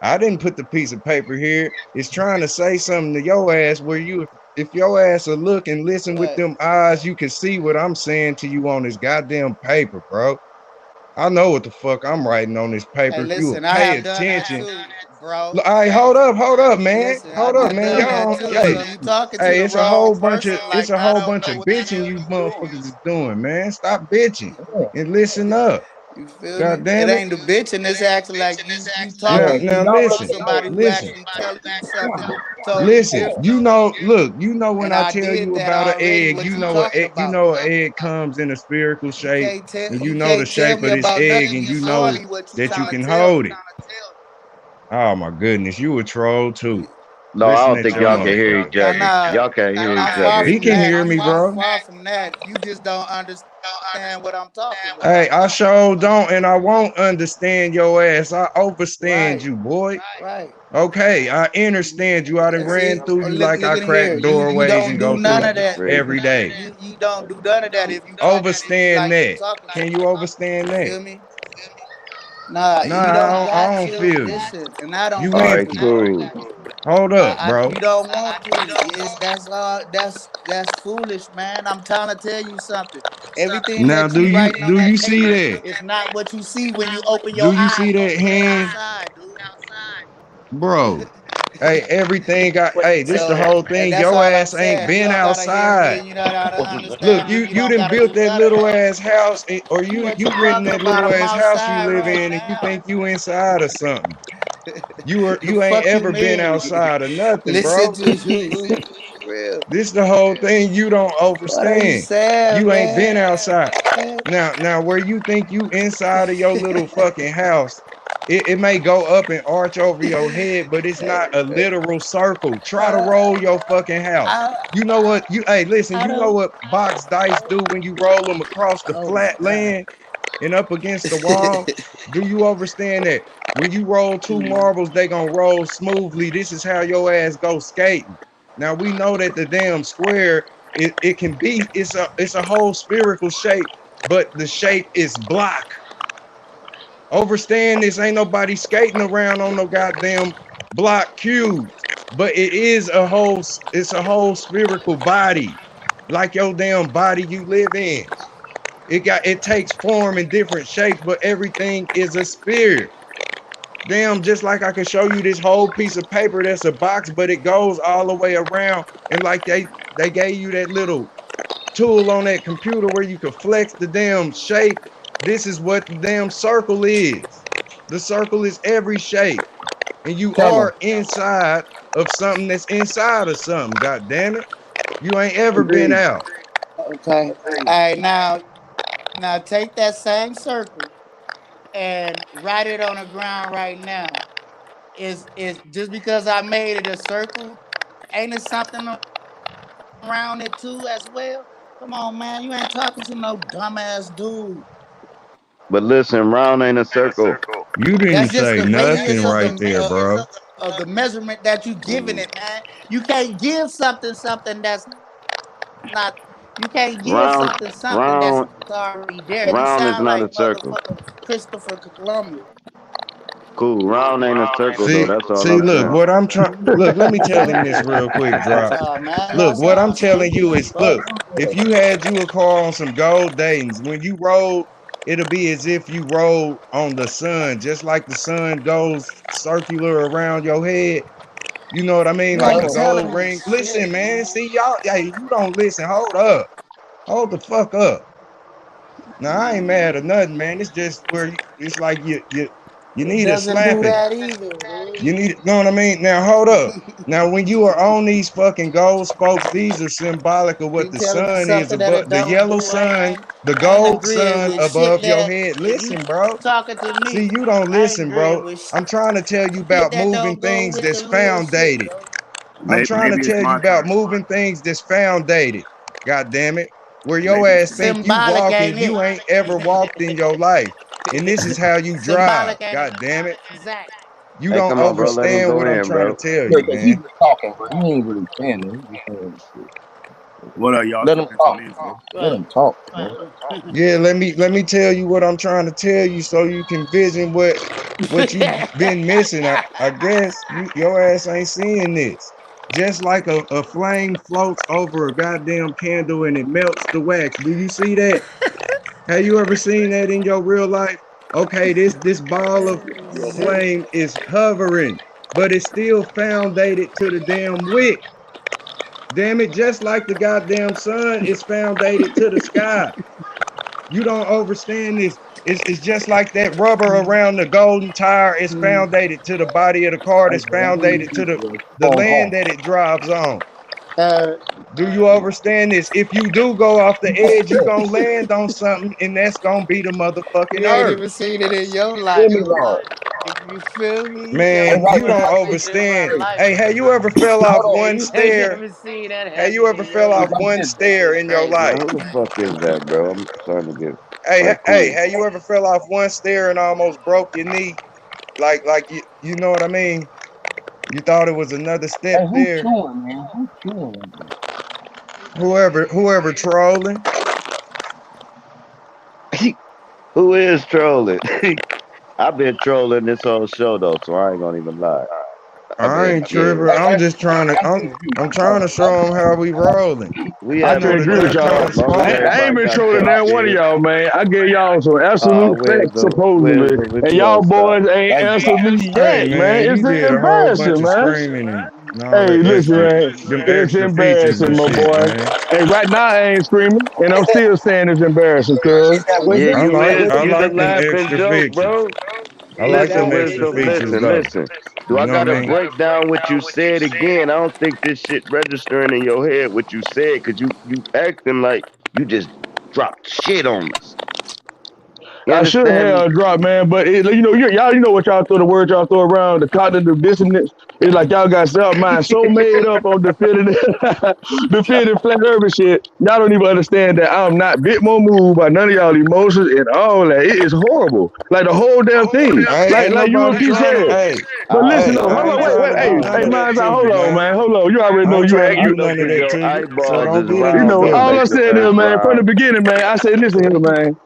[SPEAKER 6] I didn't put the piece of paper here. It's trying to say something to your ass where if your ass will look and listen with
[SPEAKER 19] But
[SPEAKER 6] them eyes, you can see what I'm saying to you on this goddamn paper, bro. I know what the fuck I'm writing on this
[SPEAKER 19] hey,
[SPEAKER 6] paper. If you
[SPEAKER 19] listen,
[SPEAKER 6] would
[SPEAKER 19] I
[SPEAKER 6] pay
[SPEAKER 19] have done that
[SPEAKER 6] attention.
[SPEAKER 19] too, bro.
[SPEAKER 6] Look, all right,
[SPEAKER 19] Hey,
[SPEAKER 6] hold up, man.
[SPEAKER 19] listen, I
[SPEAKER 6] Hold up,
[SPEAKER 19] done
[SPEAKER 6] man.
[SPEAKER 19] done that
[SPEAKER 6] Y'all,
[SPEAKER 19] too.
[SPEAKER 6] hey,
[SPEAKER 19] So you talking to
[SPEAKER 6] hey,
[SPEAKER 19] the
[SPEAKER 6] it's a
[SPEAKER 19] wrong
[SPEAKER 6] whole bunch of
[SPEAKER 19] person. Like I don't know
[SPEAKER 6] bitching
[SPEAKER 19] what the
[SPEAKER 6] you
[SPEAKER 19] hell you doing.
[SPEAKER 6] motherfuckers is doing, man. Stop bitching and listen up.
[SPEAKER 19] You feel
[SPEAKER 2] God
[SPEAKER 19] me? It
[SPEAKER 2] damn it.
[SPEAKER 19] ain't the bitch, and it's actually like you
[SPEAKER 2] Now,
[SPEAKER 19] talking
[SPEAKER 2] now
[SPEAKER 19] to
[SPEAKER 2] listen,
[SPEAKER 19] somebody who
[SPEAKER 2] listen,
[SPEAKER 19] actually telling you something totally
[SPEAKER 2] listen.
[SPEAKER 19] different.
[SPEAKER 2] You know, look, you know when
[SPEAKER 19] And
[SPEAKER 2] I
[SPEAKER 19] I
[SPEAKER 2] tell
[SPEAKER 19] did
[SPEAKER 2] you
[SPEAKER 19] that
[SPEAKER 2] about an
[SPEAKER 19] already.
[SPEAKER 2] egg,
[SPEAKER 19] What you talking
[SPEAKER 2] you
[SPEAKER 19] about?
[SPEAKER 2] know an egg comes in a spherical shape, and you
[SPEAKER 19] You
[SPEAKER 2] know the
[SPEAKER 19] can't tell
[SPEAKER 2] shape
[SPEAKER 19] me
[SPEAKER 2] of this
[SPEAKER 19] about
[SPEAKER 2] egg,
[SPEAKER 19] nothing.
[SPEAKER 2] and
[SPEAKER 19] You
[SPEAKER 2] you
[SPEAKER 19] showing
[SPEAKER 2] know
[SPEAKER 19] me what you
[SPEAKER 2] that you
[SPEAKER 19] trying to
[SPEAKER 2] can
[SPEAKER 19] tell
[SPEAKER 2] hold
[SPEAKER 19] me.
[SPEAKER 2] it. Oh my goodness, you a troll too.
[SPEAKER 9] No, I
[SPEAKER 2] Listen
[SPEAKER 9] don't
[SPEAKER 2] at
[SPEAKER 9] think
[SPEAKER 2] your
[SPEAKER 9] y'all can
[SPEAKER 2] mother.
[SPEAKER 9] hear each
[SPEAKER 19] Nah,
[SPEAKER 9] other.
[SPEAKER 19] nah,
[SPEAKER 9] Y'all can't hear
[SPEAKER 19] I'm
[SPEAKER 9] each
[SPEAKER 19] far
[SPEAKER 9] other.
[SPEAKER 2] He
[SPEAKER 19] from
[SPEAKER 2] can
[SPEAKER 19] that.
[SPEAKER 2] hear me,
[SPEAKER 19] I'm
[SPEAKER 2] bro.
[SPEAKER 19] far from that. You just don't understand what I'm talking
[SPEAKER 2] Hey,
[SPEAKER 19] about.
[SPEAKER 2] I sure don't, and I won't understand your ass. I overstand
[SPEAKER 19] Right,
[SPEAKER 2] you, boy.
[SPEAKER 19] right.
[SPEAKER 2] Okay, I understand you. I done
[SPEAKER 19] And see,
[SPEAKER 2] ran through you
[SPEAKER 19] look,
[SPEAKER 2] like
[SPEAKER 19] look
[SPEAKER 2] I
[SPEAKER 19] in here.
[SPEAKER 2] crack
[SPEAKER 19] You
[SPEAKER 2] doorways
[SPEAKER 19] don't
[SPEAKER 2] and
[SPEAKER 19] do
[SPEAKER 2] go
[SPEAKER 19] none
[SPEAKER 2] through
[SPEAKER 19] of that.
[SPEAKER 9] Crazy.
[SPEAKER 2] every day.
[SPEAKER 19] You don't do none of that if you talking to me
[SPEAKER 2] Overstand
[SPEAKER 19] like you
[SPEAKER 2] that.
[SPEAKER 19] talking to
[SPEAKER 2] Can
[SPEAKER 19] me.
[SPEAKER 2] you overstand
[SPEAKER 19] You
[SPEAKER 2] that?
[SPEAKER 19] feel me? Nah,
[SPEAKER 2] Nah,
[SPEAKER 19] you don't
[SPEAKER 2] I
[SPEAKER 19] got
[SPEAKER 2] don't
[SPEAKER 19] to
[SPEAKER 2] feel you.
[SPEAKER 19] listen, and I don't
[SPEAKER 2] You
[SPEAKER 9] All
[SPEAKER 19] want
[SPEAKER 2] in?
[SPEAKER 9] right,
[SPEAKER 19] to.
[SPEAKER 9] cool.
[SPEAKER 2] Hold up, bro.
[SPEAKER 19] You don't want to. It's that's all. That's foolish, man. I'm trying to tell you something. Everything
[SPEAKER 2] Now,
[SPEAKER 19] that you writing on
[SPEAKER 2] do you
[SPEAKER 19] that
[SPEAKER 2] see
[SPEAKER 19] paper
[SPEAKER 2] that?
[SPEAKER 19] is not what you see when you open
[SPEAKER 2] Do
[SPEAKER 19] your
[SPEAKER 2] you see
[SPEAKER 19] eyes on
[SPEAKER 2] that
[SPEAKER 19] the way
[SPEAKER 2] hand,
[SPEAKER 19] outside, dude.
[SPEAKER 2] bro? Hey, everything got. Hey, this the
[SPEAKER 19] So,
[SPEAKER 2] whole
[SPEAKER 19] and
[SPEAKER 2] thing.
[SPEAKER 19] that's
[SPEAKER 2] Your
[SPEAKER 19] all I'm
[SPEAKER 2] ass ain't
[SPEAKER 19] saying. You
[SPEAKER 2] been
[SPEAKER 19] don't gotta hear me,
[SPEAKER 2] outside.
[SPEAKER 19] and you don't gotta
[SPEAKER 2] Look,
[SPEAKER 19] understand me. You
[SPEAKER 2] you
[SPEAKER 19] don't
[SPEAKER 2] done
[SPEAKER 19] gotta
[SPEAKER 2] built
[SPEAKER 19] do
[SPEAKER 2] that
[SPEAKER 19] none of
[SPEAKER 2] little
[SPEAKER 19] that.
[SPEAKER 2] ass house, or
[SPEAKER 19] What
[SPEAKER 2] you
[SPEAKER 19] you
[SPEAKER 2] renting
[SPEAKER 19] talking
[SPEAKER 2] that
[SPEAKER 19] about?
[SPEAKER 2] little
[SPEAKER 19] I'm
[SPEAKER 2] ass house you
[SPEAKER 19] outside
[SPEAKER 2] live
[SPEAKER 19] right
[SPEAKER 2] in, and you
[SPEAKER 19] now.
[SPEAKER 2] think you inside of something.
[SPEAKER 19] The
[SPEAKER 2] You ain't
[SPEAKER 19] fuck you
[SPEAKER 2] ever been
[SPEAKER 19] mean?
[SPEAKER 2] outside of nothing,
[SPEAKER 19] Listen
[SPEAKER 2] bro.
[SPEAKER 19] to you for real.
[SPEAKER 2] This the whole thing you don't
[SPEAKER 19] What are you
[SPEAKER 2] understand.
[SPEAKER 19] saying,
[SPEAKER 2] You ain't been
[SPEAKER 19] man?
[SPEAKER 2] outside. Now where you think you inside of your little fucking house, it may go up and arch over your head, but it's not a literal circle. Try to
[SPEAKER 19] Uh,
[SPEAKER 2] roll your fucking house.
[SPEAKER 19] I
[SPEAKER 2] You know what? Hey, listen,
[SPEAKER 19] I
[SPEAKER 2] you know
[SPEAKER 19] don't.
[SPEAKER 2] what box dice do when you roll them across the
[SPEAKER 19] Oh my
[SPEAKER 2] flat
[SPEAKER 19] god.
[SPEAKER 2] land and up against the wall? Do you understand that? When you roll two
[SPEAKER 19] Mhm.
[SPEAKER 2] marbles, they gonna roll smoothly. This is how your ass go skating. Now we know that the damn square, it can be, it's a whole spherical shape, but the shape is block. Overstand this, ain't nobody skating around on no goddamn block cubes, but it's a whole spherical body, like your damn body you live in. It takes form in different shapes, but everything is a sphere. Damn, just like I can show you this whole piece of paper that's a box, but it goes all the way around. And like they gave you that little tool on that computer where you could flex the damn shape. This is what the damn circle is. The circle is every shape. And you
[SPEAKER 9] Tell him.
[SPEAKER 2] are inside of something that's inside of something. God damn it. You ain't ever been
[SPEAKER 9] Agreed.
[SPEAKER 2] out.
[SPEAKER 19] Okay. All right. Now take that same circle and write it on the ground right now. Is just because I made it a circle, ain't it something around it too as well? Come on, man. You ain't talking to no dumbass dude.
[SPEAKER 9] But listen, round ain't a circle.
[SPEAKER 2] You
[SPEAKER 19] That's
[SPEAKER 2] didn't
[SPEAKER 19] just
[SPEAKER 2] say
[SPEAKER 19] the
[SPEAKER 2] nothing
[SPEAKER 19] radius
[SPEAKER 2] right there, bro.
[SPEAKER 19] of the measurement that you giving it, man. You can't give something that's not. You can't give something
[SPEAKER 9] Round,
[SPEAKER 19] that's already
[SPEAKER 9] round,
[SPEAKER 19] there. You sound like
[SPEAKER 9] round is not a
[SPEAKER 19] motherfucker
[SPEAKER 9] circle.
[SPEAKER 19] Christopher Columbus.
[SPEAKER 9] Cool. Round ain't a circle though. That's all
[SPEAKER 2] See,
[SPEAKER 9] I'm
[SPEAKER 2] look,
[SPEAKER 9] saying.
[SPEAKER 2] what I'm trying, look, let me tell him this real quick, drop.
[SPEAKER 19] Oh man, y'all
[SPEAKER 2] Look, what I'm
[SPEAKER 19] sound
[SPEAKER 2] telling you
[SPEAKER 19] stupid.
[SPEAKER 2] is, look, if you had you a car on some gold Dayton's, when you roll, it'll be as if you roll on the sun, just like the sun goes circular around your head. You know what I mean?
[SPEAKER 19] You
[SPEAKER 2] Like a
[SPEAKER 19] ain't telling
[SPEAKER 2] gold
[SPEAKER 19] me
[SPEAKER 2] ring. Listen,
[SPEAKER 19] shit,
[SPEAKER 2] man.
[SPEAKER 19] man.
[SPEAKER 2] See, y'all, hey, you don't listen. Hold up. Hold the fuck up. Now I ain't mad or nothing, man. It's just where it's like you
[SPEAKER 19] It
[SPEAKER 2] need a
[SPEAKER 19] doesn't do
[SPEAKER 2] slapping.
[SPEAKER 19] that either, dude.
[SPEAKER 2] You need, know what I mean? Now hold up. Now when you are on these fucking gold spokes, these are symbolic of what
[SPEAKER 19] You
[SPEAKER 2] the
[SPEAKER 19] telling me
[SPEAKER 2] sun is
[SPEAKER 19] something that
[SPEAKER 2] above
[SPEAKER 19] it
[SPEAKER 2] the
[SPEAKER 19] don't
[SPEAKER 2] yellow
[SPEAKER 19] do.
[SPEAKER 2] sun, the
[SPEAKER 19] I ain't
[SPEAKER 2] gold
[SPEAKER 19] agreeing
[SPEAKER 2] sun
[SPEAKER 19] with shit
[SPEAKER 2] above your
[SPEAKER 19] that
[SPEAKER 2] head.
[SPEAKER 19] if you
[SPEAKER 2] Listen, bro.
[SPEAKER 19] talking to
[SPEAKER 2] See,
[SPEAKER 19] me,
[SPEAKER 2] you don't
[SPEAKER 19] I ain't
[SPEAKER 2] listen,
[SPEAKER 19] agreeing
[SPEAKER 2] bro.
[SPEAKER 19] with
[SPEAKER 2] I'm trying to tell you
[SPEAKER 19] shit
[SPEAKER 2] about
[SPEAKER 19] that
[SPEAKER 2] moving
[SPEAKER 19] don't go
[SPEAKER 2] things
[SPEAKER 19] with the
[SPEAKER 2] that's
[SPEAKER 19] real shit,
[SPEAKER 2] foundated.
[SPEAKER 19] bro.
[SPEAKER 2] I'm trying to
[SPEAKER 20] Maybe it's
[SPEAKER 2] tell you
[SPEAKER 20] my
[SPEAKER 2] about
[SPEAKER 20] turn.
[SPEAKER 2] moving things that's foundated. God damn it. Where your
[SPEAKER 20] Maybe it's
[SPEAKER 2] ass
[SPEAKER 20] my
[SPEAKER 2] think
[SPEAKER 20] turn.
[SPEAKER 2] you
[SPEAKER 19] Symbolic
[SPEAKER 2] walking,
[SPEAKER 19] ain't
[SPEAKER 2] you
[SPEAKER 19] it?
[SPEAKER 2] ain't ever walked in your life. And this is how you drive.
[SPEAKER 19] Symbolic ain't
[SPEAKER 2] God damn it.
[SPEAKER 19] exact.
[SPEAKER 2] You
[SPEAKER 9] Hey,
[SPEAKER 2] don't
[SPEAKER 9] come on, bro. Let him
[SPEAKER 2] understand
[SPEAKER 9] go
[SPEAKER 2] what I'm
[SPEAKER 9] in,
[SPEAKER 2] trying to
[SPEAKER 9] bro.
[SPEAKER 2] tell
[SPEAKER 18] Yeah,
[SPEAKER 2] you,
[SPEAKER 18] 'cause he
[SPEAKER 2] man.
[SPEAKER 18] was talking, but he ain't really saying it. He was saying shit.
[SPEAKER 20] What are y'all
[SPEAKER 18] Let him
[SPEAKER 20] saying to
[SPEAKER 18] talk.
[SPEAKER 20] me, bro?
[SPEAKER 18] Let
[SPEAKER 19] Right.
[SPEAKER 18] him talk, man.
[SPEAKER 2] Yeah, let me tell you what I'm trying to tell you so you can vision what you've been missing. I guess your ass ain't seeing this. Just like a flame floats over a goddamn candle and it melts the wax. Do you see that? Have you ever seen that in your real life? Okay, this ball of flame is hovering, but it's still foundated to the damn wick. Damn it, just like the goddamn sun is foundated to the sky.
[SPEAKER 6] You don't understand this. It's just like that rubber around the golden tire is foundated to the body of the car that's foundated to the land that it drives on.
[SPEAKER 19] Uh,
[SPEAKER 6] Do you understand this? If you do go off the edge, you're gonna land on something, and that's gonna be the motherfucking
[SPEAKER 19] you ain't
[SPEAKER 6] earth.
[SPEAKER 19] even seen it in your
[SPEAKER 18] Hear
[SPEAKER 19] life.
[SPEAKER 18] me wrong.
[SPEAKER 19] You feel me?
[SPEAKER 18] And
[SPEAKER 6] Man,
[SPEAKER 18] right
[SPEAKER 6] you
[SPEAKER 19] So
[SPEAKER 6] don't
[SPEAKER 18] now,
[SPEAKER 6] understand.
[SPEAKER 18] hey,
[SPEAKER 6] Hey, have you ever fell off
[SPEAKER 18] hold on.
[SPEAKER 6] one
[SPEAKER 19] you ain't
[SPEAKER 6] stair?
[SPEAKER 19] never seen that
[SPEAKER 6] Have you
[SPEAKER 19] happen
[SPEAKER 6] ever
[SPEAKER 19] in your
[SPEAKER 6] fell
[SPEAKER 18] It's
[SPEAKER 6] off
[SPEAKER 19] life.
[SPEAKER 18] like
[SPEAKER 6] one
[SPEAKER 18] this, bro.
[SPEAKER 6] stair
[SPEAKER 19] That's
[SPEAKER 6] in your
[SPEAKER 19] crazy.
[SPEAKER 2] Now,
[SPEAKER 6] life?
[SPEAKER 2] who the fuck is that, bro? I'm starting to get
[SPEAKER 6] Hey,
[SPEAKER 2] like,
[SPEAKER 6] hey,
[SPEAKER 2] cool.
[SPEAKER 6] have you ever fell off one stair and almost broke your knee? Like you know what I mean? You thought it was another step
[SPEAKER 18] Hey, who
[SPEAKER 6] there.
[SPEAKER 18] chewing, man? Who chewing like that?
[SPEAKER 6] Whoever trolling.
[SPEAKER 2] Who is trolling? I've been trolling this whole show though, so I ain't gonna even lie. I've
[SPEAKER 6] I
[SPEAKER 2] been,
[SPEAKER 6] ain't
[SPEAKER 2] yeah.
[SPEAKER 6] tripping. I'm just trying to. I'm trying to show them how we rolling.
[SPEAKER 2] We
[SPEAKER 6] You
[SPEAKER 11] I
[SPEAKER 6] know
[SPEAKER 11] can
[SPEAKER 2] having
[SPEAKER 6] the
[SPEAKER 11] agree with
[SPEAKER 2] fun
[SPEAKER 6] dirt
[SPEAKER 2] though,
[SPEAKER 11] y'all.
[SPEAKER 6] don't
[SPEAKER 2] as long as
[SPEAKER 6] smoke.
[SPEAKER 11] I ain't
[SPEAKER 2] everybody
[SPEAKER 11] been
[SPEAKER 2] got
[SPEAKER 11] trolling
[SPEAKER 2] some
[SPEAKER 11] that one of
[SPEAKER 2] shit.
[SPEAKER 11] y'all, man. I gave y'all some absolute facts,
[SPEAKER 2] Wisdom,
[SPEAKER 11] supposedly,
[SPEAKER 2] wisdom. If
[SPEAKER 11] and
[SPEAKER 2] you don't
[SPEAKER 11] y'all
[SPEAKER 2] stop,
[SPEAKER 11] boys ain't
[SPEAKER 18] That's
[SPEAKER 11] answered me
[SPEAKER 6] Hey
[SPEAKER 11] yet, man.
[SPEAKER 6] man, you
[SPEAKER 11] It's
[SPEAKER 6] did a whole bunch
[SPEAKER 11] embarrassing,
[SPEAKER 6] of
[SPEAKER 11] man.
[SPEAKER 6] screaming and all
[SPEAKER 11] Hey,
[SPEAKER 6] that
[SPEAKER 11] listen,
[SPEAKER 6] extra,
[SPEAKER 11] man.
[SPEAKER 6] them
[SPEAKER 11] It's
[SPEAKER 6] extra features
[SPEAKER 11] embarrassing,
[SPEAKER 6] and
[SPEAKER 11] my
[SPEAKER 6] shit,
[SPEAKER 11] boy.
[SPEAKER 6] man.
[SPEAKER 11] Hey, right now I ain't screaming, and I'm still saying it's embarrassing, cuz.
[SPEAKER 18] is that
[SPEAKER 2] yeah,
[SPEAKER 18] wisdom? Is that
[SPEAKER 6] I
[SPEAKER 2] you
[SPEAKER 18] wisdom?
[SPEAKER 2] the
[SPEAKER 6] like them
[SPEAKER 2] laughing
[SPEAKER 6] extra
[SPEAKER 2] joke,
[SPEAKER 6] features.
[SPEAKER 2] bro.
[SPEAKER 6] I
[SPEAKER 19] Is
[SPEAKER 6] like
[SPEAKER 2] Listen,
[SPEAKER 19] that
[SPEAKER 6] them extra
[SPEAKER 2] wisdom,
[SPEAKER 19] wisdom?
[SPEAKER 6] features
[SPEAKER 2] listen,
[SPEAKER 6] though.
[SPEAKER 2] listen. Do
[SPEAKER 6] You
[SPEAKER 2] I
[SPEAKER 6] know what
[SPEAKER 2] gotta
[SPEAKER 6] I mean?
[SPEAKER 2] break down what you said again? I don't think this shit registering in your head what you said, because you acting like you just dropped shit on us. You
[SPEAKER 11] I should
[SPEAKER 2] understand me?
[SPEAKER 11] have dropped, man, but y'all, you know what y'all throw the words y'all throw around, the cognitive dissonance. It's like y'all got self mind so made up on defending defending flat earth and shit. Y'all don't even understand that I'm not bit more moved by none of y'all emotions and all that. It is horrible, like the whole damn thing.
[SPEAKER 6] Ain't
[SPEAKER 11] Like you and
[SPEAKER 6] nobody
[SPEAKER 11] P
[SPEAKER 6] trying to.
[SPEAKER 11] said.
[SPEAKER 6] Hey,
[SPEAKER 11] But listen,
[SPEAKER 6] hey,
[SPEAKER 11] though,
[SPEAKER 6] I
[SPEAKER 11] hold
[SPEAKER 6] ain't
[SPEAKER 11] on,
[SPEAKER 6] trying
[SPEAKER 11] wait,
[SPEAKER 6] to
[SPEAKER 11] hey,
[SPEAKER 6] do
[SPEAKER 11] hey,
[SPEAKER 6] none of that
[SPEAKER 11] mine's out,
[SPEAKER 6] to
[SPEAKER 11] hold
[SPEAKER 6] you,
[SPEAKER 11] on,
[SPEAKER 6] gang.
[SPEAKER 11] man, hold on. You already
[SPEAKER 6] I
[SPEAKER 11] know
[SPEAKER 6] ain't
[SPEAKER 11] you
[SPEAKER 6] trying
[SPEAKER 11] had
[SPEAKER 6] to
[SPEAKER 2] I
[SPEAKER 11] you.
[SPEAKER 6] do
[SPEAKER 2] know
[SPEAKER 6] none of
[SPEAKER 2] because
[SPEAKER 6] that
[SPEAKER 2] your
[SPEAKER 6] to you. So
[SPEAKER 2] eyeballs
[SPEAKER 6] don't
[SPEAKER 2] is
[SPEAKER 6] get it
[SPEAKER 11] You
[SPEAKER 2] round.
[SPEAKER 11] know,
[SPEAKER 2] Your
[SPEAKER 11] all
[SPEAKER 6] twisted.
[SPEAKER 11] I
[SPEAKER 2] makeup
[SPEAKER 11] said
[SPEAKER 2] is
[SPEAKER 11] is, man, from the
[SPEAKER 2] round.
[SPEAKER 11] beginning, man, I said, listen here, man.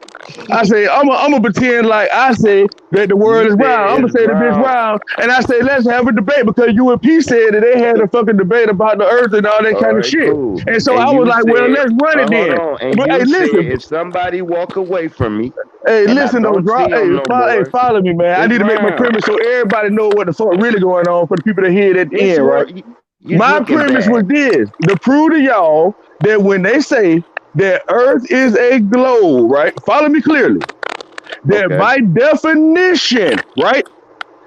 [SPEAKER 11] I say, I'm gonna pretend like I say that the
[SPEAKER 2] You
[SPEAKER 11] world is
[SPEAKER 2] said
[SPEAKER 11] round. I'm gonna
[SPEAKER 2] it's
[SPEAKER 11] say the bitch
[SPEAKER 2] round.
[SPEAKER 11] round, and I say let's have a debate because you and P said that they had a fucking debate about the Earth and all that
[SPEAKER 2] All
[SPEAKER 11] kind of
[SPEAKER 2] right,
[SPEAKER 11] shit.
[SPEAKER 2] cool.
[SPEAKER 11] And so
[SPEAKER 2] And
[SPEAKER 11] I was
[SPEAKER 2] you
[SPEAKER 11] like, well,
[SPEAKER 2] said,
[SPEAKER 11] let's run it
[SPEAKER 2] hold
[SPEAKER 11] then.
[SPEAKER 2] on. And
[SPEAKER 11] But hey,
[SPEAKER 2] you said
[SPEAKER 11] listen,
[SPEAKER 2] if somebody walk away from me
[SPEAKER 11] hey,
[SPEAKER 2] and I
[SPEAKER 11] listen, though,
[SPEAKER 2] don't
[SPEAKER 11] drop,
[SPEAKER 2] see them no
[SPEAKER 11] hey,
[SPEAKER 2] more,
[SPEAKER 11] follow me, man. I
[SPEAKER 2] it's
[SPEAKER 11] need to make my
[SPEAKER 2] round.
[SPEAKER 11] premise so everybody know what the fuck really going on for the people that hear it at the
[SPEAKER 2] What's
[SPEAKER 11] end, right?
[SPEAKER 2] wrong? You
[SPEAKER 11] My
[SPEAKER 2] looking
[SPEAKER 11] premise was
[SPEAKER 2] bad.
[SPEAKER 11] this: to prove to y'all that when they say that Earth is a globe, right? Follow me clearly. That
[SPEAKER 2] Okay.
[SPEAKER 11] by definition, right?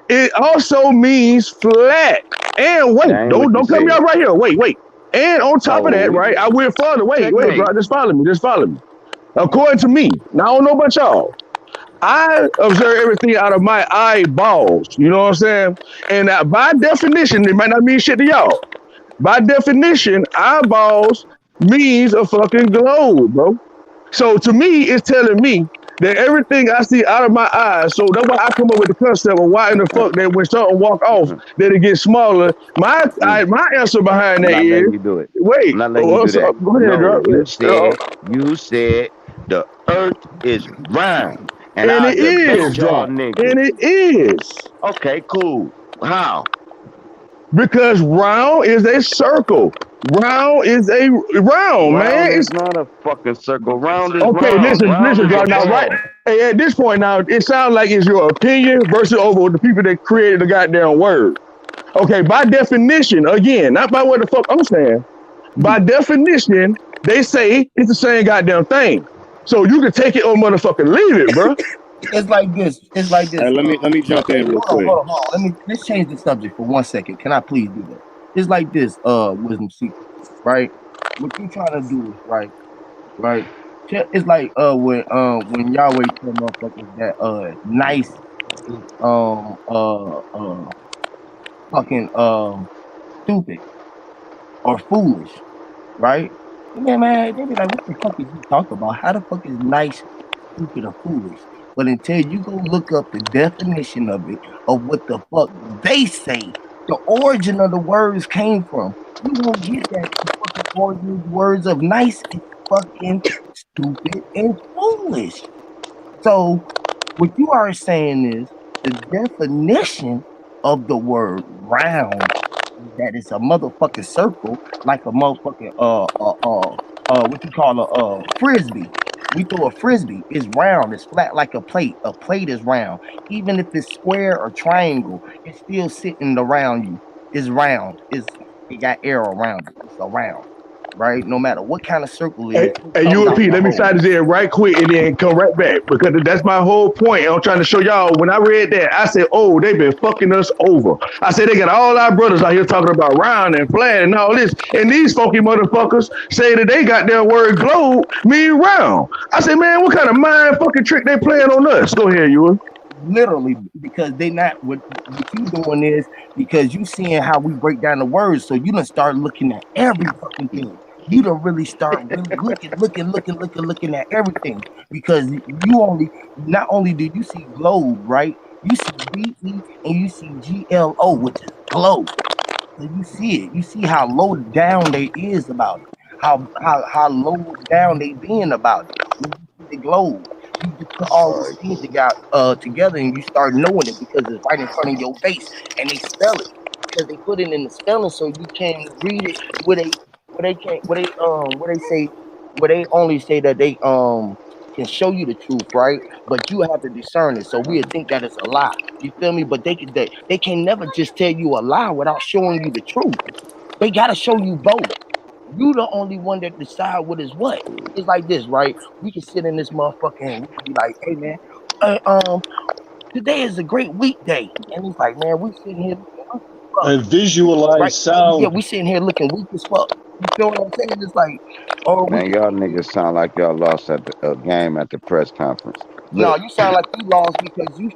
[SPEAKER 11] It also means flat. And wait,
[SPEAKER 2] That ain't what
[SPEAKER 11] don't
[SPEAKER 2] you
[SPEAKER 11] cut me
[SPEAKER 2] said.
[SPEAKER 11] off right here. Wait. And on top of
[SPEAKER 2] Oh,
[SPEAKER 11] that,
[SPEAKER 2] we
[SPEAKER 11] right? I went further. Wait, bro.
[SPEAKER 2] checkmate.
[SPEAKER 11] Just follow me. Just follow me. According to me, now I don't know about y'all. I observe everything out of my eyeballs. You know what I'm saying? And by definition, it might not mean shit to y'all. By definition, eyeballs means a fucking globe, bro. So to me, it's telling me that everything I see out of my eyes. So that's why I come up with the concept of why in the fuck that when something walk off, that it gets smaller. My answer behind
[SPEAKER 2] I'm
[SPEAKER 11] that
[SPEAKER 2] not
[SPEAKER 11] is
[SPEAKER 2] letting you do it. I'm
[SPEAKER 11] wait.
[SPEAKER 2] not letting you do
[SPEAKER 11] What's
[SPEAKER 2] that.
[SPEAKER 11] up? Go ahead,
[SPEAKER 2] No,
[SPEAKER 11] drop it.
[SPEAKER 2] you said the earth is round. And
[SPEAKER 11] And
[SPEAKER 2] I
[SPEAKER 11] it is
[SPEAKER 2] debate y'all
[SPEAKER 11] drop.
[SPEAKER 2] niggas.
[SPEAKER 11] And it is
[SPEAKER 2] Okay, cool. How?
[SPEAKER 11] because round is a circle. Round is a round, man.
[SPEAKER 2] Round is
[SPEAKER 11] It's
[SPEAKER 2] not a fucking circle. Round is
[SPEAKER 11] okay.
[SPEAKER 2] round. Round
[SPEAKER 11] Listen,
[SPEAKER 2] is a
[SPEAKER 11] drop now. Right.
[SPEAKER 2] ball.
[SPEAKER 11] Hey, at this point now, it sounds like it's your opinion versus over the people that created the goddamn word. Okay, by definition, again, not by what the fuck I'm saying. By definition, they say it's the same goddamn thing. So you can take it or motherfucking leave it, bro.
[SPEAKER 18] It's like this. It's like this.
[SPEAKER 20] Let me jump in real quick.
[SPEAKER 18] Hold on. Let's change the subject for 1 second. Can I please do that? It's like this, wisdom seeker, right? What you trying to do is right. It's like when Yahweh tell motherfuckers that nice is fucking stupid or foolish, right? Man, they be like, what the fuck is you talking about? How the fuck is nice, stupid, or foolish? But until you go look up the definition of it, of what the fuck they say, the origin of the words came from, you won't get that the fucking origin of the words of nice is fucking stupid and foolish. So what you are saying is the definition of the word round is that it's a motherfucking circle, like a motherfucking what you call a frisbee. We throw a frisbee. It's round. It's flat like a plate. A plate is round. Even if it's square or triangle, it's still sitting around you. It's round. It got air around it. It's a round. right? No matter what kind of circle it
[SPEAKER 11] Hey,
[SPEAKER 18] is, it
[SPEAKER 11] hey,
[SPEAKER 18] comes out
[SPEAKER 11] UFP,
[SPEAKER 18] the
[SPEAKER 11] let me
[SPEAKER 18] hole.
[SPEAKER 11] slide this in right quick and then come right back because that's my whole point. I'm trying to show y'all when I read that, I said, oh, they've been fucking us over. I said, they got all our brothers out here talking about round and flat and all this. And these funky motherfuckers say that they got their word globe mean round. I said, man, what kind of mind fucking trick they playing on us? Go ahead, you.
[SPEAKER 18] Literally, because they not what you doing is because you seeing how we break down the words, so you done start looking at every fucking thing. You don't really start really looking at everything because you only not only do you see globe, right? You see BE and you see GLO, which is globe. So you see it. You see how low down they is about it. How low down they being about it. When you see the globe, you just put all
[SPEAKER 2] All
[SPEAKER 18] these
[SPEAKER 2] right,
[SPEAKER 18] things
[SPEAKER 2] cool.
[SPEAKER 18] together, and you start knowing it because it's right in front of your face, and they spell it because they put it in the spelling so you can read it. Where they can't where they say where they only say that they can show you the truth, right? But you have to discern it. So we think that it's a lie. You feel me? But they can never just tell you a lie without showing you the truth. They gotta show you both. You the only one that decide what is what. It's like this, right? We can sit in this motherfucker and we can be like, hey man, uh, um, today is a great weekday. And it's like, man, we sitting here looking weak as fuck.
[SPEAKER 13] And
[SPEAKER 18] Right?
[SPEAKER 13] visualize
[SPEAKER 18] Yeah,
[SPEAKER 13] sound.
[SPEAKER 18] we sitting here looking weak as fuck. You feel what I'm saying? It's like, or we
[SPEAKER 2] Man,
[SPEAKER 18] can
[SPEAKER 2] y'all
[SPEAKER 18] sit here.
[SPEAKER 2] niggas sound like y'all lost at the game at the press conference.
[SPEAKER 18] No,
[SPEAKER 2] Look.
[SPEAKER 18] you sound like you lost because you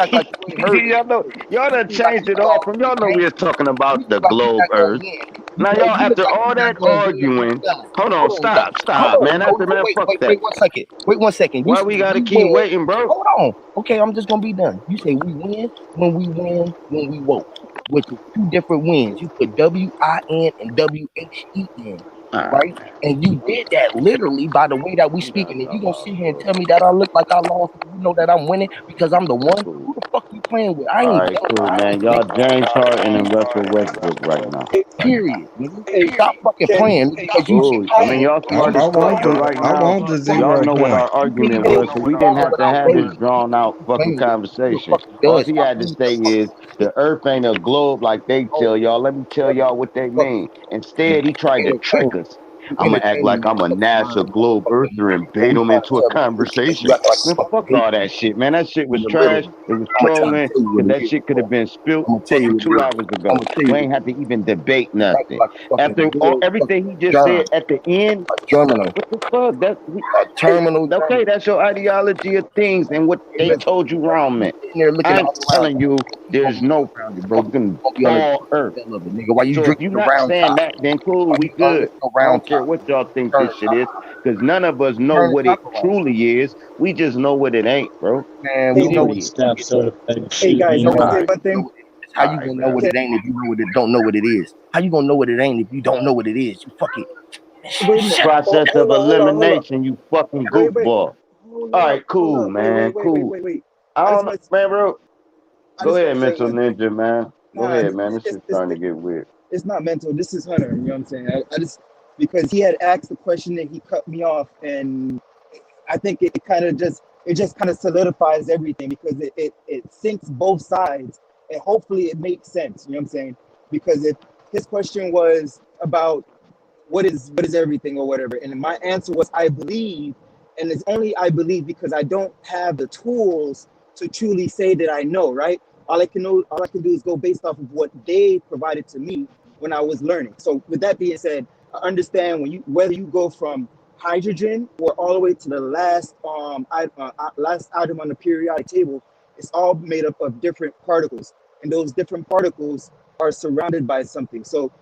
[SPEAKER 18] act like you ain't heard
[SPEAKER 2] Y'all know, y'all
[SPEAKER 18] you
[SPEAKER 2] done
[SPEAKER 18] seem like
[SPEAKER 2] changed
[SPEAKER 18] you
[SPEAKER 2] it all
[SPEAKER 18] lost
[SPEAKER 2] from
[SPEAKER 18] in the
[SPEAKER 2] y'all know we
[SPEAKER 18] game.
[SPEAKER 2] was talking
[SPEAKER 18] You
[SPEAKER 2] about
[SPEAKER 18] look
[SPEAKER 2] the
[SPEAKER 18] like you're
[SPEAKER 2] globe
[SPEAKER 18] not gonna
[SPEAKER 2] Earth.
[SPEAKER 18] win.
[SPEAKER 2] Now y'all
[SPEAKER 18] You look
[SPEAKER 2] after
[SPEAKER 18] like
[SPEAKER 2] all
[SPEAKER 18] you're not
[SPEAKER 2] that
[SPEAKER 18] gonna win in
[SPEAKER 2] arguing,
[SPEAKER 18] spelling.
[SPEAKER 2] hold on,
[SPEAKER 18] Hold on,
[SPEAKER 2] stop,
[SPEAKER 18] hold
[SPEAKER 2] stop,
[SPEAKER 18] on,
[SPEAKER 2] man. I said, man, fuck
[SPEAKER 18] wait
[SPEAKER 2] that.
[SPEAKER 18] 1 second. Wait 1 second. You
[SPEAKER 2] Why
[SPEAKER 18] say
[SPEAKER 2] we gotta
[SPEAKER 18] we
[SPEAKER 2] keep
[SPEAKER 18] win.
[SPEAKER 2] waiting, bro?
[SPEAKER 18] Hold on. Okay, I'm just gonna be done. You say we win when we woke, which is two different wins. You put WIN and WHEN,
[SPEAKER 2] All
[SPEAKER 18] right? And you did that literally by the way that we
[SPEAKER 2] right,
[SPEAKER 18] speaking. And
[SPEAKER 2] I
[SPEAKER 18] you gonna
[SPEAKER 2] lost,
[SPEAKER 18] sit here and
[SPEAKER 2] bro.
[SPEAKER 18] tell me that I look like I lost when you know that I'm winning because I'm the one?
[SPEAKER 2] Cool.
[SPEAKER 18] Who the fuck you playing with? I
[SPEAKER 2] All
[SPEAKER 18] ain't
[SPEAKER 2] right,
[SPEAKER 18] playing
[SPEAKER 2] cool,
[SPEAKER 18] with
[SPEAKER 2] man.
[SPEAKER 18] you,
[SPEAKER 2] Y'all
[SPEAKER 18] nigga.
[SPEAKER 2] James Harden and Russell Westbrook right now.
[SPEAKER 18] Period, nigga. Stop fucking playing because you
[SPEAKER 2] Cool.
[SPEAKER 18] see
[SPEAKER 2] I mean, y'all smart as fuck, but right
[SPEAKER 6] I
[SPEAKER 2] now,
[SPEAKER 6] want the
[SPEAKER 2] y'all
[SPEAKER 6] zero
[SPEAKER 2] know what our
[SPEAKER 6] point.
[SPEAKER 2] argument
[SPEAKER 18] hey,
[SPEAKER 2] was, so we didn't have to have this
[SPEAKER 18] wait.
[SPEAKER 2] drawn out
[SPEAKER 18] You
[SPEAKER 2] fucking
[SPEAKER 18] playing with you a
[SPEAKER 2] conversation.
[SPEAKER 18] fucking
[SPEAKER 2] All
[SPEAKER 18] dud.
[SPEAKER 2] he
[SPEAKER 18] Stop
[SPEAKER 2] had to
[SPEAKER 18] playing
[SPEAKER 2] say is the earth ain't a globe like they tell y'all. Let me tell y'all what they
[SPEAKER 18] fucking
[SPEAKER 2] mean. Instead, he tried to trick
[SPEAKER 18] entertaining.
[SPEAKER 2] us.
[SPEAKER 18] You
[SPEAKER 2] I'm gonna act
[SPEAKER 18] entertaining
[SPEAKER 2] like I'm a
[SPEAKER 18] motherfucking
[SPEAKER 2] NASA
[SPEAKER 18] mind, like
[SPEAKER 2] globe
[SPEAKER 18] fucking
[SPEAKER 2] earther and
[SPEAKER 18] when
[SPEAKER 2] bait
[SPEAKER 18] we
[SPEAKER 2] him
[SPEAKER 18] trying to
[SPEAKER 2] into a
[SPEAKER 18] tell you the truth, you
[SPEAKER 2] conversation.
[SPEAKER 18] act like
[SPEAKER 2] Man,
[SPEAKER 18] a fucking
[SPEAKER 2] fuck all
[SPEAKER 18] idiot.
[SPEAKER 2] that shit, man. That shit was
[SPEAKER 18] Nigga, literally.
[SPEAKER 2] trash. It was
[SPEAKER 18] I'm gonna try to
[SPEAKER 2] trolling
[SPEAKER 18] tell you what
[SPEAKER 2] because
[SPEAKER 18] it
[SPEAKER 2] that
[SPEAKER 18] is,
[SPEAKER 2] shit could have
[SPEAKER 18] bro.
[SPEAKER 2] been spilled
[SPEAKER 18] I'm gonna tell you
[SPEAKER 2] fucking
[SPEAKER 18] what it
[SPEAKER 2] 2 hours
[SPEAKER 18] is. I'm
[SPEAKER 2] ago.
[SPEAKER 18] gonna tell you
[SPEAKER 2] We
[SPEAKER 18] what
[SPEAKER 2] ain't
[SPEAKER 18] it
[SPEAKER 2] have to
[SPEAKER 18] is.
[SPEAKER 2] even debate
[SPEAKER 18] You act
[SPEAKER 2] nothing.
[SPEAKER 18] like a fucking
[SPEAKER 2] After all,
[SPEAKER 18] dual
[SPEAKER 2] everything he
[SPEAKER 18] fucking
[SPEAKER 2] just said
[SPEAKER 18] German,
[SPEAKER 2] at the end,
[SPEAKER 18] a German,
[SPEAKER 2] what the fuck?
[SPEAKER 18] a terminal
[SPEAKER 2] Okay,
[SPEAKER 18] German.
[SPEAKER 2] that's your ideology of things and what
[SPEAKER 18] Hey,
[SPEAKER 2] they
[SPEAKER 18] listen,
[SPEAKER 2] told you wrong,
[SPEAKER 18] you
[SPEAKER 2] man.
[SPEAKER 18] sitting there looking
[SPEAKER 2] I'm
[SPEAKER 18] all around
[SPEAKER 2] telling
[SPEAKER 18] you.
[SPEAKER 2] you,
[SPEAKER 18] You gonna
[SPEAKER 2] there's
[SPEAKER 18] be
[SPEAKER 2] no
[SPEAKER 18] around this motherfucker.
[SPEAKER 2] fucking
[SPEAKER 18] You gonna be on a
[SPEAKER 2] ball
[SPEAKER 18] different
[SPEAKER 2] earth.
[SPEAKER 18] spell of it, nigga. Why you
[SPEAKER 2] So if you're
[SPEAKER 18] drinking the
[SPEAKER 2] not
[SPEAKER 18] round
[SPEAKER 2] saying
[SPEAKER 18] top?
[SPEAKER 2] that, then cool,
[SPEAKER 18] Why
[SPEAKER 2] we
[SPEAKER 18] you drinking
[SPEAKER 2] good.
[SPEAKER 18] the
[SPEAKER 2] I
[SPEAKER 18] round
[SPEAKER 2] don't care
[SPEAKER 18] top?
[SPEAKER 2] what y'all think
[SPEAKER 18] Turn
[SPEAKER 2] this
[SPEAKER 18] the
[SPEAKER 2] shit
[SPEAKER 18] top
[SPEAKER 2] is,
[SPEAKER 18] around.
[SPEAKER 2] because none of us know
[SPEAKER 18] Turn the
[SPEAKER 2] what it
[SPEAKER 18] top around.
[SPEAKER 2] truly is. We just know what it ain't, bro.
[SPEAKER 18] Man, we know what
[SPEAKER 2] Period.
[SPEAKER 18] the fuck
[SPEAKER 13] Stamp
[SPEAKER 18] it is.
[SPEAKER 13] certified
[SPEAKER 14] Hey
[SPEAKER 13] shit
[SPEAKER 14] guys,
[SPEAKER 13] ain't
[SPEAKER 14] I'm
[SPEAKER 18] Know
[SPEAKER 14] gonna
[SPEAKER 18] what
[SPEAKER 13] right.
[SPEAKER 14] say
[SPEAKER 18] it is.
[SPEAKER 14] one
[SPEAKER 18] You know
[SPEAKER 14] thing.
[SPEAKER 18] what it is. How
[SPEAKER 2] All
[SPEAKER 18] you
[SPEAKER 2] right,
[SPEAKER 18] gonna know
[SPEAKER 2] bro.
[SPEAKER 18] what it ain't if you know what it don't know what it is? How you gonna know what it ain't if you don't know what it is? You fucking
[SPEAKER 14] Wait a minute.
[SPEAKER 18] shut up.
[SPEAKER 2] Process of
[SPEAKER 14] Hold on.
[SPEAKER 2] elimination, you fucking
[SPEAKER 14] Wait.
[SPEAKER 2] goofball.
[SPEAKER 14] Hold
[SPEAKER 2] All
[SPEAKER 14] up.
[SPEAKER 2] right, cool, man. Cool.
[SPEAKER 14] Wait.
[SPEAKER 2] I
[SPEAKER 14] I just
[SPEAKER 2] don't know,
[SPEAKER 14] want to,
[SPEAKER 2] man, bro.
[SPEAKER 14] I
[SPEAKER 2] Go
[SPEAKER 14] just want
[SPEAKER 2] ahead,
[SPEAKER 14] to say
[SPEAKER 2] mental
[SPEAKER 14] one thing.
[SPEAKER 2] ninja, man. Go
[SPEAKER 14] Nah,
[SPEAKER 2] ahead, man. This shit's starting to get weird.
[SPEAKER 14] it's not mental. This is Hunter. You know what I'm saying? I just because he had asked the question and he cut me off, and I think it kind of just kind of solidifies everything because it sinks both sides and hopefully it makes sense. You know what I'm saying? Because if his question was about what is everything or whatever, and my answer was I believe, and it's only I believe because I don't have the tools to truly say that I know, right? All I can do is go based off of what they provided to me when I was learning. So with that being said, I understand whether you go from hydrogen or all the way to the last item on the periodic table, it's all made up of different particles, and those different particles are surrounded by something. So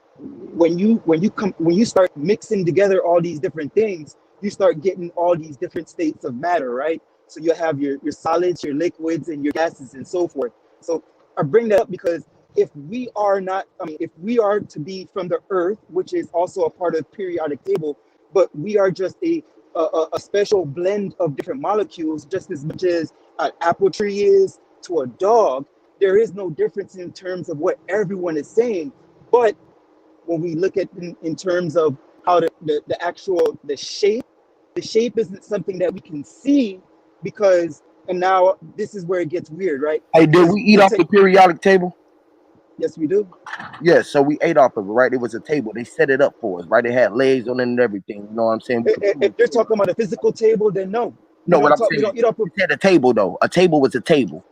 [SPEAKER 14] when you start mixing together all these different things, you start getting all these different states of matter, right? So you have your solids, your liquids, and your gases, and so forth. So I bring that up because if we are to be from the earth, which is also a part of periodic table, but we are just a special blend of different molecules, just as much as an apple tree is to a dog. There is no difference in terms of what everyone is saying, but when we look at in terms of how the actual the shape isn't something that we can see because, and now this is where it gets weird, right?
[SPEAKER 18] Hey, did
[SPEAKER 14] Because
[SPEAKER 18] we eat off the periodic table?
[SPEAKER 14] Yes, we do.
[SPEAKER 16] Yes, so we ate off of it, right? It was a table. They set it up for us, right? It had legs on it and everything. You know what I'm saying? We could
[SPEAKER 14] If
[SPEAKER 16] pull
[SPEAKER 14] you're
[SPEAKER 16] it.
[SPEAKER 14] talking about a physical table, then no, we
[SPEAKER 16] No, what
[SPEAKER 14] don't
[SPEAKER 16] I'm
[SPEAKER 14] talk. We
[SPEAKER 16] saying,
[SPEAKER 14] don't eat off of.
[SPEAKER 16] it had a table though. A table was a table.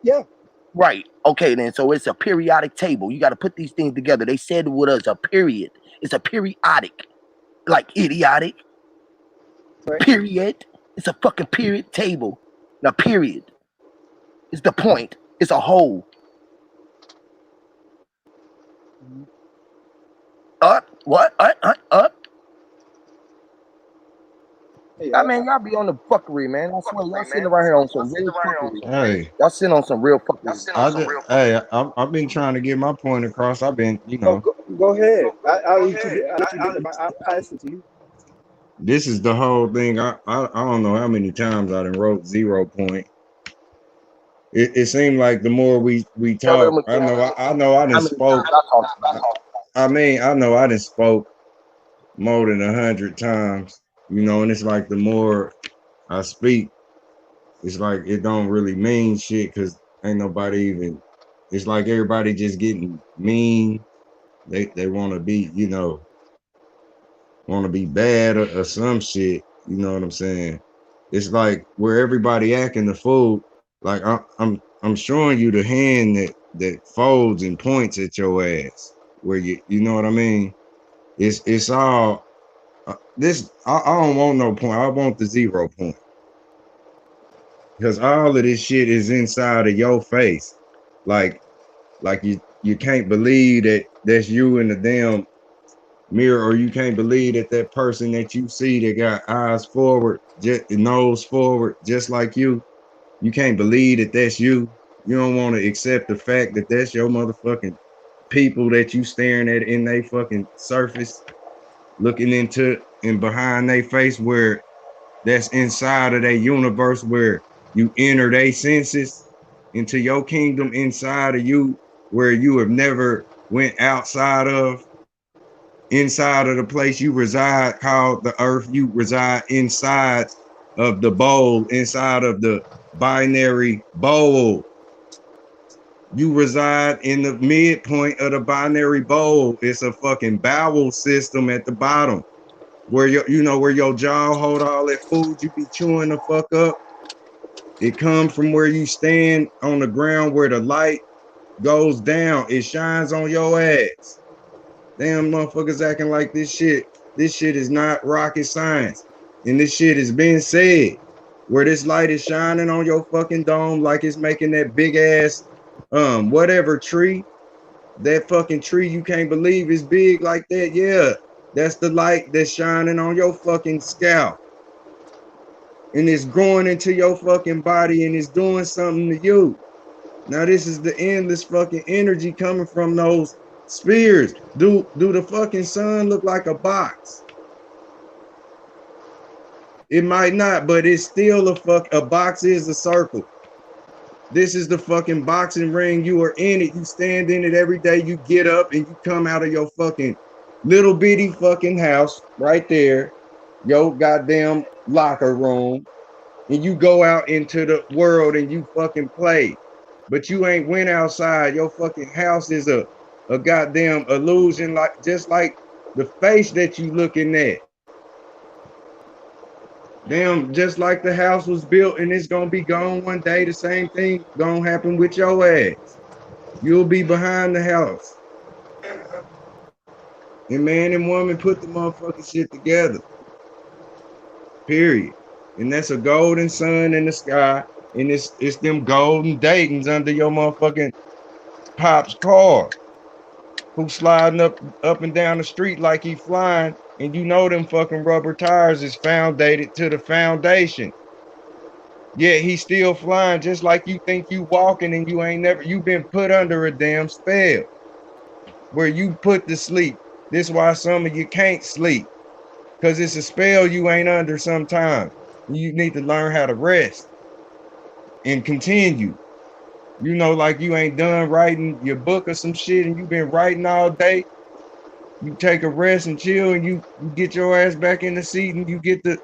[SPEAKER 14] Yeah.
[SPEAKER 16] Right. Okay, then. So it's a periodic table. You got to put these things together. They said with us a period. It's a periodic, like idiotic.
[SPEAKER 14] Right.
[SPEAKER 16] Period. It's a fucking period table. Now, period is the point. It's a whole. Up. What? Up.
[SPEAKER 14] Hey,
[SPEAKER 16] I mean, y'all be on the fuckery, man. I swear, y'all sitting right here on some real fuckery.
[SPEAKER 6] Hey,
[SPEAKER 16] Y'all sitting on some real fuckery.
[SPEAKER 6] I've been trying to get my point across. I've been,
[SPEAKER 14] Oh, go ahead. I'll let you. I'll let you get the. I'll pass it to you.
[SPEAKER 6] this is the whole thing. I don't know how many times I done wrote 0 point. It seemed like the more we
[SPEAKER 16] Tell them
[SPEAKER 6] talk,
[SPEAKER 16] again
[SPEAKER 6] I know I done
[SPEAKER 16] how many times
[SPEAKER 6] spoke.
[SPEAKER 16] I talked about it.
[SPEAKER 6] I know I done spoke more than 100 times, and it's like the more I speak, it's like it don't really mean shit because ain't nobody even. It's like everybody just getting mean. They want to be, want to be bad or some shit. You know what I'm saying? It's like where everybody acting the fool. Like I'm showing you the hand that folds and points at your ass. Where you know what I mean? It's all this. I don't want no point. I want the 0 point because all of this shit is inside of your face. Like you can't believe that that's you in the damn mirror, or you can't believe that that person that you see that got eyes forward, just nose forward, just like you can't believe that that's you. You don't want to accept the fact that that's your motherfucking people that you staring at in they fucking surface, looking into and behind their face, where that's inside of their universe, where you enter their senses into your kingdom inside of you, where you have never went outside of. Inside of the place you reside called the earth, you reside inside of the bowl, inside of the binary bowl. You reside in the midpoint of the binary bowl. It's a fucking bowel system at the bottom where where your jaw hold all that food you be chewing the fuck up. It comes from where you stand on the ground where the light goes down. It shines on your ass. Damn motherfuckers acting like this shit. This shit is not rocket science. And this shit is being said. Where this light is shining on your fucking dome like it's making that big ass whatever tree. That fucking tree you can't believe is big like that. Yeah. That's the light that's shining on your fucking scalp. And it's growing into your fucking body and it's doing something to you. Now this is the endless fucking energy coming from those spheres. Do the fucking sun look like a box? It might not, but it's still a box is a circle. This is the fucking boxing ring. You are in it. You stand in it every day. You get up and you come out of your fucking little bitty fucking house right there, your goddamn locker room, and you go out into the world and you fucking play. But you ain't went outside. Your fucking house is a goddamn illusion, like just like the face that you looking at. Damn, just like the house was built and it's gonna be gone one day, the same thing gonna happen with your ass. You'll be behind the house. And man and woman put the motherfucking shit together. Period. And that's a golden sun in the sky. And it's them golden Daytons under your motherfucking pop's car, who sliding up and down the street like he flying, and them fucking rubber tires is foundated to the foundation. Yet he's still flying just like you think you walking and you've been put under a damn spell where you put to sleep. This is why some of you can't sleep, because it's a spell you ain't under sometimes. You need to learn how to rest and continue. Like you ain't done writing your book or some shit and you've been writing all day. You take a rest and chill and you get your ass back in the seat and you get to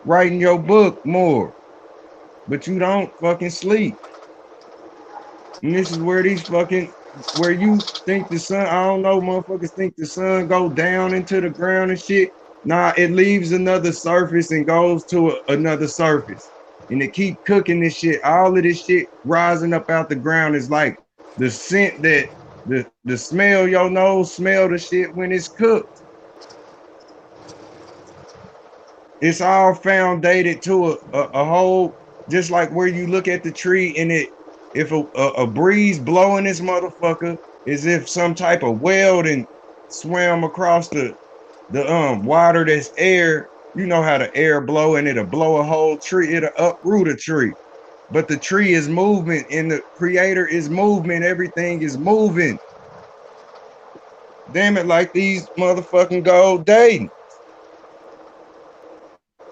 [SPEAKER 6] writing your book more. But you don't fucking sleep. And this is where these fucking
[SPEAKER 2] where you think the sun, I don't know, motherfuckers think the sun go down into the ground and shit. Nah, it leaves another surface and goes to another surface. And they keep cooking this shit. All of this shit rising up out the ground is like the scent that the smell your nose smell the shit when it's cooked. It's all found dated to a whole, just like where you look at the tree and it, if a breeze blowing this motherfucker, is if some type of weld and swam across the water that's air. You know how the air blow and it'll blow a whole tree, it'll uproot a tree. But the tree is movement and the creator is movement, everything is moving. Damn it, like these motherfucking gold dating.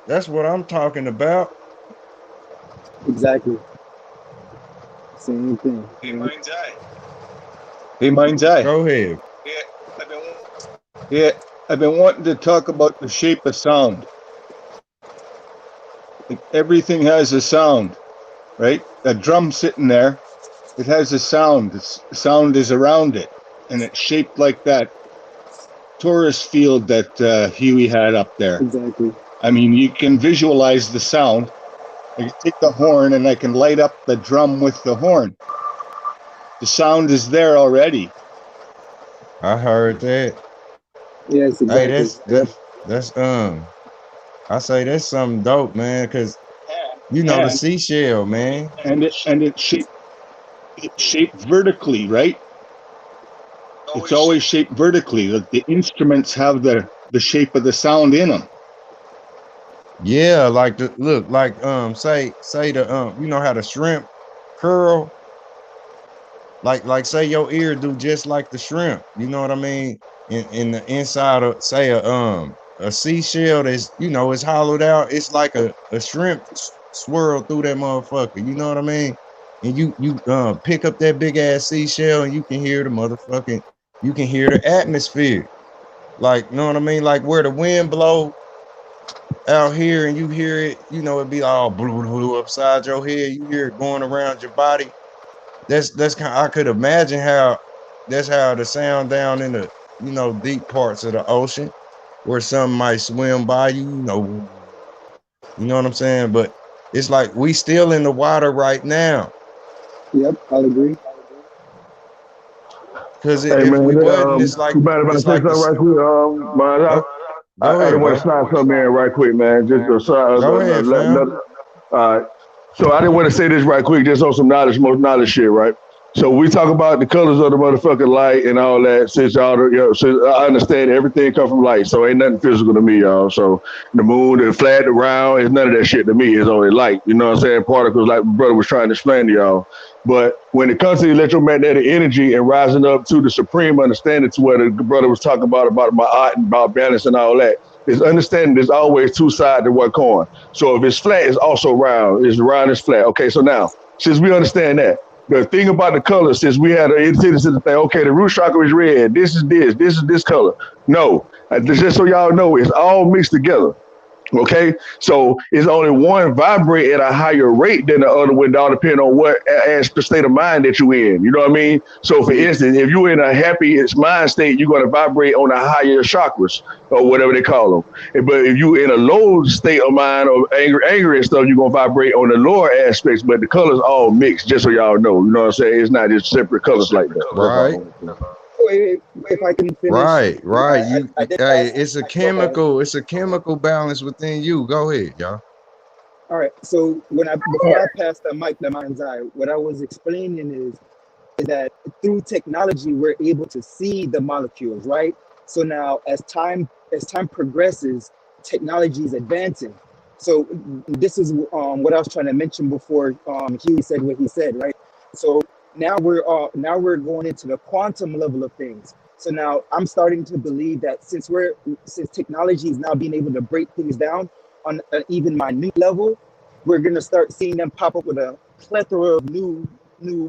[SPEAKER 2] That's what I'm talking about.
[SPEAKER 14] Exactly. Same thing.
[SPEAKER 13] Hey, Mind's Eye. Hey, Mind's Eye.
[SPEAKER 2] Go ahead.
[SPEAKER 13] Yeah, I've been wanting to talk about the shape of sound. Like everything has a sound, right? A drum sitting there, it has a sound. The sound is around it, and it's shaped like that tourist field that Huey had up there.
[SPEAKER 14] Exactly.
[SPEAKER 13] I mean, you can visualize the sound. I can take the horn and I can light up the drum with the horn. The sound is there already.
[SPEAKER 2] I heard that.
[SPEAKER 14] Yes, exactly.
[SPEAKER 2] Hey, that's I say that's something dope, man, because you know the seashell, man.
[SPEAKER 13] And it's shaped vertically, right? It's always shaped vertically. The instruments have the shape of the sound in them.
[SPEAKER 2] Yeah, like the look, like say the you know how the shrimp curl, like say your ear do just like the shrimp, you know what I mean? In the inside of say a seashell that's, you know, it's hollowed out, it's like a shrimp swirl through that motherfucker, you know what I mean? And you pick up that big ass seashell and you can hear the motherfucking, you can hear the atmosphere, like, you know what I mean? Like where the wind blow out here and you hear it, you know, it be all blue upside your head, you hear it going around your body. That's kind of, I could imagine how that's how the sound down in the, you know, deep parts of the ocean where something might swim by you, you know what I'm saying? But it's like we still in the water right now.
[SPEAKER 14] Yep, I'll agree.
[SPEAKER 2] Because
[SPEAKER 11] Hey
[SPEAKER 2] if we
[SPEAKER 11] man,
[SPEAKER 2] wasn't, it's like
[SPEAKER 11] you mind if I say something right quick? Man,
[SPEAKER 2] go, go
[SPEAKER 11] I
[SPEAKER 2] ahead,
[SPEAKER 11] just want to
[SPEAKER 2] bro.
[SPEAKER 11] slide something in right quick, man. Just to
[SPEAKER 2] Go ahead, fam.
[SPEAKER 11] so I didn't want to say this right quick, just on some most knowledge shit, right? So we talk about the colors of the motherfucking light and all that. Since since I understand everything come from light, so ain't nothing physical to me, y'all. So the moon, the flat, the round, it's none of that shit to me. It's only light. You know what I'm saying? Particles, like my brother was trying to explain to y'all. But when it comes to electromagnetic energy and rising up to the supreme understanding, to what the brother was talking about my art and about balance and all that, is understanding there's always two sides to one coin. So if it's flat, it's also round. It's round, it's flat. Okay, so now, since we understand that, the thing about the colors, since we had a tendency to think, okay, the root chakra is red, this is this color. No, just so y'all know, it's all mixed together. Okay, so it's only one vibrate at a higher rate than the other one, all depending on what as the state of mind that you're in. You know what I mean? So, for instance, if you're in a happy mind state, you're going to vibrate on the higher chakras or whatever they call them. But if you're in a low state of mind or anger and stuff, you're going to vibrate on the lower aspects. But the colors all mixed, just so y'all know. You know what I'm saying? It's not just separate colors like that. That's all
[SPEAKER 2] Right.
[SPEAKER 11] I'm saying.
[SPEAKER 14] Wait, if I can finish,
[SPEAKER 2] Right.
[SPEAKER 14] I did
[SPEAKER 2] Hey,
[SPEAKER 14] ask.
[SPEAKER 2] it's a
[SPEAKER 14] Go ahead.
[SPEAKER 2] chemical, it's a chemical balance within you. Go ahead, y'all.
[SPEAKER 14] All right. So before I pass the mic to Mind's Eye, what I was explaining is that through technology we're able to see the molecules, right? So now as time progresses, technology is advancing. So this is what I was trying to mention before Huey said what he said, right? So now we're going into the quantum level of things. So now I'm starting to believe that since technology is now being able to break things down on an even minute level, we're going to start seeing them pop up with a plethora of new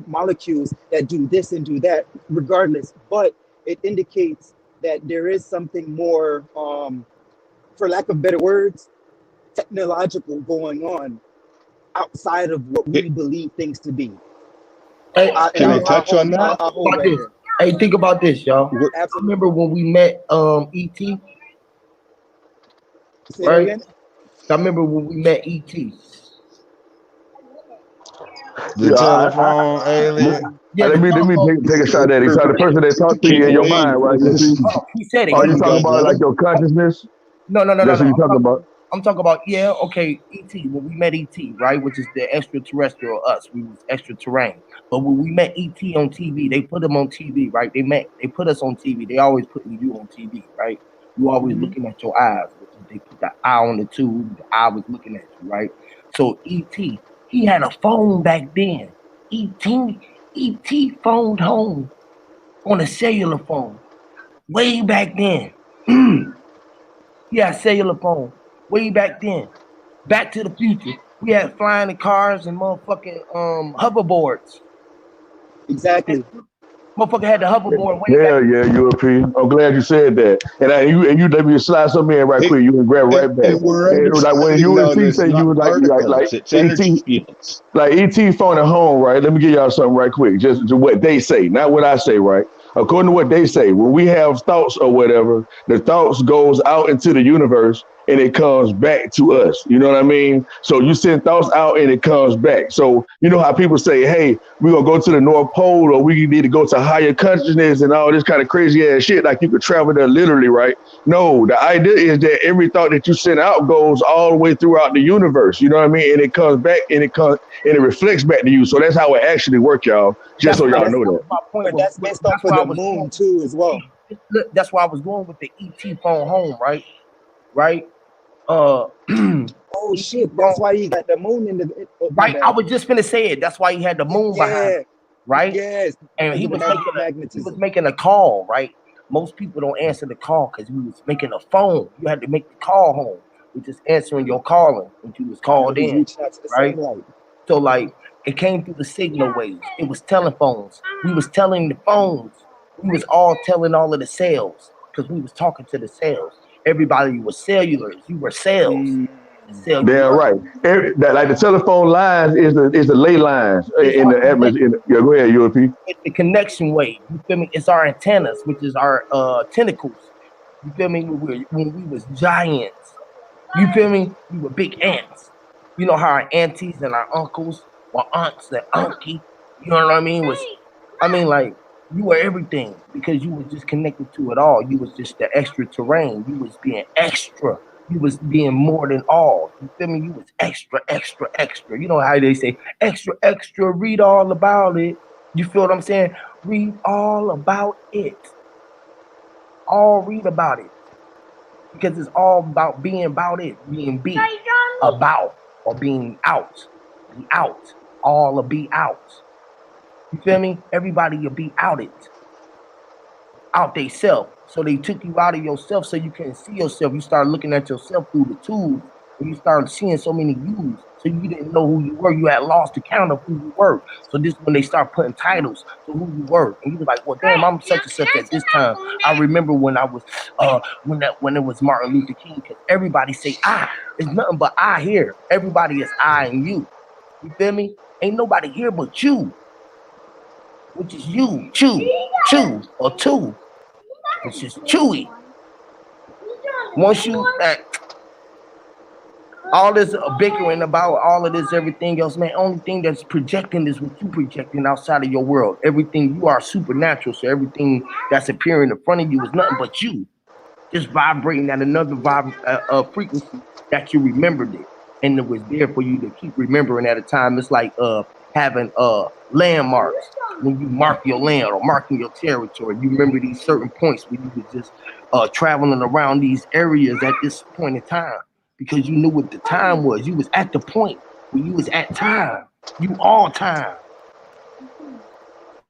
[SPEAKER 14] molecules that do this and do that regardless. But it indicates that there is something more, for lack of better words, technological going on outside of what we believe things to be.
[SPEAKER 18] Hey,
[SPEAKER 13] Can we
[SPEAKER 14] And
[SPEAKER 13] touch on that?
[SPEAKER 14] I'll hold
[SPEAKER 18] about
[SPEAKER 14] right
[SPEAKER 18] this.
[SPEAKER 14] here.
[SPEAKER 18] Hey, think about this, y'all.
[SPEAKER 13] What,
[SPEAKER 18] I
[SPEAKER 14] Absolutely.
[SPEAKER 18] remember when we met ET,
[SPEAKER 14] Say that
[SPEAKER 18] right?
[SPEAKER 14] again.
[SPEAKER 18] I remember when we met ET.
[SPEAKER 2] The
[SPEAKER 11] Yeah,
[SPEAKER 2] telephone alien.
[SPEAKER 18] Yeah,
[SPEAKER 11] let
[SPEAKER 18] the
[SPEAKER 11] me
[SPEAKER 18] telephone.
[SPEAKER 11] take a shot at it. So the person that talked to you in your mind, right? You see,
[SPEAKER 18] Oh, he said it.
[SPEAKER 11] are
[SPEAKER 18] He
[SPEAKER 11] you
[SPEAKER 18] said
[SPEAKER 11] talking
[SPEAKER 18] it.
[SPEAKER 11] about like your consciousness?
[SPEAKER 18] No, no, no, no,
[SPEAKER 11] That's
[SPEAKER 18] no.
[SPEAKER 11] what you're talking about.
[SPEAKER 18] I'm talking about, yeah, okay, ET. When we met ET, right, which is the extraterrestrial us, we was extra terrain. But when we met ET on TV, they put him on TV, right? They put us on TV. They always putting you on TV, right? You always looking at your eyes, which is they put the eye on the tube. The eye was looking at you, right? So ET, he had a phone back then. ET phoned home on a cellular phone way back then. He had cellular phone way back then. Back to the Future, we had flying in cars and motherfucking hoverboards.
[SPEAKER 14] Exactly.
[SPEAKER 18] Motherfucker had the hoverboard way back.
[SPEAKER 11] Hell yeah, UFP. I'm glad you said that. And you let me slide something in right quick. You can grab right back.
[SPEAKER 13] and we're
[SPEAKER 11] And it was like when
[SPEAKER 13] understanding now that
[SPEAKER 11] UFP
[SPEAKER 13] it's
[SPEAKER 11] say you
[SPEAKER 13] not
[SPEAKER 11] was like
[SPEAKER 13] particles, it's
[SPEAKER 11] ET,
[SPEAKER 13] energy fields.
[SPEAKER 11] like ET phone at home, right? Let me give y'all something right quick. Just to what they say, not what I say, right? According to what they say, when we have thoughts or whatever, the thoughts goes out into the universe and it comes back to us. You know what I mean? So you send thoughts out and it comes back. So you know how people say, hey, we're gonna go to the North Pole or we need to go to higher consciousness and all this kind of crazy ass shit. Like you could travel there literally, right? No, the idea is that every thought that you send out goes all the way throughout the universe. You know what I mean? And it comes back and it reflects back to you. So that's how it actually works, y'all. Just
[SPEAKER 18] That's
[SPEAKER 11] so
[SPEAKER 18] why
[SPEAKER 11] y'all
[SPEAKER 14] That's
[SPEAKER 11] know that.
[SPEAKER 18] my point
[SPEAKER 14] but
[SPEAKER 18] was.
[SPEAKER 14] that's based
[SPEAKER 18] That's
[SPEAKER 14] off of
[SPEAKER 18] why I
[SPEAKER 14] the
[SPEAKER 18] was going.
[SPEAKER 14] moon too, as well.
[SPEAKER 18] Look, that's why I was going with the ET phone home, right? Right?
[SPEAKER 14] Oh
[SPEAKER 18] ET
[SPEAKER 14] shit! That's
[SPEAKER 18] phone.
[SPEAKER 14] why you got the moon in the. Oh my
[SPEAKER 18] Right? I
[SPEAKER 14] bad.
[SPEAKER 18] was just gonna say it. That's why he had the moon behind
[SPEAKER 14] Yeah.
[SPEAKER 18] him, right?
[SPEAKER 14] Yes.
[SPEAKER 18] And
[SPEAKER 14] Because of the
[SPEAKER 18] he was
[SPEAKER 14] magnetism.
[SPEAKER 18] making a call, right? Most people don't answer the call because he was making a phone. You had to make the call home, which is answering your calling when you was
[SPEAKER 14] I know
[SPEAKER 18] called
[SPEAKER 14] he's
[SPEAKER 18] in,
[SPEAKER 14] reaching out to the
[SPEAKER 18] right?
[SPEAKER 14] sunlight.
[SPEAKER 18] So like it came through the signal waves. It was telephones. We was telling the phones. We was all telling all of the cells because we was talking to the cells. Everybody was cellulars. You were cells.
[SPEAKER 14] Mm.
[SPEAKER 11] Damn
[SPEAKER 18] Cellular.
[SPEAKER 11] right. Like the telephone lines is the ley lines
[SPEAKER 18] It's
[SPEAKER 11] in
[SPEAKER 18] our
[SPEAKER 11] the atmosphere. Yeah, go ahead, UFP.
[SPEAKER 18] it's the connection wave. You feel me? It's our antennas, which is our tentacles. You feel me? When we was giants. You feel me? We were big ants. You know how our aunties and our uncles or aunts and unky, you know what I mean? Like you were everything because you was just connected to it all. You was just the extra terrain. You was being extra. You was being more than all. You feel me? You was extra, extra, extra. You know how they say extra, extra, read all about it. You feel what I'm saying? Read all about it. All read about it because it's all about being about it, being be about or being out, be out, all will be out. You feel me? Everybody will be out it, out they self. So they took you out of yourself so you couldn't see yourself. You start looking at yourself through the tubes and you started seeing so many yous. So you didn't know who you were. You had lost the count of who you were. So this is when they start putting titles to who you were. And you was like, well, damn, I'm such and such at this time. I remember when I was when it was Martin Luther King, because everybody say I. It's nothing but I here. Everybody is I and you. You feel me? Ain't nobody here but you, which is you, chew, or two, which is chewy. Once you all this bickering about all of this, everything else, man, only thing that's projecting is what you projecting outside of your world. Everything you are supernatural, so everything that's appearing in front of you is nothing but you. Just vibrating at another frequency that you remembered it, and it was there for you to keep remembering at a time. It's like having landmarks. When you mark your land or marking your territory, you remember these certain points where you was just traveling around these areas at this point in time because you knew what the time was. You was at the point where you was at time. You all time.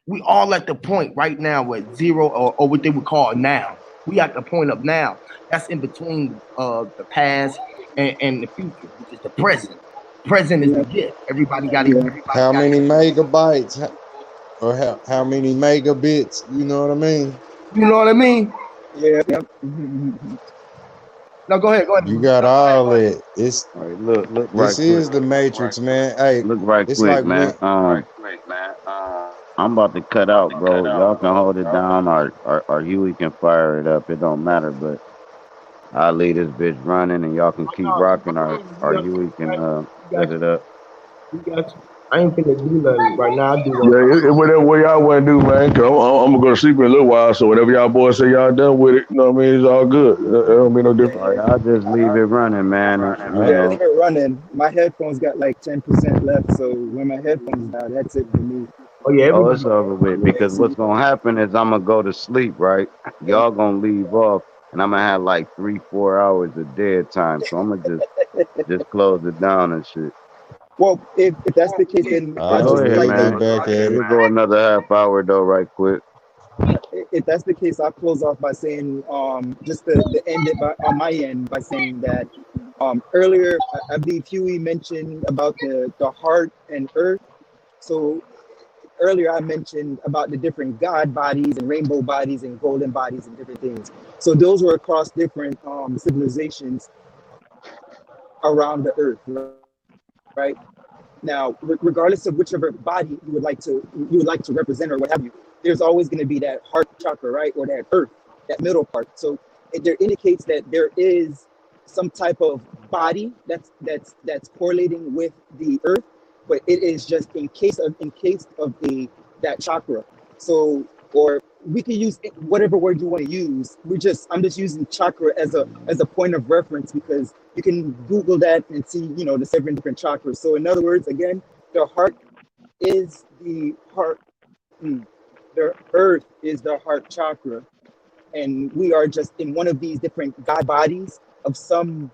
[SPEAKER 18] We all at the point right now with zero or what they would call now. We at the point of now. That's in between the past and the future, which is the present. Present is the
[SPEAKER 14] Yeah.
[SPEAKER 18] gift. Everybody got it.
[SPEAKER 14] Yeah.
[SPEAKER 2] How many megabytes or how many megabits? You know what I mean?
[SPEAKER 18] You know what I mean?
[SPEAKER 14] Yeah. Yeah.
[SPEAKER 18] No, go ahead. Go ahead.
[SPEAKER 2] You got all that.
[SPEAKER 13] All right, look right
[SPEAKER 2] This
[SPEAKER 13] quick.
[SPEAKER 2] is the Matrix, man. Hey,
[SPEAKER 13] Look right
[SPEAKER 2] it's
[SPEAKER 13] quick,
[SPEAKER 2] like
[SPEAKER 13] man.
[SPEAKER 2] when I'm about to cut out, bro. Y'all can hold it down, or Huey can fire it up. It don't matter, but I'll leave this bitch running, and y'all can keep rocking, or Huey can set it up.
[SPEAKER 11] Yeah, whatever way y'all want to do, man. Cause I'm gonna go to sleep in a little while. So whatever y'all boys say y'all done with it, you know what I mean? It's all good. It don't mean no difference.
[SPEAKER 2] All right, I'll just leave it running, man. You
[SPEAKER 14] Yeah,
[SPEAKER 2] know.
[SPEAKER 14] leave it running. My headphones got like 10% left, so when my headphones die, that's it for me.
[SPEAKER 2] Oh, it's over with. Because what's gonna happen is I'm gonna go to sleep, right? Y'all gonna leave off, and I'm gonna have like 3, 4 hours of dead time. So I'm gonna just close it down and shit.
[SPEAKER 14] Well, if that's the case, then
[SPEAKER 6] I'll
[SPEAKER 14] I'll
[SPEAKER 2] Go
[SPEAKER 6] just
[SPEAKER 14] just
[SPEAKER 2] ahead,
[SPEAKER 6] leave
[SPEAKER 14] slightly.
[SPEAKER 6] right
[SPEAKER 2] man.
[SPEAKER 6] back at it.
[SPEAKER 2] We'll go another half hour though, right quick.
[SPEAKER 14] If that's the case, I'll close off by saying, just to end it by, on my end by saying that earlier, I believe Huey mentioned about the heart and earth. So earlier I mentioned about the different God bodies and rainbow bodies and golden bodies and different things. So those were across different civilizations around the earth, right? Now, regardless of whichever body you would like to represent or what have you, there's always going to be that heart chakra, right, or that earth, that middle part. So it there indicates that there is some type of body that's correlating with the earth, but it is just in case of the that chakra. So, or we can use whatever word you want to use. I'm just using chakra as a point of reference because you can Google that and see, the 7 different chakras. So in other words, again, the heart is the heart. The earth is the heart chakra, and we are just in one of these different God bodies of something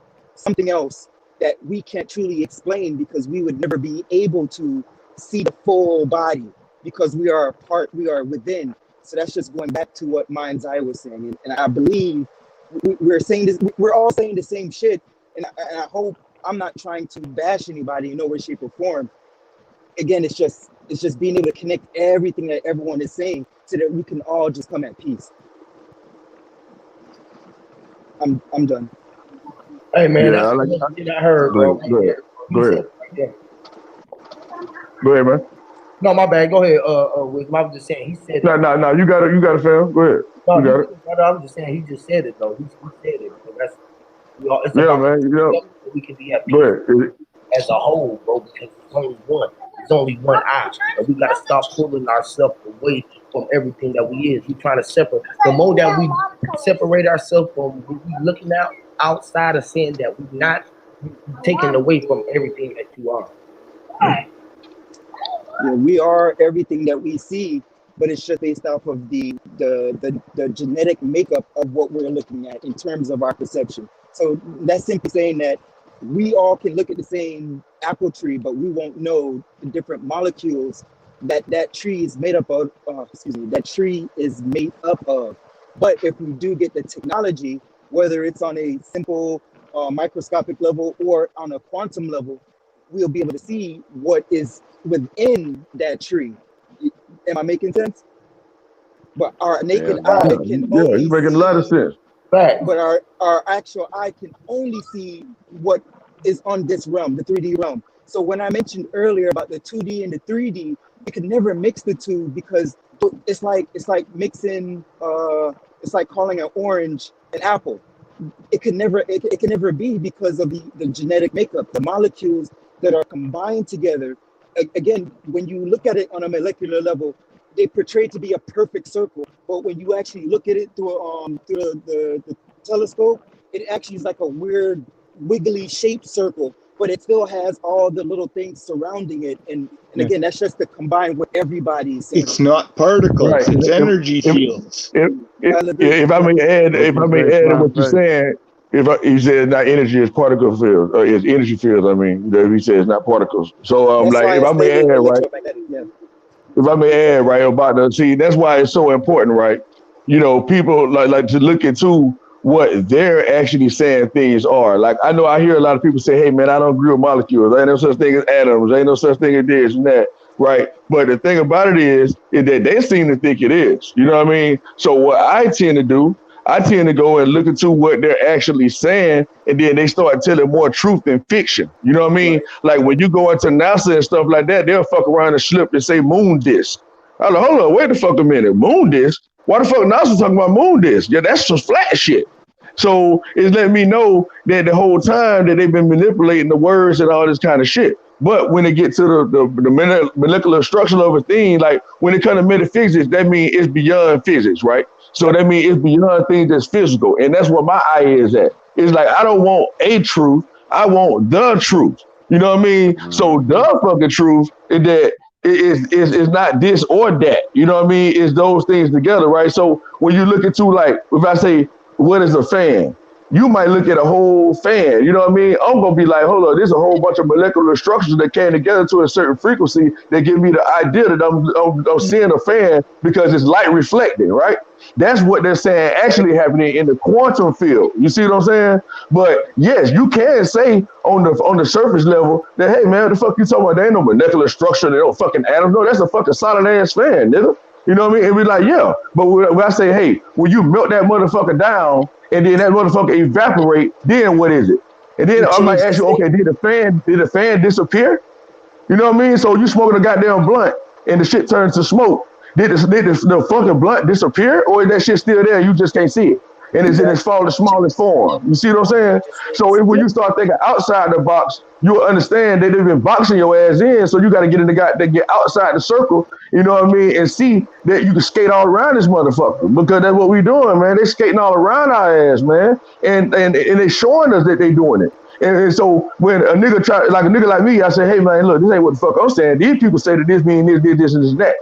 [SPEAKER 14] else that we can't truly explain because we would never be able to see the full body because we are a part, we are within. So that's just going back to what Mind's Eye was saying, and I believe we're saying this. We're all saying the same shit, and I hope I'm not trying to bash anybody in no way, shape, or form. Again, it's just being able to connect everything that everyone is saying so that we can all just come at peace. I'm done.
[SPEAKER 11] Yeah, I like. Go ahead. Go ahead. Go ahead. Go ahead, man. No, no, no. You got it, fam. Go ahead. You got it. Yeah, man. Yeah. Go ahead.
[SPEAKER 14] We are everything that we see, but it's just based off of the genetic makeup of what we're looking at in terms of our perception. So that's simply saying that we all can look at the same apple tree, but we won't know the different molecules that tree is made up of. That tree is made up of. But if we do get the technology, whether it's on a simple microscopic level or on a quantum level, we'll be able to see what is within that tree. Am I making sense? But our naked
[SPEAKER 2] Hell
[SPEAKER 14] eye
[SPEAKER 2] nah.
[SPEAKER 14] can
[SPEAKER 11] Yeah, you
[SPEAKER 14] only
[SPEAKER 11] making a lot of
[SPEAKER 14] see,
[SPEAKER 11] sense.
[SPEAKER 14] but our actual eye can only see what is on this realm, the 3D realm. So when I mentioned earlier about the 2D and the 3D, we can never mix the two because it's like mixing it's like calling an orange an apple. It can never be because of the genetic makeup, the molecules that are combined together. Again, when you look at it on a molecular level, they portray to be a perfect circle, but when you actually look at it through the telescope, it actually is like a weird wiggly shaped circle, but it still has all the little things surrounding it. And
[SPEAKER 13] Yeah.
[SPEAKER 14] again, that's just to combine what everybody is saying.
[SPEAKER 13] It's not particles,
[SPEAKER 11] Right.
[SPEAKER 13] it's energy
[SPEAKER 11] If
[SPEAKER 13] fields.
[SPEAKER 11] if if,
[SPEAKER 14] I agree.
[SPEAKER 11] if I
[SPEAKER 14] Yeah.
[SPEAKER 11] may add,
[SPEAKER 2] What
[SPEAKER 11] if I
[SPEAKER 2] you
[SPEAKER 11] may
[SPEAKER 2] say,
[SPEAKER 11] add to
[SPEAKER 2] Slim
[SPEAKER 11] what you're
[SPEAKER 2] Face?
[SPEAKER 11] saying, you said not energy is particle fields, or it's energy fields. I mean, he says it's not particles. So
[SPEAKER 14] That's
[SPEAKER 11] like
[SPEAKER 14] why
[SPEAKER 11] if
[SPEAKER 14] I
[SPEAKER 11] I may add,
[SPEAKER 14] stated
[SPEAKER 11] right.
[SPEAKER 14] electromagnetic. Yeah,
[SPEAKER 11] If I may add, right, about the see, that's why it's so important, right? People like to look into what they're actually saying things are. Like I know I hear a lot of people say, "Hey, man, I don't agree with molecules. Ain't no such thing as atoms. Ain't no such thing as this and that." Right? But the thing about it is that they seem to think it is. You know what I mean? So what I tend to do, I tend to go and look into what they're actually saying, and then they start telling more truth than fiction. You know what I mean?
[SPEAKER 14] right,
[SPEAKER 11] Like when you go into NASA and stuff like that, they'll fuck around and slip and say moon disk. I was like, hold on, wait the fuck a minute. Moon disc? Why the fuck Nas was talking about moon disc? Yeah, that's some flat shit. So it's letting me know that the whole time that they've been manipulating the words and all this kind of shit. But when it get to the molecular structure of a thing, like when it comes to metaphysics, that means it's beyond physics, right? So that means it's beyond things that's physical. And that's what my eye is at. It's like I don't want a truth, I want the truth. You know what I mean? So the fucking truth is that is not this or that. You know what I mean? It's those things together, right? So when you look into like, if I say, what is a fan? You might look at a whole fan, you know what I mean? I'm gonna be like, hold on, there's a whole bunch of molecular structures that came together to a certain frequency that give me the idea that I'm seeing a fan because it's light reflecting, right? That's what they're saying actually happening in the quantum field. You see what I'm saying? But yes, you can say on the surface level that, hey man, what the fuck you talking about? There ain't no molecular structure, there no fucking atoms. No, that's a fucking solid ass fan, nigga. You know what I mean? And we like, yeah. But when I say, hey, when you melt that motherfucker down and then that motherfucker evaporate, then what is it? And then
[SPEAKER 14] You
[SPEAKER 11] I might
[SPEAKER 14] change the
[SPEAKER 11] ask you,
[SPEAKER 14] state.
[SPEAKER 11] okay, did the fan disappear? You know what I mean? So you smoking a goddamn blunt and the shit turns to smoke. Did the fucking blunt disappear or is that shit still there? You just can't see it. And it's in its
[SPEAKER 14] Exactly.
[SPEAKER 11] smallest form. You see what I'm saying? So when
[SPEAKER 14] Yep.
[SPEAKER 11] you start thinking outside the box, you'll understand that they've been boxing your ass in. So you got to get in the guy that get outside the circle, you know what I mean, and see that you can skate all around this motherfucker. Because that's what we doing, man. They skating all around our ass, man. And they showing us that they doing it. And so when a nigga try, like a nigga like me, I say, hey man, look, this ain't what the fuck I'm saying. These people say that this mean this, and this, and that.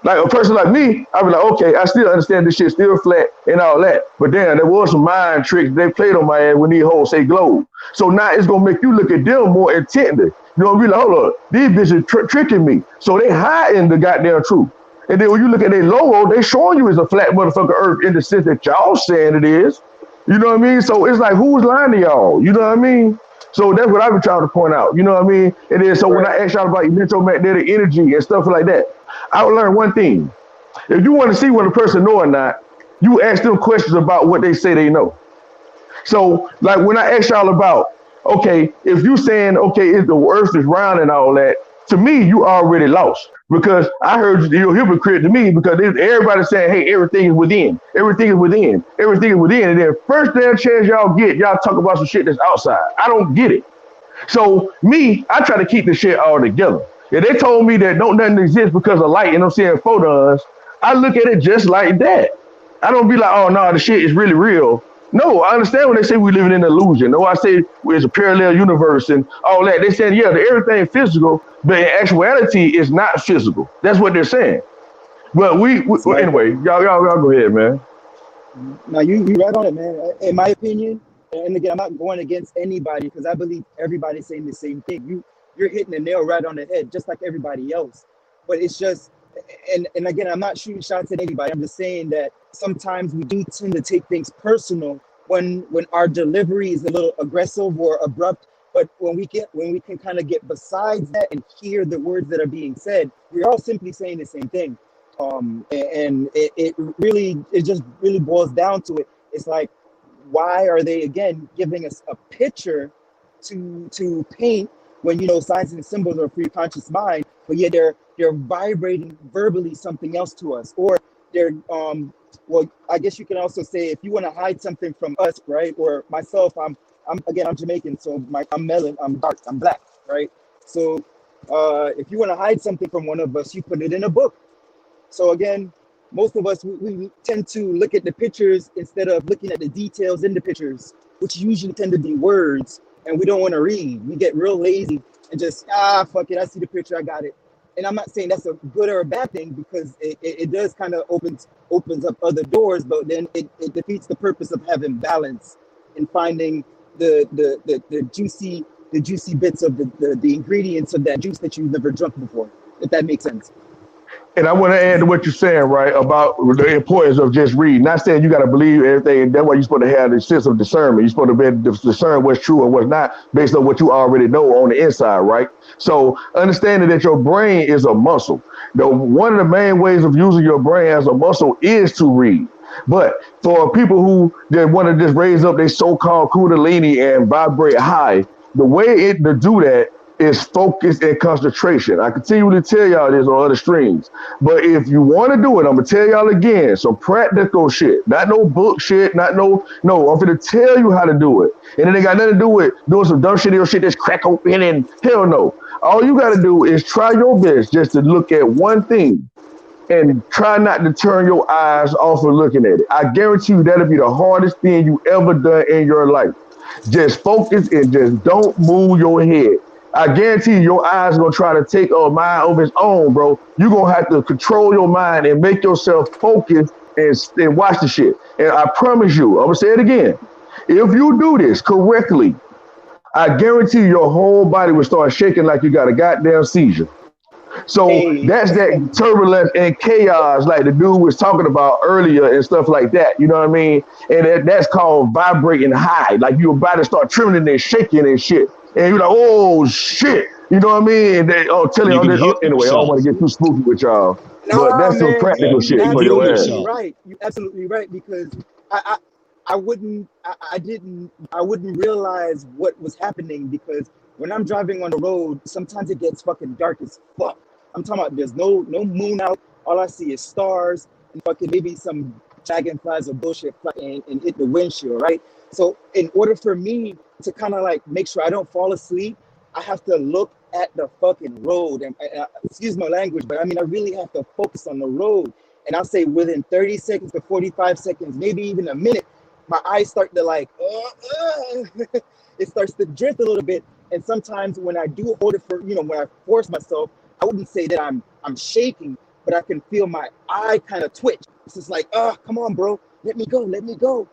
[SPEAKER 11] Like a person like me, I be like, okay, I still understand this shit still flat and all that. But damn, there was some mind tricks they played on my ass when these hoes say globe. So now it's gonna make you look at them more intently. You know what I mean? Like, hold on, these bitches tricking me. So they hiding the goddamn truth. And then when you look at their logo, they showing you it's a flat motherfucker earth in the sense that y'all saying it is. You know what I mean? So it's like, who's lying to y'all? You know what I mean? So that's what I've been trying to point out. You know what I mean? And then so when
[SPEAKER 14] Right.
[SPEAKER 11] I ask y'all about electromagnetic energy and stuff like that, I would learn one thing. If you want to see what a person know or not, you ask them questions about what they say they know. So, like when I ask y'all about, okay, if you saying, okay, if the earth is round and all that, to me, you already lost. Because I heard you're a hypocrite to me because everybody's saying, hey, everything is within. Everything is within. Everything is within. And then first damn chance y'all get, y'all talk about some shit that's outside. I don't get it. So me, I try to keep the shit all together. If they told me that don't nothing exist because of light and I'm seeing photons, I look at it just like that. I don't be like, oh no, the shit is really real. No, I understand when they say we live in an illusion. No, I say it's a parallel universe and all that. They saying, yeah, everything physical, but in actuality, it's not physical. That's what they're saying. But
[SPEAKER 14] It's like
[SPEAKER 11] anyway, y'all go ahead, man.
[SPEAKER 14] now you right on it, man. In my opinion, and again, I'm not going against anybody because I believe everybody's saying the same thing. You're hitting the nail right on the head, just like everybody else. But it's just, and again, I'm not shooting shots at anybody. I'm just saying that sometimes we do tend to take things personal when our delivery is a little aggressive or abrupt. But when we can kind of get besides that and hear the words that are being said, we're all simply saying the same thing. And it really, it just really boils down to it. It's like, why are they again giving us a picture to paint when signs and symbols are for your conscious mind, but yet they're vibrating verbally something else to us, or they're well, I guess you can also say if you want to hide something from us, right? Or myself, I'm Jamaican, so I'm melon, I'm dark, I'm black, right? So if you want to hide something from one of us, you put it in a book. So again, most of us, we tend to look at the pictures instead of looking at the details in the pictures, which usually tend to be words, and we don't want to read. We get real lazy and just, fuck it, I see the picture, I got it. And I'm not saying that's a good or a bad thing because it does kind of opens up other doors, but then it defeats the purpose of having balance and finding the juicy bits of the ingredients of that juice that you've never drunk before, if that makes sense.
[SPEAKER 11] And I want to add to what you're saying, right, about the importance of just reading. Not saying you got to believe everything, and that's why you're supposed to have the sense of discernment. You're supposed to be able to discern what's true and what's not based on what you already know on the inside, right? So understanding that your brain is a muscle. One of the main ways of using your brain as a muscle is to read. But for people who that want to just raise up their so-called kundalini and vibrate high, the way to do that is focus and concentration. I continually tell y'all this on other streams. But if you want to do it, I'm gonna tell y'all again, some practical shit, not no book shit, not no. I'm gonna tell you how to do it. And it ain't got nothing to do with doing some dumb shit or shit that's crack open and hell no. All you gotta do is try your best just to look at one thing and try not to turn your eyes off of looking at it. I guarantee you that'll be the hardest thing you ever done in your life. Just focus and just don't move your head. I guarantee you, your eyes gonna try to take a mind of its own, bro. You're gonna have to control your mind and make yourself focus and watch the shit. And I promise you, I'm gonna say it again. If you do this correctly, I guarantee you your whole body will start shaking like you got a goddamn seizure. So
[SPEAKER 14] Hey,
[SPEAKER 11] that's that turbulence and chaos, like the dude was talking about earlier and stuff like that. You know what I mean? And that's called vibrating high. Like your body start trembling and shaking and shit. And you're like, oh shit. You know what I mean? And they, oh, telling
[SPEAKER 13] You
[SPEAKER 11] you
[SPEAKER 13] can heal
[SPEAKER 11] anyway, I don't
[SPEAKER 13] yourself.
[SPEAKER 11] want to get too spooky with y'all, but
[SPEAKER 14] nah,
[SPEAKER 11] that's some
[SPEAKER 14] man,
[SPEAKER 13] Yeah,
[SPEAKER 11] practical
[SPEAKER 14] you
[SPEAKER 11] shit
[SPEAKER 13] you can
[SPEAKER 11] for
[SPEAKER 13] heal
[SPEAKER 11] your ass.
[SPEAKER 14] absolutely
[SPEAKER 13] yourself.
[SPEAKER 14] right. You absolutely right because I I wouldn't I didn't I wouldn't realize what was happening because when I'm driving on the road, sometimes it gets fucking dark as fuck. I'm talking about there's no moon out. All I see is stars and fucking maybe some dragonflies or bullshit and hit the windshield, right? So in order for me to kind of like make sure I don't fall asleep, I have to look at the fucking road. And excuse my language, but I mean I really have to focus on the road. And I'll say within 30 seconds to 45 seconds, maybe even a minute, my eyes start to like, it starts to drift a little bit. And sometimes when I do hold it for, when I force myself, I wouldn't say that I'm shaking, but I can feel my eye kind of twitch. It's just like, oh, come on, bro, let me go, let me go.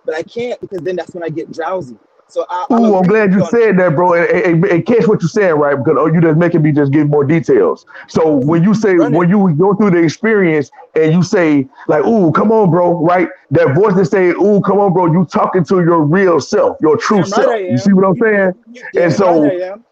[SPEAKER 14] But I can't because then that's when I get drowsy. So I'll
[SPEAKER 11] Ooh, I'm
[SPEAKER 14] agree with
[SPEAKER 11] glad
[SPEAKER 14] you
[SPEAKER 11] you
[SPEAKER 14] on.
[SPEAKER 11] said that, bro. And catch what you're saying, right? Because you just making me just give more details. So
[SPEAKER 14] Run it.
[SPEAKER 11] when you go through the experience and you say like, "Ooh, come on, bro," right? That voice that say, "Ooh, come on, bro," you talking to your real self, your true
[SPEAKER 14] Damn right I
[SPEAKER 11] self. You see
[SPEAKER 14] am.
[SPEAKER 11] what I'm saying?
[SPEAKER 14] You
[SPEAKER 11] And
[SPEAKER 14] damn right I
[SPEAKER 11] so
[SPEAKER 14] am.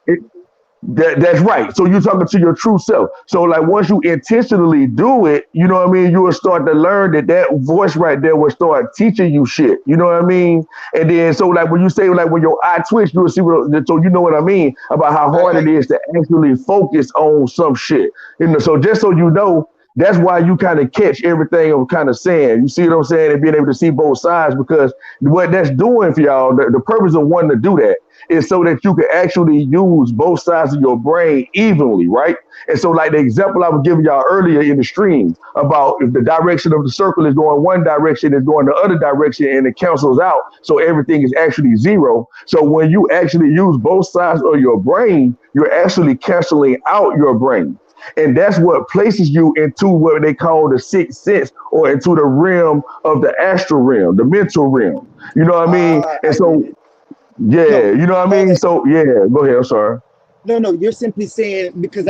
[SPEAKER 11] that's right. So you're talking to your true self. So like once you intentionally do it, you know what I mean. You will start to learn that voice right there will start teaching you shit. You know what I mean. And then so like when you say like when your eye twitch, you will see what. So you know what I mean about how hard it
[SPEAKER 14] I
[SPEAKER 11] is to actually focus on some shit. You know. So just so you know. That's why you kind of catch everything I'm kind of saying. You see what I'm saying? And being able to see both sides because what that's doing for y'all, the purpose of wanting to do that is so that you can actually use both sides of your brain evenly, right? And so, like the example I was giving y'all earlier in the stream about if the direction of the circle is going one direction, it's going the other direction, and it cancels out, so everything is actually zero. So when you actually use both sides of your brain, you're actually canceling out your brain. And that's what places you into what they call the sixth sense or into the realm of the astral realm, the mental realm. You know what I mean? And
[SPEAKER 14] I get
[SPEAKER 11] so
[SPEAKER 14] it.
[SPEAKER 11] yeah,
[SPEAKER 14] No,
[SPEAKER 11] you know what I mean? So yeah, go ahead. I'm sorry.
[SPEAKER 14] no, you're simply saying because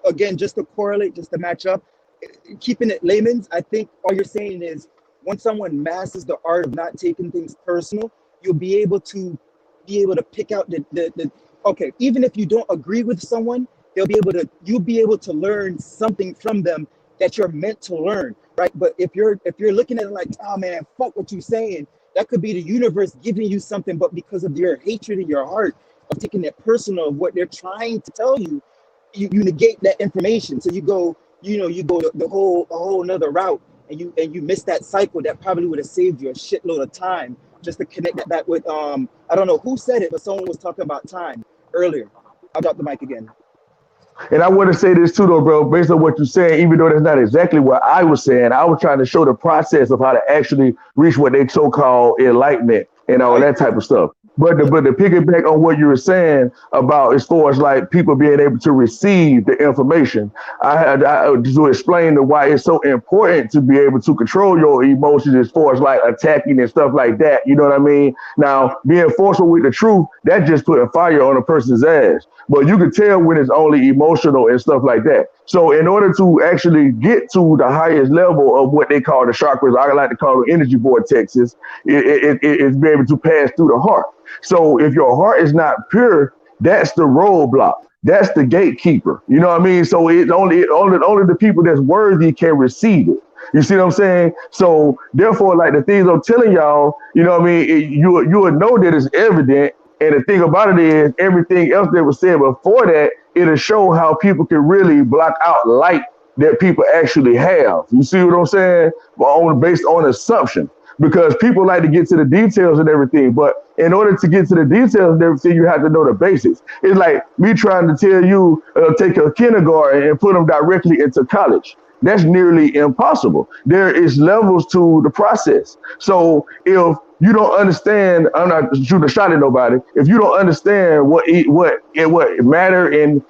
[SPEAKER 14] again, just to correlate, just to match up, keeping it layman's, I think all you're saying is once someone masters the art of not taking things personal, you'll be able to pick out the okay, even if you don't agree with someone, you'll be able to learn something from them that you're meant to learn, right? But if you're looking at it like, oh man, fuck what you're saying, that could be the universe giving you something, but because of your hatred in your heart of taking it personal of what they're trying to tell you, you negate that information. So you go a whole another route and you miss that cycle that probably would have saved you a shitload of time just to connect that back with I don't know who said it, but someone was talking about time earlier. I'll drop the mic again.
[SPEAKER 11] And I want to say this too, though, bro. Based on what you're saying, even though that's not exactly what I was saying, I was trying to show the process of how to actually reach what they so-called enlightenment and all
[SPEAKER 14] I
[SPEAKER 11] that
[SPEAKER 14] agree.
[SPEAKER 11] type of stuff. But
[SPEAKER 14] Yep.
[SPEAKER 11] to piggyback on what you were saying about as far as like people being able to receive the information, to explain the why it's so important to be able to control your emotions as far as like attacking and stuff like that. You know what I mean? Now, being forceful with the truth, that's just putting fire on a person's ass. But you can tell when it's only emotional and stuff like that. So in order to actually get to the highest level of what they call the chakras, I like to call them energy vortexes, it's be able to pass through the heart. So if your heart is not pure, that's the roadblock. That's the gatekeeper. You know what I mean? So it's only the people that's worthy can receive it. You see what I'm saying? So therefore, like the things I'm telling y'all, you know what I mean? You will know that it's evident And the thing about it is, everything else that was said before that, it'll show how people can really block out light that people actually have. You see what I'm saying? Based on assumption. Because people like to get to the details and everything, but in order to get to the details and everything, you have to know the basics. It's like me trying to tell you, take a kindergarten and put them directly into college. That's nearly impossible. There is levels to the process. So if you don't understand, I'm not shooting a shot at nobody. If you don't understand what matter and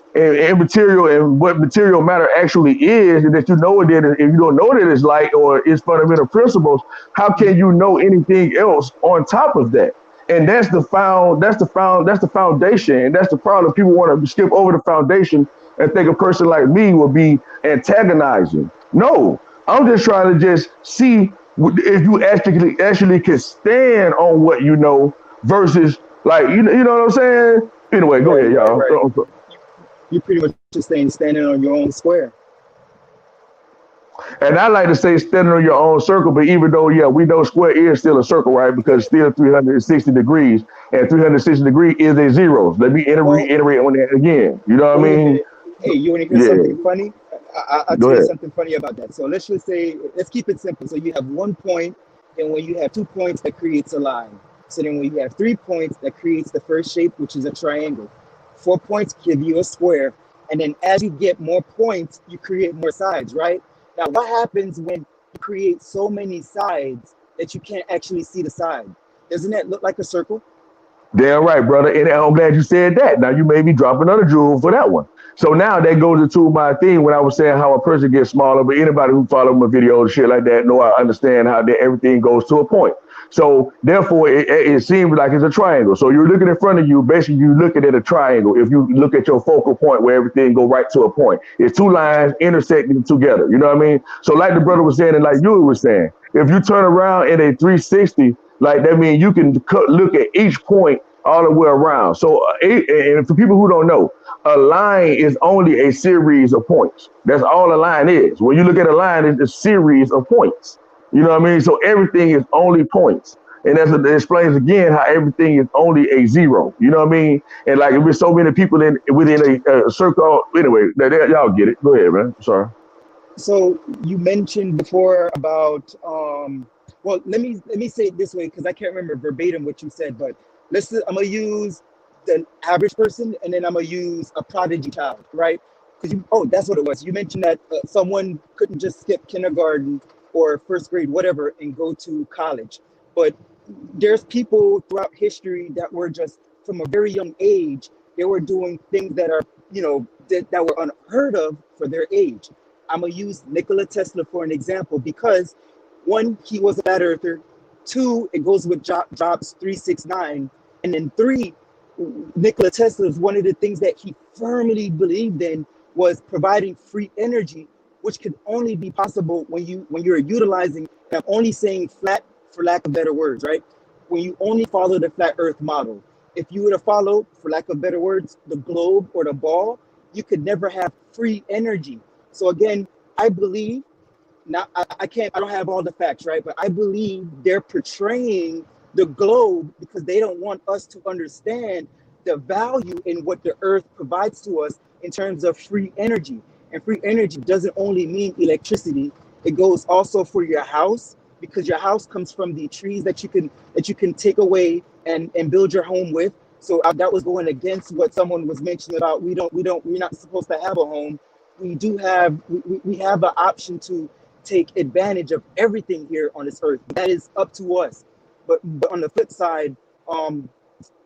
[SPEAKER 11] material and what material matter actually is, and that you know it, if you don't know that it's light or it's fundamental principles, how can you know anything else on top of that? And that's the foundation, and that's the problem. People want to skip over the foundation and think a person like me will be antagonizing. No, I'm just trying to just see if you actually can stand on what you know versus like you know what I'm saying. Anyway, go
[SPEAKER 14] Right,
[SPEAKER 11] ahead,
[SPEAKER 14] right, right.
[SPEAKER 11] y'all.
[SPEAKER 14] You pretty much just standing on your own square.
[SPEAKER 11] And I like to say standing on your own circle, but even though, yeah, we know square is still a circle, right? Because it's still 360 degrees, and 360 degrees is a zero. Let me
[SPEAKER 14] Well,
[SPEAKER 11] reiterate on that again. You know what I
[SPEAKER 14] wait a
[SPEAKER 11] mean?
[SPEAKER 14] minute. Hey, you want to hear
[SPEAKER 11] Yeah,
[SPEAKER 14] something funny? I'll
[SPEAKER 11] go
[SPEAKER 14] tell you
[SPEAKER 11] ahead.
[SPEAKER 14] something funny about that. So let's just say, let's keep it simple. So you have 1 point, and when you have 2 points, that creates a line. So then when you have 3 points, that creates the first shape, which is a triangle. 4 points give you a square. And then as you get more points, you create more sides, right? Now, what happens when you create so many sides that you can't actually see the side? Doesn't that look like a circle?
[SPEAKER 11] Damn right, brother. And I'm glad you said that. Now you made me drop another jewel for that one. So now that goes into my thing when I was saying how a person gets smaller, but anybody who follow my videos, shit like that, know I understand how that everything goes to a point. So therefore, it seems like it's a triangle. So you're looking in front of you, basically you're looking at a triangle. If you look at your focal point where everything go right to a point, it's two lines intersecting together. You know what I mean? So like the brother was saying, and like you was saying, if you turn around in a 360, like that means you can look at each point all the way around. So, and for people who don't know, a line is only a series of points. That's all a line is. When you look at a line, it's a series of points. You know what I mean? So everything is only points. And that's what it explains again how everything is only a zero. You know what I mean? And like, with so many people within a circle, anyway, y'all get it. Go ahead, man. Sorry.
[SPEAKER 14] So you mentioned before about well, let me say it this way because I can't remember verbatim what you said, but I'm gonna use the average person and then I'm gonna use a prodigy child, right? Because that's what it was. You mentioned that someone couldn't just skip kindergarten or first grade, whatever, and go to college. But there's people throughout history that were just from a very young age, they were doing things that are, that were unheard of for their age. I'm gonna use Nikola Tesla for an example because one, he was a flat earther. Two, it goes with Jobs 369, and then three, Nikola Tesla is one of the things that he firmly believed in was providing free energy, which could only be possible when you're utilizing. And I'm only saying flat for lack of better words, right? When you only follow the flat Earth model. If you were to follow, for lack of better words, the globe or the ball, you could never have free energy. So again, I believe now I can't I don't have all the facts, right? But I believe they're portraying the globe because they don't want us to understand the value in what the earth provides to us in terms of free energy. And free energy doesn't only mean electricity, it goes also for your house because your house comes from the trees that you can take away and build your home with. So that was going against what someone was mentioning about we're not supposed to have a home. We have the option to take advantage of everything here on this earth. That is up to us. But on the flip side, um,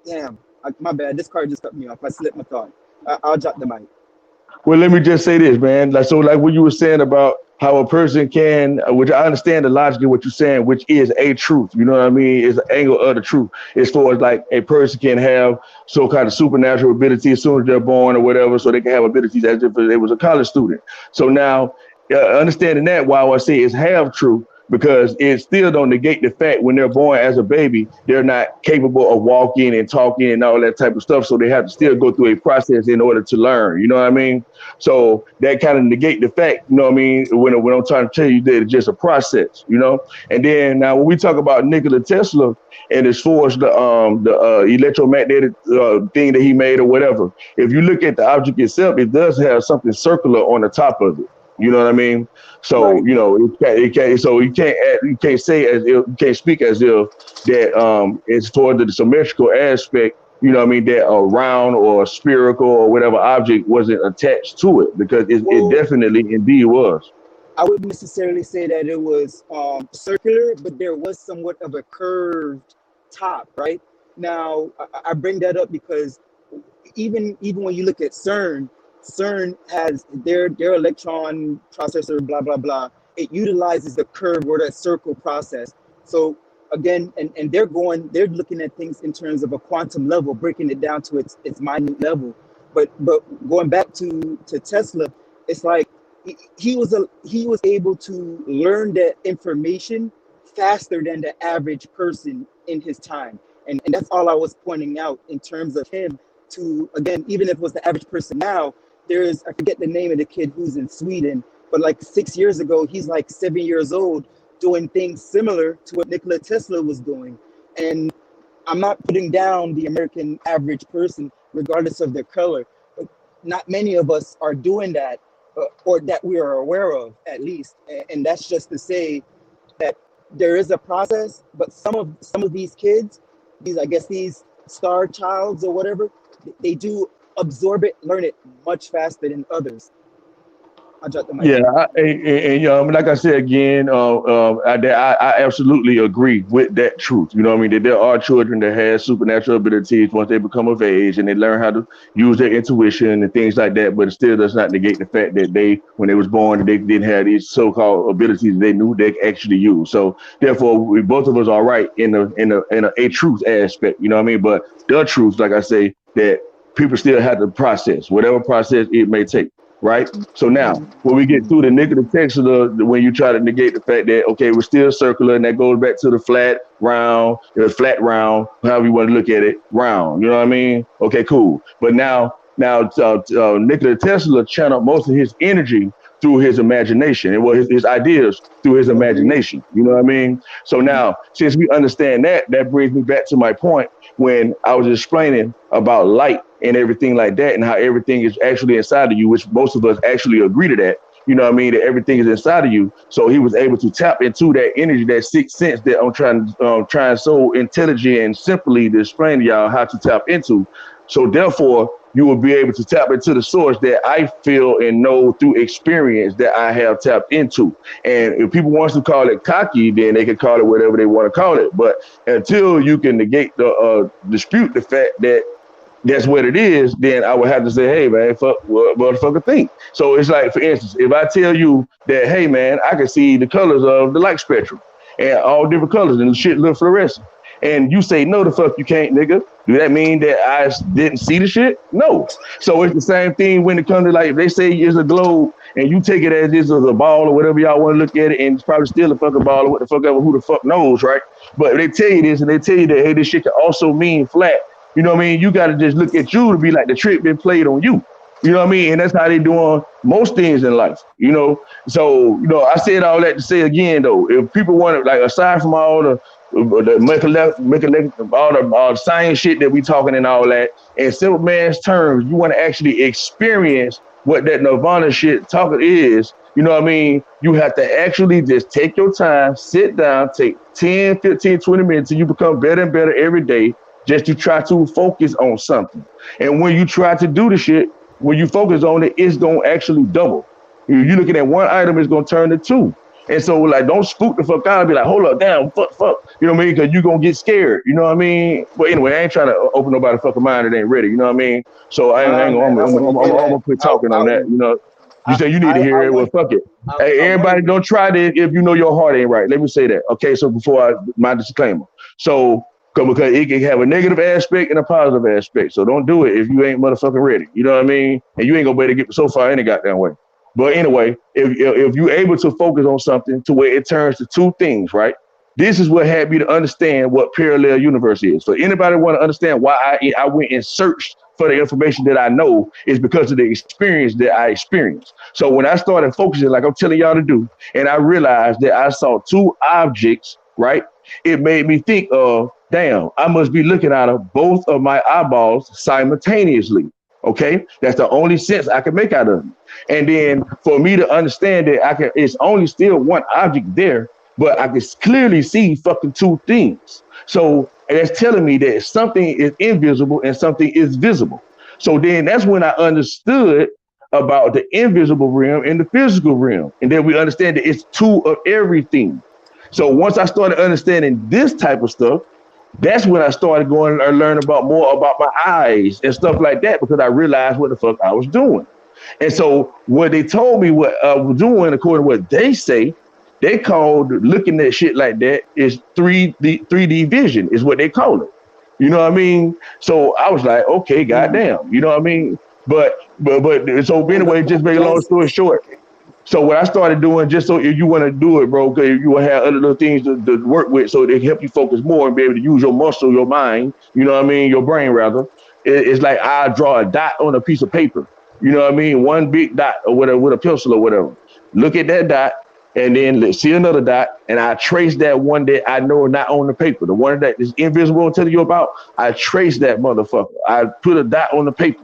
[SPEAKER 14] damn, my bad. This car just cut me off. I slipped my thought. I'll drop the mic.
[SPEAKER 11] Well, let me just say this, man. Like, so, like what you were saying about how a person can, which I understand the logic of what you're saying, which is a truth. You know what I mean? It's an angle of the truth. As far as like a person can have some kind of supernatural ability as soon as they're born or whatever, so they can have abilities as if they was a college student. So now, understanding that, while I say it's half true, because it still don't negate the fact when they're born as a baby, they're not capable of walking and talking and all that type of stuff. So they have to still go through a process in order to learn. You know what I mean? So that kind of negate the fact, you know what I mean, when I'm trying to tell you that it's just a process, you know? And then now when we talk about Nikola Tesla and as far as the electromagnetic thing that he made or whatever, if you look at the object itself, it does have something circular on the top of it. You know what I mean? So
[SPEAKER 14] Right.
[SPEAKER 11] you know So you can't say as if you can't speak as if that it's toward the symmetrical aspect. You know what I mean? That a round or a spherical or whatever object wasn't attached to it because it
[SPEAKER 14] Well,
[SPEAKER 11] definitely indeed was.
[SPEAKER 14] I wouldn't necessarily say that it was circular, but there was somewhat of a curved top, right? Now, I bring that up because even when you look at CERN, CERN has their electron processor, blah blah blah. It utilizes the curve or that circle process. So again, and they're looking at things in terms of a quantum level, breaking it down to its minute level. But going back to Tesla, it's like he was able to learn that information faster than the average person in his time. And that's all I was pointing out in terms of him to, again, even if it was the average person now, there's, I forget the name of the kid who's in Sweden, but like 6 years ago, he's like 7 years old doing things similar to what Nikola Tesla was doing. And I'm not putting down the American average person, regardless of their color, but not many of us are doing that, or that we are aware of, at least. And that's just to say that there is a process, but some of these kids, these I guess these star childs or whatever, they do absorb it, learn it much faster than others. I'll drop the mic.
[SPEAKER 11] Yeah, like I said again, I absolutely agree with that truth. You know what I mean? That there are children that have supernatural abilities once they become of age and they learn how to use their intuition and things like that. But it still does not negate the fact that they, when they was born, they didn't have these so-called abilities they knew they actually use. So therefore, we both of us are right in a truth aspect. You know what I mean? But the truth, like I say, that people still have to process whatever process it may take. Right. So now, when we get through the negative text of when you try to negate the fact that okay, we're still circular, and that goes back to the flat round, however you want to look at it, round. You know what I mean? Okay, cool. But now, Nikola Tesla channeled most of his energy through his imagination, and his ideas through his
[SPEAKER 14] Agreed.
[SPEAKER 11] imagination. You know what I mean? So now, since we understand that, that brings me back to my point when I was explaining about light and everything like that, and how everything is actually inside of you, which most of us actually agree to that. You know what I mean? That everything is inside of you. So he was able to tap into that energy, that sixth sense that I'm trying so intelligent and simply to explain to y'all how to tap into. So therefore, you will be able to tap into the source that I feel and know through experience that I have tapped into. And if people want to call it cocky, then they can call it whatever they want to call it. But until you can negate dispute the fact that that's what it is, then I would have to say, hey man, fuck what motherfucker think. So it's like, for instance, if I tell you that, hey man, I can see the colors of the light spectrum and all different colors and the shit look fluorescent. And you say, no, the fuck you can't, nigga. Do that mean that I didn't see the shit? No. So it's the same thing when it comes to like, if they say it's a globe and you take it as this is a ball or whatever y'all want to look at it, and it's probably still a fucking ball or what the fuck ever, who the fuck knows, right? But if they tell you this and they tell you that, hey, this shit can also mean flat, you know what I mean? You got to just look at you to be like the trick been played on you. You know what I mean? And that's how they doing most things in life, you know? So, I said all that to say again, though, if people want to, like, aside from all all the science shit that we talking and all that, in simple man's terms, you want to actually experience what that nirvana shit talking is, you know what I mean? You have to actually just take your time, sit down, take 10, 15, 20 minutes till you become better and better every day just to try to focus on something. And when you try to do the shit, when you focus on it, it's going to actually double. You're looking at one item, it's going to turn to two. And so, like, don't spook the fuck out and be like, hold up, damn, fuck. You know what I mean? Because you're going to get scared. You know what I mean? But anyway, I ain't trying to open nobody's fucking mind that ain't ready. You know what I mean? So
[SPEAKER 14] Nah, man, I want to hear
[SPEAKER 11] I'm
[SPEAKER 14] that.
[SPEAKER 11] going to quit talking on that. You say you need to
[SPEAKER 14] I
[SPEAKER 11] hear it. Well,
[SPEAKER 14] want
[SPEAKER 11] fuck it. Hey,
[SPEAKER 14] I want
[SPEAKER 11] everybody,
[SPEAKER 14] to.
[SPEAKER 11] don't try this if you know your heart ain't right. Let me say that. Okay, so my disclaimer. So, because it can have a negative aspect and a positive aspect. So don't do it if you ain't motherfucking ready. You know what I mean? And you ain't gonna be able to get so far any goddamn way. But anyway, if you're able to focus on something to where it turns to two things, right? This is what had me to understand what parallel universe is. So anybody want to understand why I went and searched for the information that I know is because of the experience that I experienced. So when I started focusing, like I'm telling y'all to do, and I realized that I saw two objects, right? It made me think of, damn, I must be looking out of both of my eyeballs simultaneously. Okay, that's the only sense I can make out of it. And then for me to understand that it's only still one object there, but I can clearly see fucking two things. So that's telling me that something is invisible and something is visible. So then that's when I understood about the invisible realm and the physical realm. And then we understand that it's two of everything. So once I started understanding this type of stuff, that's when I started going and learn about more about my eyes and stuff like that because I realized what the fuck I was doing. And so what they told me what I was doing, according to what they say, they called looking at shit like that is 3D vision is what they call it. You know what I mean? So I was like, okay, goddamn, you know what I mean? But so anyway, just make a long
[SPEAKER 14] That's
[SPEAKER 11] story short, so what I started doing, just so if you want to do it, bro, because you will have other little things to work with, so they can help you focus more and be able to use your muscle, your mind. You know what I mean? Your brain rather. It's like I draw a dot on a piece of paper. You know what I mean? One big dot or whatever with a pencil or whatever. Look at that dot, and then let's see another dot, and I trace that one that I know not on the paper, the one that is invisible I'm telling you about. I trace that motherfucker. I put a dot on the paper.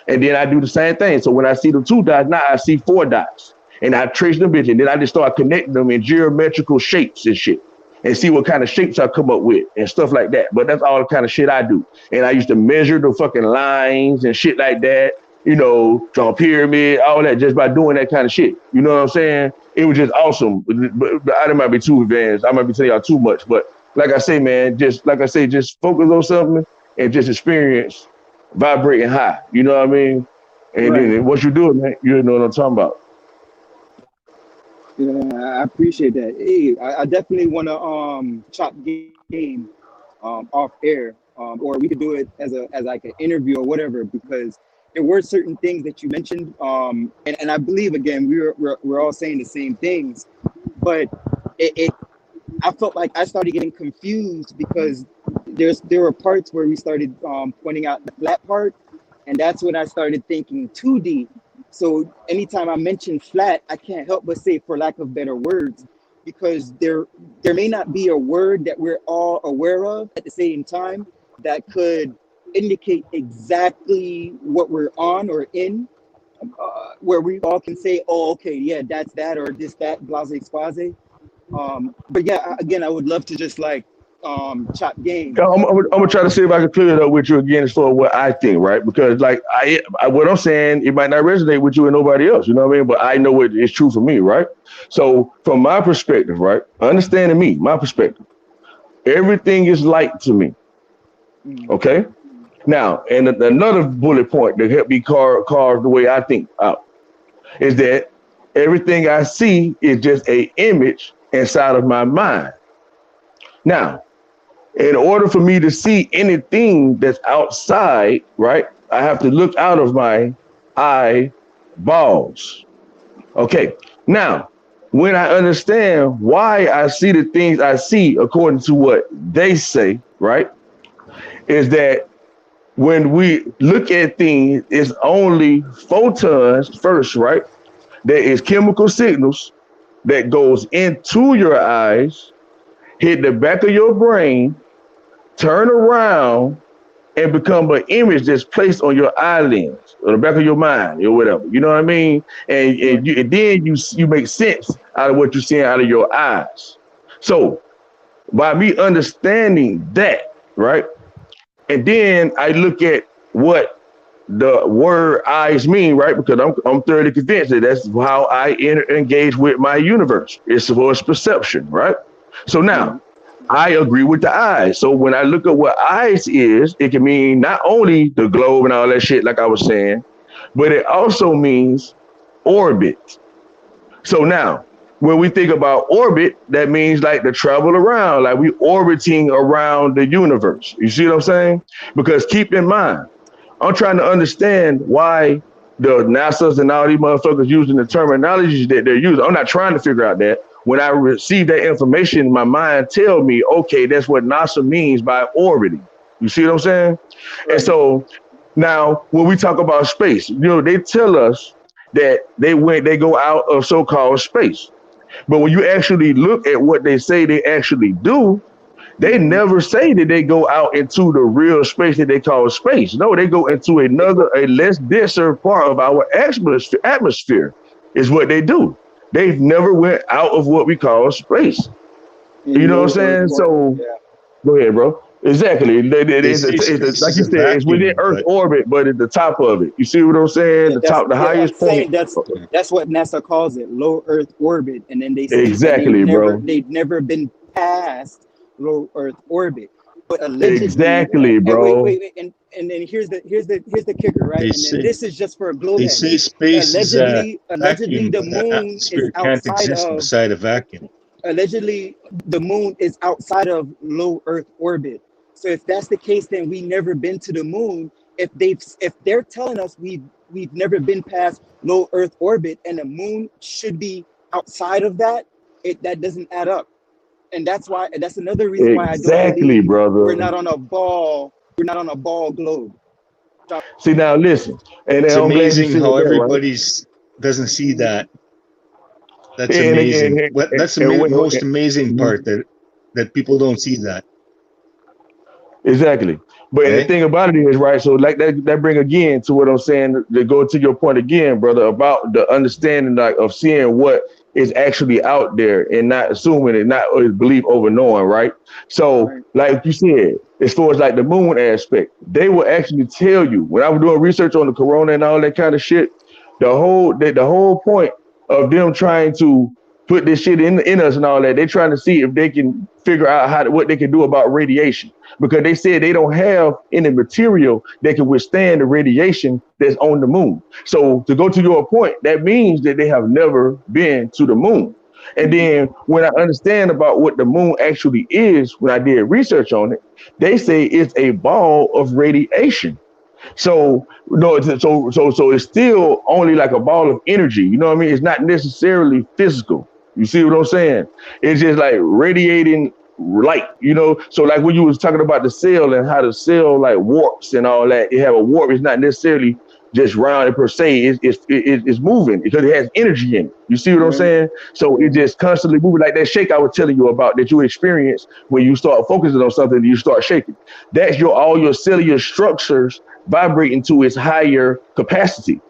[SPEAKER 11] And then I do the same thing. So when I see the two dots, now I see four dots. And I trace them bitch. And then I just start connecting them in geometrical shapes and shit. And see what kind of shapes I come up with and stuff like that. But that's all the kind of shit I do. And I used to measure the fucking lines and shit like that. You know, draw a pyramid, all that just by doing that kind of shit. You know what I'm saying? It was just awesome. But I might be too advanced. I might be telling y'all too much. But like I say, man, just focus on something and just experience vibrating high. You know what I mean? And
[SPEAKER 14] right.
[SPEAKER 11] then what you do, man, you know what I'm talking about.
[SPEAKER 14] Yeah, I appreciate that. Hey, I definitely want to chop game off air, or we could do it as like an interview or whatever, because there were certain things that you mentioned, and I believe again we're all saying the same things, but it I felt like I started getting confused because there were parts where we started pointing out the flat part, and that's when I started thinking 2D. So anytime I mention flat, I can't help but say, for lack of better words, because there may not be a word that we're all aware of at the same time that could indicate exactly what we're on or in, where we all can say, oh, okay, yeah, that's that, or this, that, blase, squaze. But yeah, again, I would love to just like chop game.
[SPEAKER 11] Yeah, I'm gonna try to see if I can clear it up with you again as far as what I think, right? Because like what I'm saying, it might not resonate with you and nobody else. You know what I mean? But I know what is true for me, right? So from my perspective, right, understanding me, my perspective, everything is light to me.
[SPEAKER 14] Mm,
[SPEAKER 11] Okay. Now, and another bullet point that helped me carve the way I think out is that everything I see is just a image inside of my mind. Now, in order for me to see anything that's outside, right, I have to look out of my eyeballs. Okay. Now, when I understand why I see the things I see according to what they say, right, is that when we look at things, it's only photons first, right? There is chemical signals that goes into your eyes, hit the back of your brain, turn around, and become an image that's placed on your eyelids or the back of your mind or whatever. You know what I mean? And,
[SPEAKER 14] right.
[SPEAKER 11] and then you make sense out of what you're seeing out of your eyes. So by me understanding that, right? And then I look at what the word eyes mean, right? Because I'm thoroughly convinced that that's how I engage with my universe. It's for its perception, right? So now
[SPEAKER 14] Yeah.
[SPEAKER 11] I agree with the eyes. So when I look at what eyes is, it can mean not only the globe and all that shit, like I was saying, but it also means orbit. So now, when we think about orbit, that means like to travel around, like we orbiting around the universe. You see what I'm saying? Because keep in mind, I'm trying to understand why the NASA's and all these motherfuckers using the terminologies that they're using. I'm not trying to figure out that. When I receive that information, my mind tell me, okay, that's what NASA means by orbiting. You see what I'm saying? And
[SPEAKER 14] Right.
[SPEAKER 11] so now when we talk about space, they tell us that they go out of so-called space. But when you actually look at what they say they actually do, they
[SPEAKER 14] Mm-hmm.
[SPEAKER 11] never say that they go out into the real space that they call space. No, they go into
[SPEAKER 14] They go.
[SPEAKER 11] a less denser part of our atmosphere is what they do. They've never went out of what we call space. You
[SPEAKER 14] In
[SPEAKER 11] know what
[SPEAKER 14] low
[SPEAKER 11] I'm
[SPEAKER 14] Earth
[SPEAKER 11] saying?
[SPEAKER 14] orbit.
[SPEAKER 11] So
[SPEAKER 14] Yeah.
[SPEAKER 11] go ahead, bro. Exactly.
[SPEAKER 13] They say space
[SPEAKER 11] Like
[SPEAKER 13] is
[SPEAKER 11] you
[SPEAKER 13] a
[SPEAKER 11] said, it's within
[SPEAKER 13] vacuum,
[SPEAKER 11] Earth's
[SPEAKER 13] but
[SPEAKER 11] orbit, but at the top of it. You see what I'm saying?
[SPEAKER 14] Yeah,
[SPEAKER 11] The top, the
[SPEAKER 14] I'm
[SPEAKER 11] highest point.
[SPEAKER 14] saying that's what NASA calls it, low Earth orbit, and then they state that
[SPEAKER 11] Exactly, bro.
[SPEAKER 14] they've never been past low Earth orbit, but allegedly,
[SPEAKER 11] Exactly, bro.
[SPEAKER 14] and then here's the kicker, right?
[SPEAKER 13] they
[SPEAKER 14] And then
[SPEAKER 13] say
[SPEAKER 14] this is just for glow
[SPEAKER 13] they
[SPEAKER 14] heads.
[SPEAKER 13] say space is a
[SPEAKER 14] Allegedly,
[SPEAKER 13] vacuum,
[SPEAKER 14] the
[SPEAKER 13] but the
[SPEAKER 14] moon is
[SPEAKER 13] atmosphere can't
[SPEAKER 14] outside
[SPEAKER 13] exist
[SPEAKER 14] of
[SPEAKER 13] beside a vacuum.
[SPEAKER 14] allegedly the moon is outside of low Earth orbit. So if that's the case, then we never been to the moon. If they're telling us we've never been past low Earth orbit and the moon should be outside of that, that doesn't add up. And that's another reason why I don't
[SPEAKER 11] Exactly,
[SPEAKER 14] believe
[SPEAKER 11] brother.
[SPEAKER 14] we're not on a ball globe.
[SPEAKER 11] See now, listen, and
[SPEAKER 13] It's
[SPEAKER 11] I'm glad you
[SPEAKER 13] amazing
[SPEAKER 11] said
[SPEAKER 13] how
[SPEAKER 11] that, right?
[SPEAKER 13] everybody's doesn't see that. That's
[SPEAKER 11] And again,
[SPEAKER 13] amazing. That's the most amazing part that people don't see that,
[SPEAKER 11] exactly. But and the
[SPEAKER 13] right?
[SPEAKER 11] thing about it is, right? So like that bring again to what I'm saying. To go to your point again, brother, about the understanding like of seeing what is actually out there and not assuming it, not believe over knowing, right? So
[SPEAKER 14] Right.
[SPEAKER 11] like you said, as far as like the moon aspect, they will actually tell you when I was doing research on the corona and all that kind of shit. The whole point of them trying to put this shit in us and all that, they're trying to see if they can figure out what they can do about radiation because they said they don't have any material that can withstand the radiation that's on the moon. So to go to your point, that means that they have never been to the moon. And then when I understand about what the moon actually is, when I did research on it, they say it's a ball of radiation. So no, so it's still only like a ball of energy. You know what I mean? It's not necessarily physical. You see what I'm saying? It's just like radiating light. So like when you was talking about the cell and how the cell like warps and all that, it have a warp. It's not necessarily just round per se. It's moving because it has energy in it. You see what I'm
[SPEAKER 14] Right.
[SPEAKER 11] saying? So it
[SPEAKER 14] Yeah.
[SPEAKER 11] just constantly moving like that shake I was telling you about that you experience when you start focusing on something and you start shaking. That's all your cellular structures vibrating to its higher capacity.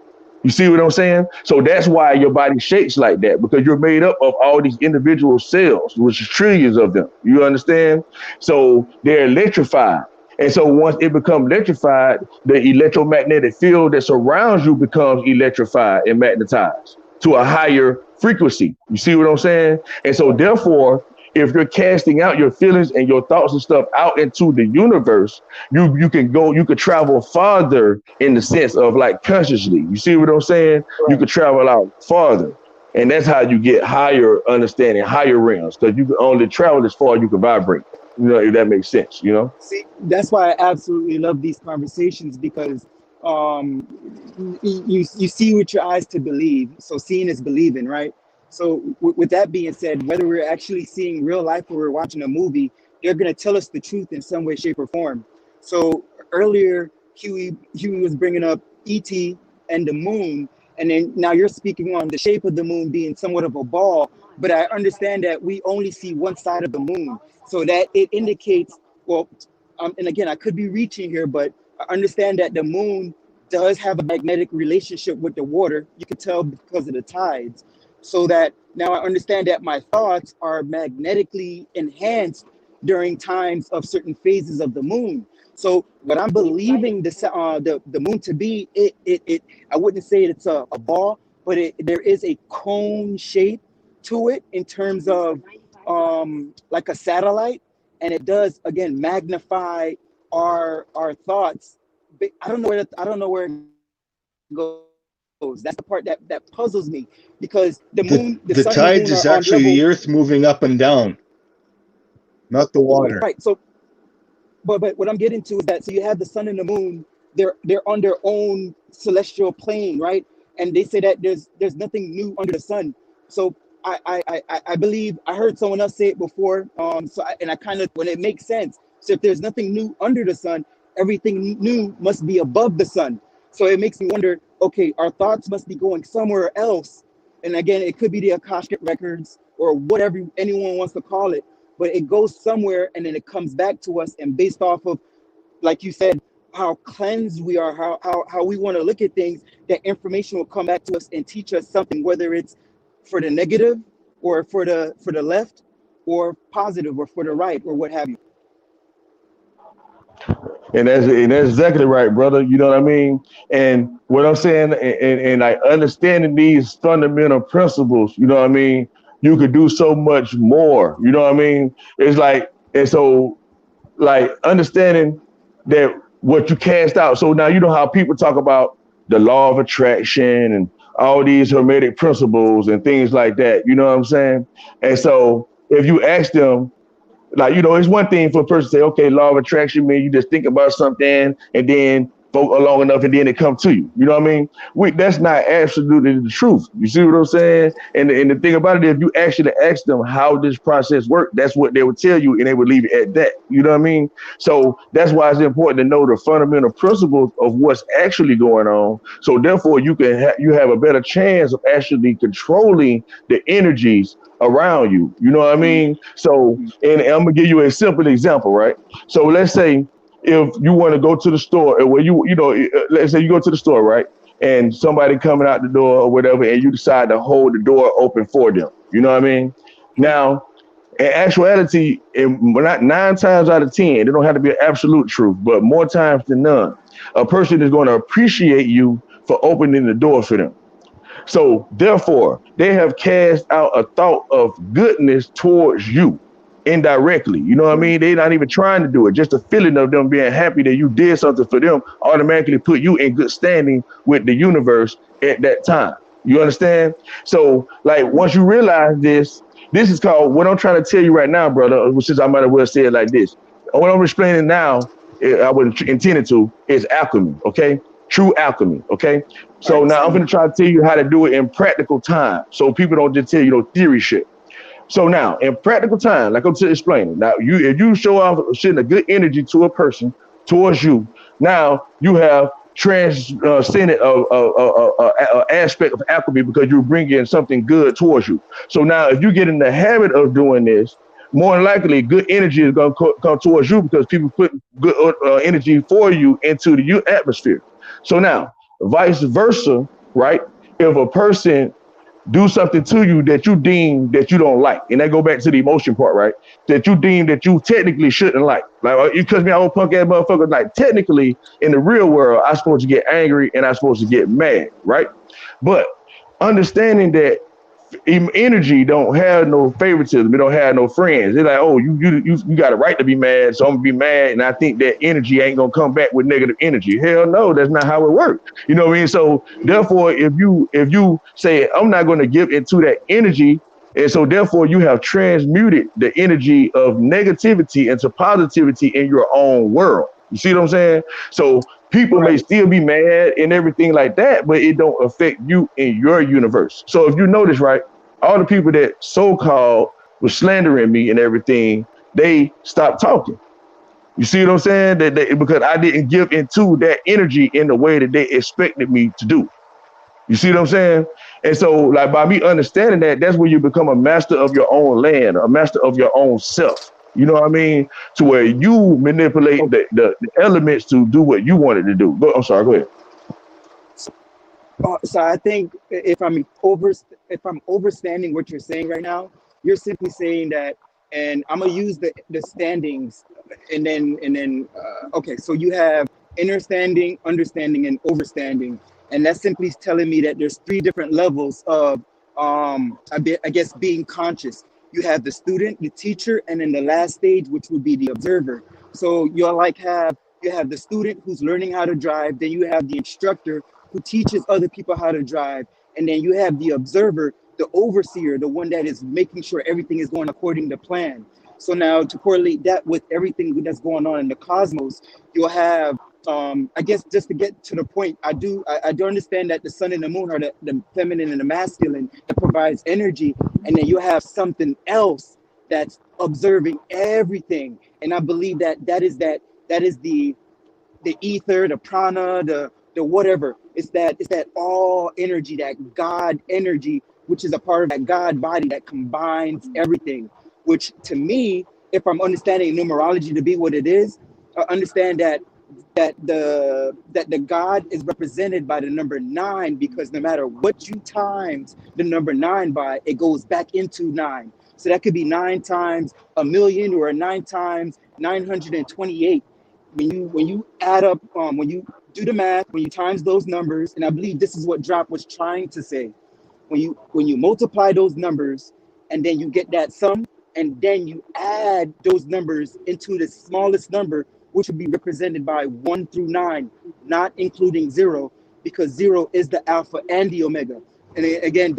[SPEAKER 11] You see what I'm saying? So that's why your body shakes like that because you're made up of all these individual cells, which is trillions of them. You understand? So they're electrified. And so once it becomes electrified, the electromagnetic field that surrounds you becomes electrified and magnetized to a higher frequency. You see what I'm saying? And so
[SPEAKER 14] Right.
[SPEAKER 11] therefore, if you're casting out your feelings and your thoughts and stuff out into the universe, you could travel farther in the sense of like consciously. You see what I'm saying? You
[SPEAKER 14] Right.
[SPEAKER 11] could travel out farther. And that's how you get higher understanding, higher realms, because you can only travel as far as you can vibrate. If that makes sense.
[SPEAKER 14] See, that's why I absolutely love these conversations because um, you see with your eyes to believe. So seeing is believing, right? So with that being said, whether we're actually seeing real life or we're watching a movie, they're gonna tell us the truth in some way, shape, or form. So earlier, Huey was bringing up ET and the moon, and then now you're speaking on the shape of the moon being somewhat of a ball. But I understand that we only see one side of the moon, so that it indicates well, and again, I could be reaching here, but I understand that the moon does have a magnetic relationship with the water. You can tell because of the tides. So that now I understand that my thoughts are magnetically enhanced during times of certain phases of the moon. So what I'm believing the moon to be, it I wouldn't say it's a ball, but there is a cone shape to it in terms of like a satellite, and it does again magnify our thoughts. But I don't know where it goes. That's the part that puzzles me because the sun and the moon are
[SPEAKER 13] The
[SPEAKER 14] on
[SPEAKER 13] tides
[SPEAKER 14] level.
[SPEAKER 13] is actually the earth moving up and down, not the
[SPEAKER 14] Right.
[SPEAKER 13] water.
[SPEAKER 14] So but what I'm getting to is that so you have the sun and the moon. they're on their own celestial plane, right? And they say that there's nothing new under the sun. So I believe I heard someone else say it before. And I kind of, when it makes sense. So if there's nothing new under the sun, everything new must be above the sun. So it makes me wonder, okay, our thoughts must be going somewhere else. And again, it could be the Akashic records or whatever anyone wants to call it, but it goes somewhere and then it comes back to us. And based off of, like you said, how cleansed we are, how we want to look at things, that information will come back to us and teach us something, whether it's for the negative or for the left or positive or for the right or what have you.
[SPEAKER 11] And that's exactly right, brother. You know what I mean? And what I'm saying, and like understanding these fundamental principles, you know what I mean? You could do so much more. You know what I mean? It's like, and so like understanding that what you cast out. So now you know how people talk about the law of attraction and all these hermetic principles and things like that. You know what I'm saying? And so if you ask them, like, you know, it's one thing for a person to say, okay, law of attraction means you just think about something and then vote long enough and then it comes to you. You know what I mean? That's not absolutely the truth. You see what I'm saying? And the thing about it is, if you actually ask them how this process works, that's what they would tell you, and they would leave it at that. You know what I mean? So that's why it's important to know the fundamental principles of what's actually going on. So therefore, you have a better chance of actually controlling the energies around you. You know what I mean? So, and I'm gonna give you a simple example, right? So let's say if you want to go to the store, or where let's say you go to the store, right? And somebody coming out the door or whatever, and you decide to hold the door open for them. You know what I mean? Now, in actuality, not 9 times out of 10, it don't have to be an absolute truth, but more times than none, a person is going to appreciate you for opening the door for them. So therefore, they have cast out a thought of goodness towards you indirectly. You know what I mean? They're not even trying to do it. Just the feeling of them being happy that you did something for them automatically put you in good standing with the universe at that time. You understand? So, like, once you realize this is called, what I'm trying to tell you right now, brother, which is, I might as well say it like this. What I'm explaining now, I wasn't intended to, is alchemy, okay? True alchemy, okay?
[SPEAKER 14] All
[SPEAKER 11] So
[SPEAKER 14] right,
[SPEAKER 11] now I'm
[SPEAKER 14] so
[SPEAKER 11] going to try to tell you how to do it in practical time, so people don't just tell you no theory shit. So now, in practical time, like I'm explaining, now if you show off sending a good energy to a person towards you, now you have transcended a aspect of alchemy because you're bringing something good towards you. So now, if you get in the habit of doing this, more than likely, good energy is going to come towards you because people put good energy for you into the atmosphere. So now, vice versa, right? If a person do something to you that you deem that you don't like, and that go back to the emotion part, right? That you deem that you technically shouldn't like you cuss me out, old punk ass motherfucker. Like, technically, in the real world, I'm supposed to get angry and I'm supposed to get mad, right? But understanding that energy don't have no favoritism. It don't have no friends. It's like, oh, you got a right to be mad, so I'm gonna be mad, and I think that energy ain't gonna come back with negative energy. Hell no, that's not how it works. You know what I mean? So therefore, if you say I'm not gonna give into that energy, and so therefore you have transmuted the energy of negativity into positivity in your own world. You see what I'm saying? So people may
[SPEAKER 14] right.
[SPEAKER 11] still be mad and everything like that, but it don't affect you in your universe. So if you notice, right, all the people that so-called was slandering me and everything, they stopped talking. You see what I'm saying? Because I didn't give into that energy in the way that they expected me to do. You see what I'm saying? And so, like, by me understanding that, that's where you become a master of your own land, a master of your own self. You know what I mean? To where you manipulate the elements to do what you wanted to do. I'm sorry, go ahead.
[SPEAKER 14] So I think if I'm overstanding what you're saying right now, you're simply saying that, and I'm gonna use the standings, okay. So you have understanding, understanding, and overstanding, and that's simply telling me that there's three different levels of I guess being conscious. You have the student, the teacher, and then the last stage, which would be the observer. So you have the student who's learning how to drive, then you have the instructor who teaches other people how to drive. And then you have the observer, the overseer, the one that is making sure everything is going according to plan. So now to correlate that with everything that's going on in the cosmos, you'll have I guess just to get to the point, I do understand that the sun and the moon are the feminine and the masculine that provides energy, and then you have something else that's observing everything. And I believe that is the ether, the prana, the whatever. It's that all energy, that God energy, which is a part of that God body that combines everything. Which to me, if I'm understanding numerology to be what it is, I understand that the God is represented by the number nine, because no matter what you times the number nine by, it goes back into nine. So that could be nine times a million or nine times 928. When you add up, when you do the math, when you times those numbers, and I believe this is what Drop was trying to say, when you multiply those numbers and then you get that sum, and then you add those numbers into the smallest number, which would be represented by 1 through 9, not including 0, because 0 is the alpha and the omega. And again,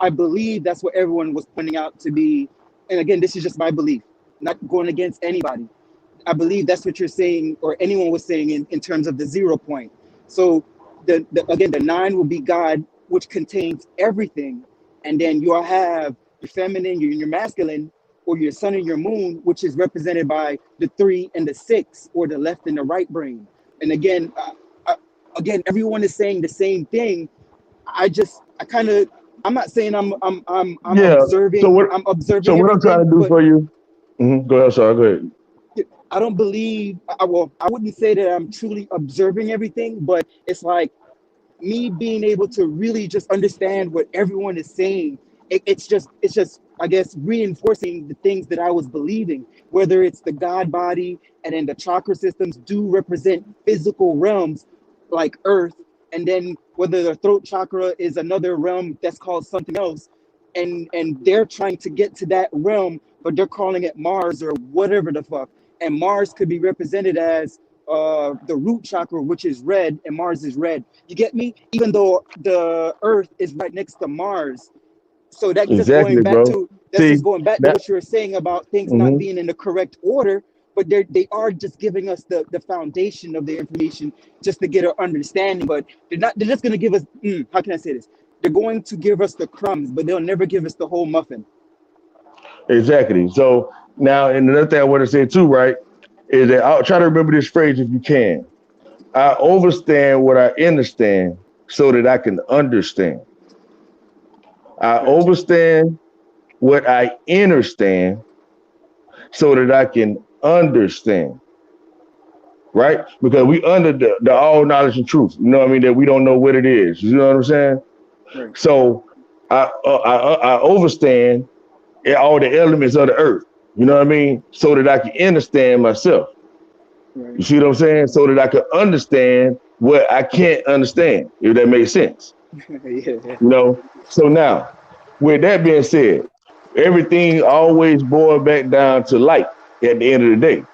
[SPEAKER 14] I believe that's what everyone was pointing out to be. And again, this is just my belief, not going against anybody. I believe that's what you're saying, or anyone was saying, in terms of the 0 point. So again, the nine will be God, which contains everything, and then you'll have your feminine, your masculine, or your sun and your moon, which is represented by the 3 and the 6, or the left and the right brain. And again, again, everyone is saying the same thing. I kind of, I'm not saying I'm
[SPEAKER 11] Yeah. So
[SPEAKER 14] observing,
[SPEAKER 11] what?
[SPEAKER 14] I'm
[SPEAKER 11] So
[SPEAKER 14] observing
[SPEAKER 11] what I'm trying
[SPEAKER 14] everything,
[SPEAKER 11] to do
[SPEAKER 14] but
[SPEAKER 11] for you? Go ahead. Sorry. Go ahead.
[SPEAKER 14] I don't believe, well, I wouldn't say that I'm truly observing everything, but it's like me being able to really just understand what everyone is saying. It's just I guess reinforcing the things that I was believing, whether it's the God body, and then the chakra systems do represent physical realms like earth, and then whether the throat chakra is another realm that's called something else, and they're trying to get to that realm, but they're calling it Mars or whatever the fuck. And Mars could be represented as the root chakra, which is red, and Mars is red. You get me? Even though the Earth is right next to Mars. So
[SPEAKER 11] Exactly, bro.
[SPEAKER 14] that's
[SPEAKER 11] See
[SPEAKER 14] just going back to
[SPEAKER 11] that.
[SPEAKER 14] what you were saying about things not
[SPEAKER 11] hmm
[SPEAKER 14] being in the correct order, but they are just giving us the foundation of the information just to get our understanding. But they're just gonna give us, how can I say this? They're going to give us the crumbs, but they'll never give us the whole muffin.
[SPEAKER 11] Exactly. So now, and another thing I want to say too, right, is that I'll try to remember this phrase if you can. I overstand what I understand so that I can understand. I
[SPEAKER 14] Gotcha.
[SPEAKER 11] overstand what I understand so that I can understand. Right? Because we under the all knowledge and truth. You know what I mean? That we don't know what it is. You know what I'm saying?
[SPEAKER 14] Right.
[SPEAKER 11] So I overstand all the elements of the earth. You know what I mean? So that I can understand myself.
[SPEAKER 14] Right.
[SPEAKER 11] You see what I'm saying? So that I can understand what I can't understand, if that makes sense.
[SPEAKER 14] Yeah.
[SPEAKER 11] You know? So now, with that being said, everything always boils back down to light at the end of the day.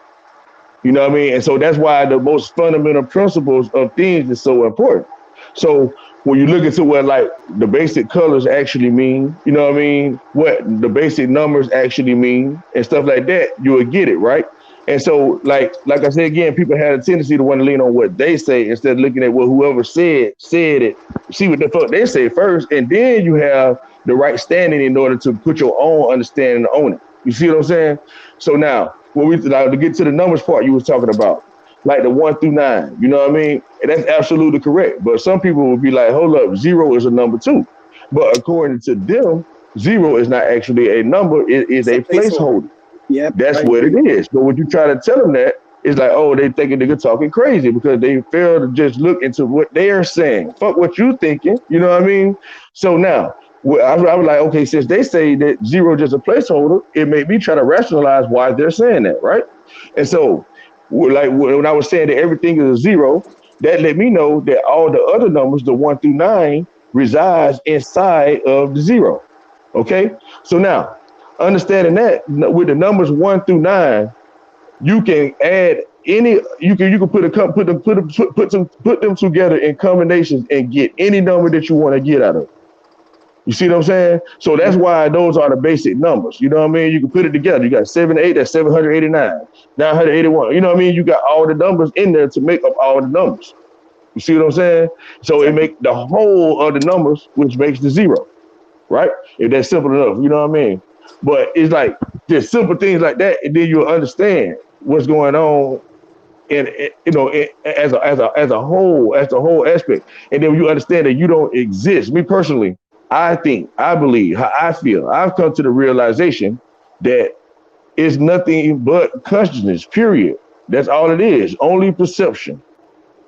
[SPEAKER 11] You know what I mean? And so that's why the most fundamental principles of things is so important. So when you look into what like the basic colors actually mean, you know what I mean? What the basic numbers actually mean and stuff like that, you will get it, right? And so like I said again, people had a tendency to want to lean on what they say instead of looking at what whoever said it, see what the fuck they say first, and then you have the right standing in order to put your own understanding on it. You see what I'm saying? So now when we like, to get to the numbers part you was talking about, like the 1 through 9, you know what I mean? And that's absolutely correct. But some people will be like, hold up, 0 is a number too. But according to them, 0 is not actually a number, it is
[SPEAKER 14] It's a
[SPEAKER 11] a
[SPEAKER 14] placeholder.
[SPEAKER 11] placeholder.
[SPEAKER 14] Yep, I
[SPEAKER 11] That's what it
[SPEAKER 14] agree.
[SPEAKER 11] is. But when you try to tell them that, it's like, oh, they thinking they're talking crazy because they fail to just look into what they are saying. Fuck what you thinking. You know what I mean? So now, I was like, okay, since they say that 0 is just a placeholder, it made me try to rationalize why they're saying that, right? And so, like when I was saying that everything is a 0, that let me know that all the other numbers, the 1 through 9, resides inside of the 0. Okay, so now understanding that with the numbers 1 through 9, you can add any you can put them together in combinations and get any number that you want to get out of it. You see what I'm saying? So that's why those are the basic numbers. You know what I mean? You can put it together. You got 78, that's 789, 981. You know what I mean? You got all the numbers in there to make up all the numbers. You see what I'm saying? So it make the whole of the numbers, which makes the zero, right? If that's simple enough, you know what I mean? But it's like there's simple things like that, and then you'll understand what's going on as a whole, as the whole aspect. And then when you understand that you don't exist, me personally, I believe, how I feel, I've come to the realization that it's nothing but consciousness, period. That's all it is, only perception.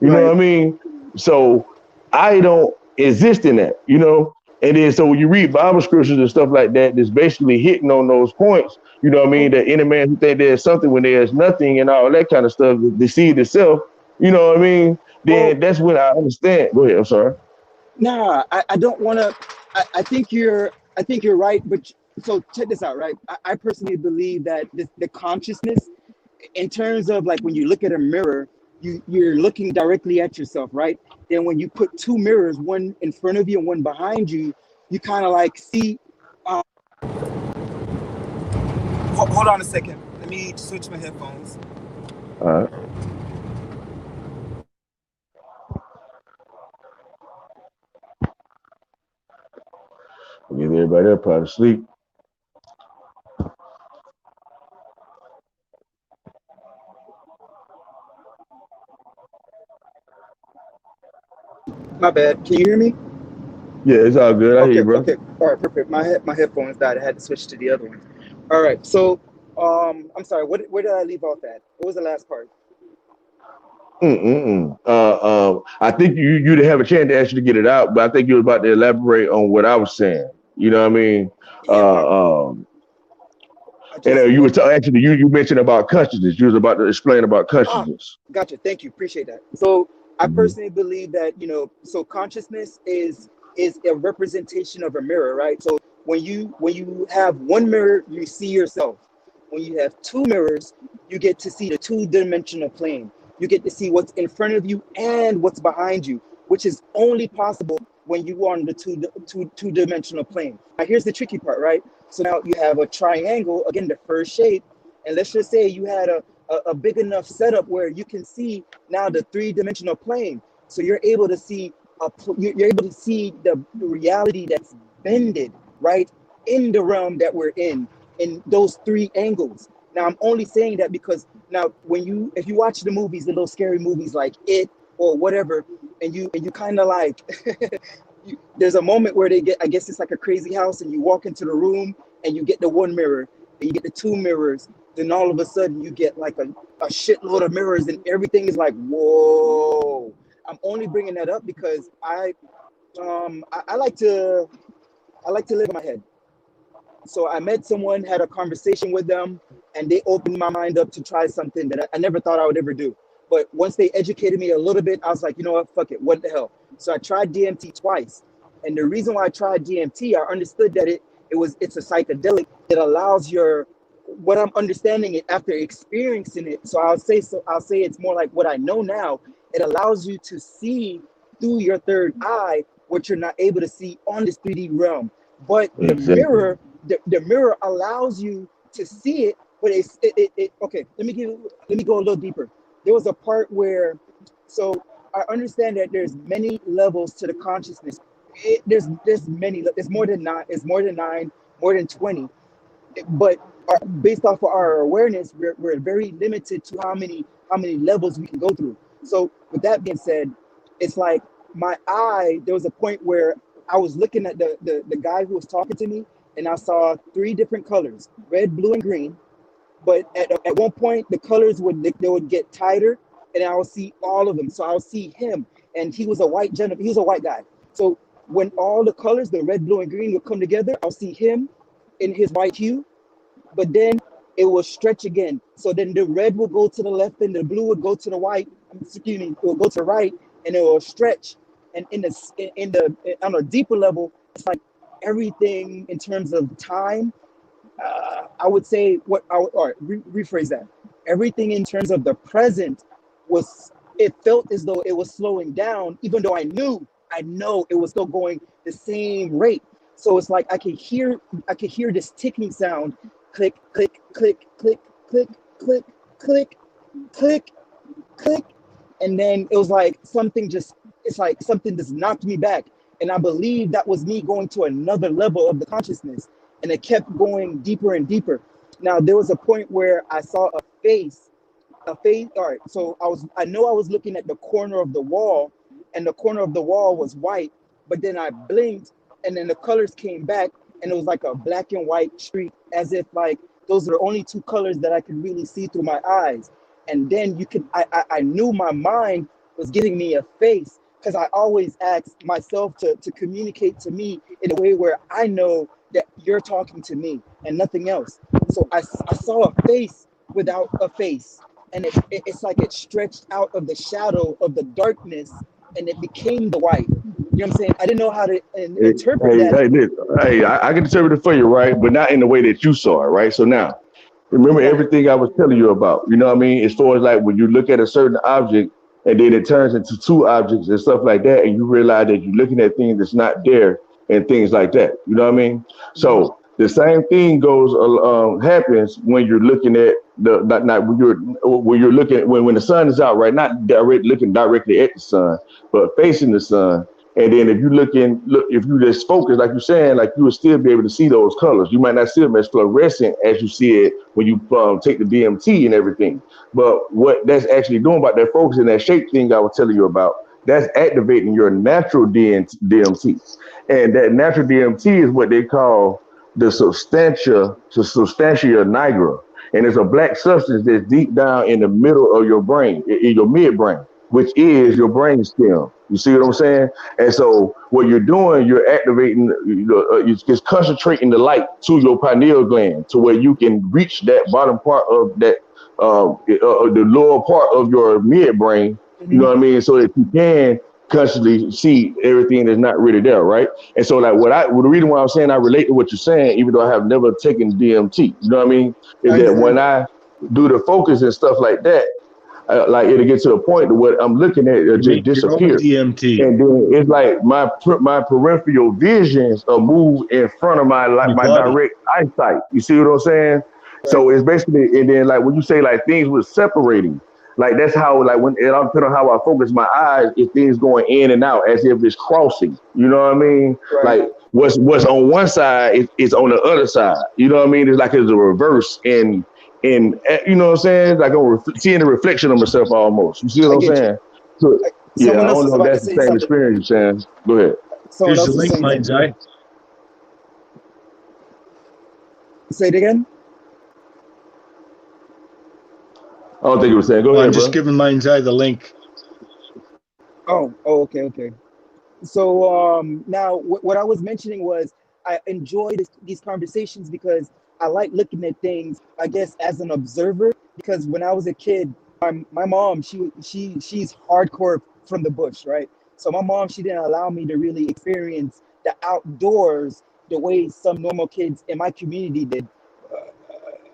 [SPEAKER 11] You know
[SPEAKER 14] Right.
[SPEAKER 11] what I mean? So I don't exist in that, you know? And then so when you read Bible scriptures and stuff like that, that's basically hitting on those points, you know what I mean? That any man who think there's something when there's nothing and all that kind of stuff, deceive itself, you know what I mean?
[SPEAKER 14] Well,
[SPEAKER 11] Then that's when I understand. Go ahead, I'm sorry.
[SPEAKER 14] nah, I don't want to. I think you're right, but so check this out, right? I personally believe that the consciousness, in terms of like when you look at a mirror, you're looking directly at yourself, right? Then when you put two mirrors, one in front of you and one behind you, you kind of like see. Uh, hold on a second. Let me switch my headphones.
[SPEAKER 11] All right. I'll give everybody up probably sleep.
[SPEAKER 14] My bad. Can you hear me?
[SPEAKER 11] Yeah, it's all good. I hear
[SPEAKER 14] Okay,
[SPEAKER 11] you, bro.
[SPEAKER 14] okay. All right, perfect. My headphones died. I had to switch to the other one. All right. So, I'm sorry. Where did I leave off at? What was the last part?
[SPEAKER 11] Mm-mm. I think you didn't have a chance to actually get it out, but I think you were about to elaborate on what I was saying. You know what I mean?
[SPEAKER 14] Yeah, my I
[SPEAKER 11] And
[SPEAKER 14] just
[SPEAKER 11] you were
[SPEAKER 14] lost.
[SPEAKER 11] actually you mentioned about consciousness. You was about to explain about
[SPEAKER 14] Ah,
[SPEAKER 11] consciousness.
[SPEAKER 14] gotcha. Thank you. Appreciate that. So I
[SPEAKER 11] Hmm.
[SPEAKER 14] personally believe that, so consciousness is a representation of a mirror, right? So when you have one mirror, you see yourself. When you have two mirrors, you get to see the two-dimensional plane. You get to see what's in front of you and what's behind you, which is only possible when you are on the two-dimensional plane. Now here's the tricky part, right? So now you have a triangle, again, the first shape, and let's just say you had a big enough setup where you can see now the three-dimensional plane. So you're able to see you're able to see the reality that's bended right in the realm that we're in those three angles. Now I'm only saying that because now when if you watch the movies, the little scary movies like It or whatever, and you kind of like there's a moment where they get, I guess it's like a crazy house, and you walk into the room and you get the one mirror and you get the two mirrors, then all of a sudden you get like a shitload of mirrors and everything is like, whoa. I'm only bringing that up because I like to live in my head. So I met someone, had a conversation with them, and they opened my mind up to try something that I never thought I would ever do. But once they educated me a little bit, I was like, you know what, fuck it, what the hell? So I tried DMT twice, and the reason why I tried DMT, I understood that it's a psychedelic. It allows your what I'm understanding it after experiencing it. I'll say it's more like what I know now. It allows you to see through your third eye what you're not able to see on this 3D realm. But
[SPEAKER 11] Exactly.
[SPEAKER 14] the mirror allows you to see it, but okay, let me go a little deeper. There was a part where, so I understand that there's many levels to the consciousness. There's many, it's more than nine, more than 20, but based off of our awareness, we're very limited to how many levels we can go through. So with that being said, it's like my eye, there was a point where I was looking at the guy who was talking to me, and I saw three different colors: red, blue, and green. But at one point the colors would get tighter, and I would see all of them. So I'll see him, and he was a white gentleman, he was a white guy. So when all the colors, the red, blue, and green, would come together, I'll see him in his white hue, but then it will stretch again. So then the red will go to the left and the blue would go to the white. Excuse me, it will go to the right and it will stretch. And on a deeper level, it's like everything in terms of time. I would say rephrase that. Everything in terms of the present was. It felt as though it was slowing down, even though I know it was still going the same rate. So it's like I could hear this ticking sound, click, click, click, click, click, click, click, click, click, and then it was like something just it's like something just knocked me back, and I believe that was me going to another level of the consciousness, and it kept going deeper and deeper. Now there was a point where I saw a face. All right, so I know I was looking at the corner of the wall, and the corner of the wall was white, but then I blinked, and then the colors came back, and it was like a black and white streak, as if like those are the only two colors that I could really see through my eyes. And then I knew my mind was giving me a face, because I always ask myself to communicate to me in a way where I know that you're talking to me and nothing else. So I saw a face without a face, and it's like it stretched out of the shadow of the darkness, and it became the white. You know what I'm saying? I didn't know how to
[SPEAKER 11] Hey,
[SPEAKER 14] interpret
[SPEAKER 11] hey,
[SPEAKER 14] that.
[SPEAKER 11] hey, listen, hey, I can interpret it for you, right? But not in the way that you saw it, right? So now, remember
[SPEAKER 14] Right.
[SPEAKER 11] everything I was telling you about. You know what I mean? As far as like when you look at a certain object and then it turns into two objects and stuff like that, and you realize that you're looking at things that's not there and things like that. You know what I mean?
[SPEAKER 14] Hmm.
[SPEAKER 11] So the same thing goes happens when you're looking at the not when you're looking when the sun is out, right? Not direct looking directly at the sun, but facing the sun. And then if you just focus, like you're saying, like you will still be able to see those colors. You might not see them as fluorescent as you see it when you take the DMT and everything. But what that's actually doing about that focus and that shape thing I was telling you about, that's activating your natural DMT. And that natural DMT is what they call the substantia nigra. And it's a black substance that's deep down in the middle of your brain, in your midbrain, which is your brain stem. You see what I'm saying? And so what you're doing, you're activating, you're just concentrating the light to your pineal gland to where you can reach that bottom part of that, the lower part of your midbrain. You know
[SPEAKER 14] Hmm.
[SPEAKER 11] what I mean? So that you can consciously see everything that's not really there, right? And so, like, the reason why I'm saying I relate to what you're saying, even though I have never taken DMT, you know what I mean, is
[SPEAKER 14] I
[SPEAKER 11] that when
[SPEAKER 14] understand.
[SPEAKER 11] I do the focus and stuff like that, like it'll get to the point that what I'm looking at will
[SPEAKER 13] You
[SPEAKER 11] just
[SPEAKER 13] make your own
[SPEAKER 11] disappear.
[SPEAKER 13] DMT.
[SPEAKER 11] And then it's like my peripheral visions are moved in front of
[SPEAKER 13] Your
[SPEAKER 11] my
[SPEAKER 13] body.
[SPEAKER 11] direct eyesight. You see what I'm saying?
[SPEAKER 14] Right.
[SPEAKER 11] So it's basically, and then like when you say like things were separating, like that's how like when it all depends on how I focus my eyes, if things going in and out as if it's crossing. You know what I mean?
[SPEAKER 14] Right.
[SPEAKER 11] Like what's on one side is on the other side. You know what I mean? It's like it's a reverse and you know what I'm saying? Like I'm seeing the reflection of myself almost. You see what
[SPEAKER 14] I
[SPEAKER 11] I'm
[SPEAKER 14] get you.
[SPEAKER 11] saying? So yeah, I
[SPEAKER 14] Someone else
[SPEAKER 11] don't
[SPEAKER 14] was
[SPEAKER 11] know if
[SPEAKER 14] about to
[SPEAKER 11] that's the
[SPEAKER 14] say
[SPEAKER 11] same
[SPEAKER 14] something.
[SPEAKER 11] experience you're saying. Go ahead.
[SPEAKER 14] Someone
[SPEAKER 13] Here's the
[SPEAKER 14] else was
[SPEAKER 13] link,
[SPEAKER 14] saying
[SPEAKER 13] Mind's
[SPEAKER 14] something.
[SPEAKER 13] Eye.
[SPEAKER 14] Say it again.
[SPEAKER 11] I don't think you were saying. Go
[SPEAKER 13] Oh, I'm
[SPEAKER 11] ahead,
[SPEAKER 13] just
[SPEAKER 11] bro.
[SPEAKER 13] giving Mind's Eye the link.
[SPEAKER 14] Oh, okay, okay. So now what I was mentioning was I enjoy these conversations because I like looking at things, I guess, as an observer. Because when I was a kid, my mom, she's hardcore from the bush, right? So my mom, she didn't allow me to really experience the outdoors the way some normal kids in my community did.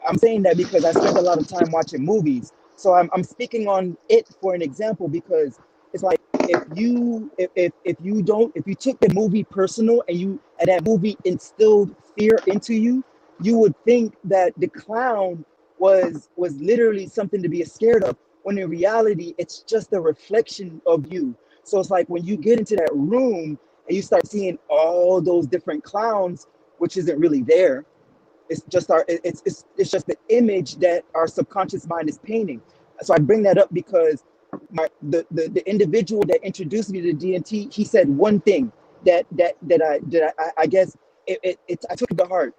[SPEAKER 14] I'm saying that because I spent a lot of time watching movies. So I'm speaking on it for an example, because it's like if you took the movie personal and that movie instilled fear into you, you would think that the clown was literally something to be scared of, when in reality it's just a reflection of you. So it's like when you get into that room and you start seeing all those different clowns, which isn't really there. It's just it's just the image that our subconscious mind is painting. So I bring that up because the individual that introduced me to DMT, he said one thing I guess I took it to heart,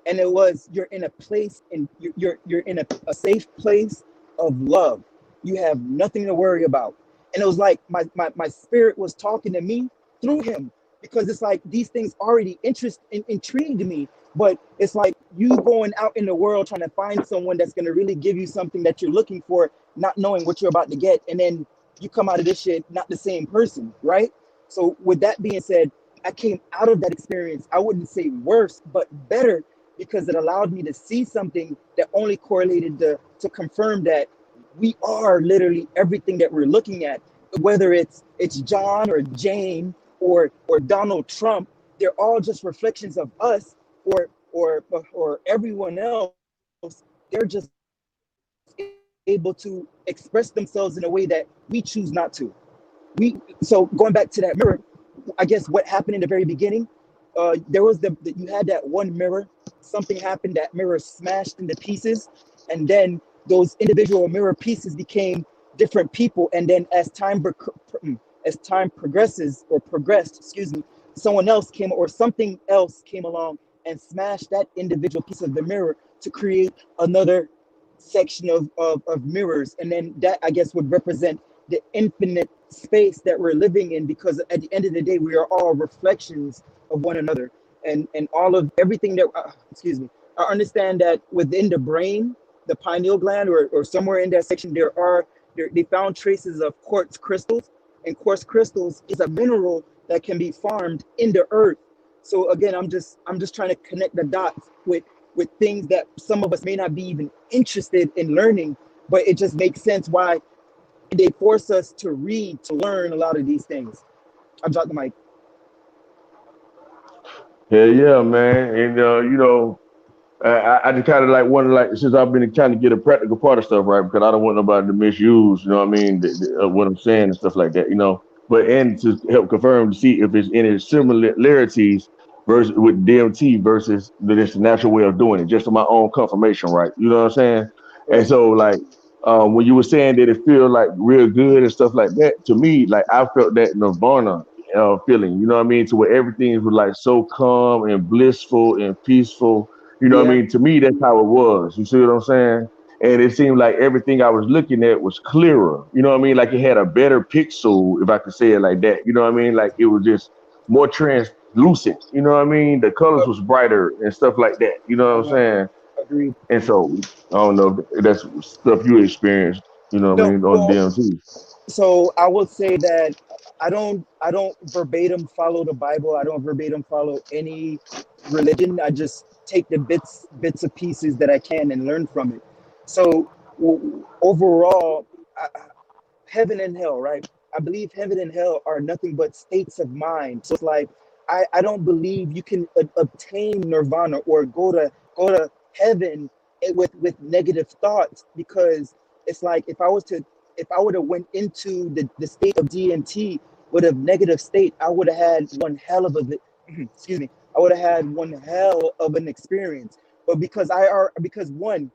[SPEAKER 14] and it was, you're in a place, and you're in a safe place of love. You have nothing to worry about. And it was like my spirit was talking to me through him, because it's like these things already intrigued me, but it's like you going out in the world trying to find someone that's going to really give you something that you're looking for, not knowing what you're about to get, and then you come out of this shit not the same person, right? So with that being said, I came out of that experience, I wouldn't say worse, but better, because it allowed me to see something that only correlated to confirm that we are literally everything that we're looking at, whether it's John or Jane or Donald Trump. they're all just reflections of us, or everyone else. They're just able to express themselves in a way that we choose not to. So going back to that mirror, I guess what happened in the very beginning, there was you had that one mirror. Something happened. That mirror smashed into pieces, and then those individual mirror pieces became different people. And then as time progresses or progressed, excuse me, someone else came or something else came along and smashed that individual piece of the mirror to create another section of mirrors. And then that, I guess, would represent the infinite space that we're living in, because at the end of the day we are all reflections of one another. And all of everything that excuse me, I understand that within the brain, the pineal gland, or somewhere in that section, they found traces of quartz crystals. And quartz crystals is a mineral that can be farmed in the earth. So again, I'm just trying to connect the dots with things that some of us may not be even interested in learning, but it just makes sense why they force us to read, to learn a lot of these things. I dropped the mic.
[SPEAKER 11] Yeah, yeah, man. And I just kind of like want to, like, since I've been trying to get a practical part of stuff right, because I don't want nobody to misuse, you know what I mean, what I'm saying and stuff like that, you know. But and to help confirm to see if there's any similarities versus with DMT versus this natural way of doing it, just for my own confirmation, right? You know what I'm saying? And
[SPEAKER 14] Right.
[SPEAKER 11] so like when you were saying that it feel like real good and stuff like that, to me, like I felt that Nirvana feeling, you know what I mean, to where everything was like so calm and blissful and peaceful, you know what I
[SPEAKER 14] Yeah.
[SPEAKER 11] mean? To me, that's how it was. You see what I'm saying? And it seemed like everything I was looking at was clearer. You know what I mean? Like it had a better pixel, if I could say it like that. You know what I mean? Like it was just more translucent. You know what I mean? The colors was brighter and stuff like that. You know what I'm
[SPEAKER 14] Uh,
[SPEAKER 11] saying?
[SPEAKER 14] Agreed.
[SPEAKER 11] And so I don't know if that's stuff you experienced. You know what I
[SPEAKER 14] No,
[SPEAKER 11] mean on
[SPEAKER 14] well,
[SPEAKER 11] DMT.
[SPEAKER 14] so I would say that I don't verbatim follow the Bible. I don't verbatim follow any religion. I just take the bits of pieces that I can and learn from it. So overall, heaven and hell, right? I believe heaven and hell are nothing but states of mind. So it's like I don't believe you can obtain nirvana or go to heaven with negative thoughts, because it's like if I would have went into the state of DMT with a negative state, I would have had one hell of a excuse me, I would have had one hell of an experience. But because one,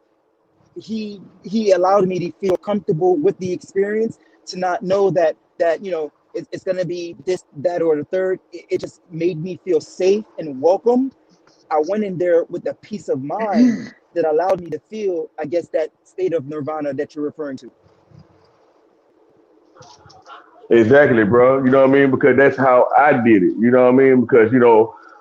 [SPEAKER 14] he allowed me to feel comfortable with the experience, to not know that it's going to be this, that, or the third. It just made me feel safe and welcome. I went in there with a peace of mind that allowed me to feel, I guess, that state of nirvana that you're referring to.
[SPEAKER 11] Exactly, bro. You know what I mean? Because that's how I did it. You know what I mean? Because,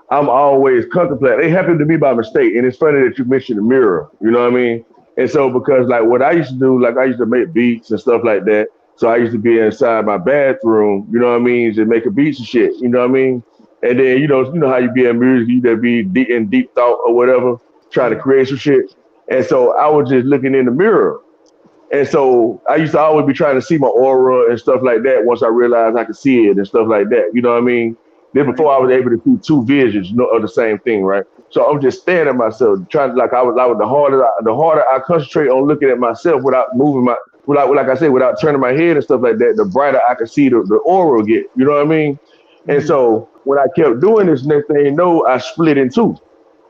[SPEAKER 11] I'm always contemplating. It happened to me by mistake. And it's funny that you mentioned the mirror. You know what I mean? And so, because like what I used to do, like I used to make beats and stuff like that. So I used to be inside my bathroom, you know what I mean, just making beats and shit. You know what I mean? And then, you know how you be in music, you that be deep in deep thought or whatever, trying to
[SPEAKER 14] Mhm.
[SPEAKER 11] create some shit. And so I was just looking in the mirror, and so I used to always be trying to see my aura and stuff like that once I realized I could see it and stuff like that. You know what I mean? Then
[SPEAKER 14] Right.
[SPEAKER 11] before I was able to see two visions, of the same thing, right? So I'm just staring at myself, trying to, like I was the harder I concentrate on looking at myself without moving without, like I said, without turning my head and stuff like that, the brighter I could see the aura get. You know what I mean? And
[SPEAKER 14] Mhm.
[SPEAKER 11] so when I kept doing this, next thing you know, I split in two.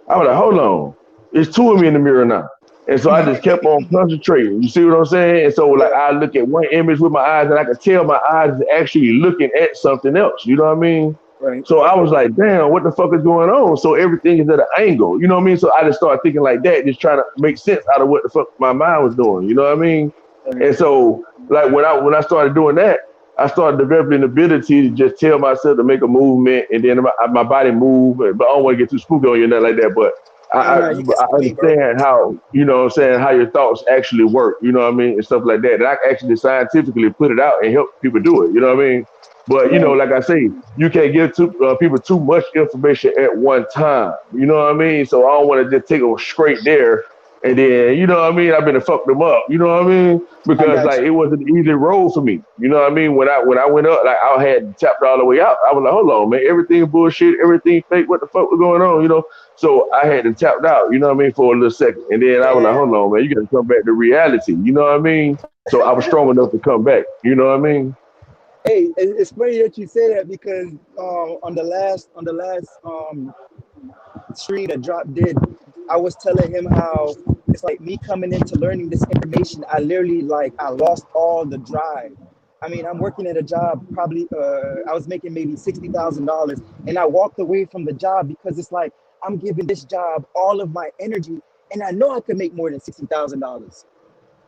[SPEAKER 11] I was like, hold on, there's two of me in the mirror now. And so I just kept on concentrating. You see what I'm saying? And so like
[SPEAKER 14] Yeah.
[SPEAKER 11] I look at one image with my eyes and I could tell my eyes is actually looking at something else. You know what I mean?
[SPEAKER 14] Right.
[SPEAKER 11] So I was like, damn, what the fuck is going on? So everything is at an angle. You know what I mean? So I just started thinking like that, just trying to make sense out of what the fuck my mind was doing. You know what I mean?
[SPEAKER 14] Right.
[SPEAKER 11] And so like when I started doing that, I started developing the ability to just tell myself to make a movement, and then my body move. But I don't want to get too spooky on you or nothing like that. But I,
[SPEAKER 14] No,
[SPEAKER 11] I
[SPEAKER 14] no, you can
[SPEAKER 11] I
[SPEAKER 14] speak to me, bro.
[SPEAKER 11] understand how, what I'm saying, how your thoughts actually work, you know what I mean, and stuff like that. And I can actually scientifically put it out and help people do it, you know what I mean? But
[SPEAKER 14] Right.
[SPEAKER 11] like I say, you can't give people too much information at one time, you know what I mean? So I don't want to just take them straight there And then, you know what I mean? I've been to fuck them up, you know what I mean?
[SPEAKER 14] I
[SPEAKER 11] Because
[SPEAKER 14] got
[SPEAKER 11] like
[SPEAKER 14] you.
[SPEAKER 11] it was an easy road for me. You know what I mean? When I went up, like I had tapped all the way out. I was like, hold on, man, everything bullshit, everything fake, what the fuck was going on, you know? So I had to tap out, you know what I mean, for a little second. And then I was like,
[SPEAKER 14] Yeah.
[SPEAKER 11] hold on, man, you gotta come back to reality, you know what I mean? So I was strong enough to come back, you know what I mean?
[SPEAKER 14] Hey, it's funny that you say that because on the last stream that Drop did, I was telling him how it's like me coming into learning this information. I literally like I lost all the drive. I mean, I'm working at a job. Probably, I was making maybe $60,000, and I walked away from the job because it's like I'm giving this job all of my energy, and I know I could make more than $60,000.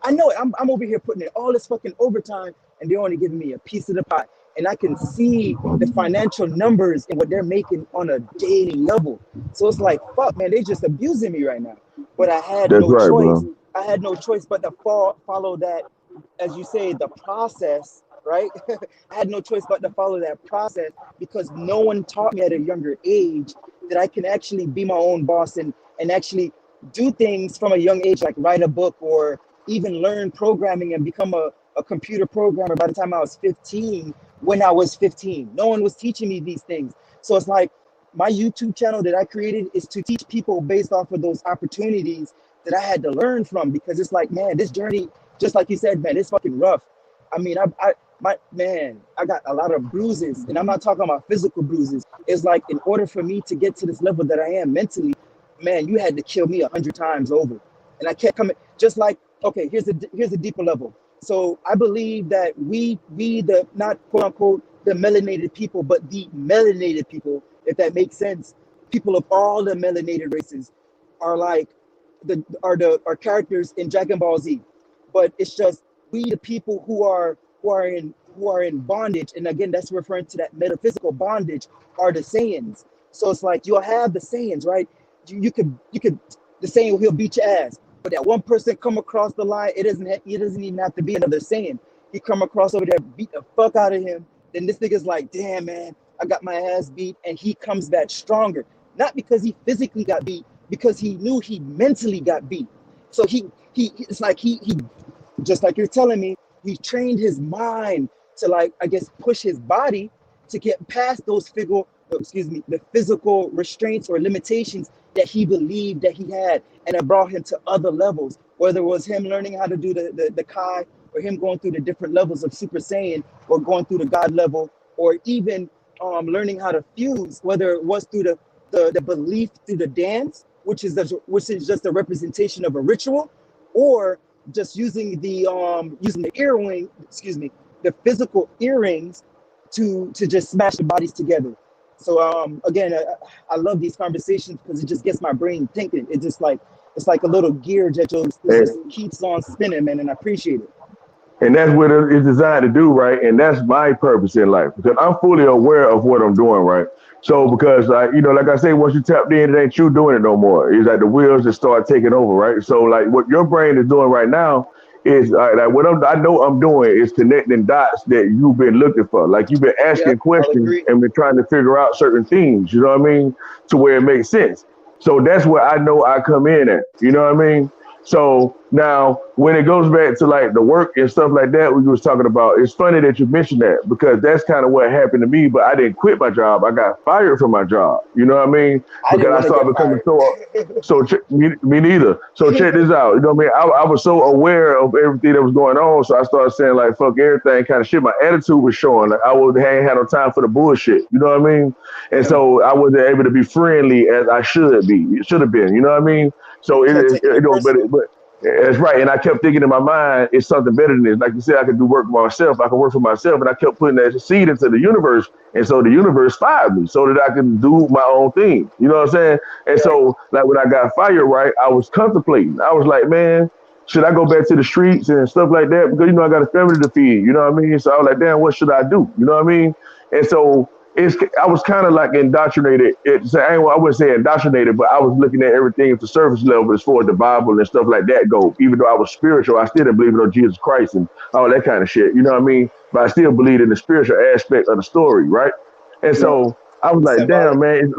[SPEAKER 14] I know it. I'm over here putting in all this fucking overtime and they're only giving me a piece of the pie. And I can see the financial numbers and what they're making on a daily level. So it's like, fuck, man, they just abusing me right now. But I had
[SPEAKER 11] That's
[SPEAKER 14] no
[SPEAKER 11] right,
[SPEAKER 14] choice.
[SPEAKER 11] bro.
[SPEAKER 14] I had no choice but to follow that, as you say, the process, right? I had no choice but to follow that process because no one taught me at a younger age that I can actually be my own boss and actually do things from a young age, like write a book or even learn programming and become a computer programmer by the time I was 15. When I was 15, no one was teaching me these things. So it's like my YouTube channel that I created is to teach people based off of those opportunities that I had to learn from, because it's like, man, this journey, just like you said, man, it's fucking rough. I mean, I got a lot of bruises, and I'm not talking about physical bruises. It's like in order for me to get to this level that I am mentally, man, you had to kill me 100 times over. And I kept coming, just like, okay, here's a deeper level. So I believe that we the, not quote unquote the melanated people, but the melanated people, if that makes sense, people of all the melanated races are like are characters in Dragon Ball Z. But it's just we the people who are in bondage, and again that's referring to that metaphysical bondage, are the Saiyans. So it's like you'll have the Saiyans, right? You could the Saiyan, he'll beat your ass. But that one person come across the line, it doesn't even have to be another Saiyan. He come across over there, beat the fuck out of him. Then this nigga's like, damn man, I got my ass beat, and he comes back stronger. Not because he physically got beat, because he knew he mentally got beat. So he it's like he just like you're telling me, he trained his mind to, like, I guess, push his body to get past those the physical restraints or limitations that he believed that he had, and it brought him to other levels. Whether it was him learning how to do the Kai, or him going through the different levels of Super Saiyan, or going through the God level, or even learning how to fuse, whether it was through the belief through the dance, which is just a representation of a ritual, or just using the earring, the physical earrings to just smash the bodies together. So again, I love these conversations because it just gets my brain thinking. It's like a little gear that just keeps on spinning, man, and I appreciate it.
[SPEAKER 11] And that's what it's designed to do, right? And that's my purpose in life because I'm fully aware of what I'm doing, right? So because like I say, once you tapped in, it ain't you doing it no more. It's like the wheels that start taking over, right? So like what your brain is doing right now is like what I know I'm doing is connecting dots that you've been looking for. Like you've been
[SPEAKER 14] Yep,
[SPEAKER 11] asking
[SPEAKER 14] I'll
[SPEAKER 11] questions
[SPEAKER 14] agree.
[SPEAKER 11] and been trying to figure out certain things, you know what I mean? To where it makes sense. So that's where I know I come in at, you know what I mean? So now when it goes back to like the work and stuff like that, we was talking about, it's funny that you mentioned that because that's kind of what happened to me, but I didn't quit my job. I got fired from my job. You know what I mean?
[SPEAKER 14] I
[SPEAKER 11] Because
[SPEAKER 14] didn't
[SPEAKER 11] I
[SPEAKER 14] want to
[SPEAKER 11] started
[SPEAKER 14] get
[SPEAKER 11] becoming
[SPEAKER 14] fired.
[SPEAKER 11] me neither. So check this out. You know what I mean? I was so aware of everything that was going on. So I started saying like, fuck everything kind of shit. My attitude was showing. Like ain't had no time for the bullshit. You know what I mean? And
[SPEAKER 14] Yeah,
[SPEAKER 11] so I wasn't able to be friendly as I should be. It should have been. You know what I mean? So
[SPEAKER 14] you kept taking it personal.
[SPEAKER 11] but that's right. And I kept thinking in my mind, it's something better than this. Like you said, I could do work for myself. I could work for myself. And I kept putting that seed into the universe. And so the universe fired me so that I could do my own thing. You know what I'm saying? And
[SPEAKER 14] Right.
[SPEAKER 11] so, like, when I got fired, right, I was contemplating. I was like, man, should I go back to the streets and stuff like that? Because, I got a family to feed. You know what I mean? So I was like, damn, what should I do? You know what I mean? And so, I was kind of like indoctrinated. I wouldn't say indoctrinated, but I was looking at everything at the surface level as far as the Bible and stuff like that go. Even though I was spiritual, I still didn't believe in Jesus Christ and all that kind of shit. You know what I mean? But I still believed in the spiritual aspect of the story, right? And
[SPEAKER 14] Yeah.
[SPEAKER 11] so I was
[SPEAKER 14] The
[SPEAKER 11] like, damn,
[SPEAKER 14] symbolic.
[SPEAKER 11] man,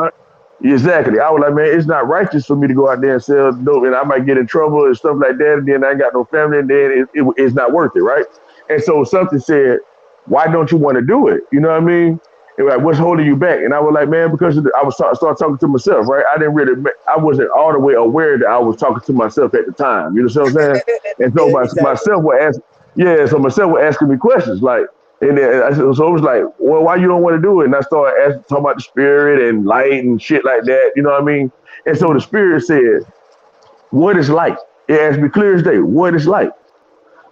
[SPEAKER 11] Exactly. I was like, man, it's not righteous for me to go out there and sell dope, and I might get in trouble and stuff like that. And then I ain't got no family, and then it's not worth it, right? And so something said, why don't you want to do it? You know what I mean? And like, what's holding you back? And I was like, man, because I was start talking to myself, right? I didn't really, I wasn't all the way aware that I was talking to myself at the time. You know what I'm saying? And so
[SPEAKER 14] Yeah, exactly.
[SPEAKER 11] myself would ask, yeah, so myself was asking me questions like. And then so it was like, well, why you don't want to do it? And I started asking, talking about the spirit and light and shit like that. You know what I mean? And so the spirit said, what is light? It asked me clear as day, what is light?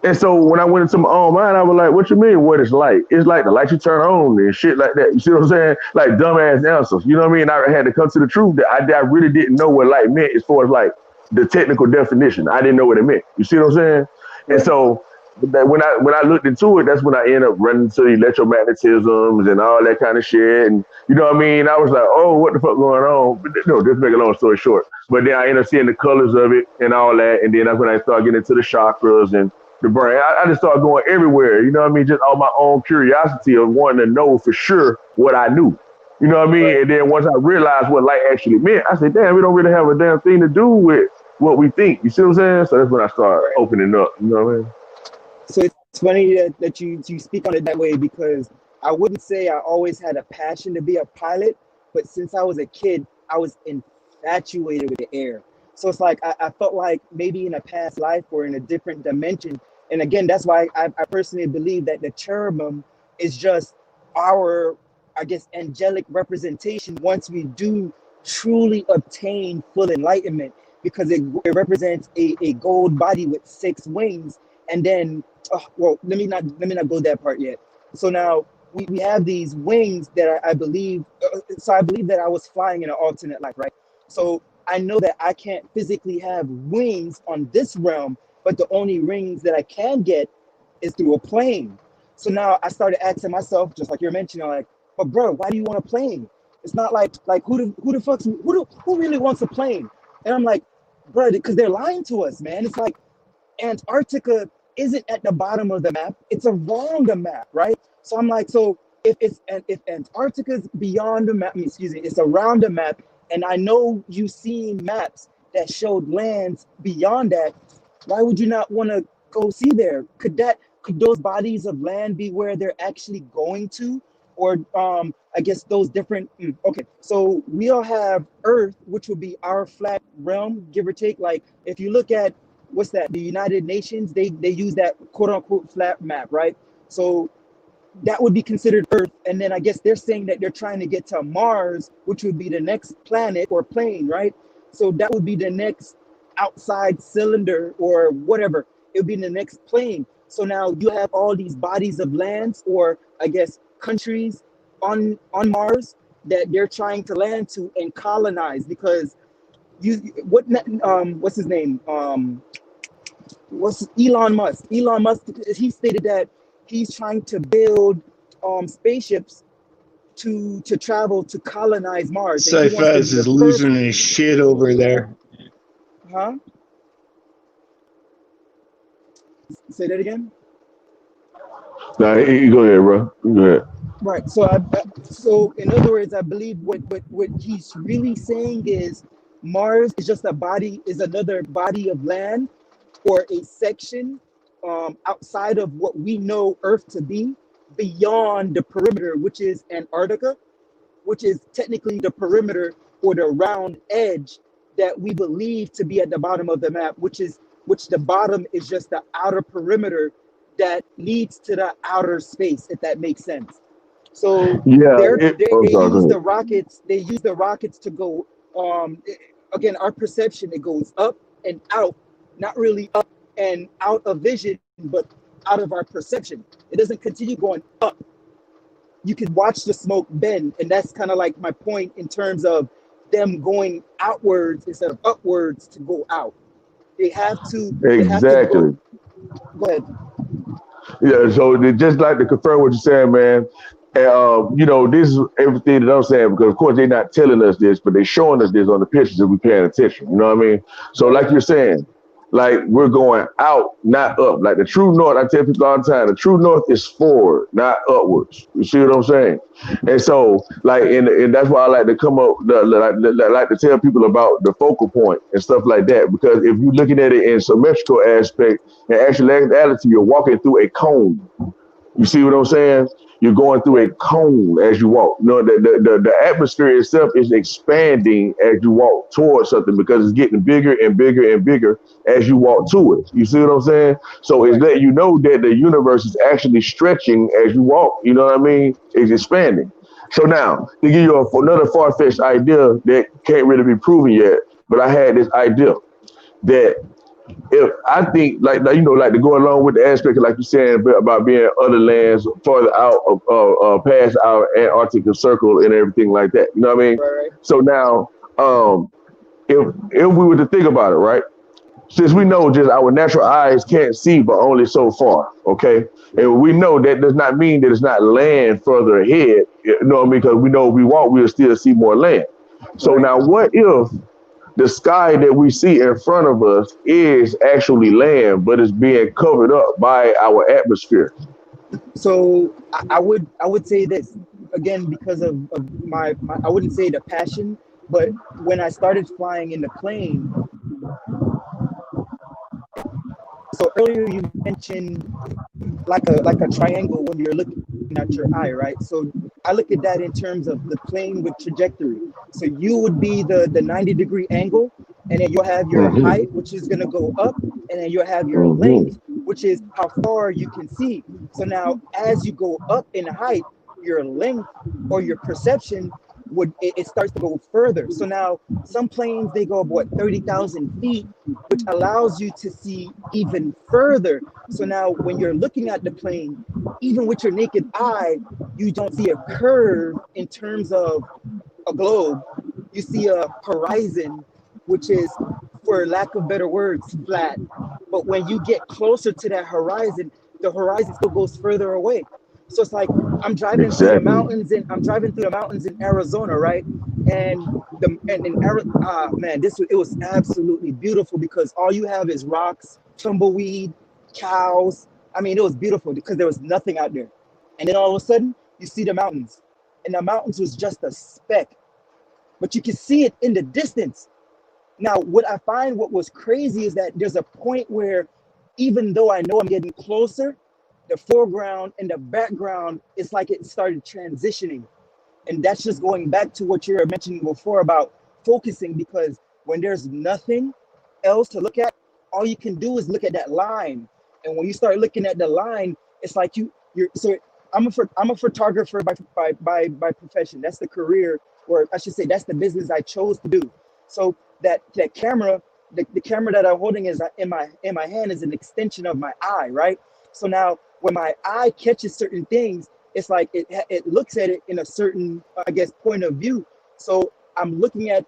[SPEAKER 11] And so when I went into my own mind, I was like, what you mean, what is light? It's like the light you turn on and shit like that. You see what I'm saying? Like dumbass answers. You know what I mean? I had to come to the truth that I really didn't know what light meant as far as like the technical definition. I didn't know what it meant. You see what I'm saying? And
[SPEAKER 14] Right.
[SPEAKER 11] so that when I looked into it, that's when I ended up running into electromagnetisms and all that kind of shit. And you know what I mean? I was like, oh, what the fuck going on? But no, just make a long story short. But then I ended up seeing the colors of it and all that. And then that's when I started getting into the chakras and the brain. I just started going everywhere. You know what I mean? Just all my own curiosity of wanting to know for sure what I knew. You know what I mean?
[SPEAKER 14] Right.
[SPEAKER 11] And then once I realized what light actually meant, I said, damn, we don't really have a damn thing to do with what we think. You see what I'm saying? So that's when I started
[SPEAKER 14] Right.
[SPEAKER 11] opening up. You know what I mean?
[SPEAKER 14] So it's funny that you speak on it that way because I wouldn't say I always had a passion to be a pilot, but since I was a kid, I was infatuated with the air. So it's like I felt like maybe in a past life or in a different dimension. And again, that's why I personally believe that the cherubim is just our, I guess, angelic representation once we do truly obtain full enlightenment, because it represents a gold body with six wings. And then well, let me not go that part yet. So now we have these wings that I believe. So I believe that I was flying in an alternate life, right? So I know that I can't physically have wings on this realm, but the only wings that I can get is through a plane. So now I started asking myself, just like you're mentioning, like, but bro, why do you want a plane? It's not like who really wants a plane? And I'm like, bro, because they're lying to us, man. It's like Antarctica isn't at the bottom of the map; it's around the map, right? So I'm like, so if Antarctica's beyond the map, excuse me, it's around the map, and I know you've seen maps that showed lands beyond that. Why would you not want to go see there? Could those bodies of land be where they're actually going to? Or I guess those different okay, so we all have Earth, which would be our flat realm, give or take. Like if you look at what's that, the United Nations, they use that quote unquote flat map, right? So that would be considered Earth. And then I guess they're saying that they're trying to get to Mars, which would be the next planet or plane, right? So that would be the next outside cylinder or whatever. It would be the next plane. So now you have all these bodies of lands, or I guess countries on Mars that they're trying to land to and colonize, because you what's his name? What's Elon Musk? Elon Musk, he stated that he's trying to build spaceships to travel to colonize Mars, and he wants to
[SPEAKER 13] Sci-Faz
[SPEAKER 14] be the
[SPEAKER 13] is
[SPEAKER 14] first.
[SPEAKER 13] losing his shit over there.
[SPEAKER 14] Huh? Say that again.
[SPEAKER 11] Nah, you go ahead, bro. You go ahead.
[SPEAKER 14] Right. So so in other words, I believe what he's really saying is Mars is just a body, is another body of land or a section outside of what we know Earth to be, beyond the perimeter, which is Antarctica, which is technically the perimeter or the round edge that we believe to be at the bottom of the map, which the bottom is just the outer perimeter that leads to the outer space, if that makes sense. So
[SPEAKER 11] Yeah, I'm
[SPEAKER 14] they
[SPEAKER 11] sorry, go
[SPEAKER 14] use
[SPEAKER 11] ahead.
[SPEAKER 14] the rockets. They use the rockets to go. Again, our perception, it goes up and out, not really up and out of vision, but out of our perception. It doesn't continue going up. You can watch the smoke bend, and that's kind of like my point in terms of them going outwards instead of upwards to go out. They have to go.
[SPEAKER 11] Exactly.
[SPEAKER 14] Go ahead.
[SPEAKER 11] Yeah, so just like to confirm what you're saying, man. This is everything that I'm saying because, of course, they're not telling us this, but they're showing us this on the pictures if we're paying attention. You know what I mean? So,
[SPEAKER 14] Right.
[SPEAKER 11] like you're saying. Like we're going out, not up. Like the true north, I tell people all the time, the true north is forward, not upwards. You see what I'm saying? And so, like, and that's why I like to come up, like to tell people about the focal point and stuff like that. Because if you're looking at it in symmetrical aspect, in actuality, you're walking through a cone. You see what I'm saying? You're going through a
[SPEAKER 14] Right.
[SPEAKER 11] cone as you walk. You know, the atmosphere itself is expanding as you walk towards something because it's getting bigger and bigger and bigger as you walk to it. You see what I'm saying? So it's
[SPEAKER 14] Right.
[SPEAKER 11] letting you know that the universe is actually stretching as you walk. You know what I mean? It's expanding. So now, to give you another far-fetched idea that can't really be proven yet, but I had this idea that if I think like like to go along with the aspect of like you saying about being other lands farther out of past our Antarctic circle and everything like that. You know what I mean?
[SPEAKER 14] Right. Right.
[SPEAKER 11] So now, if we were to think about it, right? Since we know just our natural eyes can't see but only so far, okay? And we know that does not mean that it's not land further ahead, you know what I mean? Because we know if we walk, we'll still see more land. So
[SPEAKER 14] Right.
[SPEAKER 11] now what if the sky that we see in front of us is actually land, but it's being covered up by our atmosphere?
[SPEAKER 14] So I would say this again because of my I wouldn't say the passion, but when I started flying in the plane, so earlier you mentioned like a triangle when you're looking at your eye, right? So I look at that in terms of the plane with trajectory. So you would be the 90-degree angle, and then you'll have your
[SPEAKER 11] Mm-hmm.
[SPEAKER 14] height, which is gonna go up, and then you'll have your
[SPEAKER 11] Mm-hmm.
[SPEAKER 14] length, which is how far you can see. So now as you go up in height, your length or your perception it starts to go further. So now some planes they go up what 30,000 feet, which allows you to see even further. So now when you're looking at the plane, even with your naked eye, you don't see a curve in terms of a globe. You see a horizon, which is, for lack of better words, flat. But when you get closer to that horizon, the horizon still goes further away. So it's like
[SPEAKER 11] Exactly.
[SPEAKER 14] I'm driving through the mountains in Arizona, right? And the and in man, it was absolutely beautiful because all you have is rocks, tumbleweed, cows. I mean, it was beautiful because there was nothing out there. And then all of a sudden, you see the mountains, and the mountains was just a speck, but you can see it in the distance. Now, what I find what was crazy is that there's a point where, even though I know I'm getting closer, the foreground and the background, it's like it started transitioning. And that's just going back to what you were mentioning before about focusing, because when there's nothing else to look at, all you can do is look at that line. And when you start looking at the line, it's like you're so I'm a photographer by profession. That's the career, or I should say that's the business I chose to do. So that camera, the camera that I'm holding is in my hand is an extension of my eye, right? So now when my eye catches certain things, it's like it looks at it in a certain, I guess, point of view. So okay,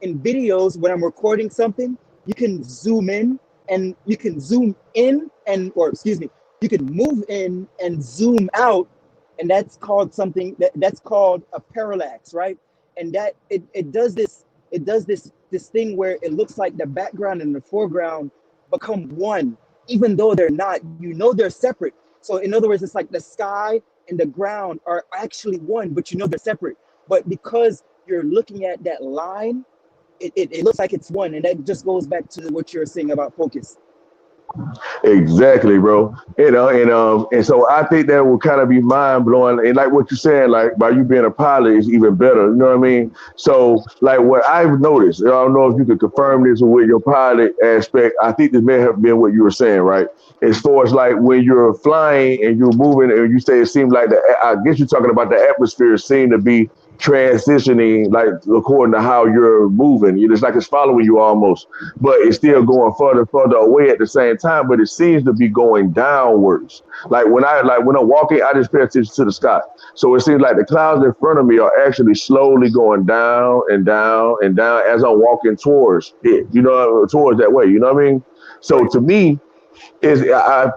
[SPEAKER 14] in videos when I'm recording something, you can zoom in and you can zoom in and or excuse me, you can move in and zoom out, and that's called something that's called a parallax, right? And that it does this thing where it looks like the background and the foreground become one, even though they're not. They're separate. So in other words, it's like the sky and the ground are actually one, but they're separate. But because you're looking at that line, it looks like it's one, and that just goes back to what you're saying about focus.
[SPEAKER 11] Exactly, bro. And so I think that will kind of be mind blowing. And like what you're saying, like by you being a pilot is even better. You know what I mean? So like what I've noticed, I don't know if you could confirm this with your pilot aspect. I think this may have been what you were saying, right? As far as like when you're flying and you're moving, and you say it seemed like I guess you're talking about the atmosphere seemed to be transitioning, like according to how you're moving. It's like it's following you almost, but it's still
[SPEAKER 14] Right.
[SPEAKER 11] going further away at the same time. But it seems to be going downwards. Like when I'm walking, I just pay attention to the sky. So it seems like the clouds in front of me are actually slowly going down and down and down as I'm walking towards it. Towards that way. You know what I mean? So
[SPEAKER 14] Right.
[SPEAKER 11] to me, is I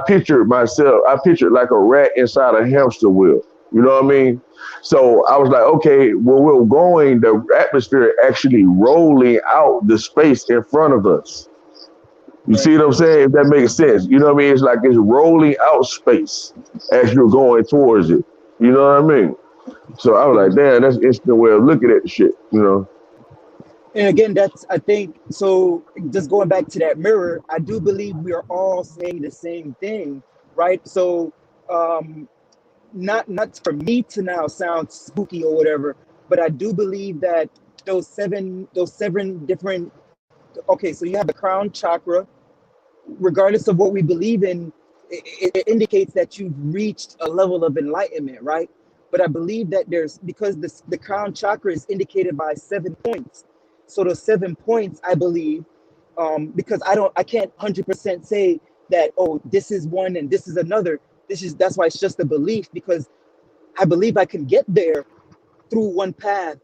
[SPEAKER 11] picture myself. I picture like a rat inside a hamster wheel. You know what I mean? So I was like, okay, where we're going, the atmosphere actually rolling out the space in front of us. You
[SPEAKER 14] Right.
[SPEAKER 11] see what I'm saying? If that makes sense. You know what I mean? It's like it's rolling out space as you're going towards it. You know what I mean? So I was like, damn, that's an interesting way of looking at the shit, you know?
[SPEAKER 14] And again, that's, I think, so just going back to that mirror, I do believe we are all saying the same thing, right? So, um, not for me to now sound spooky or whatever, but I do believe that those seven different, okay, so you have the crown chakra, regardless of what we believe in, it indicates that you've reached a level of enlightenment, right? But I believe that there's, because the crown chakra is indicated by 7 points. So those 7 points, I believe, because I can't 100% say that, oh, this is one and this is another. That's why it's just a belief, because I believe I can get there through one path,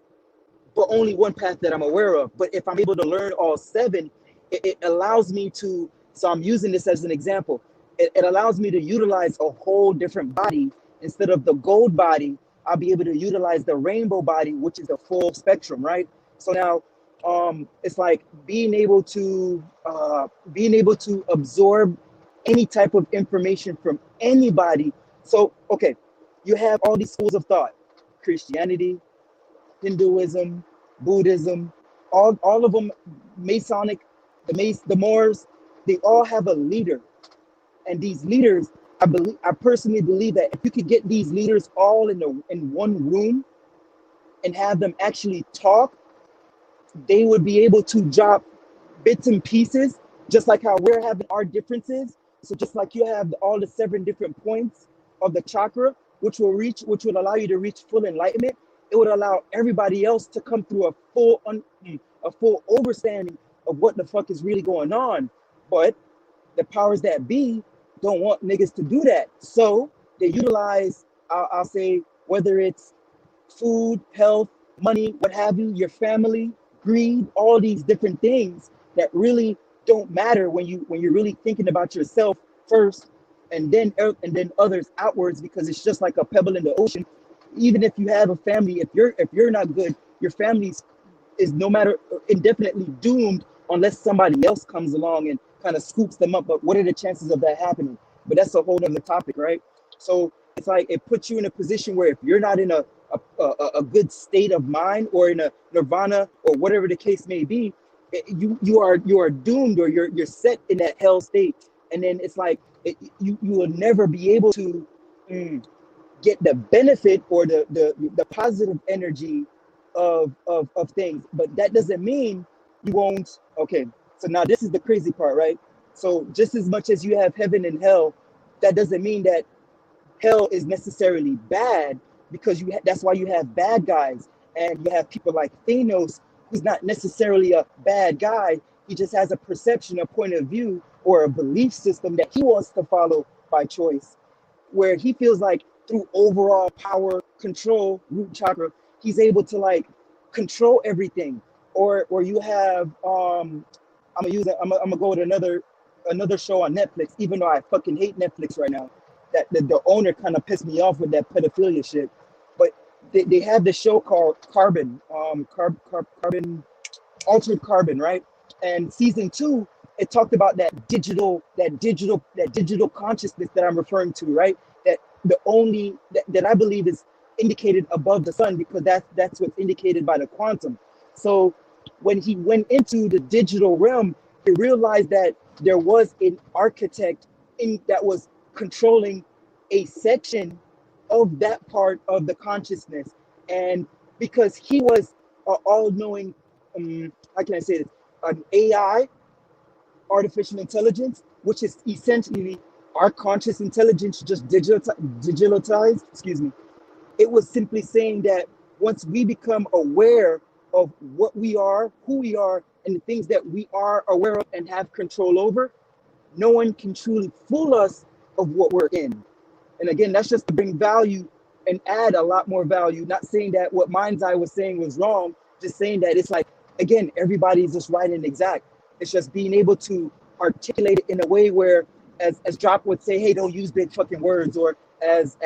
[SPEAKER 14] but only one path that I'm aware of. But if I'm able to learn all seven, it allows me to, so I'm using this as an example. It allows me to utilize a whole different body. Instead of the gold body, I'll be able to utilize the rainbow body, which is the full spectrum, right? So now, it's like being able to absorb any type of information from anybody. So, okay, you have all these schools of thought: Christianity, Hinduism, Buddhism, all of them, Masonic, the Moors, they all have a leader. And these leaders, I personally believe that if you could get these leaders all in one room and have them actually talk, they would be able to drop bits and pieces, just like how we're having our differences. So just like you have all the 7 different points of the chakra, which would allow you to reach full enlightenment, it would allow everybody else to come through a full understanding of what the fuck is really going on. But the powers that be don't want niggas to do that. So they utilize, I'll say, whether it's food, health, money, what have you, your family, greed, all these different things that really don't matter when you're really thinking about yourself first, and then others outwards, because it's just like a pebble in the ocean. Even if you have a family, if you're not good, your family's is no matter indefinitely doomed unless somebody else comes along and kind of scoops them up. But what are the chances of that happening? But that's a whole other topic, right? So it's like it puts you in a position where if you're not in a good state of mind, or in a nirvana, or whatever the case may be, you are doomed, or you're set in that hell state. And then it's like you will never be able to mm, get the benefit, or the positive energy of things. But that doesn't mean you won't. Okay, so now this is the crazy part, right? So just as much as you have heaven and hell, that doesn't mean that hell is necessarily bad, because that's why you have bad guys, and you have people like Thanos, who's not necessarily a bad guy. He just has a perception, a point of view, or a belief system that he wants to follow by choice, where he feels like through overall power, control, root chakra, he's able to like control everything. Or you have I'm gonna go with another show on Netflix, even though I fucking hate Netflix right now. That the owner kind of pissed me off with that pedophilia shit. But they have this show called Carbon, Carbon, Altered Carbon, right? And season two, it talked about that digital consciousness that I'm referring to, right? That the only that I believe is indicated above the sun, because that's what's indicated by the quantum. So when he went into the digital realm, he realized that there was an architect that was controlling a section of that part of the consciousness. And because he was all-knowing, how can I say this, an AI, artificial intelligence, which is essentially our conscious intelligence, just digitalized, excuse me. It was simply saying that once we become aware of what we are, who we are, and the things that we are aware of and have control over, no one can truly fool us of what we're in. And again, that's just to bring value and add a lot more value. Not saying that what Mind's Eye was saying was wrong, just saying that it's like, again, everybody's just right and exact. It's just being able to articulate it in a way where, as Drop would say, hey, don't use big fucking words, or as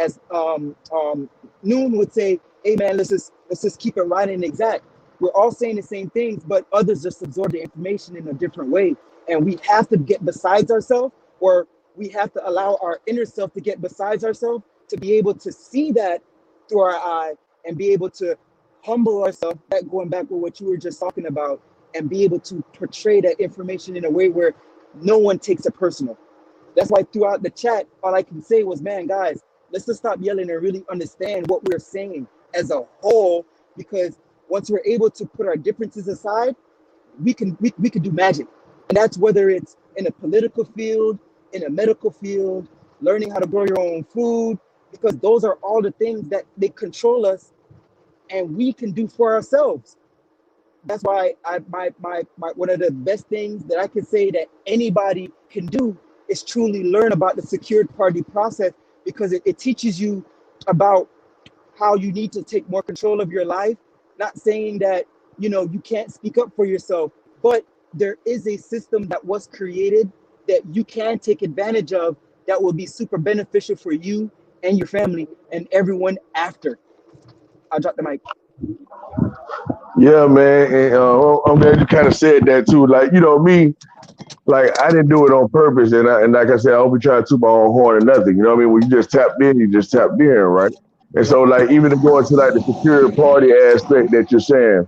[SPEAKER 14] Noon would say, "Hey man, let's just keep it right and exact." We're all saying the same things, but others just absorb the information in a different way, and we have to get besides ourselves, or we have to allow our inner self to get besides ourselves to be able to see that through our eye and be able to humble ourselves. That going back with what you were just talking about, and be able to portray that information in a way where no one takes it personal. That's why throughout the chat, all I can say was, man, guys, let's just stop yelling and really understand what we're saying as a whole. Because once we're able to put our differences aside, we can do magic. And that's whether it's in a political field, in a medical field, learning how to grow your own food, because those are all the things that they control us and we can do for ourselves. That's why my one of the best things that I can say that anybody can do is truly learn about the secured party process, because it teaches you about how you need to take more control of your life. Not saying that you can't speak up for yourself, but there is a system that was created that you can take advantage of that will be super beneficial for you and your family and everyone after. I'll drop the mic.
[SPEAKER 11] Yeah, man. And, I'm glad you kind of said that too. Like, me, like I didn't do it on purpose, and like I said, I don't be trying to toot my own horn or nothing. You know what I mean? When you just tapped in, you just tapped in, right? And
[SPEAKER 14] Yep.
[SPEAKER 11] so, like, even to go into like the secure party aspect that you're saying,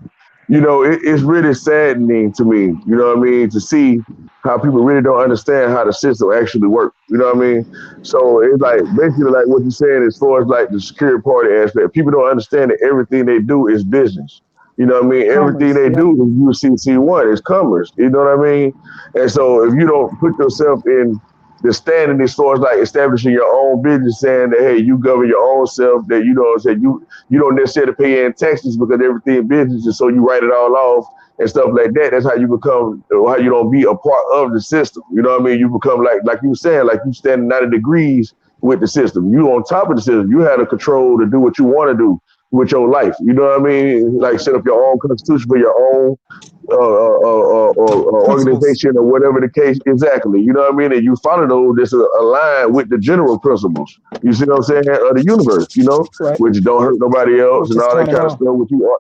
[SPEAKER 11] it's really saddening to me. You know what I mean? To see how people really don't understand how the system actually works. You know what I mean? So it's like basically like what you're saying as far as like the secure party aspect. People don't understand that everything they do is business. You know what I mean? Everything
[SPEAKER 14] Commerce.
[SPEAKER 11] they
[SPEAKER 14] Yep.
[SPEAKER 11] do is UCC1, it's commerce. You know what I mean? And so if you don't put yourself in the standing as far as like establishing your own business, saying that hey, you govern your own self, that you don't necessarily pay in taxes because everything business, and so you write it all off and stuff like that. That's how you become, or how you don't be a part of the system. You know what I mean? You become like you were saying, like you standing 90 degrees with the system. You on top of the system. You have the control to do what you want to do with your life. You know what I mean? Like set up your own constitution for your own
[SPEAKER 14] Principles.
[SPEAKER 11] organization or whatever the case exactly. You know what I mean? And you follow those that's aligned with the general principles. You see what I'm saying? Of the universe,
[SPEAKER 14] Right.
[SPEAKER 11] which don't hurt nobody else
[SPEAKER 14] Which
[SPEAKER 11] and
[SPEAKER 14] is
[SPEAKER 11] all that
[SPEAKER 14] common
[SPEAKER 11] kind of
[SPEAKER 14] law.
[SPEAKER 11] stuff. Which you are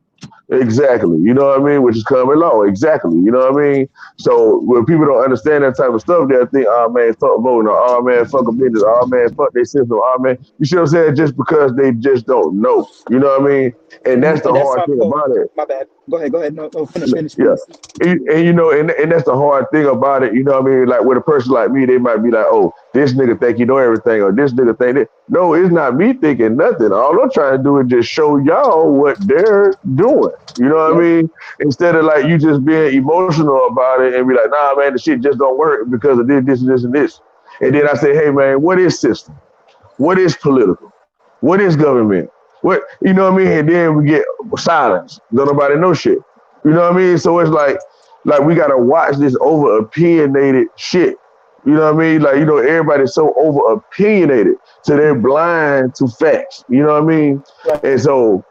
[SPEAKER 11] exactly. You know what I mean? Which is common law. Exactly. You know what I mean? So when people don't understand that type of stuff, they think, oh man, fuck voting, or oh man, fuck a business, oh man, fuck their system, oh man. You see what I'm saying? Just because they just don't know. You know what I mean? And that's the
[SPEAKER 14] And that's
[SPEAKER 11] hard
[SPEAKER 14] how.
[SPEAKER 11] thing
[SPEAKER 14] Oh,
[SPEAKER 11] about it.
[SPEAKER 14] my bad. Go ahead. Go ahead. No, no. Finish,
[SPEAKER 11] Yeah.
[SPEAKER 14] please.
[SPEAKER 11] And and that's the hard thing about it, you know what I mean? Like with a person like me, they might be like, oh, this nigga think you know everything, or this nigga think that. No, it's not me thinking nothing. All I'm trying to do is just show y'all what they're doing. You know what I
[SPEAKER 14] Yep.
[SPEAKER 11] mean? Instead of like you just being emotional about it and be like, nah, man, the shit just don't work because of this, and this. And then I say, hey, man, what is system? What is political? What is government? What you know what I mean? And then we get silence. Don't nobody know shit. You know what I mean? So it's like we gotta watch this over opinionated shit. You know what I mean? Like, everybody's so over opinionated, so they're blind to facts. You know what I mean?
[SPEAKER 14] Right.
[SPEAKER 11] And so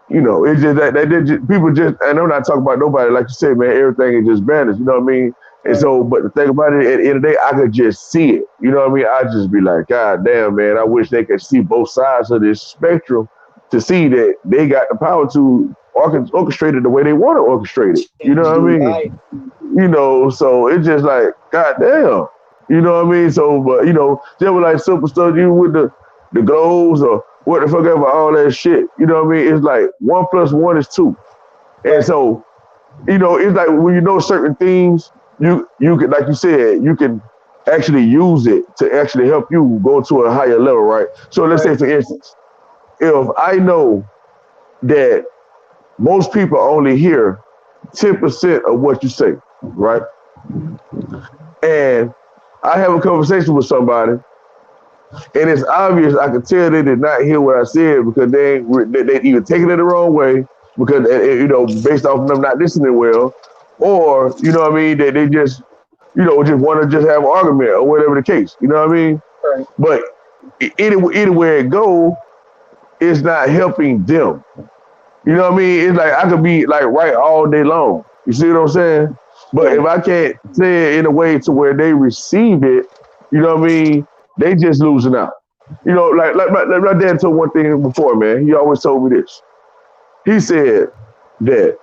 [SPEAKER 11] it's just that people just, and I'm not talking about nobody, like you said, man, everything is just banners, you know what I mean? And
[SPEAKER 14] Right.
[SPEAKER 11] so, but the thing about it, at the end of the day, I could just see it. You know what I mean? I just be like, God damn, man, I wish they could see both sides of this spectrum to see that they got the power to orchestrate it the way they want to orchestrate it. You know
[SPEAKER 14] Change
[SPEAKER 11] what I
[SPEAKER 14] the
[SPEAKER 11] mean?
[SPEAKER 14] right.
[SPEAKER 11] So it's just like, God damn. You know what I mean? So, but just with like simple stuff, you with the goals or what the fuck ever, all that shit. You know what I mean? It's like 1 + 1 is 2. And
[SPEAKER 14] Right.
[SPEAKER 11] so, it's like when you know certain things, you can, like you said, you can actually use it to actually help you go to a higher level, right? So let's
[SPEAKER 14] Right.
[SPEAKER 11] say, for instance, if I know that most people only hear 10% of what you say, right? And I have a conversation with somebody, and it's obvious. I can tell they did not hear what I said because they either taking it the wrong way because based off of them not listening well, or you know what I mean, that they just just want to just have an argument or whatever the case. You know what I mean?
[SPEAKER 14] Right.
[SPEAKER 11] But anywhere it go, it's not helping them. You know what I mean? It's like I could be like right all day long. You see what I'm saying? But if
[SPEAKER 14] Right.
[SPEAKER 11] I can't say it in a way to where they receive it, you know what I mean? They just losing out. You know, like my dad told one thing before, man. He always told me this. He said that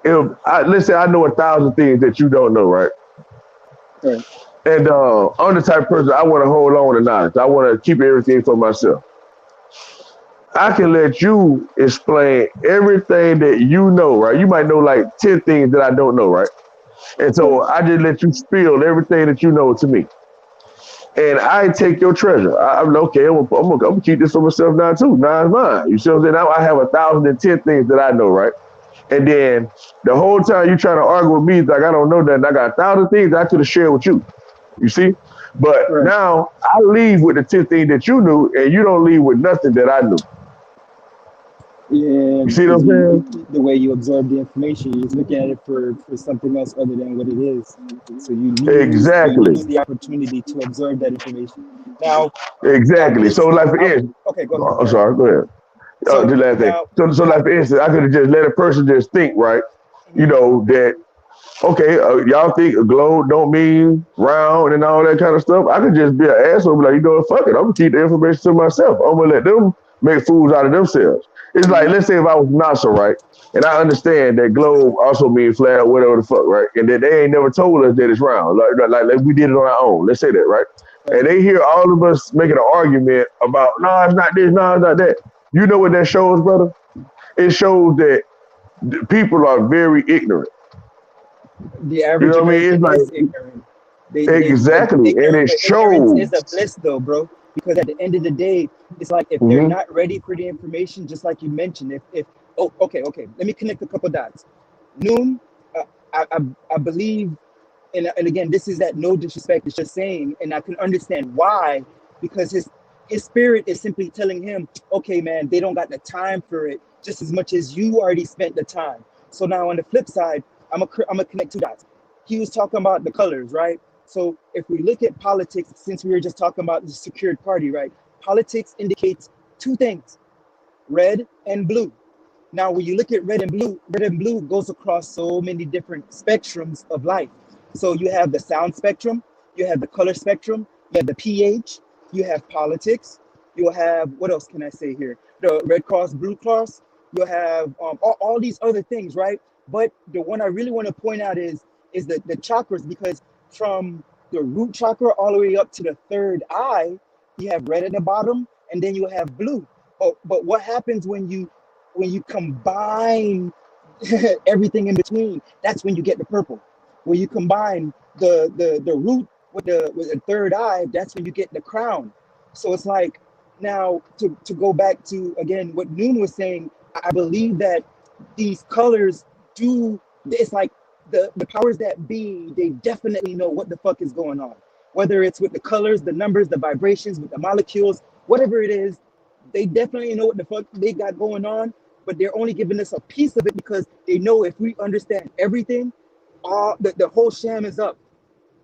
[SPEAKER 11] if let's say I know 1,000 things that you don't know, right?
[SPEAKER 14] Right.
[SPEAKER 11] And I'm the type of person I want to hold on to knowledge. I want to keep everything for myself. I can let you explain everything that you know, right? You might know like 10 things that I don't know, right? And
[SPEAKER 14] Right.
[SPEAKER 11] so I just let you spill everything that you know to me. And I take your treasure. I'm like, okay. I'm gonna keep this for myself now too. Now it's mine. You see what I'm saying? Now I have 1,010 things that I know, right? And then the whole time you trying to argue with me, like I don't know nothing. I got 1,000 things I could have shared with you. You see? But
[SPEAKER 14] Right.
[SPEAKER 11] now I leave with the 10 things that you knew, and you don't leave with nothing that I knew.
[SPEAKER 14] Yeah,
[SPEAKER 11] You see what
[SPEAKER 14] because
[SPEAKER 11] I'm saying?
[SPEAKER 14] the way you absorb the information, you're just looking at it for something else other than what it is. So you lose
[SPEAKER 11] Exactly.
[SPEAKER 14] the opportunity to absorb that information. Now,
[SPEAKER 11] Exactly.
[SPEAKER 14] this
[SPEAKER 11] So like for
[SPEAKER 14] I,
[SPEAKER 11] instance,
[SPEAKER 14] okay, go ahead.
[SPEAKER 11] I'm
[SPEAKER 14] Sorry.
[SPEAKER 11] sorry, go ahead.
[SPEAKER 14] So
[SPEAKER 11] The last thing.
[SPEAKER 14] now,
[SPEAKER 11] So like for instance, I could have just let a person just think, right? You
[SPEAKER 14] mhm,
[SPEAKER 11] know, that okay, y'all think a globe don't mean round and all that kind of stuff. I could just be an asshole, be like, you know what, fuck it. I'm gonna keep the information to myself. I'm gonna let them make fools out of themselves. It's like, let's say if I was NASA, right? And I understand that globe also means flat or whatever the fuck, right? And that they ain't never told us that it's round. Like we did it on our own. Let's say that, right?
[SPEAKER 14] right.
[SPEAKER 11] And they hear all of us making an argument about, no, it's not this, no, it's not that. You know what that shows, brother? It shows that people are very ignorant.
[SPEAKER 14] The
[SPEAKER 11] You
[SPEAKER 14] average
[SPEAKER 11] know what I mean? It's
[SPEAKER 14] American
[SPEAKER 11] like
[SPEAKER 14] is ignorant. But
[SPEAKER 11] exactly, and it
[SPEAKER 14] but ignorance
[SPEAKER 11] shows.
[SPEAKER 14] is a bliss, though, bro. Because at the end of the day, it's like if they're
[SPEAKER 11] Hmm.
[SPEAKER 14] not ready for the information, just like you mentioned, if oh, okay, let me connect a couple dots. Noon, uh, I believe, and again, this is that no disrespect. It's just saying, and I can understand why, because his spirit is simply telling him, okay, man, they don't got the time for it, just as much as you already spent the time. So now on the flip side, I'm a connect two dots. He was talking about the colors, right? So if we look at politics, since we were just talking about the secured party, right? Politics indicates two things: red and blue. Now, when you look at red and blue goes across so many different spectrums of life. So you have the sound spectrum, you have the color spectrum, you have the pH, you have politics, you'll have, what else can I say here? The Red Cross, Blue Cross, you'll have all these other things, right? But the one I really want to point out is the chakras, because from the root chakra all the way up to the third eye, you have red at the bottom, and then you have blue. Oh, but what happens when you combine everything in between? That's when you get the purple. When you combine the root with the third eye, that's when you get the crown. So it's like, now to go back to again what Noon was saying, I believe that these colors do, it's like the powers that be, they definitely know what the fuck is going on. Whether it's with the colors, the numbers, the vibrations, with the molecules, whatever it is, they definitely know what the fuck they got going on, but they're only giving us a piece of it because they know if we understand everything, all the whole sham is up.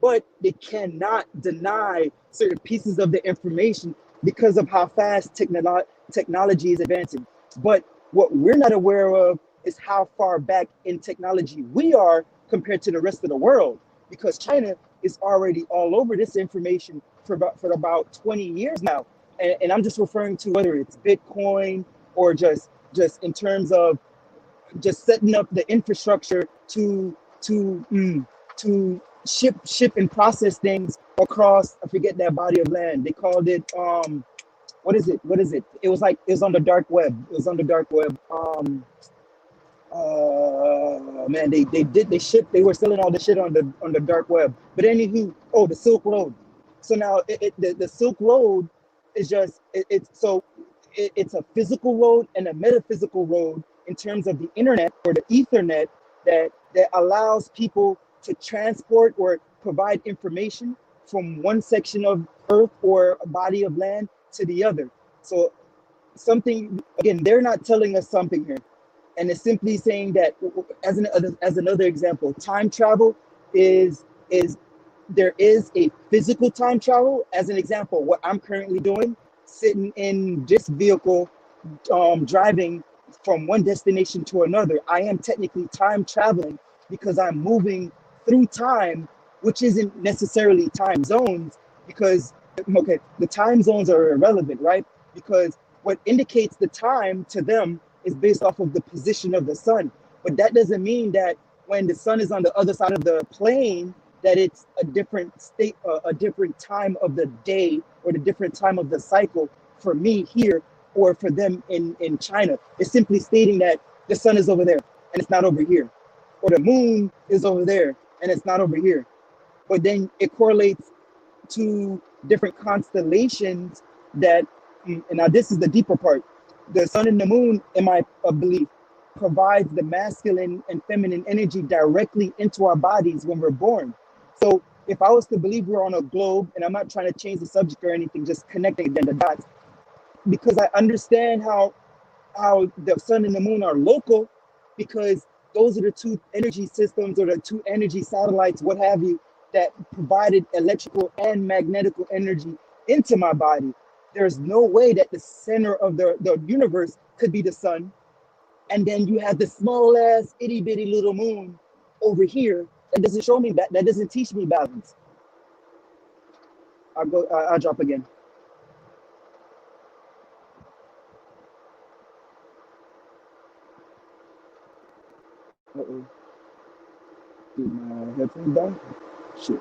[SPEAKER 14] But they cannot deny certain pieces of the information because of how fast technology is advancing. But what we're not aware of is how far back in technology we are compared to the rest of the world, because China is already all over this information for about 20 years now. And I'm just referring to whether it's Bitcoin or just in terms of just setting up the infrastructure to ship and process things across, I forget that body of land. They called it what is it? What is it? It was like, it was on the dark web. It was on the dark web. Man, they shipped, they were selling all the shit on the dark web. But anywho, oh, the Silk Road. So now the Silk Road is just it's a physical road and a metaphysical road in terms of the internet or the ethernet that allows people to transport or provide information from one section of earth or a body of land to the other. So something, again, they're not telling us something here, and it's simply saying that, as another example, time travel is there is a physical time travel. As an example, what I'm currently doing, sitting in this vehicle, driving from one destination to another, I am technically time traveling because I'm moving through time, which isn't necessarily time zones, because okay, the time zones are irrelevant, right? Because what indicates the time to them is based off of the position of the sun. But that doesn't mean that when the sun is on the other side of the plane, that it's a different state, a different time of the day or the different time of the cycle for me here or for them in China. It's simply stating that the sun is over there and it's not over here, or the moon is over there and it's not over here. But then it correlates to different constellations that, and now this is the deeper part. The sun and the moon, in my belief, provides the masculine and feminine energy directly into our bodies when we're born. So if I was to believe we're on a globe, and I'm not trying to change the subject or anything, just connecting again the dots, because I understand how the sun and the moon are local, because those are the two energy systems or the two energy satellites, what have you, that provided electrical and magnetical energy into my body. There's no way that the center of the universe could be the sun, and then you have the small ass itty bitty little moon over here. That doesn't show me that doesn't teach me balance. I'll drop again. Uh-oh. Get my headphones down. Shit.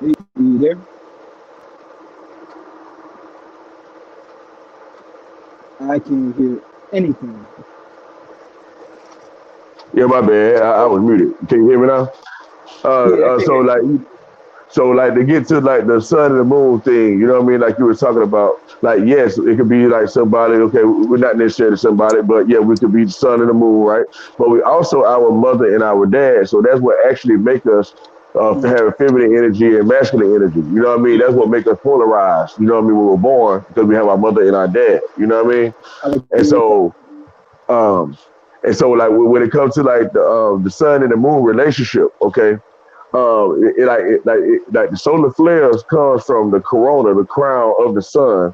[SPEAKER 14] Hey, you there? I can't hear anything.
[SPEAKER 11] Yeah, my bad. I was muted. Can you hear me now?
[SPEAKER 14] Yeah, I can
[SPEAKER 11] So
[SPEAKER 14] hear
[SPEAKER 11] like, so like to get to like the sun and the moon thing, you know what I mean? Like you were talking about, like yes, it could be like somebody. Okay, we're not necessarily somebody, but yeah, we could be the sun and the moon, right? But we also our mother and our dad. So that's what actually make us
[SPEAKER 14] you.
[SPEAKER 11] have feminine energy and masculine energy. You know what I mean? That's what make us polarized. You know what I mean? When we're born, because we have our mother and our dad. You know what I mean?
[SPEAKER 14] I would
[SPEAKER 11] And
[SPEAKER 14] agree with that.
[SPEAKER 11] um, like when it comes to like the sun and the moon relationship, okay, like the solar flares comes from the corona, the crown of the sun,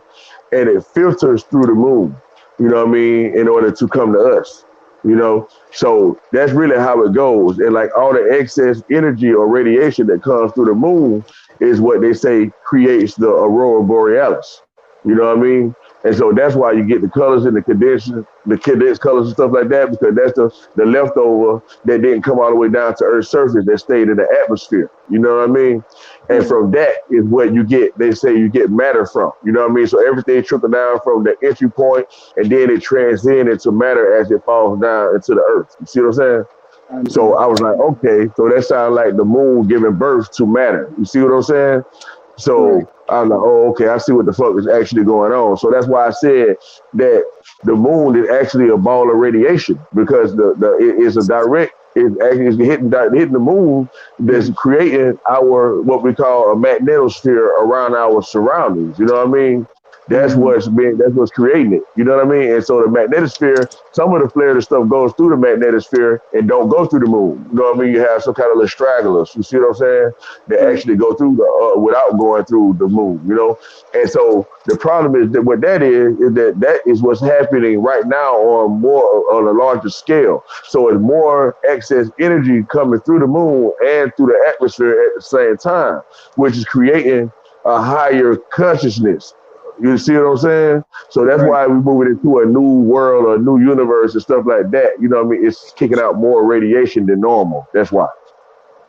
[SPEAKER 11] and it filters through the moon. You know what I mean? In order to come to us. You know, so that's really how it goes. And like all the excess energy or radiation that comes through the moon is what they say creates the aurora borealis. You know what I mean? And so that's why you get the colors and the condensed colors and stuff like that, because that's the leftover that didn't come all the way down to Earth's surface that stayed in the atmosphere. You know what I mean? And
[SPEAKER 14] Right.
[SPEAKER 11] from that is what you get. They say you get matter from. You know what I mean? So everything trickle down from the entry point, and then it transcends into matter as it falls down into the Earth. You see what I'm saying?
[SPEAKER 14] I
[SPEAKER 11] So
[SPEAKER 14] understand.
[SPEAKER 11] I was like, okay, so that sounds like the moon giving birth to matter. You see what I'm saying?
[SPEAKER 14] Correct.
[SPEAKER 11] So I'm like, oh, okay, I see what the fuck is actually going on. So that's why I said that the moon is actually a ball of radiation, because it is a direct, it's actually hitting the moon that's
[SPEAKER 14] Mm-hmm.
[SPEAKER 11] creating our what we call a magnetosphere around our surroundings. You know what I mean?
[SPEAKER 14] Mm-hmm.
[SPEAKER 11] That's what's creating it. You know what I mean? And so the magnetosphere, some of the flare of stuff goes through the magnetosphere and don't go through the moon. You know what I mean? You have some kind of little stragglers. You see what I'm saying? That
[SPEAKER 14] Right.
[SPEAKER 11] actually go through without going through the moon. You know, and so the problem is that what that is that is what's happening right now on a larger scale. So it's more excess energy coming through the moon and through the atmosphere at the same time, which is creating a higher consciousness. You see what I'm saying? So that's
[SPEAKER 14] Right.
[SPEAKER 11] why we're moving into a new world or a new universe and stuff like that. You know what I mean? It's kicking out more radiation than normal. That's why.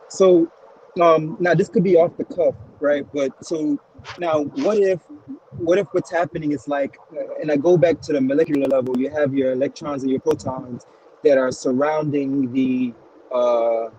[SPEAKER 14] So now this could be off the cuff, right? But so now what if what's happening is like, and I go back to the molecular level, you have your electrons and your protons that are surrounding uh,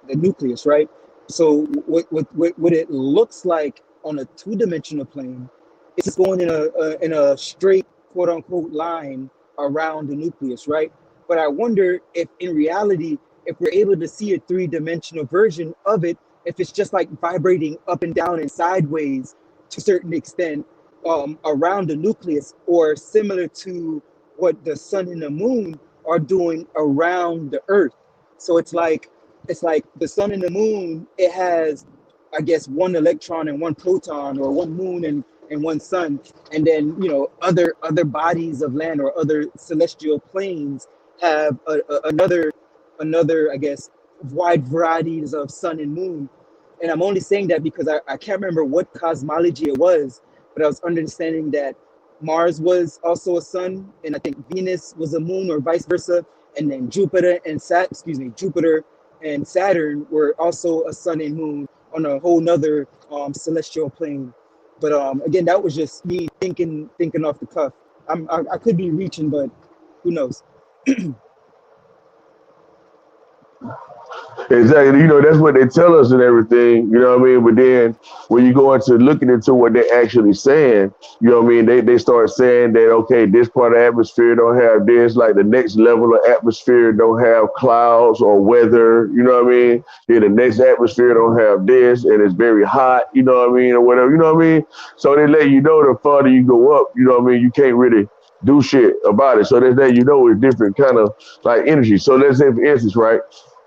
[SPEAKER 14] the nucleus, right? So what it looks like on a two-dimensional plane, it's just going in a straight quote unquote line around the nucleus, right? But I wonder if in reality, if we're able to see a three-dimensional version of it, if it's just like vibrating up and down and sideways to a certain extent around the nucleus, or similar to what the sun and the moon are doing around the earth. So it's like the sun and the moon, it has, I guess, one electron and one proton, or one moon and one sun, and then other bodies of land or other celestial planes have another another, I guess, wide varieties of sun and moon. And I'm only saying that because I can't remember what cosmology it was, but I was understanding that Mars was also a sun, and I think Venus was a moon, or vice versa. And then Jupiter and Saturn were also a sun and moon on a whole nother celestial plane. But again, that was just me thinking off the cuff. I could be reaching, but who knows?
[SPEAKER 11] Exactly. You know, that's what they tell us and everything, you know what I mean? But then when you go into looking into what they're actually saying, you know what I mean? They start saying that, okay, this part of the atmosphere don't have this, like the next level of atmosphere don't have clouds or weather, you know what I mean? Then the next atmosphere don't have this and it's very hot, you know what I mean? Or whatever, you know what I mean? So they let you know the farther you go up, you know what I mean? You can't really do shit about it. So they let you know it's different kind of like energy. So let's say, for instance, right?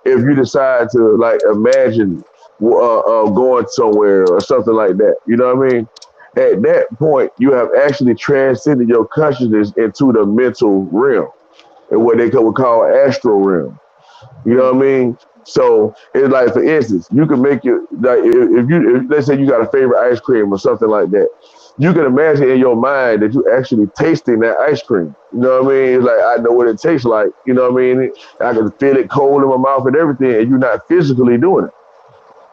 [SPEAKER 11] If you decide to like imagine going somewhere or something like that, you know what I mean? At that point, you have actually transcended your consciousness into the mental realm and what they would call astral realm. You know
[SPEAKER 14] Right.
[SPEAKER 11] what I mean? So it's like, for instance, you can make it like if let's say you got a favorite ice cream or something like that, you can imagine in your mind that you actually tasting that ice cream. You know what I mean? It's like I know what it tastes like. You know what I mean? I can feel it cold in my mouth and everything, and you're not physically doing it.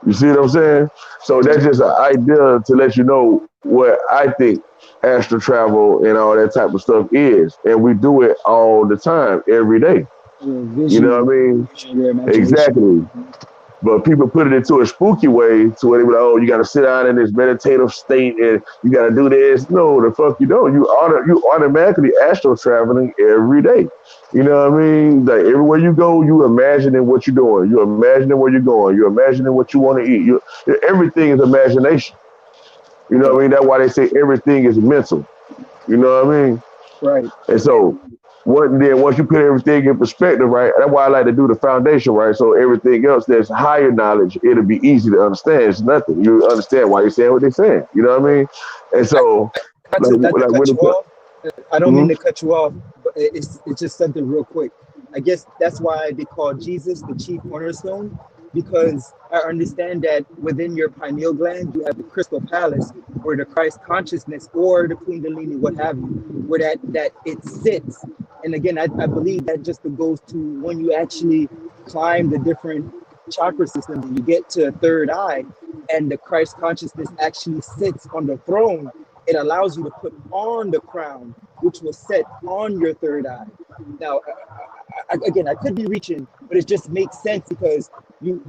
[SPEAKER 11] You see what I'm saying? So that's
[SPEAKER 14] Right.
[SPEAKER 11] just an idea to let you know what I think astral travel and all that type of stuff is, and we do it all the time, every day. You know what I mean?
[SPEAKER 14] Vision your imagination.
[SPEAKER 11] Exactly. But people put it into a spooky way to where they be like, oh, you got to sit down in this meditative state and you got to do this. No, the fuck you don't. You automatically astral traveling every day. You know what I mean? Like everywhere you go, you imagining what you're doing. You imagining where you're going. You imagining what you want to eat. Everything is imagination. You know what I
[SPEAKER 14] Right.
[SPEAKER 11] mean? That's why they say everything is mental. You know what I mean?
[SPEAKER 14] Right.
[SPEAKER 11] And so once you put everything in perspective, right? That's why I like to do the foundation, right? So everything else that's higher knowledge, it'll be easy to understand. It's nothing. You understand why they're saying what they're saying. You know what I mean? And so
[SPEAKER 14] Not to
[SPEAKER 11] like when
[SPEAKER 14] cut
[SPEAKER 11] it
[SPEAKER 14] you off. I don't mean
[SPEAKER 11] mhm.
[SPEAKER 14] to cut you off, but it's just something real quick. I guess that's why they call Jesus the chief cornerstone, because I understand that within your pineal gland you have the crystal palace, where the Christ consciousness or the Kundalini, what have you, where that it sits. And again, I believe that just goes to when you actually climb the different chakra systems and you get to a third eye, and the Christ consciousness actually sits on the throne. It allows you to put on the crown, which was set on your third eye. Now, again, I could be reaching, but it just makes sense because you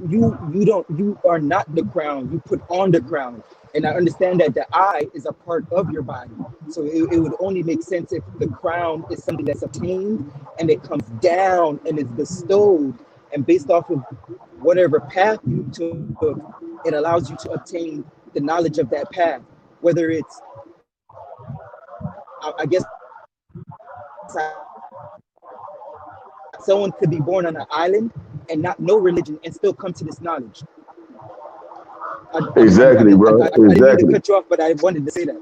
[SPEAKER 14] are not the crown. You put on the crown, and I understand that the eye is a part of your body. So it would only make sense if the crown is something that's obtained and it comes down and is bestowed, and based off of whatever path you took, it allows you to obtain the knowledge of that path, whether it's I guess someone could be born on an island and not know religion and still come to this knowledge.
[SPEAKER 11] Exactly, bro.
[SPEAKER 14] I didn't mean to
[SPEAKER 11] Exactly.
[SPEAKER 14] cut you off, but I wanted to say that.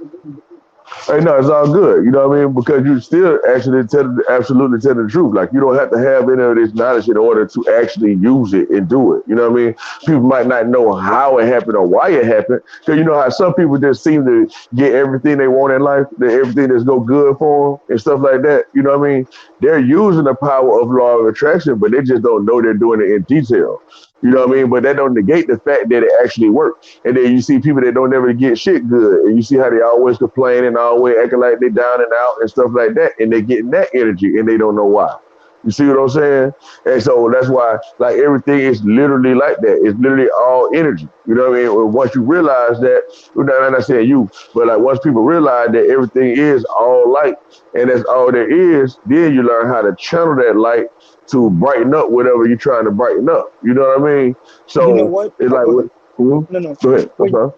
[SPEAKER 11] Hey, no, it's all good. You know what I mean? Because you still actually absolutely telling the truth. Like you don't have to have any of this knowledge in order to actually use it and do it. You know what I mean? People might not know how it happened or why it happened. Because you know how some people just seem to get everything they want in life, everything that's go good for them and stuff like that. You know what I mean? They're using the power of law of attraction, but they just don't know they're doing it in detail. You know what I
[SPEAKER 14] Right.
[SPEAKER 11] mean? But that don't negate the fact that it actually works. And then you see people that don't ever get shit good, and you see how they always complain and always acting like they down and out and stuff like that, and they getting that energy and they don't know why. You see what I'm saying? And so that's why, like everything is literally like that. It's literally all energy. You know what I mean? Once you realize that, I'm not saying you, but like once people realize that everything is all light and that's all there is, then you learn how to channel that light to brighten up whatever you're trying to brighten up. You know what I mean?
[SPEAKER 14] You know
[SPEAKER 11] So
[SPEAKER 14] what?
[SPEAKER 11] it's
[SPEAKER 14] Oh,
[SPEAKER 11] like,
[SPEAKER 14] go ahead.
[SPEAKER 11] mhm.
[SPEAKER 14] No, no.
[SPEAKER 11] Go ahead. I'm
[SPEAKER 14] When
[SPEAKER 11] sorry.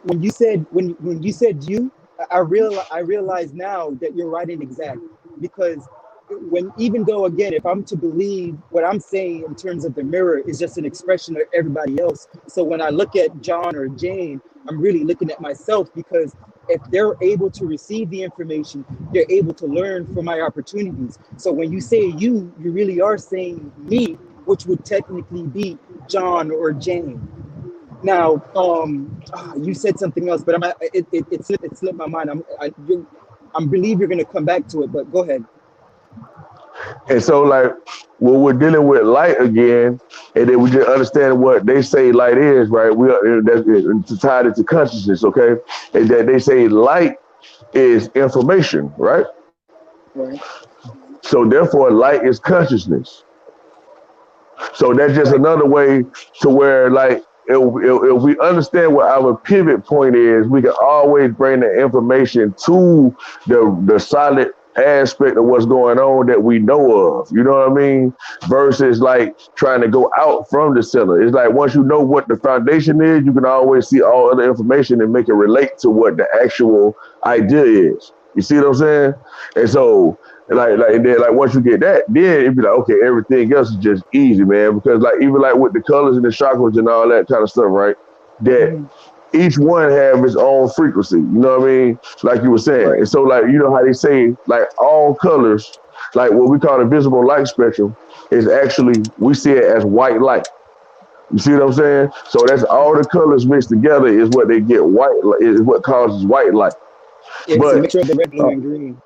[SPEAKER 14] when you said you, I realize now that you're right and exact, because when, even though again, if I'm to believe what I'm saying in terms of the mirror is just an expression of everybody else, so when I look at John or Jane, I'm really looking at myself, because if they're able to receive the information, they're able to learn from my opportunities. So when you say you really are saying me, which would technically be John or Jane. Now, you said something else, but it slipped my mind. I believe you're gonna come back to it, but go ahead.
[SPEAKER 11] And so, like, when we're dealing with light again, and then we just understand what they say light is, right? We are that's tied into consciousness, okay? And that they say light is information, right?
[SPEAKER 14] Right.
[SPEAKER 11] So therefore, light is consciousness. So that's just
[SPEAKER 14] Right.
[SPEAKER 11] another way to where, like, if we understand what our pivot point is, we can always bring the information to the solid aspect of what's going on that we know of. You know what I mean? Versus like trying to go out from the center. It's like once you know what the foundation is, you can always see all other information and make it relate to what the actual idea is. You see what I'm saying? And so and then like once you get that, then it'd be like, okay, everything else is just easy, man. Because like even like with the colors and the chakras and all that kind of stuff, right? That
[SPEAKER 14] Hmm.
[SPEAKER 11] each one have its own frequency. You know what I mean? Like you were saying.
[SPEAKER 14] Right.
[SPEAKER 11] And so like you know how they say like all colors, like what we call the visible light spectrum, is actually we see it as white light. You see what I'm saying? So that's all the colors mixed together is what they get white is what causes white light.
[SPEAKER 14] Yeah, it's a
[SPEAKER 11] But
[SPEAKER 14] mixture of the red, blue,
[SPEAKER 11] uh,
[SPEAKER 14] and green.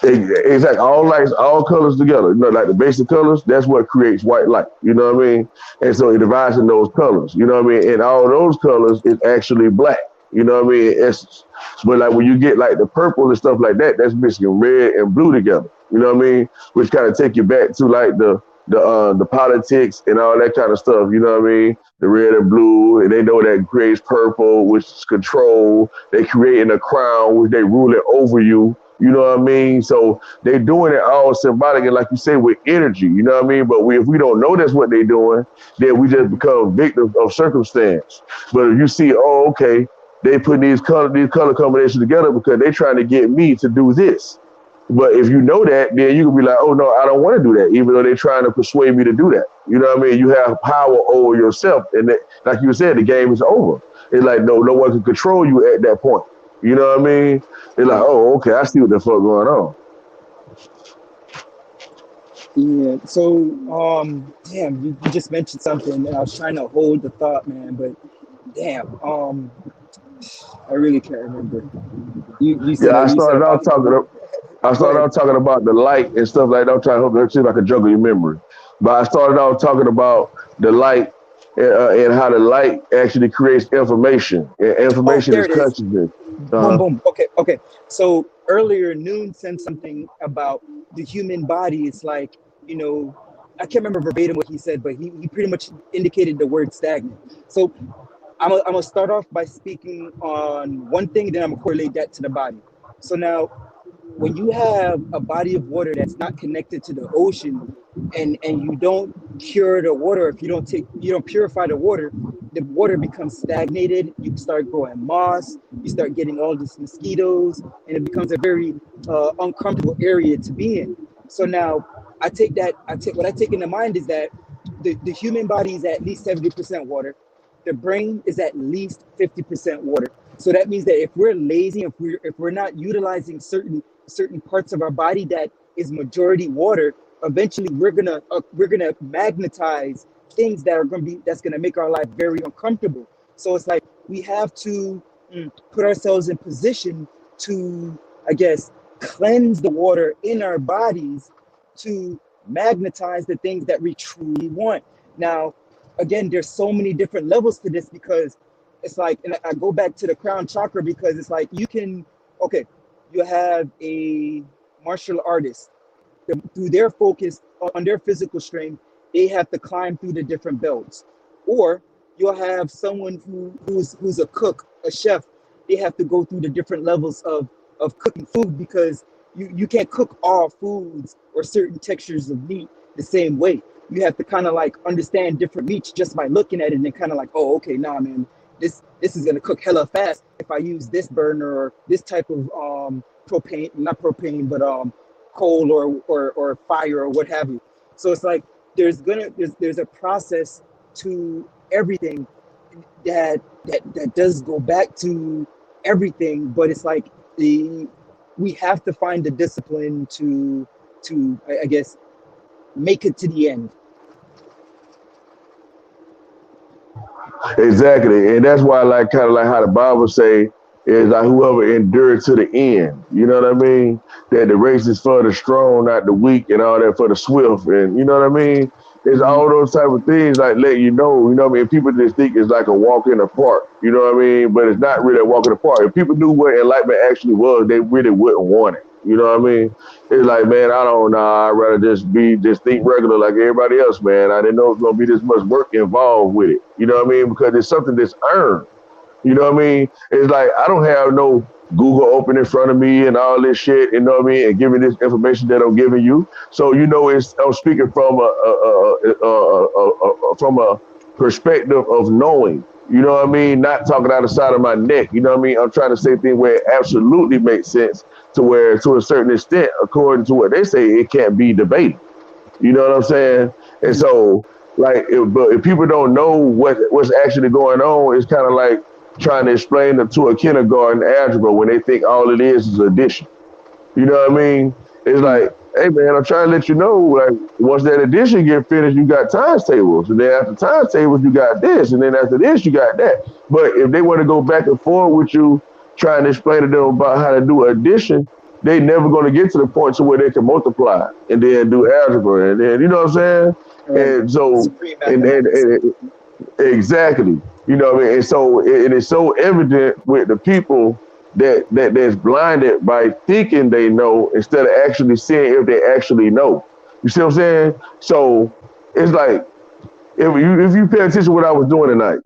[SPEAKER 11] exactly. All lights, all colors together. You know, like the basic colors, that's what creates white light. You know what I mean? And so it divides in those colors. You know what I mean? And all those colors is actually black. You know what I mean? Essence. But like when you get like the purple and stuff like that, that's mixing red and blue together. You know what I mean? Which kind of take you back to like the politics and all that kind of stuff. You know what I mean? The red and blue, and they know that creates purple, which is control. They creating a crown, which they rule it over you. You know what I mean? So they doing it all symbolic and like you say with energy. You know what I mean? But if we don't know that's what they doing, then we just
[SPEAKER 14] Hmm.
[SPEAKER 11] become victims of circumstance. But if you see, oh, okay, they put these color combinations together because they trying to get me to do this. But if you know that, then you can be like, oh no, I don't want to do that, even though they're trying to persuade me to do that. You know what I mean? You have power over yourself, and that, like you said, the game is over. It's like no one can control you at that point. You know what I mean? It's like,
[SPEAKER 14] Right.
[SPEAKER 11] oh, okay, I see what the fuck going on.
[SPEAKER 14] Yeah. So, damn, you just mentioned something, and I was trying to hold the thought, man. But damn, I really can't remember.
[SPEAKER 11] Yeah, I
[SPEAKER 14] You said
[SPEAKER 11] started out
[SPEAKER 14] about
[SPEAKER 11] talking. I
[SPEAKER 14] go
[SPEAKER 11] started
[SPEAKER 14] ahead.
[SPEAKER 11] out talking about the light and stuff like that. I'm trying to see if I can juggle your memory. But I started out talking about the light and how the light actually creates information. And
[SPEAKER 14] Oh,
[SPEAKER 11] information
[SPEAKER 14] there
[SPEAKER 11] is
[SPEAKER 14] it is.
[SPEAKER 11] consciousness.
[SPEAKER 14] Boom,
[SPEAKER 11] Uh-huh.
[SPEAKER 14] boom. Okay, okay. So earlier, Noon said something about the human body. It's like, you know, I can't remember verbatim what he said, but he pretty much indicated the word stagnant. So I'm gonna start off by speaking on one thing, then I'm gonna correlate that to the body. So now, when you have a body of water that's not connected to the ocean, and you don't cure the water, if you don't purify the water becomes stagnated. You start growing moss, you start getting all these mosquitoes, and it becomes a very uncomfortable area to be in. So now what I take into mind is that the human body is at least 70% water. The brain is at least 50% water. So that means that if we're lazy, if we're not utilizing certain parts of our body that is majority water, eventually we're gonna magnetize things that are gonna be that's gonna make our life very uncomfortable. So it's like we have to put ourselves in position to, I guess, cleanse the water in our bodies to magnetize the things that we truly want. Now, again, there's so many different levels to this because it's like, and I go back to the crown chakra because it's like okay, you have a martial artist through their focus on their physical strength, they have to climb through the different belts. Or you'll have someone who's a cook, a chef. They have to go through the different levels of cooking food because you can't cook all foods or certain textures of meat the same way. You have to kind of like understand different meats just by looking at it and then kind of like, oh, okay, nah, man, this is gonna cook hella fast if I use this burner or this type of propane, not propane, but coal or fire or what have you. So it's like there's a process to everything that does go back to everything, but it's like we have to find the discipline to I guess make it to the end.
[SPEAKER 11] Exactly, and that's why I like kind of like how the Bible say is like whoever endured to the end. You know what I mean? That the race is for the strong, not the weak, and all that for the swift. And you know what I mean? It's
[SPEAKER 14] Mm,
[SPEAKER 11] all those type of things like let you know. You know what I mean? People just think it's like a walk in the park. You know what I mean? But it's not really a walk in the park. If people knew what enlightenment actually was, they really wouldn't want it. You know what I mean? It's like, man, I don't know. I'd rather just think regular like everybody else, man. I didn't know it was gonna be this much work involved with it. You know what I mean? Because it's something that's earned. You know what I mean? It's like I don't have no Google open in front of me and all this shit. You know what I mean? And giving this information that I'm giving you. So you know, it's I'm speaking from a perspective of knowing. You know what I mean? Not talking out the side of my neck. You know what I mean? I'm trying to say things where it absolutely makes sense to where, to a certain extent, according to what they say, it can't be debated. You know what I'm saying? And
[SPEAKER 14] mm,
[SPEAKER 11] so, like, but if people don't know what's actually going on, it's kind of like trying to explain them to a kindergarten algebra when they think all it is addition. You know what I mean? It's
[SPEAKER 14] mm.
[SPEAKER 11] like, hey man, I'm trying to let you know, like, once that addition get finished, you got times tables, and then after times tables, you got this, and then after this, you got that. But if they want to go back and forth with you, trying to explain to them about how to do addition, they never going to get to the point to where they can multiply and then do algebra, and then you know what I'm saying?
[SPEAKER 14] All right.
[SPEAKER 11] And so,
[SPEAKER 14] Supreme
[SPEAKER 11] and and,
[SPEAKER 14] mathematics.
[SPEAKER 11] and exactly. You know what I mean? And so it is so evident with the people that's blinded by thinking they know instead of actually seeing if they actually know. You see what I'm saying? So it's like if you pay attention to what I was doing tonight,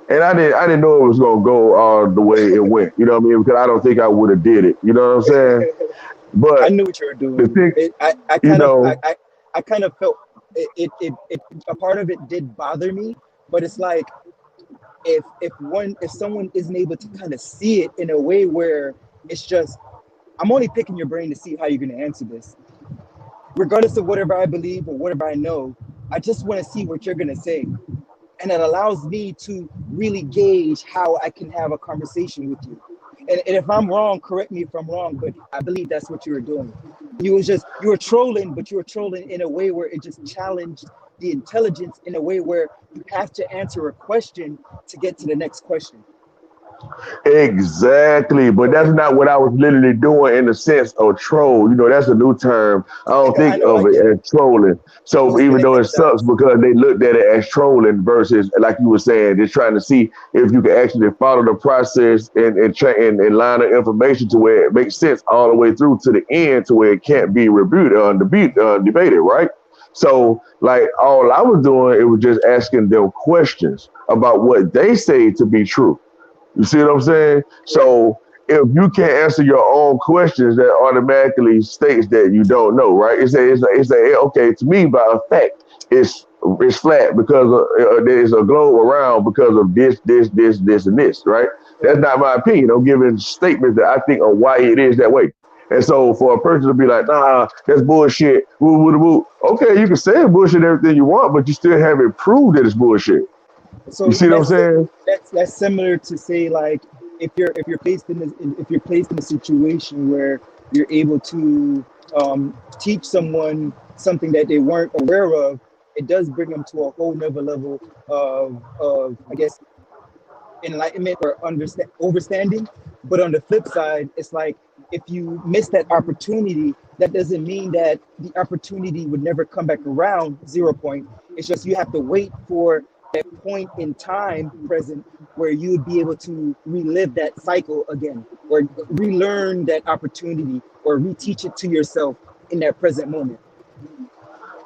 [SPEAKER 11] and I didn't know it was gonna go the way it went. You know what I mean? Because I don't think I would have did it. You know what I'm saying?
[SPEAKER 14] I
[SPEAKER 11] But
[SPEAKER 14] knew what you were
[SPEAKER 11] the
[SPEAKER 14] doing.
[SPEAKER 11] thing,
[SPEAKER 14] I
[SPEAKER 11] you
[SPEAKER 14] kind of
[SPEAKER 11] know,
[SPEAKER 14] I kind of felt it a part of it did bother me, but it's like if someone isn't able to kind of see it in a way where it's just I'm only picking your brain to see how you're going to answer this, regardless of whatever I believe or whatever I know. I just want to see what you're going to say, and it allows me to really gauge how I can have a conversation with you. And if I'm wrong, correct me if I'm wrong, but I believe that's what you were doing. You were trolling, but you were trolling in a way where it just challenged the intelligence in a way where you have to answer a question to get to the next question.
[SPEAKER 11] exactly, but that's not what I was literally doing in the sense of troll. You know, that's a new term. I don't
[SPEAKER 14] I
[SPEAKER 11] think
[SPEAKER 14] know, I
[SPEAKER 11] of it
[SPEAKER 14] get it.
[SPEAKER 11] as trolling.
[SPEAKER 14] You
[SPEAKER 11] So
[SPEAKER 14] just
[SPEAKER 11] even though
[SPEAKER 14] connecting
[SPEAKER 11] it
[SPEAKER 14] the
[SPEAKER 11] sucks
[SPEAKER 14] dots.
[SPEAKER 11] because they looked at it as trolling versus, like you were saying, just trying to see if you can actually follow the process and line of information to where it makes sense all the way through to the end to where it can't be rebuted debated, right? So, like, all I was doing, it was just asking them questions about what they say to be true. You see what I'm saying?
[SPEAKER 14] Right.
[SPEAKER 11] So if you can't answer your own questions, that automatically states that you don't know, right? It's a okay to me by a fact. It's flat because there's a globe around because of this, and this, right? That's
[SPEAKER 14] Right.
[SPEAKER 11] not my opinion. I'm giving statements that I think of why it is that way. And so for a person to be like, nah, that's bullshit, woo, woo, woo. Okay, you can say bullshit everything you want, but you still haven't proved that it's bullshit. You
[SPEAKER 14] So
[SPEAKER 11] see what I'm saying?
[SPEAKER 14] that's similar to say like if you're placed in a situation where you're able to teach someone something that they weren't aware of, it does bring them to a whole nother level of I guess enlightenment or understand overstanding. But on the flip side, it's like if you miss that opportunity, that doesn't mean that the opportunity would never come back around 0 point. It's just you have to wait for that point in time present where you would be able to relive that cycle again or relearn that opportunity or reteach it to yourself in that present moment.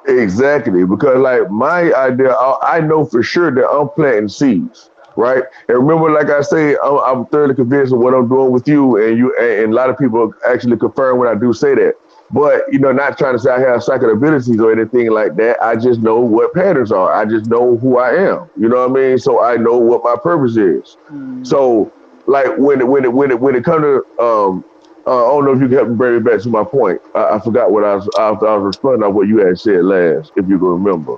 [SPEAKER 11] Exactly, because like my idea, I know for sure that I'm planting seeds, right? And remember, like I say, I'm thoroughly convinced of what I'm doing with you, and a lot of people actually confirm when I do say that. But you know, not trying to say I have psychic abilities or anything like that. I just know what patterns are. I just know who I am. You know what I mean? So I know what my purpose is.
[SPEAKER 14] Mm.
[SPEAKER 11] So like when it comes to I don't know if you can help me bring me back to my point. I forgot what I was responding on what you had said last, if you can remember.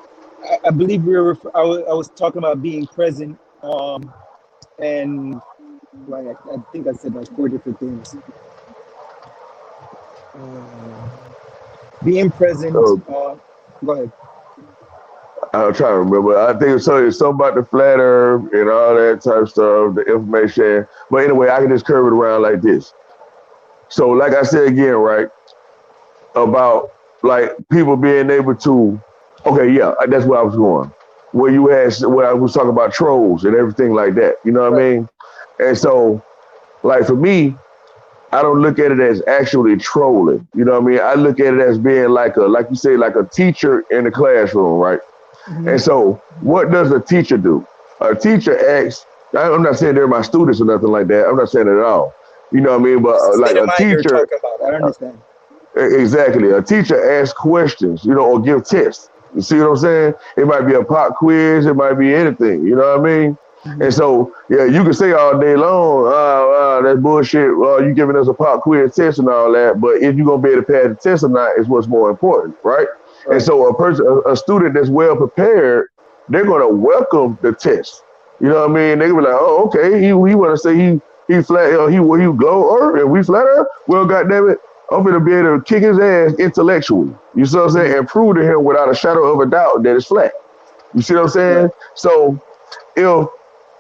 [SPEAKER 14] I believe we were. I was talking about being present, and like I think I said like four different things. Being present.
[SPEAKER 11] Uh,
[SPEAKER 14] Go ahead.
[SPEAKER 11] I'm trying to remember. I think it's something about the flat earth and all that type of stuff, the information. But anyway, I can just curve it around like this. So, like I said again, right, about like people being able to, okay, yeah, that's where I was going. Where I was talking about trolls and everything like that. You know what I
[SPEAKER 14] Right.
[SPEAKER 11] mean? And so, like for me, I don't look at it as actually trolling. You know what I mean? I look at it as being like you say, like a teacher in the classroom, right?
[SPEAKER 14] Hmm.
[SPEAKER 11] And so, what does a teacher do? A teacher asks. I'm not saying they're my students or nothing like that. I'm not saying it at all. You know what I mean? But
[SPEAKER 14] It's the
[SPEAKER 11] like
[SPEAKER 14] state of
[SPEAKER 11] a
[SPEAKER 14] mind you're
[SPEAKER 11] teacher,
[SPEAKER 14] talking about. I
[SPEAKER 11] uh,
[SPEAKER 14] understand.
[SPEAKER 11] exactly. A teacher asks questions, or give tests. You see what I'm saying? It might be a pop quiz. It might be anything. You know what I mean?
[SPEAKER 14] Hmm.
[SPEAKER 11] And so, yeah, you can say all day long, that's bullshit. You giving us a pop quiz test and all that. But if you're going to be able to pass the test or not is what's more important, right? And
[SPEAKER 14] Right.
[SPEAKER 11] so a student that's well prepared, they're going to welcome the test. You know what I mean? They're going to be like, oh, okay, he want to say he flat, he glow earth and we flat earth. Well, goddamn it, I'm gonna be able to kick his ass intellectually. You see what I'm
[SPEAKER 14] Hmm.
[SPEAKER 11] saying? And prove to him without a shadow of a doubt that it's flat. You see what I'm
[SPEAKER 14] Right.
[SPEAKER 11] saying? So if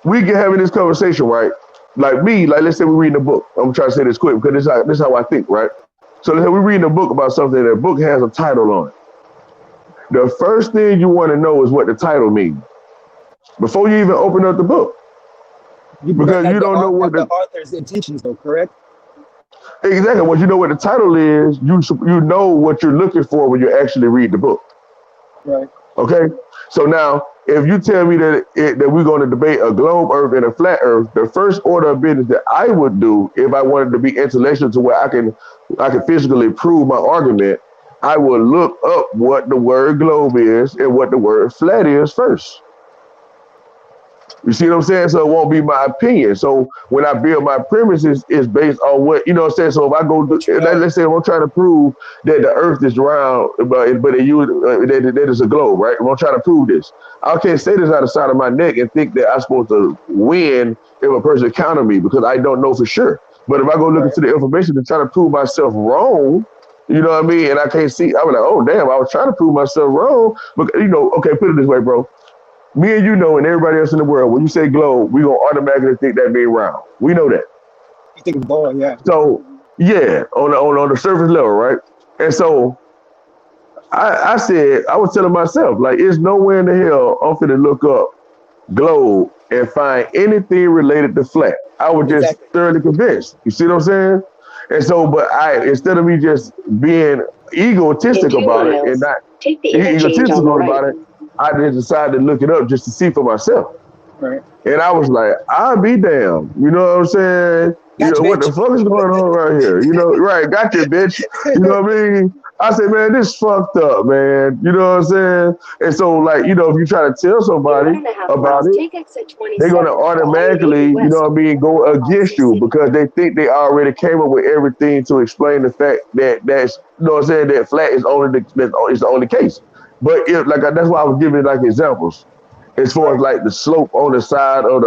[SPEAKER 11] we get having this conversation, right? Like me, like let's say we're reading a book. I'm trying to say this quick because this is how I think, right? So let's say we're reading a book about something and the book has a title on it. The first thing you want to know is what the title means before you even open up the book.
[SPEAKER 14] You but
[SPEAKER 11] Because
[SPEAKER 14] have
[SPEAKER 11] you don't know what
[SPEAKER 14] have the
[SPEAKER 11] the
[SPEAKER 14] author's intentions though, correct?
[SPEAKER 11] exactly once you know what the title is, you know what you're looking for when you actually read the book.
[SPEAKER 14] Right.
[SPEAKER 11] Okay, so now if you tell me that we're going to debate a globe Earth and a flat Earth, the first order of business that I would do if I wanted to be intellectual to where I can physically prove my argument, I would look up what the word globe is and what the word flat is first. You see what I'm saying? So it won't be my opinion. So when I build my premises, it's based on what you know what I'm saying. So if I go,
[SPEAKER 14] What you know.
[SPEAKER 11] let's say if I'm trying to prove that the Earth is round, that it's a globe, right? If I'm trying to prove this, I can't say this out of the side of my neck and think that I'm supposed to win if a person counter me because I don't know for sure. But if I go look
[SPEAKER 14] Right.
[SPEAKER 11] into the information to try to prove myself wrong, you know what I mean? And I can't see, I'm like, oh damn, I was trying to prove myself wrong. But okay, put it this way, bro, me and you know, and everybody else in the world, when you say globe, we gonna automatically think that mean round. We know that.
[SPEAKER 14] You think ball, yeah.
[SPEAKER 11] So yeah, on the surface level, right? And so I said I was telling myself like, it's nowhere in the hell I'm finna look up globe and find anything related to flat. I was just
[SPEAKER 14] Exactly.
[SPEAKER 11] thoroughly convinced. You see what I'm saying? And so, but instead of me just being
[SPEAKER 1] In
[SPEAKER 11] egotistic
[SPEAKER 1] 2
[SPEAKER 11] about it and
[SPEAKER 1] miles,
[SPEAKER 11] not
[SPEAKER 1] take the interchange on the
[SPEAKER 11] egotistical
[SPEAKER 1] right.
[SPEAKER 11] about it, I just decided to look it up just to see for myself.
[SPEAKER 14] Right.
[SPEAKER 11] And I was like, I'll be damned. You know what I'm saying?
[SPEAKER 14] Gotcha,
[SPEAKER 11] What the
[SPEAKER 14] bitch.
[SPEAKER 11] fuck is going on right here? Right, got you, bitch. You know what I mean? I said, man, this fucked up, man. You know what I'm saying? And so, like, if you try to tell
[SPEAKER 1] In
[SPEAKER 11] somebody
[SPEAKER 1] 1.5
[SPEAKER 11] about
[SPEAKER 1] miles,
[SPEAKER 11] it,
[SPEAKER 1] take exit
[SPEAKER 11] they're gonna
[SPEAKER 1] 27 for
[SPEAKER 11] automatically,
[SPEAKER 1] I-80 west
[SPEAKER 11] go
[SPEAKER 1] toward
[SPEAKER 11] against
[SPEAKER 1] Oxy
[SPEAKER 11] you
[SPEAKER 1] City.
[SPEAKER 11] because they think they already came up with everything to explain the fact that's that flat is is the only case. But if that's why I was giving like examples as far as
[SPEAKER 14] Right.
[SPEAKER 11] like the slope on the side of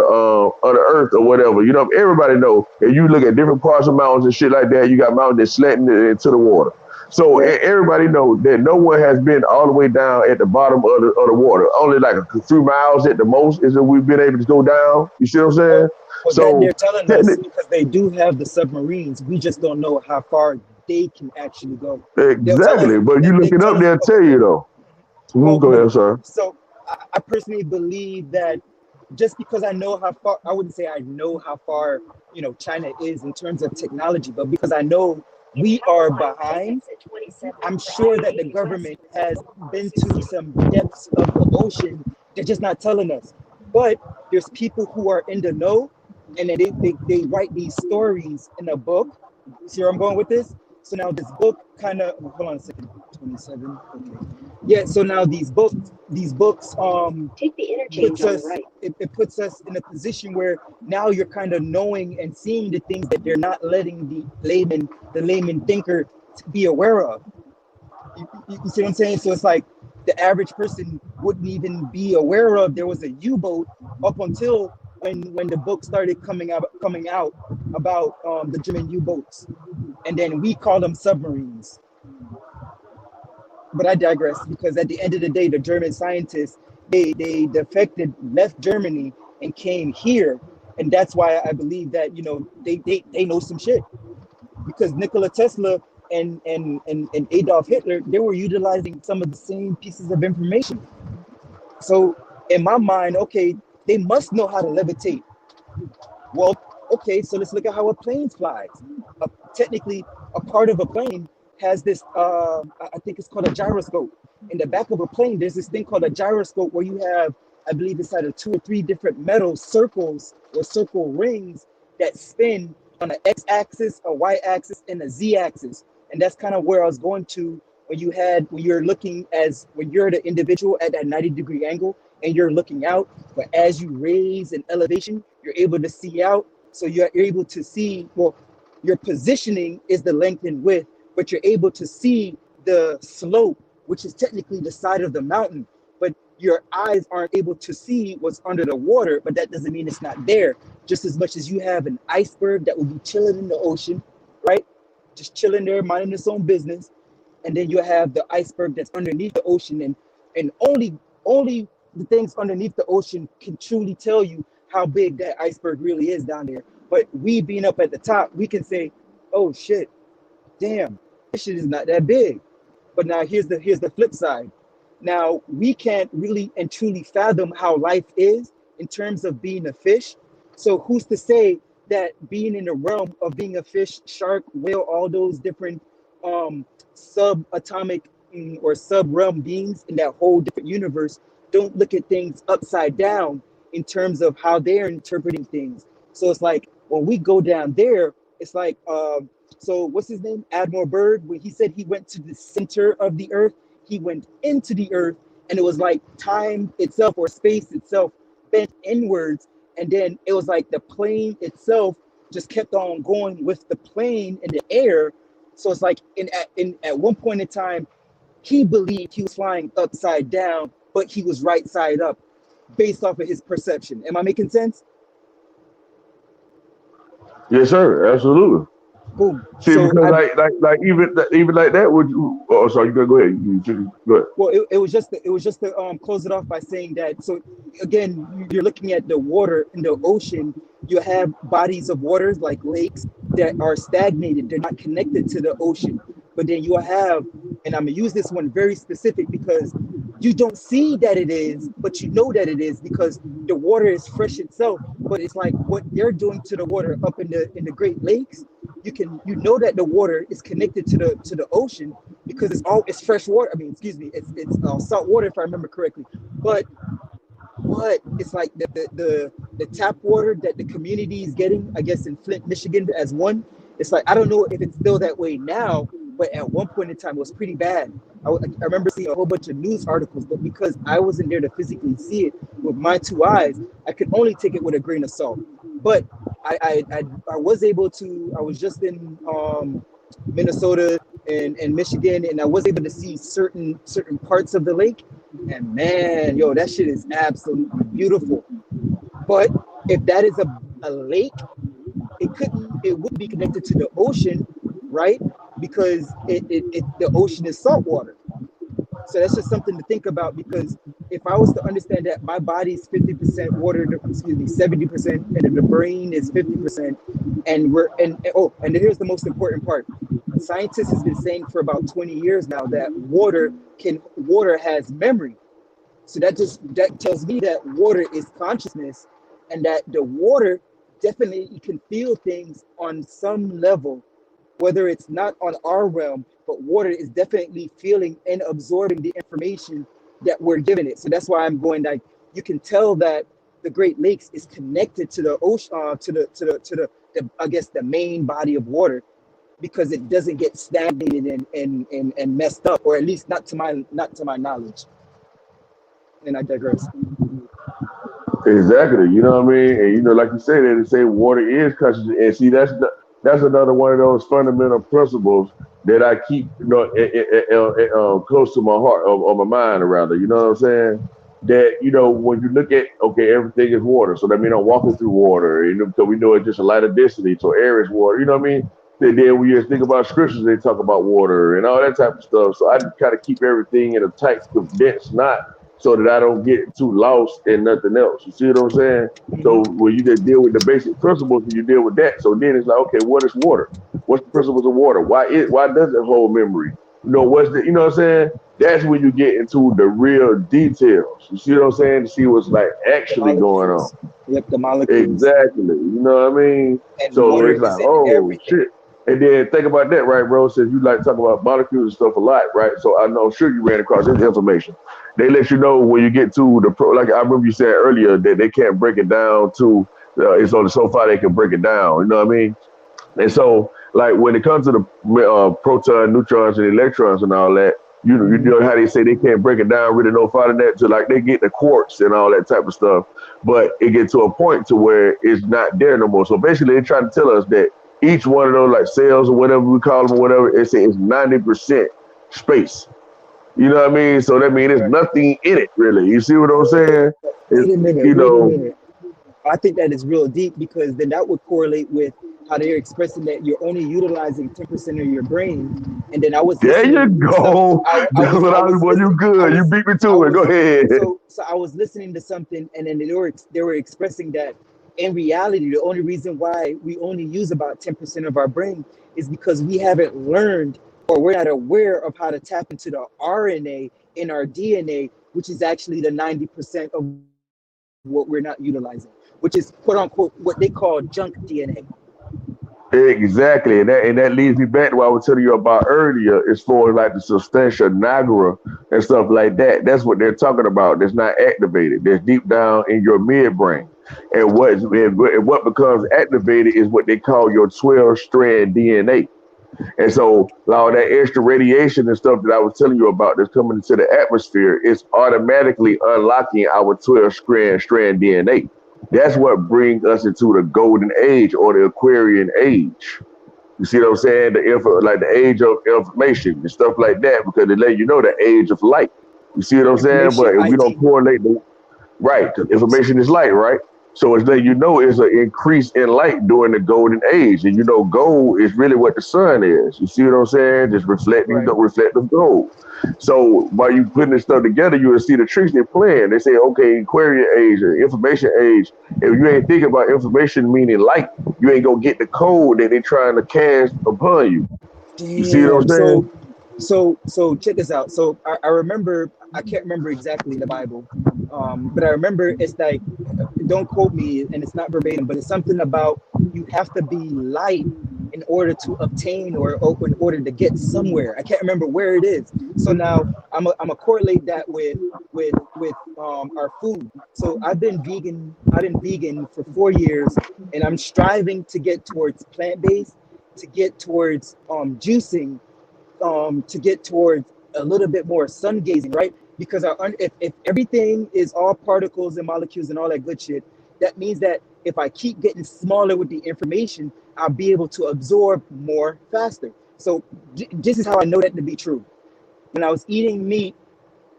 [SPEAKER 11] the earth or whatever. Everybody know if you look at different parts of mountains and shit like that, you got mountains that slanting into the water. So
[SPEAKER 14] Right.
[SPEAKER 11] everybody know that no one has been all the way down at the bottom of the water. Only like a few miles at the most is that we've been able to go down. You see what I'm
[SPEAKER 14] Well,
[SPEAKER 11] saying?
[SPEAKER 14] well, that they're
[SPEAKER 11] So
[SPEAKER 14] telling us
[SPEAKER 11] technically,
[SPEAKER 14] because they do have the submarines. We just don't know how far they can actually go. They'll tell us.
[SPEAKER 11] exactly. But you
[SPEAKER 14] They
[SPEAKER 11] look it
[SPEAKER 14] tell
[SPEAKER 11] up,
[SPEAKER 14] us.
[SPEAKER 11] they'll
[SPEAKER 14] Okay.
[SPEAKER 11] tell you though. Go
[SPEAKER 14] Well,
[SPEAKER 11] ahead, sir.
[SPEAKER 14] so I personally believe that just because I know how far, I wouldn't say I know how far, China is in terms of technology, but because I know
[SPEAKER 1] In
[SPEAKER 14] we
[SPEAKER 1] half
[SPEAKER 14] are
[SPEAKER 1] a mile, take
[SPEAKER 14] behind,
[SPEAKER 1] exit 27
[SPEAKER 14] I'm
[SPEAKER 1] for
[SPEAKER 14] sure that the
[SPEAKER 1] I-80 west
[SPEAKER 14] government has
[SPEAKER 1] toward
[SPEAKER 14] been
[SPEAKER 1] Oxy
[SPEAKER 14] to
[SPEAKER 1] City.
[SPEAKER 14] some depths of the ocean. They're just not telling us. But there's people who are in the know, and then they write these stories in a book. See where I'm going with this? So now this book kind of, hold on a second, 27. Okay. Yeah, so now these books
[SPEAKER 1] Take the interchange
[SPEAKER 14] puts
[SPEAKER 1] on the
[SPEAKER 14] us
[SPEAKER 1] right.
[SPEAKER 14] it puts us in a position where now you're kind of knowing and seeing the things that they're not letting the layman thinker be aware of. You see what I'm saying? So it's like the average person wouldn't even be aware of there was a U-boat up until when the book started coming out about the German U-boats, and then we call them submarines. But I digress because at the end of the day, the German scientists They defected, left Germany, and came here, and that's why I believe that they know some shit because Nikola Tesla and Adolf Hitler, they were utilizing some of the same pieces of information. So in my mind, okay, they must know how to levitate. Well, okay, so let's look at how a plane flies. Technically, a part of a plane has this, I think it's called a gyroscope. In the back of a plane, there's this thing called a gyroscope where you have, I believe it's either two or three different metal circles or circle rings that spin on an x-axis, a y-axis, and a z-axis. And that's kind of where I was going to when you're looking when you're the individual at that 90-degree angle and you're looking out, but as you raise an elevation, you're able to see out. So you're able to see, well, your positioning is the length and width, but you're able to see the slope, which is technically the side of the mountain. But your eyes aren't able to see what's under the water, but that doesn't mean it's not there. Just as much as you have an iceberg that will be chilling in the ocean, right? Just chilling there, minding its own business. And then you have the iceberg that's underneath the ocean, and only the things underneath the ocean can truly tell you how big that iceberg really is down there. But we being up at the top, we can say, oh shit, damn, this shit is not that big. But now here's the flip side. Now we can't really and truly fathom how life is in terms of being a fish. So who's to say that being in the realm of being a fish, shark, whale, all those different subatomic or sub-realm beings in that whole different universe don't look at things upside down in terms of how they're interpreting things. So it's like when we go down there, it's like so what's his name? Admiral Byrd, when he said he went to the center of the earth, he went into the earth, and it was like time itself or space itself bent inwards, and then it was like the plane itself just kept on going with the plane in the air. So it's like at one point in time, he believed he was flying upside down, but he was right side up based off of his perception. Am I making sense?
[SPEAKER 11] Yes, sir. Absolutely.
[SPEAKER 14] Boom.
[SPEAKER 11] See,
[SPEAKER 14] So
[SPEAKER 11] because
[SPEAKER 14] I
[SPEAKER 11] like even like that, would you? Oh, sorry. You go ahead. Go ahead.
[SPEAKER 14] Well, it was just to close it off by saying that. So again, you're looking at the water in the ocean. You have bodies of waters like lakes that are stagnated. They're not connected to the ocean. But then you have, and I'm gonna use this one very specific because you don't see that it is, but you know that it is because the water is fresh itself. But it's like what they're doing to the water up in the Great Lakes. You know that the water is connected to the ocean because it's fresh water. I mean, excuse me, it's salt water if I remember correctly. But it's like the tap water that the community is getting, I guess in Flint, Michigan, as one. It's like I don't know if it's still that way now, but at one point in time it was pretty bad. I remember seeing a whole bunch of news articles, but because I wasn't there to physically see it with my two eyes, I could only take it with a grain of salt. But I was able to. I was just in Minnesota and Michigan, and I was able to see certain parts of the lake. And man, yo, that shit is absolutely beautiful. But if that is a lake, it wouldn't be connected to the ocean, right? Because the ocean is salt water. So that's just something to think about because if I was to understand that my body is 50% water, excuse me, 70%, and then the brain is 50%, and here's the most important part. Scientists has been saying for about 20 years now that water has memory. So that tells me that water is consciousness and that the water definitely can feel things on some level, whether it's not on our realm, but water is definitely feeling and absorbing the information that we're giving it. So that's why I'm going like you can tell that the Great Lakes is connected to the ocean, to the I guess the main body of water because it doesn't get stagnated and messed up, or at least not to my knowledge. And I digress.
[SPEAKER 11] Exactly. You know what I mean? And like you say, they say water is conscious. And see, that's another one of those fundamental principles that I keep, close to my heart or my mind around it. You know what I'm saying? That when you look at okay, everything is water, so that means I'm walking through water. Because we know it's just a light of density, so air is water. You know what I mean? Then we just think about scriptures, they talk about water and all that type of stuff. So I kind of keep everything in a tight, condensed knot so that I don't get too lost in nothing else. You see what I'm saying?
[SPEAKER 14] Hmm.
[SPEAKER 11] So when you just deal with the basic principles and you deal with that, so then it's like, okay, what is water? What's the principles of water? Why does it hold memory? What's the, you know what I'm saying? That's when you get into the real details. You see what I'm saying? To see what's like
[SPEAKER 14] The
[SPEAKER 11] actually going on.
[SPEAKER 14] molecules. Yep, the molecules.
[SPEAKER 11] Exactly. You know what I mean?
[SPEAKER 14] And
[SPEAKER 11] So
[SPEAKER 14] water
[SPEAKER 11] it's like,
[SPEAKER 14] is in
[SPEAKER 11] oh
[SPEAKER 14] everything.
[SPEAKER 11] shit. And then think about that, right, bro? Since you like to talk about molecules and stuff a lot, right? So I know, I'm sure you ran across this information. They let you know when you get to the pro. Like I remember you said earlier that they can't break it down to. It's only so far they can break it down. You know what I mean? And so, like when it comes to the proton, neutrons, and electrons and all that, you
[SPEAKER 14] Hmm.
[SPEAKER 11] know how they say they can't break it down really no farther than that to like they get the quarks and all that type of stuff, but it gets to a point to where it's not there no more. So basically, they're trying to tell us that each one of those like cells or whatever we call them or whatever, it's 90% space. You know what I mean? So that means there's
[SPEAKER 14] Right.
[SPEAKER 11] nothing in it really. You see what I'm saying? It's
[SPEAKER 14] Wait a minute.
[SPEAKER 11] you
[SPEAKER 14] Wait a
[SPEAKER 11] know,
[SPEAKER 14] minute. I think that is real deep because then that would correlate with how they're expressing that you're only utilizing 10% of your brain. And then I was
[SPEAKER 11] there you
[SPEAKER 14] listening to some.
[SPEAKER 11] go. That's what
[SPEAKER 14] I
[SPEAKER 11] I was.
[SPEAKER 14] was
[SPEAKER 11] Well, you
[SPEAKER 14] listening.
[SPEAKER 11] good. You beat me
[SPEAKER 14] I
[SPEAKER 11] to it. Go
[SPEAKER 14] was
[SPEAKER 11] ahead.
[SPEAKER 14] so I was listening to something, and then they were expressing that in reality, the only reason why we only use about 10% of our brain is because we haven't learned or we're not aware of how to tap into the RNA in our DNA, which is actually the 90% of what we're not utilizing, which is quote unquote what they call junk DNA.
[SPEAKER 11] Exactly, and that leads me back to what I was telling you about earlier, as far as like the substantia nigra and stuff like that. That's what they're talking about. That's not activated. That's deep down in your midbrain, and what becomes activated is what they call your 12-strand DNA. And so all that extra radiation and stuff that I was telling you about that's coming into the atmosphere is automatically unlocking our 12-strand DNA. That's what brings us into the golden age or the Aquarian age. You see what I'm saying? Like the age of information and stuff like that, because they let you know the age of light. You see what I'm saying?
[SPEAKER 14] Information
[SPEAKER 11] But if we don't
[SPEAKER 14] IT.
[SPEAKER 11] correlate the right, because information is light, right? So it's letting you know it's an increase in light during the golden age. And gold is really what the sun is. You see what I'm saying? Just reflecting
[SPEAKER 14] Right.
[SPEAKER 11] the reflective gold. So by you putting this stuff together, you will see the tricks they're playing. They say, okay, Aquarian age or information age. If you ain't thinking about information meaning light, you ain't gonna get the code that they're trying to cast upon you. You see what I'm
[SPEAKER 14] Damn.
[SPEAKER 11] saying?
[SPEAKER 14] So check this out. So I remember, I can't remember exactly the Bible, but I remember it's like, don't quote me, and it's not verbatim, but it's something about you have to be light in order to obtain or in order to get somewhere. I can't remember where it is. So now I'm a correlate that with our food. So I've been vegan for 4 years, and I'm striving to get towards plant based, to get towards juicing, to get towards a little bit more sun gazing, right? Because if everything is all particles and molecules and all that good shit, that means that if I keep getting smaller with the information, I'll be able to absorb more faster. So this is how I know that to be true. When I was eating meat,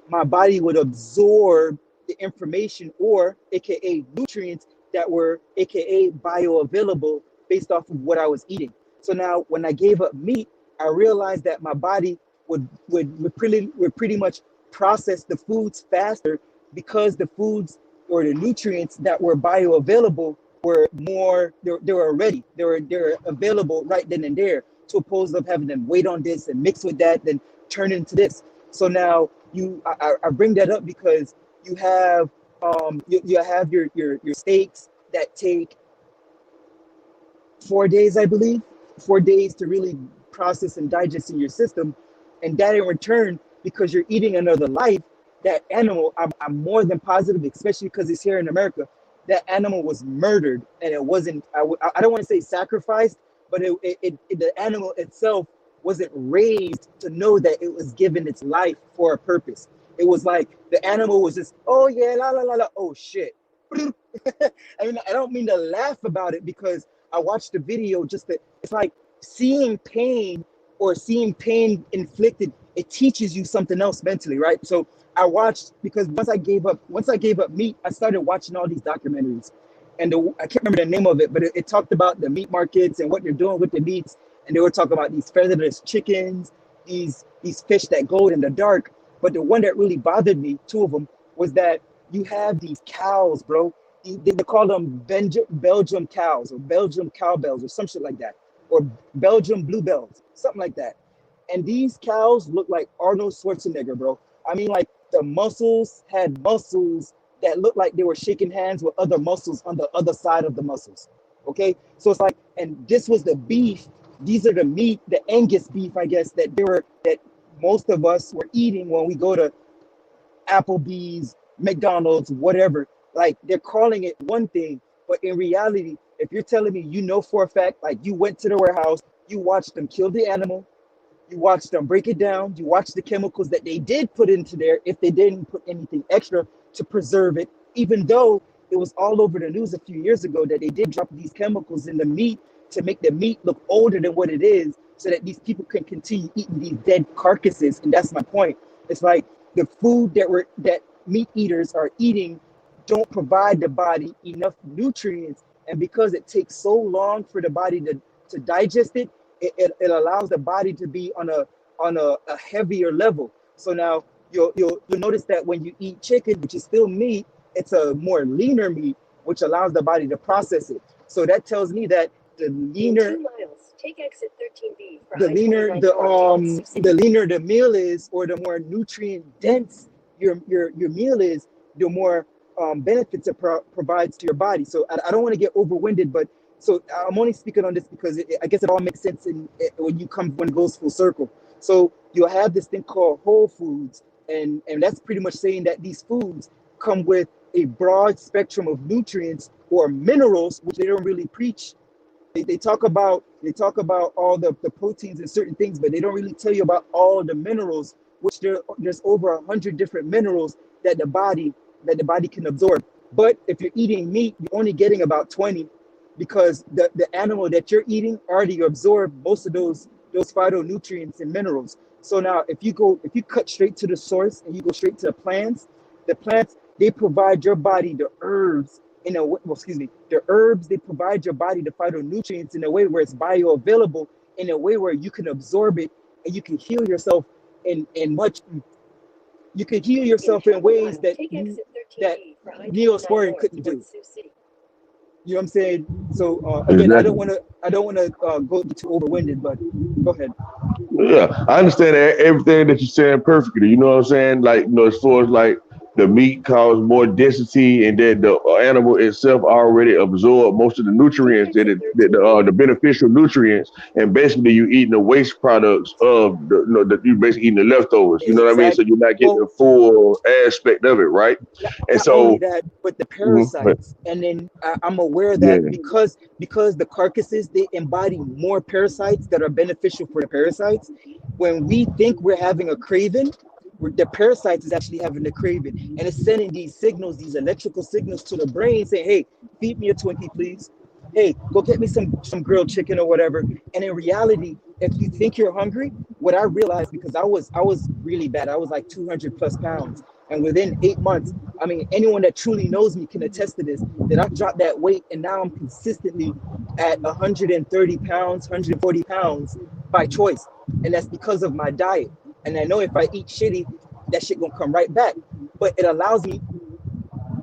[SPEAKER 14] my body would absorb the information or aka nutrients that were aka bioavailable based off of what I was eating. So now when I gave up meat, I realized that my body would pretty much process the foods faster because the foods or the nutrients that were bioavailable were more they were ready. They were available right then and there, to oppose of having them wait on this and mix with that, then turn into this. So now I bring that up because you have you have your steaks that take 4 days, I believe, 4 days to really process and digest in your system. And that in return, because you're eating another life, that animal, I'm more than positive, especially because it's here in America, that animal was murdered. And it wasn't, I don't want to say sacrificed, but the animal itself wasn't raised to know that it was given its life for a purpose. It was like the animal was just, oh yeah, la la la la, oh shit. I mean, I don't mean to laugh about it because I watched the video just to, it's like seeing pain or seeing pain inflicted, it teaches you something else mentally, right? So I watched because once I gave up meat, I started watching all these documentaries. And I can't remember the name of it, but it talked about the meat markets and what they're doing with the meats. And they were talking about these featherless chickens, these fish that glow in the dark. But the one that really bothered me, two of them, was that you have these cows, bro. They call them Belgium cows or Belgium cowbells or some shit like that, or Belgium bluebells, something like that. And these cows look like Arnold Schwarzenegger, bro. I mean, like the muscles had muscles that looked like they were shaking hands with other muscles on the other side of the muscles. Okay, so it's like, and this was the beef. These are the meat, the Angus beef, I guess, that most of us were eating when we go to Applebee's, McDonald's, whatever. Like they're calling it one thing, but in reality, if you're telling me you know for a fact, like you went to the warehouse, you watched them kill the animal, you watch them break it down. You watch the chemicals that they did put into there, if they didn't put anything extra to preserve it, even though it was all over the news a few years ago that they did drop these chemicals in the meat to make the meat look older than what it is so that these people can continue eating these dead carcasses. And that's my point. It's like the food that meat eaters are eating don't provide the body enough nutrients. And because it takes so long for the body to digest it, it allows the body to be on a heavier level. So now you'll notice that when you eat chicken, which is still meat, it's a more leaner meat, which allows the body to process it. So that tells me that the leaner, take exit 13B for the leaner the meal is, or the more nutrient dense your meal is, the more benefits it provides to your body. So I don't want to get overwinded, but so I'm only speaking on this because I guess it all makes sense when it goes full circle. So you'll have this thing called whole foods, and that's pretty much saying that these foods come with a broad spectrum of nutrients or minerals, which they don't really preach. They talk about all the proteins and certain things, but they don't really tell you about all the minerals, which there's over 100 different minerals that the body can absorb. But if you're eating meat, you're only getting about 20, because the animal that you're eating already absorbed most of those phytonutrients and minerals. So now if you cut straight to the source and you go straight to the plants they provide your body the herbs in a way, the herbs, they provide your body the phytonutrients in a way where it's bioavailable, in a way where you can absorb it and you can heal yourself you can heal yourself in ways that Neosporin couldn't do. You know what I'm saying? So again, I don't
[SPEAKER 11] Exactly.
[SPEAKER 14] want to go too overwinded, but go ahead.
[SPEAKER 11] Yeah, I understand everything that you're saying perfectly. You know what I'm saying? Like, as far as like the meat causes more density, and that the animal itself already absorbed most of the nutrients the beneficial nutrients, and basically you eating the waste products of you basically eating the leftovers. You know what I mean? So
[SPEAKER 14] Exactly.
[SPEAKER 11] you're not getting
[SPEAKER 14] Well,
[SPEAKER 11] the full aspect of it, right? And
[SPEAKER 14] not only
[SPEAKER 11] so,
[SPEAKER 14] that, but the
[SPEAKER 11] but
[SPEAKER 14] parasites. And then I'm aware
[SPEAKER 11] yeah,
[SPEAKER 14] that because the carcasses, they embody more parasites that are beneficial for the parasites. When we think we're having a craving, the parasites is actually having the craving, and it's sending these signals, these electrical signals to the brain saying, hey, feed me a Twinkie, please. Hey, go get me some grilled chicken or whatever. And in reality, if you think you're hungry, what I realized, because I was really bad, I was like 200 plus pounds, and within 8 months, I mean, anyone that truly knows me can attest to this, that I've dropped that weight and now I'm consistently at 130 pounds, 140 pounds by choice. And that's because of my diet. And I know if I eat shitty, that shit gonna come right back. But it allows me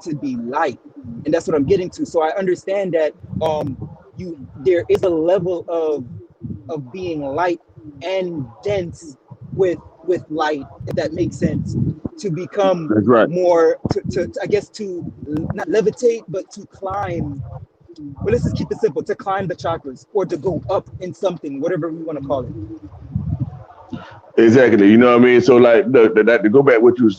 [SPEAKER 14] to be light. And that's what I'm getting to. So I understand that there is a level of being light and dense with light, if that makes sense, to become
[SPEAKER 11] that's right.
[SPEAKER 14] more to I guess to not levitate but to climb. But let's just keep it simple, to climb the chakras or to go up in something, whatever we want to call it.
[SPEAKER 11] Exactly. You know what I mean? So like to go back what you're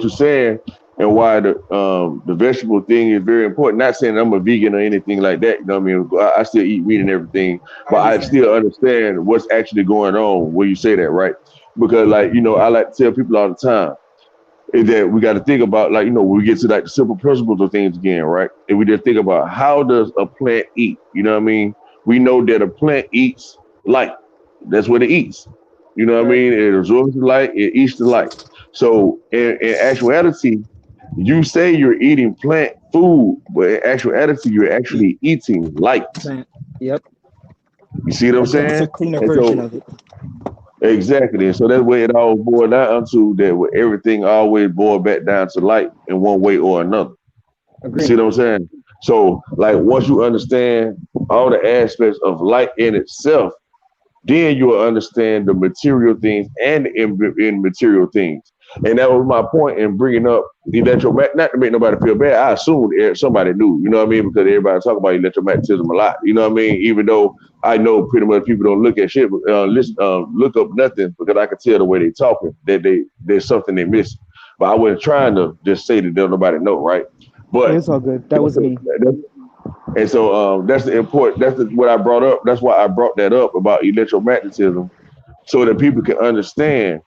[SPEAKER 11] saying, and why the vegetable thing is very important. Not saying I'm a vegan or anything like that. You know what I mean? I still eat meat and everything,
[SPEAKER 14] I
[SPEAKER 11] but I
[SPEAKER 14] understand.
[SPEAKER 11] still understand what's actually going on when you say that, right? Because like, I like to tell people all the time is that we got to think about, like, when we get to like the simple principles of things again, right? And we just think about, how does a plant eat? You know what I mean? We know that a plant eats light. That's what it eats. You know what I
[SPEAKER 14] Right.
[SPEAKER 11] mean? It absorbs the light, it eats the light. So in actuality, you say you're eating plant food, but in actuality, you're
[SPEAKER 14] Eat
[SPEAKER 11] actually eating light.
[SPEAKER 14] plant. Yep.
[SPEAKER 11] You see what I'm
[SPEAKER 14] It's a
[SPEAKER 11] saying?
[SPEAKER 14] cleaner
[SPEAKER 11] And
[SPEAKER 14] version
[SPEAKER 11] so
[SPEAKER 14] of it.
[SPEAKER 11] Exactly. And so that's where it all boiled down to, that where everything always boiled back down to light in one way or another. You see
[SPEAKER 14] Agreed.
[SPEAKER 11] what I'm saying? So like once you understand all the aspects of light in itself, then you will understand the material things and the immaterial things. And that was my point in bringing up electromagnetic, not to make nobody feel bad. I assumed somebody knew, you know what I mean? Because everybody talk about electromagnetism a lot, you know what I mean? Even though I know pretty much people don't look at shit, listen, look up nothing, because I can tell the way they talking that there's something they miss. But I wasn't trying to just say that nobody know, right? But
[SPEAKER 14] It's all good. That was me.
[SPEAKER 11] and so that's the important. What I brought up. That's why I brought that up about electromagnetism, so that people can understand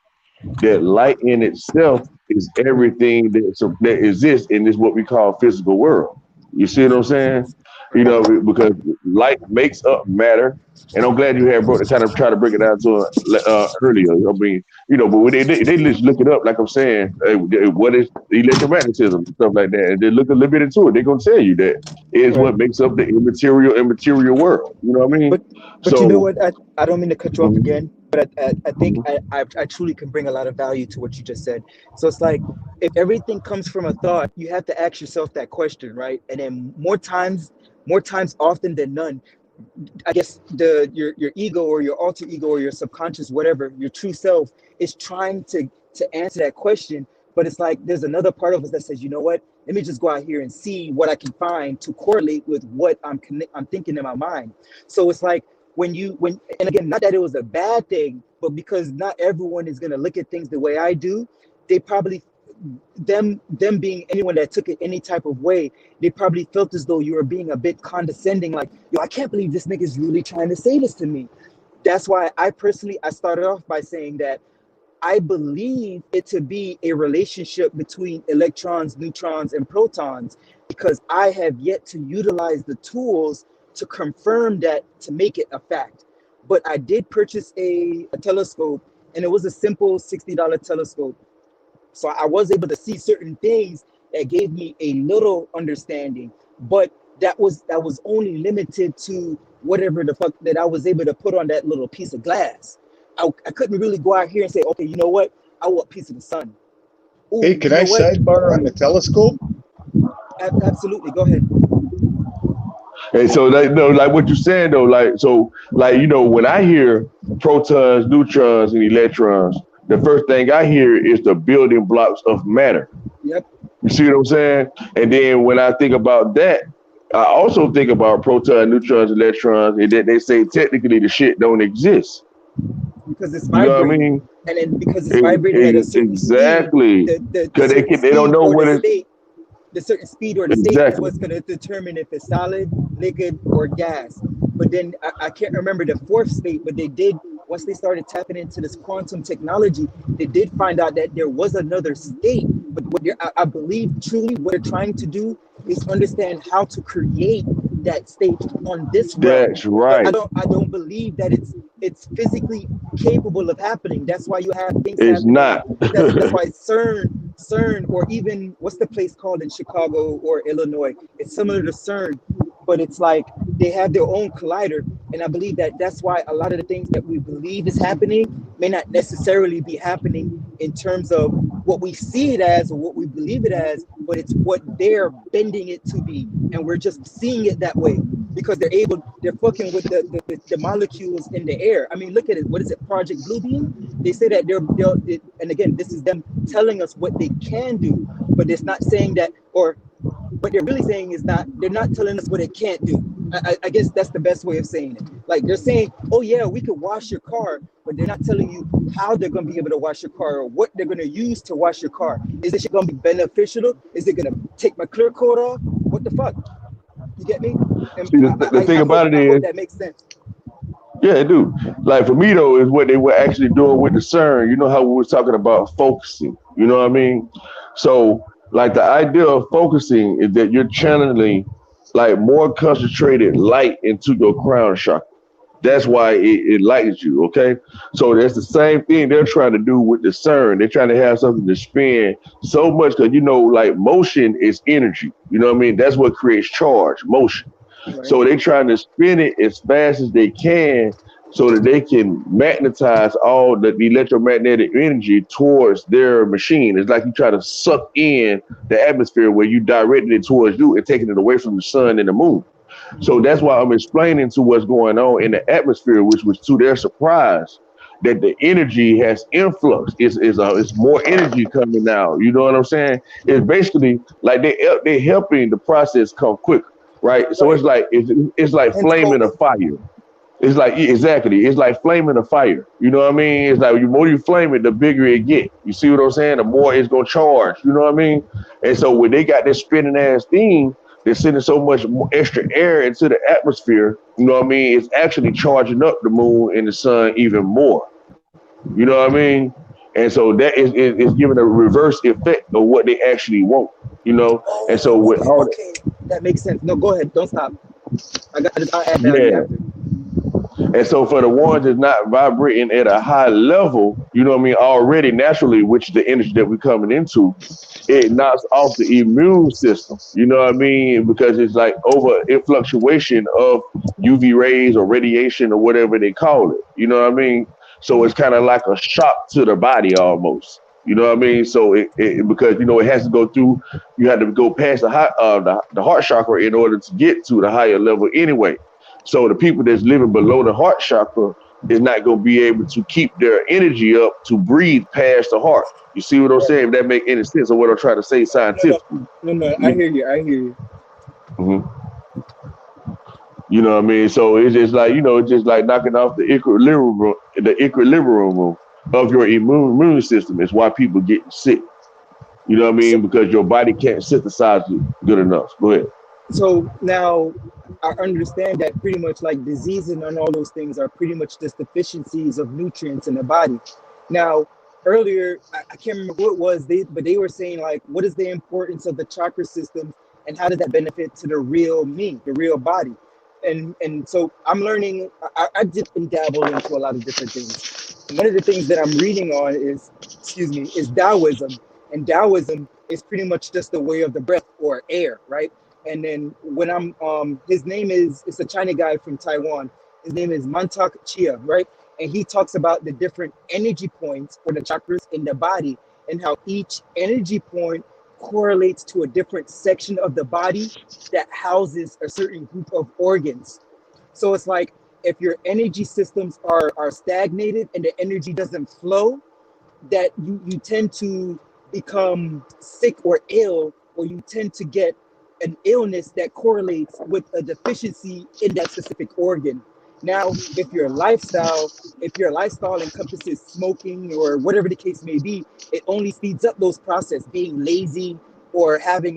[SPEAKER 11] that light in itself is everything that exists in this what we call physical world. You see what I'm saying? You know, because light makes up matter. And I'm glad you had brought to kind of try to break it down to earlier. I mean, you know, but when they just look it up, like I'm saying, what is electromagnetism and stuff like that, and they look a little bit into it, they're gonna tell you that is
[SPEAKER 14] Right.
[SPEAKER 11] what makes up the immaterial world. You know what I mean?
[SPEAKER 14] But but you know
[SPEAKER 11] So,
[SPEAKER 14] what? I don't mean to cut you off
[SPEAKER 11] mhm,
[SPEAKER 14] again, but I think
[SPEAKER 11] mhm.
[SPEAKER 14] I truly can bring a lot of value to what you just said. So it's like if everything comes from a thought, you have to ask yourself that question, right? And then more times often than none, I guess your ego or your alter ego or your subconscious, whatever, your true self is trying to answer that question. But it's like there's another part of us that says, you know what? Let me just go out here and see what I can find to correlate with what I'm thinking in my mind. So it's like when and again, not that it was a bad thing, but because not everyone is gonna look at things the way I do, they probably them being anyone that took it any type of way, they probably felt as though you were being a bit condescending, like, yo, I can't believe this nigga's really trying to say this to me. That's why I started off by saying that I believe it to be a relationship between electrons, neutrons, and protons, because I have yet to utilize the tools to confirm that, to make it a fact. But I did purchase a telescope, and it was a simple $60 telescope. So I was able to see certain things that gave me a little understanding, but that was only limited to whatever the fuck that I was able to put on that little piece of glass. I couldn't really go out here and say, okay, you know what? I want a piece of the sun.
[SPEAKER 13] Hey,
[SPEAKER 14] Oh,
[SPEAKER 13] can
[SPEAKER 14] you
[SPEAKER 13] I
[SPEAKER 14] know what?
[SPEAKER 13] sidebar on the telescope?
[SPEAKER 14] Absolutely, go ahead.
[SPEAKER 11] And so they know, like what you're saying though, like so, like you know, when I hear protons, neutrons, and electrons, the first thing I hear is the building blocks of matter.
[SPEAKER 14] Yep,
[SPEAKER 11] You see what I'm saying? And then when I think about that, I also think about protons, neutrons, electrons, and then they say technically the shit don't exist.
[SPEAKER 14] because it's
[SPEAKER 11] You know what I
[SPEAKER 14] vibrating,
[SPEAKER 11] mean?
[SPEAKER 14] and then because it's vibrating at a certain speed,
[SPEAKER 11] Exactly.
[SPEAKER 14] the
[SPEAKER 11] Because
[SPEAKER 14] certain
[SPEAKER 11] they don't
[SPEAKER 14] speed
[SPEAKER 11] know
[SPEAKER 14] or the
[SPEAKER 11] what it's
[SPEAKER 14] state the certain speed or the state is
[SPEAKER 11] exactly.
[SPEAKER 14] what's going to determine if it's solid, liquid, or gas. But then I can't remember the fourth state, but they did, once they started tapping into this quantum technology, they did find out that there was another state. But I believe truly what they're trying to do is understand how to create that state on this realm.
[SPEAKER 11] That's
[SPEAKER 14] But
[SPEAKER 11] right.
[SPEAKER 14] I don't believe that it's physically capable of happening. That's why you have things
[SPEAKER 11] It's
[SPEAKER 14] happening.
[SPEAKER 11] not.
[SPEAKER 14] That's why CERN, or even what's the place called in Chicago or Illinois? It's similar to CERN, but it's like they have their own collider. And I believe that that's why a lot of the things that we believe is happening may not necessarily be happening in terms of what we see it as or what we believe it as, but it's what they're bending it to be. And we're just seeing it that way because they're fucking with the molecules in the air. I mean, look at it. What is it? Project Bluebeam? They say that and again, this is them telling us what they can do, but it's not saying that, or what they're really saying is not, they're not telling us what it can't do. I guess that's the best way of saying it. Like they're saying, oh yeah, we could wash your car, but they're not telling you how they're going to be able to wash your car or what they're going to use to wash your car. Is this going to be beneficial? Is it going to take my clear coat off? What the fuck? You get me? And
[SPEAKER 11] See, the thing about it
[SPEAKER 14] I hope
[SPEAKER 11] is,
[SPEAKER 14] that makes sense.
[SPEAKER 11] yeah, it do. Like for me though, is what they were actually doing with the CERN. You know how we was talking about focusing. You know what I mean? So like the idea of focusing is that you're channeling like more concentrated light into your crown chakra. That's why it lightens you. Okay, so that's the same thing they're trying to do with the CERN. They're trying to have something to spin so much because you know, like motion is energy. You know what I mean? That's what creates charge, motion.
[SPEAKER 14] Right.
[SPEAKER 11] So they're trying to spin it as fast as they can so that they can magnetize all the electromagnetic energy towards their machine. It's like you try to suck in the atmosphere where you directed it towards you and taking it away from the sun and the moon. So that's why I'm explaining to what's going on in the atmosphere, which was to their surprise, that the energy has influx. It's more energy coming out. You know what I'm saying? It's basically like they helping the process come quicker, right? So
[SPEAKER 14] Right.
[SPEAKER 11] it's like
[SPEAKER 14] Hence
[SPEAKER 11] flaming a
[SPEAKER 14] COVID.
[SPEAKER 11] fire. It's like yeah, exactly. It's like flaming a fire. You know what I mean? It's like the more you flame it, the bigger it get. You see what I'm saying? The more it's gonna charge. You know what I mean? And so when they got this spinning ass thing, they're sending so much more extra air into the atmosphere. You know what I mean? It's actually charging up the moon and the sun even more. You know what I mean? And so that is giving a reverse effect of what they actually want. You know, and so
[SPEAKER 14] Oh,
[SPEAKER 11] with
[SPEAKER 14] okay,
[SPEAKER 11] all that,
[SPEAKER 14] okay. That makes sense. No, go ahead. Don't stop. I'll add value
[SPEAKER 11] yeah.
[SPEAKER 14] after.
[SPEAKER 11] And so for the ones that's not vibrating at a high level, you know what I mean, already naturally, which is the energy that we're coming into, it knocks off the immune system. You know what I mean? Because it's like over in fluctuation of UV rays or radiation or whatever they call it. You know what I mean? So it's kind of like a shock to the body almost. You know what I mean? So because you know it has to go through, you have to go past the heart chakra in order to get to the higher level anyway. So the people that's living below the heart chakra is not going to be able to keep their energy up to breathe past the heart. You see what I'm
[SPEAKER 14] Right.
[SPEAKER 11] saying? If that make any sense of what I'm trying to say
[SPEAKER 14] No, no,
[SPEAKER 11] scientifically.
[SPEAKER 14] no, no. I
[SPEAKER 11] You,
[SPEAKER 14] hear you. I hear you.
[SPEAKER 11] mhm. You know what I mean? So it's just like, you know, it's just like knocking off the equilibrium of your immune system is why people get sick. You know what I
[SPEAKER 14] So,
[SPEAKER 11] mean? Because your body can't synthesize it good enough. Go ahead.
[SPEAKER 14] so now I understand that pretty much like diseases and all those things are pretty much just deficiencies of nutrients in the body. Now, earlier, I can't remember who it was, but they were saying like, what is the importance of the chakra system and how does that benefit to the real me, the real body? And so I'm learning, I dip and dabble into a lot of different things. And one of the things that I'm reading on is, excuse me, is Taoism. And Taoism is pretty much just the way of the breath or air, right? And then when I'm his name is, it's a China guy from Taiwan. His name is Mantak Chia, right? And he talks about the different energy points or the chakras in the body and how each energy point correlates to a different section of the body that houses a certain group of organs. So it's like if your energy systems are stagnated and the energy doesn't flow, that you tend to become sick or ill, or you tend to get an illness that correlates with a deficiency in that specific organ. Now, if your lifestyle encompasses smoking or whatever the case may be, it only speeds up those process. Being lazy or having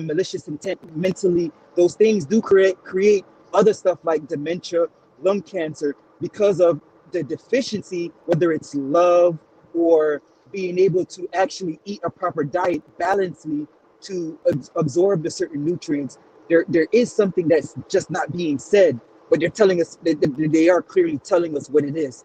[SPEAKER 14] malicious intent mentally, those things do create other stuff like dementia, lung cancer, because of the deficiency, whether it's love or being able to actually eat a proper diet balancedly to absorb the certain nutrients. There is something that's just not being said, but they're telling us, they are clearly telling us what it is.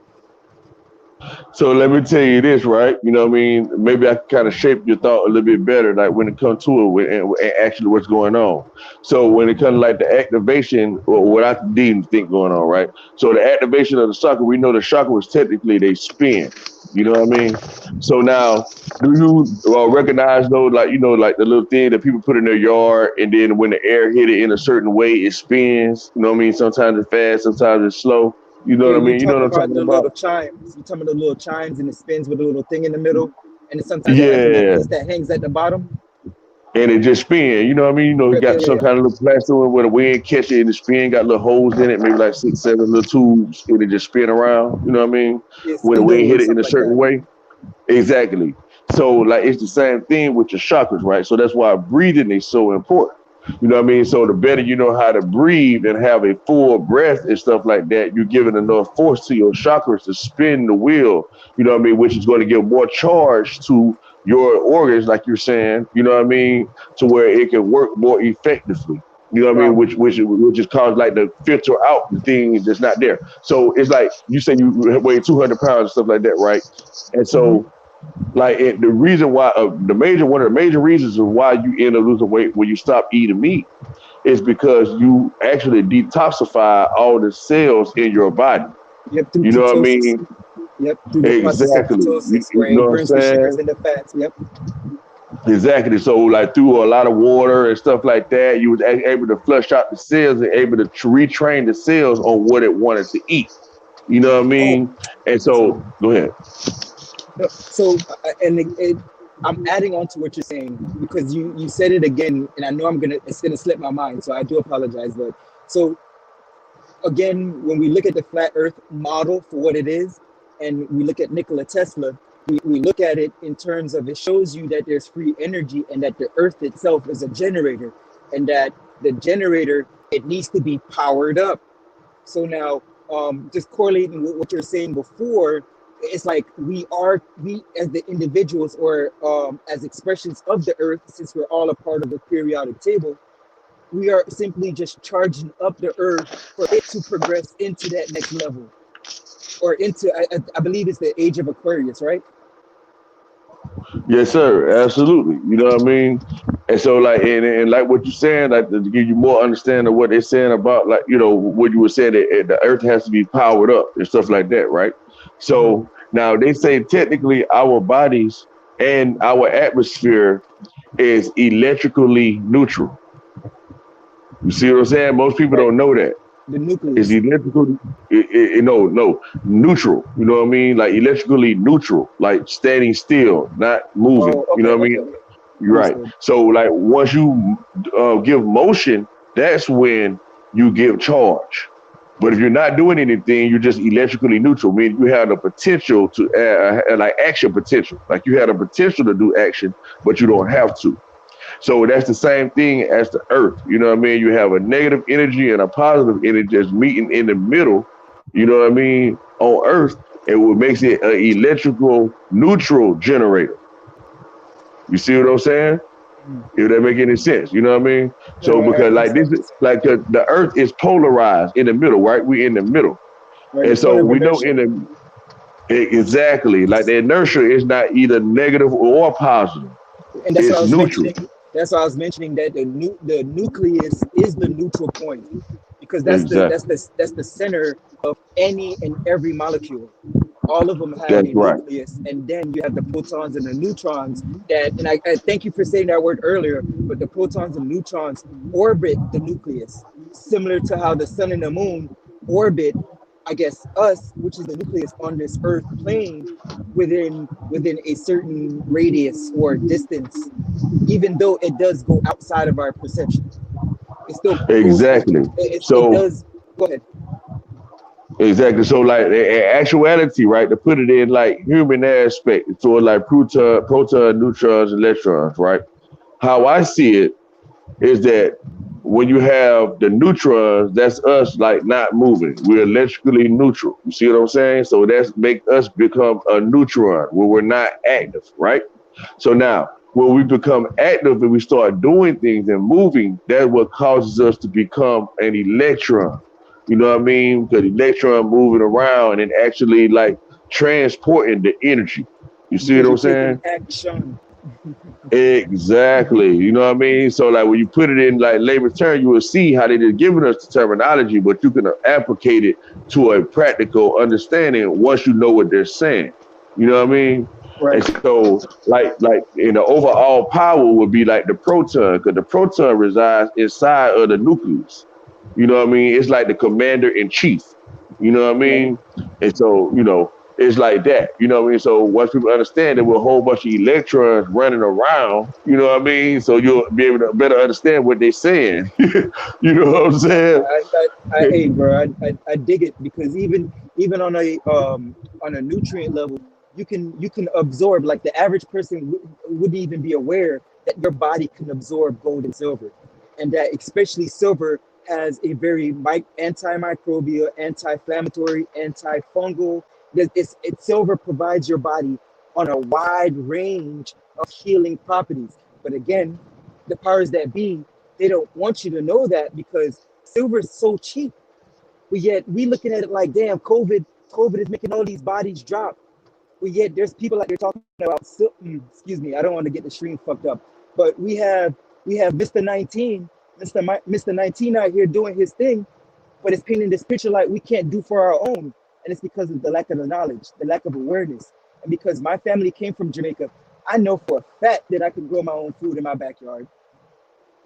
[SPEAKER 11] So let me tell you this, right? You know what I mean? Maybe I can kind of shape your thought a little bit better, like when it comes to it and actually what's going on. So when it comes to like the activation or what I deem think going on, right? So the activation of the chakra, we know the chakras technically they spin. You know what I mean? So now, do you recognize those, like you know, like the little thing that people put in their yard, and then when the air hit it in a certain way, it spins. You know what I mean? Sometimes it's fast, sometimes it's slow. You know
[SPEAKER 14] Yeah,
[SPEAKER 11] what I
[SPEAKER 14] you're
[SPEAKER 11] mean? You know what
[SPEAKER 14] talking
[SPEAKER 11] I'm
[SPEAKER 14] about
[SPEAKER 11] talking
[SPEAKER 14] the
[SPEAKER 11] about?
[SPEAKER 14] little chimes. You're talking about the little chimes and it spins with a little thing in the middle. And then sometimes it has a little
[SPEAKER 11] Yeah,
[SPEAKER 14] piece that hangs at the bottom.
[SPEAKER 11] and it just spin. You know what I mean? You know, it
[SPEAKER 14] Yeah, yeah,
[SPEAKER 11] got some
[SPEAKER 14] yeah.
[SPEAKER 11] kind of little plastic where the wind catch it and the spin got little holes in it, maybe like 6, 7 little tubes, and it just spin around. You know what I mean?
[SPEAKER 14] Yeah,
[SPEAKER 11] When the
[SPEAKER 14] spindle
[SPEAKER 11] wind
[SPEAKER 14] or
[SPEAKER 11] hit it in a
[SPEAKER 14] something like
[SPEAKER 11] certain
[SPEAKER 14] that.
[SPEAKER 11] way. Exactly. So like it's the same thing with your chakras, right? So that's why breathing is so important. You know what I mean? So the better you know how to breathe and have a full breath and stuff like that, you're giving enough force to your chakras to spin the wheel, you know what I mean, which is going to give more charge to your organs, like you're saying, you know what I mean, to where it can work more effectively. You know what I mean?
[SPEAKER 14] Wow.
[SPEAKER 11] Which is cause like to filter out the thing that's not there. So it's like you say you weigh 200 pounds and stuff like that, right? And
[SPEAKER 14] Hmm.
[SPEAKER 11] so like the reason why one of the major reasons of why you end up losing weight when you stop eating meat is because you actually detoxify all the cells in your body.
[SPEAKER 14] Yep, through
[SPEAKER 11] You know what I
[SPEAKER 14] ketosis.
[SPEAKER 11] mean?
[SPEAKER 14] Yep, through the process of
[SPEAKER 11] Exactly.
[SPEAKER 14] ketosis,
[SPEAKER 11] You
[SPEAKER 14] where
[SPEAKER 11] know
[SPEAKER 14] it
[SPEAKER 11] what I'm
[SPEAKER 14] burns the sugars
[SPEAKER 11] saying?
[SPEAKER 14] and the fats. Yep.
[SPEAKER 11] Exactly. So like through a lot of water and stuff like that, you was able to flush out the cells and able to retrain the cells on what it wanted to eat. You know what I
[SPEAKER 14] Oh,
[SPEAKER 11] mean? And
[SPEAKER 14] so
[SPEAKER 11] so go ahead.
[SPEAKER 14] I'm adding on to what you're saying because you said it again, and I know it's gonna slip my mind, so I do apologize. But so again, when we look at the flat Earth model for what it is, and we look at Nikola Tesla, we look at it in terms of it shows you that there's free energy and that the Earth itself is a generator, and that the generator it needs to be powered up. So now, just correlating with what you're saying before, it's like we as the individuals or as expressions of the earth, since we're all a part of the periodic table, we are simply just charging up the earth for it to progress into that next level or into, I believe it's the age of Aquarius, right?
[SPEAKER 11] Yes, sir. Absolutely. You know what I mean? And so like and like what you're saying, like to give you more understanding of what they're saying about like, you know, what you were saying that the earth has to be powered up and stuff like that, right?
[SPEAKER 14] Mhm.
[SPEAKER 11] So now they say technically our bodies and our atmosphere is electrically neutral. You see what I'm saying? Most people
[SPEAKER 14] Right.
[SPEAKER 11] don't know that.
[SPEAKER 14] The
[SPEAKER 11] It's
[SPEAKER 14] nucleus.
[SPEAKER 11] electrical, no, neutral. You know what I mean? Like electrically neutral, like standing still, not moving.
[SPEAKER 14] Oh,
[SPEAKER 11] You
[SPEAKER 14] okay,
[SPEAKER 11] know what I
[SPEAKER 14] okay.
[SPEAKER 11] mean? You're right.
[SPEAKER 14] Understood.
[SPEAKER 11] So like once you give motion, that's when you give charge. But if you're not doing anything, you're just electrically neutral. Meaning you have the potential to like action potential. Like you have the potential to do action, but you don't have to. So that's the same thing as the earth. You know what I mean? You have a negative energy and a positive energy that's meeting in the middle, you know what I mean, on earth, and what makes it an electrical neutral generator. You see what I'm saying?
[SPEAKER 14] Mm.
[SPEAKER 11] If that make any sense, you know what I mean?
[SPEAKER 14] No,
[SPEAKER 11] So
[SPEAKER 14] I
[SPEAKER 11] because like this
[SPEAKER 14] understand what
[SPEAKER 11] is
[SPEAKER 14] you're saying.
[SPEAKER 11] like the earth is polarized in the middle, right? We in the middle.
[SPEAKER 14] Right, the
[SPEAKER 11] And
[SPEAKER 14] point
[SPEAKER 11] so
[SPEAKER 14] of
[SPEAKER 11] we know
[SPEAKER 14] inertia.
[SPEAKER 11] in the exactly like the inertia is not either negative or positive.
[SPEAKER 14] And that's what I
[SPEAKER 11] It's
[SPEAKER 14] was
[SPEAKER 11] neutral.
[SPEAKER 14] mentioning. That's why I was mentioning that the nucleus is the neutral point, because
[SPEAKER 11] Exactly.
[SPEAKER 14] that's the center of any and every molecule. All of them have
[SPEAKER 11] That's
[SPEAKER 14] a
[SPEAKER 11] right.
[SPEAKER 14] nucleus, and then you have the protons and the neutrons. And I thank you for saying that word earlier. But the protons and neutrons orbit the nucleus, similar to how the sun and the moon orbit, I guess, us, which is the nucleus on this Earth plane, within a certain radius or distance, even though it does go outside of our perception. It still goes.
[SPEAKER 11] Exactly.
[SPEAKER 14] It
[SPEAKER 11] So
[SPEAKER 14] does. Go ahead.
[SPEAKER 11] exactly. So like in actuality, right, to put it in like human aspect, so like proton, neutrons, electrons, right? How I see it is that when you have the neutrons, that's us like not moving. We're electrically neutral. You see what I'm saying? So that's make us become a neutron when we're not active, right? So now, when we become active and we start doing things and moving, that's what causes us to become an electron. You know what I mean? Because electron moving around and actually like transporting the energy. You see what
[SPEAKER 14] Because
[SPEAKER 11] I'm
[SPEAKER 14] you're taking
[SPEAKER 11] saying?
[SPEAKER 14] action.
[SPEAKER 11] Exactly. You know what I mean? So like when you put it in like labor term, you will see how they just giving us the terminology, but you can applicate it to a practical understanding once you know what they're saying. You know what I mean? And
[SPEAKER 14] Right.
[SPEAKER 11] so like in the overall power would be like the proton, because the proton resides inside of the nucleus. You know what I mean? It's like the commander in chief. You know what I
[SPEAKER 14] Right.
[SPEAKER 11] mean? And so, you know, it's like that. You know what I mean? So once people understand there were a whole bunch of electrons running around, you know what I mean? So you'll be able to better understand what they're saying. You know what I'm saying?
[SPEAKER 14] Hey, bro, I dig it because even on a nutrient level, you can absorb, like the average person wouldn't even be aware that your body can absorb gold and silver, and that especially silver has a very antimicrobial, anti-inflammatory, antifungal. Silver provides your body on a wide range of healing properties. But again, the powers that be, they don't want you to know that because silver is so cheap. But yet we looking at it like, damn, COVID is making all these bodies drop. But yet there's people out there talking about, excuse me, I don't want to get the stream fucked up. But we have Mr. 19, Mr. 19 out here doing his thing, but it's painting this picture like we can't do for our own. and it's because of the lack of the knowledge, the lack of awareness. And because my family came from Jamaica, I know for a fact that I can grow my own food in my backyard.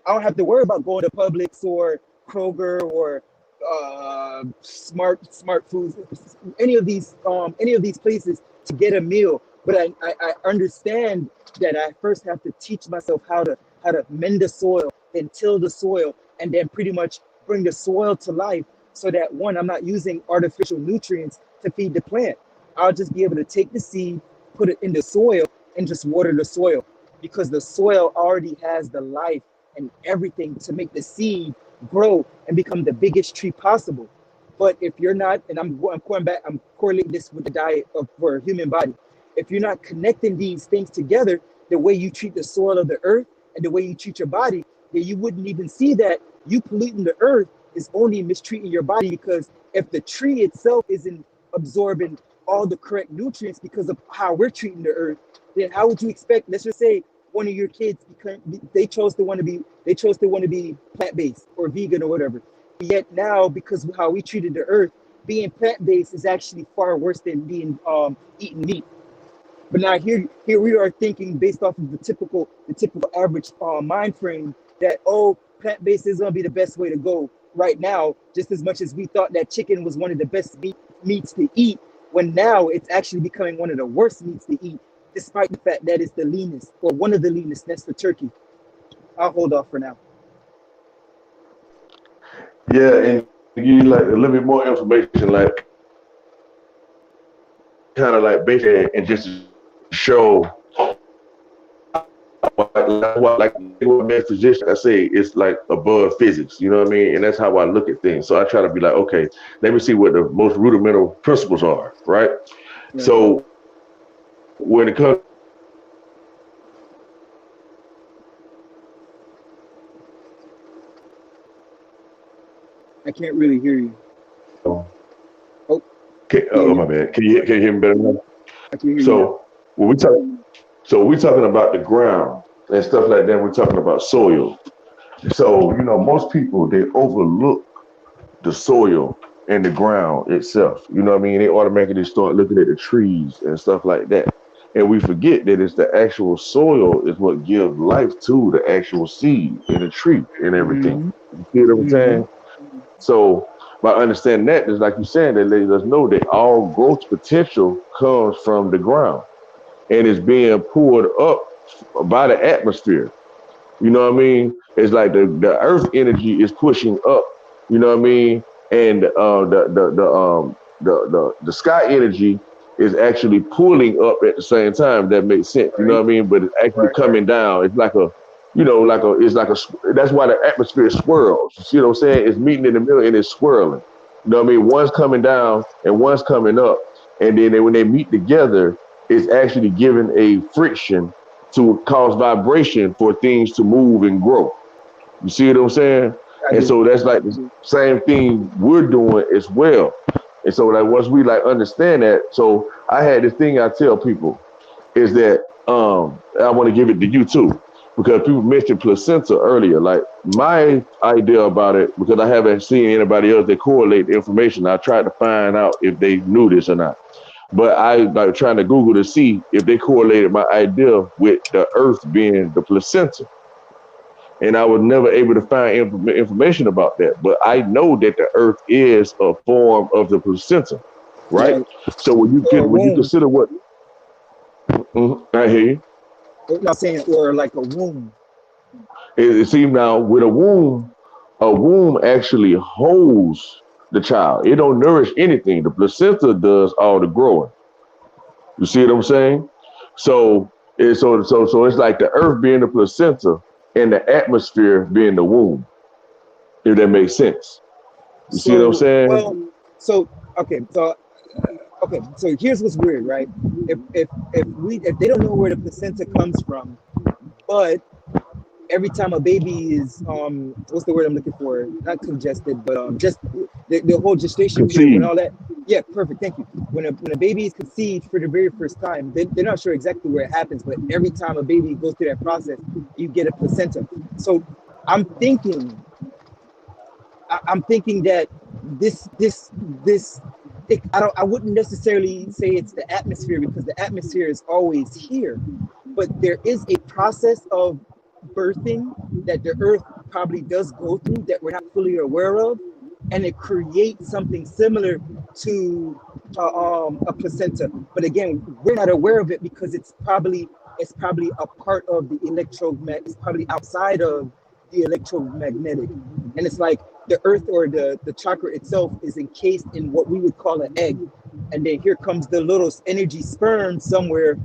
[SPEAKER 14] I don't have to worry about going to Publix or Kroger or Smart Foods, any of these places to get a meal. But I understand that I first have to teach myself how to mend the soil and till the soil and then pretty much bring the soil to life so that one, I'm not using artificial nutrients to feed the plant. I'll just be able to take the seed, put it in the soil, and just water the soil because the soil already has the life and everything to make the seed grow and become the biggest tree possible. But if you're not, and I'm going back, I'm correlating this with the diet for a human body. If you're not connecting these things together, the way you treat the soil of the earth and the way you treat your body, then you wouldn't even see that you polluting the earth is only mistreating your body because if the tree itself isn't absorbing all the correct nutrients because of how we're treating the earth, then how would you expect, let's just say one of your kids they chose to want to be plant-based or vegan or whatever. Yet now, because of how we treated the earth, being plant-based is actually far worse than being eating meat. But now here we are thinking based off of the typical average mind frame that plant-based is gonna be the best way to go right now, just as much as we thought that chicken was one of the best meats to eat, when now it's actually becoming one of the worst meats to eat, despite the fact that it's the leanest or one of the leanest, that's the turkey. I'll hold off for now.
[SPEAKER 11] Yeah, and give you like a little bit more information, like kind of like basically, and just to show like what man physician I say it's like above physics, you know what I mean? And that's how I look at things. So I try to be like, okay, let me see what the most rudimental principles are, right?
[SPEAKER 14] Right.
[SPEAKER 11] So when it comes
[SPEAKER 14] I can't really hear you. Oh, yeah,
[SPEAKER 11] oh my bad, can you hear me better now?
[SPEAKER 14] I can hear you now.
[SPEAKER 11] So when we talk, so we're talking about the ground and stuff like that. We're talking about soil. So most people they overlook the soil and the ground itself. You know what I mean? They automatically start looking at the trees and stuff like that. And we forget that it's the actual soil is what gives life to the actual seed and the tree and everything.
[SPEAKER 14] Mm-hmm.
[SPEAKER 11] You see what I'm
[SPEAKER 14] Mm-hmm.
[SPEAKER 11] saying? So by understanding that, it's like you saying, that lets us know that all growth potential comes from the ground and is being pulled up by the atmosphere. You know what I mean? It's like the earth energy is pushing up, you know what I mean? And the sky energy is actually pulling up at the same time. That makes sense. You know
[SPEAKER 14] Right.
[SPEAKER 11] what I mean? But it's actually coming down. It's like that's why the atmosphere swirls. You see what I'm saying? It's meeting in the middle and it's swirling. You know what I mean? One's coming down and one's coming up. And then when they meet together, it's actually giving a friction to cause vibration for things to move and grow. You see what I'm saying?
[SPEAKER 14] I
[SPEAKER 11] And
[SPEAKER 14] do.
[SPEAKER 11] so that's like the same thing we're doing as well. And so like once we like understand that, so I had this thing I tell people is that I want to give it to you too. Because people mentioned placenta earlier. Like my idea about it, because I haven't seen anybody else that correlate the information. I tried to find out if they knew this or not. But I like trying to Google to see if they correlated my idea with the Earth being the placenta, and I was never able to find information about that. But I know that the Earth is a form of the placenta, right?
[SPEAKER 14] Yeah.
[SPEAKER 11] So
[SPEAKER 14] Or a
[SPEAKER 11] when you
[SPEAKER 14] womb.
[SPEAKER 11] consider what I hear you,
[SPEAKER 14] I'm not saying or like a womb.
[SPEAKER 11] it seems now with a womb actually holds the child. It don't nourish anything. The placenta does all the growing. You see what I'm saying? So so it's like the earth being the placenta and the atmosphere being the womb, if that makes sense. You see what I'm
[SPEAKER 14] So
[SPEAKER 11] saying?
[SPEAKER 14] well, so okay, so okay, so here's what's weird, right? If they don't know where the placenta comes from, but every time a baby is what's the word I'm looking for? Not congested, but just the whole gestation period when
[SPEAKER 11] Conceive.
[SPEAKER 14] all that. Yeah, perfect. Thank you. When a baby is conceived for the very first time, they're not sure exactly where it happens, but every time a baby goes through that process, you get a placenta. So I'm thinking I'm thinking that this I wouldn't necessarily say it's the atmosphere because the atmosphere is always here, but there is a process of birthing that the earth probably does go through that we're not fully aware of, and it creates something similar to a placenta. But again, we're not aware of it because it's probably a part of the it's probably outside of the electromagnetic, and it's like the earth or the chakra itself is encased in what we would call an egg, and then here comes the little energy sperm somewhere,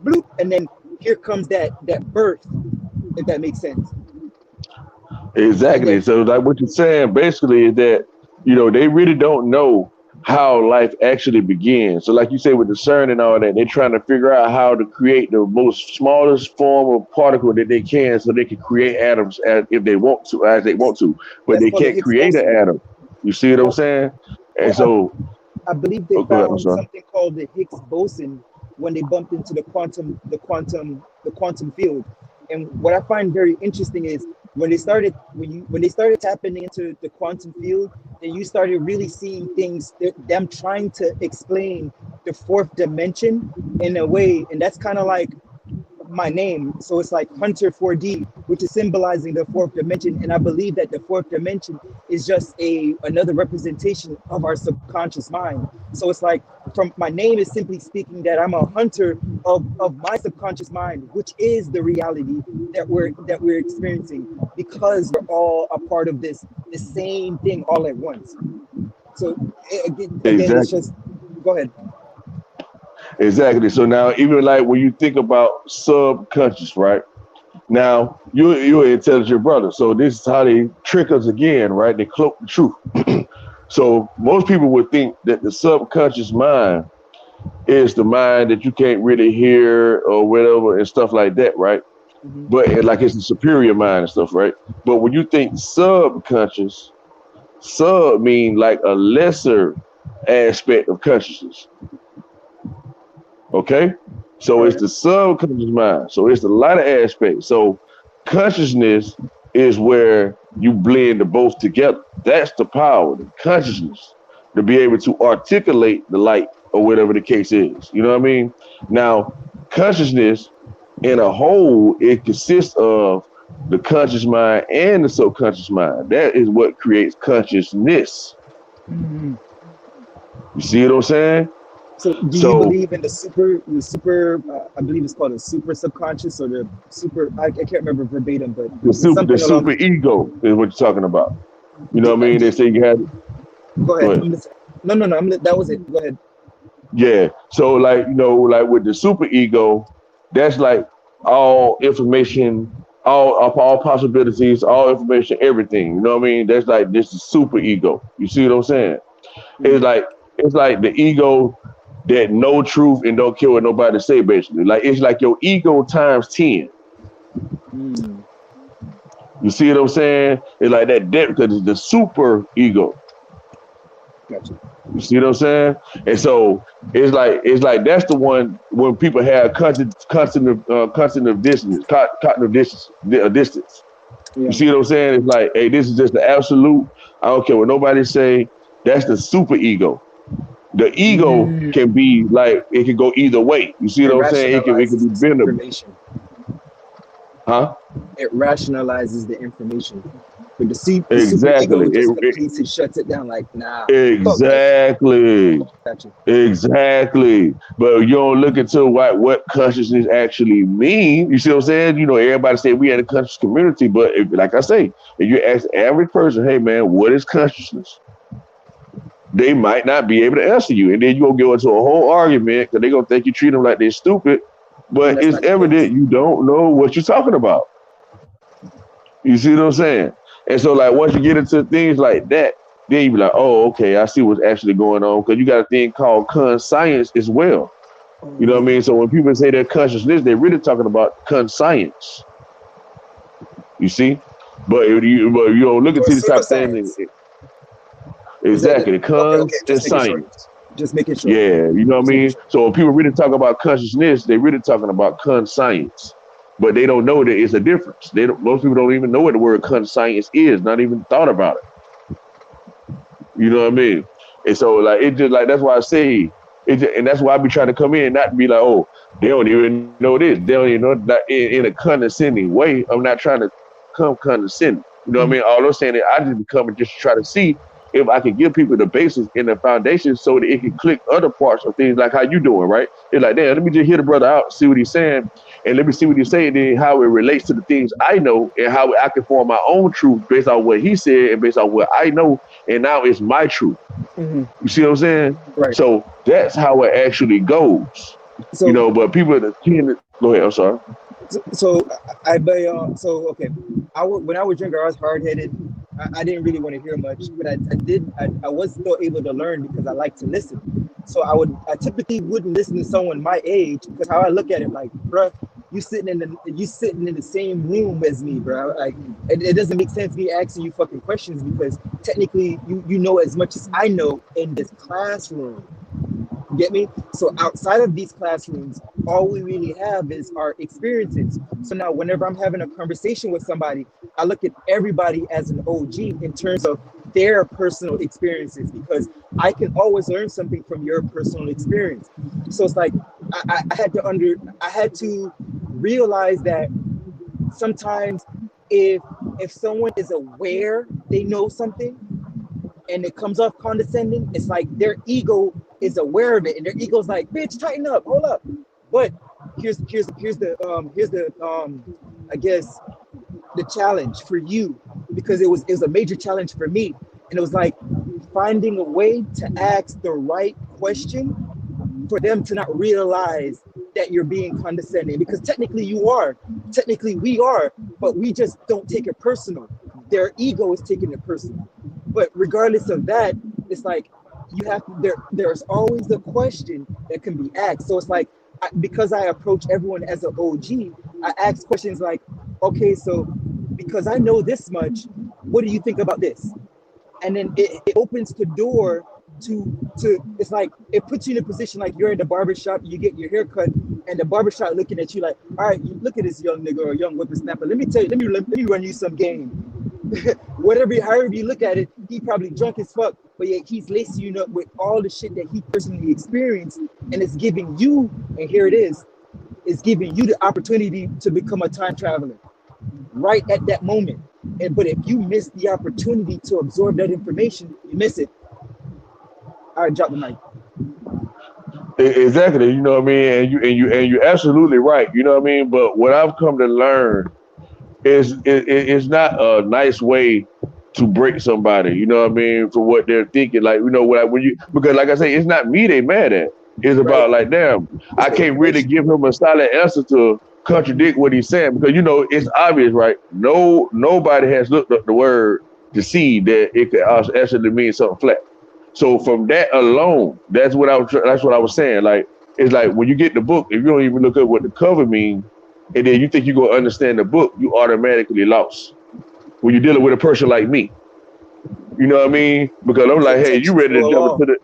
[SPEAKER 14] bloop, and then here comes that birth, if that makes sense. And
[SPEAKER 11] Exactly.
[SPEAKER 14] then
[SPEAKER 11] So like what you're saying basically is that, they really don't know how life actually begins. So like you say with the CERN and all that, they're trying to figure out how to create the most smallest form of particle that they can so they can create atoms if they want to, as they want to, but
[SPEAKER 14] that's
[SPEAKER 11] they
[SPEAKER 14] called the
[SPEAKER 11] can't
[SPEAKER 14] Higgs
[SPEAKER 11] create an
[SPEAKER 14] boson.
[SPEAKER 11] atom. You see what I'm
[SPEAKER 14] Well,
[SPEAKER 11] saying? And
[SPEAKER 14] well,
[SPEAKER 11] so,
[SPEAKER 14] I believe they
[SPEAKER 11] oh, go ahead, I'm
[SPEAKER 14] found
[SPEAKER 11] sorry.
[SPEAKER 14] something called the Higgs boson when they bumped into the quantum field. And what I find very interesting is when they started tapping into the quantum field, then you started really seeing things them trying to explain the fourth dimension in a way, and that's kind of like my name. So it's like Hunter 4D, which is symbolizing the fourth dimension. And I believe that the fourth dimension is just another representation of our subconscious mind. So it's like from my name is simply speaking that I'm a hunter of my subconscious mind, which is the reality that we're experiencing because we're all a part of the same thing all at once. So again, it's
[SPEAKER 11] Exactly.
[SPEAKER 14] just go ahead.
[SPEAKER 11] Exactly. So now even like when you think about subconscious, right? Now you're an intelligent brother. So this is how they trick us again, right? They cloak the truth. So most people would think that the subconscious mind is the mind that you can't really hear or whatever and stuff like that, right?
[SPEAKER 14] Mhm.
[SPEAKER 11] But like it's the superior mind and stuff, right? But when you think subconscious, sub mean like a lesser aspect of consciousness. Okay? So
[SPEAKER 14] All
[SPEAKER 11] it's
[SPEAKER 14] right.
[SPEAKER 11] the subconscious mind. So it's a lot of aspects. So consciousness is where you blend the both together. That's the power, the consciousness, to be able to articulate the light or whatever the case is. You know what I mean? Now, consciousness in a whole, it consists of the conscious mind and the subconscious mind. That is what creates consciousness.
[SPEAKER 14] Mhm.
[SPEAKER 11] You see what I'm saying?
[SPEAKER 14] So, do you
[SPEAKER 11] So
[SPEAKER 14] believe in the super? I believe it's called a super subconscious or the super. I can't remember verbatim, but it's
[SPEAKER 11] the
[SPEAKER 14] something along.
[SPEAKER 11] super ego is what you're talking about. You know
[SPEAKER 14] Do,
[SPEAKER 11] what I mean?
[SPEAKER 14] do
[SPEAKER 11] They
[SPEAKER 14] you,
[SPEAKER 11] say you had.
[SPEAKER 14] go
[SPEAKER 11] Go
[SPEAKER 14] ahead.
[SPEAKER 11] ahead.
[SPEAKER 14] No, no, no. That was it. Go ahead.
[SPEAKER 11] Yeah. So like like with the super ego, that's like all information, all possibilities, all information, everything. You know what I mean? That's like this is super ego. You see what I'm saying? It's
[SPEAKER 14] Mm,
[SPEAKER 11] like it's like the ego that know truth and don't care what nobody say. Basically, like it's like your ego times 10.
[SPEAKER 14] mm,
[SPEAKER 11] You see what I'm saying? It's like that depth because it's the super ego.
[SPEAKER 14] gotcha.
[SPEAKER 11] You see what I'm saying? And so it's like that's the one when people have constant of distance, cognitive distance, distance. You
[SPEAKER 14] Yeah.
[SPEAKER 11] see what I'm saying? It's like, hey, this is just the absolute. I don't care what nobody say. That's the super ego. The ego
[SPEAKER 14] Mm,
[SPEAKER 11] can be like it can go either way. You see
[SPEAKER 14] it
[SPEAKER 11] what I'm saying? It can
[SPEAKER 14] rationalizes
[SPEAKER 11] be
[SPEAKER 14] this
[SPEAKER 11] bendable,
[SPEAKER 14] information.
[SPEAKER 11] huh?
[SPEAKER 14] It rationalizes the information. But the super
[SPEAKER 11] Exactly.
[SPEAKER 14] ego just completes and shuts it down. Like, nah, fuck that shit.
[SPEAKER 11] Exactly.
[SPEAKER 14] Gotcha.
[SPEAKER 11] Exactly. But you don't look into what consciousness actually mean. You see what I'm saying? Everybody say we in a conscious community, but like I say, if you ask the average person, hey man, what is consciousness? They might not be able to answer you. And then you're gonna go into a whole argument because they're gonna think you treat them like they're stupid.
[SPEAKER 14] When
[SPEAKER 11] But
[SPEAKER 14] that's
[SPEAKER 11] it's
[SPEAKER 14] not the
[SPEAKER 11] evident
[SPEAKER 14] case.
[SPEAKER 11] you don't know what you're talking about. You see what I'm saying? And so, like, once you get into things like that, then you be like, oh, okay, I see what's actually going on. Because you got a thing called conscience as well.
[SPEAKER 14] Oh
[SPEAKER 11] You know what I
[SPEAKER 14] yeah.
[SPEAKER 11] mean? So when people say that consciousness, they're really talking about conscience. You see? But you don't look
[SPEAKER 14] Or
[SPEAKER 11] into these type of things.
[SPEAKER 14] pseudoscience. Is that
[SPEAKER 11] Exactly, the
[SPEAKER 14] okay? Okay,
[SPEAKER 11] cons and
[SPEAKER 14] just making sure.
[SPEAKER 11] science.
[SPEAKER 14] Just making sure.
[SPEAKER 11] Yeah, you know what I
[SPEAKER 14] Just making
[SPEAKER 11] mean?
[SPEAKER 14] sure.
[SPEAKER 11] So when people really talk about consciousness, they really talking about conscience. But they don't know that it's a difference. Most people don't even know what the word conscience is, not even thought about it. You know what I mean? And so like it just like that's why I say it just, and that's why I be trying to come in, not to be like, oh, they don't even know this, they don't even know that in a condescending way. I'm not trying to come condescending. You know what I mean? All I'm saying is I just be coming just to try to see if I can give people the basis and the foundation so that it can click other parts of things like how you doing, right? It's like, damn, let me just hear the brother out, see what he's saying, and let me see what he's saying, then how it relates to the things I know and how I can form my own truth based on what he said and based on what I know, and now it's my truth.
[SPEAKER 14] Hmm.
[SPEAKER 11] You see what I'm saying?
[SPEAKER 14] Right.
[SPEAKER 11] So that's how it actually goes. You
[SPEAKER 14] So
[SPEAKER 11] know, but people that tend to go ahead, I'm sorry.
[SPEAKER 14] so so okay. When I was younger, I was hard headed. I didn't really want to hear much, but I was still able to learn because I like to listen. So I typically wouldn't listen to someone my age because how I look at it, like, bruh, you sitting in the same room as me, bro. Like, it doesn't make sense me asking you fucking questions because technically you know as much as I know in this classroom. Get me? So outside of these classrooms, all we really have is our experiences. So now, whenever I'm having a conversation with somebody, I look at everybody as an OG in terms of their personal experiences because I can always learn something from your personal experience. So it's like I had to realize that sometimes if if someone is aware they know something and it comes off condescending, it's like their ego is aware of it, and their ego's like, "Bitch, tighten up, hold up." But here's the I guess the challenge for you because it was a major challenge for me, and it was like finding a way to ask the right question for them to not realize that you're being condescending because technically you are, technically we are, but we just don't take it personal. Their ego is taking it personal. But regardless of that, it's like you have there's always the question that can be asked. So it's like because I approach everyone as an OG, I ask questions like, okay, so because I know this much, what do you think about this? And then it opens the door to it's like it puts you in a position like you're in the barbershop, you get your hair cut, and the barbershop looking at you like, all right, you look at this young nigga or young whippersnapper. Let me tell you, let me run you some game. Whatever, however you look at it, he probably drunk as fuck, but yet he's lacing you up with all the shit that he personally experienced, and it's giving you, and here it is, it's giving you the opportunity to become a time traveler right at that moment. And but if you miss the opportunity to absorb that information, you miss it. All right, drop the mic.
[SPEAKER 11] Exactly, you know what I mean, and you're absolutely right, you know what I mean. But what I've come to learn it's not a nice way to break somebody, you know what I mean, for what they're thinking. Like, you know, when you because like I say, it's not me they mad at. It's
[SPEAKER 14] Right.
[SPEAKER 11] about like, damn,
[SPEAKER 14] It's
[SPEAKER 11] I
[SPEAKER 14] the
[SPEAKER 11] can't really
[SPEAKER 14] information.
[SPEAKER 11] give him a solid answer to contradict what he's saying because you know it's obvious, right? Nobody has looked up the word to see that it could actually mean something flat. So from that alone, that's what I was saying. Like it's like when you get the book, if you don't even look up what the cover means, and then you think you're gonna understand the book, you automatically lost. When you're dealing with a person like me, you know what I mean? Because I'm
[SPEAKER 14] The
[SPEAKER 11] like, hey, you
[SPEAKER 14] intentions
[SPEAKER 11] ready to
[SPEAKER 14] go
[SPEAKER 11] jump into
[SPEAKER 14] along.
[SPEAKER 11] the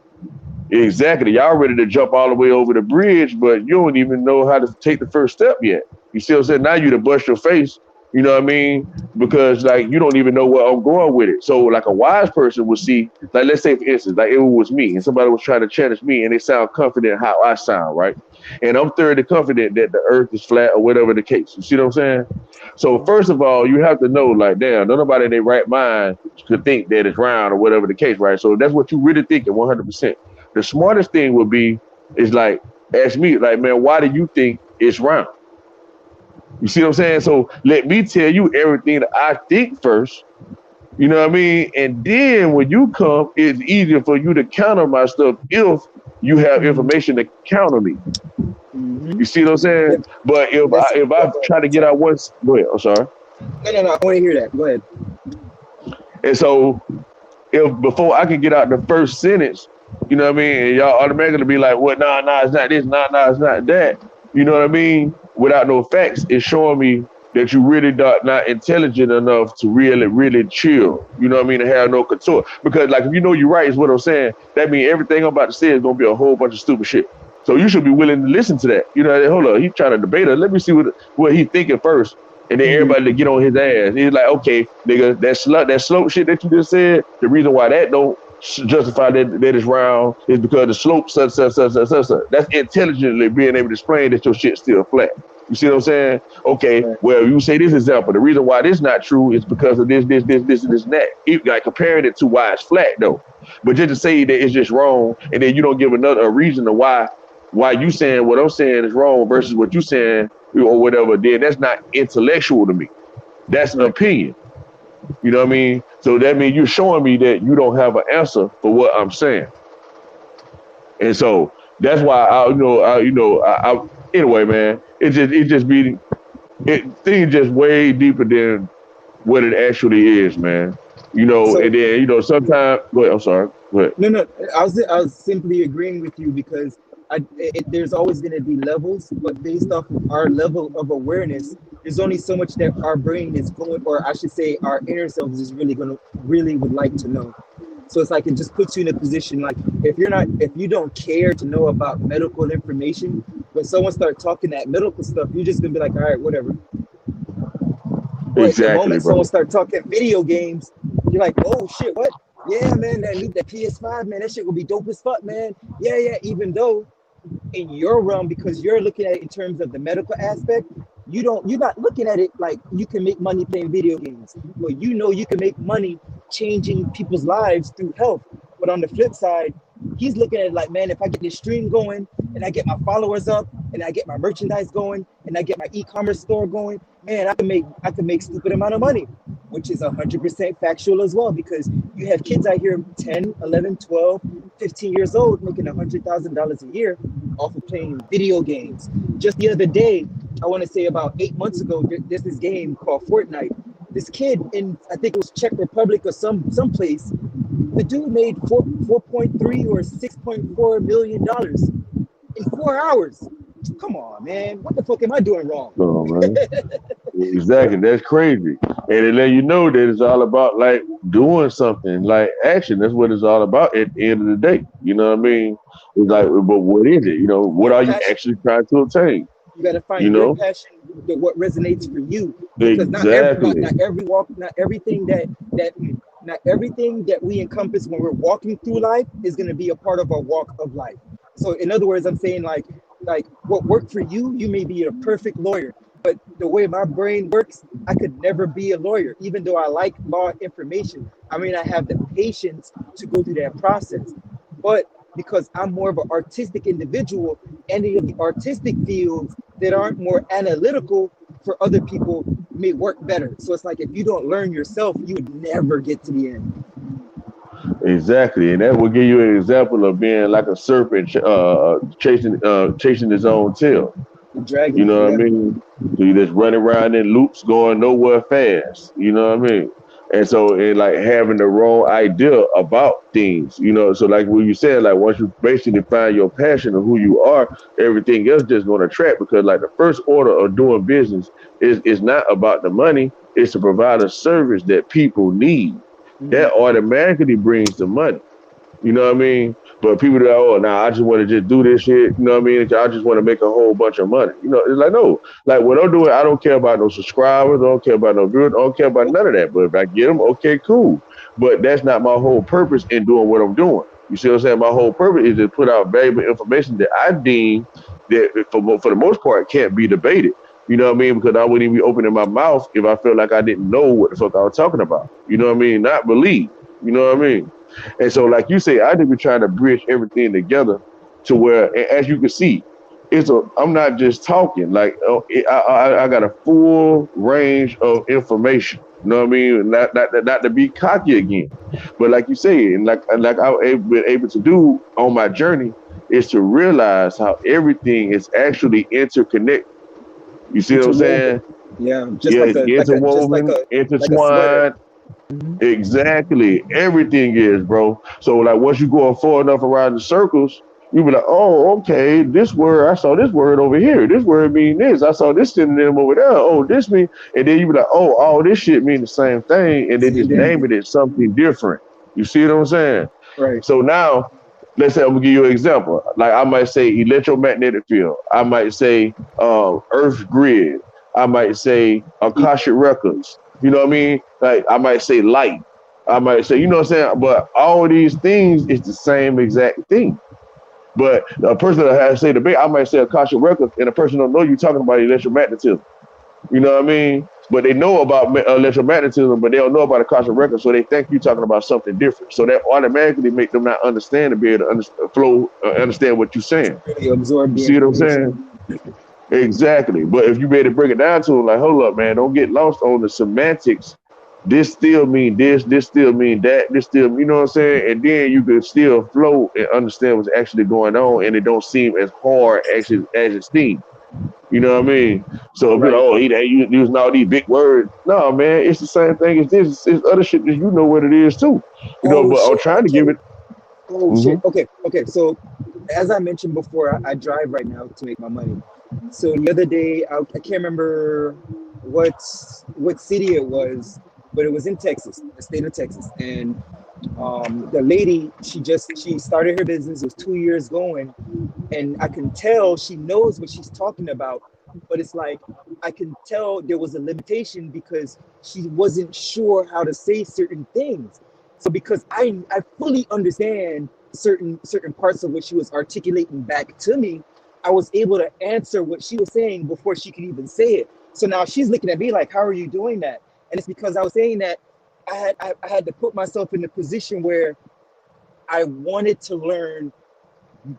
[SPEAKER 11] exactly, y'all ready to jump all the way over the bridge, but you don't even know how to take the first step yet. You see what I'm saying? Now you to bust your face, you know what I mean? Because like you don't even know where I'm going with it. So like a wise person would see, like let's say for instance, like it was me and somebody was trying to challenge me and they sound confident how I sound, right? And I'm thoroughly confident that the earth is flat or whatever the case. You see what I'm saying? So first of all, you have to know, like, damn, nobody in their right mind could think that it's round or whatever the case, right? So that's what you really thinking, 100%. The smartest thing would be is like ask me, like, man, why do you think it's round? You see what I'm saying? So let me tell you everything that I think first. You know what I mean? And then when you come, it's easier for you to counter my stuff if you have information to counter me.
[SPEAKER 14] Mm-hmm.
[SPEAKER 11] You see what I'm saying?
[SPEAKER 14] Yep.
[SPEAKER 11] But
[SPEAKER 14] That's
[SPEAKER 11] if
[SPEAKER 14] go
[SPEAKER 11] I
[SPEAKER 14] ahead.
[SPEAKER 11] try to get
[SPEAKER 14] Sorry.
[SPEAKER 11] out once, go ahead. I'm sorry.
[SPEAKER 14] No. I want to hear that. Go ahead.
[SPEAKER 11] And so if before I can get out the first sentence, you know what I mean, and y'all automatically be like, "What? Nah, it's not this. Nah, it's not that." You know what I mean? Without no facts, it's showing me that you really not intelligent enough to really chill. You know what I mean? To have no control. Because like if you know you're right, is what I'm saying. That means everything I'm about to say is gonna be a whole bunch of stupid shit. So you should be willing to listen to that. You know, hold on, he's trying to debate us. Let me see what he's thinking first. And then
[SPEAKER 14] Mm-hmm.
[SPEAKER 11] everybody to get on his ass. He's like, okay, nigga, that slope shit that you just said, the reason why that don't justify that it's round is because the slope such. That's intelligently being able to explain that your shit's still flat. You see what I'm saying? Okay,
[SPEAKER 14] Right.
[SPEAKER 11] well, you say this example. The reason why this not true is because of this, and that. Like comparing it to why it's flat though. But just to say that it's just wrong, and then you don't give another a reason to why you saying what I'm saying is wrong versus what you saying or whatever, then that's not intellectual to me. That's
[SPEAKER 14] Right.
[SPEAKER 11] opinion. You know what I mean? So that means you're showing me that you don't have an answer for what I'm saying. And so that's why I anyway, man, it just be things just way deeper than what it actually is, man.
[SPEAKER 14] So
[SPEAKER 11] And then sometimes go ahead, I'm sorry. Go ahead.
[SPEAKER 14] no, no, I was simply agreeing with you because there's always going to be levels, but based off of our level of awareness, there's only so much that our brain is going, or I should say, our inner selves is really going to really would like to know. So it's like it just puts you in a position like if you don't care to know about medical information, when someone starts talking that medical stuff, you're just gonna be like, all right, whatever. But the
[SPEAKER 11] Exactly,
[SPEAKER 14] moment someone
[SPEAKER 11] bro.
[SPEAKER 14] starts talking video games, you're like, oh shit, what? Yeah, man, that PS5, man, that shit will be dope as fuck, man. Yeah, yeah. Even though in your realm, because you're looking at it in terms of the medical aspect, you're not looking at it like you can make money playing video games, but you know you can make money changing people's lives through health. But on the flip side, he's looking at it like, man, if I get this stream going and I get my followers up and I get my merchandise going and I get my e-commerce store going, man, I can make stupid amount of money, which is 100% factual as well, because you have kids out here 10, 11, 12, 15 years old making $100,000 a year off of playing video games. Just the other day, I want to say about 8 months ago, there's this game called Fortnite. This kid in, I think it was Czech Republic or some place, the dude made 4.3 or $6.4 million in 4 hours. Come on, man. What the fuck am I doing wrong?
[SPEAKER 11] So, man. Exactly. That's crazy. And it let you know that it's all about like doing something, like action. That's what it's all about at the end of the day. You know what I mean? It's like, but what is it? What
[SPEAKER 14] Your
[SPEAKER 11] are you
[SPEAKER 14] passion.
[SPEAKER 11] actually trying to obtain?
[SPEAKER 14] You got to
[SPEAKER 11] You
[SPEAKER 14] find your
[SPEAKER 11] know?
[SPEAKER 14] passion, what resonates for you, because
[SPEAKER 11] Exactly.
[SPEAKER 14] not every walk, not everything that we encompass when we're walking through life is going to be a part of our walk of life. So in other words, I'm saying like what worked for you, you may be a perfect lawyer, but the way my brain works, I could never be a lawyer, even though I like law information. I mean, I have the patience to go through that process, but because I'm more of an artistic individual, any of the artistic fields that aren't more analytical for other people may work better. So it's like if you don't learn yourself, you would never get to the end.
[SPEAKER 11] Exactly. And that will give you an example of being like a serpent chasing his own tail.
[SPEAKER 14] The
[SPEAKER 11] You
[SPEAKER 14] dragon,
[SPEAKER 11] know what I
[SPEAKER 14] yeah.
[SPEAKER 11] mean? So you just running around in loops, going nowhere fast. You know what I mean? And so, and like having the wrong idea about things. So like what you said, like once you basically find your passion of who you are, everything else just going to track, because like the first order of doing business is not about the money. It's to provide a service that people need.
[SPEAKER 14] Mhm.
[SPEAKER 11] That automatically brings the money. You know what I mean? But people that, oh, nah, I just want to just do this shit. You know what I mean? I just want to make a whole bunch of money. It's like, no. Like, what I'm doing, I don't care about no subscribers. I don't care about no viewers. I don't care about
[SPEAKER 14] Nope.
[SPEAKER 11] none of that. But if I get them, okay, cool. But that's not my whole purpose in doing what I'm doing. You see what I'm saying? My whole purpose is to put out valuable information that I deem that, for the most part, can't be debated. You know what I mean? Because I wouldn't even be opening my mouth if I felt like I didn't know what the fuck I was talking about. You know what I mean? Not believe. You know what I mean? And so, like you say, I think we're trying to bridge everything together to where, and as you can see, I'm not just talking. Like, I got a full range of information. You know what I mean? Not to be cocky again, but like you say, and like I've been able to do on my journey, is to realize how everything is actually interconnected. You see what I'm
[SPEAKER 14] Interwoven.
[SPEAKER 11] saying?
[SPEAKER 14] Yeah, just
[SPEAKER 11] Yeah,
[SPEAKER 14] like
[SPEAKER 11] it's
[SPEAKER 14] a
[SPEAKER 11] interwoven,
[SPEAKER 14] like a sweater.
[SPEAKER 11] intertwined.
[SPEAKER 14] Mhm.
[SPEAKER 11] Exactly. Everything is, bro. So like once you go far enough around the circles, you be like, oh, okay, this word, I saw this word over here. This word mean this. I saw this synonym over there. Oh, this mean, and then you be like, oh, all this shit mean the same thing, and they
[SPEAKER 14] Same
[SPEAKER 11] just
[SPEAKER 14] damn
[SPEAKER 11] name
[SPEAKER 14] thing.
[SPEAKER 11] it something different. You see what I'm saying?
[SPEAKER 14] Right.
[SPEAKER 11] So now, let's say I'm gonna give you an example. Like I might say electromagnetic field. I might say Earth grid. I might say Akashic records. You know what I mean? Like I might say light. I might say, you know what I'm saying? But all these things is the same exact thing. But a person that has say debate, I might say Akasha Records, and a person don't know you talking about electromagnetism. You know what I mean? But they know about electromagnetism, but they don't know about Akasha Records, so they think you're talking about something different. So that automatically make them not understand to be able to understand what you're saying.
[SPEAKER 14] Really absorb
[SPEAKER 11] You
[SPEAKER 14] the
[SPEAKER 11] see what I'm saying?
[SPEAKER 14] information.
[SPEAKER 11] Exactly. But if you better break it down to them, like, hold up, man, don't get lost on the semantics. This still mean this still mean that, this still, you know what I'm saying? And then you can still flow and understand what's actually going on, and it don't seem as hard actually as it seems. You know what I mean? So if you're like,
[SPEAKER 14] Right.
[SPEAKER 11] oh, he using all these big words. No, man, it's the same thing as this. It's other shit that you know what it is too. You know,
[SPEAKER 14] Oh
[SPEAKER 11] but I'm
[SPEAKER 14] shit.
[SPEAKER 11] trying to give
[SPEAKER 14] Okay.
[SPEAKER 11] it.
[SPEAKER 14] Oh
[SPEAKER 11] Mm-hmm.
[SPEAKER 14] shit. Okay. Okay. So, as I mentioned before, I drive right now to make my money. So the other day, I can't remember what what city it was, but it was in Texas, the state of Texas, and the lady, she started her business. It was 2 years going, and I can tell she knows what she's talking about, but it's like I can tell there was a limitation because she wasn't sure how to say certain things. So because I fully understand certain parts of what she was articulating back to me, I was able to answer what she was saying before she could even say it. So now she's looking at me like, how are you doing that? And it's because I was saying that I had to put myself in a position where I wanted to learn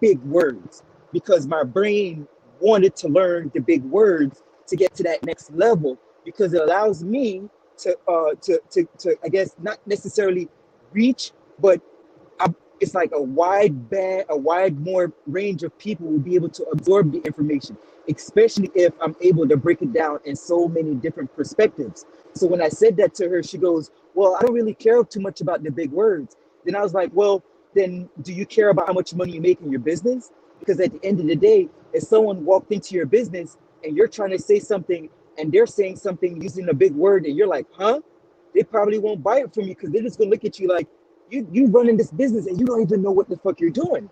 [SPEAKER 14] big words because my brain wanted to learn the big words to get to that next level because it allows me to I guess not necessarily reach, but it's like a wide band, a wide more range of people will be able to absorb the information, especially if I'm able to break it down in so many different perspectives. So when I said that to her, she goes, "Well, I don't really care too much about the big words." Then I was like, "Well, then do you care about how much money you make in your business? Because at the end of the day, if someone walked into your business and you're trying to say something and they're saying something using a big word and you're like, huh? They probably won't buy it from you because they're just gonna look at you like you running this business and you don't even know what the fuck you're doing.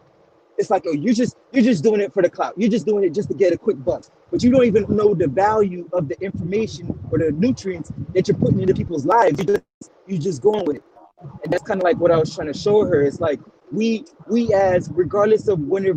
[SPEAKER 14] It's like, oh, you're just doing it for the clout. You're just doing it just to get a quick buck. But you don't even know the value of the information or the nutrients that you're putting into people's lives. You just going with it. And that's kind of like what I was trying to show her. It's like we as regardless of whenever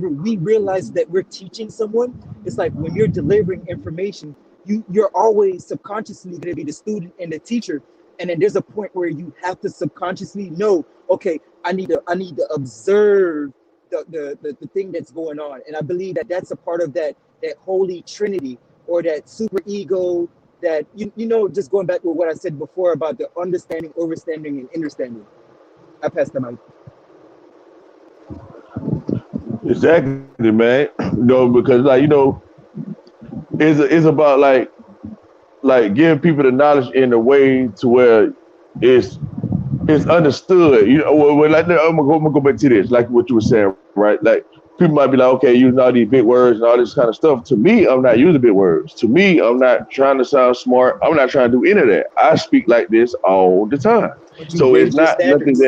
[SPEAKER 14] we realize that we're teaching someone, it's like when you're delivering information, you're always subconsciously going to be the student and the teacher. And then there's a point where you have to subconsciously know, okay, I need to observe the thing that's going on. And I believe that that's a part of that holy trinity or that super ego, that just going back to what I said before about the understanding, overstanding, and understanding. I passed the mic.
[SPEAKER 11] Exactly, man. Because it's about like giving people the knowledge in a way to where it's it's understood. Like I'm gonna go back to this, like what you were saying, right? Like people might be like, okay, using all these big words and all this kind of stuff. To me, I'm not using big words. To me, I'm not trying to sound smart. I'm not trying to do any of that. I speak like this all the time.
[SPEAKER 14] But you
[SPEAKER 11] So it's
[SPEAKER 14] raise your
[SPEAKER 11] not nothing
[SPEAKER 14] standards.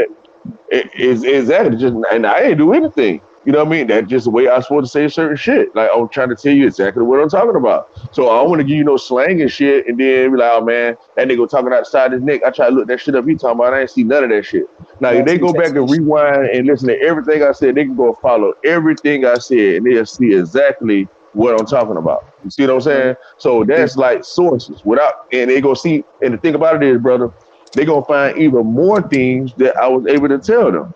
[SPEAKER 11] that is exactly just, and I ain't do anything. You know what I mean? That's just the way I'm supposed to say certain shit. Like I'm trying to tell you exactly what I'm talking about. So I don't want to give you no slang and shit, and then be like, oh man, that nigga talking outside his neck. I try to look that shit up. He talking about. I ain't see none of that shit. Now if
[SPEAKER 14] Lost
[SPEAKER 11] they
[SPEAKER 14] in
[SPEAKER 11] go back and
[SPEAKER 14] translation.
[SPEAKER 11] rewind and listen to everything I said, they can go follow everything I said, and they'll see exactly what I'm talking about. You see what I'm
[SPEAKER 14] Right.
[SPEAKER 11] saying? So that's like sources without, and they go see. And the thing about it is, brother, they gonna find even more things that I was able to tell them.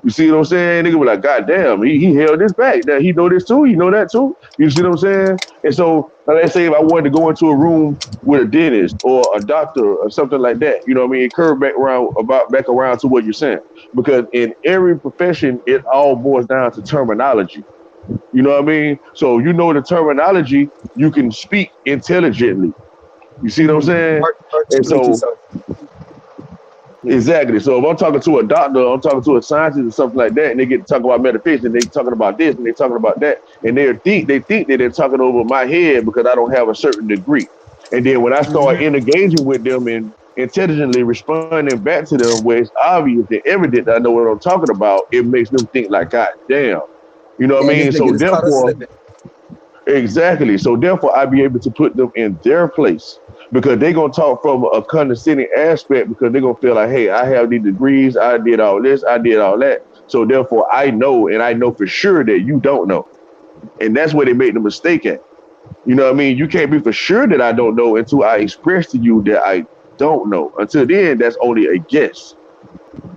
[SPEAKER 11] You see what I'm saying? Nigga be like, God damn, he held this back. That he know this too, he know that too. You see what I'm saying? And so let's say if I wanted to go into a room with a dentist or a doctor or something like that, you know what I mean? Curve back around to what you're saying. Because in every profession, it all boils down to terminology. You know what I mean? So you know the terminology, you can speak intelligently. You see what I'm saying? And
[SPEAKER 14] Articulate
[SPEAKER 11] so
[SPEAKER 14] yourself.
[SPEAKER 11] exactly. So if I'm talking to a doctor, I'm talking to a scientist or something like that, and they get to talk about metaphysics, and they talking about this and they talking about that, and they think that they're talking over my head because I don't have a certain degree. And then when I start engaging with them and intelligently responding back to them, where it's obvious and evident that I know what I'm talking about, it makes them think like, God damn, you know what I
[SPEAKER 14] Yeah, this
[SPEAKER 11] mean? So
[SPEAKER 14] nigga is caught us
[SPEAKER 11] therefore,
[SPEAKER 14] slipping.
[SPEAKER 11] exactly. So therefore, I be able to put them in their place. because they're gonna talk from a condescending aspect because they're gonna feel like, hey, I have these degrees, I did all this, I did all that. So therefore I know, and I know for sure that you don't know. And that's where they make the mistake at. You know what I mean? You can't be for sure that I don't know until I express to you that I don't know. Until then, that's only a guess.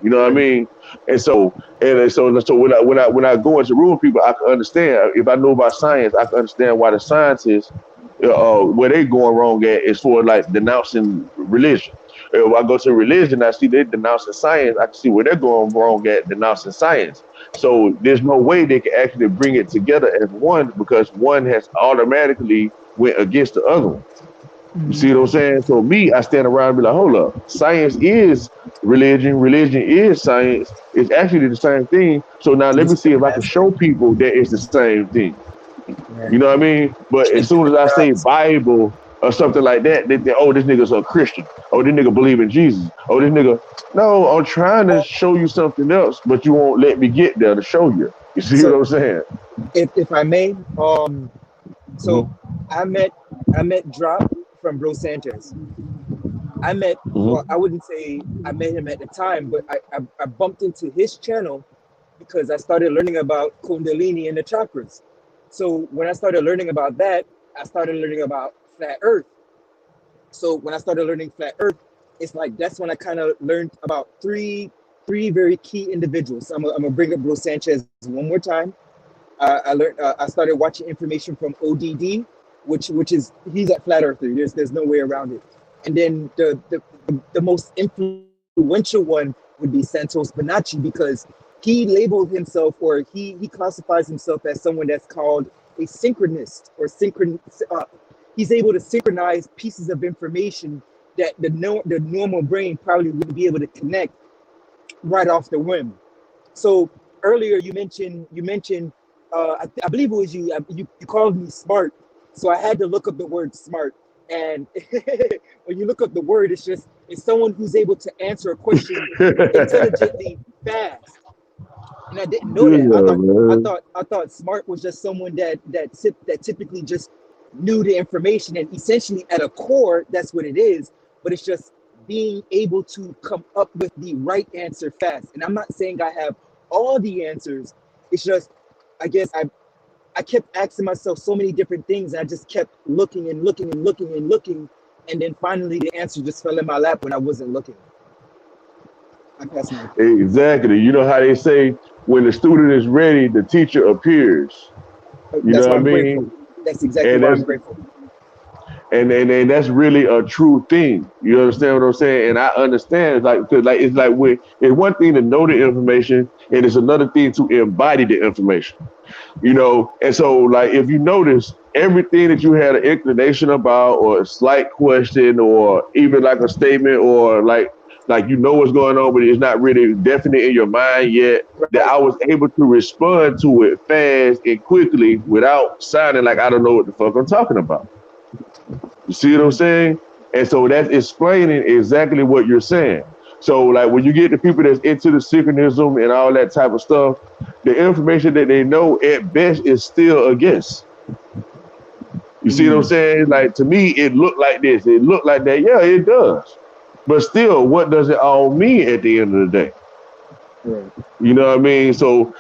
[SPEAKER 11] You know what I
[SPEAKER 14] Right.
[SPEAKER 11] mean? And so when I go into room with people, I can understand. If I know about science, I can understand why the scientists where they going wrong at is for like denouncing religion. If I go to religion, I see they denouncing science. I can see where they're going wrong at denouncing science. So there's no way they can actually bring it together as one because one has automatically went against the other one. You see what I'm saying? So me, I stand around and be like, hold up, science is religion, religion is science. It's actually the same thing. So now let me
[SPEAKER 14] Just
[SPEAKER 11] see if
[SPEAKER 14] different
[SPEAKER 11] I can show
[SPEAKER 14] aspect.
[SPEAKER 11] people that it's the same thing. You
[SPEAKER 14] Right.
[SPEAKER 11] know what I mean? But as
[SPEAKER 14] Just
[SPEAKER 11] soon as
[SPEAKER 14] different
[SPEAKER 11] I say
[SPEAKER 14] routes.
[SPEAKER 11] Bible or something like that, they think, oh, this nigga's a Christian. Oh, this nigga believe in Jesus. Oh, this nigga. No, I'm trying to show you something else, but you won't let me get there to show you. You see what
[SPEAKER 14] So
[SPEAKER 11] I'm saying?
[SPEAKER 14] if I may,
[SPEAKER 11] Hmm.
[SPEAKER 14] so I met I met Drop from Bro Sanchez. I met,
[SPEAKER 11] Hmm.
[SPEAKER 14] well, I wouldn't say I met him at the time, but I bumped into his channel because I started learning about Kundalini and the chakras. So when I started learning about that, I started learning about flat Earth. So when I started learning flat Earth, it's like that's when I kind of learned about three very key individuals. So I'm gonna bring up Bro Sanchez one more time. I started watching information from ODD, which is he's a flat earther. There's no way around it. And then the most influential one would be Santos Bonacci because he labeled himself, or he classifies himself as someone that's called a synchronist or synchron. Uh, he's able to synchronize pieces of information that the normal brain probably wouldn't be able to connect right off the whim. So earlier you mentioned I believe it was you, you called me smart, so I had to look up the word smart. And when you look up the word, it's someone who's able to answer a question intelligently fast. And I didn't know
[SPEAKER 11] Yeah,
[SPEAKER 14] that.
[SPEAKER 11] man.
[SPEAKER 14] I thought smart was just someone that typically just knew the information, and essentially at a core that's what it is. But it's just being able to come up with the right answer fast. And I'm not saying I have all the answers. It's just I guess I kept asking myself so many different things, and I just kept looking and looking and looking and looking, and then finally the answer just fell in my lap when I wasn't looking. I passed my.
[SPEAKER 11] Exactly. You know how they say when the student is ready, the teacher appears. You know
[SPEAKER 14] That's
[SPEAKER 11] what
[SPEAKER 14] why
[SPEAKER 11] I
[SPEAKER 14] I'm grateful.
[SPEAKER 11] mean?
[SPEAKER 14] That's exactly
[SPEAKER 11] And
[SPEAKER 14] why
[SPEAKER 11] that's
[SPEAKER 14] I'm grateful.
[SPEAKER 11] and that's really a true thing. You understand what I'm saying? And I understand, like, because like it's like when it's one thing to know the information, and it's another thing to embody the information. You know, and so like if you notice everything that you had an inclination about, or a slight question, or even like a statement, or like you know what's going on, but it's not really definite in your mind yet. That
[SPEAKER 14] Right.
[SPEAKER 11] I was able to respond to it fast and quickly without sounding like I don't know what the fuck I'm talking about. You see what I'm saying? And so that's explaining exactly what you're saying. So like when you get the people that's into the synchronism and all that type of stuff, the information that they know at best is still a guess. You see what I'm saying? Like to me, it looked like this, it looked like that. Yeah, it does. But still, what does it all mean at the end of the day?
[SPEAKER 14] Right.
[SPEAKER 11] You know what I mean? So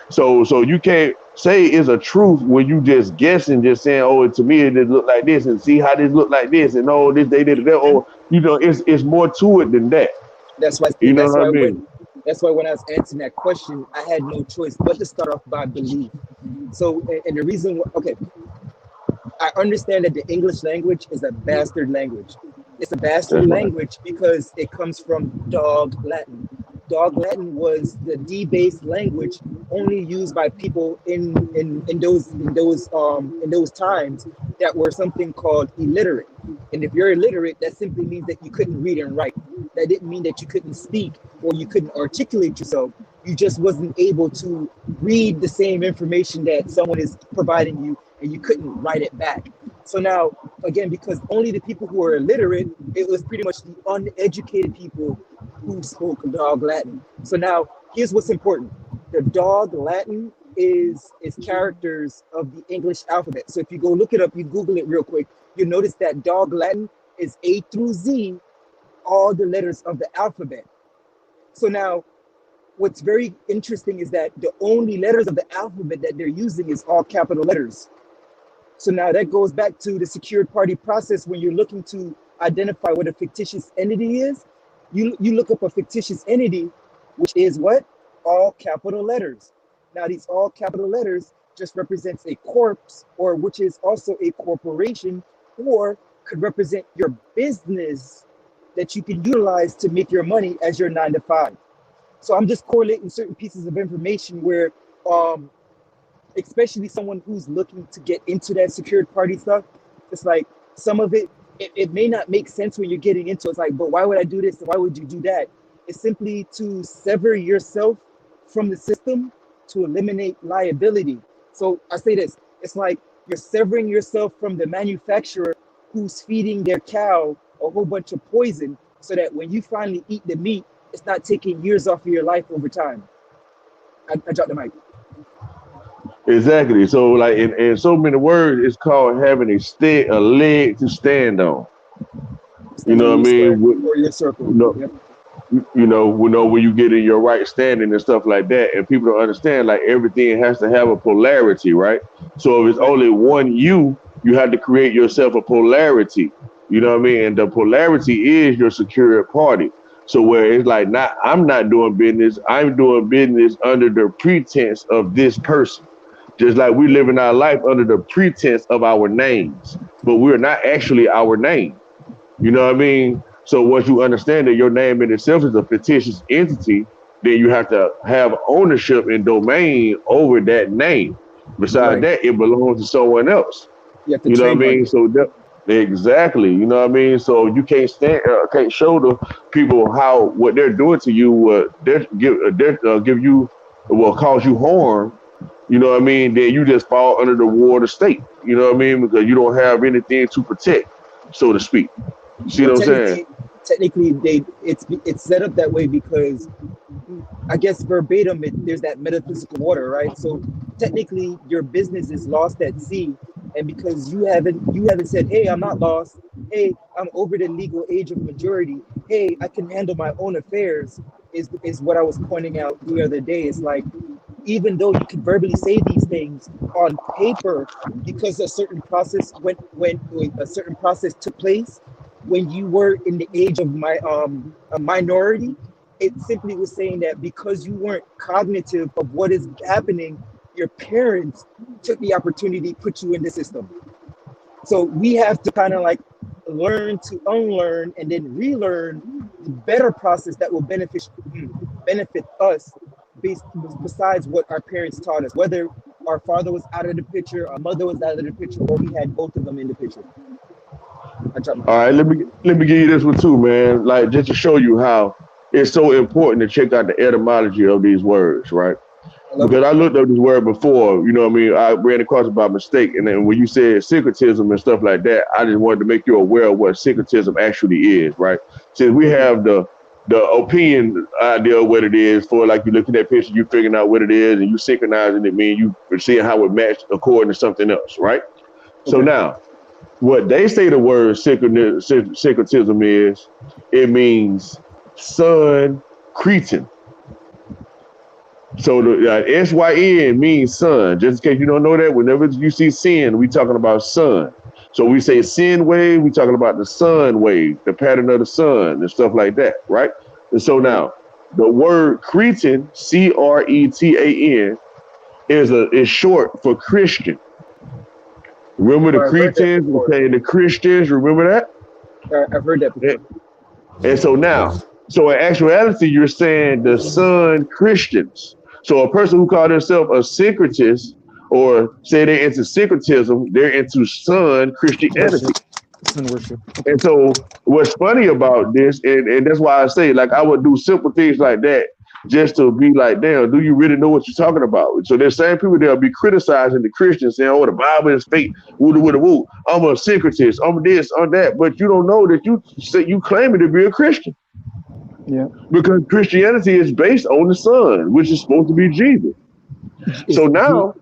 [SPEAKER 11] you can't say it's a truth when you just guessing, just saying, "Oh, to me it did look like this," and see how this look like this, and oh, this they did that. Or you know, it's more to it than that.
[SPEAKER 14] That's why.
[SPEAKER 11] You know
[SPEAKER 14] That's
[SPEAKER 11] what I
[SPEAKER 14] why when.
[SPEAKER 11] mean?
[SPEAKER 14] That's why when I was answering that question, I had no choice but to start off by belief. So, and the reason, okay, I understand that the English language is a bastard language. It's a bastard
[SPEAKER 11] That's right.
[SPEAKER 14] language because it comes from Dog Latin. Dog Latin was the D-based language only used by people in those times that were something called illiterate. And if you're illiterate, that simply means that you couldn't read and write. That didn't mean that you couldn't speak or you couldn't articulate yourself. You just wasn't able to read the same information that someone is providing you, and you couldn't write it back. So now, again, because only the people who are illiterate, it was pretty much the uneducated people who spoke Dog Latin. So now, here's what's important: the Dog Latin is characters of the English alphabet. So if you go look it up, you Google it real quick, you notice that Dog Latin is A through Z, all the letters of the alphabet. So now, what's very interesting is that the only letters of the alphabet that they're using is all capital letters. So now that goes back to the secured party process when you're looking to identify what a fictitious entity is. You look up a fictitious entity, which is what? All capital letters. Now these all capital letters just represents a corpse, or which is also a corporation, or could represent your business that you can utilize to make your money as your 9 to 5. So I'm just correlating certain pieces of information where especially someone who's looking to get into that secured party stuff, it's like some of it may not make sense when you're getting into it. It's like, but why would I do this? Why would you do that? It's simply to sever yourself from the system to eliminate liability. So I say this, it's like you're severing yourself from the manufacturer who's feeding their cow a whole bunch of poison so that when you finally eat the meat, it's not taking years off of your life over time. I dropped the mic.
[SPEAKER 11] Exactly. So like in so many words, it's called having a leg to stand on. You
[SPEAKER 14] Stand
[SPEAKER 11] know
[SPEAKER 14] on
[SPEAKER 11] what I
[SPEAKER 14] your square
[SPEAKER 11] mean?
[SPEAKER 14] or your circle.
[SPEAKER 11] You know,
[SPEAKER 14] Yep.
[SPEAKER 11] you know when you get in your right standing and stuff like that, and people don't understand like everything has to have a polarity, right? So if it's
[SPEAKER 14] Right.
[SPEAKER 11] only one you have to create yourself a polarity. You know what I mean? And the polarity is your secure party. So where it's like not I'm not doing business, I'm doing business under the pretense of this person. Just like we living our life under the pretense of our names, but we're not actually our name. You know what I mean? So once you understand that your name in itself is a fictitious entity, then you have to have ownership and domain over that name. Besides
[SPEAKER 14] Right.
[SPEAKER 11] that, it belongs to someone else.
[SPEAKER 14] You have to
[SPEAKER 11] You know what I
[SPEAKER 14] trademark
[SPEAKER 11] mean?
[SPEAKER 14] it.
[SPEAKER 11] So that, exactly, you know what I mean. So you can't show the people how what they're doing to you, give you, will cause you harm. You know what I mean? Then you just fall under the water state. You know what I mean? Because you don't have anything to protect, so to speak. You see
[SPEAKER 14] Well,
[SPEAKER 11] what I'm saying?
[SPEAKER 14] technically, it's set up that way because I guess verbatim, there's that metaphysical order, right? So technically, your business is lost at sea, and because you haven't said, "Hey, I'm not lost. Hey, I'm over the legal age of majority. Hey, I can handle my own affairs." Is what I was pointing out the other day. It's like even though you can verbally say these things on paper, because when a certain process took place when you were in the age of a minority, it simply was saying that because you weren't cognitive of what is happening, your parents took the opportunity to put you in the system. So we have to kind of like learn to unlearn and then relearn the better process that will benefit us based besides what our parents taught us, whether our father was out of the picture, our mother was out of the picture, or we had both of them in the picture. I dropped my
[SPEAKER 11] All right, let me give you this one too, man. Like just to show you how it's so important to check out the etymology of these words, right?
[SPEAKER 14] I love
[SPEAKER 11] Because
[SPEAKER 14] it.
[SPEAKER 11] I looked up this word before, you know what I mean? I ran across it by mistake. And then when you said syncretism and stuff like that, I just wanted to make you aware of what syncretism actually is, right? Since we
[SPEAKER 14] Okay.
[SPEAKER 11] have the opinion idea of what it is for like you looking at that picture, you figuring out what it is and you synchronizing it, mean you seeing how it matched according to something else, right? So
[SPEAKER 14] Okay.
[SPEAKER 11] now what they say the word syncretism is, it means sun cretin. So the SYN means sun. Just in case you don't know that, whenever you see sin, we talking about sun. So we say sin wave, we talking about the sun wave, the pattern of the sun and stuff like that, right? And so
[SPEAKER 14] Right.
[SPEAKER 11] now the word Cretan, Cretan, is short for Christian. Remember the
[SPEAKER 14] I've heard that
[SPEAKER 11] Cretans and
[SPEAKER 14] before.
[SPEAKER 11] saying the Christians, remember that?
[SPEAKER 14] I've heard that before.
[SPEAKER 11] And so now, so in actuality, you're saying the Sun Christians. So a person who called themselves a syncretist or say they're into syncretism, they're into Sun
[SPEAKER 14] Worship.
[SPEAKER 11] Christianity.
[SPEAKER 14] Sun worship. Okay.
[SPEAKER 11] And so what's funny about this, and that's why I say, like, I would do simple things like that just to be like, damn, do you really know what you're talking about? So there's same people that'll be criticizing the Christians, saying, oh, the Bible is fake, woo woo woo. I'm a syncretist, I'm this, I'm that, but you don't know that you say you claiming to be a Christian
[SPEAKER 14] Yeah.
[SPEAKER 11] because Christianity is based on the Son, which is supposed to be Jesus. So
[SPEAKER 14] Is G
[SPEAKER 11] now,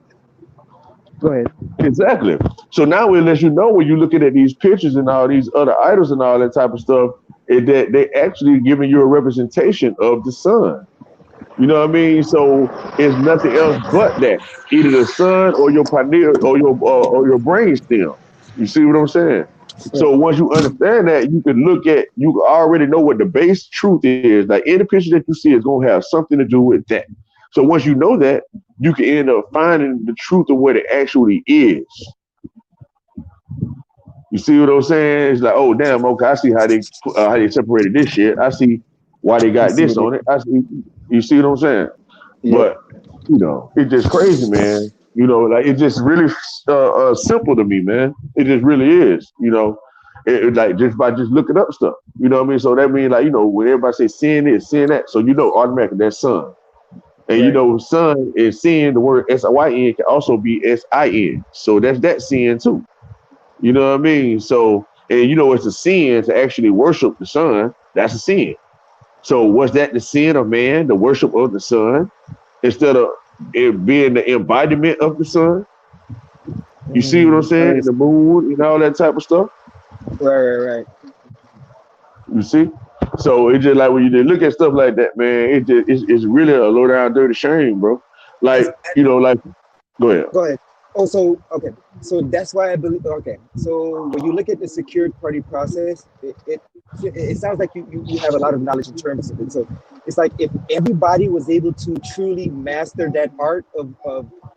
[SPEAKER 14] Go ahead.
[SPEAKER 11] Exactly. So now it lets you know when you're looking at these pictures and all these other idols and all that type of stuff, that they actually giving you a representation of the sun. You know what I mean? So it's nothing else but that. Either the sun or your pineal or your brain stem. You see what I'm saying?
[SPEAKER 14] Right.
[SPEAKER 11] So once you understand that, you can look at you already know what the base truth is. Like any picture that you see is gonna have something to do with that. So once you know that, you can end up finding the truth of what it actually is. You see what I'm saying? It's like, oh damn, okay, I see how they separated this shit. I see why they
[SPEAKER 14] You
[SPEAKER 11] got
[SPEAKER 14] see
[SPEAKER 11] this
[SPEAKER 14] what it?
[SPEAKER 11] on it. I see. You see what I'm saying?
[SPEAKER 14] Yep.
[SPEAKER 11] But it's just crazy, man. Like it's just really simple to me, man. It just really is. Like just by just looking up stuff. You know what I mean? So that means like when everybody say sin this, sin that, so automatically that's sun. And
[SPEAKER 14] Right.
[SPEAKER 11] sun is sin. The word SYN can also be SIN. So that's that sin too. You know what I mean? So and it's a sin to actually worship the sun. That's a sin. So was that the sin of man, the worship of the sun, instead of it being the embodiment of the sun? You see what I'm
[SPEAKER 14] I
[SPEAKER 11] saying? The
[SPEAKER 14] understand.
[SPEAKER 11] moon and all that type of stuff.
[SPEAKER 14] Right. Right.
[SPEAKER 11] You see? So it's just like when you just look at stuff like that, man, it's really a low down dirty shame, bro. Like,
[SPEAKER 14] Right.
[SPEAKER 11] like go ahead.
[SPEAKER 14] Go ahead. Oh, so okay. So that's why I believe. Okay. So when you look at the secured party process, it sounds like you have a lot of knowledge in terms of it. So it's like if everybody was able to truly master that art of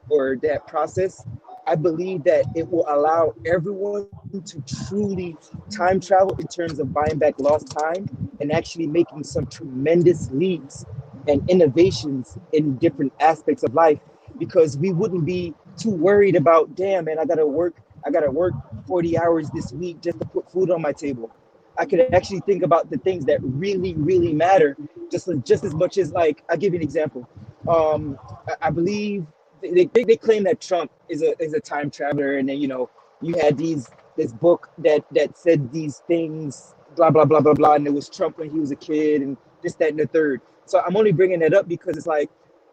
[SPEAKER 14] or that process, I believe that it will allow everyone to truly time travel in terms of buying back lost time and actually making some tremendous leaps and innovations in different aspects of life because we wouldn't be too worried about, damn man, I gotta work 40 hours this week just to put food on my table. I could actually think about the things that really, really matter, just as much as like I'll give you an example. I believe they claim that Trump is a time traveler, and then you had this book that said these things, blah blah blah blah blah, and it was Trump when he was a kid, and this that and the third. So I'm only bringing that up because it's like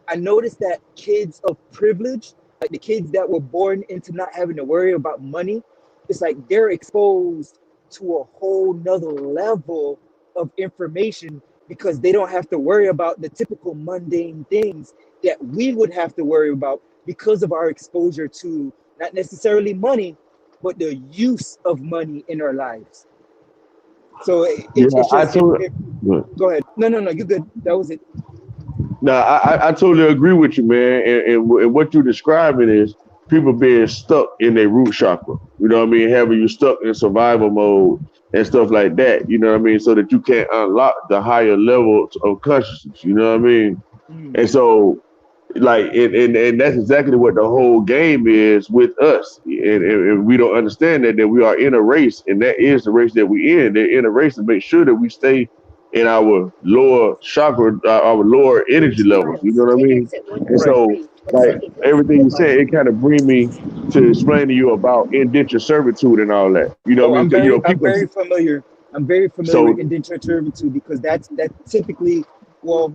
[SPEAKER 14] I noticed that kids of privilege, like the kids that were born into not having to worry about money, it's like they're exposed to a whole nother level of information because they don't have to worry about the typical mundane things that we would have to worry about because of our exposure to not necessarily money, but the use of money in our lives. So
[SPEAKER 11] Yeah,
[SPEAKER 14] it's
[SPEAKER 11] I
[SPEAKER 14] just
[SPEAKER 11] told
[SPEAKER 14] go ahead. No, you good. That was it.
[SPEAKER 11] No, I totally agree with you, man. And what you're describing is people being stuck in their root chakra. You know what I mean? Having you stuck in survival mode and stuff like that. You know what I mean? So that you can't unlock the higher levels of consciousness. You know what I mean?
[SPEAKER 14] Mm,
[SPEAKER 11] And so like and that's exactly what the whole game is with us, and we don't understand that we are in a race, and that is the race that we in. They're in a race to make sure that we stay in our lower chakra, our lower energy levels, you know what I mean? And
[SPEAKER 14] right.
[SPEAKER 11] so like everything you said, it kind of bring me to explain to you about indentured servitude and all that, you know what I
[SPEAKER 14] Oh,
[SPEAKER 11] mean?
[SPEAKER 14] I'm
[SPEAKER 11] Because
[SPEAKER 14] very, I'm
[SPEAKER 11] people,
[SPEAKER 14] very familiar. I'm very familiar
[SPEAKER 11] so
[SPEAKER 14] with indentured servitude because that typically, well,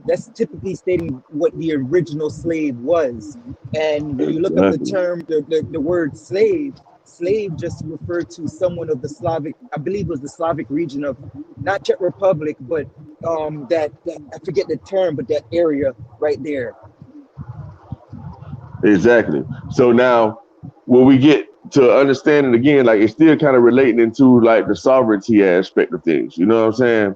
[SPEAKER 14] that's typically stating what the original slave was. And when you look up the
[SPEAKER 11] exactly.
[SPEAKER 14] term, the word slave just referred to someone of the Slavic, I believe it was the Slavic region of not Czech Republic, but that I forget the term, but that area right there.
[SPEAKER 11] Exactly. So now, when we get to understanding again, like it's still kind of relating into like the sovereignty aspect of things. You know what I'm saying?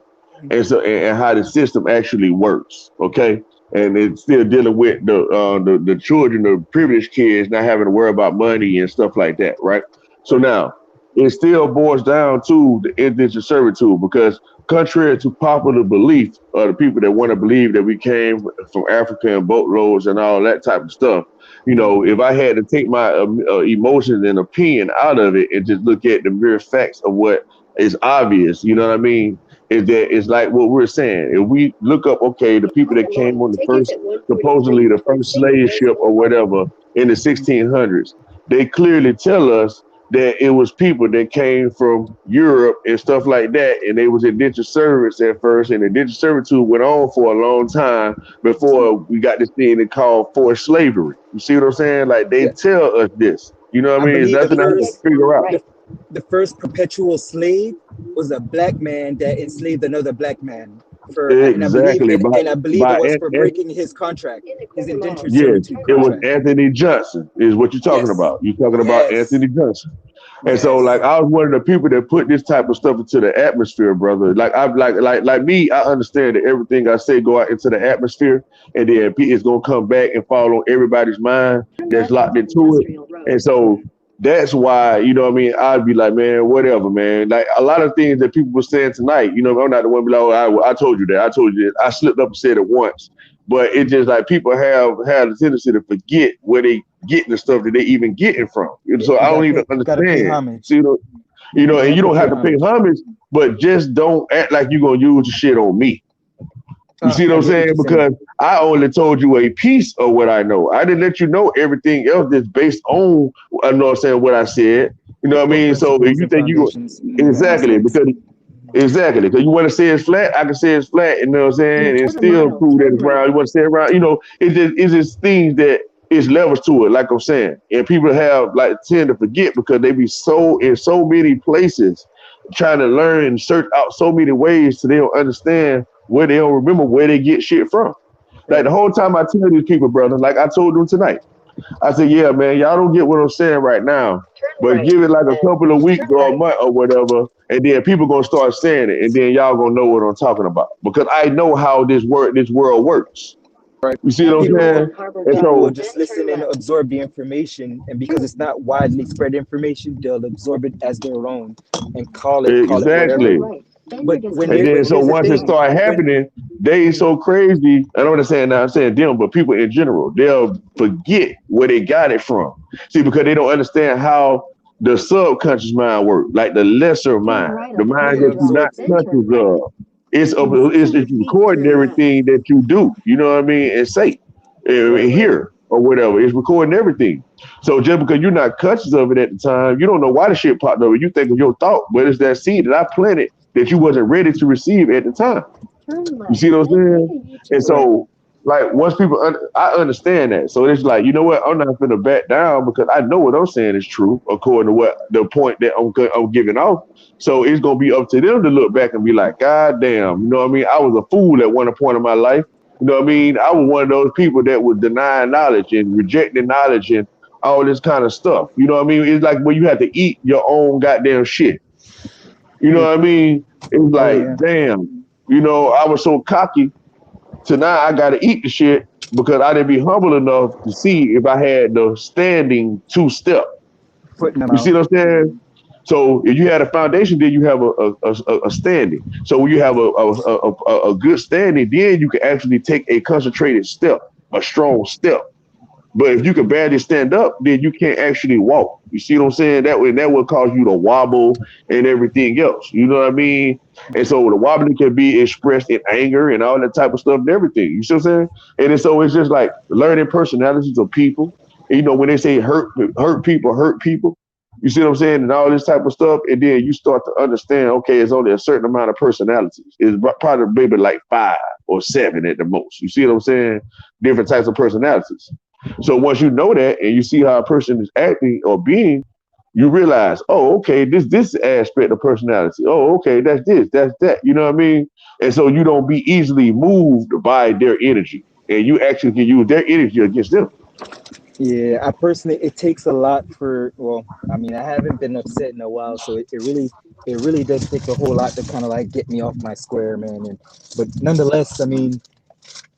[SPEAKER 11] And so, and how the system actually works. Okay, and it's still dealing with the children, the privileged kids, not having to worry about money and stuff like that, right? So
[SPEAKER 14] Right.
[SPEAKER 11] now, it still boils down to the indentured servitude because contrary to popular belief, the people that want to believe that we came from Africa and boatloads and all that type of stuff, if I had to take my emotions and opinion out of it and just look at the mere facts of what is obvious, you know what I mean? Is that it's like what we're saying. If we look up, okay, the people that came on the first, supposedly the first slave ship or whatever in the 1600s, they clearly tell us that it was people that came from Europe and stuff like that, and they was indentured servants at first, and indentured servitude went on for a long time before we got this thing they call forced slavery. You see what I'm saying? Like they
[SPEAKER 14] Yeah,
[SPEAKER 11] tell us this. You know what
[SPEAKER 14] I
[SPEAKER 11] I mean? It's
[SPEAKER 14] believe
[SPEAKER 11] nothing I have to figure out.
[SPEAKER 14] the first perpetual slave was a black man that enslaved another black man for, and I believe,
[SPEAKER 11] Exactly.
[SPEAKER 14] and I believe it
[SPEAKER 11] By
[SPEAKER 14] was for breaking his contract, his indentured
[SPEAKER 11] yes,
[SPEAKER 14] servitude
[SPEAKER 11] it was
[SPEAKER 14] contract.
[SPEAKER 11] Anthony Johnson, is what you're talking
[SPEAKER 14] Yes,
[SPEAKER 11] about. You're talking about
[SPEAKER 14] yes,
[SPEAKER 11] Anthony Johnson. And so,
[SPEAKER 14] yes.
[SPEAKER 11] like, I was one of the people that put this type of stuff into the atmosphere, brother. Like, I'm like me. I understand that everything I say go out into the atmosphere, and then it's gonna come back and fall on everybody's mind that's locked into it. And so that's why, you know what I mean, I'd be like, man, whatever, man. Like a lot of things that people were saying tonight, you know, I'm not the one be like, oh, I told you that, I told you that. I slipped up and said it once, but it just like people have a tendency to forget where they getting the stuff that they even getting from. And
[SPEAKER 14] Yeah,
[SPEAKER 11] so I don't even
[SPEAKER 14] you gotta pay
[SPEAKER 11] understand.
[SPEAKER 14] homage.
[SPEAKER 11] So,
[SPEAKER 14] You
[SPEAKER 11] and
[SPEAKER 14] have
[SPEAKER 11] you
[SPEAKER 14] to
[SPEAKER 11] don't
[SPEAKER 14] pay
[SPEAKER 11] have to pay
[SPEAKER 14] homage.
[SPEAKER 11] homage, but just don't act like you're gonna use the shit on me. You see what
[SPEAKER 14] I
[SPEAKER 11] I'm
[SPEAKER 14] get what
[SPEAKER 11] saying?
[SPEAKER 14] you're saying.
[SPEAKER 11] Because I only told you a piece of what I know. I didn't let you know everything else that's based on, I know what I'm saying, what I said. You know what I
[SPEAKER 14] Core
[SPEAKER 11] mean? So if
[SPEAKER 14] principles
[SPEAKER 11] you
[SPEAKER 14] and
[SPEAKER 11] think you
[SPEAKER 14] foundations and
[SPEAKER 11] exactly
[SPEAKER 14] aspects.
[SPEAKER 11] because exactly because you want to say it's flat, I can say it's flat. You know what I'm saying? And still prove that it's round. You want to say it round. You know, it's just things that it's levels to it. Like I'm saying, and people have like tend to forget because they be so in so many places trying to learn and search out so many ways so they don't understand where they don't remember where they get shit from. Like the
[SPEAKER 14] Right.
[SPEAKER 11] whole time I tell these people, brother, like I told them tonight, I said, yeah, man, y'all don't get what I'm saying right now, but give it like a couple of weeks or a month or whatever, and then people gonna start saying it, and then y'all gonna know what I'm talking about because I know how this world works.
[SPEAKER 14] Right.
[SPEAKER 11] You see what I'm saying? And
[SPEAKER 14] People will
[SPEAKER 11] so
[SPEAKER 14] just listen and absorb the information, and because it's not widely spread information, they'll absorb it as their own and call it whatever.
[SPEAKER 11] exactly. And then
[SPEAKER 14] But
[SPEAKER 11] so
[SPEAKER 14] here's the
[SPEAKER 11] once it
[SPEAKER 14] thing:
[SPEAKER 11] start
[SPEAKER 14] when
[SPEAKER 11] happening, they so crazy. I don't understand now. I'm saying them, but people in general, they'll forget where they got it from. See, because they don't understand how the subconscious mind works, like the lesser mind, the mind
[SPEAKER 14] it
[SPEAKER 11] that you're not
[SPEAKER 14] absorbs it.
[SPEAKER 11] conscious of. It's recording everything that you do. You know what I mean, and say,
[SPEAKER 14] Right.
[SPEAKER 11] and hear or whatever. It's recording everything. So just because you're not conscious of it at the time, you don't know why the shit popped up. You think of your thought, but it's that seed that I planted that you wasn't ready to receive at the time. You see what I'm saying? And
[SPEAKER 14] Right.
[SPEAKER 11] so, like, once people, I understand that. So it's like, you know what? I'm not going to back down because I know what I'm saying is true according to what the point that I'm giving off. So it's going to be up to them to look back and be like, God damn, you know what I mean? I was a fool at one point in my life. You know what I mean? I was one of those people that was denying knowledge and rejecting knowledge and all this kind of stuff. You know what I mean? It's like when you have to eat your own goddamn shit. You know
[SPEAKER 14] Hmm.
[SPEAKER 11] what I mean? It's
[SPEAKER 14] Oh
[SPEAKER 11] like,
[SPEAKER 14] yeah.
[SPEAKER 11] damn, I was so cocky to now I gotta eat the shit because I didn't be humble enough to see if I had the standing two step.
[SPEAKER 14] Foot in the
[SPEAKER 11] You see
[SPEAKER 14] mouth.
[SPEAKER 11] what I'm saying? So if you had a foundation, then you have a standing. So when you have a good standing, then you can actually take a concentrated step, a strong step. But if you can barely stand up, then you can't actually walk. You see what I'm saying? That would cause you to wobble and everything else. You know what I mean? And so the wobbling can be expressed in anger and all that type of stuff and everything. You see what I'm saying? So it's just like learning personalities of people. And, when they say hurt people. You see what I'm saying? And all this type of stuff. And then you start to understand, okay, it's only a certain amount of personalities. It's probably maybe like 5 or 7 at the most. You see what I'm saying? Different types of personalities. So once you know that and you see how a person is acting or being, you realize, oh, okay, this aspect of personality. Oh, okay, that's this, that's that. You know what I mean? And so you don't be easily moved by their energy, and you actually can use their energy against them.
[SPEAKER 14] Yeah, I personally, it takes a lot for, well, I mean, I haven't been upset in a while, so it really does take a whole lot to kind of like get me off my square, man. And but nonetheless, I mean,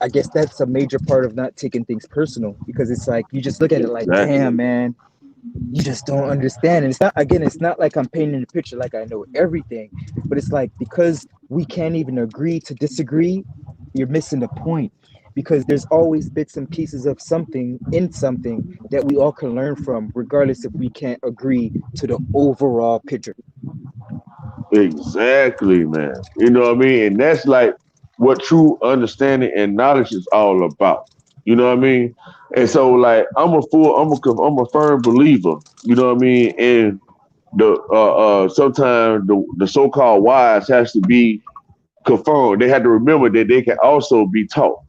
[SPEAKER 14] I guess that's a major part of not taking things personal because it's like you just look at it like,
[SPEAKER 11] Exactly.
[SPEAKER 14] damn, man, you just don't understand. And it's not, again, it's not like I'm painting a picture like I know everything, but it's like because we can't even agree to disagree, you're missing the point. Because there's always bits and pieces of something in something that we all can learn from, regardless if we can't agree to the overall picture.
[SPEAKER 11] Exactly, man. You know what I mean? And that's like what true understanding and knowledge is all about. You know what I mean? And so, like, I'm a firm believer. You know what I mean? The sometimes the so-called wise has to be confirmed. They had to remember that they can also be taught.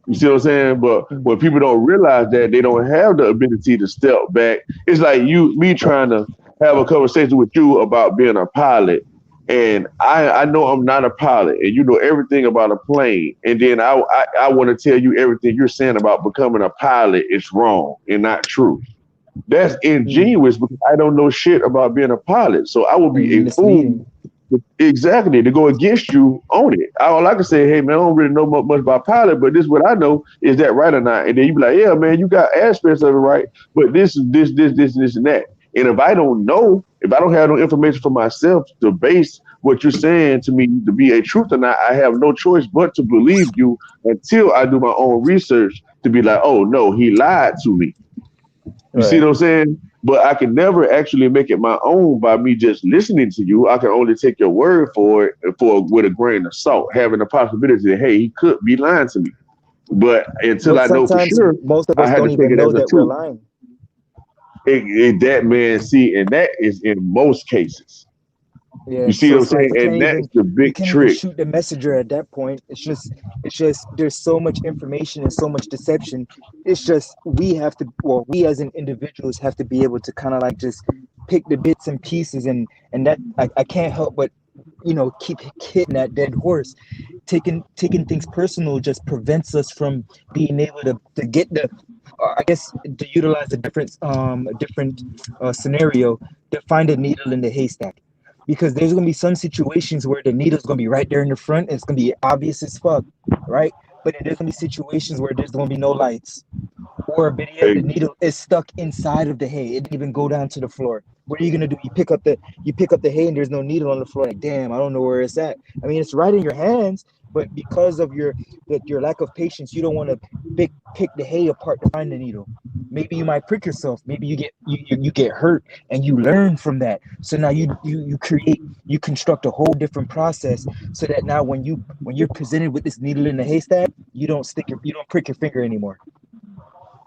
[SPEAKER 11] You see what I'm saying? But when people don't realize that, they don't have the ability to step back. It's like me trying to have a conversation with you about being a pilot. And I know I'm not a pilot, and you know everything about a plane. And then I want to tell you everything you're saying about becoming a pilot is wrong and not true. That's ingenious because I don't know shit about being a pilot. So I will be
[SPEAKER 14] And
[SPEAKER 11] a fool
[SPEAKER 14] misleading.
[SPEAKER 11] exactly to go against you on it. All I can say, hey man, I don't really know much about pilot, but this is what I know. Is that right or not? And then you be like, yeah, man, you got aspects of it right, but this is this and that. And if I don't know, if I don't have no information for myself to base what you're saying to me to be a truth or not, I have no choice but to believe you until I do my own research to be like, oh no, he lied to me. You see
[SPEAKER 14] Right.
[SPEAKER 11] what I'm saying? But I can never actually make it my own by me just listening to you. I can only take your word for it for with a grain of salt, having the possibility that hey, he could be lying to me. But until
[SPEAKER 14] But
[SPEAKER 11] I know for
[SPEAKER 14] sometimes
[SPEAKER 11] sure,
[SPEAKER 14] most of
[SPEAKER 11] I
[SPEAKER 14] us
[SPEAKER 11] had
[SPEAKER 14] don't
[SPEAKER 11] to take
[SPEAKER 14] even
[SPEAKER 11] it as
[SPEAKER 14] know
[SPEAKER 11] a
[SPEAKER 14] that we're
[SPEAKER 11] truth.
[SPEAKER 14] lying.
[SPEAKER 11] That man, see, and that is in most cases. You
[SPEAKER 14] Yeah,
[SPEAKER 11] see
[SPEAKER 14] so
[SPEAKER 11] what I'm
[SPEAKER 14] it's like
[SPEAKER 11] saying? And that's the
[SPEAKER 14] you
[SPEAKER 11] big
[SPEAKER 14] can't even
[SPEAKER 11] trick.
[SPEAKER 14] shoot the messenger at that point. It's just there's so much information and so much deception. It's just we have to, well, we as an individuals have to be able to kind of like just pick the bits and pieces, and that I can't help but keep hitting that dead horse. Taking things personal just prevents us from being able to get the, I guess, to utilize a different scenario, to find a needle in the haystack, because there's gonna be some situations where the needle's gonna be right there in the front and it's gonna be obvious as fuck, right? But then there's gonna be situations where there's gonna be no lights, or better yet, the
[SPEAKER 11] Hey,
[SPEAKER 14] needle is stuck inside of the hay. It didn't even go down to the floor. What are you gonna do? You pick up the hay and there's no needle on the floor. Like, damn, I don't know where it's at. I mean, it's right in your hands, but because of your lack of patience, you don't want to pick the hay apart to find the needle. Maybe you might prick yourself. Maybe you get hurt, and you learn from that. So now you construct a whole different process, so that now when you're presented with this needle in the haystack, you don't prick your finger anymore.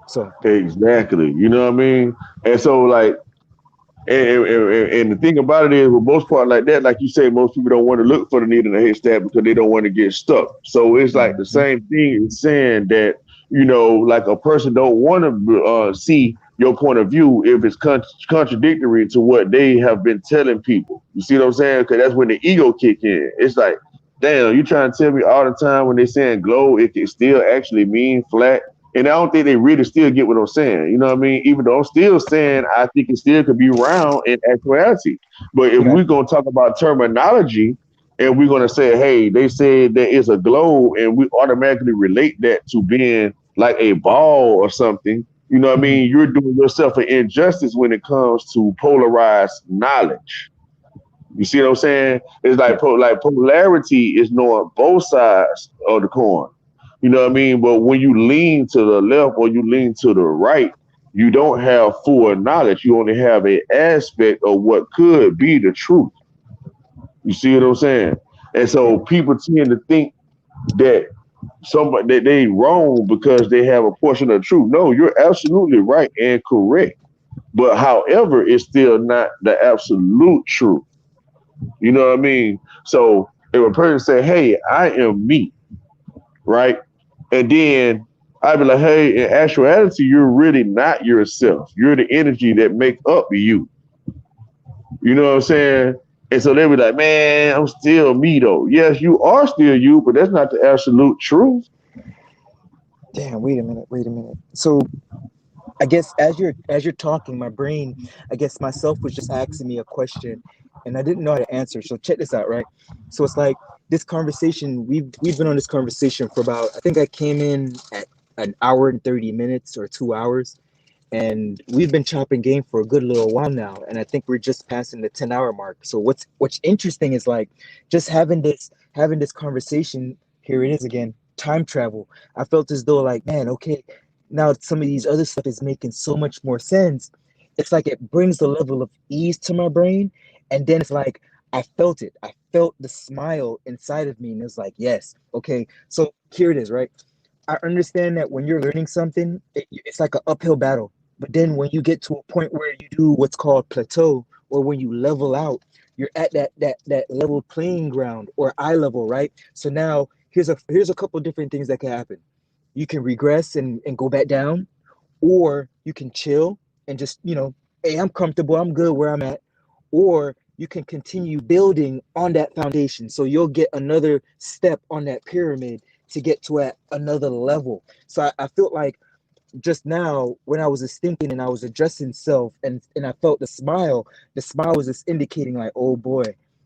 [SPEAKER 14] So
[SPEAKER 11] exactly. You know what I mean? And so like and the thing about it is, with most part like that, like you say, most people don't want to look for the needle in the haystack because they don't want to get stuck. So it's like the
[SPEAKER 14] mhm.
[SPEAKER 11] same thing in saying that, you know, like a person don't want to see your point of view if it's contradictory to what they have been telling people. You see what I'm saying? Because that's when the ego kick in. It's like, damn, you trying to tell me all the time when they saying glow, it can still actually mean flat. And I don't think they really still get what I'm saying. You know what I mean? Even though I'm still saying I think it still could be round in actuality. But if
[SPEAKER 14] Right.
[SPEAKER 11] we're gonna talk about terminology and we're gonna say, hey, they said there is a globe, and we automatically relate that to being like a ball or something, you know what I
[SPEAKER 14] Mhm.
[SPEAKER 11] mean? You're doing yourself an injustice when it comes to polarized knowledge. You see what I'm saying? It's like
[SPEAKER 14] Yeah.
[SPEAKER 11] like polarity is knowing both sides of the coin. You know what I mean? But when you lean to the left or you lean to the right, you don't have full knowledge. You only have an aspect of what could be the truth. You see what I'm saying? And
[SPEAKER 14] Yeah.
[SPEAKER 11] so people tend to think that somebody that they wrong because they have a portion of the truth. No, you're absolutely right and correct. But however, it's still not the absolute truth. You know what I mean? So if a person say, "Hey, I am me," right, and then I'd be like, "Hey, in actuality, you're really not yourself. You're the energy that make up you." You know what I'm saying? And so they be like, "Man, I'm still me though." Yes, you are still you, but that's not the absolute truth.
[SPEAKER 14] Damn. Wait a minute. Wait a minute. So I guess as you're talking, my brain, I guess myself was just asking me a question, and I didn't know how to answer. So check this out, right? So it's like this conversation. We've been on this conversation for about. I think I came in at an hour and 30 minutes or 2 hours, and we've been chopping game for a good little while now, and I think we're just passing the 10-hour mark. So what's interesting is like just having this conversation. Here it is again, time travel. I felt as though, like, man, okay, now some of these other stuff is making so much more sense. It's like it brings the level of ease to my brain, and then it's like I felt the smile inside of me, and it's like, yes, okay, so here it is, right? I understand that when you're learning something, it's like an uphill battle. But then when you get to a point where you do what's called plateau, or when you level out, you're at that level playing ground or eye level, right? So now here's a couple different things that can happen. You can regress and go back down, or you can chill and just, hey, I'm comfortable, I'm good where I'm at, or you can continue building on that foundation. So you'll get another step on that pyramid to get to another level. So I felt like just now when I was just thinking and I was addressing self and I felt the smile was just indicating like, oh boy,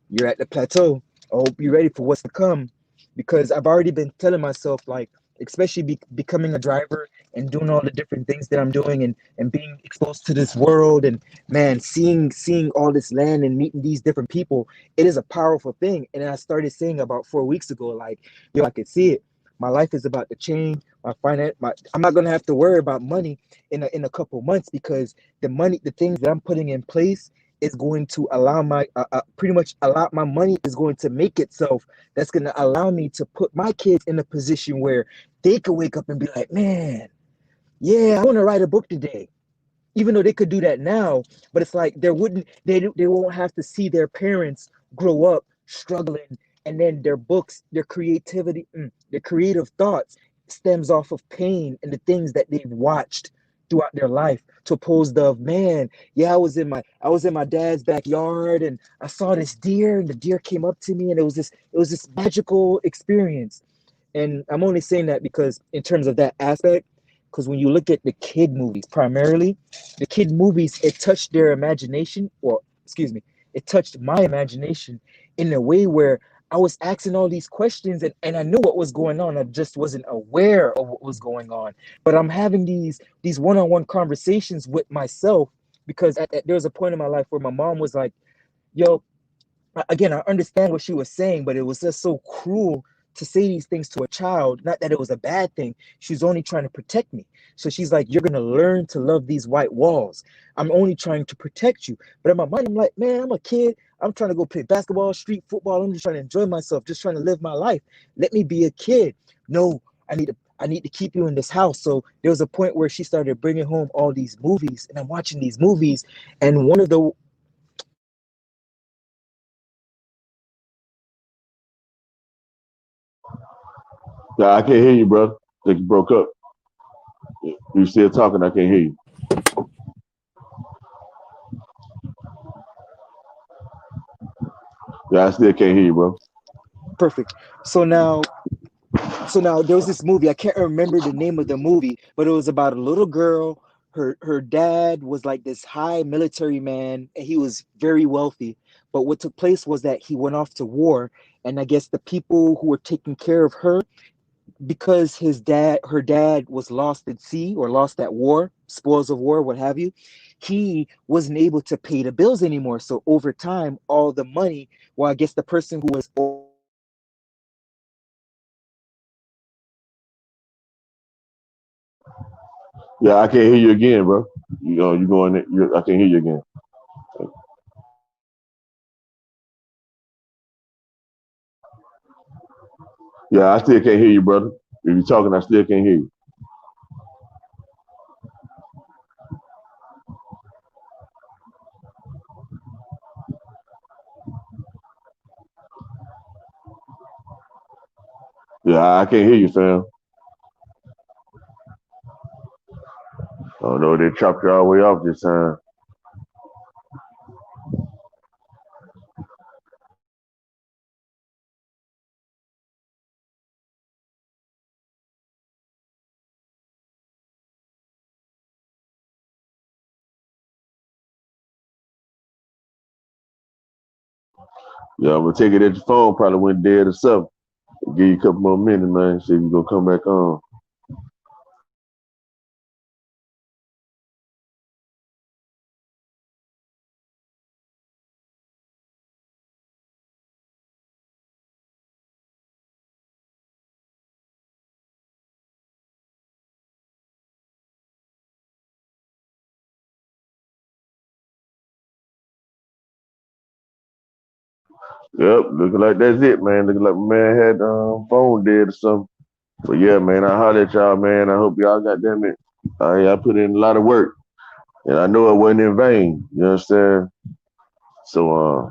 [SPEAKER 14] you're at the plateau. I hope you're ready for what's to come. Because I've already been telling myself like, especially becoming a driver and doing all the different things that I'm doing and being exposed to this world and man, seeing all this land and meeting these different people, it is a powerful thing. And I started saying about 4 weeks ago, like, yo, I could see it. My life is about to change. I'm not gonna have to worry about money in a couple months because the things that I'm putting in place is going to allow pretty much allow my money is going to make itself. That's gonna allow me to put my kids in a position where they could wake up and be like, man, yeah, I want to write a book today, even though they could do that now, but it's like they won't have to see their parents grow up struggling, and then their books, their creativity, their creative thoughts stems off of pain and the things that they've watched throughout their life, to opposed of, man, yeah, I was in my dad's backyard and I saw this deer and the deer came up to me and it was this magical experience. And I'm only saying that because in terms of that aspect, because when you look at the kid movies, primarily, the kid movies, it touched their imagination, or excuse me, it touched my imagination in a way where I was asking all these questions and I knew what was going on. I just wasn't aware of what was going on. But I'm having these one-on-one conversations with myself because there was a point in my life where my mom was like, yo, again, I understand what she was saying, but it was just so cruel to say these things to a child. Not that it was a bad thing. She was only trying to protect me. So she's like, you're going to learn to love these white walls. I'm only trying to protect you. But in my mind, I'm like, man, I'm a kid. I'm trying to go play basketball, street football. I'm just trying to enjoy myself, just trying to live my life. Let me be a kid. No, I need to keep you in this house. So there was a point where she started bringing home all these movies, and I'm watching these movies. And one of the
[SPEAKER 11] Yeah, I can't hear you, bro. I think you broke up. You still talking? I can't hear you. Yeah, I still can't hear you, bro.
[SPEAKER 14] perfect. So now there was this movie. I can't remember the name of the movie, but it was about a little girl. Her dad was like this high military man, and he was very wealthy. But what took place was that he went off to war, and I guess the people who were taking care of her, because her dad was lost at sea or lost at war, spoils of war, what have you, he wasn't able to pay the bills anymore. So over time, all the money, well, I guess the person who was
[SPEAKER 11] Yeah, I can't hear you again, bro. You going? I can't hear you again. Yeah, I still can't hear you, brother. If you're talking, I still can't hear you. Yeah, I can't hear you, fam. Oh no, they chopped you all the way off this time. Yeah, I'm gonna take it at your phone. Probably went dead or something. Give you a couple more minutes, man. See if you gonna come back on. Yep, looking like that's it, man. Looking like my man had phone dead or something. But yeah, man, I holler at y'all, man. I hope y'all got damn it. I put in a lot of work, and I know it wasn't in vain. You understand? So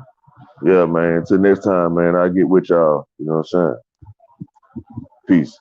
[SPEAKER 11] yeah, man. Till next time, man. I get with y'all. You know what I'm saying? Peace.